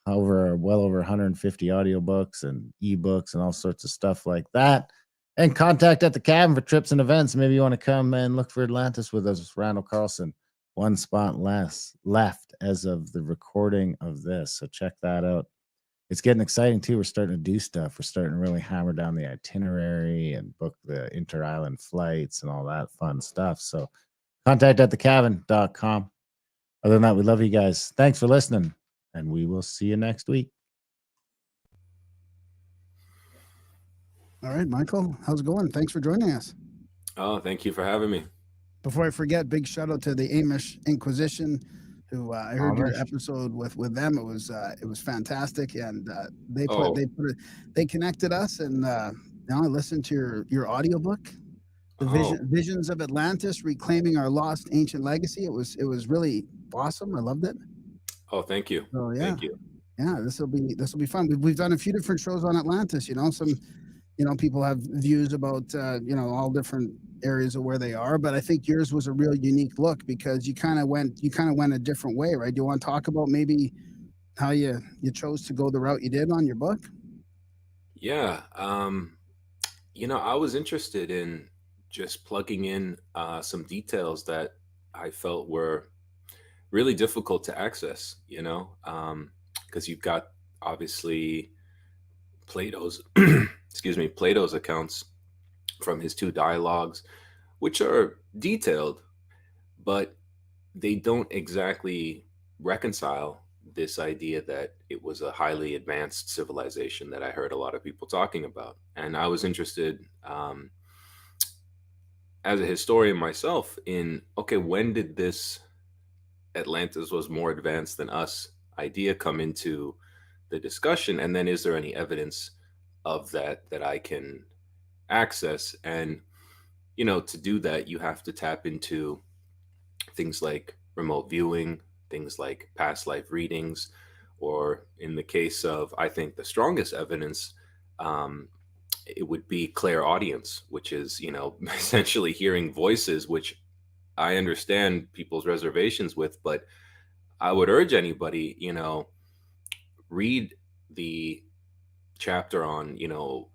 Speaker 5: well over 150 audiobooks and ebooks and all sorts of stuff like that. And Contact at the Cabin for trips and events. Maybe you want to come and look for Atlantis with us, Randall Carlson. One spot left as of the recording of this. So check that out. It's getting exciting too. We're starting to do stuff. We're starting to really hammer down the itinerary and book the inter-island flights and all that fun stuff. So Contact at thecabin.com. Other than that, we love you guys. Thanks for listening, and we will see you next week.
Speaker 1: All right, Michael, how's it going? Thanks for joining us.
Speaker 10: Oh, thank you for having me.
Speaker 1: Before I forget, big shout out to the Amish Inquisition, who I heard your episode with them. It was fantastic, and they connected us, and now I listened to your audiobook. The Visions of Atlantis, Reclaiming Our Lost Ancient Legacy. It was really awesome. I loved it.
Speaker 10: Oh, thank you.
Speaker 1: So, yeah.
Speaker 10: Thank you.
Speaker 1: Yeah, this will be fun. We've done a few different shows on Atlantis. Some people have views about all different areas of where they are, but I think yours was a real unique look because you kind of went a different way, right? Do you want to talk about maybe how you chose to go the route you did on your book?
Speaker 10: Yeah. I was interested in just plugging in some details that I felt were really difficult to access, because you've got obviously Plato's, Plato's accounts from his two dialogues, which are detailed, but they don't exactly reconcile this idea that it was a highly advanced civilization that I heard a lot of people talking about. And I was interested, as a historian myself, in, okay, when did this Atlantis was more advanced than us idea come into the discussion? And then is there any evidence of that I can access? And, to do that, you have to tap into things like remote viewing, things like past life readings, or in the case of, I think, the strongest evidence, it would be clairaudience, which is, essentially hearing voices, which I understand people's reservations with, but I would urge anybody, read the chapter on,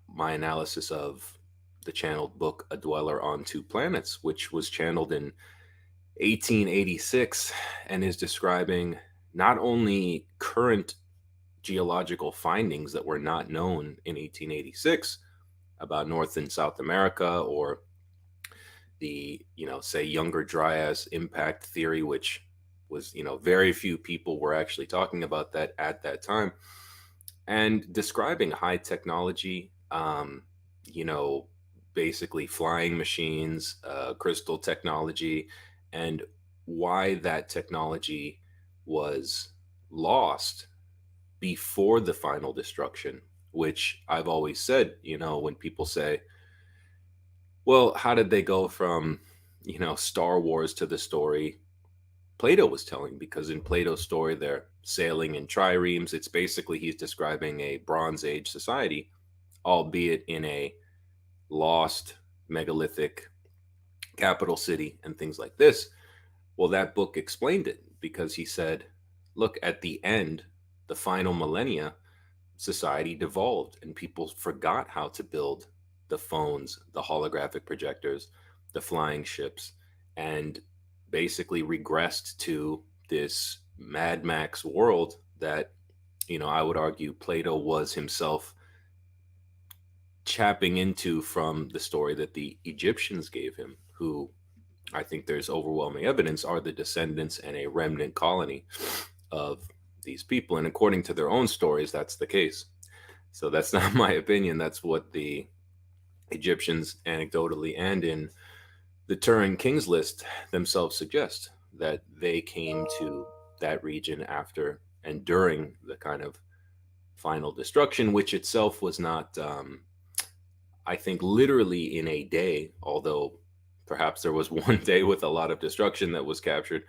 Speaker 10: my analysis of the channeled book, A Dweller on Two Planets, which was channeled in 1886 and is describing not only current geological findings that were not known in 1886 about North and South America, or the, say, Younger Dryas impact theory, which was, very few people were actually talking about that at that time, and describing high technology, basically flying machines, crystal technology, and why that technology was lost before the final destruction, which I've always said, when people say, well, how did they go from, Star Wars to the story Plato was telling? Because in Plato's story, they're sailing in triremes. It's basically, he's describing a Bronze Age society, albeit in a lost megalithic capital city and things like this. Well, that book explained it, because he said, look, at the end, the final millennia, society devolved and people forgot how to build the phones, the holographic projectors, the flying ships, and basically regressed to this Mad Max world that, I would argue Plato was himself chapping into from the story that the Egyptians gave him, who I think there's overwhelming evidence are the descendants and a remnant colony of these people. And according to their own stories, that's the case. So that's not my opinion. That's what the Egyptians anecdotally and in the Turin Kings list themselves suggest, that they came to that region after and during the kind of final destruction, which itself was not, I think, literally in a day, although perhaps there was one day with a lot of destruction that was captured.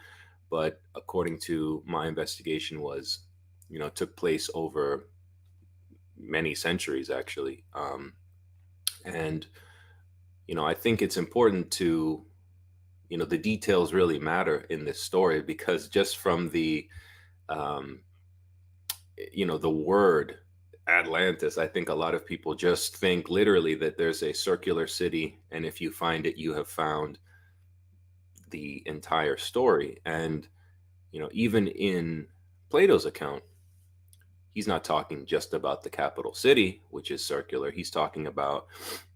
Speaker 10: But according to my investigation was, took place over many centuries, actually. And I think it's important to, the details really matter in this story, because just from the, the word Atlantis, I think a lot of people just think literally that there's a circular city, and if you find it, you have found the entire story. And, even in Plato's account, he's not talking just about the capital city, which is circular. He's talking about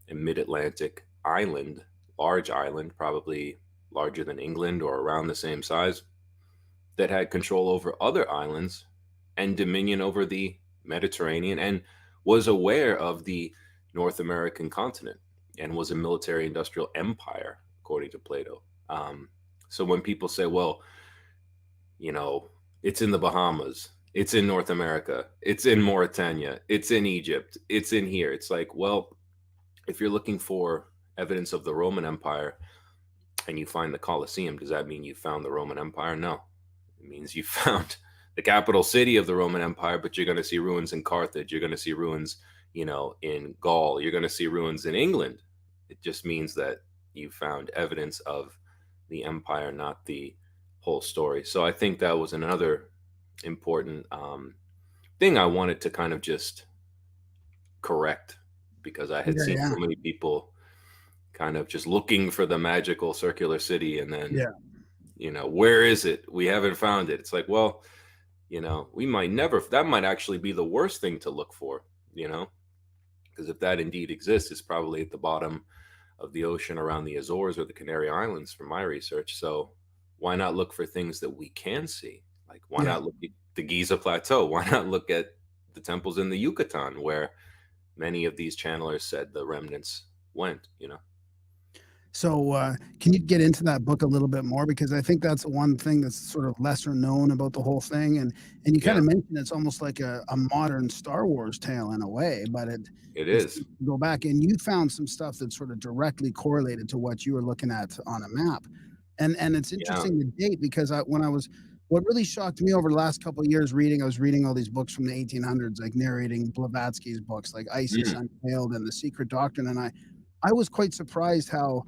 Speaker 10: a mid-Atlantic island, large island, probably larger than England or around the same size, that had control over other islands and dominion over the Mediterranean, and was aware of the North American continent, and was a military industrial empire, according to Plato. So when people say, well, it's in the Bahamas, it's in North America, it's in Mauritania, it's in Egypt, it's in here, it's like, well, if you're looking for evidence of the Roman Empire and you find the Colosseum, does that mean you found the Roman Empire? No. It means you found the capital city of the Roman Empire, but you're going to see ruins in Carthage. You're going to see ruins, in Gaul. You're going to see ruins in England. It just means that you found evidence of the empire, not the whole story. So I think that was another important thing I wanted to kind of just correct, because I had seen so many people kind of just looking for the magical circular city, and then, where is it? We haven't found it. It's like, well, we might never, that might actually be the worst thing to look for, because if that indeed exists, it's probably at the bottom of the ocean around the Azores or the Canary Islands from my research. So why not look for things that we can see? Like, why not look at the Giza Plateau? Why not look at the temples in the Yucatan, where many of these channelers said the remnants went,
Speaker 1: So can you get into that book a little bit more? Because I think that's one thing that's sort of lesser known about the whole thing. And you kind of mentioned it's almost like a modern Star Wars tale in a way, but it is. Go back and you found some stuff that's sort of directly correlated to what you were looking at on a map. And it's interesting to date, because what really shocked me over the last couple of years I was reading all these books from the 1800s, like narrating Blavatsky's books, like Isis Unveiled and The Secret Doctrine. And I was quite surprised how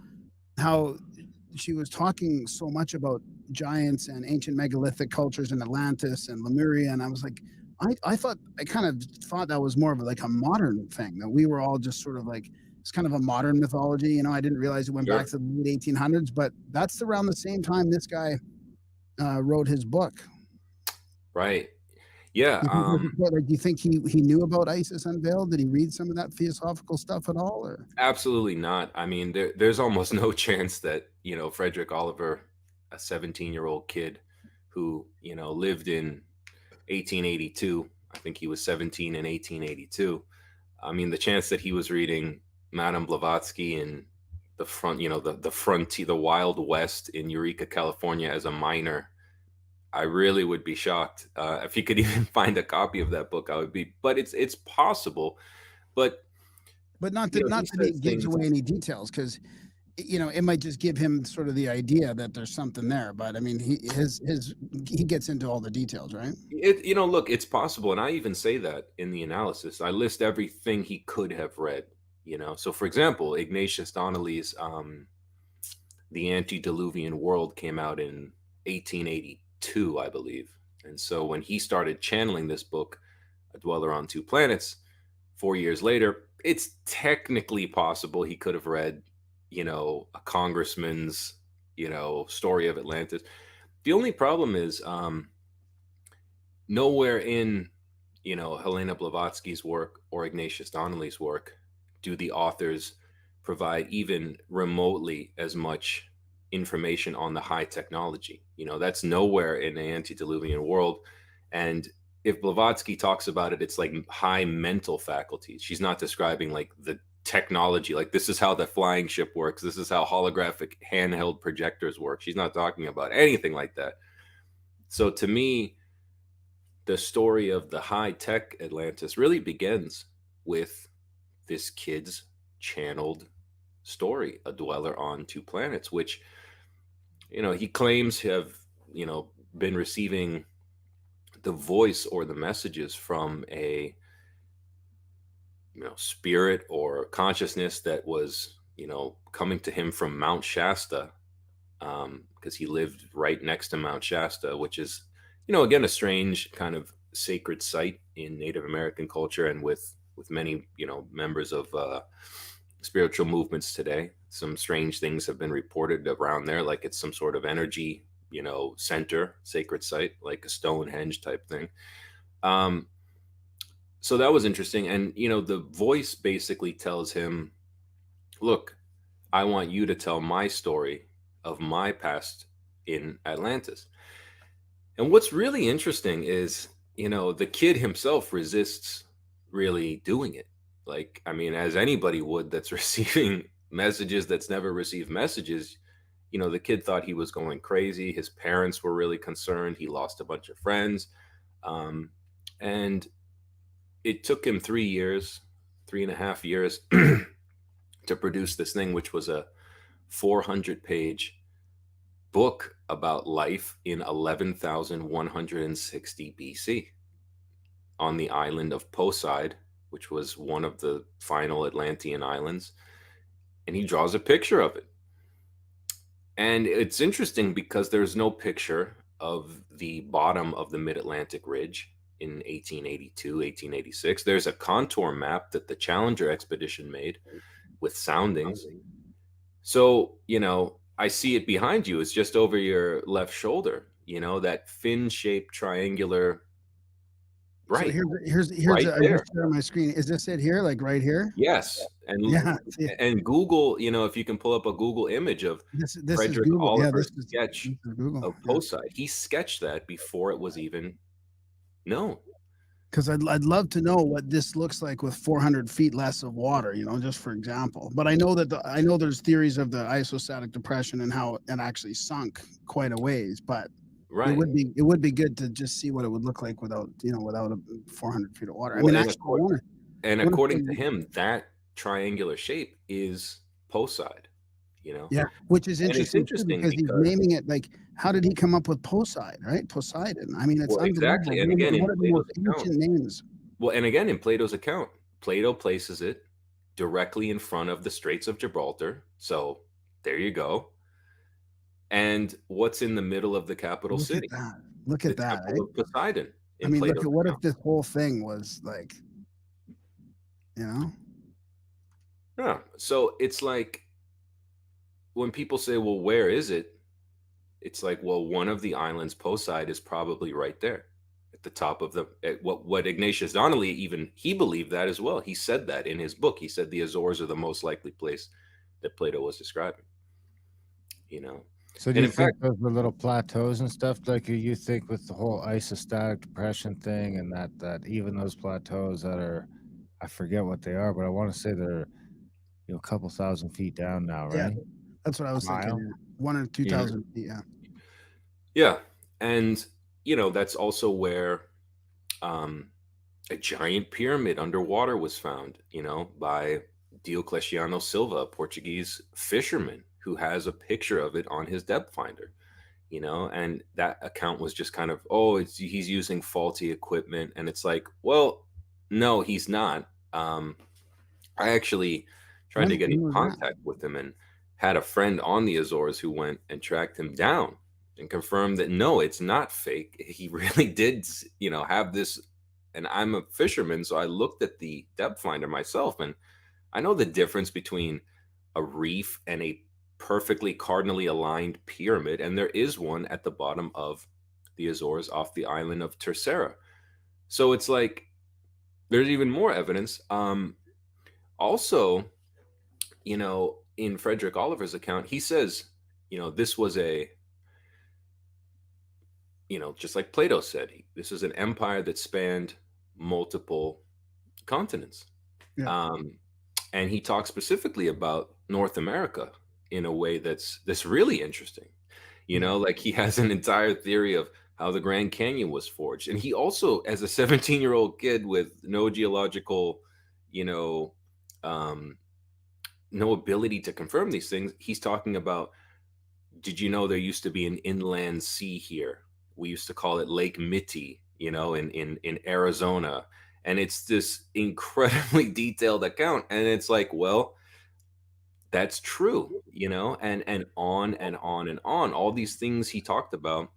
Speaker 1: she was talking so much about giants and ancient megalithic cultures in Atlantis and Lemuria. And I was like, I kind of thought that was more of like a modern thing, that we were all just sort of like, it's kind of a modern mythology. I didn't realize it went back to the late 1800s, but that's around the same time this guy wrote his book.
Speaker 10: Right. Yeah.
Speaker 1: Do you think he knew about Isis Unveiled? Did he read some of that theosophical stuff at all? Or?
Speaker 10: Absolutely not. I mean, there's almost no chance that, Frederick Oliver, a 17-year-old kid who, lived in 1882, I think he was 17 in 1882. I mean, the chance that he was reading Madame Blavatsky in the front, the Wild West in Eureka, California as a minor, I really would be shocked. If you could even find a copy of that book, I would be. But it's possible. But
Speaker 1: not that it gives away any details, because it might just give him sort of the idea that there's something there. But I mean, he gets into all the details, right?
Speaker 10: Look, it's possible, and I even say that in the analysis. I list everything he could have read. So for example, Ignatius Donnelly's The Antediluvian World came out in 1882, I believe. And so when he started channeling this book, A Dweller on Two Planets, 4 years later, it's technically possible he could have read, a congressman's, story of Atlantis. The only problem is nowhere in, Helena Blavatsky's work or Ignatius Donnelly's work do the authors provide even remotely as much information on the high technology. That's nowhere in the antediluvian world. And if Blavatsky talks about it, it's like high mental faculties. She's not describing like the technology, like this is how the flying ship works, this is how holographic handheld projectors work. She's not talking about anything like that. So to me, the story of the high tech Atlantis really begins with this kid's channeled story, a dweller on two planets, which, he claims to have, been receiving the voice or the messages from a, spirit or consciousness that was, coming to him from Mount Shasta, because he lived right next to Mount Shasta, which is, again, a strange kind of sacred site in Native American culture, and with many, members of spiritual movements today. Some strange things have been reported around there, like it's some sort of energy, center, sacred site, like a Stonehenge type thing. So that was interesting. And, the voice basically tells him, look, I want you to tell my story of my past in Atlantis. And what's really interesting is, the kid himself resists really doing it. Like, I mean, as anybody would that's receiving messages that's never received messages, the kid thought he was going crazy. His parents were really concerned. He lost a bunch of friends. And it took him 3.5 years to produce this thing, which was a 400-page book about life in 11,160 BC on the island of Poseid, which was one of the final Atlantean islands. And he draws a picture of it. And it's interesting because there's no picture of the bottom of the Mid-Atlantic Ridge in 1882, 1886. There's a contour map that the Challenger expedition made with soundings. So, I see it behind you. It's just over your left shoulder, that fin-shaped triangular. Right.
Speaker 1: So here's
Speaker 10: right
Speaker 1: I
Speaker 10: there.
Speaker 1: just share on my screen. Is this it here? Like right here?
Speaker 10: Yes. And
Speaker 1: Yeah.
Speaker 10: and Google, if you can pull up a Google image of
Speaker 1: This is
Speaker 10: Frederick
Speaker 1: Google. Yeah,
Speaker 10: Oliver's
Speaker 1: this is
Speaker 10: sketch
Speaker 1: Google.
Speaker 10: of Poseid. He sketched that before it was even known.
Speaker 1: Because I'd love to know what this looks like with 400 feet less of water, just for example. But I know that I know there's theories of the isostatic depression and how it actually sunk quite a ways. But
Speaker 10: Right.
Speaker 1: it would be good to just see what it would look like without without 400 feet of water. I
Speaker 10: Well,
Speaker 1: mean,
Speaker 10: and
Speaker 1: actually,
Speaker 10: And
Speaker 1: one of
Speaker 10: according
Speaker 1: the-
Speaker 10: to him, that triangular shape is Poseid,
Speaker 1: yeah, which is
Speaker 10: And it's
Speaker 1: interesting, too,
Speaker 10: interesting
Speaker 1: because he's
Speaker 10: because-
Speaker 1: naming it like, how did he come up with Poseidon, right? Poseidon. I mean, it's
Speaker 10: Well, exactly. And
Speaker 1: unbelievable.
Speaker 10: again,
Speaker 1: One
Speaker 10: in
Speaker 1: of the most
Speaker 10: Plato's
Speaker 1: ancient names.
Speaker 10: Well, and again, in Plato's account, Plato places it directly in front of the Straits of Gibraltar. So there you go. And what's in the middle of the capital
Speaker 1: Look
Speaker 10: city?
Speaker 1: at that. Look
Speaker 10: The
Speaker 1: at that.
Speaker 10: Temple of Poseidon.
Speaker 1: I
Speaker 10: in
Speaker 1: mean, look
Speaker 10: Plato's
Speaker 1: at what if
Speaker 10: account.
Speaker 1: this whole thing was like,
Speaker 10: Yeah. So it's like when people say, well, where is it? It's like, well, one of the islands, Poseid, is probably right there at the top of what Ignatius Donnelly, even he believed that as well. He said that in his book. He said the Azores are the most likely place that Plato was describing.
Speaker 3: So do
Speaker 10: And
Speaker 3: you
Speaker 10: in
Speaker 3: think
Speaker 10: fact-
Speaker 3: those were little plateaus and stuff? Like you think with the whole isostatic depression thing, and that even those plateaus that are, I forget what they are, but I want to say they're a couple thousand feet down now,
Speaker 1: Yeah.
Speaker 3: right?
Speaker 1: that's what I was
Speaker 3: Mile?
Speaker 1: thinking. Yeah. 1,000 or 2,000 feet. Yeah.
Speaker 10: Yeah. And, that's also where a giant pyramid underwater was found, by Diocleciano Silva, a Portuguese fisherman who has a picture of it on his depth finder, and that account was just kind of, he's using faulty equipment. And it's like, well, no, he's not. I actually tried to get
Speaker 1: When
Speaker 10: in
Speaker 1: was that?
Speaker 10: contact with him and had a friend on the Azores who went and tracked him down and confirmed that no, it's not fake. He really did, have this. And I'm a fisherman, so I looked at the depth finder myself, and I know the difference between a reef and a perfectly cardinally aligned pyramid, and there is one at the bottom of the Azores off the island of Terceira. So it's like there's even more evidence. Also, in Frederick Oliver's account, he says, this was just like Plato said, this is an empire that spanned multiple continents.
Speaker 1: Yeah.
Speaker 10: And he talks specifically about North America in a way that's really interesting. Like he has an entire theory of how the Grand Canyon was forged. And he also, as a 17-year-old kid with no geological, no ability to confirm these things, he's talking about, did you know there used to be an inland sea here? We used to call it Lake Mitty, in Arizona. And it's this incredibly detailed account. And it's like, well, that's true, and on and on and on. All these things he talked about,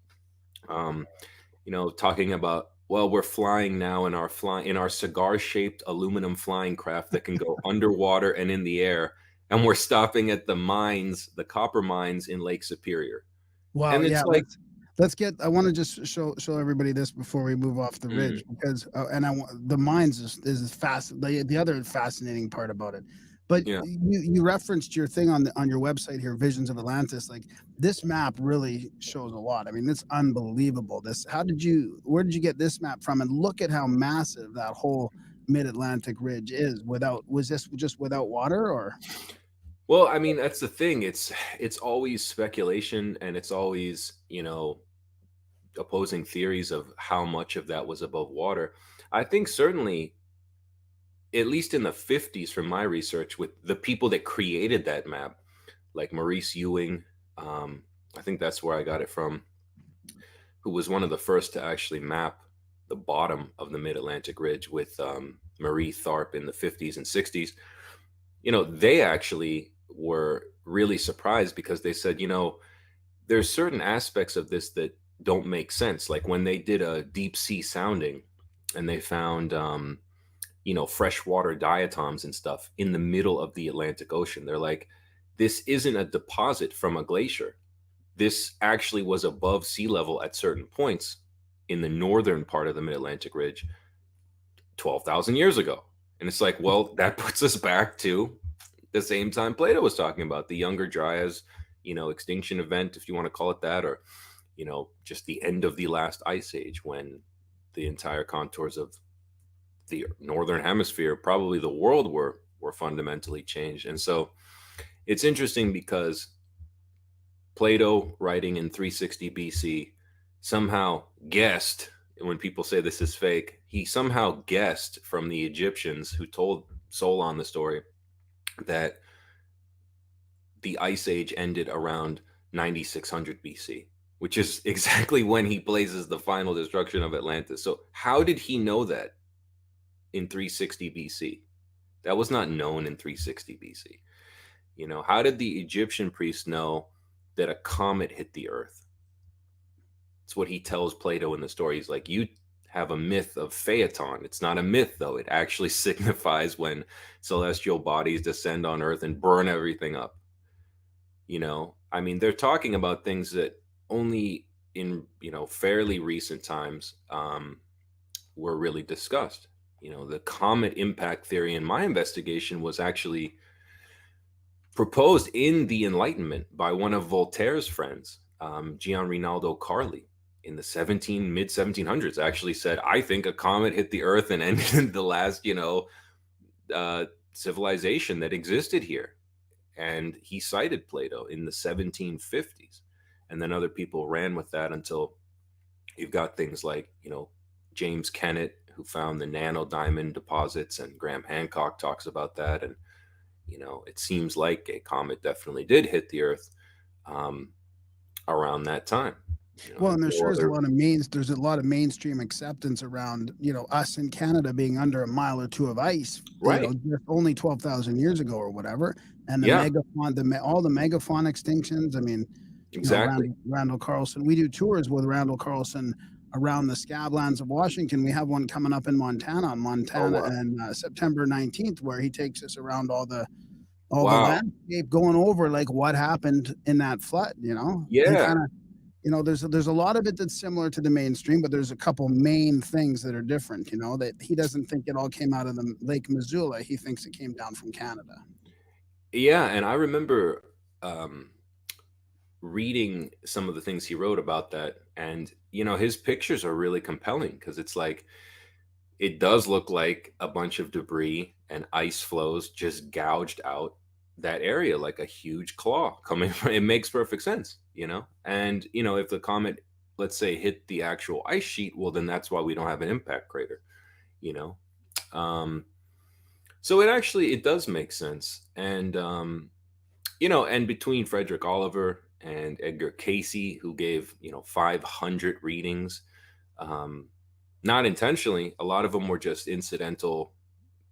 Speaker 10: talking about, well, we're flying now in our cigar-shaped aluminum flying craft that can go underwater and in the air. And we're stopping at the mines, the copper mines in Lake Superior.
Speaker 1: Wow.
Speaker 10: And it's
Speaker 1: Yeah.
Speaker 10: like,
Speaker 1: I want to just show everybody this before we move off the ridge, because the mines is fast. The other fascinating part about it. But
Speaker 10: Yeah.
Speaker 1: you referenced your thing on your website here, Visions of Atlantis. Like, this map really shows a lot. I mean, it's unbelievable. Where did you get this map from? And look at how massive that whole mid-Atlantic ridge is. Was this just without water, or?
Speaker 10: well, I mean, that's the thing. It's always speculation, and it's always, opposing theories of how much of that was above water. I think certainly, at least in the 50s, from my research, with the people that created that map, like Maurice Ewing, I think that's where I got it from, who was one of the first to actually map the bottom of the Mid-Atlantic Ridge with Marie Tharp in the 50s and 60s. They actually were really surprised, because they said, there's certain aspects of this that don't make sense. Like when they did a deep sea sounding and they found, freshwater diatoms and stuff in the middle of the Atlantic Ocean. They're like, this isn't a deposit from a glacier. This actually was above sea level at certain points in the northern part of the Mid-Atlantic Ridge 12,000 years ago. And it's like, well, that puts us back to the same time Plato was talking about, the Younger Dryas, extinction event, if you want to call it that, or, just the end of the last ice age, when the entire contours of the northern hemisphere, probably the world, were fundamentally changed. And so it's interesting because Plato, writing in 360 BC, somehow guessed, when people say this is fake, he somehow guessed from the Egyptians who told Solon the story that the ice age ended around 9600 BC, which is exactly when he places the final destruction of Atlantis. So how did he know that in 360 BC? That was not known in 360 BC. How did the Egyptian priests know that a comet hit the earth? It's what he tells Plato in the story. He's like, you have a myth of Phaeton. It's not a myth, though. It actually signifies when celestial bodies descend on earth and burn everything up. I mean, they're talking about things that only in, fairly recent times were really discussed. The comet impact theory in my investigation was actually proposed in the Enlightenment by one of Voltaire's friends, Gian Rinaldo Carli, in the mid 1700s. Actually said, I think a comet hit the earth and ended the last, civilization that existed here. And he cited Plato in the 1750s. And then other people ran with that until you've got things like, James Kennett, who found the nano diamond deposits, and Graham Hancock talks about that. And, it seems like a comet definitely did hit the earth around that time.
Speaker 1: Well, and there's a lot of mainstream acceptance around, us in Canada being under a mile or two of ice,
Speaker 10: right?
Speaker 1: Just only 12,000 years ago or whatever. And the
Speaker 10: Yeah.
Speaker 1: all the megafauna extinctions. I mean,
Speaker 10: Exactly.
Speaker 1: Randall Carlson. We do tours with Randall Carlson around the Scablands of Washington. We have one coming up in Montana,
Speaker 10: wow.
Speaker 1: and September 19th, where he takes us around all the
Speaker 10: Wow.
Speaker 1: landscape, going over like what happened in that flood.
Speaker 10: Yeah.
Speaker 1: you know, there's a lot of it that's similar to the mainstream, but there's a couple main things that are different. You know, that he doesn't think it all came out of the Lake Missoula. He thinks it came down from Canada.
Speaker 10: Yeah, and I remember reading some of the things he wrote about that, and you know, his pictures are really compelling because it's like it does look like a bunch of debris and ice flows just gouged out that area like a huge claw coming from it. Makes perfect sense, you know. And you know, if the comet, let's say, hit the actual ice sheet, well, then that's why we don't have an impact crater, you know. So it does make sense. And you know, and between Frederick Oliver and Edgar Casey, who gave, you know, 500 readings, not intentionally, a lot of them were just incidental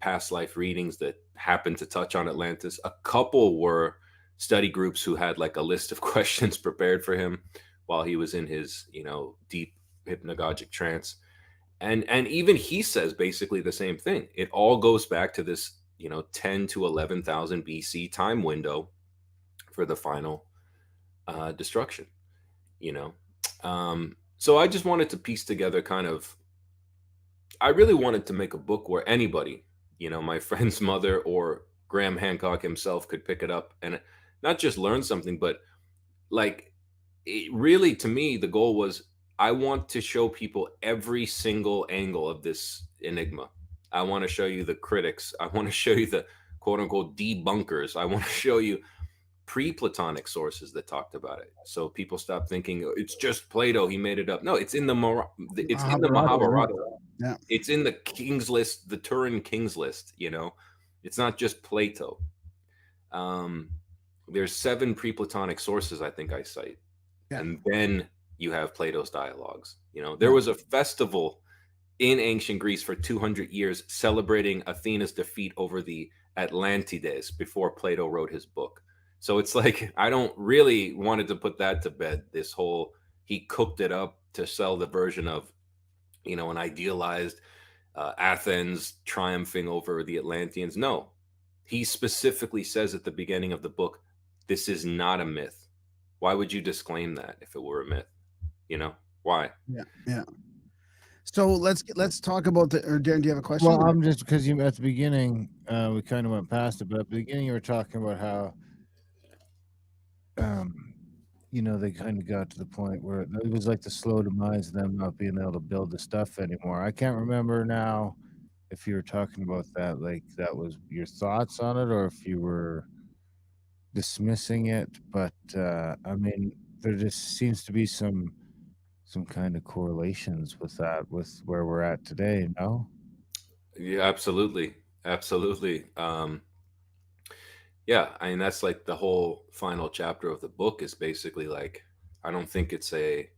Speaker 10: past life readings that happened to touch on Atlantis. A couple were study groups who had like a list of questions prepared for him while he was in his, you know, deep hypnagogic trance. And even he says basically the same thing. It all goes back to this, you know, 10 to 11,000 BC time window for the final destruction, you know. So I just wanted to piece together kind of, I really wanted to make a book where anybody, you know, my friend's mother or Graham Hancock himself could pick it up and not just learn something, but like, it really, to me, the goal was I want to show people every single angle of this enigma. I want to show you the critics. I want to show you the quote unquote debunkers. I want to show you pre-Platonic sources that talked about it, so people stop thinking, "Oh, it's just Plato, he made it up." No, it's in the Mahabharata.
Speaker 1: Yeah.
Speaker 10: It's in the King's List, the Turin King's List. You know, it's not just Plato. There's 7 pre-Platonic sources I think I cite, and then you have Plato's dialogues. You know, there was a festival in ancient Greece for 200 years celebrating Athena's defeat over the Atlantides before Plato wrote his book. So it's like, I don't really wanted to put that to bed. This whole, he cooked it up to sell the version of, you know, an idealized Athens triumphing over the Atlanteans. No, he specifically says at the beginning of the book, this is not a myth. Why would you disclaim that if it were a myth? You know, why?
Speaker 1: Yeah. So let's talk about the, or Darren, do you have a question?
Speaker 5: Well, I'm just, because you at the beginning, we kind of went past it, but at the beginning you were talking about how, you know, they kind of got to the point where it was like the slow demise of them not being able to build the stuff anymore. I can't remember now if you were talking about that, like that was your thoughts on it, or if you were dismissing it. But I mean, there just seems to be some kind of correlations with that, with where we're at today. No?
Speaker 10: Yeah, absolutely. Yeah, I mean, that's like the whole final chapter of the book is basically like, I don't think it's a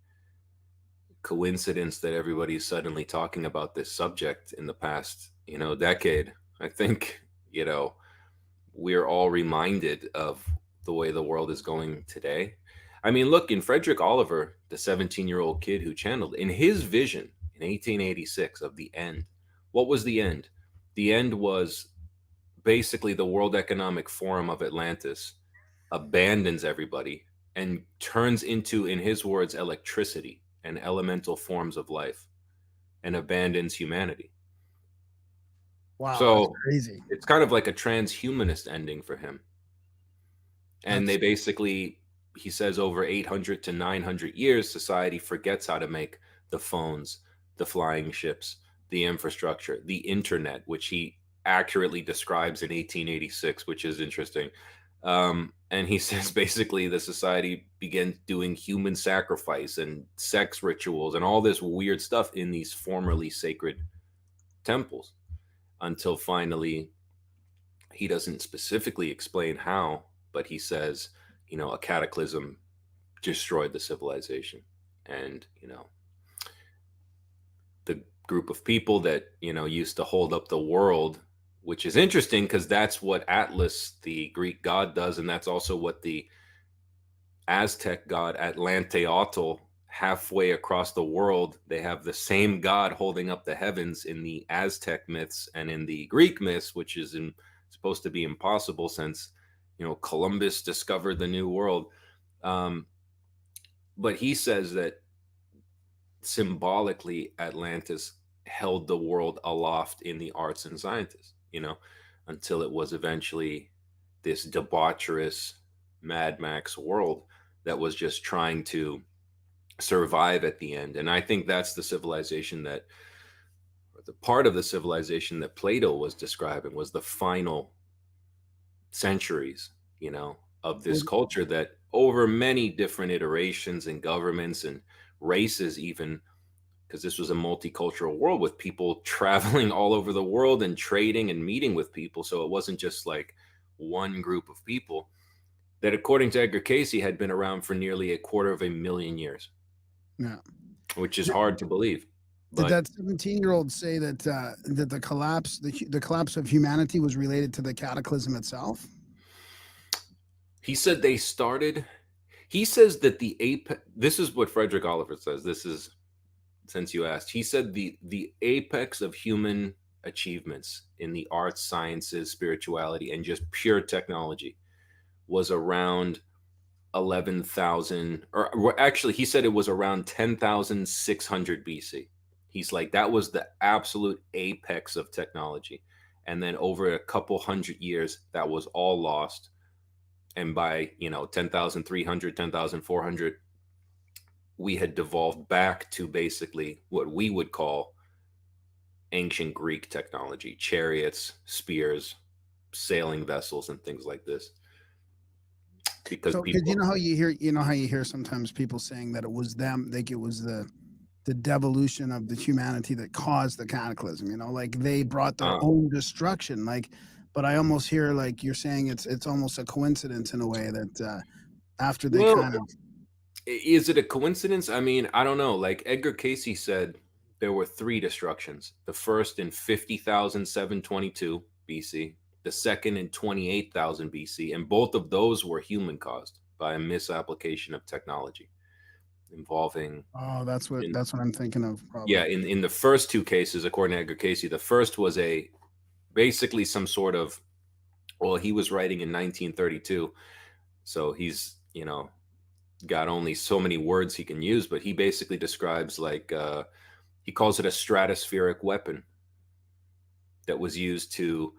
Speaker 10: coincidence that everybody's suddenly talking about this subject in the past, you know, decade. I think, you know, we're all reminded of the way the world is going today. I mean, look, in Frederick Oliver, the 17-year-old kid who channeled, in his vision in 1886 of the end, what was the end? The end was basically the World Economic Forum of Atlantis abandons everybody and turns into, in his words, electricity and elemental forms of life, and abandons humanity.
Speaker 1: Wow,
Speaker 10: So
Speaker 1: that's crazy.
Speaker 10: it's kind of like a transhumanist ending for him. And they basically, he says, over 800 to 900 years, society forgets how to make the phones, the flying ships, the infrastructure, the internet, which he accurately describes in 1886, which is interesting. And he says basically the society began doing human sacrifice and sex rituals and all this weird stuff in these formerly sacred temples, until finally, he doesn't specifically explain how, but he says, you know, a cataclysm destroyed the civilization. And, you know, the group of people that, you know, used to hold up the world, which is interesting because that's what Atlas, the Greek god, does. And that's also what the Aztec god Atlanteotl, halfway across the world, they have the same god holding up the heavens in the Aztec myths and in the Greek myths, which is supposed to be impossible since, you know, Columbus discovered the new world. But but he says that symbolically Atlantis held the world aloft in the arts and sciences, until it was eventually this debaucherous Mad Max world that was just trying to survive at the end. And I think that's the civilization that, or the part of the civilization that Plato was describing, was the final centuries, of this culture that over many different iterations and governments and races, even, because this was a multicultural world with people traveling all over the world and trading and meeting with people. So it wasn't just like one group of people, that according to Edgar Cayce had been around for nearly 250,000 years.
Speaker 1: Yeah.
Speaker 10: Which is hard to believe.
Speaker 1: Did that 17-year-old say that that the collapse of humanity was related to the cataclysm itself?
Speaker 10: He said they started. He says that the apex. This is what Frederick Oliver says. This is, since you asked. He said the apex of human achievements in the arts, sciences, spirituality, and just pure technology was around 11,000, or actually, he said it was around 10,600 BC. He's like, that was the absolute apex of technology. And then over a couple hundred years, that was all lost. And by, 10,300, 10,400, we had devolved back to basically what we would call ancient Greek technology: chariots, spears, sailing vessels, and things like this. Because people,
Speaker 1: you know how you hear sometimes people saying that it was them, like it was the devolution of the humanity that caused the cataclysm, like they brought their own destruction, but I almost hear like you're saying it's almost a coincidence in a way that after they
Speaker 10: is it a coincidence? I mean, I don't know. Like Edgar Cayce said, there were 3 destructions. The first in 50,722 BC, the second in 28,000 BC, and both of those were human caused by a misapplication of technology involving.
Speaker 1: Oh, that's what I'm thinking of. Probably.
Speaker 10: Yeah, in the first 2 cases, according to Edgar Cayce, the first was basically some sort of, well, he was writing in 1932, so he's got only so many words he can use, but he basically describes he calls it a stratospheric weapon that was used to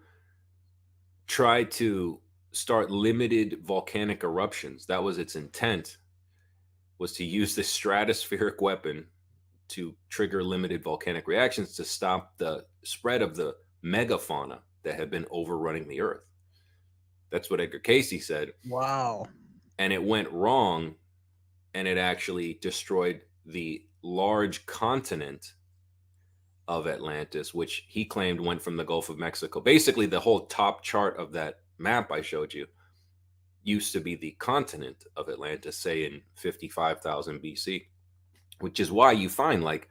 Speaker 10: try to start limited volcanic eruptions. That was its intent, was to use this stratospheric weapon to trigger limited volcanic reactions to stop the spread of the megafauna that had been overrunning the earth. That's what Edgar Cayce said.
Speaker 1: Wow.
Speaker 10: And it went wrong, and it actually destroyed the large continent of Atlantis, which he claimed went from the Gulf of Mexico. Basically, the whole top chart of that map I showed you used to be the continent of Atlantis, say in 55,000 BC, which is why you find like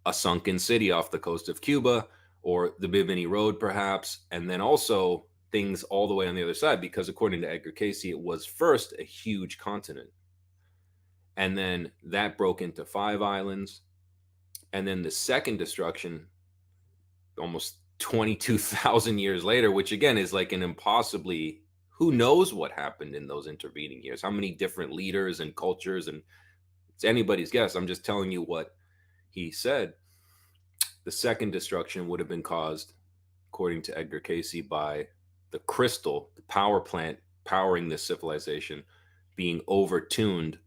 Speaker 10: a sunken city off the coast of Cuba, or the Bimini Road, perhaps, and then also things all the way on the other side, because according to Edgar Cayce, it was first a huge continent. And then that broke into 5 islands. And then the second destruction, almost 22,000 years later, which again is like an impossibly, who knows what happened in those intervening years, how many different leaders and cultures, and it's anybody's guess. I'm just telling you what he said. The second destruction would have been caused, according to Edgar Cayce, by the crystal, the power plant powering this civilization, being overtuned.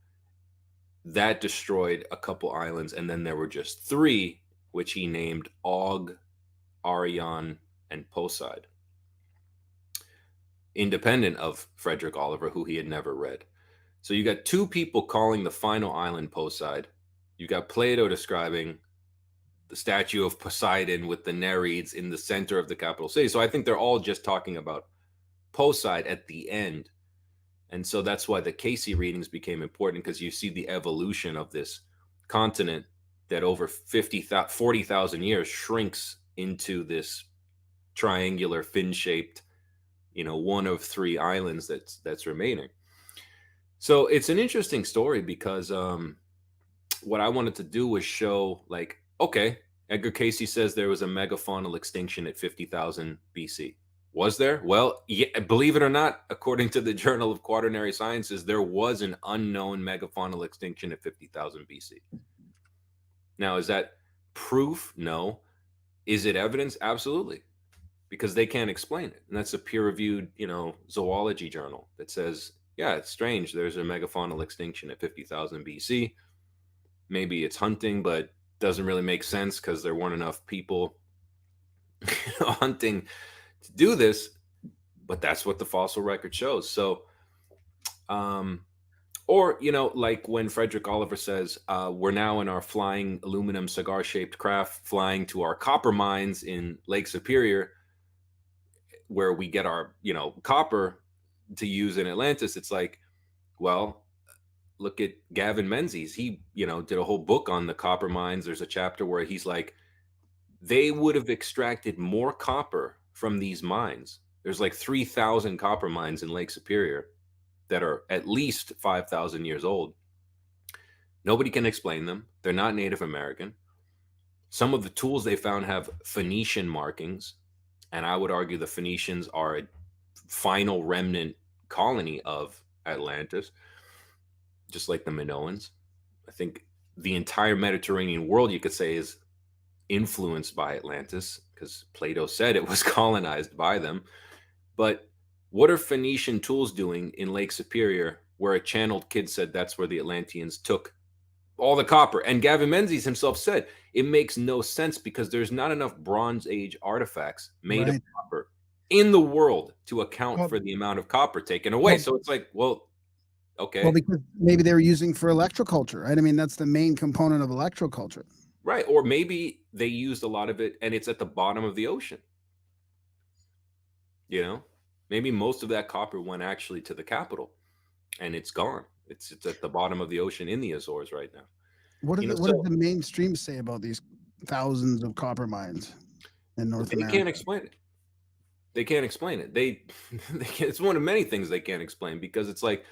Speaker 10: That destroyed a couple islands, and then there were just 3, which he named Og, Arion, and Poseid, independent of Frederick Oliver, who he had never read. So you got 2 people calling the final island Poseid. You got Plato describing the statue of Poseidon with the Nereids in the center of the capital city. So I think they're all just talking about Poseid at the end. And so that's why the Cayce readings became important, because you see the evolution of this continent that over 40,000 years shrinks into this triangular fin-shaped, one of 3 islands that's remaining. So it's an interesting story, because what I wanted to do was show, okay, Edgar Cayce says there was a megafaunal extinction at 50,000 BC. Was there? Well, yeah, believe it or not, according to the Journal of Quaternary Sciences, there was an unknown megafaunal extinction at 50,000 BC. Now, is that proof? No. Is it evidence? Absolutely, because they can't explain it. And that's a peer-reviewed, zoology journal that says, yeah, it's strange. There's a megafaunal extinction at 50,000 BC. Maybe it's hunting, but doesn't really make sense because there weren't enough people hunting to do this. But that's what the fossil record shows. So, or, like when Frederick Oliver says, we're now in our flying aluminum cigar-shaped craft flying to our copper mines in Lake Superior, where we get our, copper to use in Atlantis. It's like, well, look at Gavin Menzies. He, did a whole book on the copper mines. There's a chapter where he's like, they would have extracted more copper from these mines. There's like 3,000 copper mines in Lake Superior that are at least 5,000 years old. Nobody can explain them. They're not Native American. Some of the tools they found have Phoenician markings, and I would argue the Phoenicians are a final remnant colony of Atlantis, just like the Minoans. I think the entire Mediterranean world, you could say, is influenced by Atlantis because Plato said it was colonized by them. But what are Phoenician tools doing in Lake Superior, where a channeled kid said that's where the Atlanteans took all the copper? And Gavin Menzies himself said it makes no sense because there's not enough Bronze Age artifacts made of copper in the world to account for the amount of copper taken away. So it's like, well, okay.
Speaker 1: Well, because maybe they were using for electroculture, right? I mean, that's the main component of electroculture.
Speaker 10: Right. Or maybe they used a lot of it and it's at the bottom of the ocean. Maybe most of that copper went actually to the capital and it's gone. It's at the bottom of the ocean in the Azores right now.
Speaker 1: What does the mainstream say about these thousands of copper mines in North America?
Speaker 10: They can't explain it. They can't explain it. It's one of many things they can't explain because it's like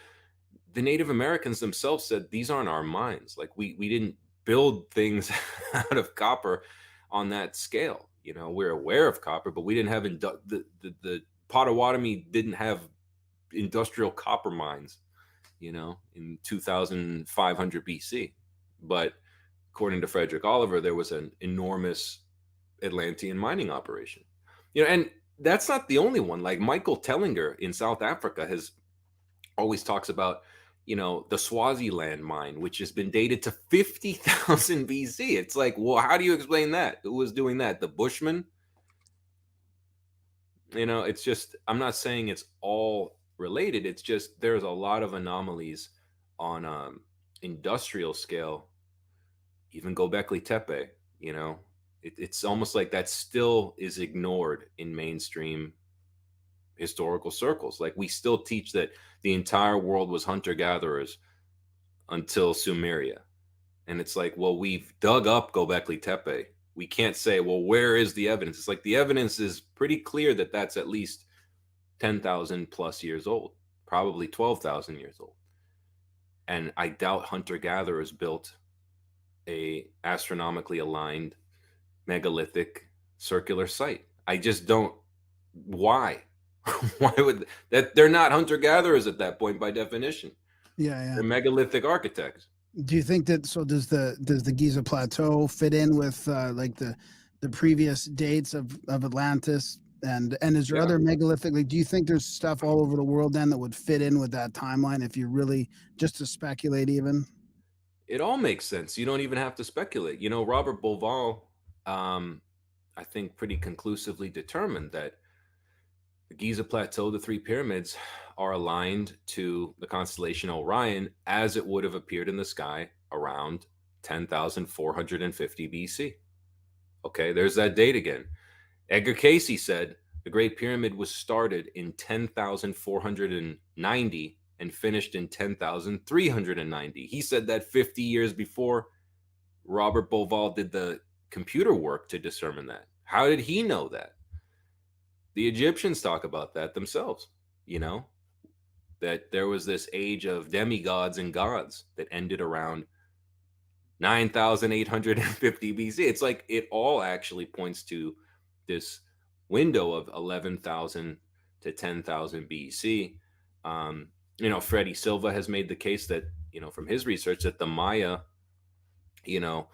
Speaker 10: the Native Americans themselves said, these aren't our mines. Like we didn't build things out of copper on that scale. We're aware of copper, but we didn't have the Potawatomi didn't have industrial copper mines, in 2,500 BC. But according to Frederick Oliver, there was an enormous Atlantean mining operation. And that's not the only one. Like Michael Tellinger in South Africa always talks about, the Swaziland mine, which has been dated to 50,000 BC. It's like, well, how do you explain that? Who was doing that? The Bushmen? It's just, I'm not saying it's all related. It's just, there's a lot of anomalies on industrial scale. Even Göbekli Tepe, it's almost like that still is ignored in mainstream historical circles. Like we still teach that the entire world was hunter-gatherers until Sumeria. And it's like, well, we've dug up Göbekli Tepe. We can't say, well, where is the evidence? It's like the evidence is pretty clear that that's at least 10,000 plus years old, probably 12,000 years old. And I doubt hunter-gatherers built a astronomically aligned megalithic circular site. I just don't. Why? Why would that? They're not hunter-gatherers at that point by definition.
Speaker 1: Yeah.
Speaker 10: They're megalithic architects.
Speaker 1: Do you think that? So does the Giza Plateau fit in with like the previous dates of Atlantis? And is there other megalithic? Like, do you think there's stuff all over the world then that would fit in with that timeline? If you really just to speculate, even
Speaker 10: it all makes sense. You don't even have to speculate. Robert Bauval, I think, pretty conclusively determined that the Giza Plateau, the three pyramids, are aligned to the constellation Orion as it would have appeared in the sky around 10,450 BC. Okay, there's that date again. Edgar Cayce said the Great Pyramid was started in 10,490 and finished in 10,390. He said that 50 years before Robert Bauval did the computer work to determine that. How did he know that? The Egyptians talk about that themselves, that there was this age of demigods and gods that ended around 9,850 BC. It's like it all actually points to this window of 11,000 to 10,000 BC. You know, Freddie Silva has made the case that, you know, from his research, that the Maya, you know,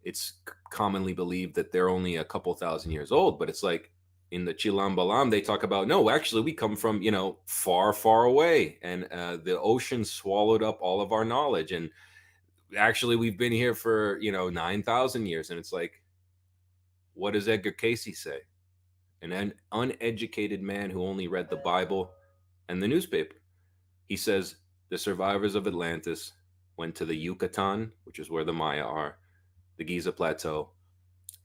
Speaker 10: it's commonly believed that they're only a couple thousand years old, but it's like in the Chilam Balam, they talk about, no, actually, we come from, you know, far, far away, and the ocean swallowed up all of our knowledge. And actually, we've been here for, you know, 9,000 years. And it's like, what does Edgar Casey say? An uneducated man who only read the Bible and the newspaper. He says the survivors of Atlantis went to the Yucatan, which is where the Maya are, the Giza Plateau,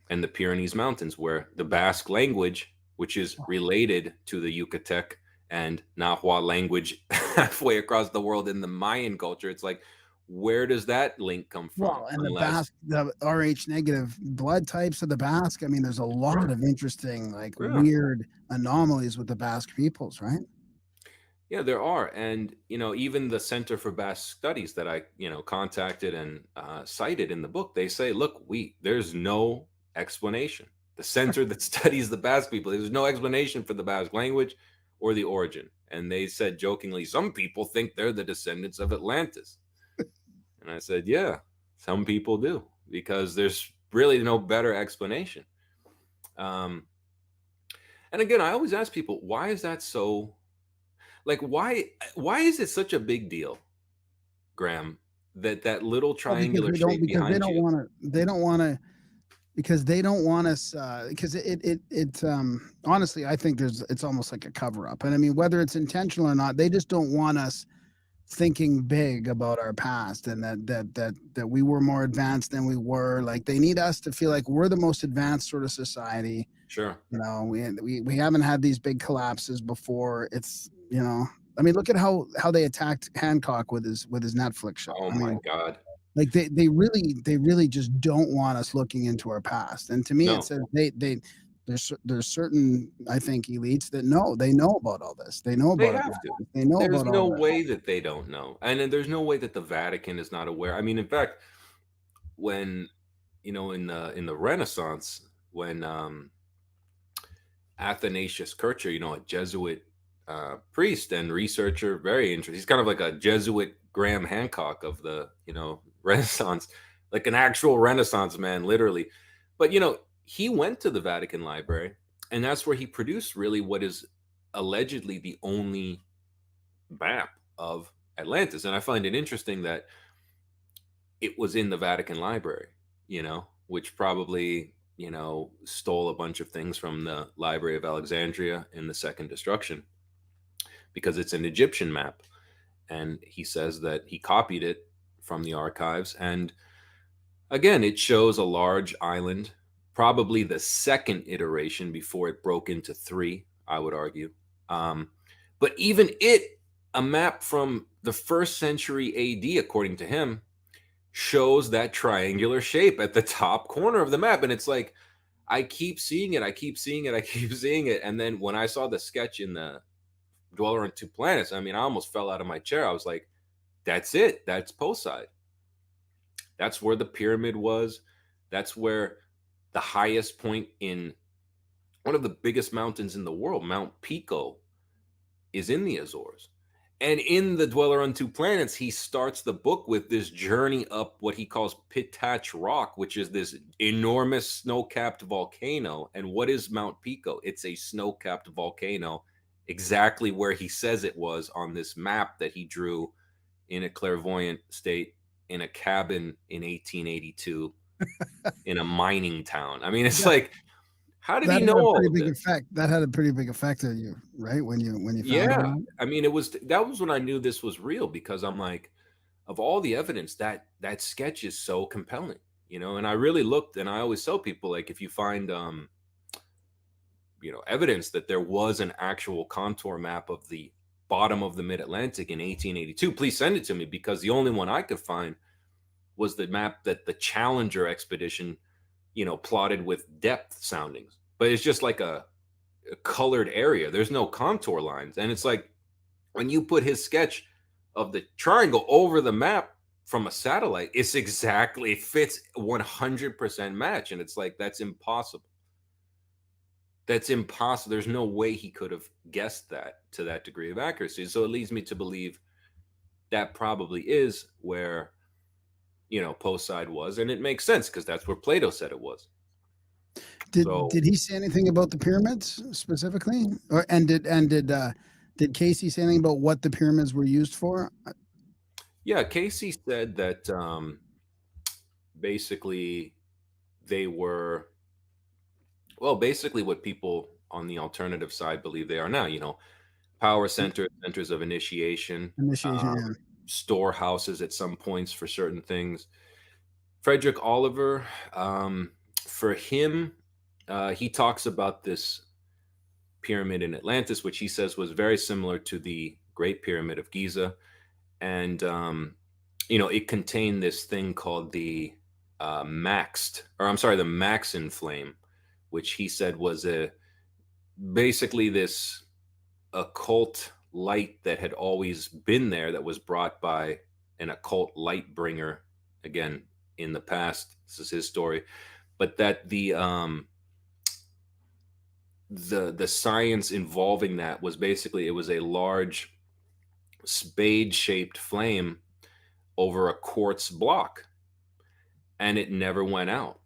Speaker 10: and the Pyrenees Mountains, where the Basque language, which is related to the Yucatec and Nahua language halfway across the world in the Mayan culture. It's like, where does that link come from?
Speaker 1: Well, and the Basque, the Rh negative blood types of the Basque. I mean, there's a lot of interesting, like, weird anomalies with the Basque peoples, right?
Speaker 10: Yeah, there are. And, you know, even the Center for Basque Studies that I, you know, contacted and cited in the book, they say, look, there's no explanation. The center that studies the Basque people, there's no explanation for the Basque language or the origin. And they said jokingly, some people think they're the descendants of Atlantis. And I said, yeah, some people do, because there's really no better explanation. And again, I always ask people, why is that so? Like, why is it such a big deal, Graham, that little triangular shape behind you?
Speaker 1: They don't want to, because they don't want us. Because honestly, I think it's almost like a cover up. And I mean, whether it's intentional or not, they just don't want us thinking big about our past, and that we were more advanced than we were. Like, they need us to feel like we're the most advanced sort of society.
Speaker 10: Sure.
Speaker 1: You know, we haven't had these big collapses before. It's, you know, I mean, look at how they attacked Hancock with his Netflix show.
Speaker 10: Oh my God.
Speaker 1: Like, they really just don't want us looking into our past. And to me, it says there's certain, I think, elites that know about all this. They know about it. They know
Speaker 10: There's
Speaker 1: about
Speaker 10: no
Speaker 1: all that.
Speaker 10: way that they don't know. And then there's no way that the Vatican is not aware. I mean, in fact, when, you know, in the Renaissance, when Athanasius Kircher, you know, a Jesuit priest and researcher, very interesting. He's kind of like a Jesuit Graham Hancock of the, you know, Renaissance, like an actual Renaissance man, literally. But, you know, he went to the Vatican Library, and that's where he produced really what is allegedly the only map of Atlantis. And I find it interesting that it was in the Vatican Library, you know, which probably, you know, stole a bunch of things from the Library of Alexandria in the Second Destruction, because it's an Egyptian map. And he says that he copied it from the archives. And again, it shows a large island, probably the second iteration before it broke into three, I would argue. But even a map from the 1st century AD, according to him, shows that triangular shape at the top corner of the map. And it's like, I keep seeing it. And then when I saw the sketch in the Dweller on Two Planets, I mean, I almost fell out of my chair. I was like, that's it. That's Poseidon. That's where the pyramid was. That's where the highest point in one of the biggest mountains in the world, Mount Pico, is in the Azores. And in the Dweller on Two Planets, he starts the book with this journey up what he calls Pitach Rock, which is this enormous snow-capped volcano. And what is Mount Pico? It's a snow-capped volcano, exactly where he says it was on this map that he drew in a clairvoyant state in a cabin in 1882 in a mining town. I mean, it's like, how did he know all of this?
Speaker 1: That had a pretty big effect on you, right? When you found it out?
Speaker 10: I mean, that was when I knew this was real, because I'm like, of all the evidence, that sketch is so compelling, you know. And I really looked, and I always tell people, like, if you find you know, evidence that there was an actual contour map of the bottom of the mid-Atlantic in 1882, please send it to me, because the only one I could find was the map that the Challenger expedition, you know, plotted with depth soundings. But it's just like a colored area. There's no contour lines. And it's like, when you put his sketch of the triangle over the map from a satellite, it fits 100% match. And it's like, that's impossible. that's impossible. There's no way he could have guessed that to that degree of accuracy. So it leads me to believe that probably is where, Poseid was, and it makes sense because that's where Plato said it was.
Speaker 1: Did he say anything about the pyramids specifically, or did Casey say anything about what the pyramids were used for?
Speaker 10: Yeah, Casey said that basically they were, well, basically what people on the alternative side believe they are now. Power centers, centers of initiation,
Speaker 1: Initiation.
Speaker 10: storehouses at some points for certain things. Frederick Oliver, for him, he talks about this pyramid in Atlantis, which he says was very similar to the Great Pyramid of Giza. And, it contained this thing called the the Maxin flame, which he said was basically this occult light that had always been there, that was brought by an occult light bringer, again, in the past. This is his story. But that the science involving that was basically, it was a large spade-shaped flame over a quartz block, and it never went out.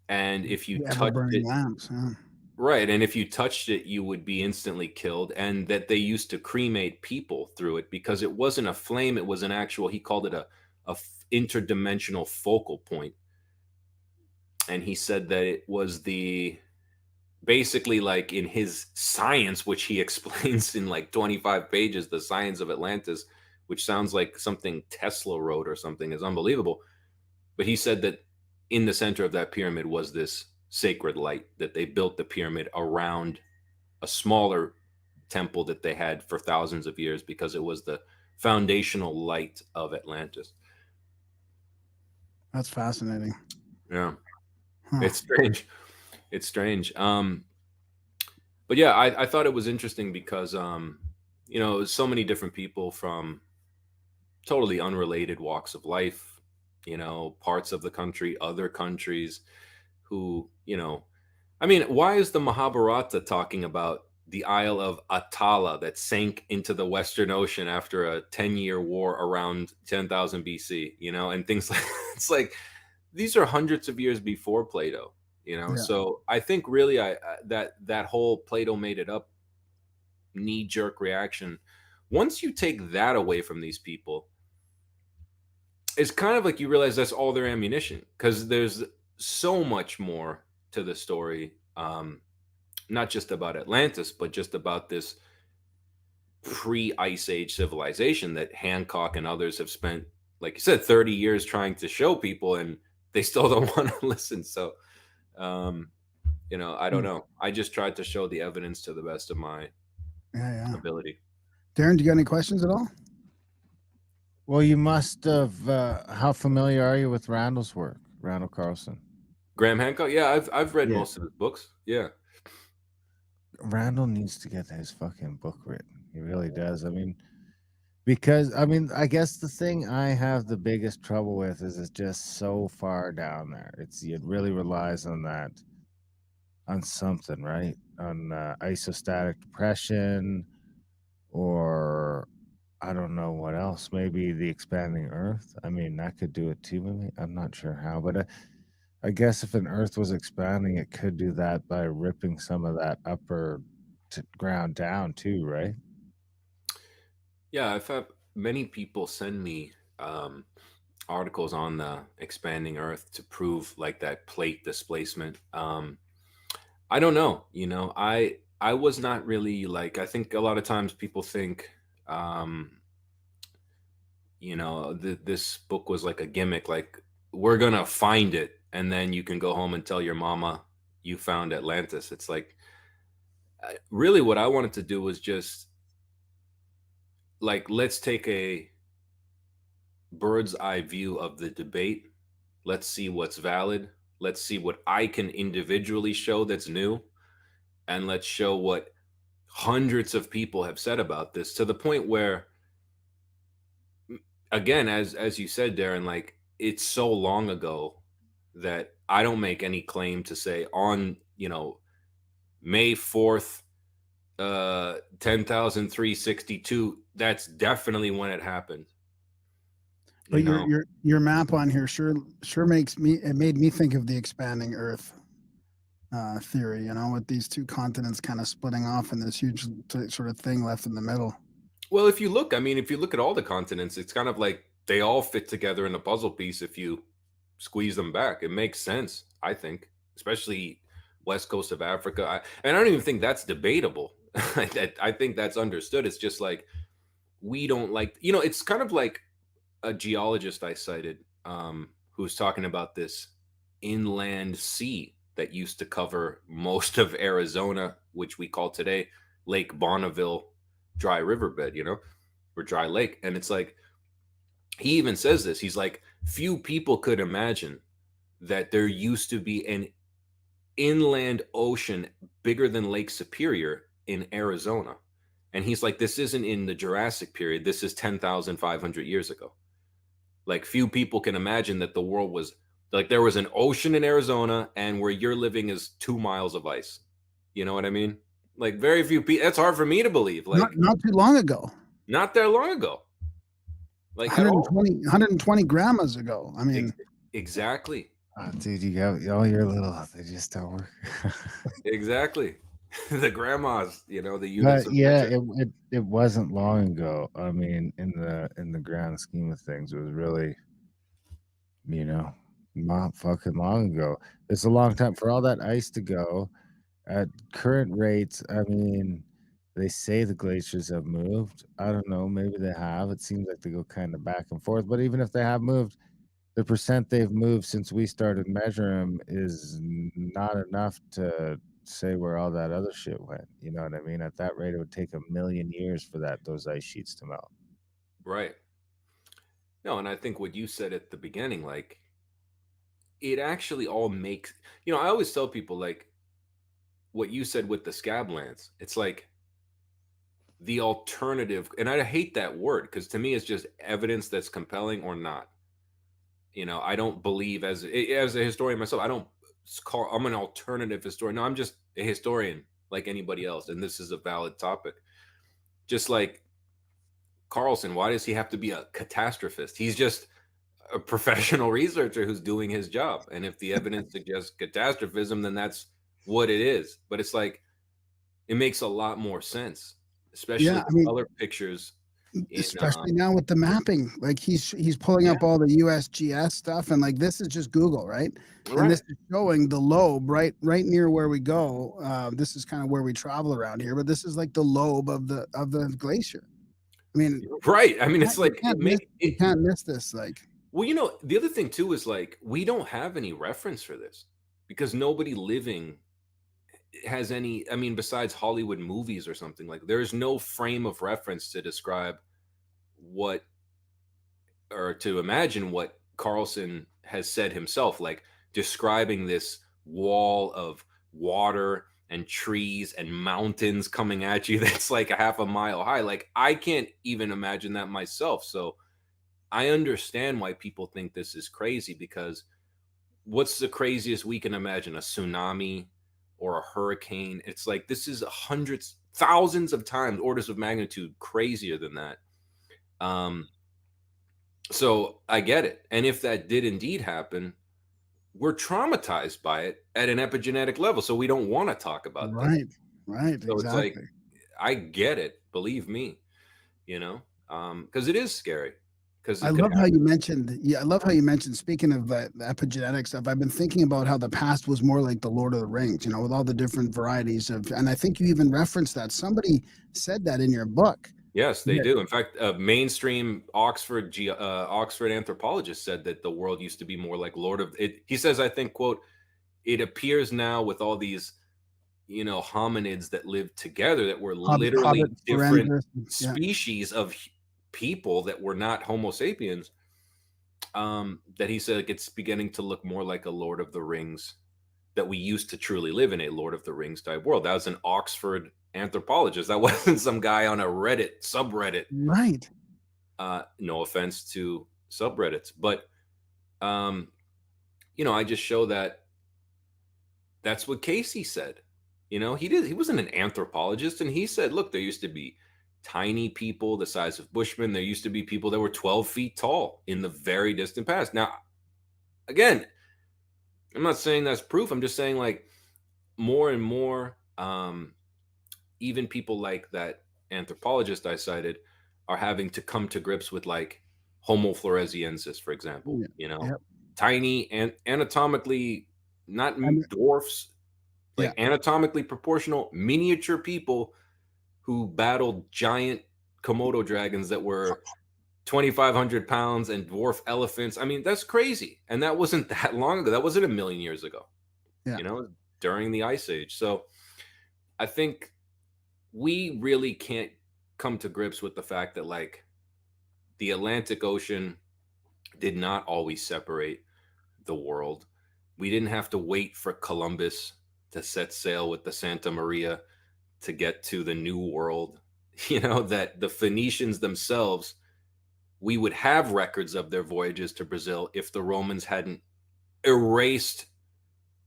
Speaker 10: And if you touched it,
Speaker 1: lamps, yeah.
Speaker 10: right, and if you touched it, you would be instantly killed. And that they used to cremate people through it because it wasn't a flame; it was an actual. He called it a interdimensional focal point. And he said that it was basically like in his science, which he explains in like 25 pages, the science of Atlantis, which sounds like something Tesla wrote or something, is unbelievable. But he said that in the center of that pyramid was this sacred light, that they built the pyramid around a smaller temple that they had for thousands of years because it was the foundational light of Atlantis.
Speaker 1: That's fascinating.
Speaker 10: Yeah.
Speaker 1: Huh.
Speaker 10: It's strange. It's strange. But yeah, I thought it was interesting because, so many different people from totally unrelated walks of life, parts of the country, other countries who, why is the Mahabharata talking about the Isle of Atala that sank into the Western Ocean after a 10-year war around 10,000 BC, and things like it's like, these are hundreds of years before Plato,
Speaker 1: Yeah.
Speaker 10: So I think really that whole Plato made it up knee-jerk reaction, once you take that away from these people, it's kind of like you realize that's all their ammunition, because there's so much more to the story, not just about Atlantis, but just about this pre-Ice Age civilization that Hancock and others have spent, like you said, 30 years trying to show people, and they still don't want to listen. So, I don't know. I just tried to show the evidence to the best of my ability.
Speaker 1: Darren, do you got any questions at all?
Speaker 5: Well, you must have. How familiar are you with Randall's work, Randall Carlson?
Speaker 10: Graham Hancock? Yeah, I've read most of his books. Yeah.
Speaker 5: Randall needs to get his fucking book written. He really does. Because I guess the thing I have the biggest trouble with is it's just so far down there. It really relies on that, on something, right? On isostatic depression, or I don't know what else. Maybe the expanding Earth. That could do it too. Maybe I'm not sure how, but I guess if an Earth was expanding, it could do that by ripping some of that upper ground down too, right?
Speaker 10: Yeah, I've had many people send me articles on the expanding Earth to prove like that plate displacement. I don't know. I was not really like. I think a lot of times people think, this book was like a gimmick. Like, we're gonna find it, and then you can go home and tell your mama you found Atlantis. It's like, really, what I wanted to do was just like, let's take a bird's eye view of the debate. Let's see what's valid. Let's see what I can individually show that's new. And let's show what hundreds of people have said about this, to the point where, again, as you said, Darren, like, it's so long ago that I don't make any claim to say on, May 4th, 10,362. That's definitely when it happened.
Speaker 1: But your map on here sure made me think of the expanding Earth theory, you know, with these two continents kind of splitting off and this huge sort of thing left in the middle.
Speaker 10: Well, if you look at all the continents, it's kind of like they all fit together in a puzzle piece if you squeeze them back. It makes sense, I think, especially west coast of Africa. And I don't even think that's debatable. I think that's understood. It's just like we don't like, you know, it's kind of like a geologist I cited who was talking about this inland sea that used to cover most of Arizona, which we call today Lake Bonneville dry riverbed, you know, or dry lake. And it's like, he even says this, he's like, few people could imagine that there used to be an inland ocean bigger than Lake Superior in Arizona. And he's like, this isn't in the Jurassic period. This is 10,500 years ago. Like, few people can imagine that the world was like, there was an ocean in Arizona and where you're living is 2 miles of ice. You know what I mean? Like, very few people. That's hard for me to believe. Like,
Speaker 1: not too long ago.
Speaker 10: Not that long ago. Like
Speaker 1: 120 grandmas ago. I mean,
Speaker 10: exactly.
Speaker 5: Oh, dude, you got all your little. They just don't work.
Speaker 10: Exactly. The grandmas, you know, the units.
Speaker 5: But yeah, it wasn't long ago. I mean, in the grand scheme of things, it was really, you know, not fucking long ago. It's a long time for all that ice to go at current rates. I mean, they say the glaciers have moved. I don't know. Maybe they have. It seems like they go kind of back and forth. But even if they have moved, the percent they've moved since we started measuring them is not enough to say where all that other shit went. You know what I mean? At that rate, it would take 1 million years for those ice sheets to melt.
Speaker 10: Right. No, and I think what you said at the beginning, like, it actually all makes, you know, I always tell people, like, what you said with the scablands, it's like the alternative, and I hate that word because to me it's just evidence that's compelling or not. You know, I don't believe as a historian myself, I'm an alternative historian. No, I'm just a historian like anybody else, and this is a valid topic. Just like Carlson, why does he have to be a catastrophist? He's just a professional researcher who's doing his job. And if the evidence suggests catastrophism, then that's what it is. But it's like, it makes a lot more sense, especially color pictures.
Speaker 1: Especially now with the mapping, like he's pulling up all the USGS stuff, and like this is just Google, right? And this is showing the lobe right near where we go. This is kind of where we travel around here, but this is like the lobe of the glacier. I mean,
Speaker 10: right? I mean, it's like
Speaker 1: you can't miss this. Like,
Speaker 10: well, you know, the other thing too is like we don't have any reference for this because nobody living has any. I mean, besides Hollywood movies or something, like there's no frame of reference to describe what or to imagine what Carlson has said himself, like describing this wall of water and trees and mountains coming at you that's like a half a mile high. Like, I can't even imagine that myself. So I understand why people think this is crazy, because what's the craziest we can imagine? A tsunami or a hurricane? It's like, this is hundreds, thousands of times, orders of magnitude crazier than that. So I get it. And if that did indeed happen, we're traumatized by it at an epigenetic level. So we don't want to talk about that.
Speaker 1: Right.
Speaker 10: So
Speaker 1: exactly.
Speaker 10: It's like, I get it. Believe me, you know, because it is scary. Because
Speaker 1: I love how you mentioned, speaking of the epigenetic stuff, I've been thinking about how the past was more like the Lord of the Rings, you know, with all the different varieties of, and I think you even referenced that. Somebody said that in your book.
Speaker 10: Yes, they do. In fact, a mainstream Oxford anthropologist said that the world used to be more like Lord of it. He says, I think, quote, it appears now with all these, you know, hominids that live together that were literally different species of people that were not Homo sapiens, that he said it's beginning to look more like a Lord of the Rings, that we used to truly live in a Lord of the Rings type world. That was an Oxford anthropologist. That wasn't some guy on a Reddit subreddit.
Speaker 1: Right.
Speaker 10: No offense to subreddits, but you know, I just show that that's what Casey said. You know, he wasn't an anthropologist, and he said, look, there used to be tiny people the size of Bushmen. There used to be people that were 12 feet tall in the very distant past. Now, again, I'm not saying that's proof. I'm just saying, like, more and more, even people like that anthropologist I cited are having to come to grips with, like, Homo floresiensis, for example. You know,
Speaker 1: Yep.
Speaker 10: tiny and anatomically not
Speaker 1: And-
Speaker 10: dwarfs, like anatomically proportional miniature people who battled giant Komodo dragons that were 2,500 pounds and dwarf elephants. I mean, that's crazy. And that wasn't that long ago. That wasn't a million years ago,
Speaker 1: Yeah.
Speaker 10: you know, during the Ice Age. So I think we really can't come to grips with the fact that, like, the Atlantic Ocean did not always separate the world. We didn't have to wait for Columbus to set sail with the Santa Maria to get to the New World. You know, that the Phoenicians themselves, we would have records of their voyages to Brazil if the Romans hadn't erased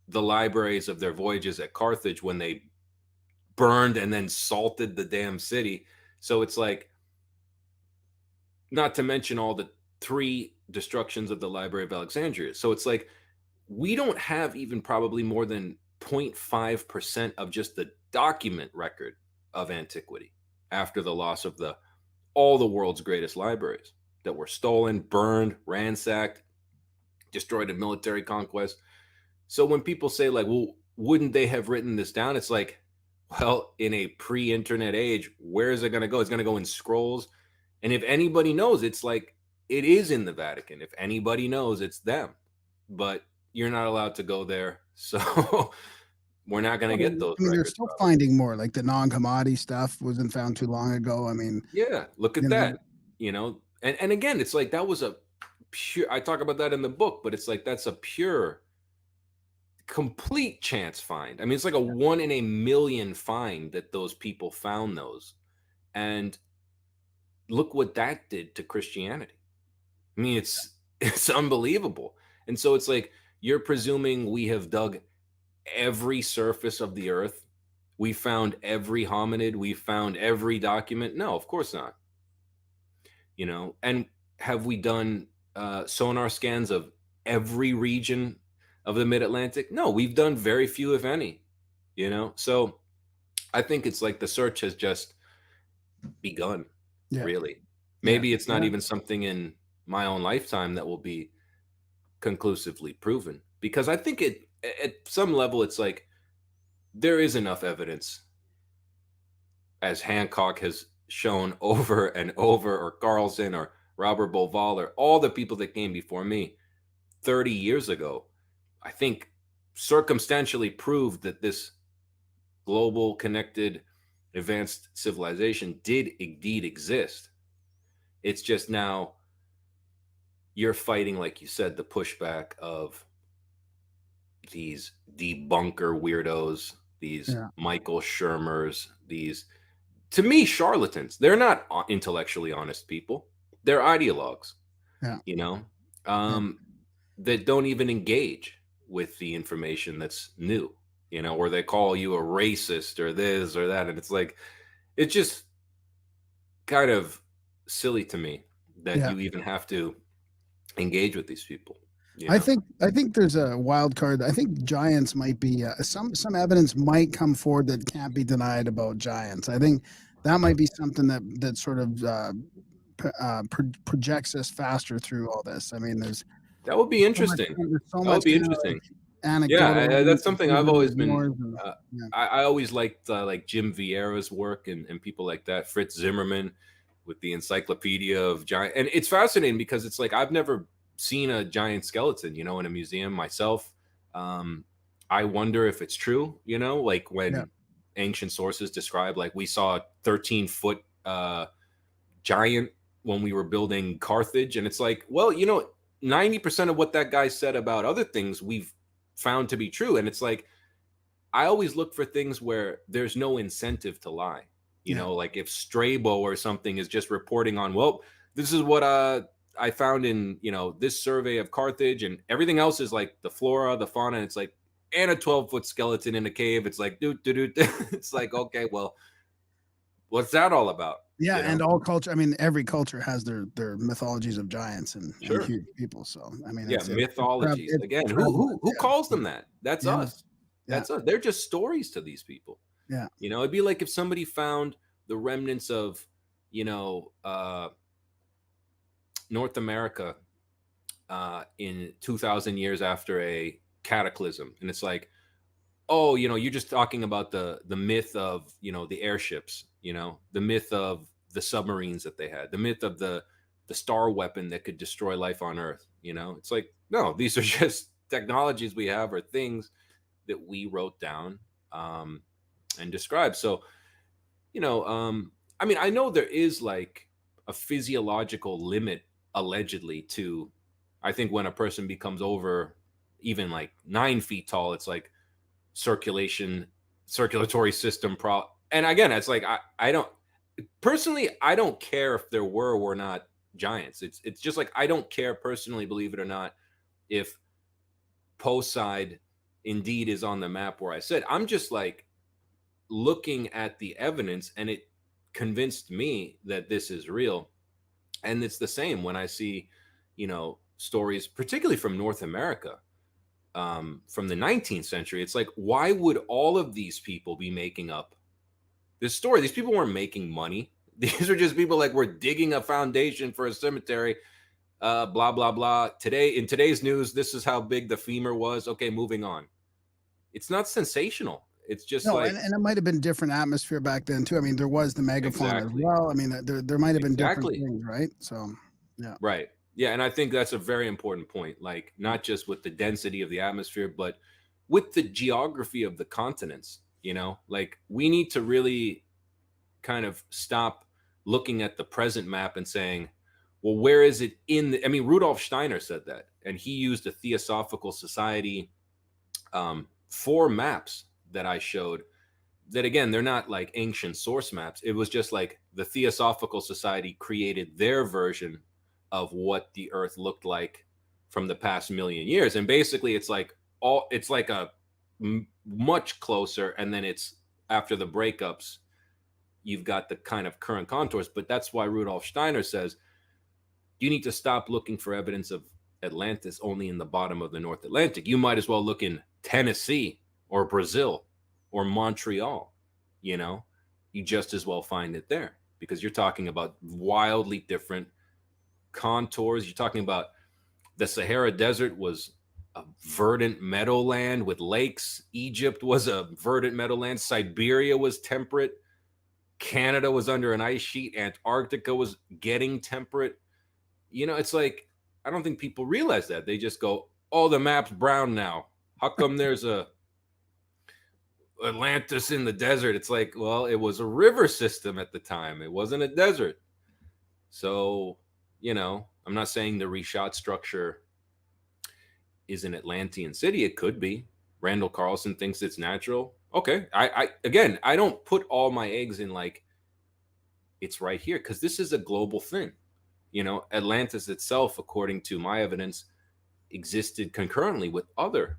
Speaker 10: the libraries of their voyages at Carthage when they burned and then salted the damn city. So it's like, not to mention all the 3 destructions of the Library of Alexandria. So it's like, we don't have even probably more than 0.5% of just the document record of antiquity after the loss of all the world's greatest libraries that were stolen, burned, ransacked, destroyed in military conquest. So when people say, like, well, wouldn't they have written this down? It's like, well, in a pre-internet age, where is it going to go? It's going to go in scrolls. And if anybody knows, it's like, it is in the Vatican. If anybody knows, it's them. But you're not allowed to go there. So we're not going to get those.
Speaker 1: I mean, they're
Speaker 10: records,
Speaker 1: still
Speaker 10: probably.
Speaker 1: finding more. Like the non-commodity stuff wasn't found too long ago. I mean,
Speaker 10: Yeah, look at
Speaker 1: you know,
Speaker 10: that. You know, and again, it's like, that was a pure, I talk about that in the book, but it's like, that's a pure, complete chance find. I mean, it's like a 1 in a million find that those people found those. And look what that did to Christianity. I mean, it's unbelievable. And so it's like, you're presuming we have dug every surface of the earth. We found every hominid. We found every document. No, of course not. You know, and have we done sonar scans of every region of the mid-Atlantic? No, we've done very few, if any, you know? So I think it's like the search has just begun, really. Maybe it's not even something in my own lifetime that will be conclusively proven, because I think at some level, it's like, there is enough evidence, as Hancock has shown over and over, or Carlson, or Robert Bauval, or all the people that came before me 30 years ago, I think circumstantially proved that this global, connected, advanced civilization did indeed exist. It's just now you're fighting, like you said, the pushback of these debunker weirdos, these Michael Shermers, these, to me, charlatans. They're not intellectually honest people. They're ideologues, you know, that don't even engage with the information that's new, you know, or they call you a racist or this or that. And it's like, it's just kind of silly to me that you even have to engage with these people. You know?
Speaker 1: I think there's a wild card. I think giants might be some evidence might come forward that can't be denied about giants. I think that might be something that sort of projects us faster through all this. I mean,
Speaker 10: that would be interesting. That would be interesting. Yeah, that's something I've always been. I always liked like Jim Vieira's work and people like that. Fritz Zimmerman with the Encyclopedia of Giant, and it's fascinating because it's like, I've never seen a giant skeleton, you know, in a museum myself. I wonder if it's true, you know, like when ancient sources describe, like, we saw a 13-foot giant when we were building Carthage, and it's like, well, you know, 90% of what that guy said about other things we've found to be true. And it's like, I always look for things where there's no incentive to lie, you know, like if Strabo or something is just reporting on, well, this is what I found in, you know, this survey of Carthage, and everything else is like the flora, the fauna. And it's like, and a 12-foot skeleton in a cave. It's like, dude. It's like, okay, well, what's that all about?
Speaker 1: Yeah,
Speaker 10: You know?
Speaker 1: and all culture. I mean, every culture has their mythologies of giants and
Speaker 10: Sure.
Speaker 1: huge people. So I mean,
Speaker 10: Yeah, mythologies. Again, who calls them that? That's us. That's us. They're just stories to these people.
Speaker 1: Yeah.
Speaker 10: You know, it'd be like if somebody found the remnants of, you know, North America in 2,000 years after a cataclysm, and it's like, oh, you know, you're just talking about the myth of, you know, the airships, you know, the myth of the submarines that they had, the myth of the star weapon that could destroy life on Earth. You know, it's like, no, these are just technologies we have, or things that we wrote down and described. So, you know, I mean, I know there is like a physiological limit allegedly to, I think when a person becomes over even like 9 feet tall, it's like circulatory system and again, it's like, I don't personally, I don't care if there were or not giants. It's just like, I don't care personally, believe it or not, if Poseid indeed is on the map where I said. I'm just like looking at the evidence, and it convinced me that this is real. And it's the same when I see, you know, stories, particularly from North America, from the 19th century. It's like, why would all of these people be making up this story? These people weren't making money. These are just people like, we're digging a foundation for a cemetery, blah, blah, blah. In today's news, this is how big the femur was. Okay, moving on. It's not sensational. It's just like,
Speaker 1: and it might have been different atmosphere back then too. I mean, there was the megafauna as well. I mean, there might have been different things, right? So, yeah.
Speaker 10: Right. Yeah, and I think that's a very important point. Like, not just with the density of the atmosphere, but with the geography of the continents. You know, like, we need to really kind of stop looking at the present map and saying, well, where is it in the, I mean, Rudolf Steiner said that, and he used a Theosophical Society 4 maps that I showed, that again, they're not like ancient source maps. It was just like the Theosophical Society created their version of what the Earth looked like from the past million years. And basically it's like much closer. And then it's after the breakups, you've got the kind of current contours. But that's why Rudolf Steiner says, you need to stop looking for evidence of Atlantis only in the bottom of the North Atlantic. You might as well look in Tennessee or Brazil or Montreal. You know, you just as well find it there, because you're talking about wildly different contours. You're talking about the Sahara Desert was a verdant meadowland with lakes. Egypt was a verdant meadowland. Siberia was temperate. Canada was under an ice sheet. Antarctica was getting temperate. You know, it's like, I don't think people realize that. They just go, oh, the map's brown now. How come there's a Atlantis in the desert? It's like, well, it was a river system at the time. It wasn't a desert. So, you know, I'm not saying the Richat structure is an Atlantean city. It could be. Randall Carlson thinks it's natural. Okay. Again, I don't put all my eggs in like, it's right here, because this is a global thing. You know, Atlantis itself, according to my evidence, existed concurrently with other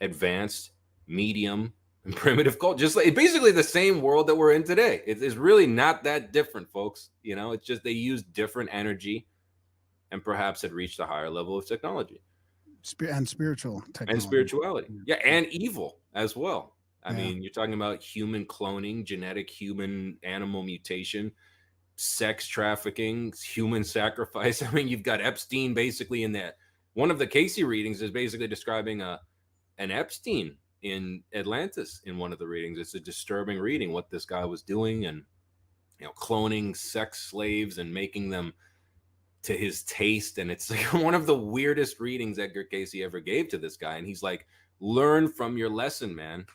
Speaker 10: advanced, medium, and primitive culture. Just like basically the same world that we're in today. It is really not that different, folks. You know, it's just they use different energy and perhaps had reached a higher level of technology.
Speaker 1: And spiritual technology.
Speaker 10: And spirituality. Yeah, and evil as well. I mean, you're talking about human cloning, genetic human animal mutation, sex trafficking, human sacrifice. I mean, you've got Epstein basically in that. One of the Casey readings is basically describing an Epstein in Atlantis in one of the readings. It's a disturbing reading, what this guy was doing, and, you know, cloning sex slaves and making them to his taste. And it's like one of the weirdest readings Edgar Casey ever gave to this guy. And he's like, learn from your lesson, man.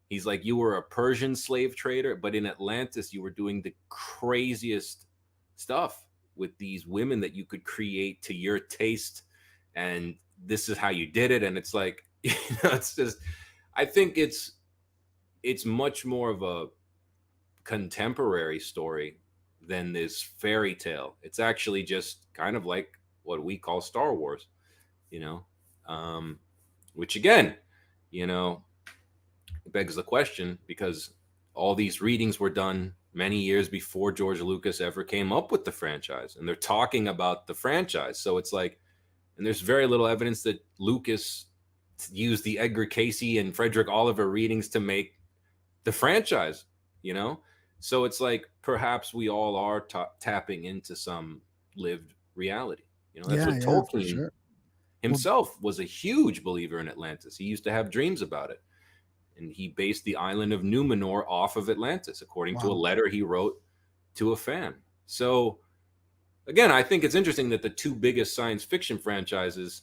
Speaker 10: He's like, you were a Persian slave trader, but in Atlantis, you were doing the craziest stuff with these women that you could create to your taste. And this is how you did it. And it's like, you know, it's just, I think it's much more of a contemporary story than this fairy tale. It's actually just kind of like what we call Star Wars, you know, which again, you know, it begs the question, because all these readings were done many years before George Lucas ever came up with the franchise, and they're talking about the franchise. So it's like, and there's very little evidence that Lucas used the Edgar Casey and Frederick Oliver readings to make the franchise, you know? So it's like, perhaps we all are tapping into some lived reality. You know, that's
Speaker 1: Yeah,
Speaker 10: what
Speaker 1: yeah, for
Speaker 10: Tolkien
Speaker 1: sure.
Speaker 10: himself was a huge believer in Atlantis. He used to have dreams about it. And he based the island of Numenor off of Atlantis, according to a
Speaker 1: Wow.
Speaker 10: letter he wrote to a fan. So, again, I think it's interesting that the two biggest science fiction franchises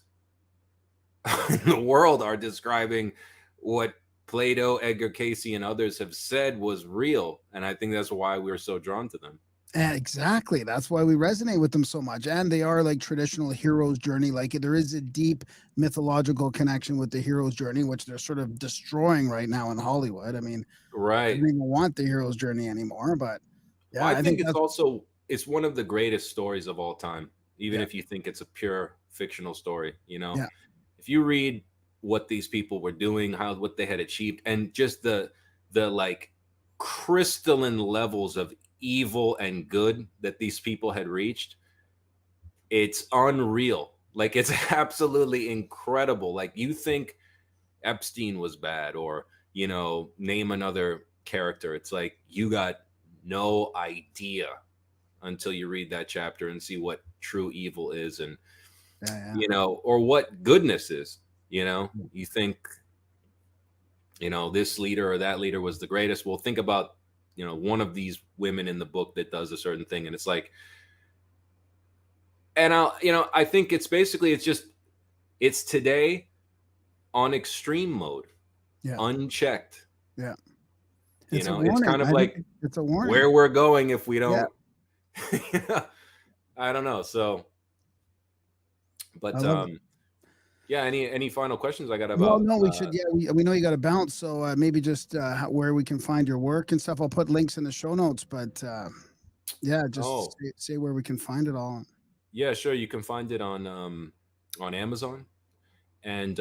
Speaker 10: in the world are describing what Plato, Edgar Casey, and others have said was real. And I think that's why we're so drawn to them.
Speaker 1: Exactly. That's why we resonate with them so much. And they are like traditional hero's journey. Like there is a deep mythological connection with the hero's journey, which they're sort of destroying right now in Hollywood. I mean, I
Speaker 10: Right.
Speaker 1: don't even want the hero's journey anymore. But yeah,
Speaker 10: Well, I
Speaker 1: I
Speaker 10: think
Speaker 1: think
Speaker 10: it's
Speaker 1: that's
Speaker 10: also, it's one of the greatest stories of all time, even
Speaker 1: yeah,
Speaker 10: if you think it's a pure fictional story, you know.
Speaker 1: yeah,
Speaker 10: If you read what these people were doing, what they had achieved, and just the like crystalline levels of evil and good that these people had reached, it's unreal. Like, it's absolutely incredible. Like, you think Epstein was bad, or, you know, name another character. It's like, you got no idea until you read that chapter and see what true evil is, and,
Speaker 1: yeah,
Speaker 10: you know, or what goodness is. You know, you think, you know, this leader or that leader was the greatest. Well, think about, you know, one of these women in the book that does a certain thing, and it's like, and you know, I think it's basically, it's today on extreme mode,
Speaker 1: yeah,
Speaker 10: unchecked.
Speaker 1: yeah.
Speaker 10: You
Speaker 1: It's a
Speaker 10: know, it's
Speaker 1: warning.
Speaker 10: kind of
Speaker 1: I think
Speaker 10: like
Speaker 1: it's a warning.
Speaker 10: where we're going if we
Speaker 1: Yeah,
Speaker 10: don't. I don't know. So,
Speaker 1: I
Speaker 10: but
Speaker 1: love it.
Speaker 10: yeah. Any final questions I got
Speaker 1: Well,
Speaker 10: about?
Speaker 1: no, we should. Yeah, we know you got to bounce. So maybe just where we can find your work and stuff. I'll put links in the show notes. But yeah, just
Speaker 10: Oh,
Speaker 1: say where we can find it all.
Speaker 10: yeah, sure. You can find it on Amazon, and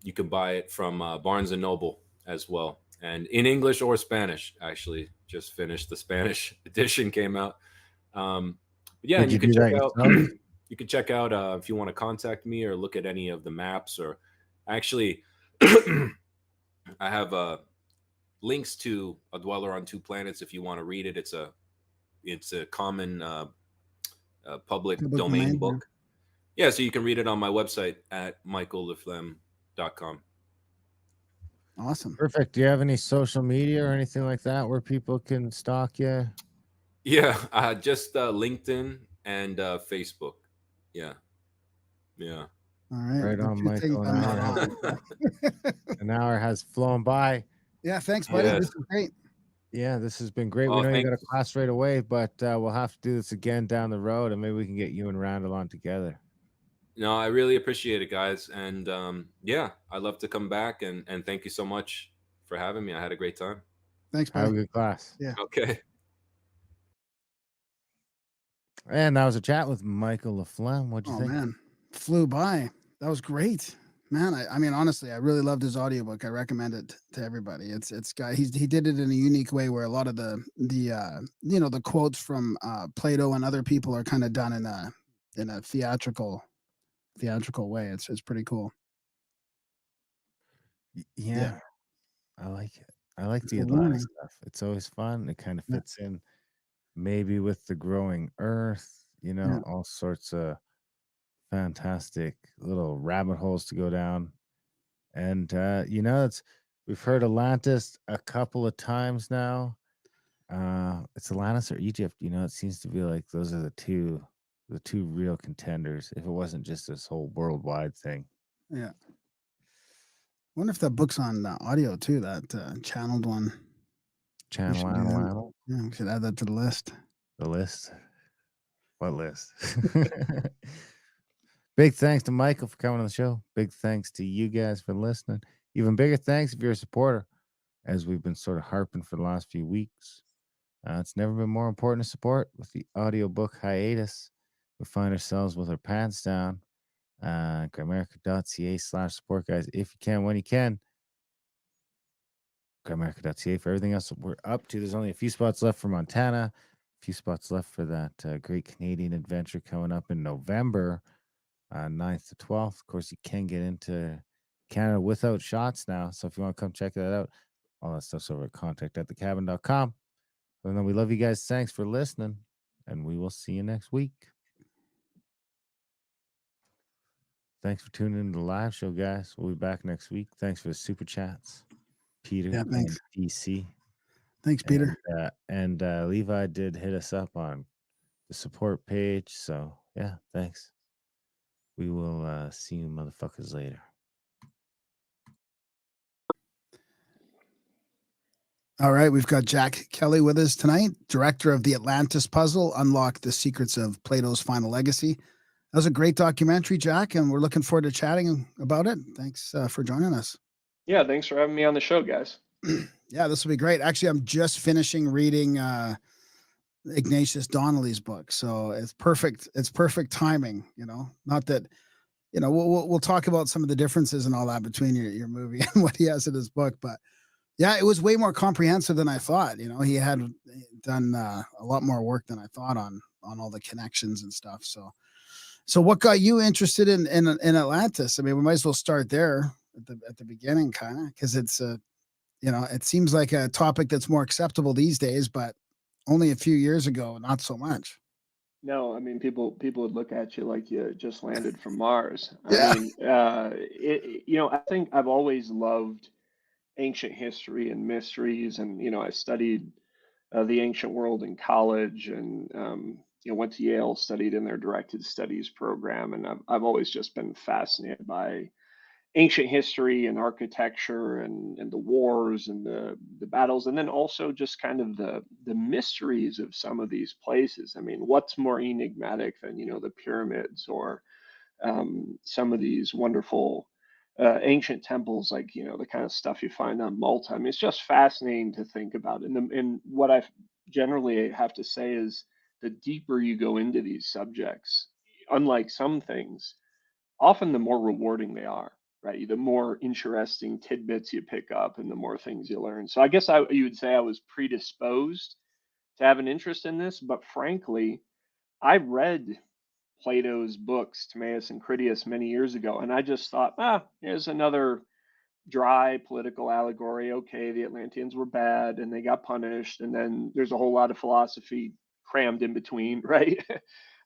Speaker 10: you can buy it from Barnes and Noble as well, and in English or Spanish. Actually, just finished the Spanish edition, came out. But yeah,
Speaker 5: Did
Speaker 10: and
Speaker 5: you
Speaker 10: you can
Speaker 5: do
Speaker 10: check
Speaker 5: that
Speaker 10: out
Speaker 5: yourself?
Speaker 10: you can check out if you want to contact me or look at any of the maps, or actually, I have links to A Dweller on Two Planets if you want to read it. It's a common public
Speaker 1: Public
Speaker 10: domain
Speaker 1: domain. Yeah.
Speaker 10: book. Yeah, so you can read it on my website at michaelleflem.com.
Speaker 1: Awesome.
Speaker 5: Perfect. Do you have any social media or anything like that where people can stalk you?
Speaker 10: Yeah, just LinkedIn and Facebook. Yeah, yeah.
Speaker 1: All right.
Speaker 5: Right
Speaker 1: The
Speaker 5: on,
Speaker 1: two things
Speaker 5: Michael.
Speaker 1: I'm not on.
Speaker 5: An hour has flown by.
Speaker 1: Yeah. Thanks, buddy.
Speaker 10: Yes.
Speaker 1: This is great.
Speaker 5: Yeah, this has been great. We
Speaker 10: Oh,
Speaker 5: know you got a
Speaker 10: thanks.
Speaker 5: class right away, but we'll have to do this again down the road, and maybe we can get you and Randall on together.
Speaker 10: No, I really appreciate it, guys. And yeah, I'd love to come back, and thank you so much for having me. I had a great time.
Speaker 1: Thanks,
Speaker 5: Have a
Speaker 1: buddy.
Speaker 5: good class.
Speaker 1: Yeah.
Speaker 10: Okay.
Speaker 5: And that was a chat with Michael Le Flem. What'd you
Speaker 1: Oh
Speaker 5: think?
Speaker 1: man, flew by. That was great, man. I mean, honestly, I really loved his audiobook. I recommend it to everybody. It's guy. He did it in a unique way where a lot of the you know, the quotes from Plato and other people are kind of done in a theatrical way. It's pretty cool.
Speaker 5: Yeah,
Speaker 1: Yeah.
Speaker 5: I like it. I like
Speaker 1: It's
Speaker 5: the
Speaker 1: a
Speaker 5: Atlantis
Speaker 1: warning.
Speaker 5: stuff. It's always fun. It kind of
Speaker 1: Yeah.
Speaker 5: fits in maybe with the growing earth, you know,
Speaker 1: Yeah.
Speaker 5: all sorts of fantastic little rabbit holes to go down. And you know, we've heard Atlantis a couple of times now. It's Atlantis or Egypt, you know, it seems to be like those are the two real contenders if it wasn't just this whole worldwide thing.
Speaker 1: Yeah. Wonder if that book's on audio too. That channeled one. We
Speaker 5: Channel
Speaker 1: should do that.
Speaker 5: Animal,
Speaker 1: Yeah, we should add that to the list.
Speaker 5: the list. What list? Big thanks to Michael for coming on the show. Big thanks to you guys for listening. Even bigger thanks if you're a supporter, as we've been sort of harping for the last few weeks. It's never been more important to support. With the audiobook hiatus, we find ourselves with our pants down. Grimerica.ca/support, guys. If you can, when you can, Grimerica.ca for everything else that we're up to. There's only a few spots left for Montana, a few spots left for that great Canadian adventure coming up in November, 9th to 12th. Of course, you can get into Canada without shots now. So if you want to come check that out, all that stuff's over at contact@thecabin.com. And then we love you guys. Thanks for listening, and we will see you next week. Thanks for tuning in to the live show, guys. We'll be back next week. Thanks for the super chats, Peter
Speaker 1: Yeah, thanks.
Speaker 5: and DC.
Speaker 1: Thanks, Peter.
Speaker 5: And Levi did hit us up on the support page. So, yeah, thanks. We will see you motherfuckers later.
Speaker 1: All right, we've got Jack Kelley with us tonight, director of the Atlantis puzzle, Unlock the Secrets of Plato's Final Legacy. That was a great documentary, Jack, and we're looking forward to chatting about it. Thanks for joining us.
Speaker 11: Yeah, thanks for having me on the show, guys.
Speaker 1: Yeah, this will be great. Actually, I'm just finishing reading Ignatius Donnelly's book, so it's perfect. It's perfect timing, you know. Not that, you know, we'll talk about some of the differences and all that between your movie and what he has in his book, but yeah, it was way more comprehensive than I thought. You know, he had done a lot more work than I thought on all the connections and stuff. So what got you interested in Atlantis? I mean, we might as well start there at the beginning, kind of, because it's you know, it seems like a topic that's more acceptable these days, but only a few years ago, not so much.
Speaker 11: No, I mean, people would look at you like you just landed from Mars.
Speaker 1: Yeah.
Speaker 11: I mean, you know, I think I've always loved ancient history and mysteries, and you know, I studied the ancient world in college, and you know, went to Yale, studied in their directed studies program, and I've always just been fascinated by ancient history and architecture and the wars and the battles, and then also just kind of the mysteries of some of these places. I mean, what's more enigmatic than, you know, the pyramids or some of these wonderful ancient temples, like, you know, the kind of stuff you find on Malta. I mean, it's just fascinating to think about. And what I generally have to say is, the deeper you go into these subjects, unlike some things, often the more rewarding they are, right? The more interesting tidbits you pick up and the more things you learn. So I guess you would say I was predisposed to have an interest in this, but frankly, I read Plato's books, Timaeus and Critias, many years ago, and I just thought, here's another dry political allegory. Okay, the Atlanteans were bad and they got punished, and then there's a whole lot of philosophy crammed in between, right?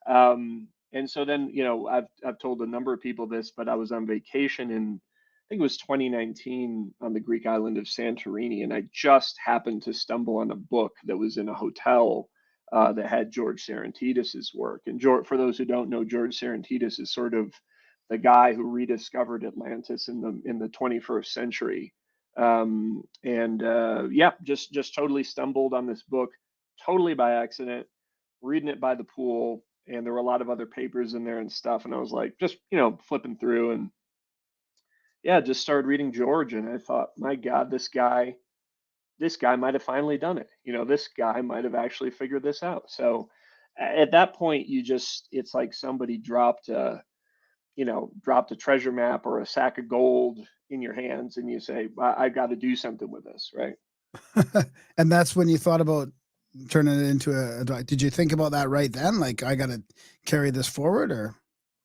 Speaker 11: And so then, you know, I've told a number of people this, but I was on vacation in, I think it was 2019, on the Greek island of Santorini, and I just happened to stumble on a book that was in a hotel that had George Serentidis's work. And for those who don't know, George Serentidis is sort of the guy who rediscovered Atlantis in the 21st century. Yeah, just totally stumbled on this book, totally by accident, reading it by the pool, and there were a lot of other papers in there and stuff, and I was like, just, you know, flipping through, and yeah, just started reading George, and I thought, my God, this guy might have finally done it. You know, this guy might have actually figured this out. So at that point, it's like somebody dropped a treasure map or a sack of gold in your hands, and you say, I got to do something with this, right?
Speaker 1: And that's when you thought about turning it into did you think about that right then? Like, I got to carry this forward, or?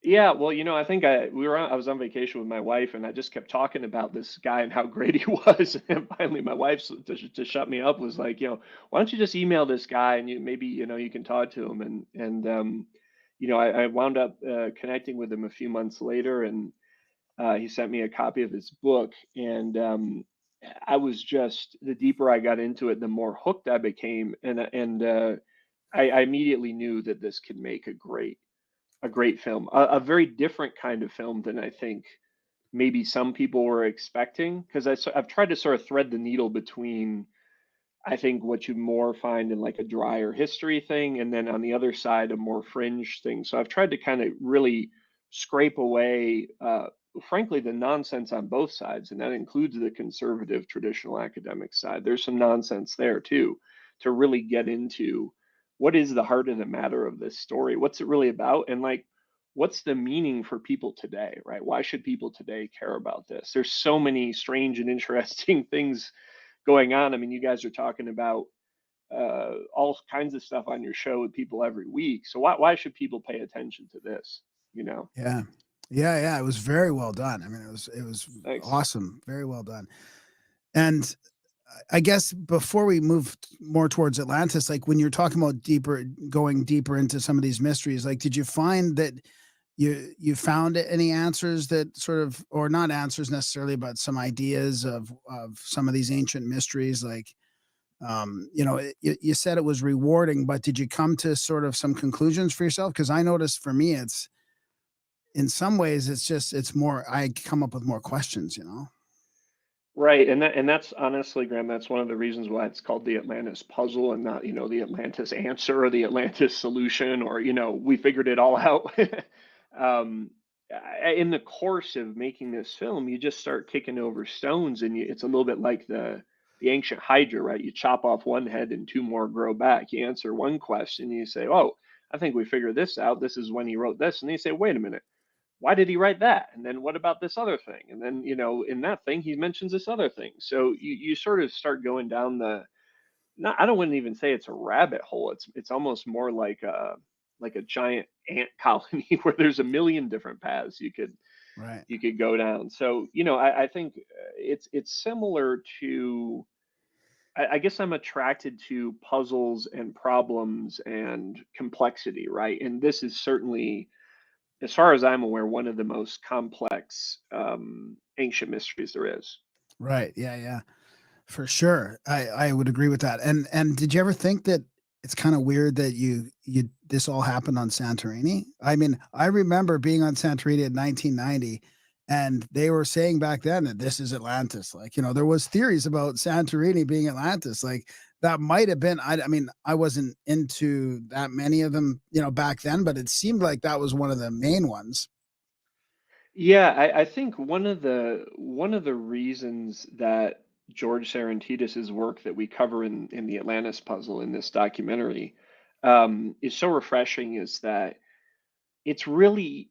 Speaker 11: Yeah, well, you know, I think I was on vacation with my wife, and I just kept talking about this guy and how great he was. And finally, my wife, to shut me up, was like, you know, why don't you just email this guy, and maybe, you know, you can talk to him. And you know, I wound up connecting with him a few months later, and he sent me a copy of his book. And I was just, the deeper I got into it, the more hooked I became, and I immediately knew that this could make a great film, a very different kind of film than I think maybe some people were expecting. Because I've tried to sort of thread the needle between, I think, what you more find in like a drier history thing, and then on the other side, a more fringe thing. So I've tried to kind of really scrape away, frankly, the nonsense on both sides, and that includes the conservative traditional academic side. There's some nonsense there too, to really get into what is the heart of the matter of this story. What's it really about? And like, what's the meaning for people today, right? Why should people today care about this? There's so many strange and interesting things going on. I mean, you guys are talking about all kinds of stuff on your show with people every week. So why should people pay attention to this? You know?
Speaker 1: Yeah. Yeah. It was very well done. I mean, it was
Speaker 11: Thanks.
Speaker 1: awesome. Very well done. And I guess before we move more towards Atlantis, like when you're talking about going deeper into some of these mysteries, like, did you find that you found any answers that sort of, or not answers necessarily, but some ideas of some of these ancient mysteries? Like, you said it was rewarding, but did you come to sort of some conclusions for yourself? Because I noticed for me, it's in some ways, it's more, I come up with more questions,
Speaker 11: Right, and that's honestly, Graham, that's one of the reasons why it's called the Atlantis puzzle and not, the Atlantis answer or the Atlantis solution, or, we figured it all out. In the course of making this film, you just start kicking over stones, and it's a little bit like the ancient Hydra, right? You chop off one head and two more grow back. You answer one question, and you say, "Oh, I think we figured this out. This is when he wrote this," and then you say, "Wait a minute. Why did he write that? And then what about this other thing? And then, in that thing, he mentions this other thing." So you sort of start going down not, I don't wouldn't even say it's a rabbit hole. It's almost more like a giant ant colony where there's a million different paths
Speaker 1: Right.
Speaker 11: you could go down. So, I think it's similar to, I guess I'm attracted to puzzles and problems and complexity, right? And this is certainly, as far as I'm aware, one of the most complex ancient mysteries there is.
Speaker 1: Right. Yeah. For sure. I would agree with that. And did you ever think that it's kind of weird that this all happened on Santorini? I mean, I remember being on Santorini in 1990, and they were saying back then that this is Atlantis. Like, there was theories about Santorini being Atlantis. Like, that might have been, I mean, I wasn't into that many of them, back then, but it seemed like that was one of the main ones.
Speaker 11: Yeah, I think one of the reasons that George Serentidis's work that we cover in the Atlantis puzzle in this documentary is so refreshing is that it's really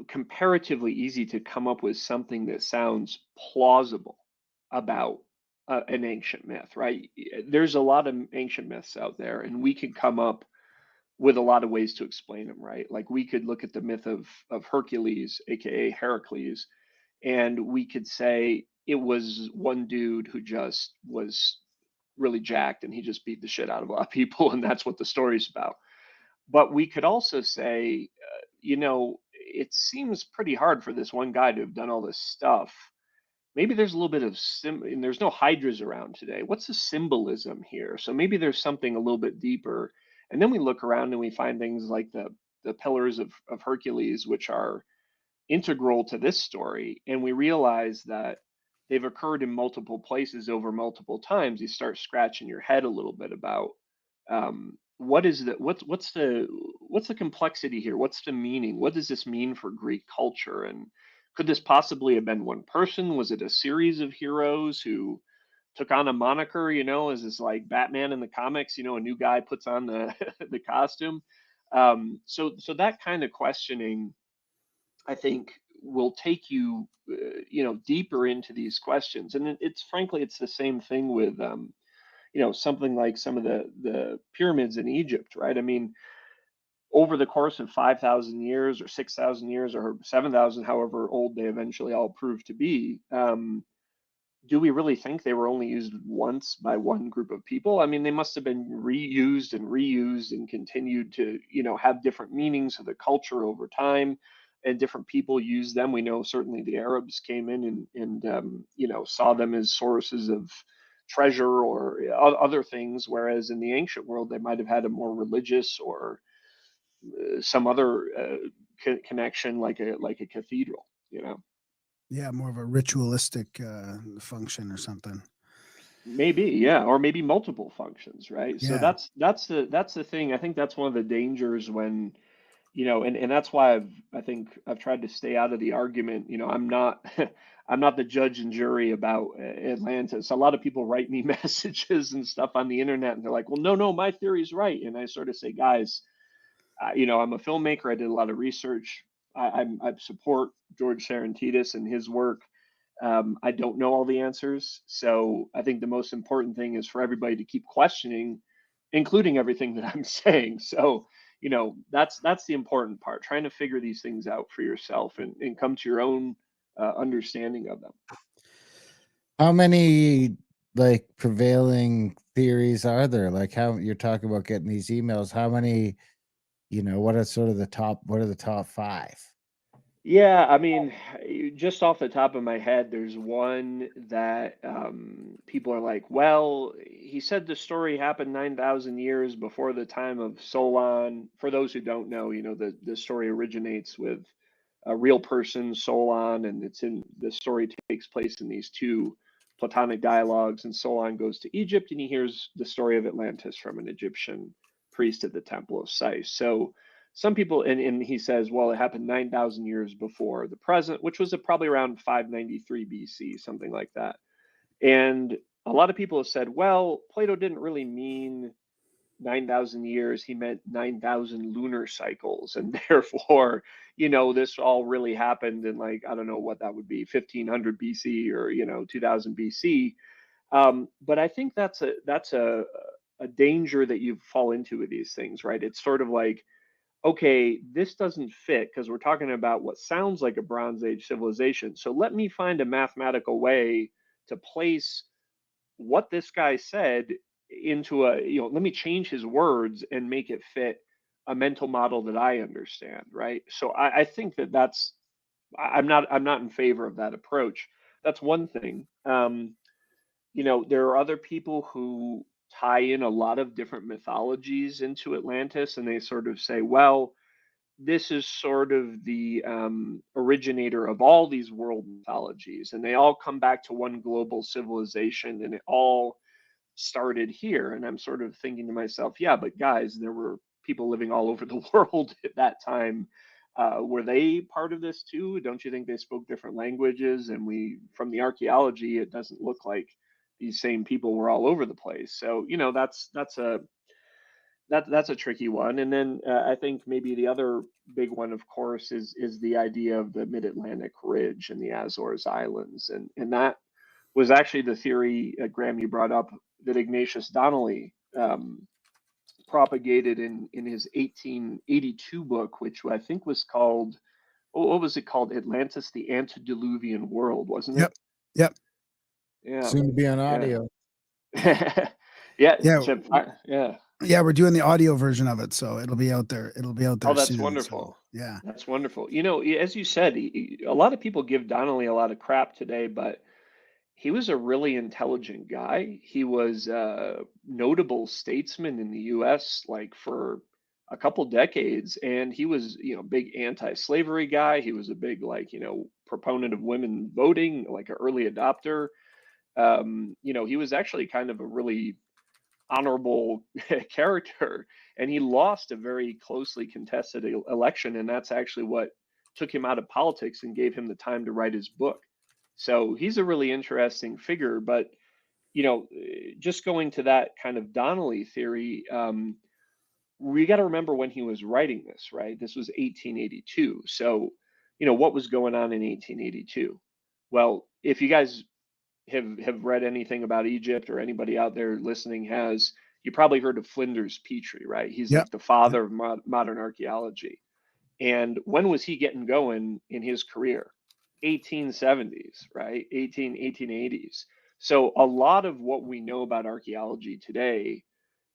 Speaker 11: comparatively easy to come up with something that sounds plausible about an ancient myth, right? There's a lot of ancient myths out there, and we can come up with a lot of ways to explain them, right? Like we could look at the myth of Hercules, aka Heracles, and we could say it was one dude who just was really jacked and he just beat the shit out of a lot of people, and that's what the story's about. But we could also say, it seems pretty hard for this one guy to have done all this stuff. Maybe there's a little bit of and there's no hydras around today. What's the symbolism here? So maybe there's something a little bit deeper. And then we look around and we find things like the pillars of Hercules, which are integral to this story. And we realize that they've occurred in multiple places over multiple times. You start scratching your head a little bit about what's the complexity here? What's the meaning? What does this mean for Greek culture? And could this possibly have been one person? Was it a series of heroes who took on a moniker, as this like Batman in the comics, a new guy puts on the the costume. So that kind of questioning, I think, will take you, deeper into these questions. And it's frankly, it's the same thing with, something like some of the pyramids in Egypt, right? I mean, over the course of 5,000 years or 6,000 years or 7,000, however old they eventually all prove to be, do we really think they were only used once by one group of people? I mean, they must have been reused and continued to, have different meanings of the culture over time, and different people use them. We know certainly the Arabs came in and saw them as sources of treasure or other things, whereas in the ancient world, they might have had a more religious or some other connection, like a cathedral.
Speaker 1: Yeah, more of a ritualistic function or something.
Speaker 11: Maybe, yeah, or maybe multiple functions, right? So
Speaker 1: Yeah.
Speaker 11: that's the thing. I think that's one of the dangers when, and that's why I think I've tried to stay out of the argument. I'm not I'm not the judge and jury about Atlantis. A lot of people write me messages and stuff on the internet, and they're like, "Well, no, my theory is right." And I sort of say, "Guys, I'm a filmmaker. I did a lot of research. I support George Serentidis and his work. I don't know all the answers. So I think the most important thing is for everybody to keep questioning, including everything that I'm saying. So, that's the important part, trying to figure these things out for yourself and come to your own understanding of them.
Speaker 5: How many like prevailing theories are there? Like how you're talking about getting these emails, how many, what are sort of what are the top five?
Speaker 11: Yeah, I mean, just off the top of my head, there's one that people are like, well, he said the story happened 9,000 years before the time of Solon. For those who don't know, the story originates with a real person, Solon, and the story takes place in these two Platonic dialogues, and Solon goes to Egypt and he hears the story of Atlantis from an Egyptian priest at the Temple of Sais. So some people, and he says, well, it happened 9,000 years before the present, which was probably around 593 BC, something like that. And a lot of people have said, well, Plato didn't really mean 9,000 years, he meant 9,000 lunar cycles. And therefore, this all really happened in, like, I don't know what that would be, 1500 BC or, 2000 BC. But I think that's a danger that you fall into with these things, right? It's sort of like, okay, this doesn't fit because we're talking about what sounds like a Bronze Age civilization. So let me find a mathematical way to place what this guy said into let me change his words and make it fit a mental model that I understand, right? So I think I'm not in favor of that approach. That's one thing. There are other people who tie in a lot of different mythologies into Atlantis, and they sort of say, well, this is sort of the originator of all these world mythologies, and they all come back to one global civilization, and it all started here. And I'm sort of thinking to myself, yeah, but guys, there were people living all over the world at that time. Were they part of this too? Don't you think they spoke different languages? And from the archaeology, it doesn't look like these same people were all over the place. So that's a tricky one. And then I think maybe the other big one, of course, is the idea of the Mid-Atlantic Ridge and the Azores Islands, and that was actually the theory, Graham, you brought up, that Ignatius Donnelly propagated in his 1882 book, which I think was called, what was it called? Atlantis, the Antediluvian World, wasn't it?
Speaker 1: Yep.
Speaker 11: Yeah.
Speaker 5: Soon to be on audio.
Speaker 11: Yeah.
Speaker 1: Yeah. Yeah, we're doing the audio version of it, so it'll be out there.
Speaker 11: Oh, that's
Speaker 1: soon,
Speaker 11: wonderful.
Speaker 1: So, yeah,
Speaker 11: that's wonderful. As you said, a lot of people give Donnelly a lot of crap today, but he was a really intelligent guy. He was a notable statesman in the U.S. like for a couple decades, and he was, big anti-slavery guy. He was a big proponent of women voting, like an early adopter. He was actually kind of a really honorable character, and he lost a very closely contested election, and that's actually what took him out of politics and gave him the time to write his book. So he's a really interesting figure. But just going to that kind of Donnelly theory, we got to remember when he was writing this, right? This was 1882. So what was going on in 1882? Well, if you guys have read anything about Egypt, or anybody out there listening has, you probably heard of Flinders Petrie, right? He's like the father of modern archaeology. And when was he getting going in his career? 1870s, right? 1880s. So a lot of what we know about archaeology today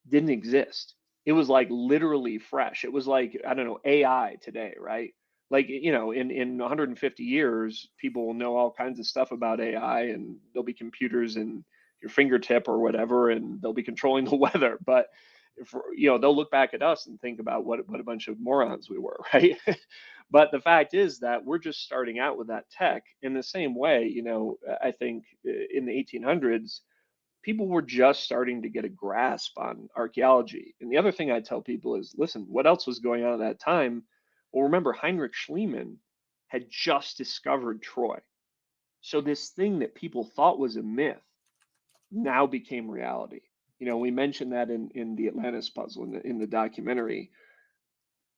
Speaker 11: didn't exist. It was like literally fresh. It was like, I don't know, AI today, right? Like, in 150 years, people will know all kinds of stuff about AI, and there'll be computers in your fingertip or whatever, and they'll be controlling the weather. But they'll look back at us and think about what a bunch of morons we were, right? But the fact is that we're just starting out with that tech. In the same way, I think in the 1800s, people were just starting to get a grasp on archaeology. And the other thing I tell people is, listen, what else was going on at that time? Well, remember, Heinrich Schliemann had just discovered Troy. So this thing that people thought was a myth now became reality. We mentioned that in the Atlantis puzzle in the documentary.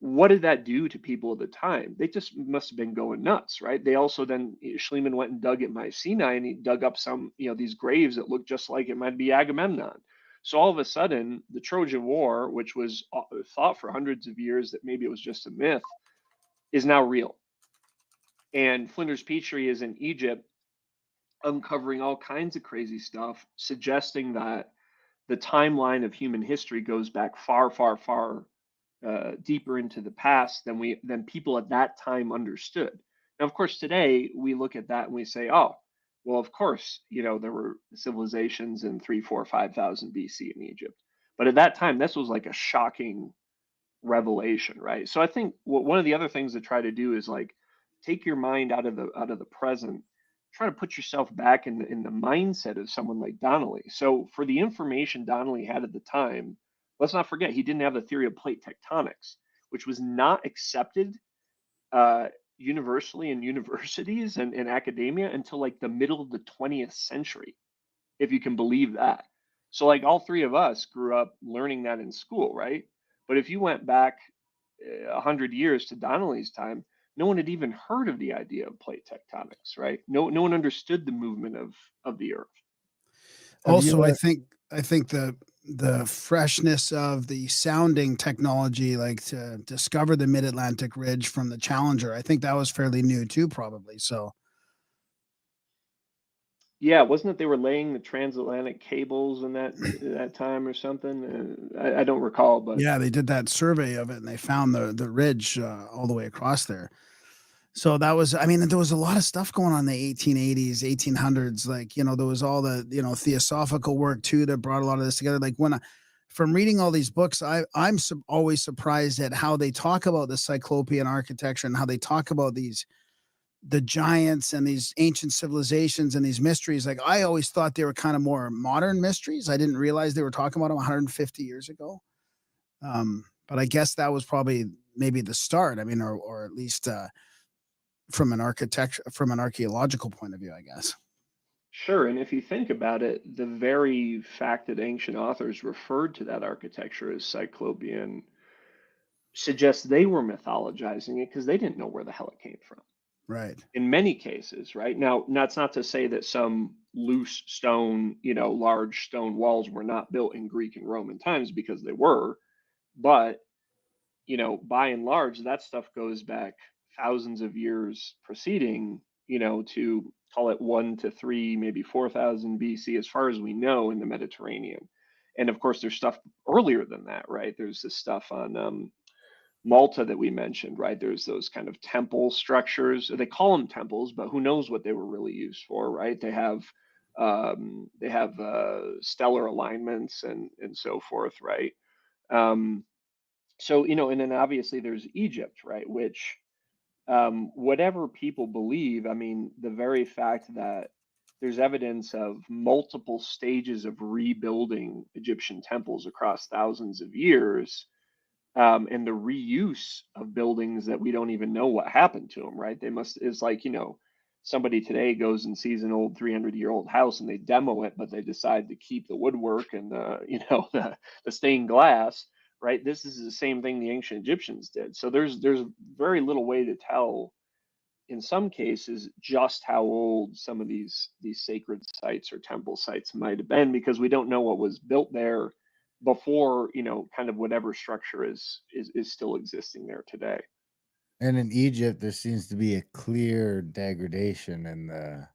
Speaker 11: what did that do to people at the time? They just must have been going nuts, right? They also then, Schliemann went and dug at Mycenae, and he dug up some, these graves that looked just like it might be Agamemnon. So all of a sudden, the Trojan War, which was thought for hundreds of years that maybe it was just a myth, is now real. And Flinders Petrie is in Egypt uncovering all kinds of crazy stuff, suggesting that the timeline of human history goes back far, far, far deeper into the past than people at that time understood. Now, of course, today we look at that and we say, oh, well, of course, there were civilizations in 3, 4, 5,000 BC in Egypt. But at that time, this was like a shocking revelation, right? So I think one of the other things to try to do is like take your mind out of the present, try to put yourself back in the mindset of someone like Donnelly. So for the information Donnelly had at the time, let's not forget he didn't have the theory of plate tectonics, which was not accepted universally in universities and in academia until like the middle of the 20th century, if you can believe that. So like all three of us grew up learning that in school, right? But if you went back 100 years to Donnelly's time, no one had even heard of the idea of plate tectonics, right? No one understood the movement of the Earth.
Speaker 1: Also, I think the freshness of the sounding technology, like to discover the Mid-Atlantic Ridge from the Challenger, I think that was fairly new too, probably. So,
Speaker 11: yeah, wasn't it they were laying the transatlantic cables in that time or something? I don't recall, but
Speaker 1: yeah, they did that survey of it and they found the ridge all the way across there. So that was, I mean, there was a lot of stuff going on in the 1880s, 1800s. Like, there was all the, theosophical work too that brought a lot of this together. Like from reading all these books, I'm always surprised at how they talk about the Cyclopean architecture and how they talk about the giants and these ancient civilizations and these mysteries. Like I always thought they were kind of more modern mysteries. I didn't realize they were talking about them 150 years ago. But I guess that was probably maybe the start. I mean, or at least, from an archaeological point of view, I guess.
Speaker 11: Sure. And if you think about it, the very fact that ancient authors referred to that architecture as Cyclopean suggests they were mythologizing it because they didn't know where the hell it came from.
Speaker 1: Right.
Speaker 11: In many cases, right? Now, that's not to say that some loose stone, large stone walls were not built in Greek and Roman times, because they were. But, by and large, that stuff goes back thousands of years preceding, to call it 1 to 3, maybe 4,000 BC, as far as we know, in the Mediterranean. And of course, there's stuff earlier than that, right? There's this stuff on Malta that we mentioned, right? There's those kind of temple structures. They call them temples, but who knows what they were really used for, right? They have stellar alignments and so forth, right? So, and then obviously there's Egypt, right? Which, whatever people believe, I mean, the very fact that there's evidence of multiple stages of rebuilding Egyptian temples across thousands of years, and the reuse of buildings that we don't even know what happened to them, right? It's like, somebody today goes and sees an old 300-year-old house and they demo it, but they decide to keep the woodwork and the stained glass. Right, this is the same thing the ancient Egyptians did. So there's very little way to tell, in some cases, just how old some of these sacred sites or temple sites might have been, because we don't know what was built there before, kind of whatever structure is still existing there today.
Speaker 5: And in Egypt, there seems to be a clear degradation in the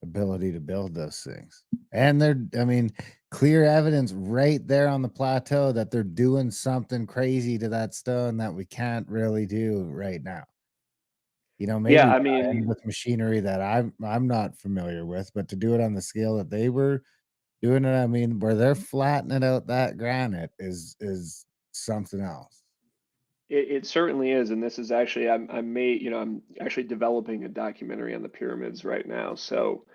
Speaker 5: ability to build those things. And clear evidence right there on the plateau that they're doing something crazy to that stone that we can't really do right now. Maybe
Speaker 11: Yeah, I mean,
Speaker 5: with machinery that I'm not familiar with, but to do it on the scale that they were doing it, where they're flattening out that granite is something else.
Speaker 11: it certainly is, and this is actually I'm actually developing a documentary on the pyramids right now, so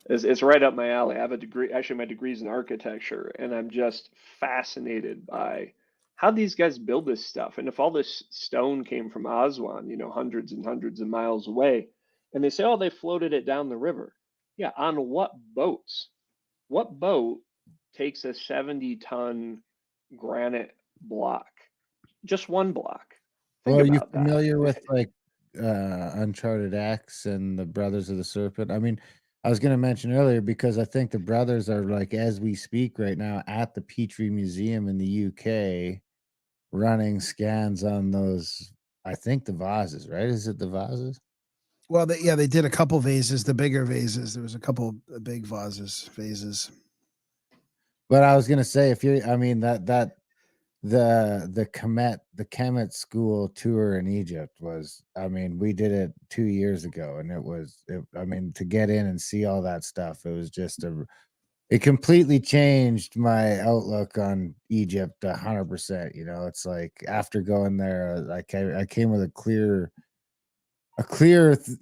Speaker 11: it's right up my alley. I have a degree, actually my degree's in architecture, and I'm just fascinated by how these guys build this stuff. And if all this stone came from Aswan, hundreds and hundreds of miles away, and they say, oh, they floated it down the river. Yeah, on what boats? What boat takes a 70-ton granite block? Just one block,
Speaker 5: Well, are you
Speaker 11: about that.
Speaker 5: familiar with like Uncharted X and the Brothers of the Serpent? I mean, I was going to mention earlier because I think the brothers are like as we speak right now at the Petrie Museum in the UK running scans on those. I think the vases, right? Is it the vases?
Speaker 1: Well, they did a couple vases, the bigger vases. There was a couple big vases.
Speaker 5: But I was going to say if you're, I mean that the Kemet school tour in Egypt was, I mean, we did it 2 years ago and I mean, to get in and see all that stuff, it was just it completely changed my outlook on Egypt 100%. You know, it's like after going there, I came with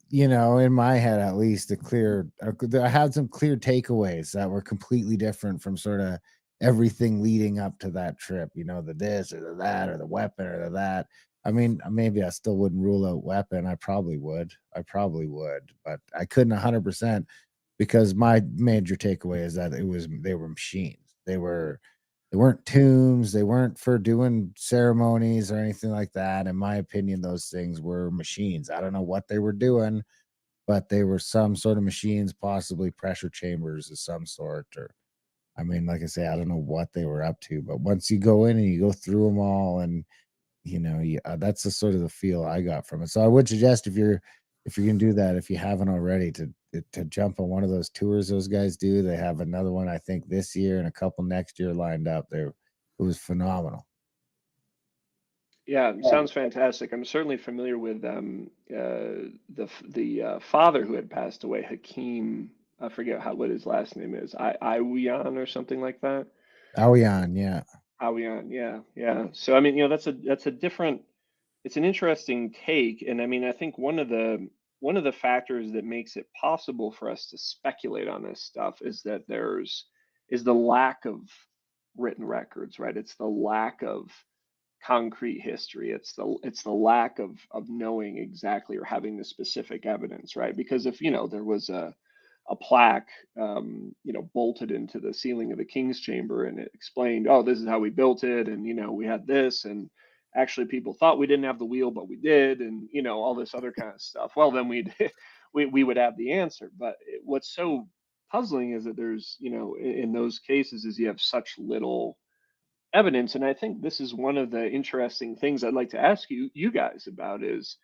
Speaker 5: you know, in my head at least, I had some clear takeaways that were completely different from sort of everything leading up to that trip. You know, the this or the that or the weapon or the that. I mean, maybe I still wouldn't rule out weapon. I probably would, but I couldn't 100% because my major takeaway is that they were machines. They weren't tombs. They weren't for doing ceremonies or anything like that. In my opinion, those things were machines. I don't know what they were doing, but they were some sort of machines, possibly pressure chambers of some sort. Or, I mean, like I say, I don't know what they were up to. But once you go in and you go through them all, and you know, that's the sort of the feel I got from it. So I would suggest if you're gonna do that, if you haven't already, to jump on one of those tours those guys do. They have another one I think this year and a couple next year lined up. It was phenomenal.
Speaker 11: Yeah, sounds fantastic. I'm certainly familiar with the father who had passed away, Hakeem. I forget what his last name is. Iwian or something like that.
Speaker 5: Aoyan, yeah.
Speaker 11: Awian, yeah, yeah. So I mean, you know, that's a different. It's an interesting take, and I mean, I think one of the factors that makes it possible for us to speculate on this stuff is that is the lack of written records, right? It's the lack of concrete history. It's the lack of knowing exactly or having the specific evidence, right? Because if you know there was a plaque, you know, bolted into the ceiling of the king's chamber, and it explained, oh, this is how we built it, and you know, we had this, and actually people thought we didn't have the wheel, but we did, and you know, all this other kind of stuff. Well, then we would have the answer. But what's so puzzling is that there's, you know, in those cases, is you have such little evidence. And I think this is one of the interesting things I'd like to ask you guys about is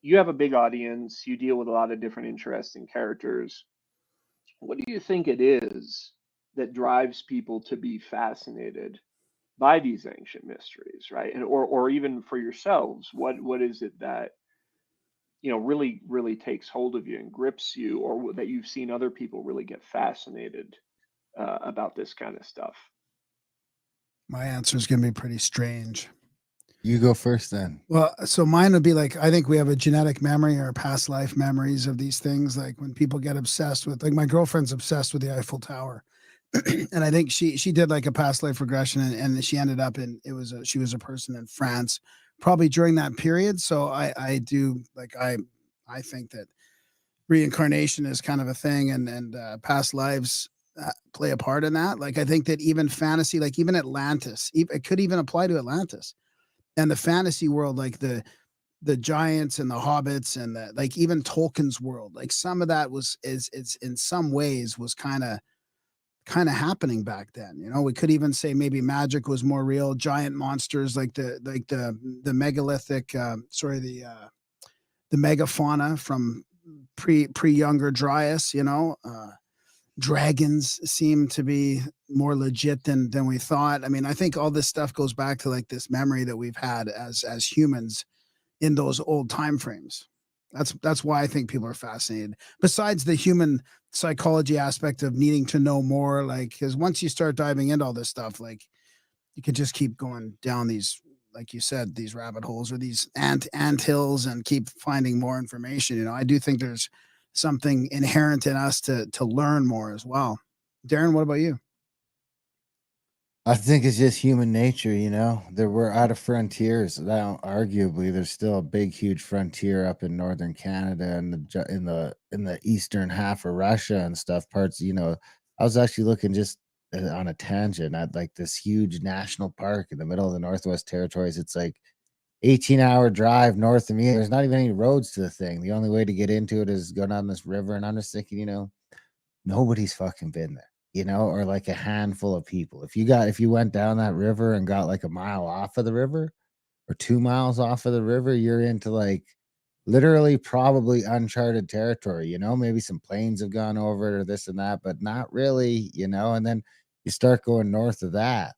Speaker 11: you have a big audience, you deal with a lot of different interesting characters. What do you think it is that drives people to be fascinated by these ancient mysteries, right? And or even for yourselves, what is it that you know really takes hold of you and grips you, or that you've seen other people really get fascinated about this kind of stuff?
Speaker 1: My answer is going to be pretty strange.
Speaker 5: You go first then.
Speaker 1: Well, so mine would be like, I think we have a genetic memory or past life memories of these things. Like when people get obsessed with, like my girlfriend's obsessed with the Eiffel Tower. And I think she did like a past life regression, and she ended up in, she was a person in France probably during that period. So I do like, I think that reincarnation is kind of a thing, and past lives play a part in that. Like I think that even fantasy, like even Atlantis, it could even apply to Atlantis and the fantasy world, like the giants and the hobbits and the, like even Tolkien's world, like some of that is in some ways was kind of happening back then. You know, we could even say maybe magic was more real. Giant monsters like the megalithic, the megafauna from pre Younger Dryas. You know, dragons seem to be more legit than we thought. I mean, I think all this stuff goes back to like this memory that we've had as humans in those old time frames. That's why I think people are fascinated. Besides the human psychology aspect of needing to know more, like because once you start diving into all this stuff, like you could just keep going down these, like you said, these rabbit holes or these ant hills and keep finding more information. You know, I do think there's something inherent in us to learn more as well. Darren, what about you?
Speaker 5: I think it's just human nature, you know. We're out of frontiers. Now, arguably, there's still a big, huge frontier up in northern Canada and in the eastern half of Russia and stuff. Parts, you know. I was actually looking just on a tangent at like this huge national park in the middle of the Northwest Territories. It's like 18-hour drive north of me. There's not even any roads to the thing. The only way to get into it is go down this river. And I'm just thinking, nobody's fucking been there, or like a handful of people. If you went down that river and got like a mile off of the river or 2 miles off of the river, you're into like literally probably uncharted territory. Maybe some planes have gone over it or this and that, but not really, and then you start going north of that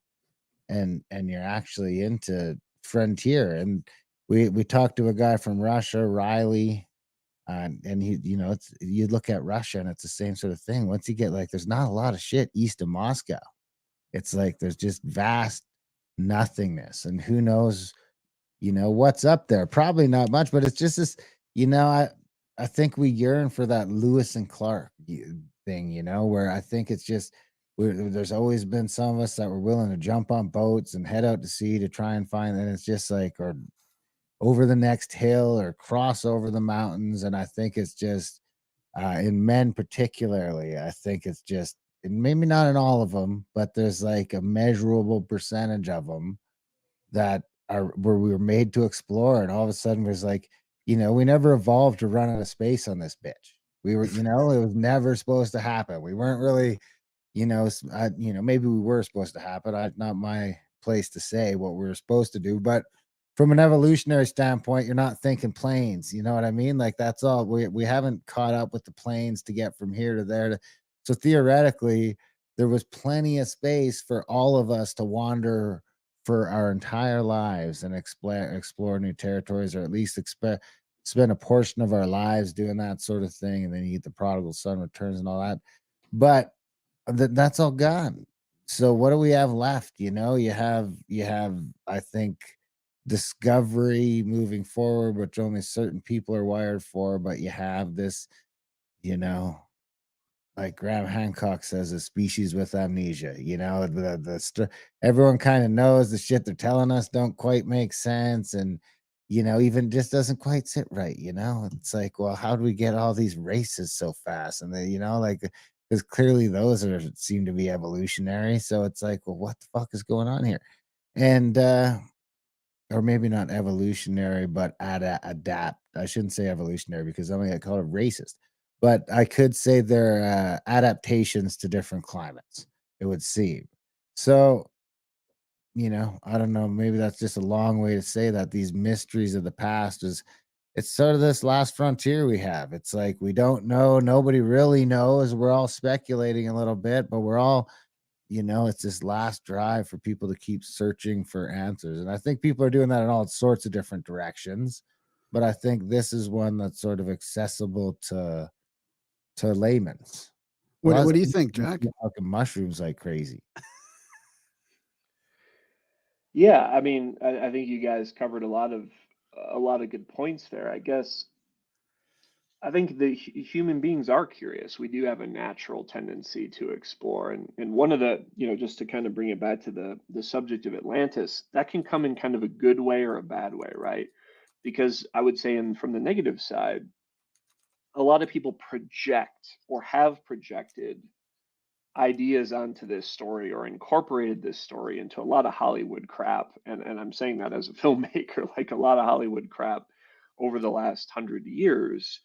Speaker 5: and you're actually into frontier. And we talked to a guy from Russia, Riley, and he, it's you look at Russia and it's the same sort of thing. Once you get like, there's not a lot of shit east of Moscow. It's like there's just vast nothingness, and who knows, what's up there. Probably not much, but it's just this, I think we yearn for that Lewis and Clark thing, where I think it's just there's always been some of us that were willing to jump on boats and head out to sea to try and find, and it's just like, or over the next hill or cross over the mountains. And I think it's just in men particularly, I think it's just, and maybe not in all of them, but there's like a measurable percentage of them that are where we were made to explore. And all of a sudden there's like, we never evolved to run out of space on this bitch. We were, it was never supposed to happen. We weren't really, maybe we were supposed to happen. Not my place to say what we were supposed to do, but from an evolutionary standpoint, you're not thinking planes. You know what I mean? Like that's all. We haven't caught up with the planes to get from here to there. So theoretically, there was plenty of space for all of us to wander for our entire lives and explore new territories, or at least spend a portion of our lives doing that sort of thing. And then you get the prodigal son returns and all that. But that's all gone. So what do we have left? You have, I think, discovery moving forward, which only certain people are wired for. But you have this, like Graham Hancock says, a species with amnesia. Everyone kind of knows the shit they're telling us don't quite make sense, and even just doesn't quite sit right. It's like, well, how do we get all these races so fast? And they, like, because clearly those seem to be evolutionary. So it's like, well, what the fuck is going on here? And or maybe not evolutionary, but adapt. I shouldn't say evolutionary because I'm gonna call it racist. But I could say they're adaptations to different climates, it would seem. So, I don't know. Maybe that's just a long way to say that these mysteries of the past it's sort of this last frontier we have. It's like we don't know. Nobody really knows. We're all speculating a little bit, but we're all, it's this last drive for people to keep searching for answers. And I think people are doing that in all sorts of different directions. But I think this is one that's sort of accessible to layman's.
Speaker 1: What do you think, Jack?
Speaker 5: Fucking mushrooms like crazy.
Speaker 11: Yeah, I mean, I think you guys covered a lot of good points there. I guess I think the human beings are curious. We do have a natural tendency to explore, and one of the, just to kind of bring it back to the subject of Atlantis, that can come in kind of a good way or a bad way, right? Because I would say, from the negative side, a lot of people project or have projected ideas onto this story or incorporated this story into a lot of Hollywood crap. And I'm saying that as a filmmaker, like a lot of Hollywood crap over the last 100 years.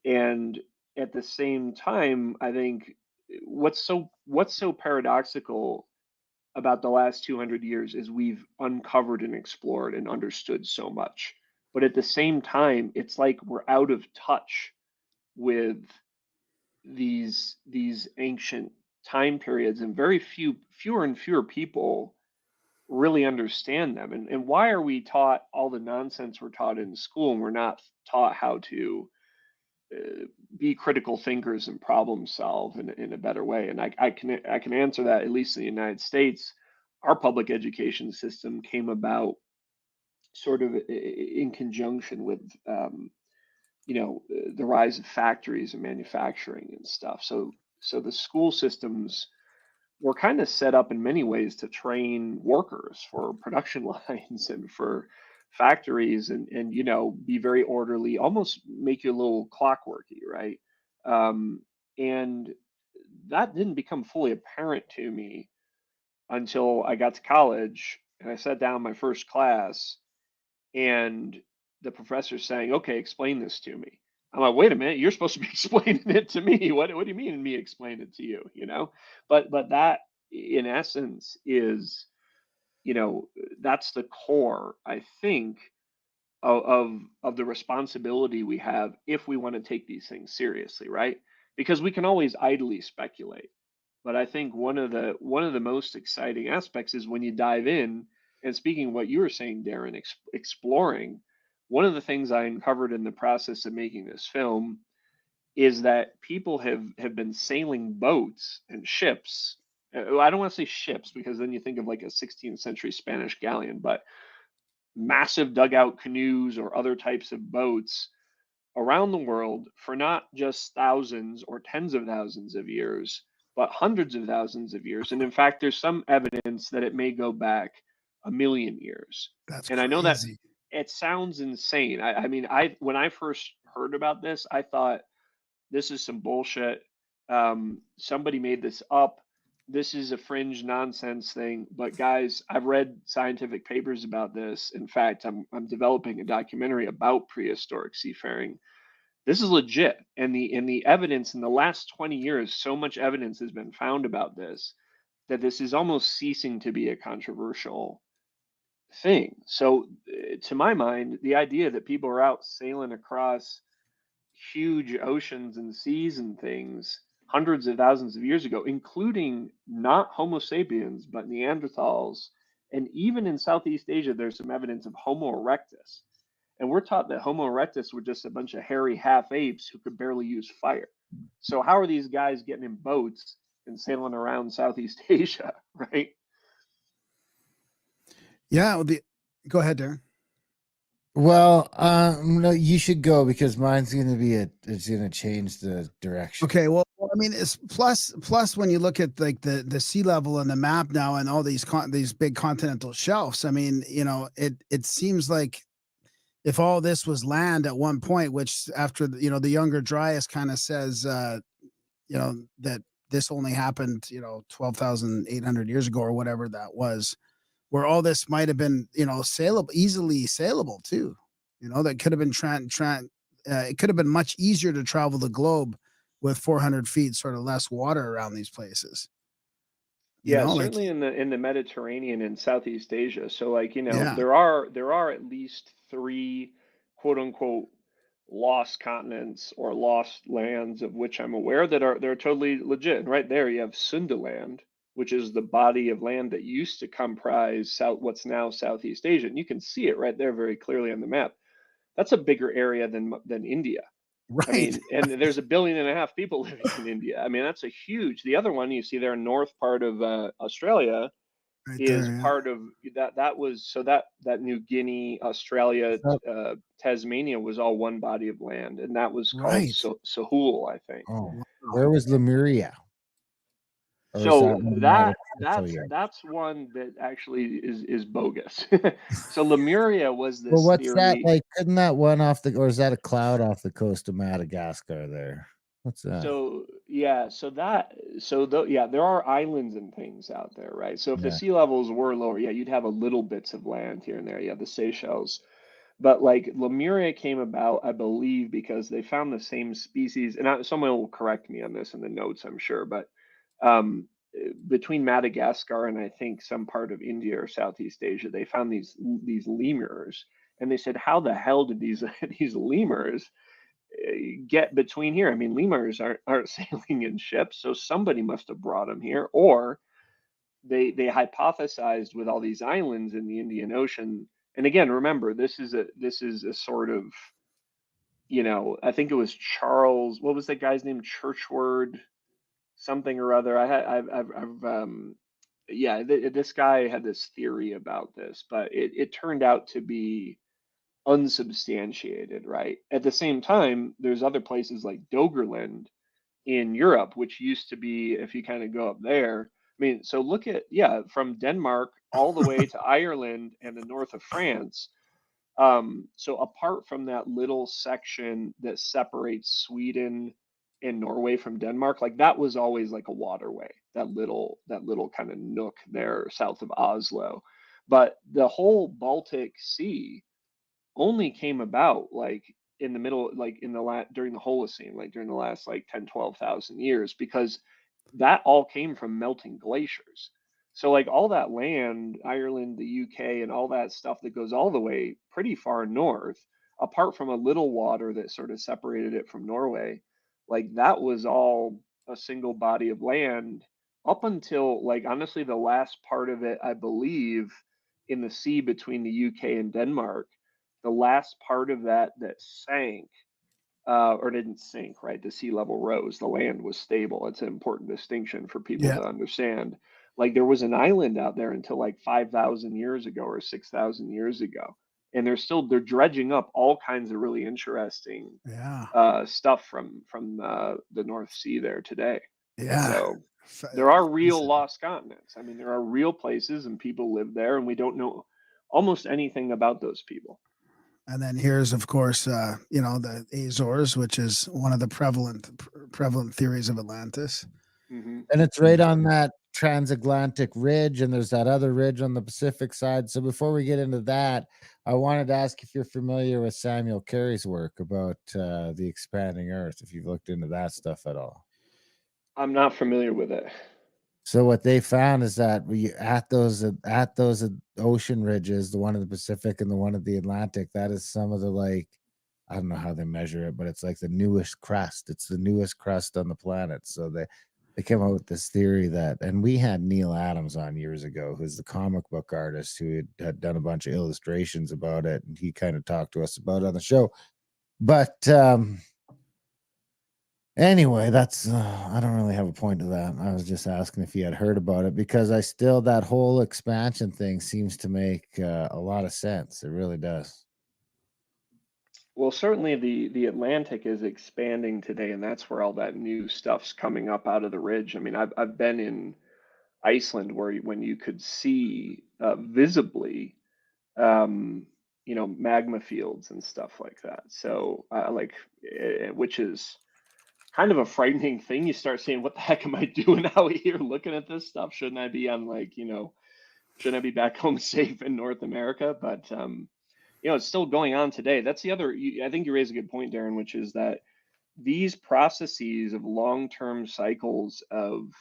Speaker 11: And at the same time, I think what's so paradoxical about the last 200 years is we've uncovered and explored and understood so much. But at the same time, it's like we're out of touch with these ancient time periods, and fewer and fewer people really understand them. And why are we taught all the nonsense we're taught in school, and we're not taught how to be critical thinkers and problem solve in a better way? And I can answer that. At least in the United States, our public education system came about sort of in conjunction with the rise of factories and manufacturing and stuff. So the school systems were kind of set up in many ways to train workers for production lines and for factories, and be very orderly, almost make you a little clockworky, right? And that didn't become fully apparent to me until I got to college and I sat down my first class, And the professor's saying, okay, explain this to me. I'm like, wait a minute, you're supposed to be explaining it to me. What do you mean me explain it to you? You know, but that in essence is, you know, that's the core, I think, of the responsibility we have if we want to take these things seriously, right? Because we can always idly speculate. But I think one of the most exciting aspects is when you dive in, and speaking of what you were saying, Darren, exploring, one of the things I uncovered in the process of making this film is that people have been sailing boats and ships. I don't want to say ships because then you think of like a 16th century Spanish galleon, but massive dugout canoes or other types of boats around the world for not just thousands or tens of thousands of years, but hundreds of thousands of years. And in fact, there's some evidence that it may go back a million years.
Speaker 1: That's
Speaker 11: And I know that
Speaker 1: crazy.
Speaker 11: it sounds insane. I mean, when I first heard about this, I thought this is some bullshit. Somebody made this up. This is a fringe nonsense thing. But guys, I've read scientific papers about this. In fact, I'm developing a documentary about prehistoric seafaring. This is legit, and the evidence in the last 20 years, so much evidence has been found about this that this is almost ceasing to be a controversial thing. So, to my mind, the idea that people are out sailing across huge oceans and seas and things hundreds of thousands of years ago, including not Homo sapiens, but Neanderthals. And even in Southeast Asia, there's some evidence of Homo erectus. And we're taught that Homo erectus were just a bunch of hairy half apes who could barely use fire. So, how are these guys getting in boats and sailing around Southeast Asia, right?
Speaker 1: Yeah. Well, go ahead, Darren.
Speaker 5: Well, no, you should go because mine's going to be it's going to change the direction.
Speaker 1: Okay. Well, I mean, it's plus when you look at like the sea level and the map now and all these big continental shelves. I mean, you know, it seems like if all this was land at one point, which after you know the Younger Dryas kind of says, you know, that this only happened, you know, 12,800 years ago or whatever that was, where all this might have been, you know, easily sailable too. You know, that could have been it could have been much easier to travel the globe with 400 feet, sort of less water around these places. You
Speaker 11: Yeah,
Speaker 1: know, like,
Speaker 11: certainly in the Mediterranean and Southeast Asia. So like, you know,
Speaker 1: yeah,
Speaker 11: there are at least three quote unquote lost continents or lost lands of which I'm aware that they're totally legit. And right there you have Sundaland, which is the body of land that used to comprise what's now Southeast Asia. And you can see it right there very clearly on the map. That's a bigger area than India. I
Speaker 1: right,
Speaker 11: mean, and there's 1.5 billion people living in India. I mean, that's a huge. The other one you see there, north part of Australia,
Speaker 1: right
Speaker 11: is
Speaker 1: there, yeah,
Speaker 11: part of that. That was so that New Guinea, Australia,
Speaker 5: So-
Speaker 11: Tasmania was all one body of land, and that was called
Speaker 1: right.
Speaker 11: Sahul, I think.
Speaker 5: Oh,
Speaker 1: Wow.
Speaker 5: where was Lemuria? Or is that
Speaker 11: So
Speaker 5: one not
Speaker 11: that
Speaker 5: official yet?
Speaker 11: that's one that actually is bogus. So Lemuria was
Speaker 5: Well,
Speaker 11: this
Speaker 5: what's that
Speaker 11: theory.
Speaker 5: like? Couldn't that one or is that a cloud off the coast of Madagascar there? What's that?
Speaker 11: So yeah, yeah, there are islands and things out there, right? So if the
Speaker 5: Yeah.
Speaker 11: sea levels were lower, yeah, you'd have a little bits of land here and there. Yeah, the Seychelles. But like Lemuria came about, I believe, because they found the same species, and someone will correct me on this in the notes, I'm sure, but between Madagascar and I think some part of India or Southeast Asia, they found these lemurs, and they said, how the hell did these these lemurs get between here? I mean, lemurs aren't sailing in ships, so somebody must have brought them here, or they hypothesized with all these islands in the Indian Ocean. And again, remember, this is a sort of, you know, I think it was Charles. What was that guy's name? Churchward, something or other. Yeah, this guy had this theory about this, but it turned out to be unsubstantiated, right? At the same time, there's other places like Doggerland in Europe, which used to be, if you kind of go up there, I mean, so look at, yeah, from Denmark all the way to Ireland and the north of France. So apart from that little section that separates Sweden and Norway from Denmark, like that was always like a waterway, that little kind of nook there south of Oslo. But the whole Baltic Sea only came about like in the middle, like in the during the Holocene, like during the last like 10, 12,000 years, because that all came from melting glaciers. So like all that land, Ireland, the UK, and all that stuff that goes all the way pretty far north, apart from a little water that sort of separated it from Norway, like that was all a single body of land up until like honestly the last part of it, I believe, in the sea between the UK and Denmark, the last part of that that sank or didn't sink, right? The sea level rose, the land was stable. It's an important distinction for people
Speaker 1: Yeah.
Speaker 11: to understand. Like there was an island out there until like 5,000 years ago or 6,000 years ago. And they're dredging up all kinds of really interesting
Speaker 1: Yeah.
Speaker 11: stuff from the North Sea there today.
Speaker 1: Yeah.
Speaker 11: So there are real lost continents. I mean, there are real places and people live there, and we don't know almost anything about those people.
Speaker 1: And then here's, of course, the Azores, which is one of the prevalent theories of Atlantis.
Speaker 11: Mm-hmm.
Speaker 5: And it's right on that transatlantic ridge, and there's that other ridge on the Pacific side. So before we get into that, I wanted to ask if you're familiar with Samuel Carey's work about the expanding Earth, if you've looked into that stuff at all.
Speaker 11: I'm not familiar with it.
Speaker 5: So what they found is that at those ocean ridges, the one in the Pacific and the one in the Atlantic, that is some of the like, I don't know how they measure it, but it's like the newest crust. It's the newest crust on the planet. So they came up with this theory that, and we had Neil Adams on years ago, who's the comic book artist who had done a bunch of illustrations about it, and he kind of talked to us about it on the show. But anyway, that's I don't really have a point to that. I was just asking if you had heard about it, because that whole expansion thing seems to make a lot of sense. It really does.
Speaker 11: Well, certainly the Atlantic is expanding today, and that's where all that new stuff's coming up out of the ridge. I mean, I've been in Iceland when you could see visibly, magma fields and stuff like that. So, which is kind of a frightening thing. You start saying, "What the heck am I doing out here looking at this stuff? Shouldn't I be shouldn't I be back home safe in North America?" But it's still going on today. That's the other. I think you raise a good point, Darren, which is that these processes of long-term cycles of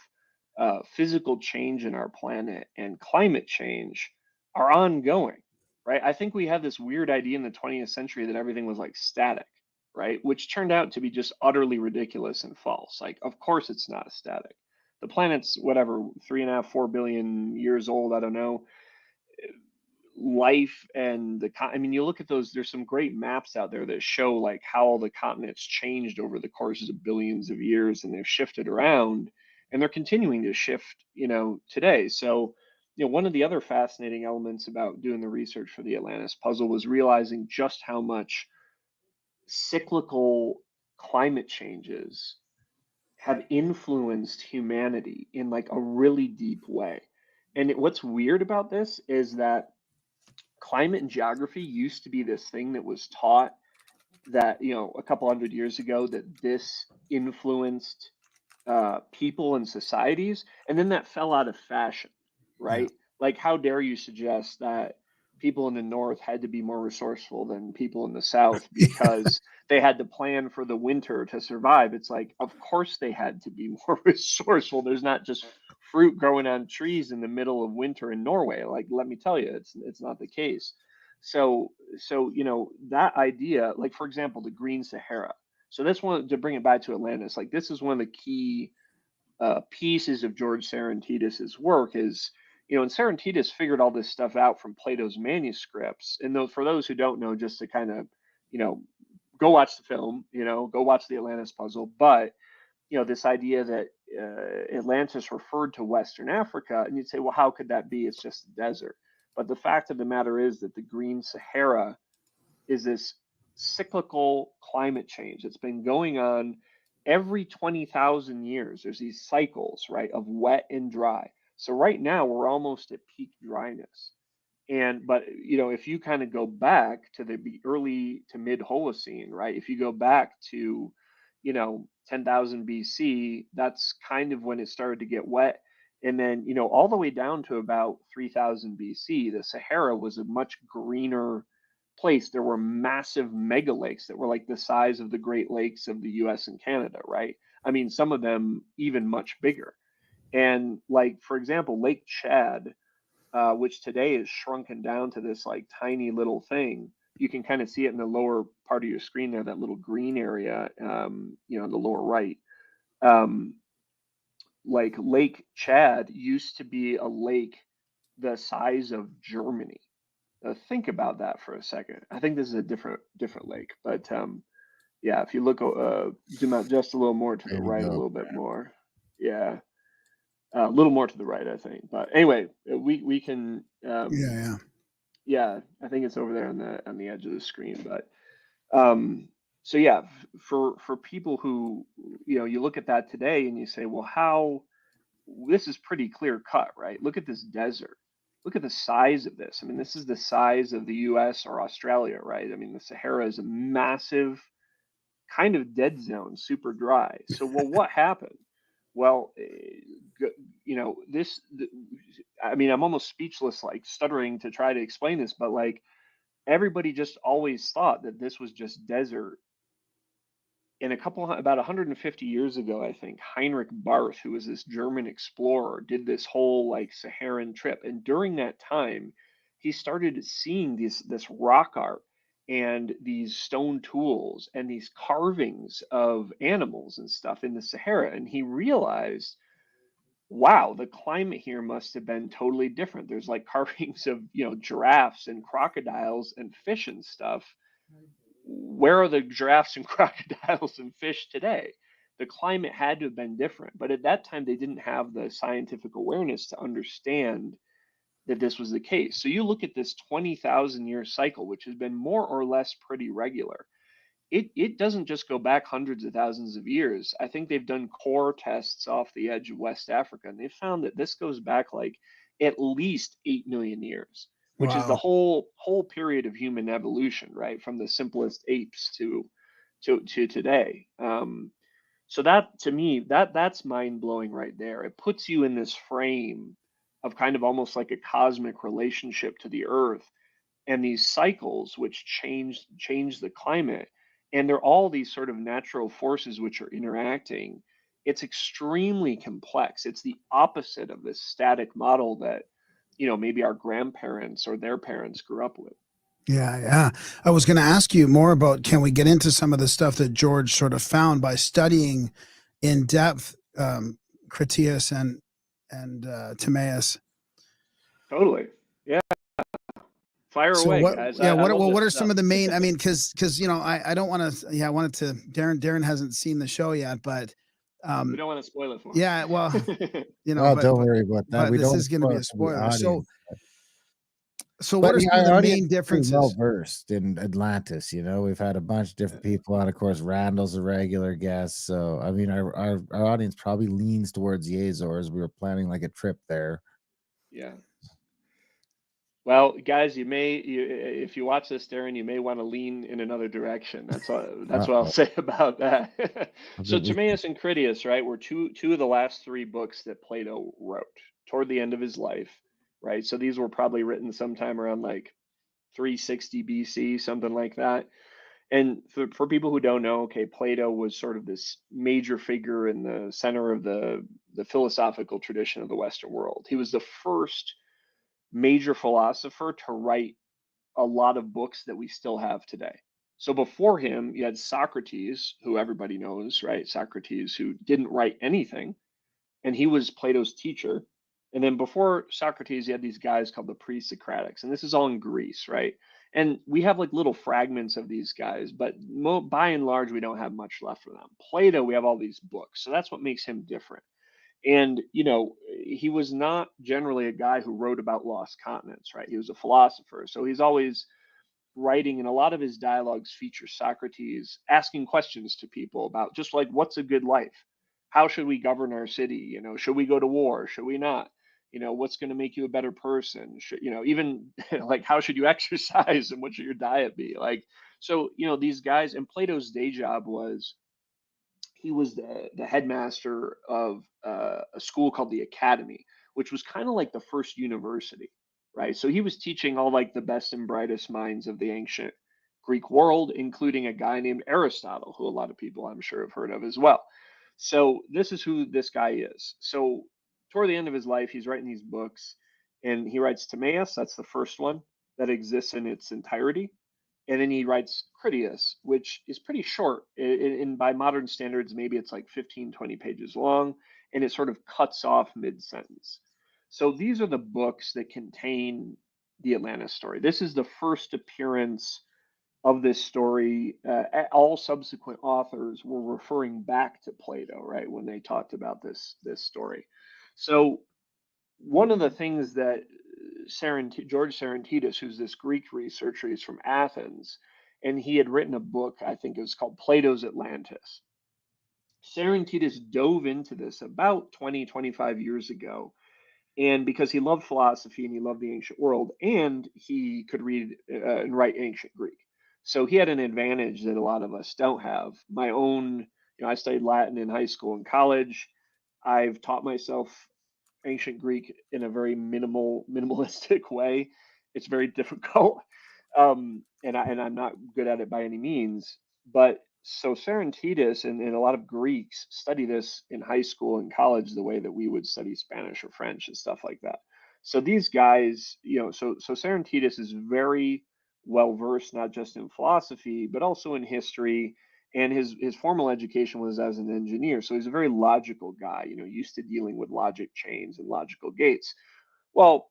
Speaker 11: physical change in our planet and climate change are ongoing, right? I think we had this weird idea in the 20th century that everything was like static, right? Which turned out to be just utterly ridiculous and false. Like, of course it's not static. The planet's whatever, 3.5, 4 billion years old. I don't know. Life and you look at those, there's some great maps out there that show like how all the continents changed over the courses of billions of years, and they've shifted around, and they're continuing to shift, today. So, one of the other fascinating elements about doing the research for the Atlantis puzzle was realizing just how much cyclical climate changes have influenced humanity in like a really deep way. And what's weird about this is that climate and geography used to be this thing that was taught that, a couple hundred years ago, that this influenced people and societies. And then that fell out of fashion, right? Like, how dare you suggest that people in the North had to be more resourceful than people in the South because they had to plan for the winter to survive. It's like, of course they had to be more resourceful. There's not just fruit growing on trees in the middle of winter in Norway. Like, let me tell you, it's not the case. So that idea, like for example, the Green Sahara. So that's one, to bring it back to Atlantis. Like, this is one of the key pieces of George Serentidis's work is, and Serentidis figured all this stuff out from Plato's manuscripts. And for those who don't know, just to kind of, go watch the film, go watch the Atlantis puzzle. But, this idea that Atlantis referred to Western Africa, and you'd say, well, how could that be? It's just a desert. But the fact of the matter is that the Green Sahara is this cyclical climate change that's been going on every 20,000 years. There's these cycles, right, of wet and dry. So right now we're almost at peak dryness. But if you kind of go back to the early to mid Holocene, right? If you go back to 10,000 BC, that's kind of when it started to get wet. And then, all the way down to about 3000 BC, the Sahara was a much greener place, there were massive mega lakes that were like the size of the Great Lakes of the US and Canada, right? I mean, some of them even much bigger. And like, for example, Lake Chad, which today is shrunken down to this like tiny little thing. You can kind of see it in the lower part of your screen there, that little green area, you know, in the lower right. Um, like Lake Chad used to be a lake the size of Germany. Think about that for a second. I think this is a different lake, but yeah, if you look, zoom out just a little more to the
Speaker 5: There you
Speaker 11: right, a
Speaker 5: go.
Speaker 11: little bit more, yeah, a little more to the right, I think. But anyway, we can,
Speaker 1: Yeah.
Speaker 11: yeah, I think it's over there on the edge of the screen. But so yeah, for people who, you know, you look at that today and you say, well, how, this is pretty clear cut, right? Look at this desert. Look at the size of this. I mean, this is the size of the US or Australia, right? I mean, the Sahara is a massive kind of dead zone, super dry. So, well, what happened? Well, you know, I mean, I'm almost speechless, like stuttering to try to explain this, but like everybody just always thought that this was just desert. And about 150 years ago, I think Heinrich Barth, who was this German explorer, did this whole like Saharan trip. And during that time, he started seeing this rock art and these stone tools and these carvings of animals and stuff in the Sahara. And he realized, wow, the climate here must have been totally different. There's like carvings of, you know, giraffes and crocodiles and fish and stuff. Where are the giraffes and crocodiles and fish today? The climate had to have been different, but at that time they didn't have the scientific awareness to understand that this was the case. So you look at this 20,000 year cycle, which has been more or less pretty regular. It doesn't just go back hundreds of thousands of years. I think they've done core tests off the edge of West Africa, and they found that this goes back like at least 8 million years, which is the
Speaker 1: Wow.
Speaker 11: whole period of human evolution, right? From the simplest apes to today. So that, to me, that's mind blowing right there. It puts you in this frame of kind of almost like a cosmic relationship to the earth and these cycles which change the climate, and they're all these sort of natural forces which are interacting. It's extremely complex. It's the opposite of this static model that, you know, maybe our grandparents or their parents grew up with.
Speaker 1: Yeah. I was going to ask you more about, can we get into some of the stuff that George sort of found by studying in depth Critias and Timaeus?
Speaker 11: Totally. Yeah. Fire
Speaker 1: So
Speaker 11: away,
Speaker 1: what?
Speaker 11: guys.
Speaker 1: Yeah.
Speaker 11: I love
Speaker 1: What
Speaker 11: this
Speaker 1: are some
Speaker 11: stuff.
Speaker 1: of the main? I mean, because you know, I don't want to. Yeah, I wanted to. Darren hasn't seen the show yet, but
Speaker 11: We don't want to spoil it for him.
Speaker 1: yeah. Well, you know,
Speaker 5: Well,
Speaker 1: but
Speaker 5: don't worry about that.
Speaker 1: but
Speaker 5: We
Speaker 1: this
Speaker 5: don't
Speaker 1: is going to be
Speaker 5: spoil
Speaker 1: a
Speaker 5: it for the
Speaker 1: spoiler. So
Speaker 5: audience.
Speaker 1: so
Speaker 5: But
Speaker 1: what are
Speaker 5: yeah,
Speaker 1: some of the
Speaker 5: our audience
Speaker 1: main
Speaker 5: is pretty well
Speaker 1: differences?
Speaker 5: versed in Atlantis. You know, we've had a bunch of different people on. Of course, Randall's a regular guest. So I mean, our audience probably leans towards the Azores. We were planning like a trip there.
Speaker 11: Yeah. Well, guys, if you watch this, Darren, you may want to lean in another direction. That's what I'll
Speaker 5: Uh-oh.
Speaker 11: say about that. So
Speaker 5: We-
Speaker 11: Timaeus and Critias, right, were two of the last three books that Plato wrote toward the end of his life, right? So these were probably written sometime around like 360 BC, something like that. And for people who don't know, okay, Plato was sort of this major figure in the center of the philosophical tradition of the Western world. He was the first major philosopher to write a lot of books that we still have today. So before him, you had Socrates, who everybody knows, right? Socrates, who didn't write anything, and he was Plato's teacher. And then before Socrates, you had these guys called the pre-Socratics, and this is all in Greece, right? And we have like little fragments of these guys, but by and large, we don't have much left for them. Plato, we have all these books, so that's what makes him different. And, you know, he was not generally a guy who wrote about lost continents, right? He was a philosopher. So he's always writing, and a lot of his dialogues feature Socrates asking questions to people about just like, what's a good life? How should we govern our city? You know, should we go to war? Should we not? You know, what's going to make you a better person? Should, you know, even like, how should you exercise and what should your diet be? Like, so, you know, these guys, and Plato's day job was, he was the headmaster of a school called the Academy, which was kind of like the first university, right? So he was teaching all like the best and brightest minds of the ancient Greek world, including a guy named Aristotle, who a lot of people I'm sure have heard of as well. So this is who this guy is. So toward the end of his life, he's writing these books, and he writes Timaeus. That's the first one that exists in its entirety. And then he writes Critias, which is pretty short. And by modern standards, maybe it's like 15, 20 pages long, and it sort of cuts off mid-sentence. So these are the books that contain the Atlantis story. This is the first appearance of this story. All subsequent authors were referring back to Plato, right, when they talked about this story. So one of the things that George Serentitis, who's this Greek researcher, he's from Athens, and he had written a book, I think it was called Plato's Atlantis. Serentitis dove into this about 20, 25 years ago. And because he loved philosophy and he loved the ancient world, and he could read and write ancient Greek. So he had an advantage that a lot of us don't have. My own, I studied Latin in high school and college. I've taught myself ancient Greek in a very minimalistic way. It's very difficult, and I'm not good at it by any means. But so Serentitis and a lot of Greeks study this in high school and college the way that we would study Spanish or French and stuff like that. So these guys, so Serentitis is very well versed not just in philosophy but also in history, and his formal education was as an engineer. So he's a very logical guy, used to dealing with logic chains and logical gates. Well,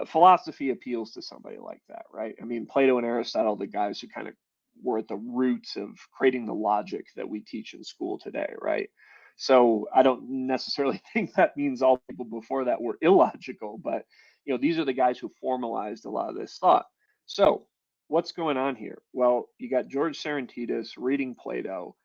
Speaker 11: philosophy appeals to somebody like that, right? I mean, Plato and Aristotle, the guys who kind of were at the roots of creating the logic that we teach in school today, right? So I don't necessarily think that means all people before that were illogical, but these are the guys who formalized a lot of this thought. So what's going on here? Well, you got George Serentitis reading Plato,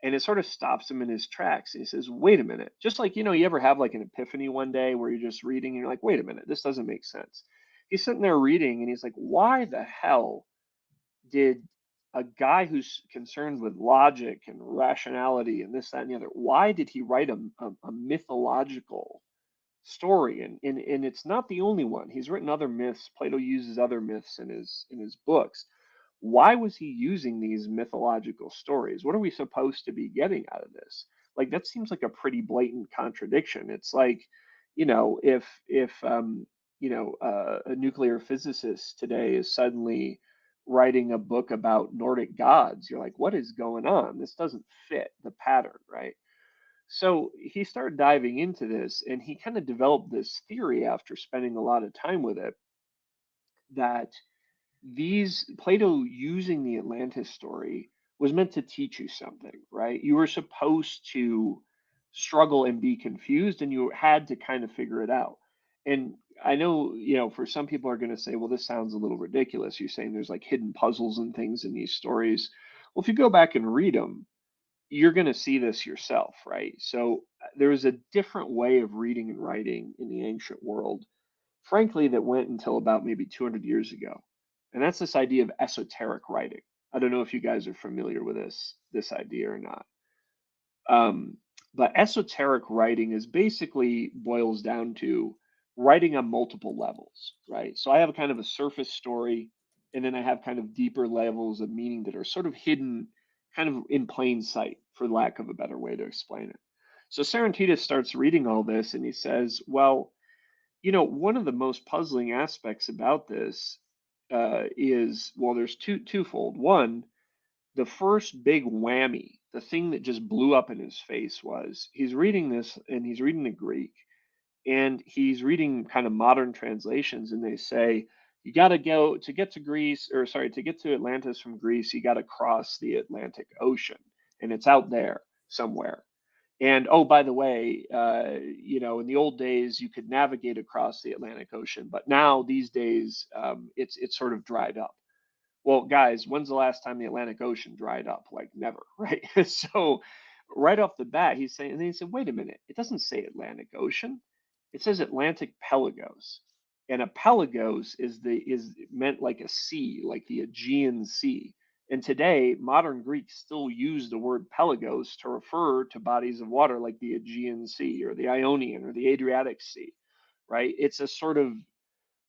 Speaker 11: and it sort of stops him in his tracks. And he says, wait a minute. Just like, you ever have like an epiphany one day where you're just reading and you're like, wait a minute, this doesn't make sense. He's sitting there reading and he's like, why the hell did a guy who's concerned with logic and rationality and this, that, and the other, why did he write a mythological story? And it's not the only one. He's written other myths. Plato uses other myths in his books. Why was he using these mythological stories? What are we supposed to be getting out of this? Like, that seems like a pretty blatant contradiction. It's like, if a nuclear physicist today is suddenly writing a book about Nordic gods, you're like, what is going on? This doesn't fit the pattern, right? So he started diving into this, and he kind of developed this theory after spending a lot of time with it, that Plato using the Atlantis story was meant to teach you something, right? You were supposed to struggle and be confused, and you had to kind of figure it out. And I know, for some people are going to say, well, this sounds a little ridiculous. You're saying there's like hidden puzzles and things in these stories. Well, if you go back and read them, you're going to see this yourself, right? So there was a different way of reading and writing in the ancient world, frankly, that went until about maybe 200 years ago. And that's this idea of esoteric writing. I don't know if you guys are familiar with this idea or not. But esoteric writing is basically boils down to writing on multiple levels, right? So I have a kind of a surface story, and then I have kind of deeper levels of meaning that are sort of hidden kind of in plain sight, for lack of a better way to explain it. So Serentitus starts reading all this, and he says, well, one of the most puzzling aspects about this is, well, there's twofold. One, the first big whammy, the thing that just blew up in his face, was he's reading this, and he's reading the Greek, and he's reading kind of modern translations, and they say, you got to go to get to Greece, or sorry, to get to Atlantis from Greece, you got to cross the Atlantic Ocean, and it's out there somewhere. And oh, by the way, in the old days you could navigate across the Atlantic Ocean, but now these days it's sort of dried up. Well, guys, when's the last time the Atlantic Ocean dried up? Like never, right? So right off the bat, he's saying, and then he said, wait a minute, it doesn't say Atlantic Ocean, it says Atlantic Pelagos, and a pelagos is meant like a sea, like the Aegean Sea. And today, modern Greeks still use the word pelagos to refer to bodies of water like the Aegean Sea or the Ionian or the Adriatic Sea, right? It's a sort of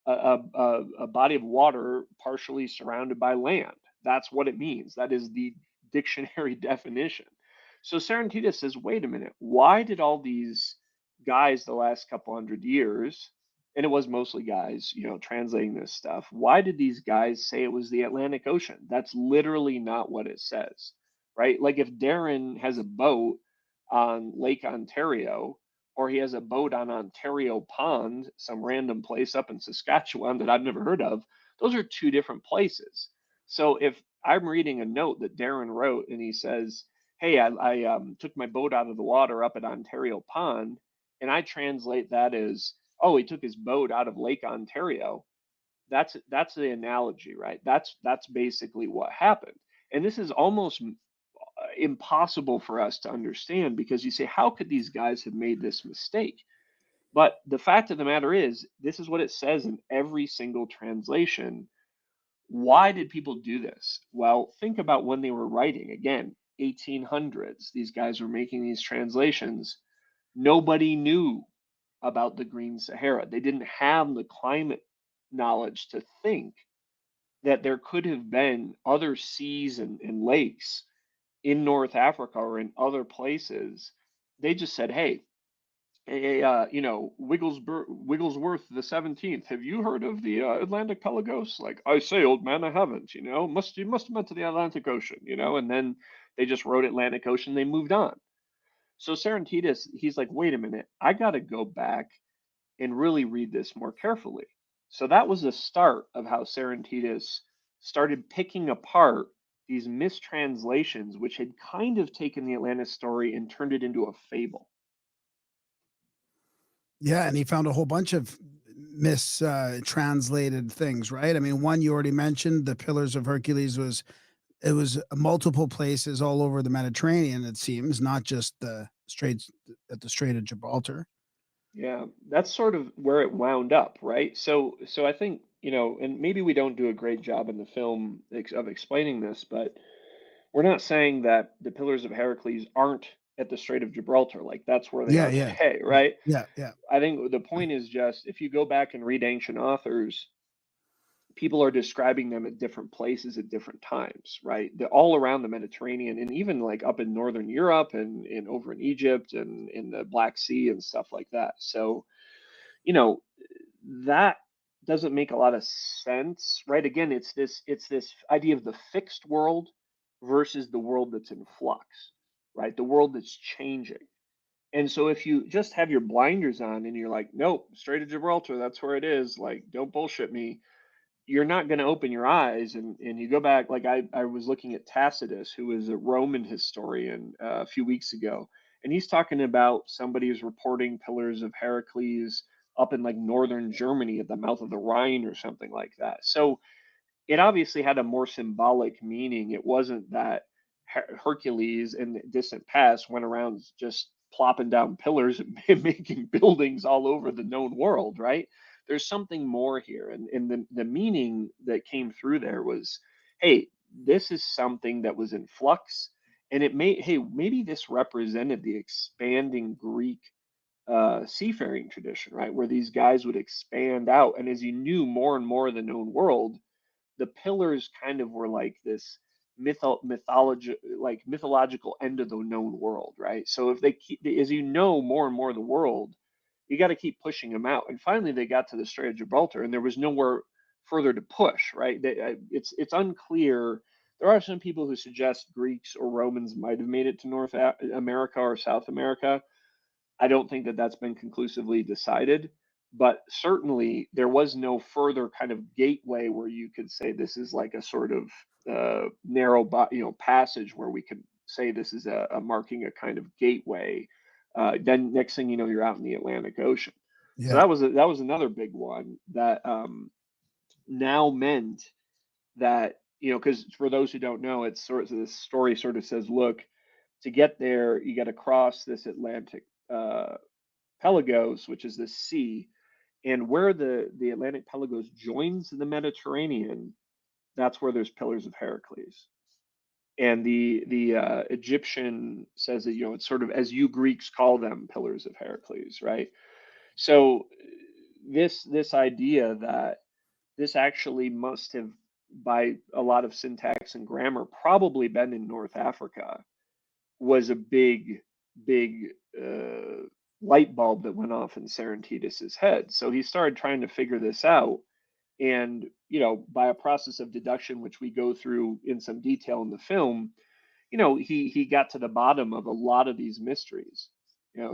Speaker 11: a body of water partially surrounded by land. That's what it means. That is the dictionary definition. So Serentitus says, wait a minute, why did all these guys the last couple hundred years, and it was mostly guys, translating this stuff, why did these guys say it was the Atlantic Ocean? That's literally not what it says, right? Like if Darren has a boat on Lake Ontario, or he has a boat on Ontario Pond, some random place up in Saskatchewan that I've never heard of, those are two different places. So if I'm reading a note that Darren wrote and he says, hey, I took my boat out of the water up at Ontario Pond, and I translate that as, oh, he took his boat out of Lake Ontario. That's the analogy, right? That's basically what happened. And this is almost impossible for us to understand, because you say, how could these guys have made this mistake? But the fact of the matter is, this is what it says in every single translation. Why did people do this? Well, think about when they were writing. Again, 1800s. These guys were making these translations. Nobody knew about the Green Sahara. They didn't have the climate knowledge to think that there could have been other seas and lakes in North Africa or in other places. They just said, hey, Wigglesworth the 17th. Have you heard of the Atlantic Pelagos? Like, I say, old man, I haven't. You must have meant to the Atlantic Ocean. And then they just wrote Atlantic Ocean. They moved on. So Serentitus, he's like, wait a minute, I got to go back and really read this more carefully. So that was the start of how Serentitus started picking apart these mistranslations, which had kind of taken the Atlantis story and turned it into a fable.
Speaker 1: Yeah, and he found a whole bunch of mistranslated things, right? I mean, one you already mentioned, the Pillars of Hercules was multiple places all over the Mediterranean, it seems, not just the straits at the Strait of Gibraltar.
Speaker 11: Yeah, that's sort of where it wound up, right? So I think, and maybe we don't do a great job in the film of explaining this, but we're not saying that the Pillars of Heracles aren't at the Strait of Gibraltar, like that's where they
Speaker 1: Yeah,
Speaker 11: are
Speaker 1: yeah,
Speaker 11: today, right?
Speaker 1: yeah, yeah.
Speaker 11: I think the point is just, if you go back and read ancient authors, people are describing them at different places at different times, right? They're all around the Mediterranean, and even like up in Northern Europe and over in Egypt and in the Black Sea and stuff like that. So, that doesn't make a lot of sense, right? Again, it's this idea of the fixed world versus the world that's in flux, right? The world that's changing. And so if you just have your blinders on and you're like, nope, Strait of Gibraltar, that's where it is, like, don't bullshit me, you're not going to open your eyes. And you go back, like I was looking at Tacitus, who is a Roman historian, a few weeks ago, and he's talking about somebody who's reporting Pillars of Heracles up in like northern Germany at the mouth of the Rhine or something like that. So it obviously had a more symbolic meaning. It wasn't that Hercules in the distant past went around just plopping down pillars and making buildings all over the known world, right? There's something more here. And the meaning that came through there was, hey, this is something that was in flux. And maybe this represented the expanding Greek seafaring tradition, right? Where these guys would expand out. And as you knew more and more of the known world, the pillars kind of were like this mythological end of the known world, right? So if they keep, as you know more and more of the world, you got to keep pushing them out. And finally, they got to the Strait of Gibraltar, and there was nowhere further to push, right? It's unclear. There are some people who suggest Greeks or Romans might have made it to North America or South America. I don't think that that's been conclusively decided, but certainly there was no further kind of gateway where you could say this is like a sort of narrow, passage where we could say this is a marking a kind of gateway. Then next thing you know, you're out in the Atlantic Ocean.
Speaker 1: Yeah.
Speaker 11: So that was another big one that now meant that, because for those who don't know, it's sort of, this story sort of says, look, to get there, you got to cross this Atlantic Pelagos, which is the sea, and where the Atlantic Pelagos joins the Mediterranean, that's where there's Pillars of Heracles. And the Egyptian says that, it's sort of, as you Greeks call them, Pillars of Heracles, right? So this idea that this actually must have, by a lot of syntax and grammar, probably been in North Africa, was a big light bulb that went off in Serentidis's head. So he started trying to figure this out, and by a process of deduction, which we go through in some detail in the film, he got to the bottom of a lot of these mysteries.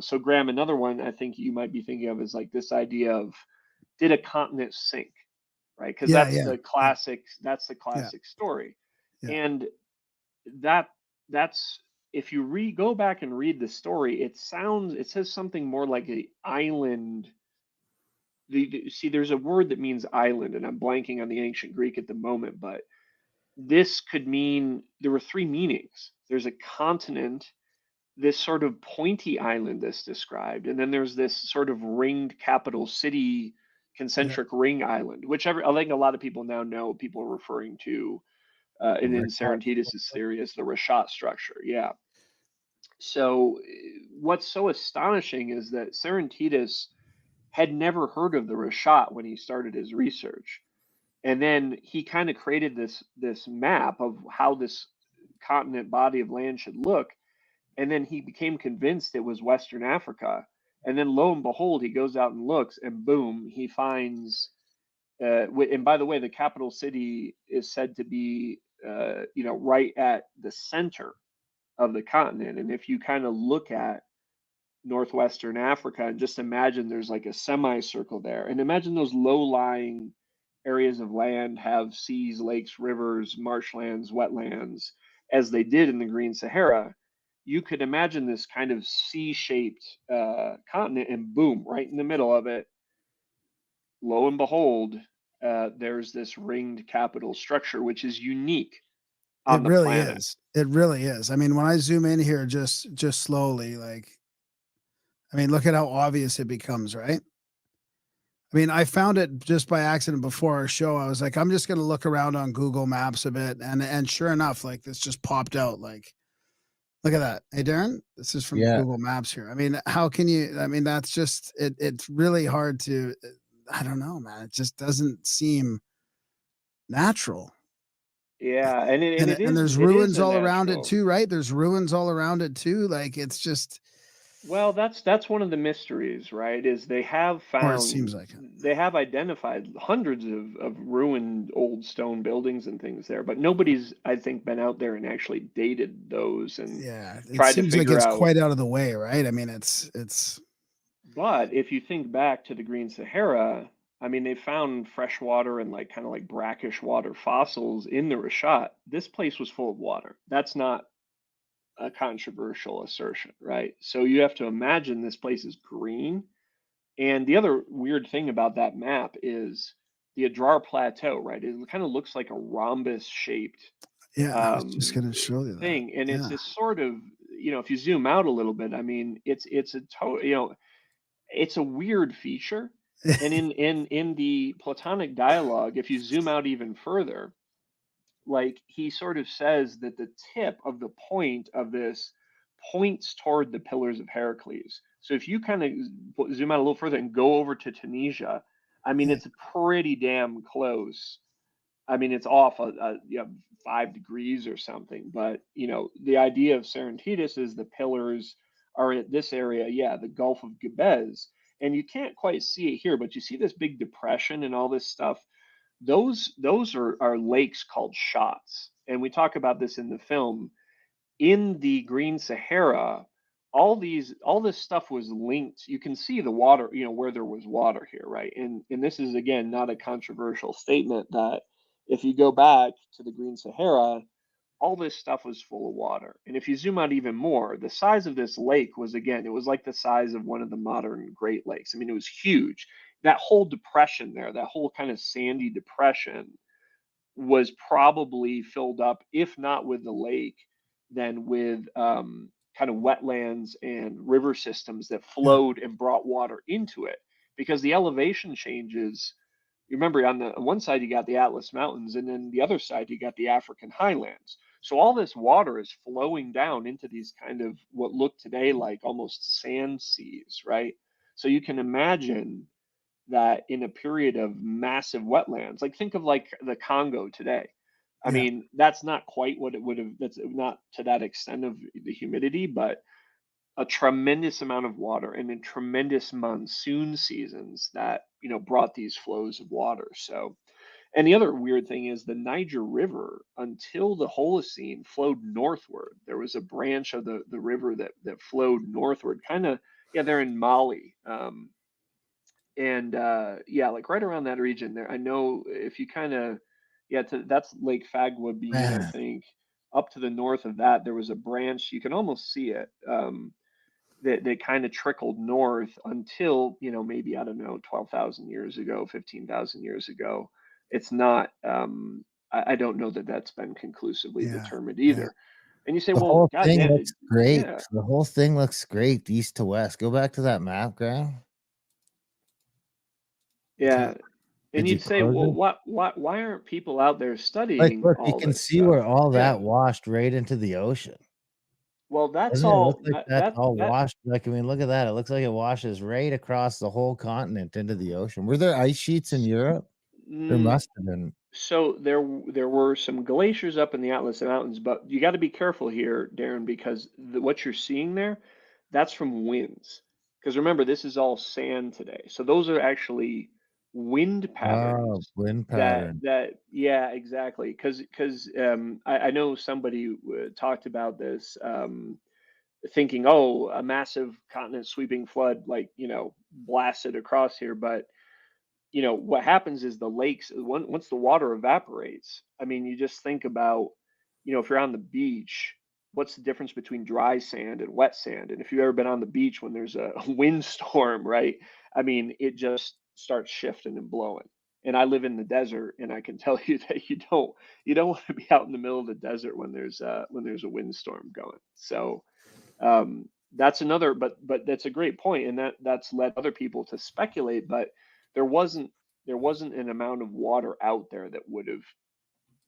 Speaker 11: So Graham, another one I think you might be thinking of is like this idea of, did a continent sink, right? Because
Speaker 1: Yeah,
Speaker 11: that's
Speaker 1: yeah,
Speaker 11: the classic story.
Speaker 1: Yeah.
Speaker 11: And that's, if you go back and read the story, it says something more like a island. See, there's a word that means island, and I'm blanking on the ancient Greek at the moment, but this could mean, there were three meanings. There's a continent, this sort of pointy island that's described, and then there's this sort of ringed capital city concentric ring island, which I think a lot of people now know people are referring to in Serentidis's theory as the Richat structure. Yeah. So what's so astonishing is that Serentidis had never heard of the Richat when he started his research. And then he kind of created this map of how this continent body of land should look. And then he became convinced it was Western Africa. And then lo and behold, he goes out and looks, and boom, he finds, and by the way, the capital city is said to be, right at the center of the continent. And if you kind of look at Northwestern Africa and just imagine there's like a semicircle there, and imagine those low-lying areas of land have seas, lakes, rivers, marshlands, wetlands, as they did in the Green Sahara. You could imagine this kind of C-shaped continent, and boom, right in the middle of it, lo and behold, there's this ringed capital structure, which is unique on the planet.
Speaker 1: It really is. I mean, when I zoom in here just slowly, like, I mean, look at how obvious it becomes, right? I mean, I found it just by accident before our show. I was like, I'm just going to look around on Google Maps a bit. And sure enough, like, this just popped out. Like, look at that. Hey, Darren, this is from Google Maps here. I mean, how can you, I mean, that's just, it's really hard to, I don't know, man. It just doesn't seem natural.
Speaker 11: Yeah. And
Speaker 1: there's ruins all around it too, right? There's ruins all around it too. Like, it's just,
Speaker 11: well, that's one of the mysteries, right? Is they have found,
Speaker 1: or it seems like it.
Speaker 11: They have identified hundreds of ruined old stone buildings and things there, but nobody's, I think, been out there and actually dated those and tried to figure out. It seems like it's
Speaker 1: quite out of the way, right? I mean, it's.
Speaker 11: But if you think back to the Green Sahara, I mean, they found freshwater and like kind of like brackish water fossils in the Richat. This place was full of water. That's not a controversial assertion, right? So you have to imagine this place is green. And the other weird thing about that map is the Adrar Plateau, right? It kind of looks like a rhombus shaped
Speaker 1: I was just going to show you that
Speaker 11: thing. And it's this sort of, if you zoom out a little bit, I mean, it's a weird feature. And in the Platonic dialogue, if you zoom out even further, like he sort of says that the tip of the point of this points toward the Pillars of Heracles. So if you kind of zoom out a little further and go over to Tunisia, I mean, it's pretty damn close. I mean, it's off 5 degrees or something. But, the idea of Serentidis is the pillars are at this area, the Gulf of Gabez. And you can't quite see it here, but you see this big depression and all this stuff. Those are lakes called shots, and we talk about this in the film. In the Green Sahara, all this stuff was linked. You can see the water, where there was water here, right? And this is, again, not a controversial statement that if you go back to the Green Sahara, all this stuff was full of water. And if you zoom out even more, the size of this lake was, again, it was like the size of one of the modern Great Lakes. I mean, it was huge. That whole depression there, that whole kind of sandy depression was probably filled up, if not with the lake, then with kind of wetlands and river systems that flowed and brought water into it. Because the elevation changes, you remember on the one side you got the Atlas Mountains, and then the other side you got the African highlands. So all this water is flowing down into these kind of what look today like almost sand seas, right? So you can imagine that in a period of massive wetlands, like think of like the Congo today. I
Speaker 1: Yeah.
Speaker 11: mean, that's not quite what it would have, that's not to that extent of the humidity, but a tremendous amount of water and in tremendous monsoon seasons that, brought these flows of water. So, and the other weird thing is the Niger River, until the Holocene, flowed northward. There was a branch of the river that flowed northward, kind of, yeah, they're in Mali. And yeah, like right around that region there. I know if you kind of, yeah, that's Lake Fagwa being, I
Speaker 5: Man,
Speaker 11: think, up to the north of that, there was a branch, you can almost see it, that kind of trickled north until, maybe, I don't know, 12,000 years ago, 15,000 years ago. It's not, I don't know that that's been conclusively
Speaker 1: Yeah.
Speaker 11: determined
Speaker 1: Yeah.
Speaker 11: either. And you say,
Speaker 5: the
Speaker 11: well,
Speaker 5: whole
Speaker 11: God
Speaker 5: thing
Speaker 11: damn it.
Speaker 5: looks great.
Speaker 11: Yeah.
Speaker 5: The whole thing looks great, east to west. Go back to that map, Graham.
Speaker 11: Yeah. And
Speaker 5: Did you
Speaker 11: you'd say,
Speaker 5: close
Speaker 11: well,
Speaker 5: it?
Speaker 11: why aren't people out there
Speaker 5: Like,
Speaker 11: studying
Speaker 5: look, you
Speaker 11: all
Speaker 5: can
Speaker 11: this
Speaker 5: see
Speaker 11: stuff?
Speaker 5: where all
Speaker 11: Yeah.
Speaker 5: that washed right into the ocean.
Speaker 11: Well, that's
Speaker 5: Doesn't it look
Speaker 11: all
Speaker 5: like
Speaker 11: that
Speaker 5: that's
Speaker 11: that
Speaker 5: all
Speaker 11: that
Speaker 5: washed? Like, I mean, look at that. It looks like it washes right across the whole continent into the ocean. Were there ice sheets in Europe? There
Speaker 11: mm,
Speaker 5: must have been.
Speaker 11: so there were some glaciers up in the Atlas Mountains, but you got to be careful here, Darren, because what you're seeing there, that's from winds. Because remember, this is all sand today. So those are actually wind
Speaker 5: Oh,
Speaker 11: patterns
Speaker 5: wind
Speaker 11: that
Speaker 5: pattern.
Speaker 11: yeah, exactly. Because I know somebody talked about this, thinking, oh, a massive continent sweeping flood, like, blasted across here. But, what happens is the lakes, once the water evaporates, I mean, you just think about, if you're on the beach, what's the difference between dry sand and wet sand? And if you've ever been on the beach when there's a windstorm, right? I mean, it just starts shifting and blowing. And I live in the desert, and I can tell you that you don't want to be out in the middle of the desert when there's a windstorm going. So that's another, but that's a great point, and that's led other people to speculate. But there wasn't there wasn't an amount of water out there that would have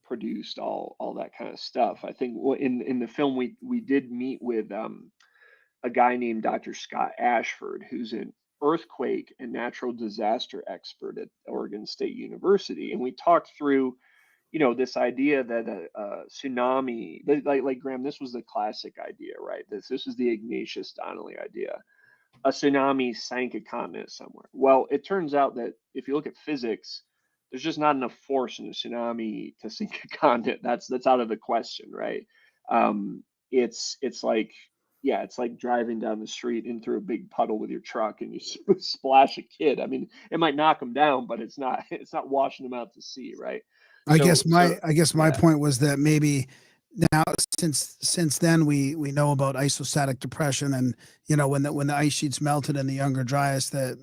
Speaker 11: produced all that kind of stuff. I think in the film we did meet with a guy named Dr. Scott Ashford, who's an earthquake and natural disaster expert at Oregon State University, and we talked through, this idea that a tsunami, like Graham, this was the classic idea, right? This is the Ignatius Donnelly idea. A tsunami sank a continent somewhere. Well, it turns out that if you look at physics, there's just not enough force in a tsunami to sink a continent. That's out of the question, right? It's like, yeah, it's like driving down the street in through a big puddle with your truck and you splash a kid. I mean, it might knock them down, but it's not washing them out to sea, right?
Speaker 1: I
Speaker 11: So
Speaker 1: guess my
Speaker 11: yeah.
Speaker 1: point was that maybe now, since then we know about isostatic depression, and when the ice sheets melted in the Younger Dryas, that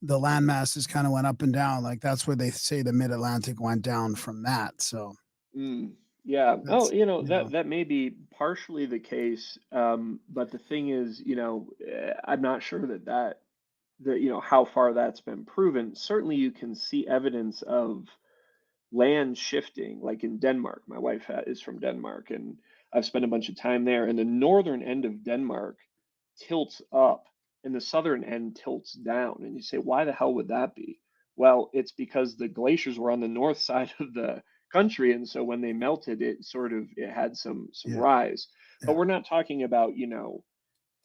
Speaker 1: the land masses kind of went up and down. Like that's where they say the Mid Atlantic went down from that. So
Speaker 11: Mm, yeah. Oh,
Speaker 1: that's
Speaker 11: that may be partially the case. But the thing is, I'm not sure that how far that's been proven. Certainly, you can see evidence of land shifting, like in Denmark. My wife is from Denmark, and I've spent a bunch of time there. And the northern end of Denmark tilts up, and the southern end tilts down. And you say, why the hell would that be? Well, it's because the glaciers were on the north side of the country, and so when they melted, it had some
Speaker 1: yeah,
Speaker 11: rise. But
Speaker 1: yeah.
Speaker 11: we're not talking about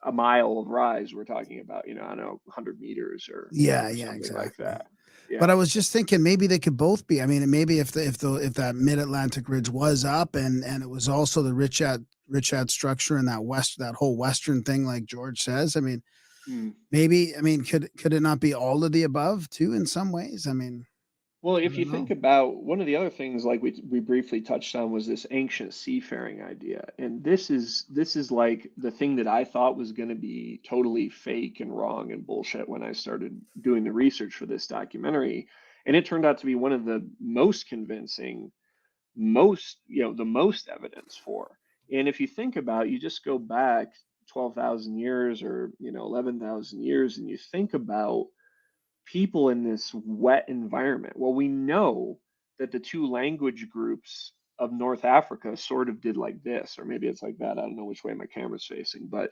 Speaker 11: a mile of rise. We're talking about I don't know, 100 meters
Speaker 1: Yeah,
Speaker 11: or
Speaker 1: yeah,
Speaker 11: something like
Speaker 1: exactly.
Speaker 11: that. Yeah.
Speaker 1: But I was just thinking maybe they could both be. I mean, maybe if that Mid Atlantic ridge was up, and it was also the Richat structure and that whole western thing, like George says. I mean,
Speaker 11: Hmm.
Speaker 1: maybe. I mean, could it not be all of the above too in some ways? I mean,
Speaker 11: Well,
Speaker 1: I
Speaker 11: if you
Speaker 1: don't
Speaker 11: think
Speaker 1: know.
Speaker 11: about one of the other things, like we briefly touched on, was this ancient seafaring idea, and this is like the thing that I thought was going to be totally fake and wrong and bullshit when I started doing the research for this documentary, and it turned out to be one of the most convincing, the most evidence for. And if you think about, you just go back 12,000 years or 11,000 years, and you think about people in this wet environment. Well, we know that the two language groups of North Africa sort of did like this, or maybe it's like that. I don't know which way my camera's facing, but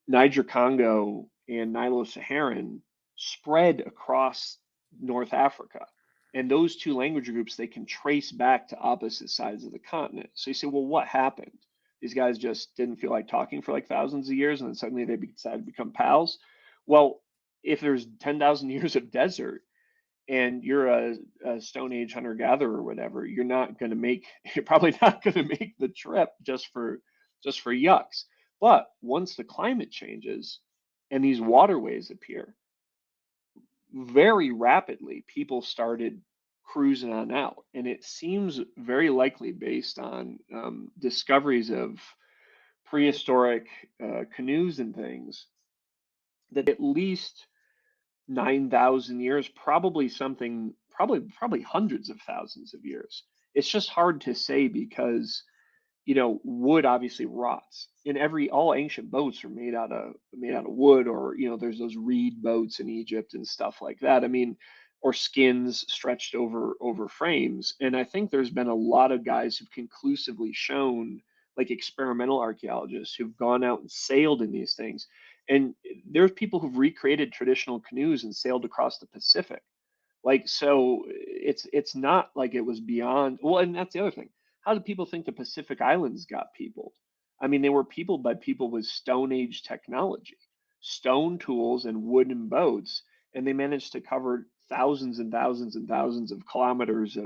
Speaker 11: Niger Congo and Nilo Saharan spread across North Africa. And those two language groups, they can trace back to opposite sides of the continent. So you say, well, what happened? These guys just didn't feel like talking for like thousands of years, and then suddenly they decided to become pals. Well, if there's 10,000 years of desert and you're a Stone Age hunter gatherer or whatever, you're probably not going to make the trip just for yucks. But once the climate changes and these waterways appear, very rapidly people started cruising on out, and it seems very likely, based on discoveries of prehistoric canoes and things, that at least 9,000 years, probably hundreds of thousands of years. It's just hard to say because wood obviously rots. And all ancient boats are made out of wood, or there's those reed boats in Egypt and stuff like that. I mean, or skins stretched over frames. And I think there's been a lot of guys who've conclusively shown, like experimental archaeologists who've gone out and sailed in these things. And there's people who've recreated traditional canoes and sailed across the Pacific. Like, so it's not like it was beyond. Well, and that's the other thing. How do people think the Pacific Islands got peopled? I mean, they were peopled by people with Stone Age technology, stone tools and wooden boats, and they managed to cover thousands and thousands and thousands of kilometers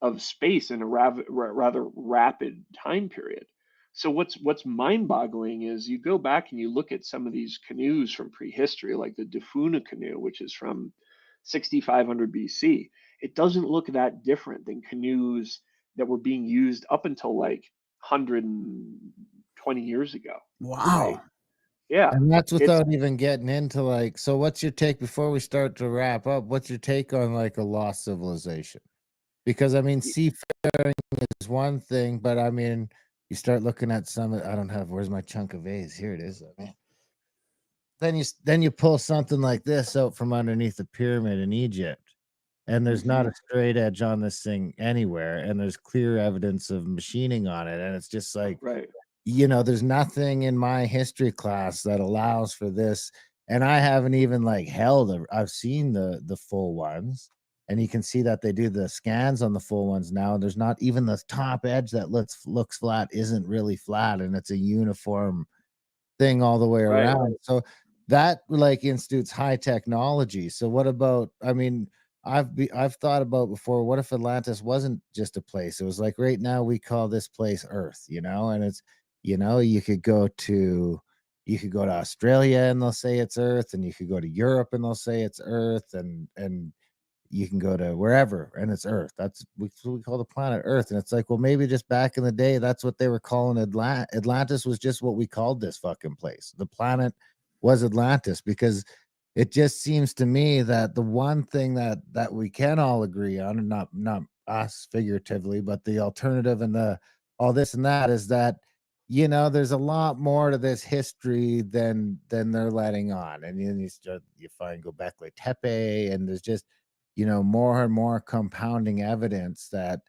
Speaker 11: of space in a rather rapid time period. So what's mind-boggling is you go back and you look at some of these canoes from prehistory, like the Dufuna canoe, which is from 6500 BC. It doesn't look that different than canoes that were being used up until like 120 years ago.
Speaker 1: Wow.
Speaker 11: Right? Yeah.
Speaker 5: And that's without even getting into like, so what's your take before we start to wrap up? What's your take on like a lost civilization? Because I mean, seafaring is one thing, but I mean, you start looking at some. I don't have. Where's my chunk of A's? Here it is. Man. Then you pull something like this out from underneath the pyramid in Egypt, and there's not a straight edge on this thing anywhere, and there's clear evidence of machining on it, and it's just like,
Speaker 11: right.
Speaker 5: There's nothing in my history class that allows for this, and I haven't even like I've seen the full ones, and you can see that they do the scans on the full ones now, and there's not even the top edge that looks flat isn't really flat, and it's a uniform thing all the way around. So that like institutes high technology. So what about, I mean, I've thought about before, what if Atlantis wasn't just a place? It was like, right now we call this place Earth, and it's, you could go to Australia and they'll say it's Earth, and you could go to Europe and they'll say it's Earth, and you can go to wherever and it's Earth. That's what we call the planet Earth. And it's like, well, maybe just back in the day, that's what they were calling Atlantis was just what we called this fucking place. The planet was Atlantis, because it just seems to me that the one thing that we can all agree on, and not us figuratively, but the alternative and the all this and that, is that there's a lot more to this history than they're letting on. And then you find Göbekli Tepe, and there's just more and more compounding evidence that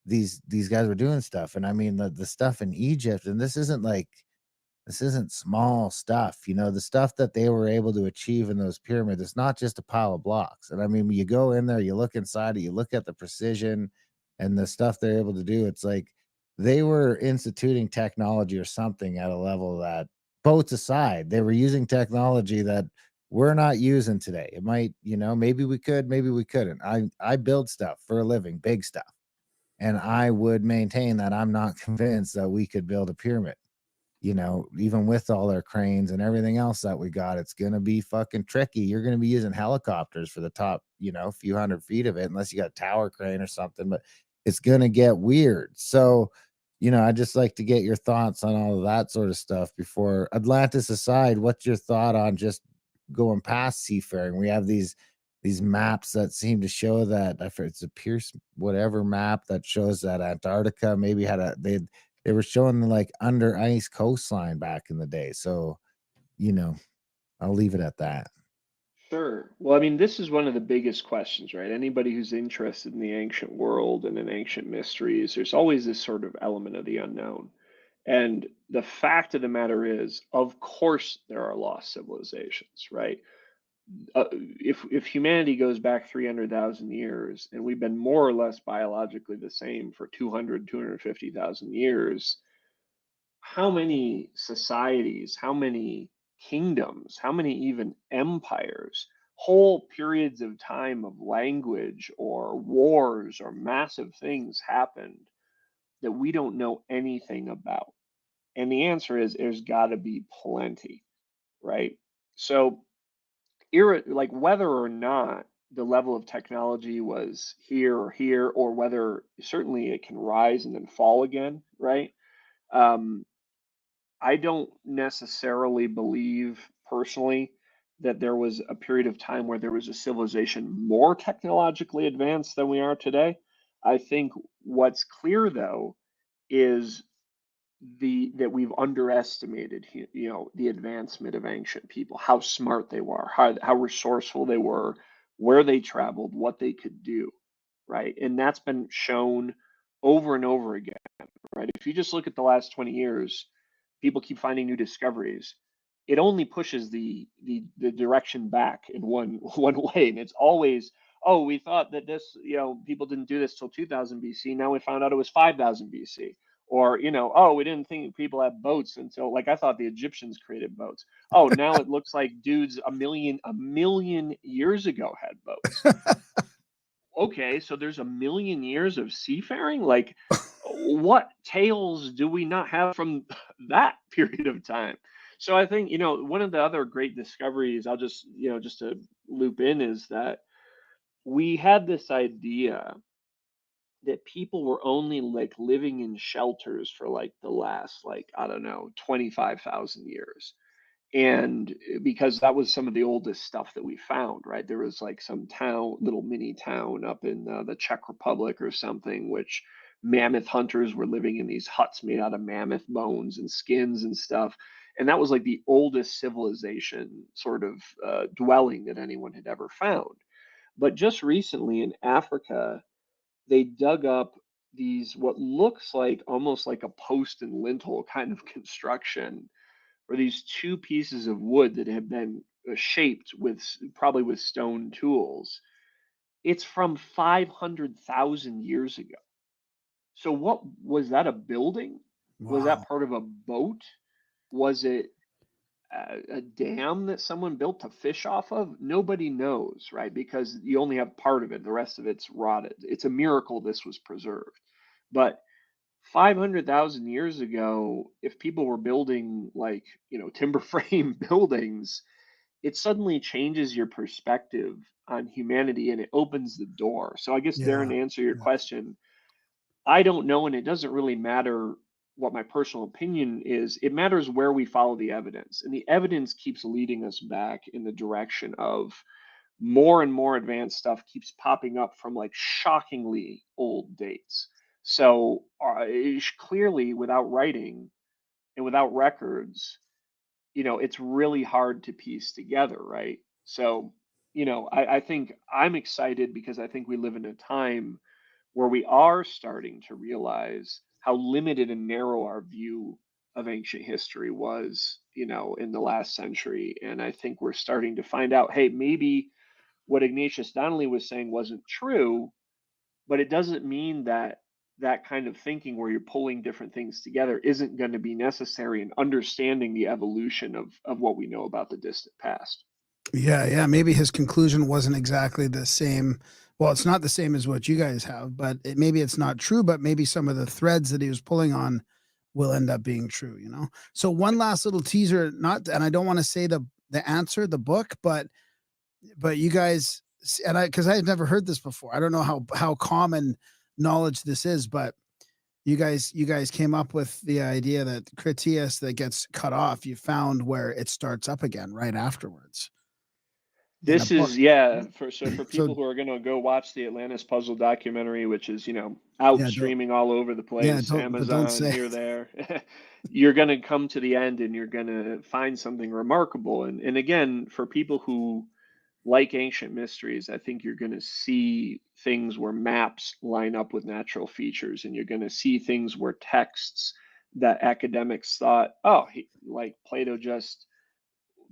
Speaker 5: these guys were doing stuff. And I mean the stuff in Egypt, and this isn't small stuff, the stuff that they were able to achieve in those pyramids. It's not just a pile of blocks. And I mean, when you go in there, you look inside it, you look at the precision and the stuff they're able to do. It's like they were instituting technology or something at a level that, boats aside, they were using technology that we're not using today. It might, maybe we could, maybe we couldn't. I build stuff for a living, big stuff. And I would maintain that I'm not convinced that we could build a pyramid. Even with all our cranes and everything else that we got, it's going to be fucking tricky. You're going to be using helicopters for the top, few hundred feet of it, unless you got a tower crane or something, but it's going to get weird. So, I'd just like to get your thoughts on all of that sort of stuff before Atlantis aside. What's your thought on just going past seafaring? We have these maps that seem to show that, it's a Pierce whatever map that shows that Antarctica maybe had they were showing the like under ice coastline back in the day. So, I'll leave it at that.
Speaker 11: Sure. Well, I mean, this is one of the biggest questions, right? Anybody who's interested in the ancient world and in ancient mysteries, there's always this sort of element of the unknown. And the fact of the matter is, of course, there are lost civilizations, right? if humanity goes back 300,000 years and we've been more or less biologically the same for 250,000 years, how many societies, how many kingdoms, how many even empires, whole periods of time of language or wars or massive things happened that we don't know anything about? And the answer is there's got to be plenty, right? So, like whether or not the level of technology was here, or whether certainly it can rise and then fall again, right? Um, I don't necessarily believe personally that there was a period of time where there was a civilization more technologically advanced than we are today. I think what's clear though is the that we've underestimated the advancement of ancient people, how smart they were, how resourceful they were, where they traveled, what they could do, right? And that's been shown over and over again, right? If you just look at the last 20 years, people keep finding new discoveries. It only pushes the direction back in one way, and it's always, oh, we thought that this, people didn't do this till 2000 BC. Now we found out it was 5000 BC. Or, oh, we didn't think people had boats until, like, I thought the Egyptians created boats. Oh, now it looks like dudes a million years ago had boats. Okay, so there's a million years of seafaring? Like, what tales do we not have from that period of time? So I think, one of the other great discoveries, I'll just, just to loop in, is that we had this idea that people were only like living in shelters for like the last, like, I don't know, 25,000 years. And because that was some of the oldest stuff that we found, right? There was like some town, little mini town up in the Czech Republic or something, which mammoth hunters were living in these huts made out of mammoth bones and skins and stuff. And that was like the oldest civilization sort of dwelling that anyone had ever found. But just recently in Africa, they dug up these, what looks like almost like a post and lintel kind of construction, or these two pieces of wood that have been shaped with, probably with stone tools. It's from 500,000 years ago. So what was that, a building? Was
Speaker 1: Wow.
Speaker 11: that part of a boat? Was it a dam that someone built to fish off of? Nobody knows, right? Because you only have part of it, the rest of it's rotted. It's a miracle this was preserved. But 500,000 years ago, if people were building like, timber frame buildings, it suddenly changes your perspective on humanity and it opens the door. So I guess, Darren,
Speaker 1: Yeah.
Speaker 11: to answer your
Speaker 1: Yeah.
Speaker 11: question, I don't know, and it doesn't really matter what my personal opinion is. It matters where we follow the evidence, and the evidence keeps leading us back in the direction of more and more advanced stuff keeps popping up from like shockingly old dates. So clearly, without writing and without records, it's really hard to piece together, right? So, I think I'm excited because I think we live in a time where we are starting to realize how limited and narrow our view of ancient history was, in the last century. And I think we're starting to find out, hey, maybe what Ignatius Donnelly was saying wasn't true, but it doesn't mean that that kind of thinking where you're pulling different things together isn't going to be necessary in understanding the evolution of what we know about the distant past.
Speaker 1: Yeah, yeah. Maybe his conclusion wasn't exactly the same. Well, it's not the same as what you guys have, but maybe it's not true, but maybe some of the threads that he was pulling on will end up being true. So one last little teaser, not, and I don't want to say the answer, the book, but you guys, and because I had never heard this before. I don't know how common knowledge this is, but you guys came up with the idea that Critias that gets cut off, you found where it starts up again right afterwards.
Speaker 11: This is, for people
Speaker 1: So
Speaker 11: who are going to go watch the Atlantis puzzle documentary, which is,
Speaker 1: yeah,
Speaker 11: out
Speaker 1: don't
Speaker 11: streaming all over the place,
Speaker 1: don't
Speaker 11: Amazon,
Speaker 1: say
Speaker 11: here, there. You're going to come to the end and you're going to find something remarkable. And again, for people who like ancient mysteries, I think you're going to see things where maps line up with natural features, and you're going to see things where texts that academics thought, oh, like Plato just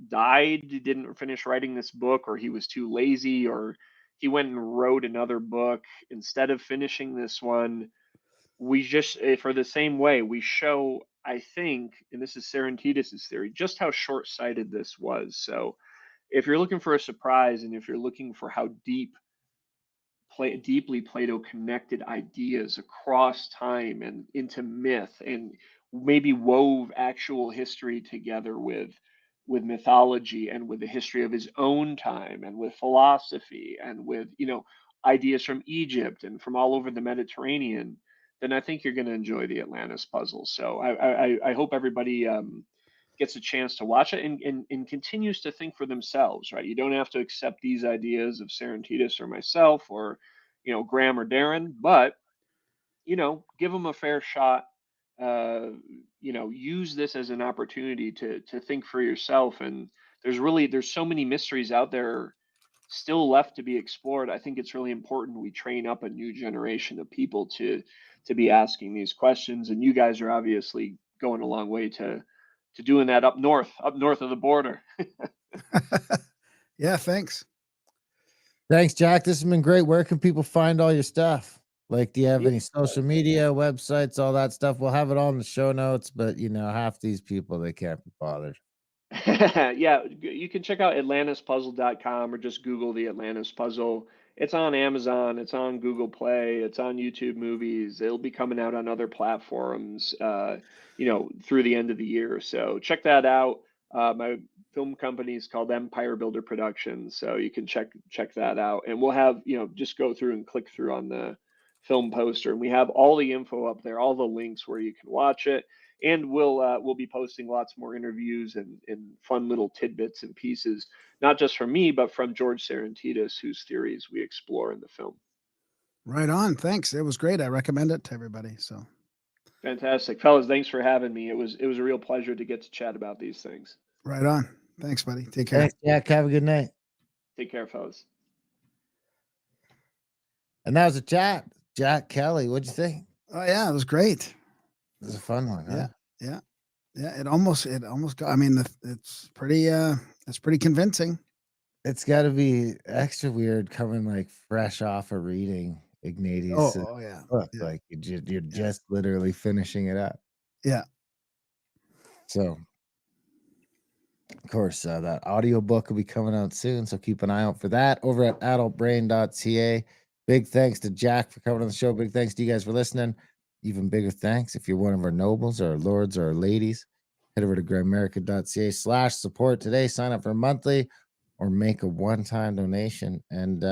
Speaker 11: died, didn't finish writing this book, or he was too lazy, or he went and wrote another book instead of finishing this one. We just, for the same way, we show, I think, and this is Serentitus' theory, just how short-sighted this was. So if you're looking for a surprise, and if you're looking for how deeply Plato connected ideas across time and into myth, and maybe wove actual history together with mythology, and with the history of his own time, and with philosophy, and with ideas from Egypt and from all over the Mediterranean, then I think you're going to enjoy the Atlantis puzzle. So I hope everybody gets a chance to watch it, and continues to think for themselves, right? You don't have to accept these ideas of Serentitus or myself, or Graham or Darren, but give them a fair shot. Use this as an opportunity to think for yourself. And there's so many mysteries out there still left to be explored. I think it's really important we train up a new generation of people to be asking these questions. And you guys are obviously going a long way to doing that up north of the border.
Speaker 1: Yeah, thanks.
Speaker 5: Thanks, Jack. This has been great. Where can people find all your stuff? Like, do you have any social media, websites, all that stuff? We'll have it all in the show notes, but half these people, they can't be bothered.
Speaker 11: Yeah, you can check out atlantispuzzle.com, or just Google the Atlantis Puzzle. It's on Amazon, it's on Google Play, it's on YouTube Movies. It'll be coming out on other platforms, through the end of the year. So check that out. My film company is called Empire Builder Productions, so you can check that out. And we'll have, just go through and click through on the film poster, and we have all the info up there, all the links where you can watch it. And we'll be posting lots more interviews and fun little tidbits and pieces, not just from me, but from George Serentitus, whose theories we explore in the film.
Speaker 1: Right on. Thanks. It was great. I recommend it to everybody. So
Speaker 11: fantastic, fellas. Thanks for having me. It was a real pleasure to get to chat about these things.
Speaker 1: Right on. Thanks, buddy. Take care.
Speaker 5: Thanks, Jack. Have a good night.
Speaker 11: Take care, fellas.
Speaker 5: And that was a chat. Jack Kelley, what'd you think?
Speaker 1: Oh yeah, it was great.
Speaker 5: It was a fun one, huh?
Speaker 1: Yeah. It almost got. I mean, it's pretty convincing.
Speaker 5: It's got to be extra weird coming like fresh off of reading Ignatius'
Speaker 1: Oh yeah.
Speaker 5: book.
Speaker 1: Yeah.
Speaker 5: Like you're just literally finishing it up.
Speaker 1: Yeah.
Speaker 5: So, of course, that audio book will be coming out soon. So keep an eye out for that over at adultbrain.ca. Big thanks to Jack for coming on the show. Big thanks to you guys for listening. Even bigger thanks if you're one of our nobles or our lords or our ladies. Head over to Grimerica.ca/support today. Sign up for a monthly or make a one-time donation and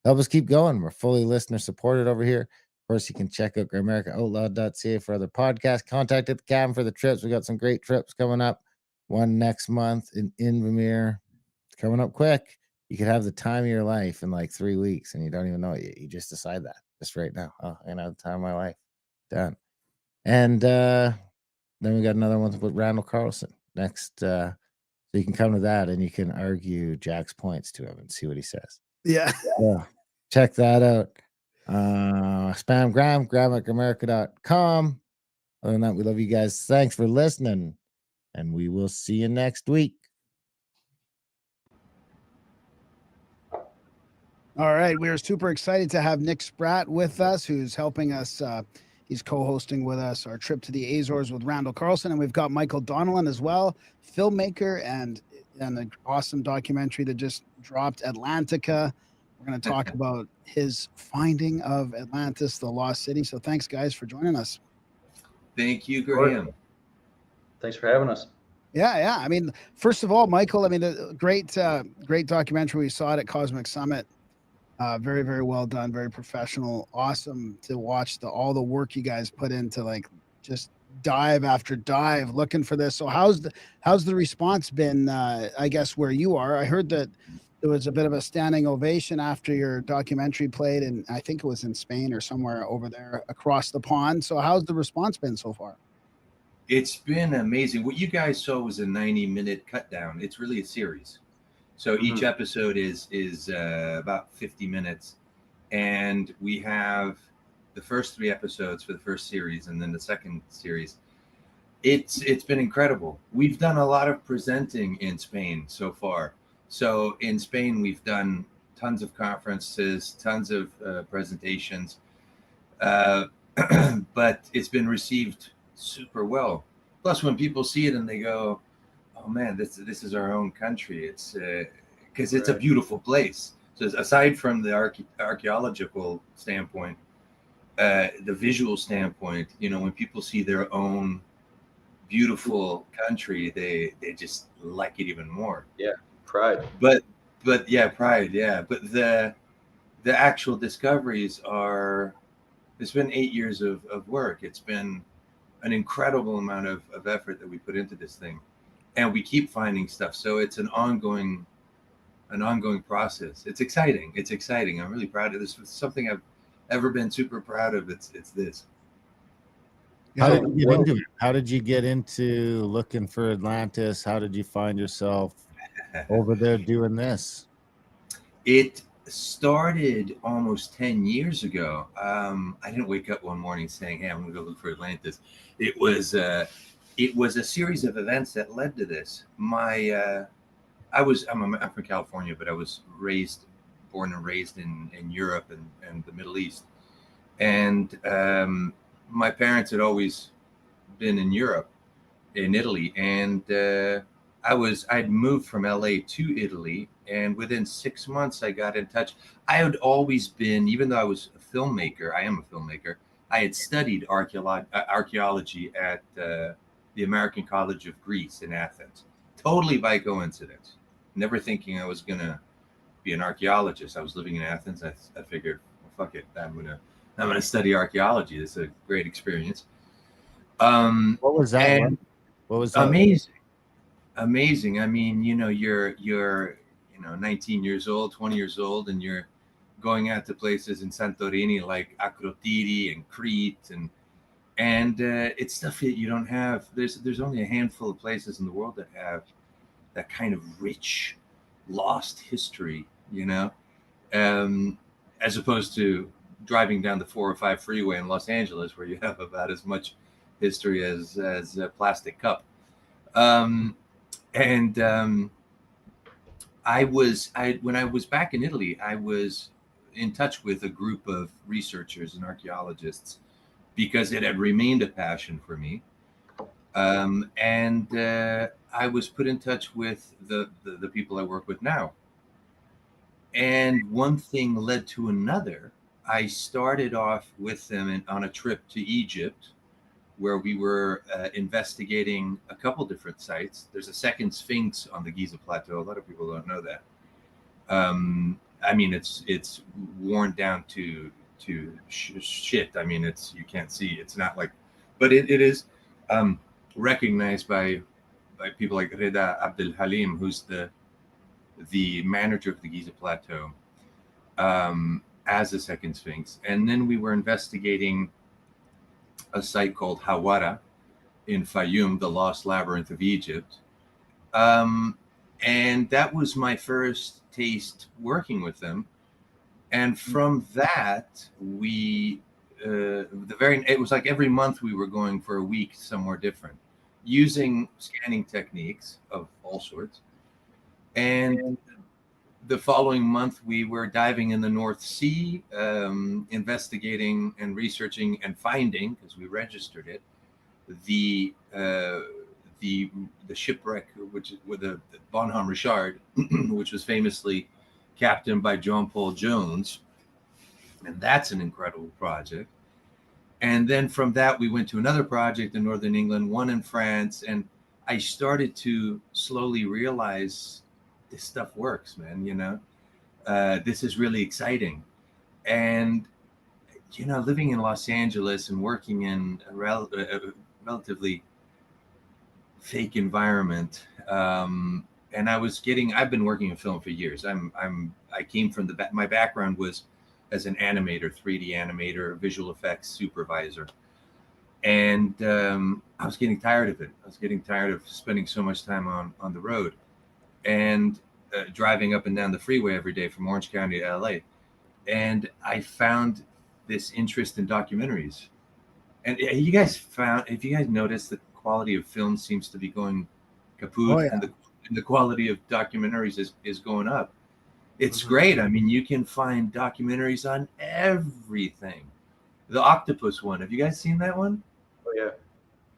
Speaker 5: help us keep going. We're fully listener supported over here. Of course, you can check out GrimericaOutloud.ca for other podcasts. Contact at the cabin for the trips. We got some great trips coming up. One next month in Invermere. It's coming up quick. You could have the time of your life in like 3 weeks and you don't even know it. You just decide that just right now. Oh, I'm gonna have the time of my life. Done. And then we got another one with Randall Carlson next. So you can come to that and you can argue Jack's points to him and see what he says.
Speaker 1: Yeah.
Speaker 5: Check that out. Spam Graham at Grimerica.com. Other than that, we love you guys. Thanks for listening. And we will see you next week.
Speaker 1: All right. We are super excited to have Nick Spratt with us, who's helping us. He's co-hosting with us our trip to the Azores with Randall Carlson. And we've got Michael Donnellan as well, filmmaker and an awesome documentary that just dropped, Atlantica. We're going to talk about his finding of Atlantis, the lost city. So thanks, guys, for joining us.
Speaker 12: Thank you, Graham.
Speaker 4: Thanks for having us.
Speaker 1: Yeah. I mean, first of all, Michael, I mean, the great documentary. We saw it at Cosmic Summit. Very, very well done. Very professional. Awesome to watch all the work you guys put into like just dive after dive looking for this. So how's the response been? I guess where you are, I heard that there was a bit of a standing ovation after your documentary played, and I think it was in Spain or somewhere over there across the pond. So how's the response been so far?
Speaker 12: It's been amazing. What you guys saw was a 90-minute cut down. It's really a series. So each episode is about 50 minutes, and we have the first 3 episodes for the first series, and then the second series It's been incredible. We've done a lot of presenting in Spain so far. So in Spain, we've done tons of conferences, tons of presentations, but it's been received super well. Plus, when people see it and they go, "Oh man, this is our own country," it's because it's a beautiful place. So aside from the archaeological standpoint, the visual standpoint, when people see their own beautiful country, they just like it even more.
Speaker 10: Yeah, pride.
Speaker 12: But yeah, pride. Yeah, but the actual discoveries are. It's been 8 years of work. It's been an incredible amount of effort that we put into this thing, and we keep finding stuff. So it's an ongoing process. It's exciting. I'm really proud of this. It's something I've ever been super proud of. It's this.
Speaker 5: How did you get into it? How did you get into looking for Atlantis? How did you find yourself over there doing this?
Speaker 12: It started almost 10 years ago. I didn't wake up one morning saying, "Hey, I'm going to go look for Atlantis." It was a series of events that led to this. I'm from California, but I was born and raised in Europe and the Middle East. And my parents had always been in Europe, in Italy, and I'd moved from LA to Italy, and within 6 months I got in touch. I had always been, even though I was a filmmaker, I am a filmmaker, I had studied archaeology at the American College of Greece in Athens, totally by coincidence, never thinking I was going to be an archaeologist. I was living in Athens. I figured, well, fuck it, I'm gonna study archaeology. It's a great experience.
Speaker 5: What was that? What was that?
Speaker 12: Amazing. I mean, you're 19 years old, 20 years old, and you're going out to places in Santorini like Akrotiri and Crete, and it's stuff that you don't have. There's only a handful of places in the world that have that kind of rich, lost history, as opposed to driving down the 405 freeway in Los Angeles, where you have about as much history as a plastic cup. When I was back in Italy, I was in touch with a group of researchers and archaeologists because it had remained a passion for me. I was put in touch with the people I work with now. And one thing led to another. I started off with them on a trip to Egypt, where we were investigating a couple different sites. There's a second Sphinx on the Giza Plateau. A lot of people don't know that. I mean, it's worn down to shit. I mean, you can't see. It's not like, but it is recognized by people like Reda Abdel Halim, who's the manager of the Giza Plateau, as a second Sphinx. And then we were investigating a site called Hawara in Fayum, the lost labyrinth of Egypt. And that was my first taste working with them. And from that, it was like every month we were going for a week somewhere different, using scanning techniques of all sorts. And the following month, we were diving in the North Sea, investigating and researching and finding, because we registered it, the shipwreck, which with the Bonhomme Richard, which was famously captained by John Paul Jones, and that's an incredible project. And then from that, we went to another project in Northern England, one in France, and I started to slowly realize this stuff works, man. This is really exciting. And living in Los Angeles and working in a relatively fake environment, and I've been working in film for years. I came from my background was as an animator, 3D animator, visual effects supervisor. And I was getting tired of it. I was getting tired of spending so much time on the road and driving up and down the freeway every day from Orange County to LA. And I found this interest in documentaries. And if you guys noticed the quality of film seems to be going kaput,
Speaker 1: Oh, yeah.
Speaker 12: and the quality of documentaries is going up. It's great. I mean, you can find documentaries on everything. The octopus one. Have you guys seen that one?
Speaker 4: Oh yeah.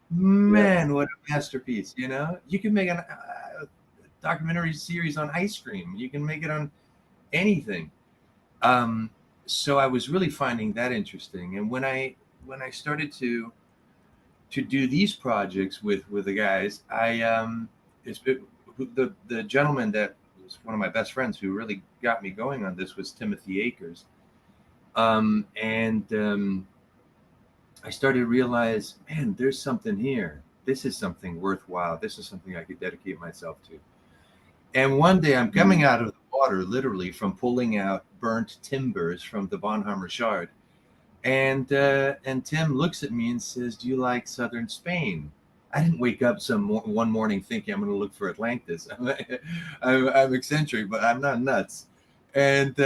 Speaker 12: Man, what a masterpiece! You know, you can make a documentary series on ice cream. You can make it on anything. So I was really finding that interesting. And when I started to do these projects with the guys, the gentleman that was one of my best friends who really got me going on this was Timothy Akers. I started to realize, man, there's something here. This is something worthwhile. This is something I could dedicate myself to. And one day I'm coming out of the water, literally from pulling out burnt timbers from the Bonhomme Richard. And Tim looks at me and says, "Do you like southern Spain?" I didn't wake up one morning thinking I'm going to look for Atlantis. I'm eccentric, but I'm not nuts. And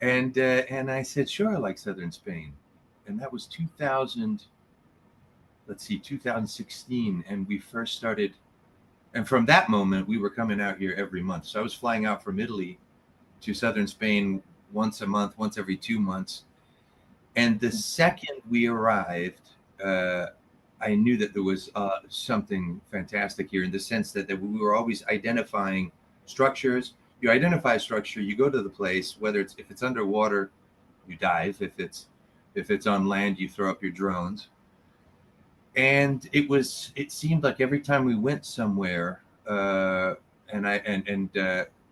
Speaker 12: and I said, "Sure, I like southern Spain." And that was 2016, and we first started. And from that moment, we were coming out here every month. So I was flying out from Italy to southern Spain once a month, once every 2 months. And the second we arrived, I knew that there was something fantastic here, in the sense that we were always identifying structures. You identify a structure, you go to the place, if it's underwater, you dive. If it's on land, you throw up your drones. And it seemed like every time we went somewhere and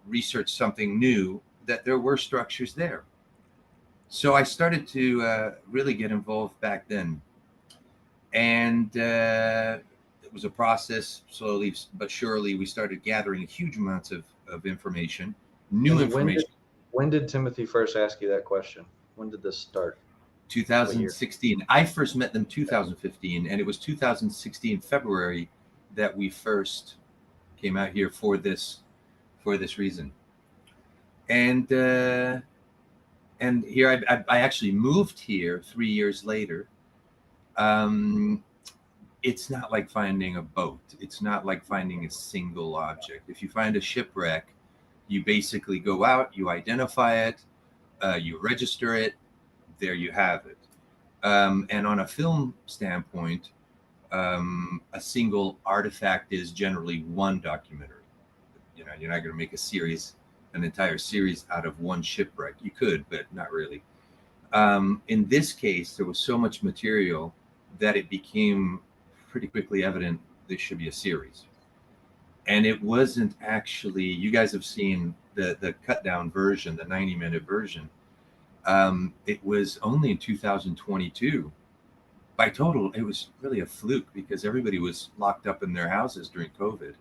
Speaker 12: researched something new, that there were structures there. So I started to really get involved back then. And it was a process. Slowly but surely, we started gathering huge amounts of information, new information.
Speaker 4: When did Timothy first ask you that question? When did this start?
Speaker 12: 2016. I first met them 2015, and it was 2016 February that we first came out here for this reason. And here I actually moved here 3 years later. It's not like finding a boat. It's not like finding a single object. If you find a shipwreck, you basically go out, you identify it, you register it. There you have it. And on a film standpoint, a single artifact is generally one documentary. You know, you're not going to make an entire series out of one shipwreck. You could, but not really. In this case, there was so much material that it became pretty quickly evident this should be a series. And it wasn't actually, you guys have seen the cut down version, the 90-minute version. It was only in 2022. By total, it was really a fluke because everybody was locked up in their houses during COVID.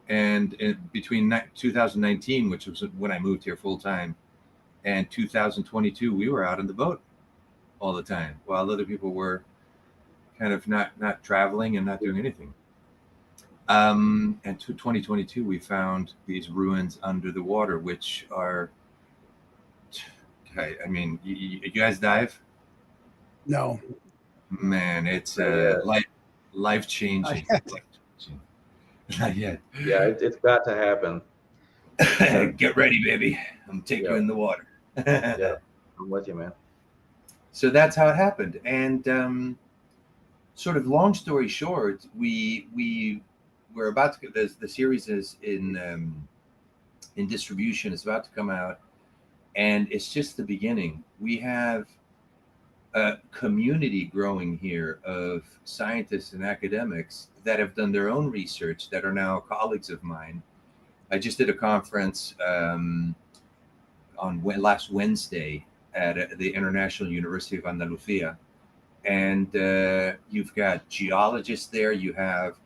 Speaker 12: And between 2019, which was when I moved here full time, and 2022, we were out on the boat all the time, while other people were kind of not traveling and not doing anything. And to 2022, we found these ruins under the water, which are, I mean, you guys dive?
Speaker 1: No.
Speaker 12: Man, it's life changing. Not yet.
Speaker 4: Yeah, it's got to happen.
Speaker 12: Get ready, baby. I'm gonna take you in the water.
Speaker 4: Yeah, I'm with you, man.
Speaker 12: So that's how it happened. And sort of long story short, we were about to. The series is in distribution. It's about to come out, and it's just the beginning. We have a community growing here of scientists and academics that have done their own research that are now colleagues of mine. I just did a conference on last Wednesday at the International University of Andalusia, and you've got geologists there. You have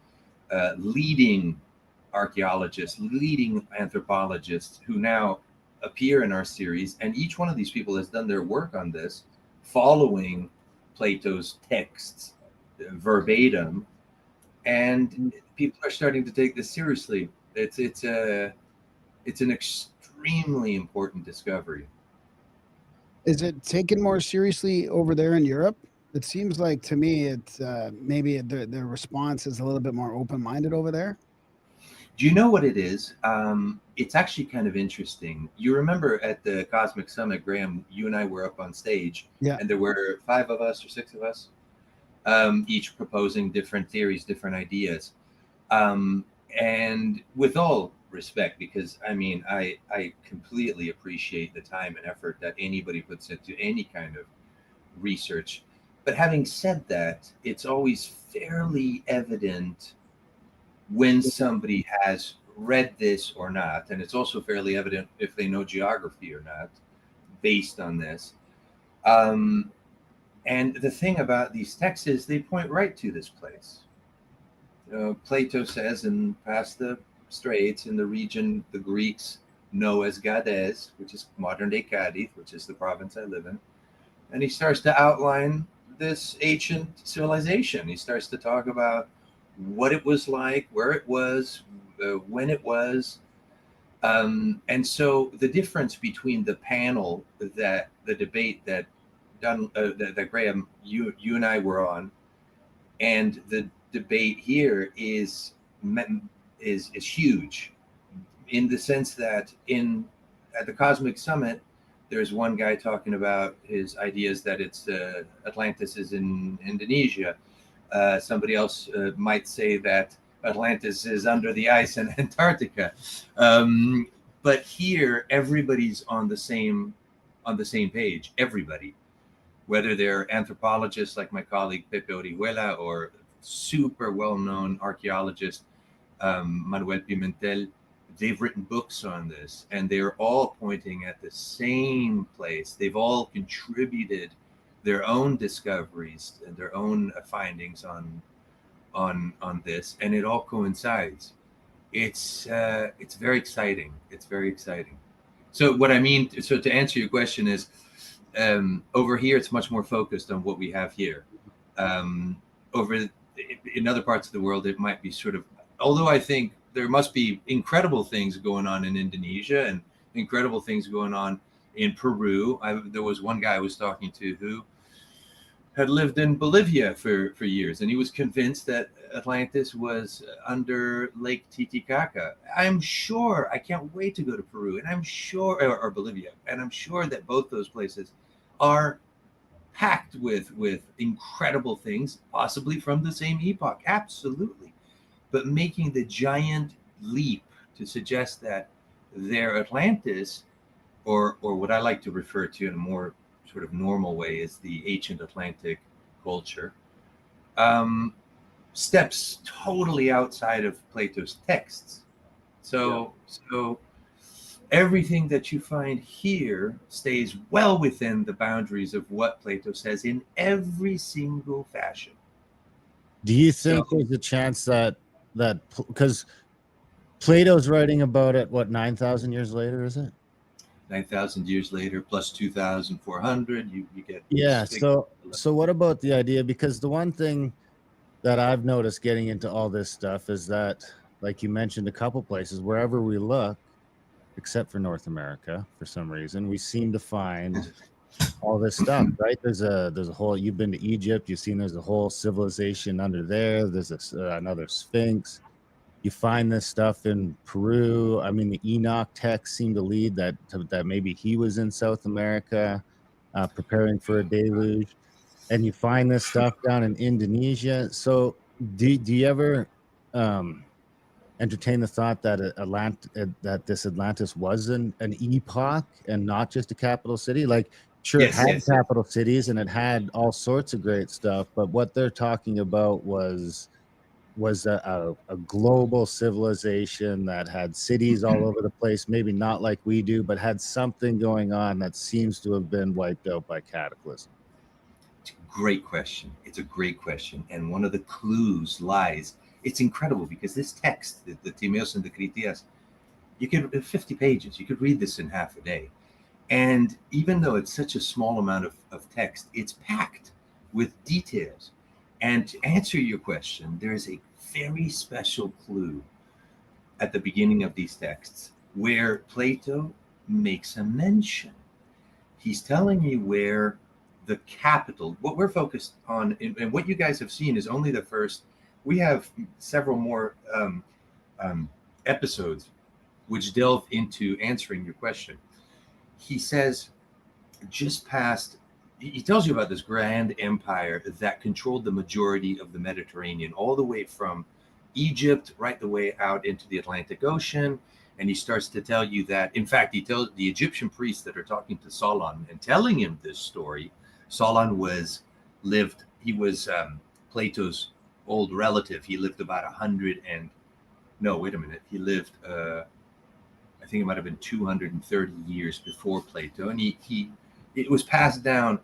Speaker 12: leading archaeologists, leading anthropologists who now appear in our series, and each one of these people has done their work on this, following Plato's texts verbatim, and people are starting to take this seriously. It's an extremely important discovery.
Speaker 1: Is it taken more seriously over there in Europe? It seems like to me, it's maybe the response is a little bit more open-minded over there.
Speaker 12: Do you know what it is? It's actually kind of interesting. You remember at the Cosmic Summit, Graham, you and I were up on stage,
Speaker 1: Yeah.
Speaker 12: and there were 5 of us or 6 of us, each proposing different theories, different ideas. And with all respect, because I mean, I completely appreciate the time and effort that anybody puts into any kind of research. But having said that, it's always fairly evident when somebody has read this or not. And it's also fairly evident if they know geography or not, based on this. And the thing about these texts is they point right to this place. Plato says, in past the straits, in the region the Greeks know as Gades, which is modern day Cadiz, which is the province I live in. And he starts to outline this ancient civilization. He starts to talk about what it was like, where it was, when it was. And so the difference between the panel, that the debate that that Graham, you and I were on, and the debate here is huge, in the sense that at the Cosmic Summit, there's one guy talking about his ideas that it's Atlantis is in Indonesia. Somebody else might say that Atlantis is under the ice in Antarctica. But here, everybody's on the same page. Everybody, whether they're anthropologists like my colleague Pepe Orihuela, or super well-known archaeologist Manuel Pimentel, they've written books on this, and they're all pointing at the same place. They've all contributed their own discoveries and their own findings on this, and it all coincides. It's very exciting. It's very exciting. So what I mean, so to answer your question is, over here it's much more focused on what we have here. Over in other parts of the world, it might be sort of, although I think there must be incredible things going on in Indonesia and incredible things going on in Peru. There was one guy I was talking to who had lived in Bolivia for years, and he was convinced that Atlantis was under Lake Titicaca. I'm sure, I can't wait to go to Peru, and I'm sure, or Bolivia, and I'm sure that both those places are packed with incredible things, possibly from the same epoch, absolutely. But making the giant leap to suggest that their Atlantis, or what I like to refer to in a more sort of normal way is the ancient Atlantic culture, steps totally outside of Plato's texts. So everything that you find here stays well within the boundaries of what Plato says in every single fashion.
Speaker 5: Do you think there's a chance that because Plato's writing about it, what, 9,000 years later, is it?
Speaker 12: 9,000 years later, plus 2,400, you get.
Speaker 5: Yeah. So what about the idea? Because the one thing that I've noticed getting into all this stuff is that, like you mentioned, a couple places, wherever we look, except for North America, for some reason, we seem to find all this stuff, right? There's a whole, you've been to Egypt, you've seen there's a whole civilization under there. There's another Sphinx. You find this stuff in Peru. I mean, the Enoch texts seem to lead that maybe he was in South America preparing for a deluge. And you find this stuff down in Indonesia. So do you ever entertain the thought that that this Atlantis was an epoch and not just a capital city? Like, sure, it had capital cities and it had all sorts of great stuff, but what they're talking about was a global civilization that had cities all over the place, maybe not like we do, but had something going on that seems to have been wiped out by cataclysm.
Speaker 12: Great question. It's a great question. And one of the clues lies, it's incredible because this text, the Timaeus and the Critias, you could 50 pages, you could read this in half a day. And even though it's such a small amount of text, it's packed with details. And to answer your question, there is a very special clue at the beginning of these texts where Plato makes a mention. He's telling you where the capital. What we're focused on, and what you guys have seen, is only the first. We have several more episodes which delve into answering your question. He says, just past, he tells you about this grand empire that controlled the majority of the Mediterranean, all the way from Egypt right the way out into the Atlantic Ocean. And he starts to tell you that, in fact, he tells the Egyptian priests that are talking to Solon and telling him this story. Solon was Plato's old relative. He lived about 100 and, no, wait a minute. He lived, I think it might have been 230 years before Plato. And it was passed down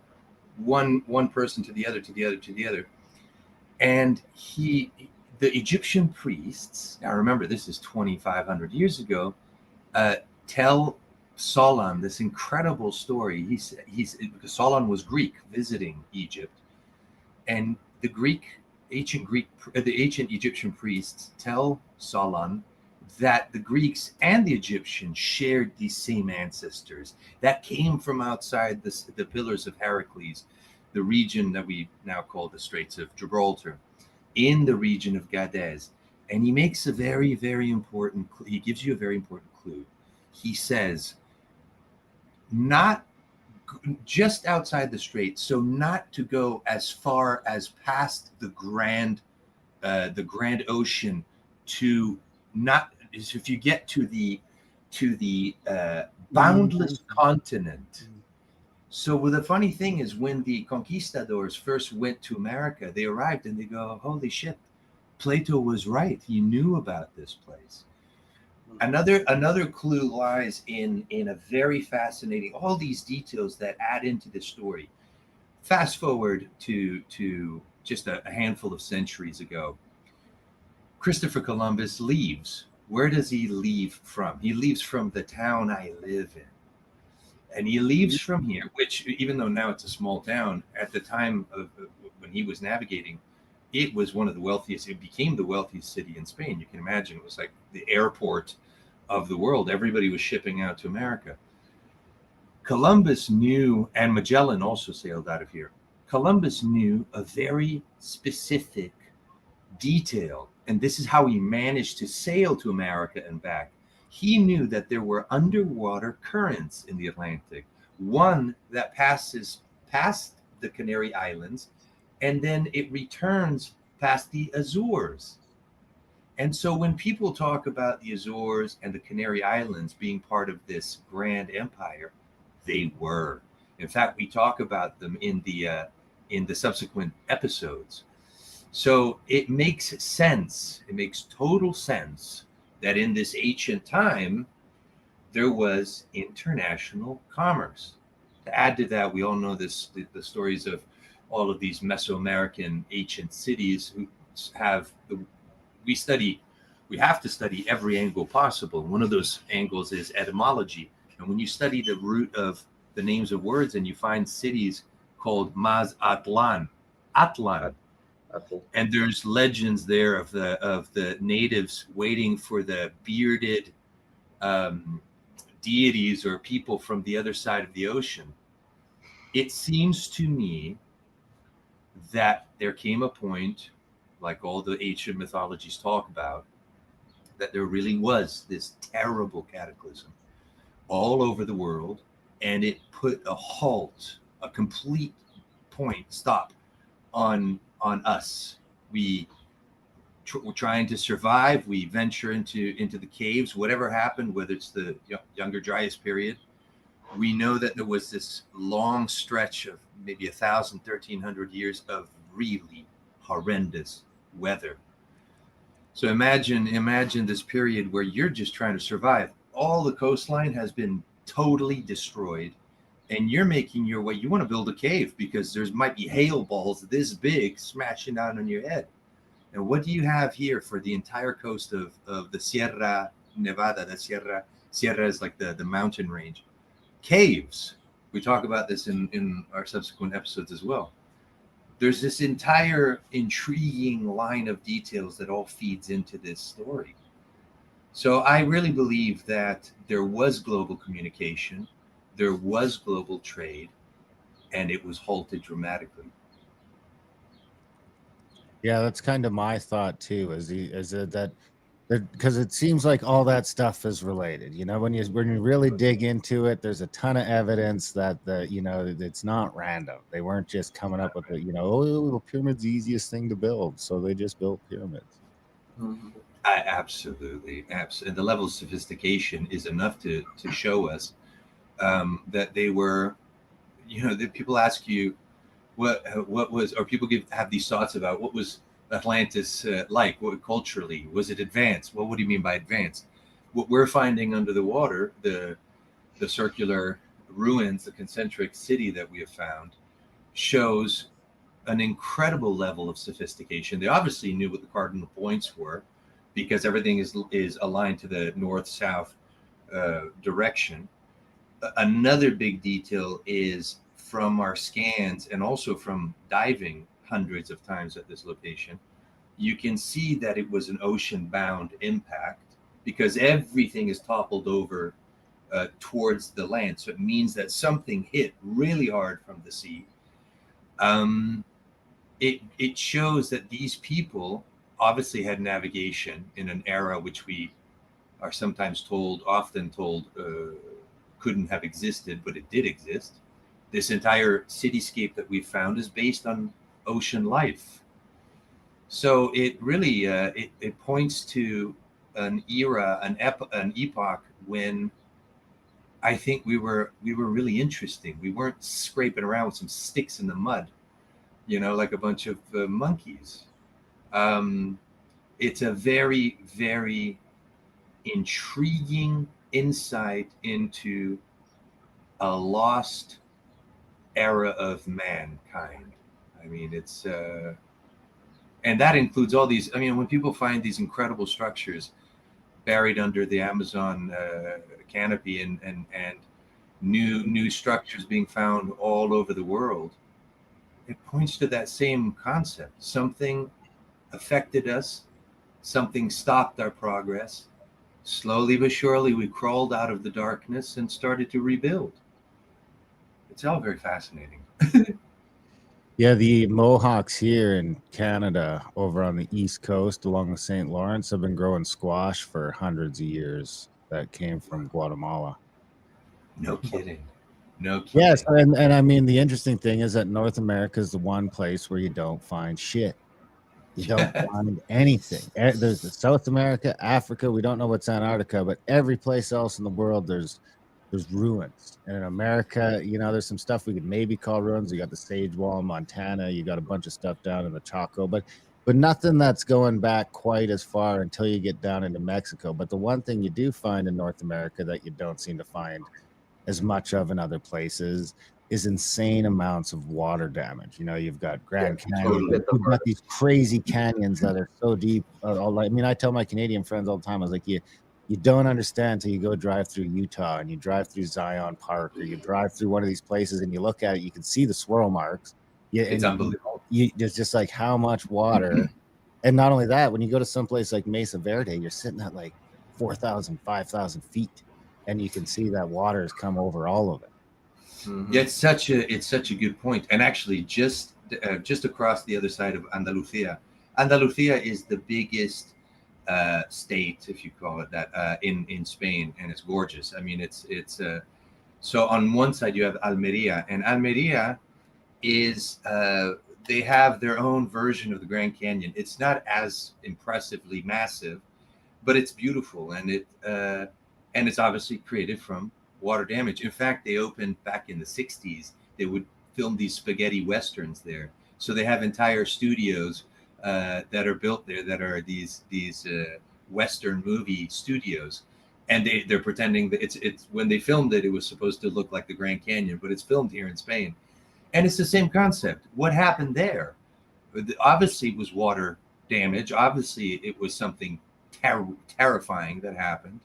Speaker 12: one person to the other, to the other, to the other. And the Egyptian priests, now remember, this is 2,500 years ago, tell Solon this incredible story. Because Solon was Greek visiting Egypt, and the ancient Egyptian priests tell Solon that the Greeks and the Egyptians shared these same ancestors that came from outside the Pillars of Heracles, the region that we now call the Straits of Gibraltar, in the region of Gadez. And he makes a very, very important, he gives you a very important clue. He says, not just outside the strait, so not to go as far as past the grand ocean, to not, if you get to the boundless continent. So the funny thing is, when the conquistadors first went to America, they arrived and they go, holy shit, Plato was right. He knew about this place. Another clue lies in a very fascinating, all these details that add into the story. Fast forward to just a handful of centuries ago. Christopher Columbus leaves. Where does he leave from? He leaves from the town I live in. And he leaves from here, which, even though now it's a small town, at the time of when he was navigating, it was one of the wealthiest. It became the wealthiest city in Spain. You can imagine it was like the airport of the world. Everybody was shipping out to America. Columbus knew, and Magellan also sailed out of here. Columbus knew a very specific detail, and this is how he managed to sail to America and back. He knew that there were underwater currents in the Atlantic, one that passes past the Canary Islands, and then it returns past the Azores. And so when people talk about the Azores and the Canary Islands being part of this grand empire, they were. In fact, we talk about them in the subsequent episodes. So it makes sense. It makes total sense that in this ancient time, there was international commerce. To add to that, we all know the stories of all of these Mesoamerican ancient cities who have we have to study every angle possible. One of those angles is etymology. And when you study the root of the names of words, and you find cities called Mazatlan, and there's legends there of the natives waiting for the bearded deities or people from the other side of the ocean. It seems to me that there came a point, like all the ancient mythologies talk about, that there really was this terrible cataclysm all over the world, and it put a halt, a complete stop on us. We're trying to survive. We venture into the caves. Whatever happened, whether it's the Younger Dryas period, we know that there was this long stretch of maybe 1,000, 1,300 years of really horrendous weather. So imagine this period where you're just trying to survive. All the coastline has been totally destroyed, and you're making your way. You want to build a cave because there might be hail balls this big smashing down on your head. And what do you have here for the entire coast of the Sierra Nevada? The Sierra is like the mountain range. Caves. We talk about this in our subsequent episodes as well. There's this entire intriguing line of details that all feeds into this story. So I really believe that there was global communication, there was global trade, and it was halted dramatically.
Speaker 5: Yeah, that's kind of my thought too. Is it that because it seems like all that stuff is related. You know, when you really dig into it, there's a ton of evidence that it's not random. They weren't just coming up with the pyramid's the easiest thing to build, so they just built pyramids.
Speaker 12: Absolutely. And the level of sophistication is enough to show us that they were, that people ask you what was, or people have these thoughts about what was Atlantis like, what culturally, was it advanced? Well, what do you mean by advanced? What we're finding under the water, the circular ruins, the concentric city that we have found, shows an incredible level of sophistication. They obviously knew what the cardinal points were, because everything is aligned to the north-south direction. Another big detail is from our scans and also from diving hundreds of times at this location, you can see that it was an ocean-bound impact, because everything is toppled over towards the land. So it means that something hit really hard from the sea. It shows that these people obviously had navigation in an era which we are sometimes often told couldn't have existed, but it did exist. This entire cityscape that we found is based on ocean life. So it really it points to an era, an epoch when I think we were really interesting. We weren't scraping around with some sticks in the mud, like a bunch of monkeys. It's a very, very intriguing insight into a lost era of mankind. I mean, it's and that includes all these. I mean, when people find these incredible structures buried under the Amazon canopy, and new structures being found all over the world, it points to that same concept. Something affected us, something stopped our progress. Slowly but surely, we crawled out of the darkness and started to rebuild. It's all very fascinating.
Speaker 5: Yeah, the Mohawks here in Canada, over on the East Coast along the St. Lawrence, have been growing squash for hundreds of years. That came from Guatemala.
Speaker 12: No kidding. No kidding.
Speaker 5: Yes, and I mean, the interesting thing is that North America is the one place where you don't find shit. You don't find anything. There's South America, Africa. We don't know what's Antarctica, but every place else in the world, there's ruins. And in America, there's some stuff we could maybe call ruins. You got the Sage Wall in Montana. You got a bunch of stuff down in the Chaco, but nothing that's going back quite as far until you get down into Mexico. But the one thing you do find in North America that you don't seem to find as much of in other places is insane amounts of water damage. You've got Grand Canyon, you've got these crazy canyons that are so deep. I mean, I tell my Canadian friends all the time, I was like, you don't understand till you go drive through Utah, and you drive through Zion Park, or you drive through one of these places and you look at it, you can see the swirl marks.
Speaker 12: It's unbelievable.
Speaker 5: There's just like how much water. And not only that, when you go to someplace like Mesa Verde, you're sitting at like 4,000, 5,000 feet, and you can see that water has come over all of it.
Speaker 12: Mm-hmm. Yeah, it's such a good point. And actually, just across the other side of Andalusia is the biggest state, if you call it that, in Spain, and it's gorgeous. I mean, it's so on one side you have Almeria, and Almeria is they have their own version of the Grand Canyon. It's not as impressively massive, but it's beautiful, and it's obviously created from water damage. In fact, they opened back in the 60s. They would film these spaghetti westerns there. So they have entire studios that are built there that are these Western movie studios. And they're pretending that it's when they filmed it, it was supposed to look like the Grand Canyon, but it's filmed here in Spain. And it's the same concept. What happened there? Obviously, it was water damage. Obviously, it was something terrifying that happened.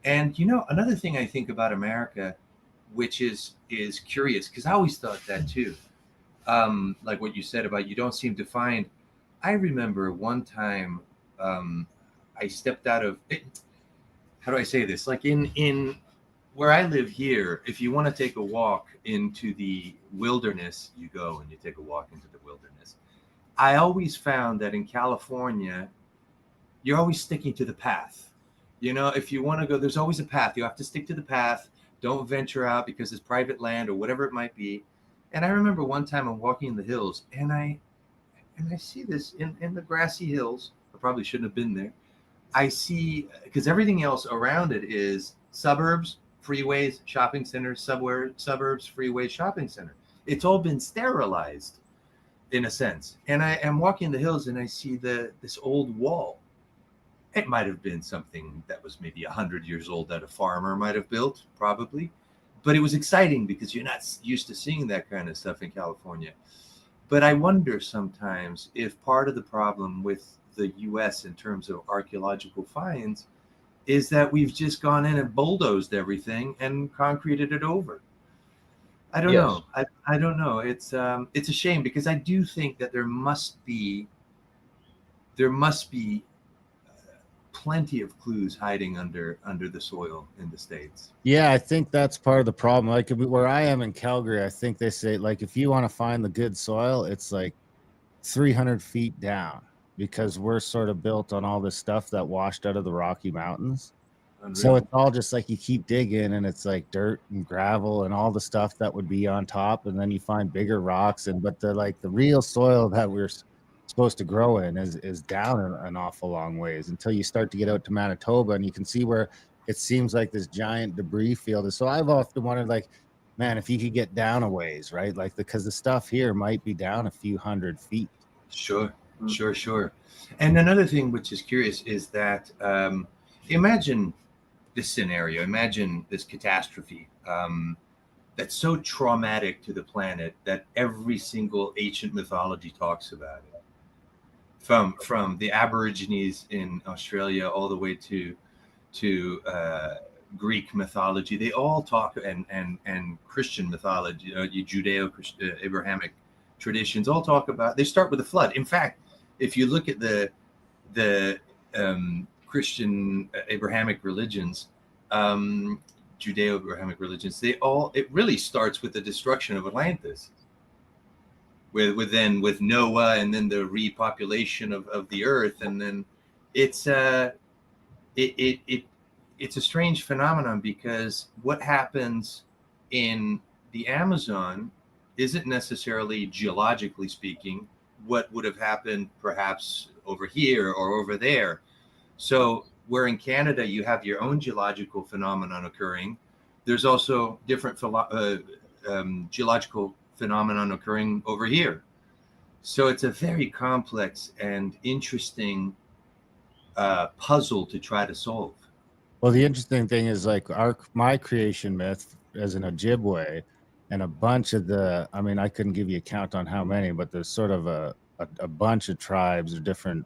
Speaker 12: And another thing I think about America, which is curious, because I always thought that too. Like what you said about you don't seem to find. I remember one time I stepped out of it. How do I say this? Like in where I live here, if you want to take a walk into the wilderness, you go and you take a walk into the wilderness. I always found that in California, you're always sticking to the path. You know, if you want to go, there's always a path. You have to stick to the path. Don't venture out because it's private land or whatever it might be. And I remember one time I'm walking in the hills and I see this in the grassy hills. I probably shouldn't have been there. I see, because everything else around it is suburbs, freeways, shopping centers, suburbs, freeways, shopping center. It's all been sterilized in a sense. And I am walking the hills and I see this old wall. It might have been something that was maybe 100 years old that a farmer might have built, probably. But it was exciting because you're not used to seeing that kind of stuff in California. But I wonder sometimes if part of the problem with the US in terms of archaeological finds is that we've just gone in and bulldozed everything and concreted it over. I don't know. I don't know. It's a shame because I do think that there must be plenty of clues hiding under the soil in the States.
Speaker 5: Yeah, I think that's part of the problem. Like where I am in Calgary, I think they say like if you want to find the good soil, it's like 300 feet down because we're sort of built on all this stuff that washed out of the Rocky Mountains.
Speaker 12: Unreal.
Speaker 5: So it's all just like you keep digging and it's like dirt and gravel and all the stuff that would be on top, and then you find bigger rocks but the real soil that we're supposed to grow in is down an awful long ways until you start to get out to Manitoba and you can see where it seems like this giant debris field is. So I've often wondered, like, man, if you could get down a ways, right? Like because the stuff here might be down a few 100 feet.
Speaker 12: Sure. And another thing which is curious is that imagine this scenario, imagine this catastrophe that's so traumatic to the planet that every single ancient mythology talks about it. From the Aborigines in Australia all the way to Greek mythology, they all talk, and Christian mythology, Judeo-Abrahamic traditions all talk about. They start with the flood. In fact, if you look at the Christian Abrahamic religions, Judeo-Abrahamic religions, it really starts with the destruction of Atlantis. With Noah and then the repopulation of the earth, and then it's a strange phenomenon because what happens in the Amazon isn't necessarily, geologically speaking, what would have happened perhaps over here or over there. So where in Canada you have your own geological phenomenon occurring, there's also different geological phenomenon occurring over here. So it's a very complex and interesting puzzle to try to solve.
Speaker 5: Well, the interesting thing is like my creation myth as an Ojibwe and a bunch of I couldn't give you a count on how many, but there's sort of a bunch of tribes or different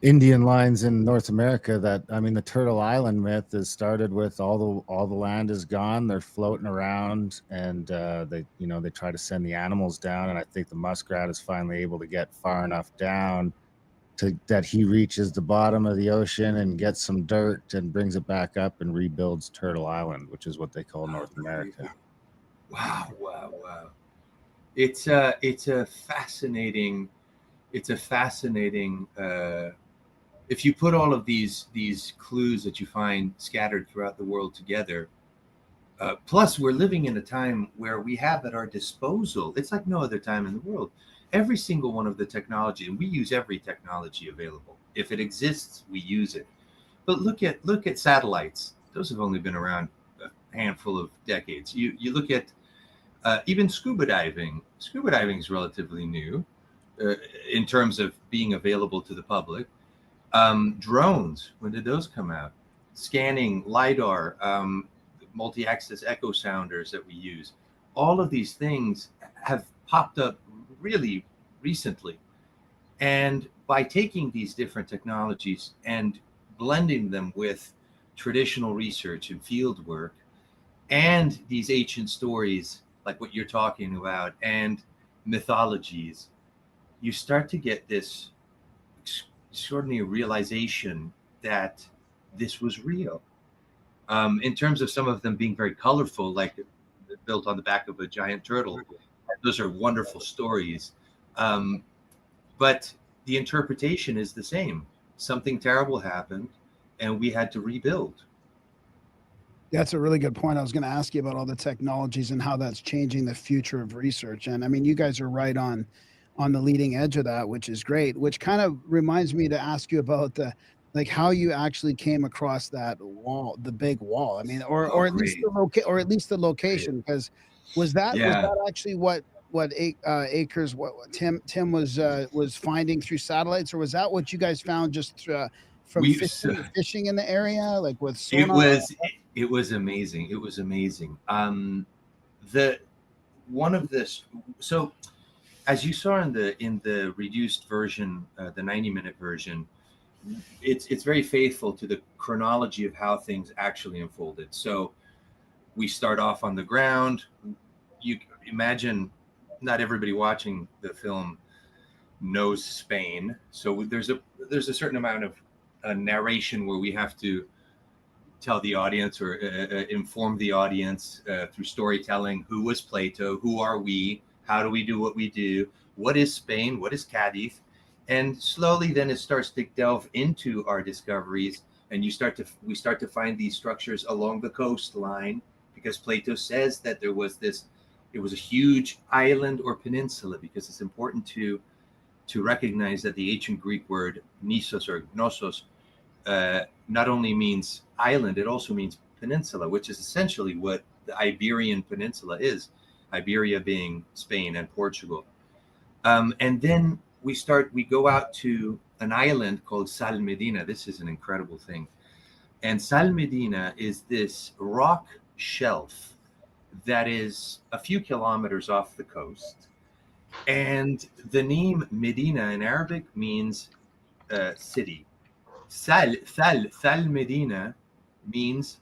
Speaker 5: Indian lines in North America that, the Turtle Island myth is started with all the land is gone. They're floating around and they try to send the animals down. And I think the muskrat is finally able to get far enough down that he reaches the bottom of the ocean and gets some dirt and brings it back up and rebuilds Turtle Island, which is what they call North America.
Speaker 12: Wow. It's a fascinating if you put all of these clues that you find scattered throughout the world together, plus we're living in a time where we have at our disposal, it's like no other time in the world, every single one of the technology, and we use every technology available. If it exists, we use it. But look at satellites. Those have only been around a handful of decades. You look at even scuba diving. Scuba diving is relatively new in terms of being available to the public. Drones, when did those come out? Scanning, LiDAR, multi-axis echo sounders that we use. All of these things have popped up really recently. And by taking these different technologies and blending them with traditional research and field work and these ancient stories like what you're talking about and mythologies, you start to get this extraordinary realization that this was real. In terms of some of them being very colorful, like built on the back of a giant turtle, those are wonderful stories. But the interpretation is the same. Something terrible happened, and we had to rebuild.
Speaker 1: That's a really good point. I was going to ask you about all the technologies and how that's changing the future of research. And I mean, you guys are right on the leading edge of that, which is great. Which kind of reminds me to ask you about the like how you actually came across that wall, the big wall. I mean, or at least the location, because was that actually what Akers what Tim was finding through satellites, or was that what you guys found just from fishing in the area, like with sonar?
Speaker 12: It was amazing. It was amazing. So as you saw in the reduced version, the 90-minute version, it's very faithful to the chronology of how things actually unfolded. So we start off on the ground. You imagine not everybody watching the film knows Spain, so there's a certain amount of narration where we have to tell the audience or inform the audience through storytelling. Who was Plato? Who are we? How do we do what we do? What is Spain? What is Cadiz? And slowly then it starts to delve into our discoveries, and we start to find these structures along the coastline, because Plato says that it was a huge island or peninsula, because it's important to recognize that the ancient Greek word nisos or gnosos not only means island, it also means peninsula, which is essentially what the Iberian Peninsula is, Iberia being Spain and Portugal. And then we go out to an island called Sal Medina. This is an incredible thing. And Sal Medina is this rock shelf that is a few kilometers off the coast. And the name Medina in Arabic means city. Sal Medina means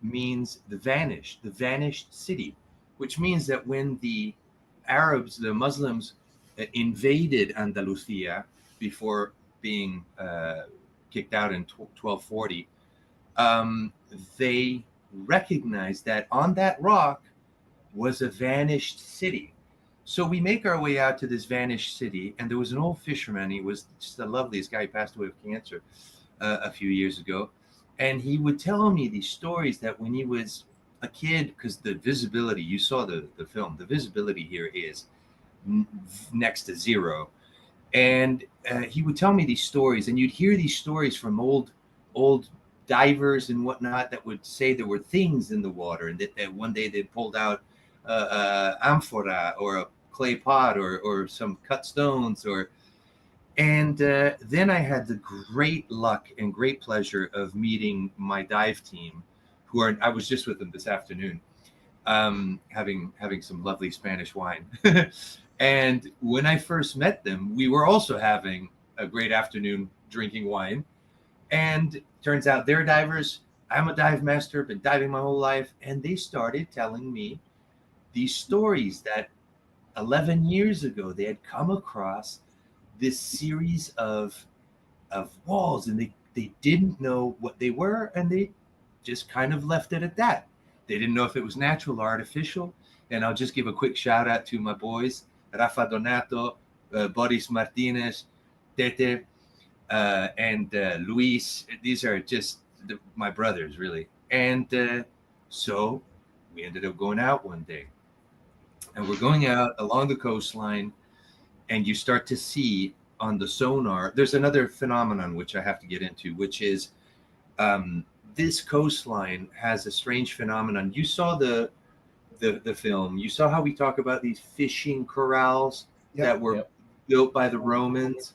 Speaker 12: the vanished city, which means that when the Arabs, the Muslims, invaded Andalusia before being kicked out in 1240, they recognized that on that rock was a vanished city. So we make our way out to this vanished city, and there was an old fisherman. He was just the loveliest guy. He passed away of cancer a few years ago. And he would tell me these stories that when he was a kid, because the visibility, you saw the film, the visibility here is next to zero. And he would tell me these stories, and you'd hear these stories from old divers and whatnot that would say there were things in the water, and that one day they pulled out amphora or a clay pot or some cut stones and then I had the great luck and great pleasure of meeting my dive team, I was just with them this afternoon, having some lovely Spanish wine. And when I first met them, we were also having a great afternoon drinking wine. And turns out they're divers. I'm a dive master, been diving my whole life. And they started telling me these stories that 11 years ago they had come across this series of walls, and they didn't know what they were, and they just kind of left it at that. They didn't know if it was natural or artificial. And I'll just give a quick shout out to my boys, Rafa Donato, Boris Martinez, Tete, and Luis. These are just my brothers, really. And so we ended up going out one day. And we're going out along the coastline, and you start to see on the sonar, there's another phenomenon which I have to get into, which is this coastline has a strange phenomenon. You saw the film. You saw how we talk about these fishing corrals that were built by the Romans,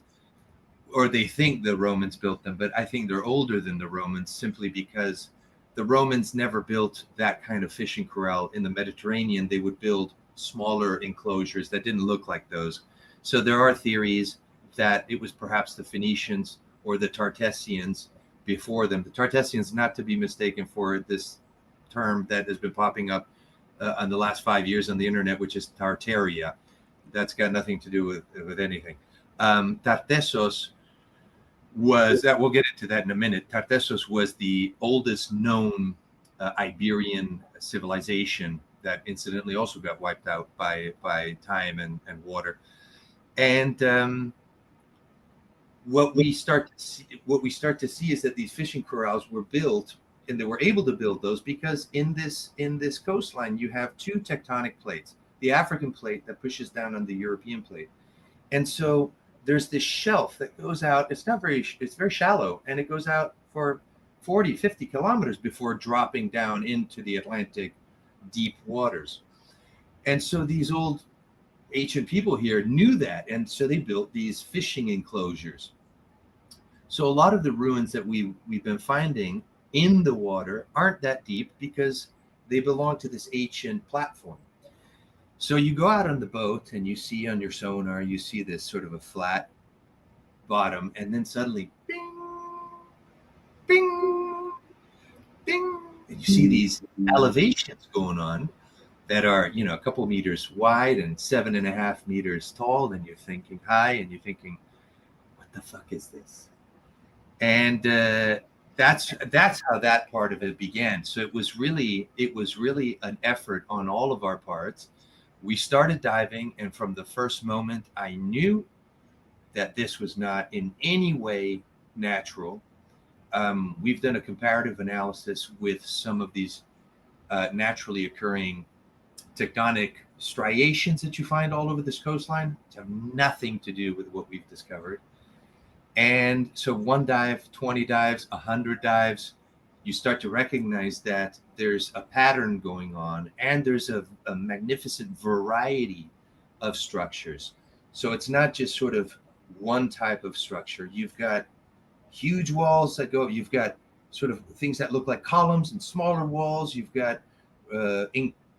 Speaker 12: or they think the Romans built them, but I think they're older than the Romans, simply because the Romans never built that kind of fishing corral in the Mediterranean. They would build smaller enclosures that didn't look like those. So there are theories that it was perhaps the Phoenicians or the Tartessians before them. The Tartessians, not to be mistaken for this term that has been popping up in the last 5 years on the internet, which is Tartaria. That's got nothing to do with anything. Tartessos was that we'll get into that in a minute. Tartessos was the oldest known Iberian civilization that incidentally also got wiped out by time and water. And what we start to see is that these fishing corrals were built, and they were able to build those because in this coastline you have two tectonic plates, the African plate that pushes down on the European plate. And so there's this shelf that goes out. It's very shallow, and it goes out for 40, 50 kilometers before dropping down into the Atlantic deep waters. And so these old ancient people here knew that, and so they built these fishing enclosures. So a lot of the ruins that we've been finding in the water aren't that deep because they belong to this ancient platform. So you go out on the boat and you see on your sonar, you see this sort of a flat bottom, and then suddenly bing, bing, bing, and you see these elevations going on that are, a couple meters wide and 7.5 meters tall, and you're thinking high, and you're thinking, what the fuck is this? And that's how that part of it began. So it was really an effort on all of our parts. We started diving, and from the first moment, I knew that this was not in any way natural. We've done a comparative analysis with some of these naturally occurring tectonic striations that you find all over this coastline, which have nothing to do with what we've discovered. And so 1 dive, 20 dives, 100 dives, you start to recognize that there's a pattern going on, and there's a magnificent variety of structures. So it's not just sort of one type of structure. You've got huge walls that go, you've got sort of things that look like columns and smaller walls. You've got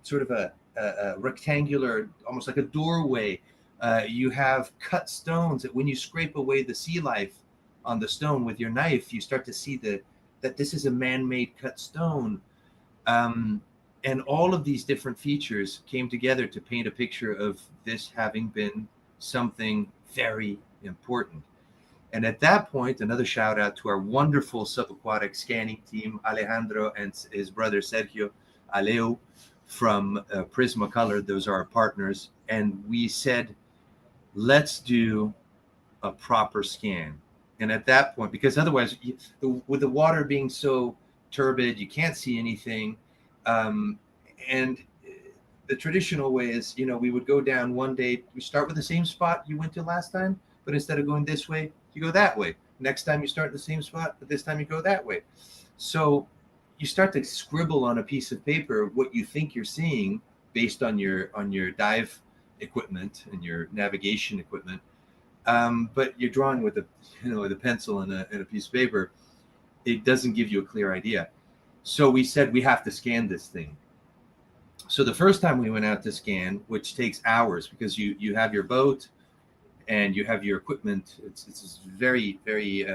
Speaker 12: sort of a rectangular, almost like a doorway. You have cut stones that when you scrape away the sea life on the stone with your knife, you start to see that this is a man-made cut stone. And all of these different features came together to paint a picture of this having been something very important. And at that point, another shout out to our wonderful subaquatic scanning team, Alejandro and his brother Sergio Aleo from Prismacolor. Those are our partners. And we said, let's do a proper scan. And at that point, because otherwise, with the water being so turbid, you can't see anything. And the traditional way is, we would go down one day, we start with the same spot you went to last time, but instead of going this way, you go that way. Next time you start in the same spot, but this time you go that way. So you start to scribble on a piece of paper what you think you're seeing based on your dive equipment and your navigation equipment. But you're drawing with a pencil and a piece of paper. It doesn't give you a clear idea. So we said we have to scan this thing. So the first time we went out to scan, which takes hours because you have your boat and you have your equipment. It's very, very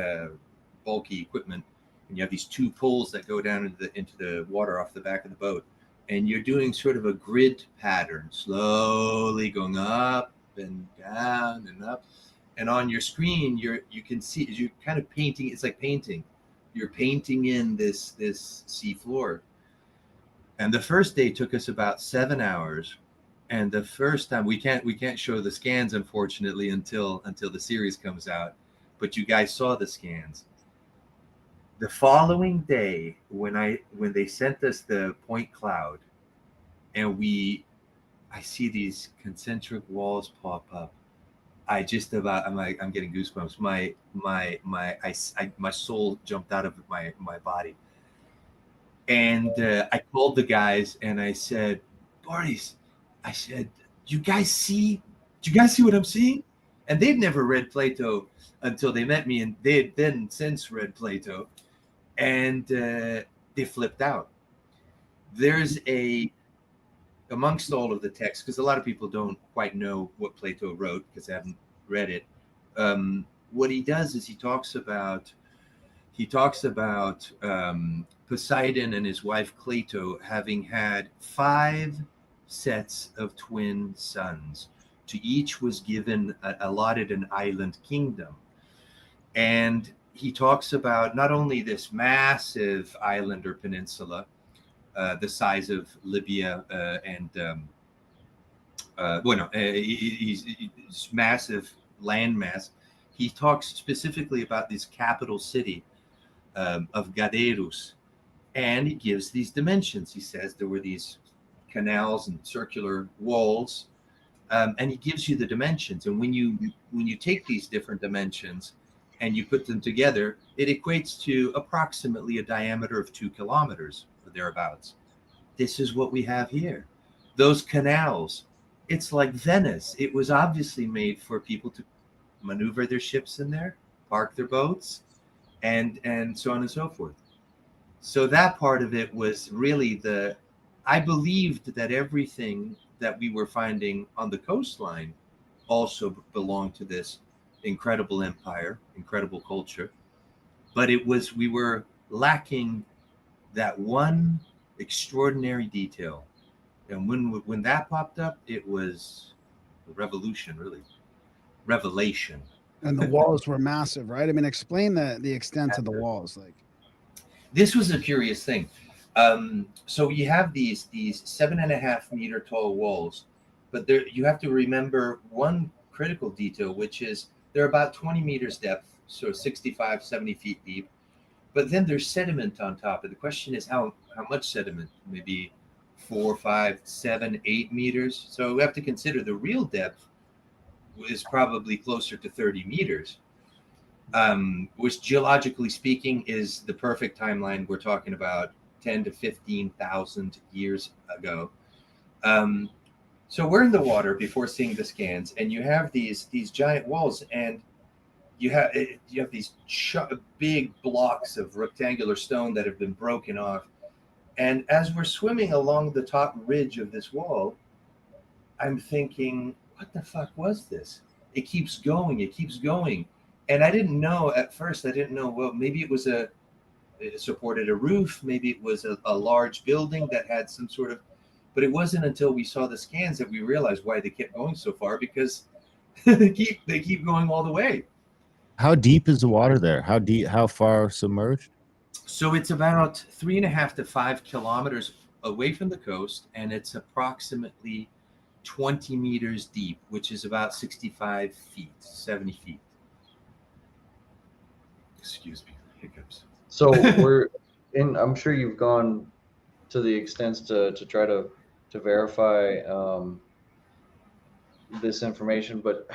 Speaker 12: bulky equipment, and you have these 2 poles that go down into the water off the back of the boat, and you're doing sort of a grid pattern, slowly going up and down and up. And on your screen, you can see as you're kind of painting. It's like painting. You're painting in this sea floor. And the first day took us about 7 hours. And the first time we can't show the scans, unfortunately, until the series comes out. But you guys saw the scans. The following day, when they sent us the point cloud, and I see these concentric walls pop up. I'm getting goosebumps. My soul jumped out of my body. And I called the guys and I said, Boris, I said, do you guys see what I'm seeing? And they'd never read Plato until they met me, and they had then since read Plato, and they flipped out. There's amongst all of the text, because a lot of people don't quite know what Plato wrote because they haven't read it. What he does is he talks about Poseidon and his wife Cleito having had 5 sets of twin sons. To each was given allotted an island kingdom, and he talks about not only this massive island or peninsula, the size of Libya he's massive landmass. He talks specifically about this capital city of Gadeirus, and he gives these dimensions. He says there were these canals and circular walls, and he gives you the dimensions. And when you take these different dimensions and you put them together, it equates to approximately a diameter of 2 kilometers or thereabouts. This is what we have here. Those canals, it's like Venice. It was obviously made for people to maneuver their ships in there, park their boats, and so on and so forth. So that part of it was really I believed that everything that we were finding on the coastline also belonged to this incredible empire, incredible culture. But we were lacking that one extraordinary detail. And when that popped up, it was a revolution, really. Revelation.
Speaker 1: And the walls were massive, right? I mean, explain the extent of the walls. Like,
Speaker 12: this was a curious thing. So you have these 7.5 meter tall walls, but you have to remember one critical detail, which is they're about 20 meters depth, so 65, 70 feet deep. But then there's sediment on top. And the question is how much sediment? Maybe 4, 5, 7, 8 meters. So we have to consider the real depth is probably closer to 30 meters, which geologically speaking is the perfect timeline. We're talking about 10 to 15,000 years ago. So we're in the water before seeing the scans, and you have these giant walls, and you have these big blocks of rectangular stone that have been broken off. And as we're swimming along the top ridge of this wall, I'm thinking, what the fuck was this? It keeps going. And I didn't know at first, well, maybe it supported a roof. Maybe it was a large building that had some sort of, but it wasn't until we saw the scans that we realized why they kept going so far, because they keep going all the way.
Speaker 5: How deep is the water there? How far submerged?
Speaker 12: So it's about 3.5 to 5 kilometers away from the coast, and it's approximately 20 meters deep, which is about 65 feet, 70 feet. Excuse me, hiccups.
Speaker 4: So I'm sure you've gone to the extents to try to verify this information, but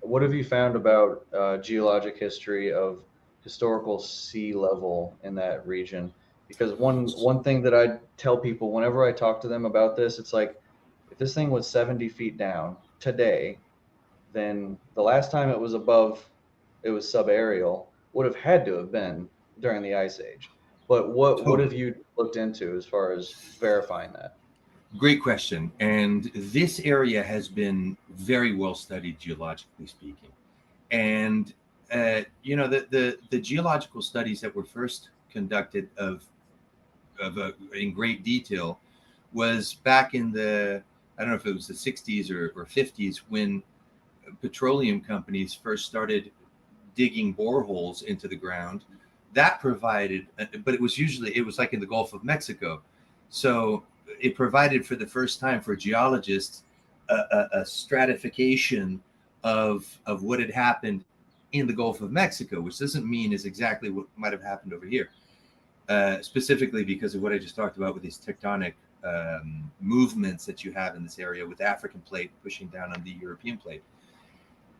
Speaker 4: what have you found about geologic history of historical sea level in that region? Because one thing that I tell people whenever I talk to them about this, it's like, if this thing was 70 feet down today, then the last time it was subaerial would have had to have been during the Ice Age. But what have you looked into as far as verifying that?
Speaker 12: Great question. And this area has been very well studied geologically speaking. And the geological studies that were first conducted in great detail was back in I don't know if it was the 60s or 50s, when petroleum companies first started digging boreholes into the ground. That provided, but it was like in the Gulf of Mexico. So it provided for the first time for geologists a stratification of what had happened in the Gulf of Mexico, which doesn't mean is exactly what might have happened over here, specifically because of what I just talked about with these tectonic movements that you have in this area, with the African plate pushing down on the European plate.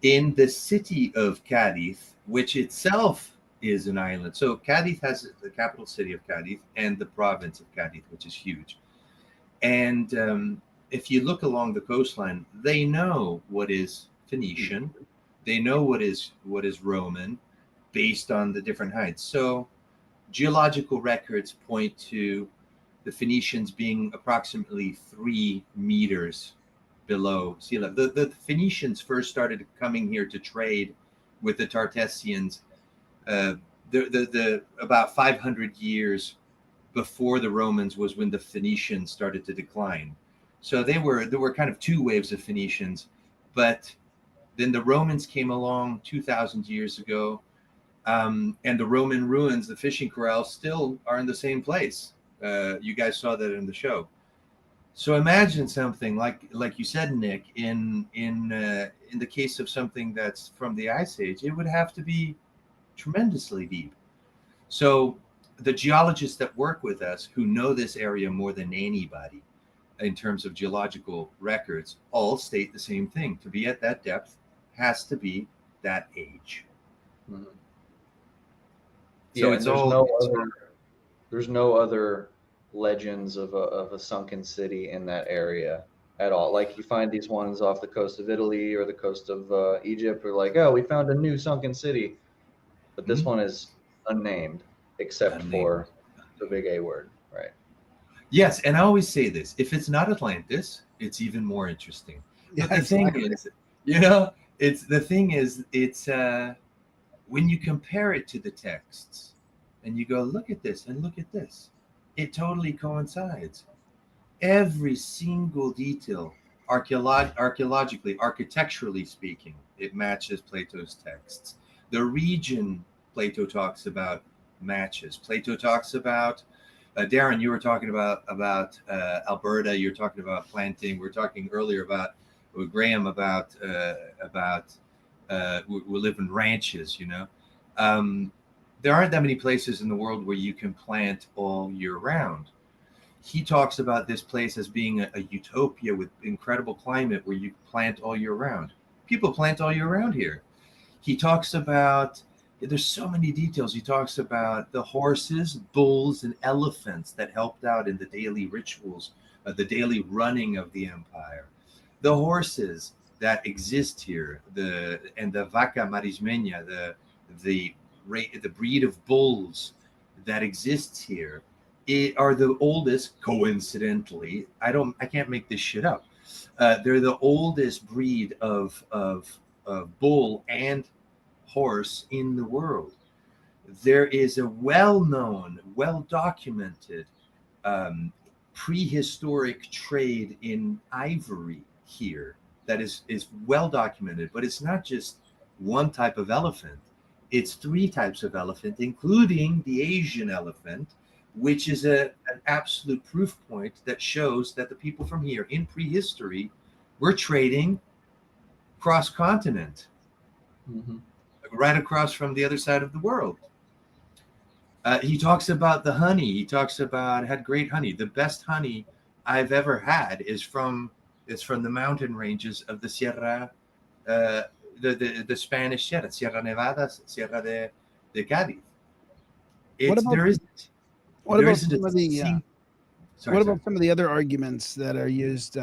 Speaker 12: In the city of Cadiz, which itself is an island. So Cadiz has the capital city of Cadiz and the province of Cadiz, which is huge. And if you look along the coastline, they know what is Phoenician. They know what is Roman based on the different heights. So geological records point to the Phoenicians being approximately 3 meters below sea level. The Phoenicians first started coming here to trade with the Tartessians about 500 years before the Romans was when the Phoenicians started to decline. So there were kind of two waves of Phoenicians, but then the Romans came along 2,000 years ago, And the Roman ruins, the fishing corrals, still are in the same place. You guys saw that in the show. So imagine something like you said, Nick. In the case of something that's from the Ice Age, it would have to be tremendously deep. So the geologists that work with us, who know this area more than anybody in terms of geological records, all state the same thing. To be at that depth has to be that age.
Speaker 4: Mm-hmm.
Speaker 12: So
Speaker 4: Yeah,
Speaker 12: it's
Speaker 4: and
Speaker 12: all
Speaker 4: there's no other legends of a sunken city in that area at all. Like you find these ones off the coast of Italy or the coast of Egypt, or like, oh, we found a new sunken city, but this one is unnamed except for the big A word, right?
Speaker 12: Yes, and I always say this: if it's not Atlantis, it's even more interesting.
Speaker 1: Yeah,
Speaker 12: But the thing is, it's when you compare it to the texts, and you go, look at this and look at this, it totally coincides. Every single detail, archaeologically, architecturally speaking, it matches Plato's texts. The region Plato talks about matches. Plato talks about Darren, you were talking about Alberta. You're talking about planting. We were talking earlier about with Graham about we live in ranches. There aren't that many places in the world where you can plant all year round. He talks about this place as being a utopia with incredible climate where you plant all year round. People plant all year round here. He talks about, there's so many details. He talks about the horses, bulls, and elephants that helped out in the daily rituals, the daily running of the empire. The horses that exist here, the vaca marismeña, the breed of bulls that exists here, are the oldest. Coincidentally, I can't make this shit up. They're the oldest breed of bull and horse in the world. There is a well-known, well-documented prehistoric trade in ivory here that is well documented, but it's not just one type of elephant. It's 3 types of elephant, including the Asian elephant, which is an absolute proof point that shows that the people from here in prehistory were trading cross-continent, right across from the other side of the world. He talks about the honey. He talks about had great honey. The best honey I've ever had is from the mountain ranges of the Sierra, the Spanish Sierra, Sierra Nevada, Sierra de Cádiz. What about
Speaker 1: some of the other arguments that are used,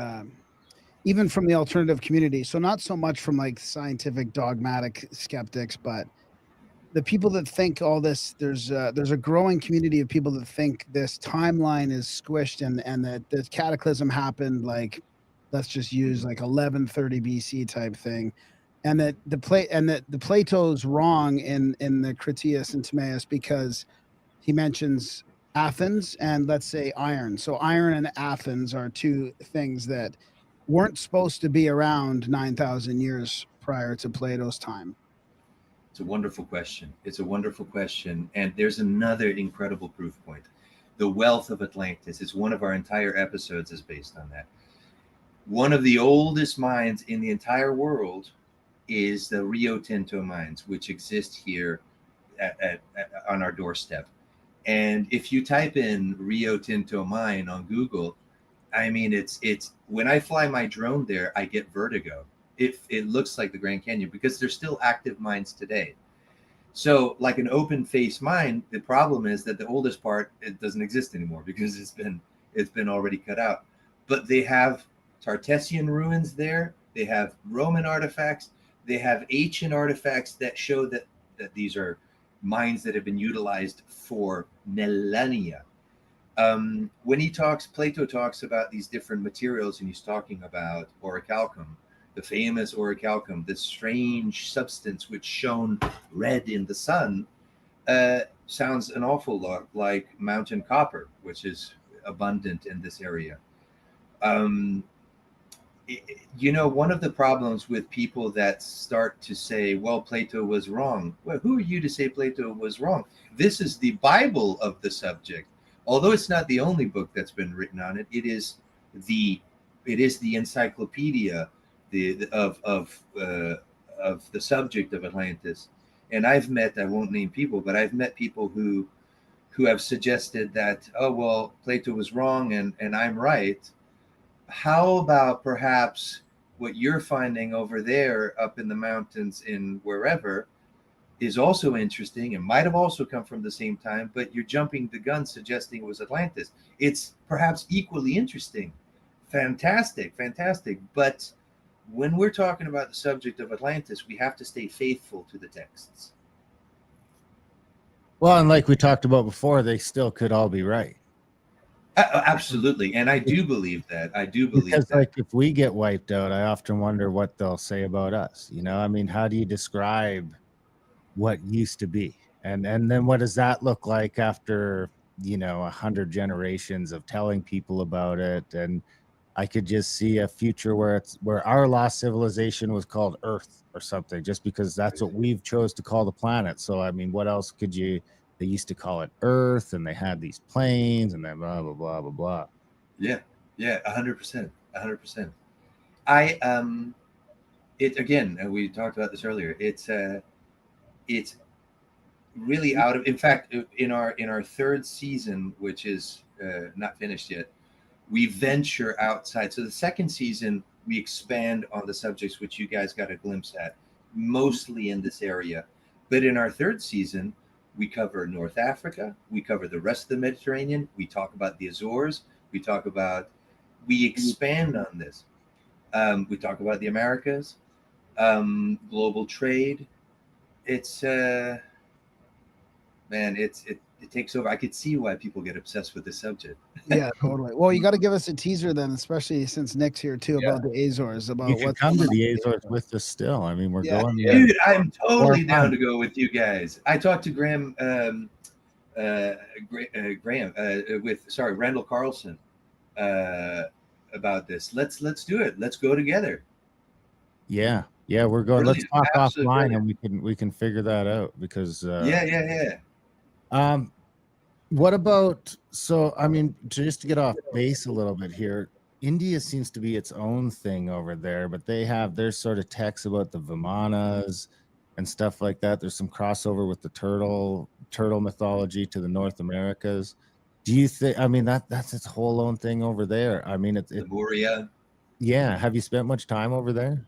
Speaker 1: even from the alternative community? So not so much from like scientific dogmatic skeptics, but the people that think all this, there's a growing community of people that think this timeline is squished and that the cataclysm happened, like, let's just use like 1130 BC type thing. And that the Plato's wrong in the Critias and Timaeus because he mentions Athens and, let's say, iron. So iron and Athens are 2 things that weren't supposed to be around 9,000 years prior to Plato's time.
Speaker 12: It's a wonderful question. And there's another incredible proof point. The wealth of Atlantis is one of our entire episodes is based on that. One of the oldest mines in the entire world is the Rio Tinto mines, which exist here on our doorstep. And if you type in Rio Tinto mine on Google, I mean, it's when I fly my drone there, I get vertigo. It looks like the Grand Canyon because they're still active mines today. So like an open face mine, the problem is that the oldest part, it doesn't exist anymore because it's been already cut out. But they have Tartessian ruins there. They have Roman artifacts. They have ancient artifacts that show that these are mines that have been utilized for millennia. When Plato talks about these different materials, and he's talking about orichalcum, the famous orichalcum, this strange substance which shone red in the sun, sounds an awful lot like mountain copper, which is abundant in this area. you know, one of the problems with people that start to say, well, Plato was wrong. Well, who are you to say Plato was wrong? This is the Bible of the subject. Although it's not the only book that's been written on it, it is the encyclopedia of the subject of Atlantis. And I won't name people, but I've met people who have suggested that, oh, well, Plato was wrong and I'm right. How about perhaps what you're finding over there up in the mountains in wherever is also interesting and might have also come from the same time, but you're jumping the gun suggesting it was Atlantis. It's perhaps equally interesting. Fantastic. But when we're talking about the subject of Atlantis, we have to stay faithful to the texts.
Speaker 5: Well, and like we talked about before, they still could all be right.
Speaker 12: Absolutely. And I do believe that.
Speaker 5: Because like if we get wiped out, I often wonder what they'll say about us. You know, I mean, how do you describe what used to be? And then what does that look like after, 100 generations of telling people about it? And I could just see a future where our lost civilization was called Earth or something, just because that's what we've chose to call the planet. So, I mean, what else could they used to call it Earth, and they had these planes, and then blah, blah, blah, blah, blah.
Speaker 12: Yeah, 100%. Again, we talked about this earlier. It's really in fact, in our third season, which is not finished yet, we venture outside. So the second season, we expand on the subjects which you guys got a glimpse at, mostly in this area. But in our third season, we cover North Africa. We cover the rest of the Mediterranean. We talk about the Azores. We expand on this. We talk about the Americas, global trade. It's it takes over. I could see why people get obsessed with this subject.
Speaker 1: Yeah, totally. Well, you got to give us a teaser then, especially since Nick's here too, about the Azores. About
Speaker 5: you can come to the Azores with us still. I mean, we're going there.
Speaker 12: Dude, I'm totally down to go with you guys. I talked to Randall Carlson about this. Let's do it. Let's go together.
Speaker 5: Yeah, we're going. Brilliant. Let's talk offline and we can figure that out because what about, so I mean, just to get off base a little bit here, India seems to be its own thing over there, but they have their sort of texts about the Vimanas and stuff like that. There's some crossover with the turtle mythology to the North Americas. Do you think, I mean, that's its whole own thing over there? I mean, it's
Speaker 12: Lemuria.
Speaker 5: Yeah. Have you spent much time over there?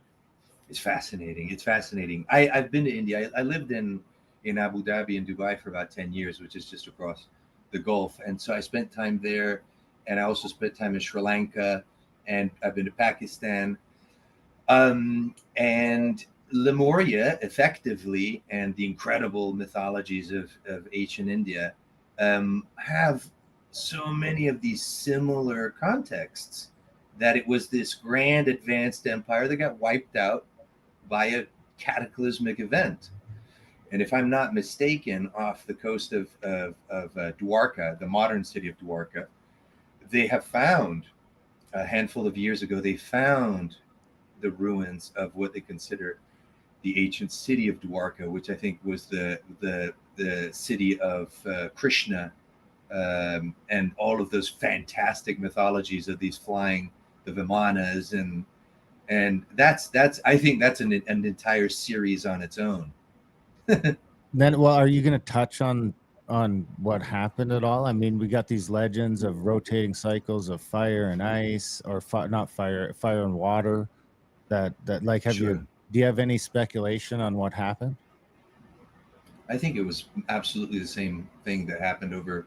Speaker 12: It's fascinating. I've been to India. I lived in Abu Dhabi and Dubai for about 10 years, which is just across the Gulf. And so I spent time there, and I also spent time in Sri Lanka, and I've been to Pakistan. And Lemuria, effectively, and the incredible mythologies of ancient India have so many of these similar contexts that it was this grand advanced empire that got wiped out by a cataclysmic event. And if I'm not mistaken, off the coast of Dwarka, the modern city of Dwarka, they have found, a handful of years ago, they found the ruins of what they consider the ancient city of Dwarka, which I think was the city of Krishna, and all of those fantastic mythologies of these flying, the Vimanas, and that's I think that's an entire series on its own.
Speaker 5: Then, well, are you going to touch on what happened at all? I mean, we got these legends of rotating cycles of fire and ice, or fire and water. That like, do you have any speculation on what happened?
Speaker 12: I think it was absolutely the same thing that happened over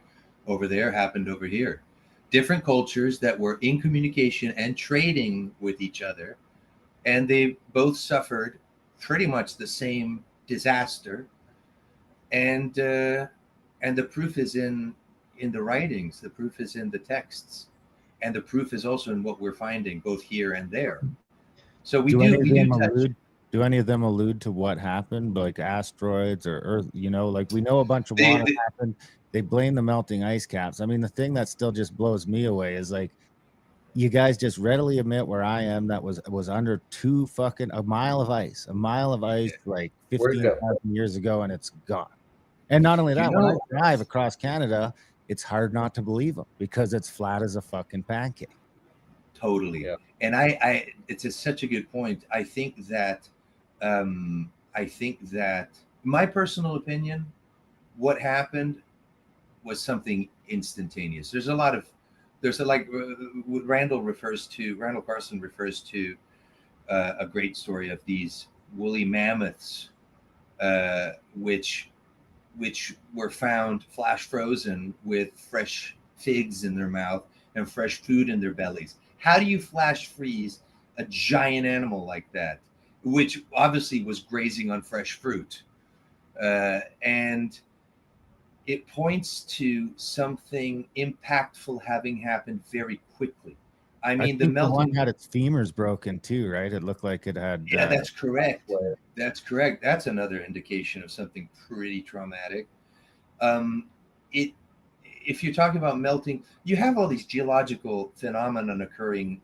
Speaker 12: there happened over here. Different cultures that were in communication and trading with each other, and they both suffered pretty much the same disaster, and the proof is in the writings, the proof is in the texts, and the proof is also in what we're finding both here and there. So do
Speaker 5: any of them allude to what happened, like asteroids or Earth? Like we know a bunch of water happened. They blame the melting ice caps. I mean, the thing that still just blows me away is like you guys just readily admit where I am. That was under a mile of ice, like
Speaker 12: Where'd it go?
Speaker 5: 15,000 years ago, and it's gone. And not only
Speaker 12: You
Speaker 5: that, when I
Speaker 12: know,
Speaker 5: drive across Canada, it's hard not to believe them because it's flat as a fucking pancake.
Speaker 12: totally.
Speaker 13: Yeah.
Speaker 12: And I such a good point. I think that my personal opinion, what happened was something instantaneous. There's what Randall Carlson refers to a great story of these woolly mammoths, which were found flash frozen with fresh figs in their mouth and fresh food in their bellies. How do you flash freeze a giant animal like that, which obviously was grazing on fresh fruit? And it points to something impactful having happened very quickly. I mean, the
Speaker 5: think
Speaker 12: melting.
Speaker 5: one had its femurs broken too, right? It looked like it had.
Speaker 12: Yeah, that's correct. That's correct. That's another indication of something pretty traumatic. If you're talking about melting, you have all these geological phenomenon occurring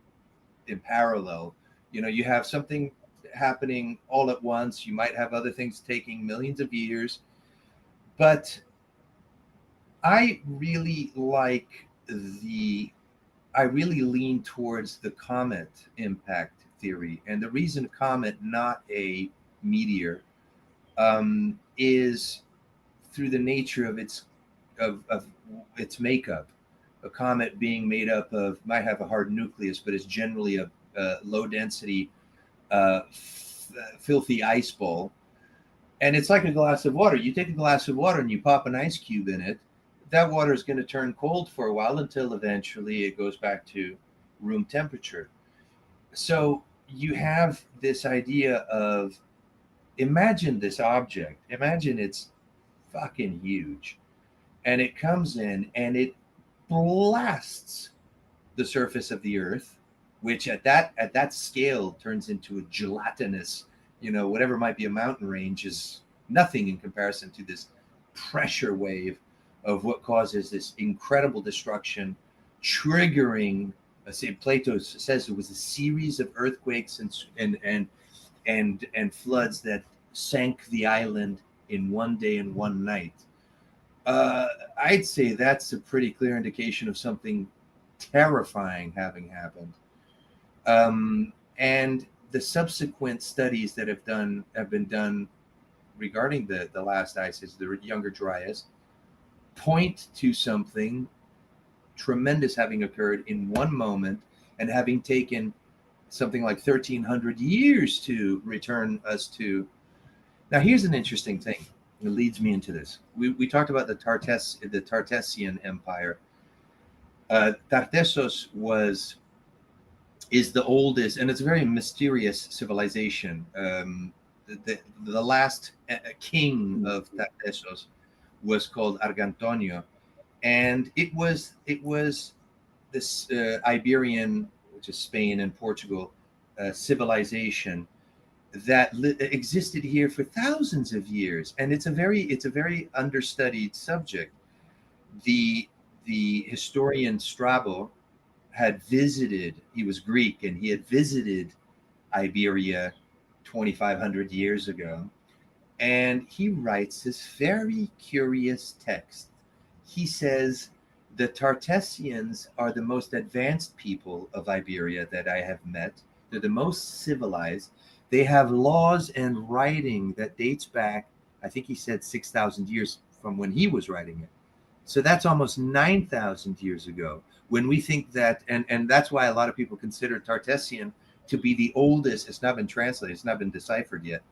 Speaker 12: in parallel. You know, you have something happening all at once. You might have other things taking millions of years, but I really lean towards the comet impact theory. And the reason comet, not a meteor, is through the nature of its makeup. A comet being made up of, might have a hard nucleus, but it's generally a low density, filthy ice ball. And it's like a glass of water. You take a glass of water and you pop an ice cube in it. That water is going to turn cold for a while until eventually it goes back to room temperature. So you have this idea of, imagine this object, imagine it's fucking huge, and it comes in and it blasts the surface of the earth, which at that scale turns into a gelatinous, whatever might be a mountain range is nothing in comparison to this pressure wave of what causes this incredible destruction, triggering, say Plato says it was a series of earthquakes and floods that sank the island in one day and one night. I'd say that's a pretty clear indication of something terrifying having happened. And the subsequent studies that have been done regarding the last ices, the Younger Dryas, point to something tremendous having occurred in one moment and having taken something like 1,300 years to return us to. Now, here's an interesting thing that leads me into this. We talked about the Tartessian Empire. Tartessos is the oldest, and it's a very mysterious civilization. The last king of Tartessos was called Argantonio, and it was this Iberian, which is Spain and Portugal, civilization that existed here for thousands of years, and it's a very understudied subject. The historian Strabo had visited. He was Greek, and he had visited Iberia 2,500 years ago. And he writes this very curious text. He says, the Tartessians are the most advanced people of Iberia that I have met. They're the most civilized. They have laws and writing that dates back, I think he said 6,000 years from when he was writing it. So that's almost 9,000 years ago. When we think that, and that's why a lot of people consider Tartessian to be the oldest, it's not been translated, it's not been deciphered yet,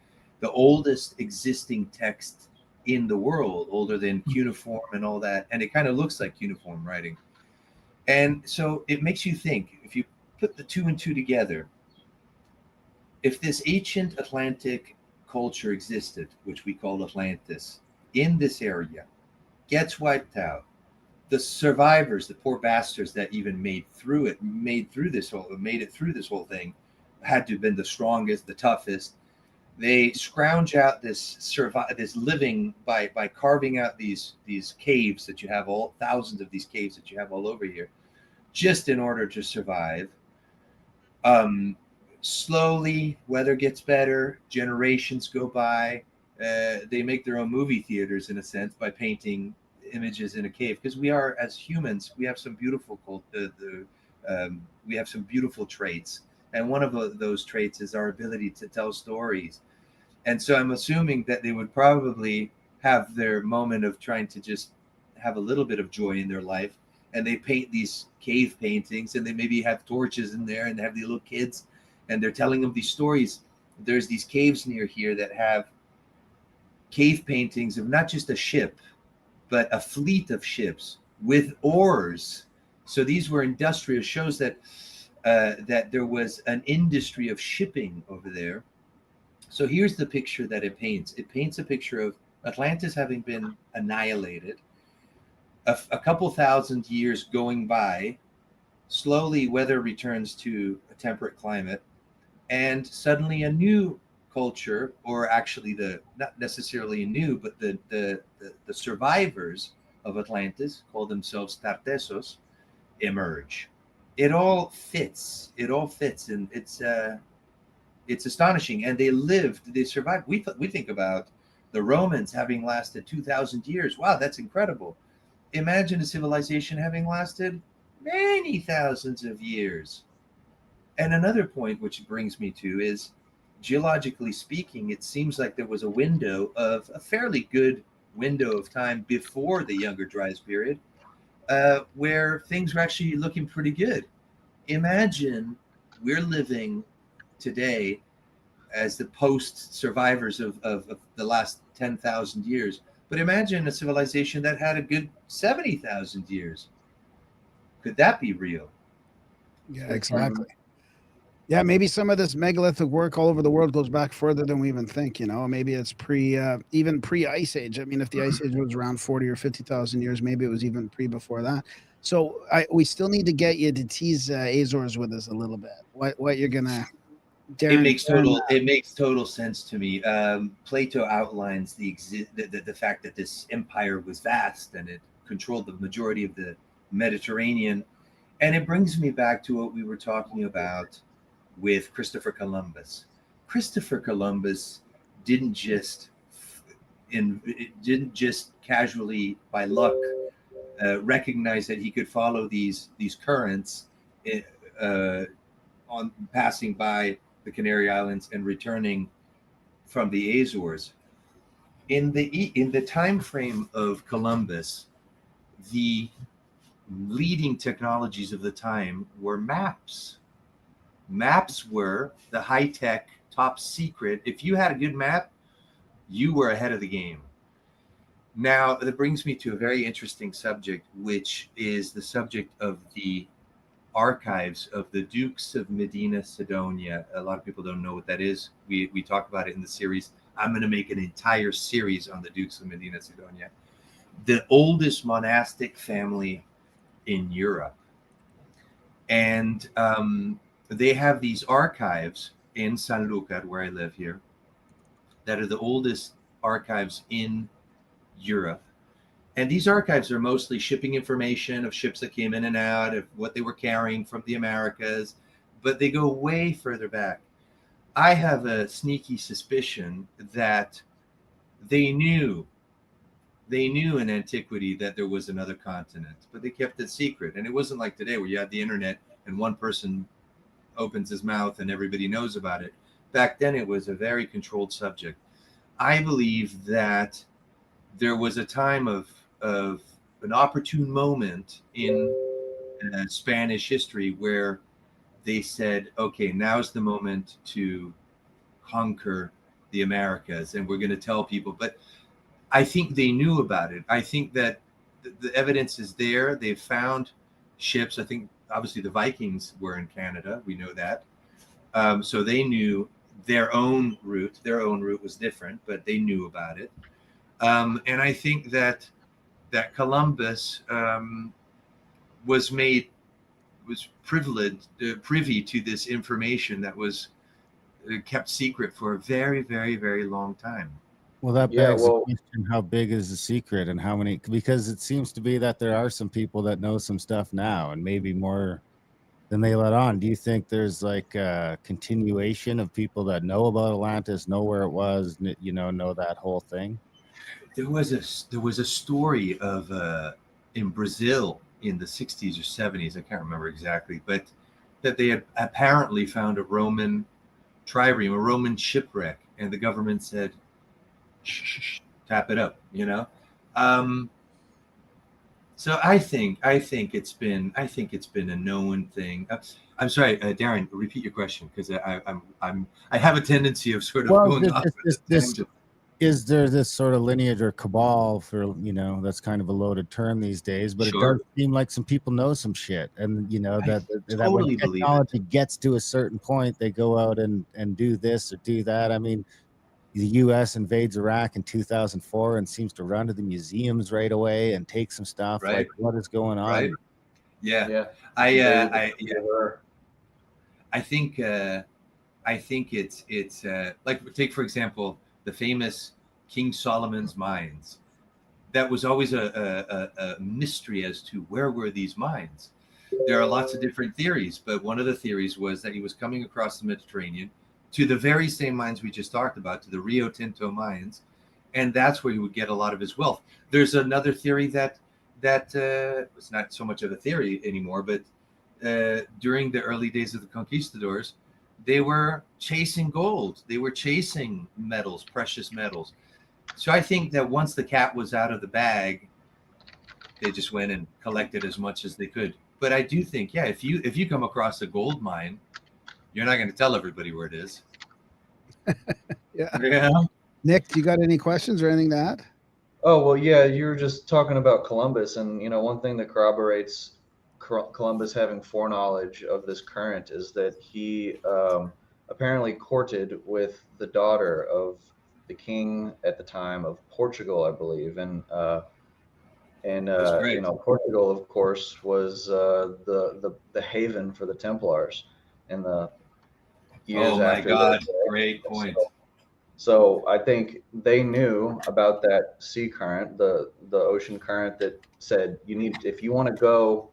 Speaker 12: the oldest existing text in the world, older than cuneiform and all that. And it kind of looks like cuneiform writing. And so it makes you think, if you put the two and two together, if this ancient Atlantic culture existed, which we call Atlantis, in this area, gets wiped out, the survivors, the poor bastards that even made it through this whole thing, had to have been the strongest, the toughest. They scrounge out this living by carving out these caves that you have, all thousands of these caves that you have all over here. just in order to survive. Slowly, weather gets better, generations go by. They make their own movie theaters in a sense by painting images in a cave, because we are, as humans, we have some beautiful we have some beautiful traits, and one of those traits is our ability to tell stories. And so I'm assuming that they would probably have their moment of trying to just have a little bit of joy in their life, and they paint these cave paintings, and they maybe have torches in there, and they have the little kids, and they're telling them these stories. There's these caves near here that have cave paintings of not just a ship, but a fleet of ships with oars. So these were industrial, shows that that there was an industry of shipping over there. So here's the picture that it paints. It paints a picture of Atlantis having been annihilated, a couple thousand years going by, slowly weather returns to a temperate climate, and suddenly a new culture, or actually not necessarily a new, but the survivors of Atlantis, call themselves Tartessos, emerge. It all fits, and it's astonishing. And they survived. We think about the Romans having lasted 2,000 years. Wow, that's incredible. Imagine a civilization having lasted many thousands of years. And another point which brings me to is, geologically speaking, it seems like there was a fairly good window of time before the Younger Dryas period, where things were actually looking pretty good. Imagine we're living today as the post survivors of the last 10,000 years. But imagine a civilization that had a good 70,000 years. Could that be real?
Speaker 1: Yeah, exactly. Yeah, maybe some of this megalithic work all over the world goes back further than we even think. Maybe it's even pre-Ice Age. I mean, if the Ice Age was around 40 or 50,000 years, maybe it was even before that. So we still need to get you to tease Azores with us a little bit. What you're gonna?
Speaker 12: It makes total sense to me. Plato outlines the fact that this empire was vast and it controlled the majority of the Mediterranean, and it brings me back to what we were talking about with Christopher Columbus. Christopher Columbus didn't just casually by luck recognize that he could follow these currents on passing by the Canary Islands and returning from the Azores. In the time frame of Columbus, the leading technologies of the time were maps. Maps were the high-tech, top secret. If you had a good map, you were ahead of the game. Now, that brings me to a very interesting subject, which is the subject of the archives of the Dukes of Medina Sidonia. A lot of people don't know what that is. We talk about it in the series. I'm going to make an entire series on the Dukes of Medina Sidonia. The oldest monastic family in Europe. And they have these archives in Sanlúcar, where I live here, that are the oldest archives in Europe. And these archives are mostly shipping information of ships that came in and out, of what they were carrying from the Americas, but they go way further back. I have a sneaky suspicion that they knew in antiquity that there was another continent, but they kept it secret. And it wasn't like today where you had the internet and one person opens his mouth and everybody knows about it. Back then, it was a very controlled subject. I believe that there was a time of an opportune moment in Spanish history where they said, okay, now's the moment to conquer the Americas, and we're going to tell people. But I think they knew about it. I think that the evidence is there. They've found ships. I think obviously the Vikings were in Canada. We know that. So they knew their own route. Their own route was different, but they knew about it. And I think that Columbus was privy to this information that was kept secret for a very, very, very long time.
Speaker 5: Well, that
Speaker 4: Yeah,
Speaker 5: begs
Speaker 4: well,
Speaker 5: the question: how big is the secret, and how many? Because it seems to be that there are some people that know some stuff now, and maybe more than they let on. Do you think there's like a continuation of people that know about Atlantis, know where it was, know that whole thing?
Speaker 12: There was a story of in Brazil in the 60s or 70s. I can't remember exactly, but that they had apparently found a Roman trireme, a Roman shipwreck, and the government said, shh, tap it up, So I think it's been a known thing. I'm sorry, Darren. Repeat your question, because I have a tendency of sort of
Speaker 5: Well,
Speaker 12: going off with a tangent.
Speaker 5: is there this sort of lineage or cabal for that's kind of a loaded term these days, but it
Speaker 12: Sure.
Speaker 5: does seem like some people know some shit, and that when
Speaker 12: totally believe it.
Speaker 5: technology gets to a certain point, they go out and do this or do that. I mean, the U.S. invades Iraq in 2004 and seems to run to the museums right away and take some stuff.
Speaker 12: Right.
Speaker 5: Like, what is going on?
Speaker 12: Right. Yeah.
Speaker 4: yeah.
Speaker 12: I think it's like, take for example the famous King Solomon's mines. That was always a mystery as to where were these mines. There are lots of different theories, but one of the theories was that he was coming across the Mediterranean to the very same mines we just talked about, to the Rio Tinto mines, and that's where he would get a lot of his wealth. There's another theory that it's not so much of a theory anymore, but during the early days of the conquistadors, they were chasing gold. They were chasing metals, precious metals. So I think that once the cat was out of the bag, they just went and collected as much as they could. But I do think, yeah, if you come across a gold mine, you're not going to tell everybody where it is.
Speaker 1: Yeah. Nick, do you got any questions or anything to add?
Speaker 4: Oh, well, yeah, you were just talking about Columbus, and one thing that corroborates Columbus having foreknowledge of this current is that he apparently courted with the daughter of the king at the time of Portugal, I believe, and Portugal, of course, was the haven for the Templars in the years
Speaker 12: my
Speaker 4: after.
Speaker 12: God, great point.
Speaker 4: So I think they knew about that sea current, the ocean current that said if you want to go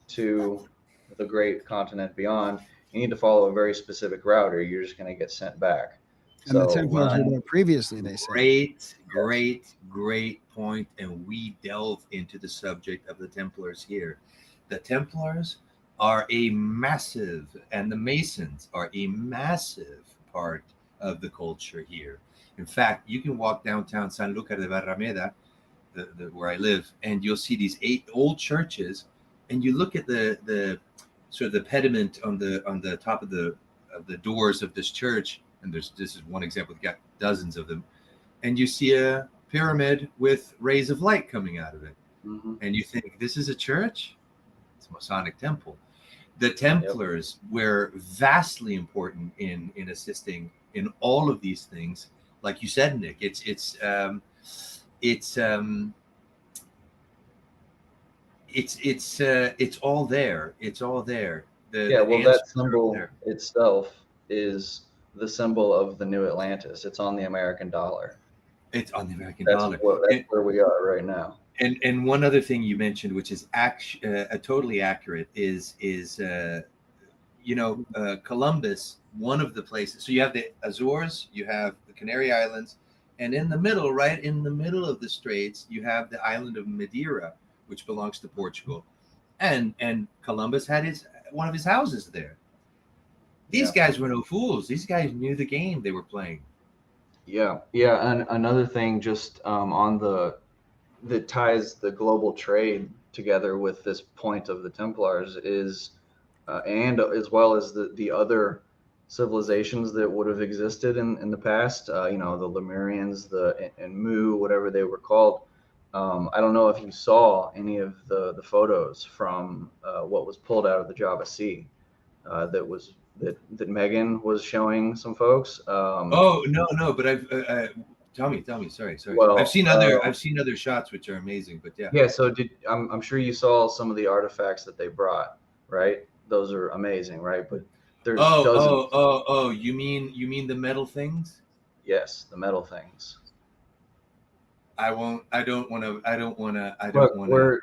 Speaker 4: to the great continent beyond, you need to follow a very specific route, or you're just going to get sent back.
Speaker 1: And the Templars were there previously, they said.
Speaker 12: Great point. And we delve into the subject of the Templars here. The Templars are a massive, and the Masons are a massive part of the culture here. In fact, you can walk downtown San Lucar de Barrameda, where I live, and you'll see these 8 old churches, and you look at the sort of the pediment on the top of the doors of this church, and this is one example. We've got dozens of them, and you see a pyramid with rays of light coming out of it, and you think, this is a church? It's a Masonic temple. The Templars were vastly important in assisting in all of these things. Like you said, Nick, it's all there. It's all there.
Speaker 4: That symbol itself is the symbol of the new Atlantis. It's on the American dollar.
Speaker 12: It's on the American dollar.
Speaker 4: That's where we are right now.
Speaker 12: And one other thing you mentioned, which is totally accurate, is Columbus, one of the places. So you have the Azores, you have the Canary Islands, and in the middle, right in the middle of the straits, you have the island of Madeira, which belongs to Portugal. And Columbus had one of his houses there. These guys were no fools. These guys knew the game they were playing.
Speaker 4: Yeah. And another thing, just that ties the global trade together with this point of the Templars is, and as well as the other civilizations that would have existed in the past, the Lemurians, and Mu, whatever they were called. I don't know if you saw any of the photos from what was pulled out of the Java Sea that Megan was showing some folks.
Speaker 12: No, but I've tell me, sorry.
Speaker 4: Well,
Speaker 12: I've seen other shots which are amazing, but yeah.
Speaker 4: Yeah, so I'm sure you saw some of the artifacts that they brought, right? Those are amazing, right? But there's dozens.
Speaker 12: You mean the metal things?
Speaker 4: Yes, the metal things.
Speaker 12: I won't. I don't want to. I don't want to. I
Speaker 4: Look,
Speaker 12: don't want to.
Speaker 4: we're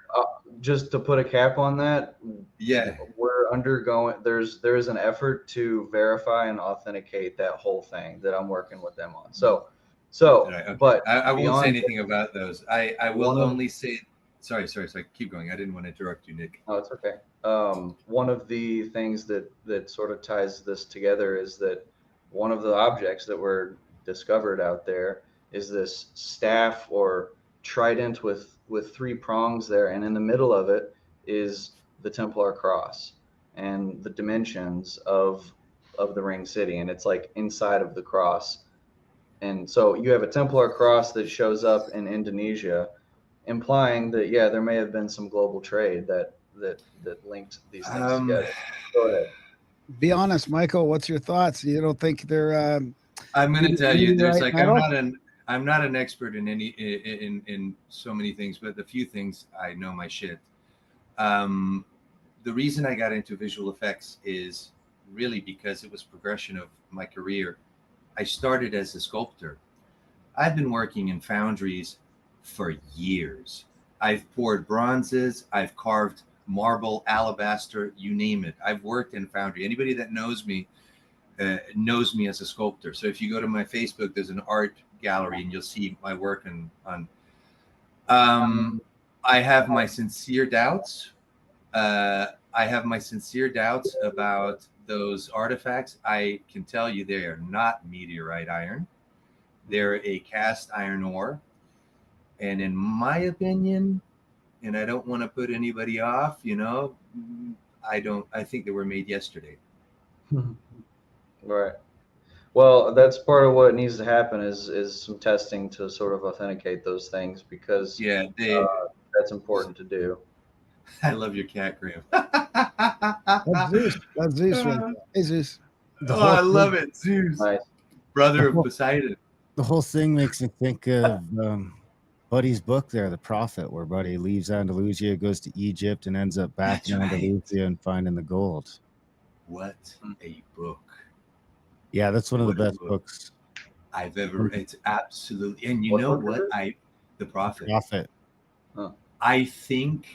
Speaker 4: just to put a cap on that.
Speaker 12: Yeah.
Speaker 4: We're undergoing. There is an effort to verify and authenticate that whole thing that I'm working with them on. So,
Speaker 12: Right, okay.
Speaker 4: but
Speaker 12: I won't say
Speaker 4: beyond
Speaker 12: anything about those. I will
Speaker 4: one of-
Speaker 12: only say. Sorry. Keep going. I didn't want to interrupt you, Nick.
Speaker 4: Oh, it's okay. One of the things that sort of ties this together is that one of the objects that were discovered out there is this staff or trident with 3 prongs there, and in the middle of it is the Templar cross and the dimensions of the ring city, and it's like inside of the cross. And so you have a Templar cross that shows up in Indonesia, implying that there may have been some global trade that linked these things together. Go ahead.
Speaker 1: Be honest, Michael. What's your thoughts? You don't think they're?
Speaker 12: I'm going to tell you, there's
Speaker 1: right
Speaker 12: like
Speaker 1: now?
Speaker 12: I'm not an expert in in so many things, but the few things I know my shit. The reason I got into visual effects is really because it was progression of my career. I started as a sculptor. I've been working in foundries for years. I've poured bronzes, I've carved marble, alabaster, you name it. I've worked in foundry. Anybody that knows me as a sculptor. So if you go to my Facebook, there's an art gallery and you'll see my work on. I have my sincere doubts. About those artifacts. I can tell you they are not meteorite iron. They're a cast iron ore. And in my opinion, and I don't want to put anybody off, I think they were made yesterday.
Speaker 4: Right. Well, that's part of what needs to happen is some testing to sort of authenticate those things, because that's important to do.
Speaker 12: I love your cat, Graham.
Speaker 1: That's Zeus. That's Zeus. Right there. Hey, Zeus.
Speaker 12: I love it, Zeus.
Speaker 4: Nice.
Speaker 12: Brother of Poseidon.
Speaker 5: The whole thing makes me think of Buddy's book there, The Prophet, where Buddy leaves Andalusia, goes to Egypt, and ends up back in Andalusia and finding the gold.
Speaker 12: What a book.
Speaker 5: Yeah, that's one of the best books
Speaker 12: I've ever read. It's absolutely, and you know what? The Prophet.
Speaker 4: Huh.
Speaker 12: I think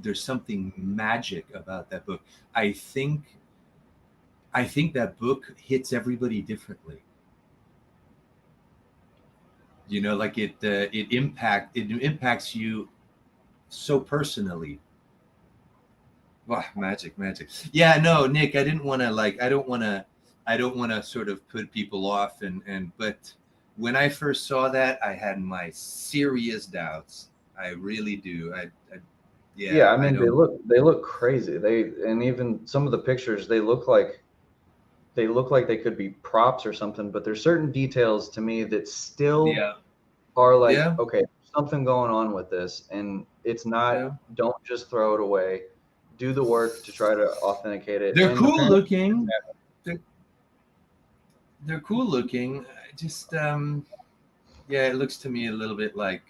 Speaker 12: there's something magic about that book. I think that book hits everybody differently. Like it impacts you so personally. Wow, magic. Yeah, no, Nick, I don't want to sort of put people off but when I first saw that, I had my serious doubts. I really do. I
Speaker 4: mean, they look crazy. And even some of the pictures, they look like they could be props or something, but there's certain details to me that still are like, okay, there's something going on with this, and it's not, don't just throw it away. Do the work to try to authenticate it.
Speaker 12: They're cool looking. They're cool looking. Just, it looks to me a little bit like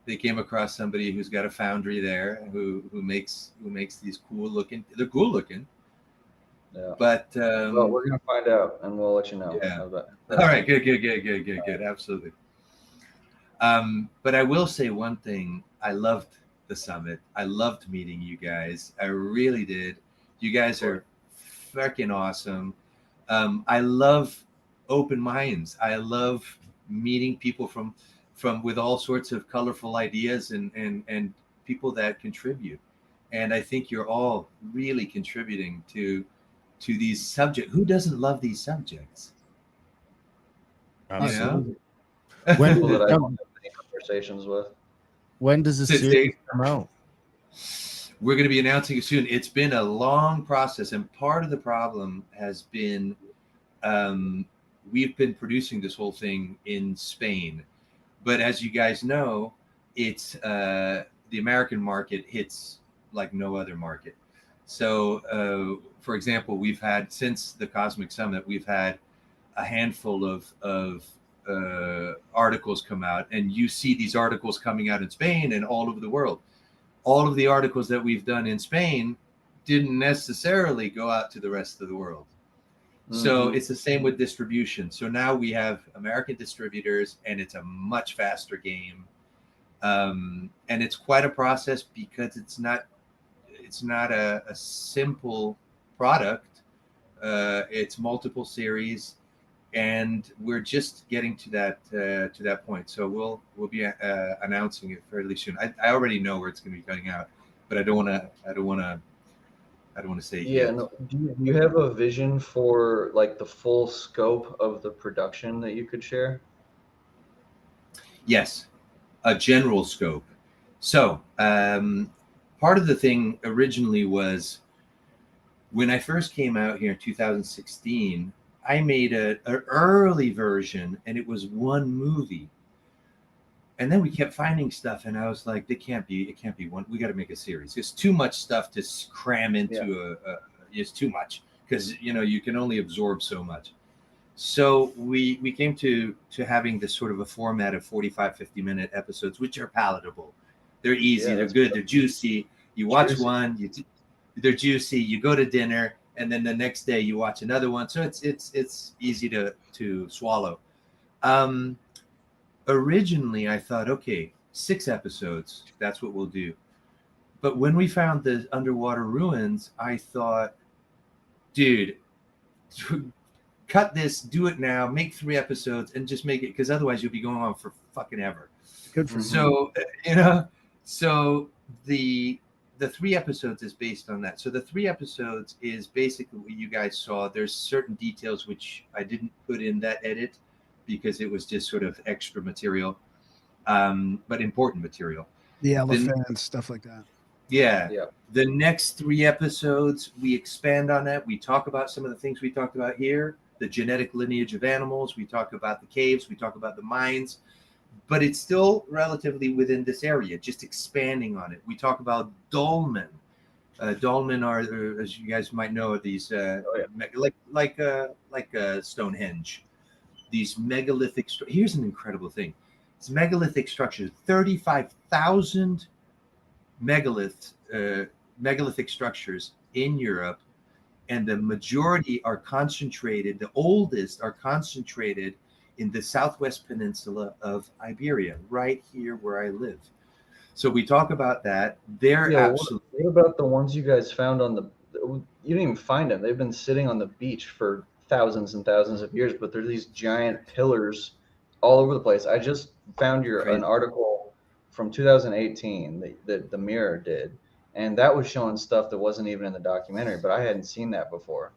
Speaker 12: they came across somebody who's got a foundry there who makes these cool looking. They're cool looking.
Speaker 4: Yeah.
Speaker 12: But
Speaker 4: well, we're gonna find out, and we'll let you know.
Speaker 12: Yeah. All right. Good. Absolutely. But I will say one thing. I loved the summit. I loved meeting you guys. I really did. You guys are freaking awesome. I love open minds. I love meeting people from with all sorts of colorful ideas and people that contribute. And I think you're all really contributing to these subjects. Who doesn't love these subjects?
Speaker 5: Absolutely.
Speaker 4: When people that I don't have any conversations with.
Speaker 5: When does this series come out?
Speaker 12: We're going to be announcing it soon. It's been a long process, and part of the problem has been we've been producing this whole thing in Spain, but as you guys know, it's the American market hits like no other market. So, for example, we've had, since the Cosmic Summit, we've had a handful of articles come out, and you see these articles coming out in Spain and all over the world. All of the articles that we've done in Spain didn't necessarily go out to the rest of the world. So it's the same with distribution. So now we have American distributors, and it's a much faster game. And it's quite a process because it's not a simple product. It's multiple series, and we're just getting to that point. So we'll be announcing it fairly soon. I already know where it's going to be coming out, but I don't want to say
Speaker 4: Yeah,
Speaker 12: yet.
Speaker 4: no. Do you have a vision for like the full scope of the production that you could share?
Speaker 12: Yes, a general scope. So part of the thing originally was when I first came out here in 2016, I made an early version, and it was one movie. And then we kept finding stuff, and I was like, it can't be one. We got to make a series. There's too much stuff to cram into it's too much, because you can only absorb so much. So we came to having this sort of a format of 45-50-minute episodes, which are palatable. They're easy, they're good, they're juicy. You watch one, they're juicy. You go to dinner, and then the next day you watch another one. So it's easy to swallow. Originally, I thought, okay, 6 episodes, that's what we'll do. But when we found the underwater ruins, I thought, dude, cut this, do it now, make 3 episodes, and just make it, because otherwise you'll be going on for fucking ever.
Speaker 1: Good for
Speaker 12: So so the 3 episodes is based on that. So the 3 episodes is basically what you guys saw. There's certain details which I didn't put in that edit because it was just sort of extra material, but important material.
Speaker 1: The elephants, stuff like that.
Speaker 12: Yeah. The next 3 episodes, we expand on that. We talk about some of the things we talked about here, the genetic lineage of animals. We talk about the caves. We talk about the mines. But it's still relatively within this area, just expanding on it. We talk about dolmen. Dolmen are, as you guys might know, these like Stonehenge. These megalithic. Here's an incredible thing: it's megalithic structures. 35,000 megalithic structures in Europe, and the majority are concentrated. The oldest are concentrated in the southwest peninsula of Iberia, right here where I live. So we talk about that. They're absolutely.
Speaker 4: What about the ones you guys found on the? You didn't even find them. They've been sitting on the beach for thousands and thousands of years, but they're these giant pillars all over the place. I just found an article from 2018 that the Mirror did, and that was showing stuff that wasn't even in the documentary, but I hadn't seen that before.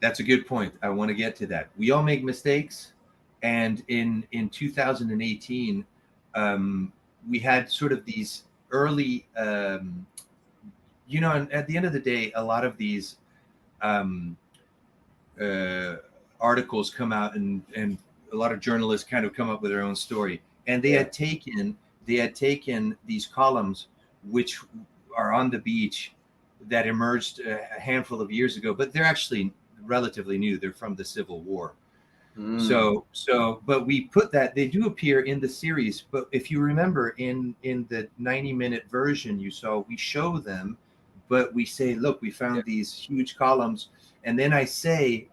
Speaker 12: That's a good point. I want to get to that. We all make mistakes. And in 2018, we had sort of these early, and at the end of the day, a lot of these articles come out, and a lot of journalists kind of come up with their own story. And they had taken these columns, which are on the beach, that emerged a handful of years ago, but they're actually relatively new. They're from the Civil War. But we put that, they do appear in the series, but if you remember in the 90-minute version you saw, we show them, but we say, look, we found these huge columns, and then I say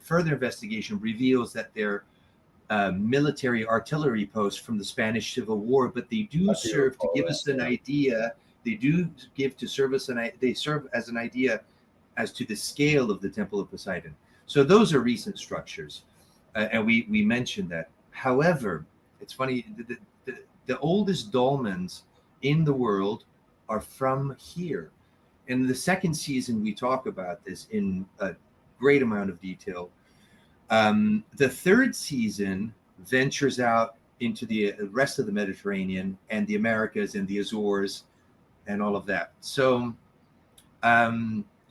Speaker 12: further investigation reveals that they're military artillery posts from the Spanish Civil War, but they do serve to give us an idea. They do serve as an idea as to the scale of the Temple of Poseidon. So those are recent structures. And we mentioned that. However, it's funny, the oldest dolmens in the world are from here. In the second season, we talk about this in a great amount of detail. The third season ventures out into the rest of the Mediterranean and the Americas and the Azores and all of that. So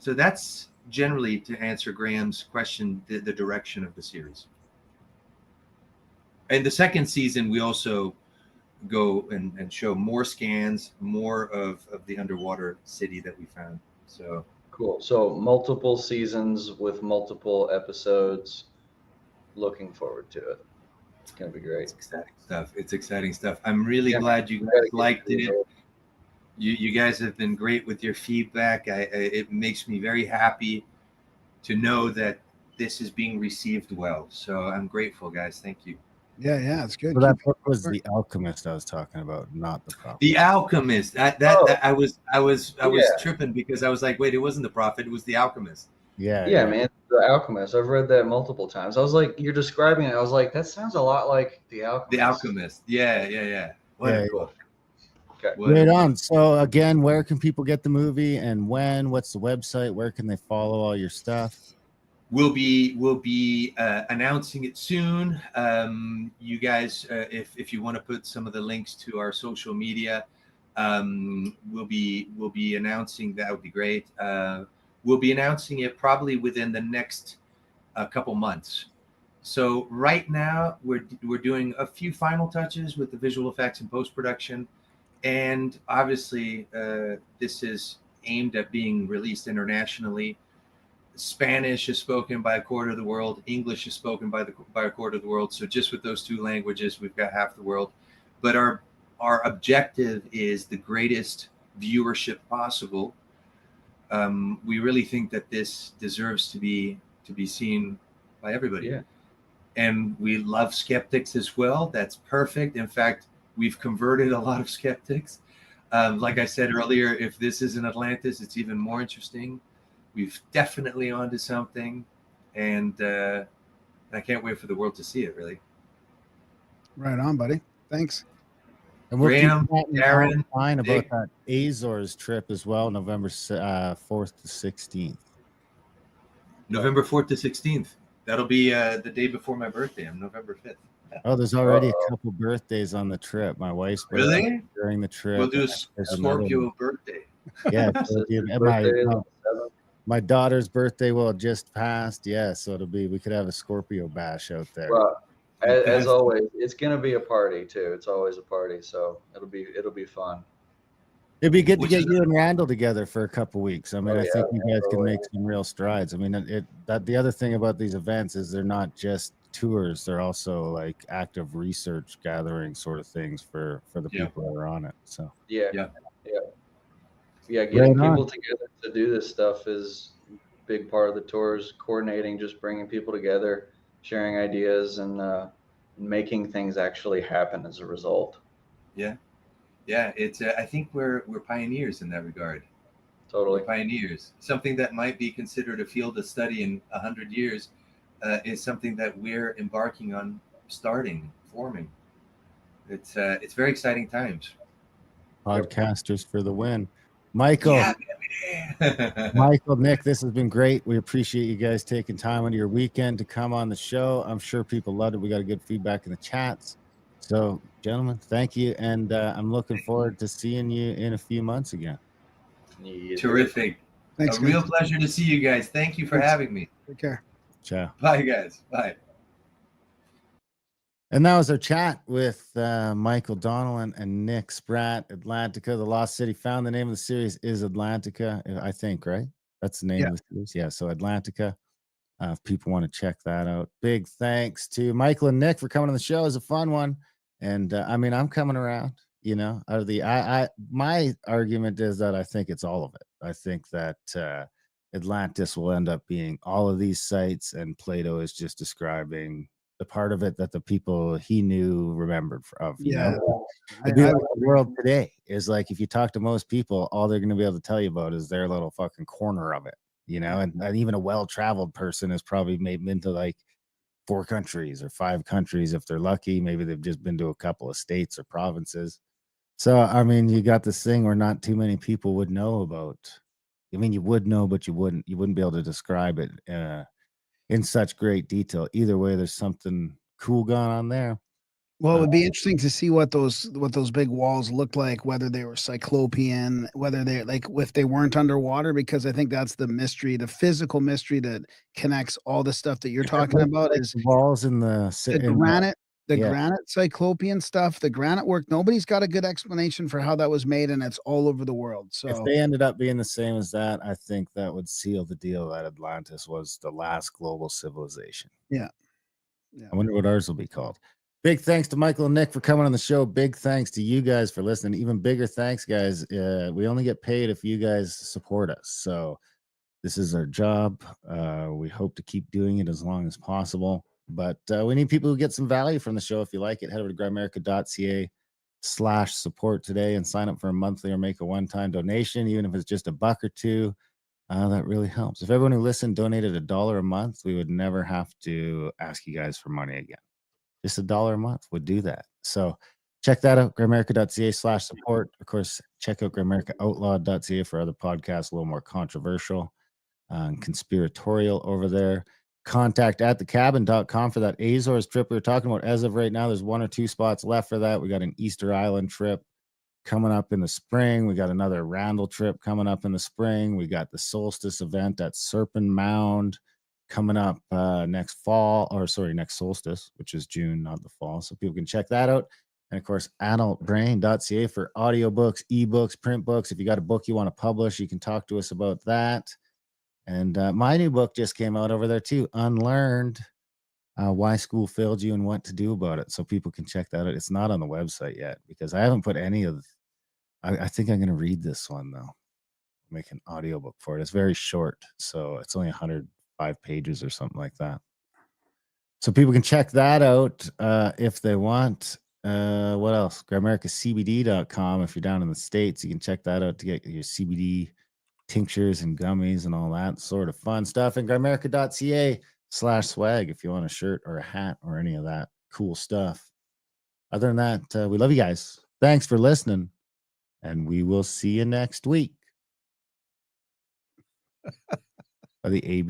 Speaker 12: that's generally, to answer Graham's question, the direction of the series. In the second season, we also go and show more scans, more of the underwater city that we found. So
Speaker 4: cool. So multiple seasons with multiple episodes. Looking forward to it. It's gonna be great.
Speaker 12: It's exciting stuff. I'm really glad you guys liked it. You guys have been great with your feedback. It makes me very happy to know that this is being received well. So I'm grateful, guys. Thank you.
Speaker 1: Yeah, it's good.
Speaker 5: So that
Speaker 1: Keep
Speaker 5: book
Speaker 1: up
Speaker 5: was
Speaker 1: the work.
Speaker 5: The Alchemist I was talking about, not The Prophet.
Speaker 12: The Alchemist. That
Speaker 4: Oh.
Speaker 12: I was
Speaker 4: Yeah.
Speaker 12: tripping because I was like, wait, it wasn't the Prophet, it was the Alchemist.
Speaker 4: Yeah, man, The Alchemist. I've read that multiple times. I was like, you're describing it. I was like, that sounds a lot like The Alchemist.
Speaker 12: The Alchemist. Yeah. What
Speaker 5: Yeah,
Speaker 12: a
Speaker 5: yeah.
Speaker 12: book.
Speaker 4: Okay.
Speaker 12: What a
Speaker 5: Right
Speaker 12: book.
Speaker 5: on. So again, where can people get the movie and when? What's the website? Where can they follow all your stuff?
Speaker 12: We'll be announcing it soon. You guys, if you want to put some of the links to our social media, we'll be announcing that. Would be great. We'll be announcing it probably within the next couple months. So right now we're doing a few final touches with the visual effects and post-production, and obviously this is aimed at being released internationally. Spanish is spoken by a quarter of the world. English is spoken by a quarter of the world. So just with those two languages, we've got half the world. But our objective is the greatest viewership possible. We really think that this deserves to be seen by everybody.
Speaker 4: Yeah.
Speaker 12: And we love skeptics as well. That's perfect. In fact, we've converted a lot of skeptics. Like I said earlier, if this is an Atlantis, it's even more interesting. We've definitely onto something, and I can't wait for the world to see it, really.
Speaker 1: Right on, buddy. Thanks.
Speaker 5: And we'll
Speaker 12: Graham,
Speaker 5: keep chatting
Speaker 12: Darren,
Speaker 5: offline about
Speaker 12: Nick.
Speaker 5: that Azores trip as well, November 4th to 16th.
Speaker 12: November 4th to 16th. That'll be the day before my birthday. I'm November 5th.
Speaker 5: Oh, there's already a couple birthdays on the trip. My wife's birthday
Speaker 12: Really?
Speaker 5: during the trip.
Speaker 12: We'll do a
Speaker 5: There's another
Speaker 12: Scorpio
Speaker 5: one.
Speaker 12: birthday.
Speaker 5: Yeah, so
Speaker 4: Sister's
Speaker 5: and
Speaker 4: birthday is on the 7th.
Speaker 5: my daughter's birthday will have just passed. Yeah, so we could have a Scorpio bash out there.
Speaker 4: Well, as always, it's gonna be a party too. It's always a party, so it'll be fun.
Speaker 5: It'd be good to
Speaker 12: Which
Speaker 5: get
Speaker 12: is-
Speaker 5: you and Randall together for a couple weeks. I mean,
Speaker 4: Oh,
Speaker 5: I think
Speaker 4: yeah,
Speaker 5: you guys can
Speaker 4: totally.
Speaker 5: make some real strides. I mean, the other thing about these events is they're not just tours; they're also like active research gathering sort of things for the
Speaker 12: Yeah.
Speaker 5: people that are on it. So
Speaker 4: Yeah.
Speaker 12: Yeah.
Speaker 4: Getting
Speaker 5: Right on.
Speaker 4: people together to do this stuff is a big part of the tours. Coordinating, just bringing people together, sharing ideas, and making things actually happen as a result.
Speaker 12: Yeah, it's. I think we're pioneers in that regard.
Speaker 4: Totally.
Speaker 12: We're pioneers. Something that might be considered a field of study in 100 years is something that we're embarking on, forming. It's very exciting times.
Speaker 5: podcasters for the win. Michael,
Speaker 12: Yeah, baby.
Speaker 5: Michael, Nick, this has been great. We appreciate you guys taking time on your weekend to come on the show. I'm sure people loved it. We got a good feedback in the chats. So, gentlemen, thank you. And I'm looking forward to seeing you in a few months again.
Speaker 4: Yeah.
Speaker 12: Terrific.
Speaker 1: Thanks,
Speaker 12: A real
Speaker 1: guys.
Speaker 12: pleasure to see you guys. Thank you for
Speaker 1: Thanks.
Speaker 12: having me.
Speaker 1: Take care.
Speaker 5: Ciao.
Speaker 12: Bye, guys. Bye.
Speaker 5: And that was our chat with Michael Donnellan and Nick Spratt, Atlantica, the Lost City Found. The name of the series is Atlantica, I think, right? That's the name
Speaker 1: Yeah.
Speaker 5: of the series. Yeah, so Atlantica. If people want to check that out. Big thanks to Michael and Nick for coming on the show. It was a fun one. And I mean, I'm coming around, out of my argument is that I think it's all of it. I think that Atlantis will end up being all of these sites, and Plato is just describing the part of it that the people he knew remembered of.
Speaker 1: Yeah.
Speaker 5: It'd be like the world today is like, if you talk to most people, all they're going to be able to tell you about is their little fucking corner of it, and even a well-traveled person has probably been to like 4 countries or 5 countries if they're lucky. Maybe they've just been to a couple of states or provinces. So I mean, you got this thing where not too many people would know about. I mean, you would know, but you wouldn't be able to describe it in such great detail. Either way, there's something cool going on there.
Speaker 1: Well, it would be interesting to see what those big walls looked like, whether they were cyclopean, whether they if they weren't underwater, because I think that's the mystery, the physical mystery that connects all the stuff that you're talking about
Speaker 5: Like
Speaker 1: is
Speaker 5: the walls in the
Speaker 1: granite,
Speaker 5: yeah.
Speaker 1: granite cyclopean stuff, the granite work. Nobody's got a good explanation for how that was made, and it's all over the world. So
Speaker 5: If they ended up being the same as that, I think that would seal the deal that Atlantis was the last global civilization.
Speaker 1: Yeah.
Speaker 5: I wonder what ours will be called. Big thanks to Michael and Nick for coming on the show. Big thanks to you guys for listening. Even bigger thanks, guys. We only get paid if you guys support us. So This is our job. We hope to keep doing it as long as possible. But we need people who get some value from the show. If you like it, head over to grimerica.ca/support today and sign up for a monthly or make a one-time donation, even if it's just $1 or $2. That really helps. If everyone who listened donated $1 a month, we would never have to ask you guys for money again. Just $1 a month would do that. So check that out, grimerica.ca/support. Of course, check out grimericaoutlaw.ca for other podcasts, a little more controversial and conspiratorial over there. Contact@thecabin.com for that Azores trip we were talking about. As of right now, there's 1 or 2 spots left for that. We got an Easter Island trip coming up in the spring. We got another Randall trip coming up in the spring. We got the solstice event at Serpent Mound coming up next solstice, which is June, not the fall. So people can check that out. And of course, adultbrain.ca for audiobooks, ebooks, print books. If you got a book you want to publish, you can talk to us about that. And my new book just came out over there too, Unlearned, Why School Failed You and What to Do About It. So people can check that out. It's not on the website yet because I haven't put any of I think I'm going to read this one though. Make an audiobook for it. It's very short. So it's only 105 pages or something like that. So people can check that out if they want. What else? GrimericaCBD.com. If you're down in the States, you can check that out to get your CBD tinctures and gummies and all that sort of fun stuff. And grimerica.ca/swag if you want a shirt or a hat or any of that cool stuff. Other than that, we love you guys. Thanks for listening. And we will see you next week. The AB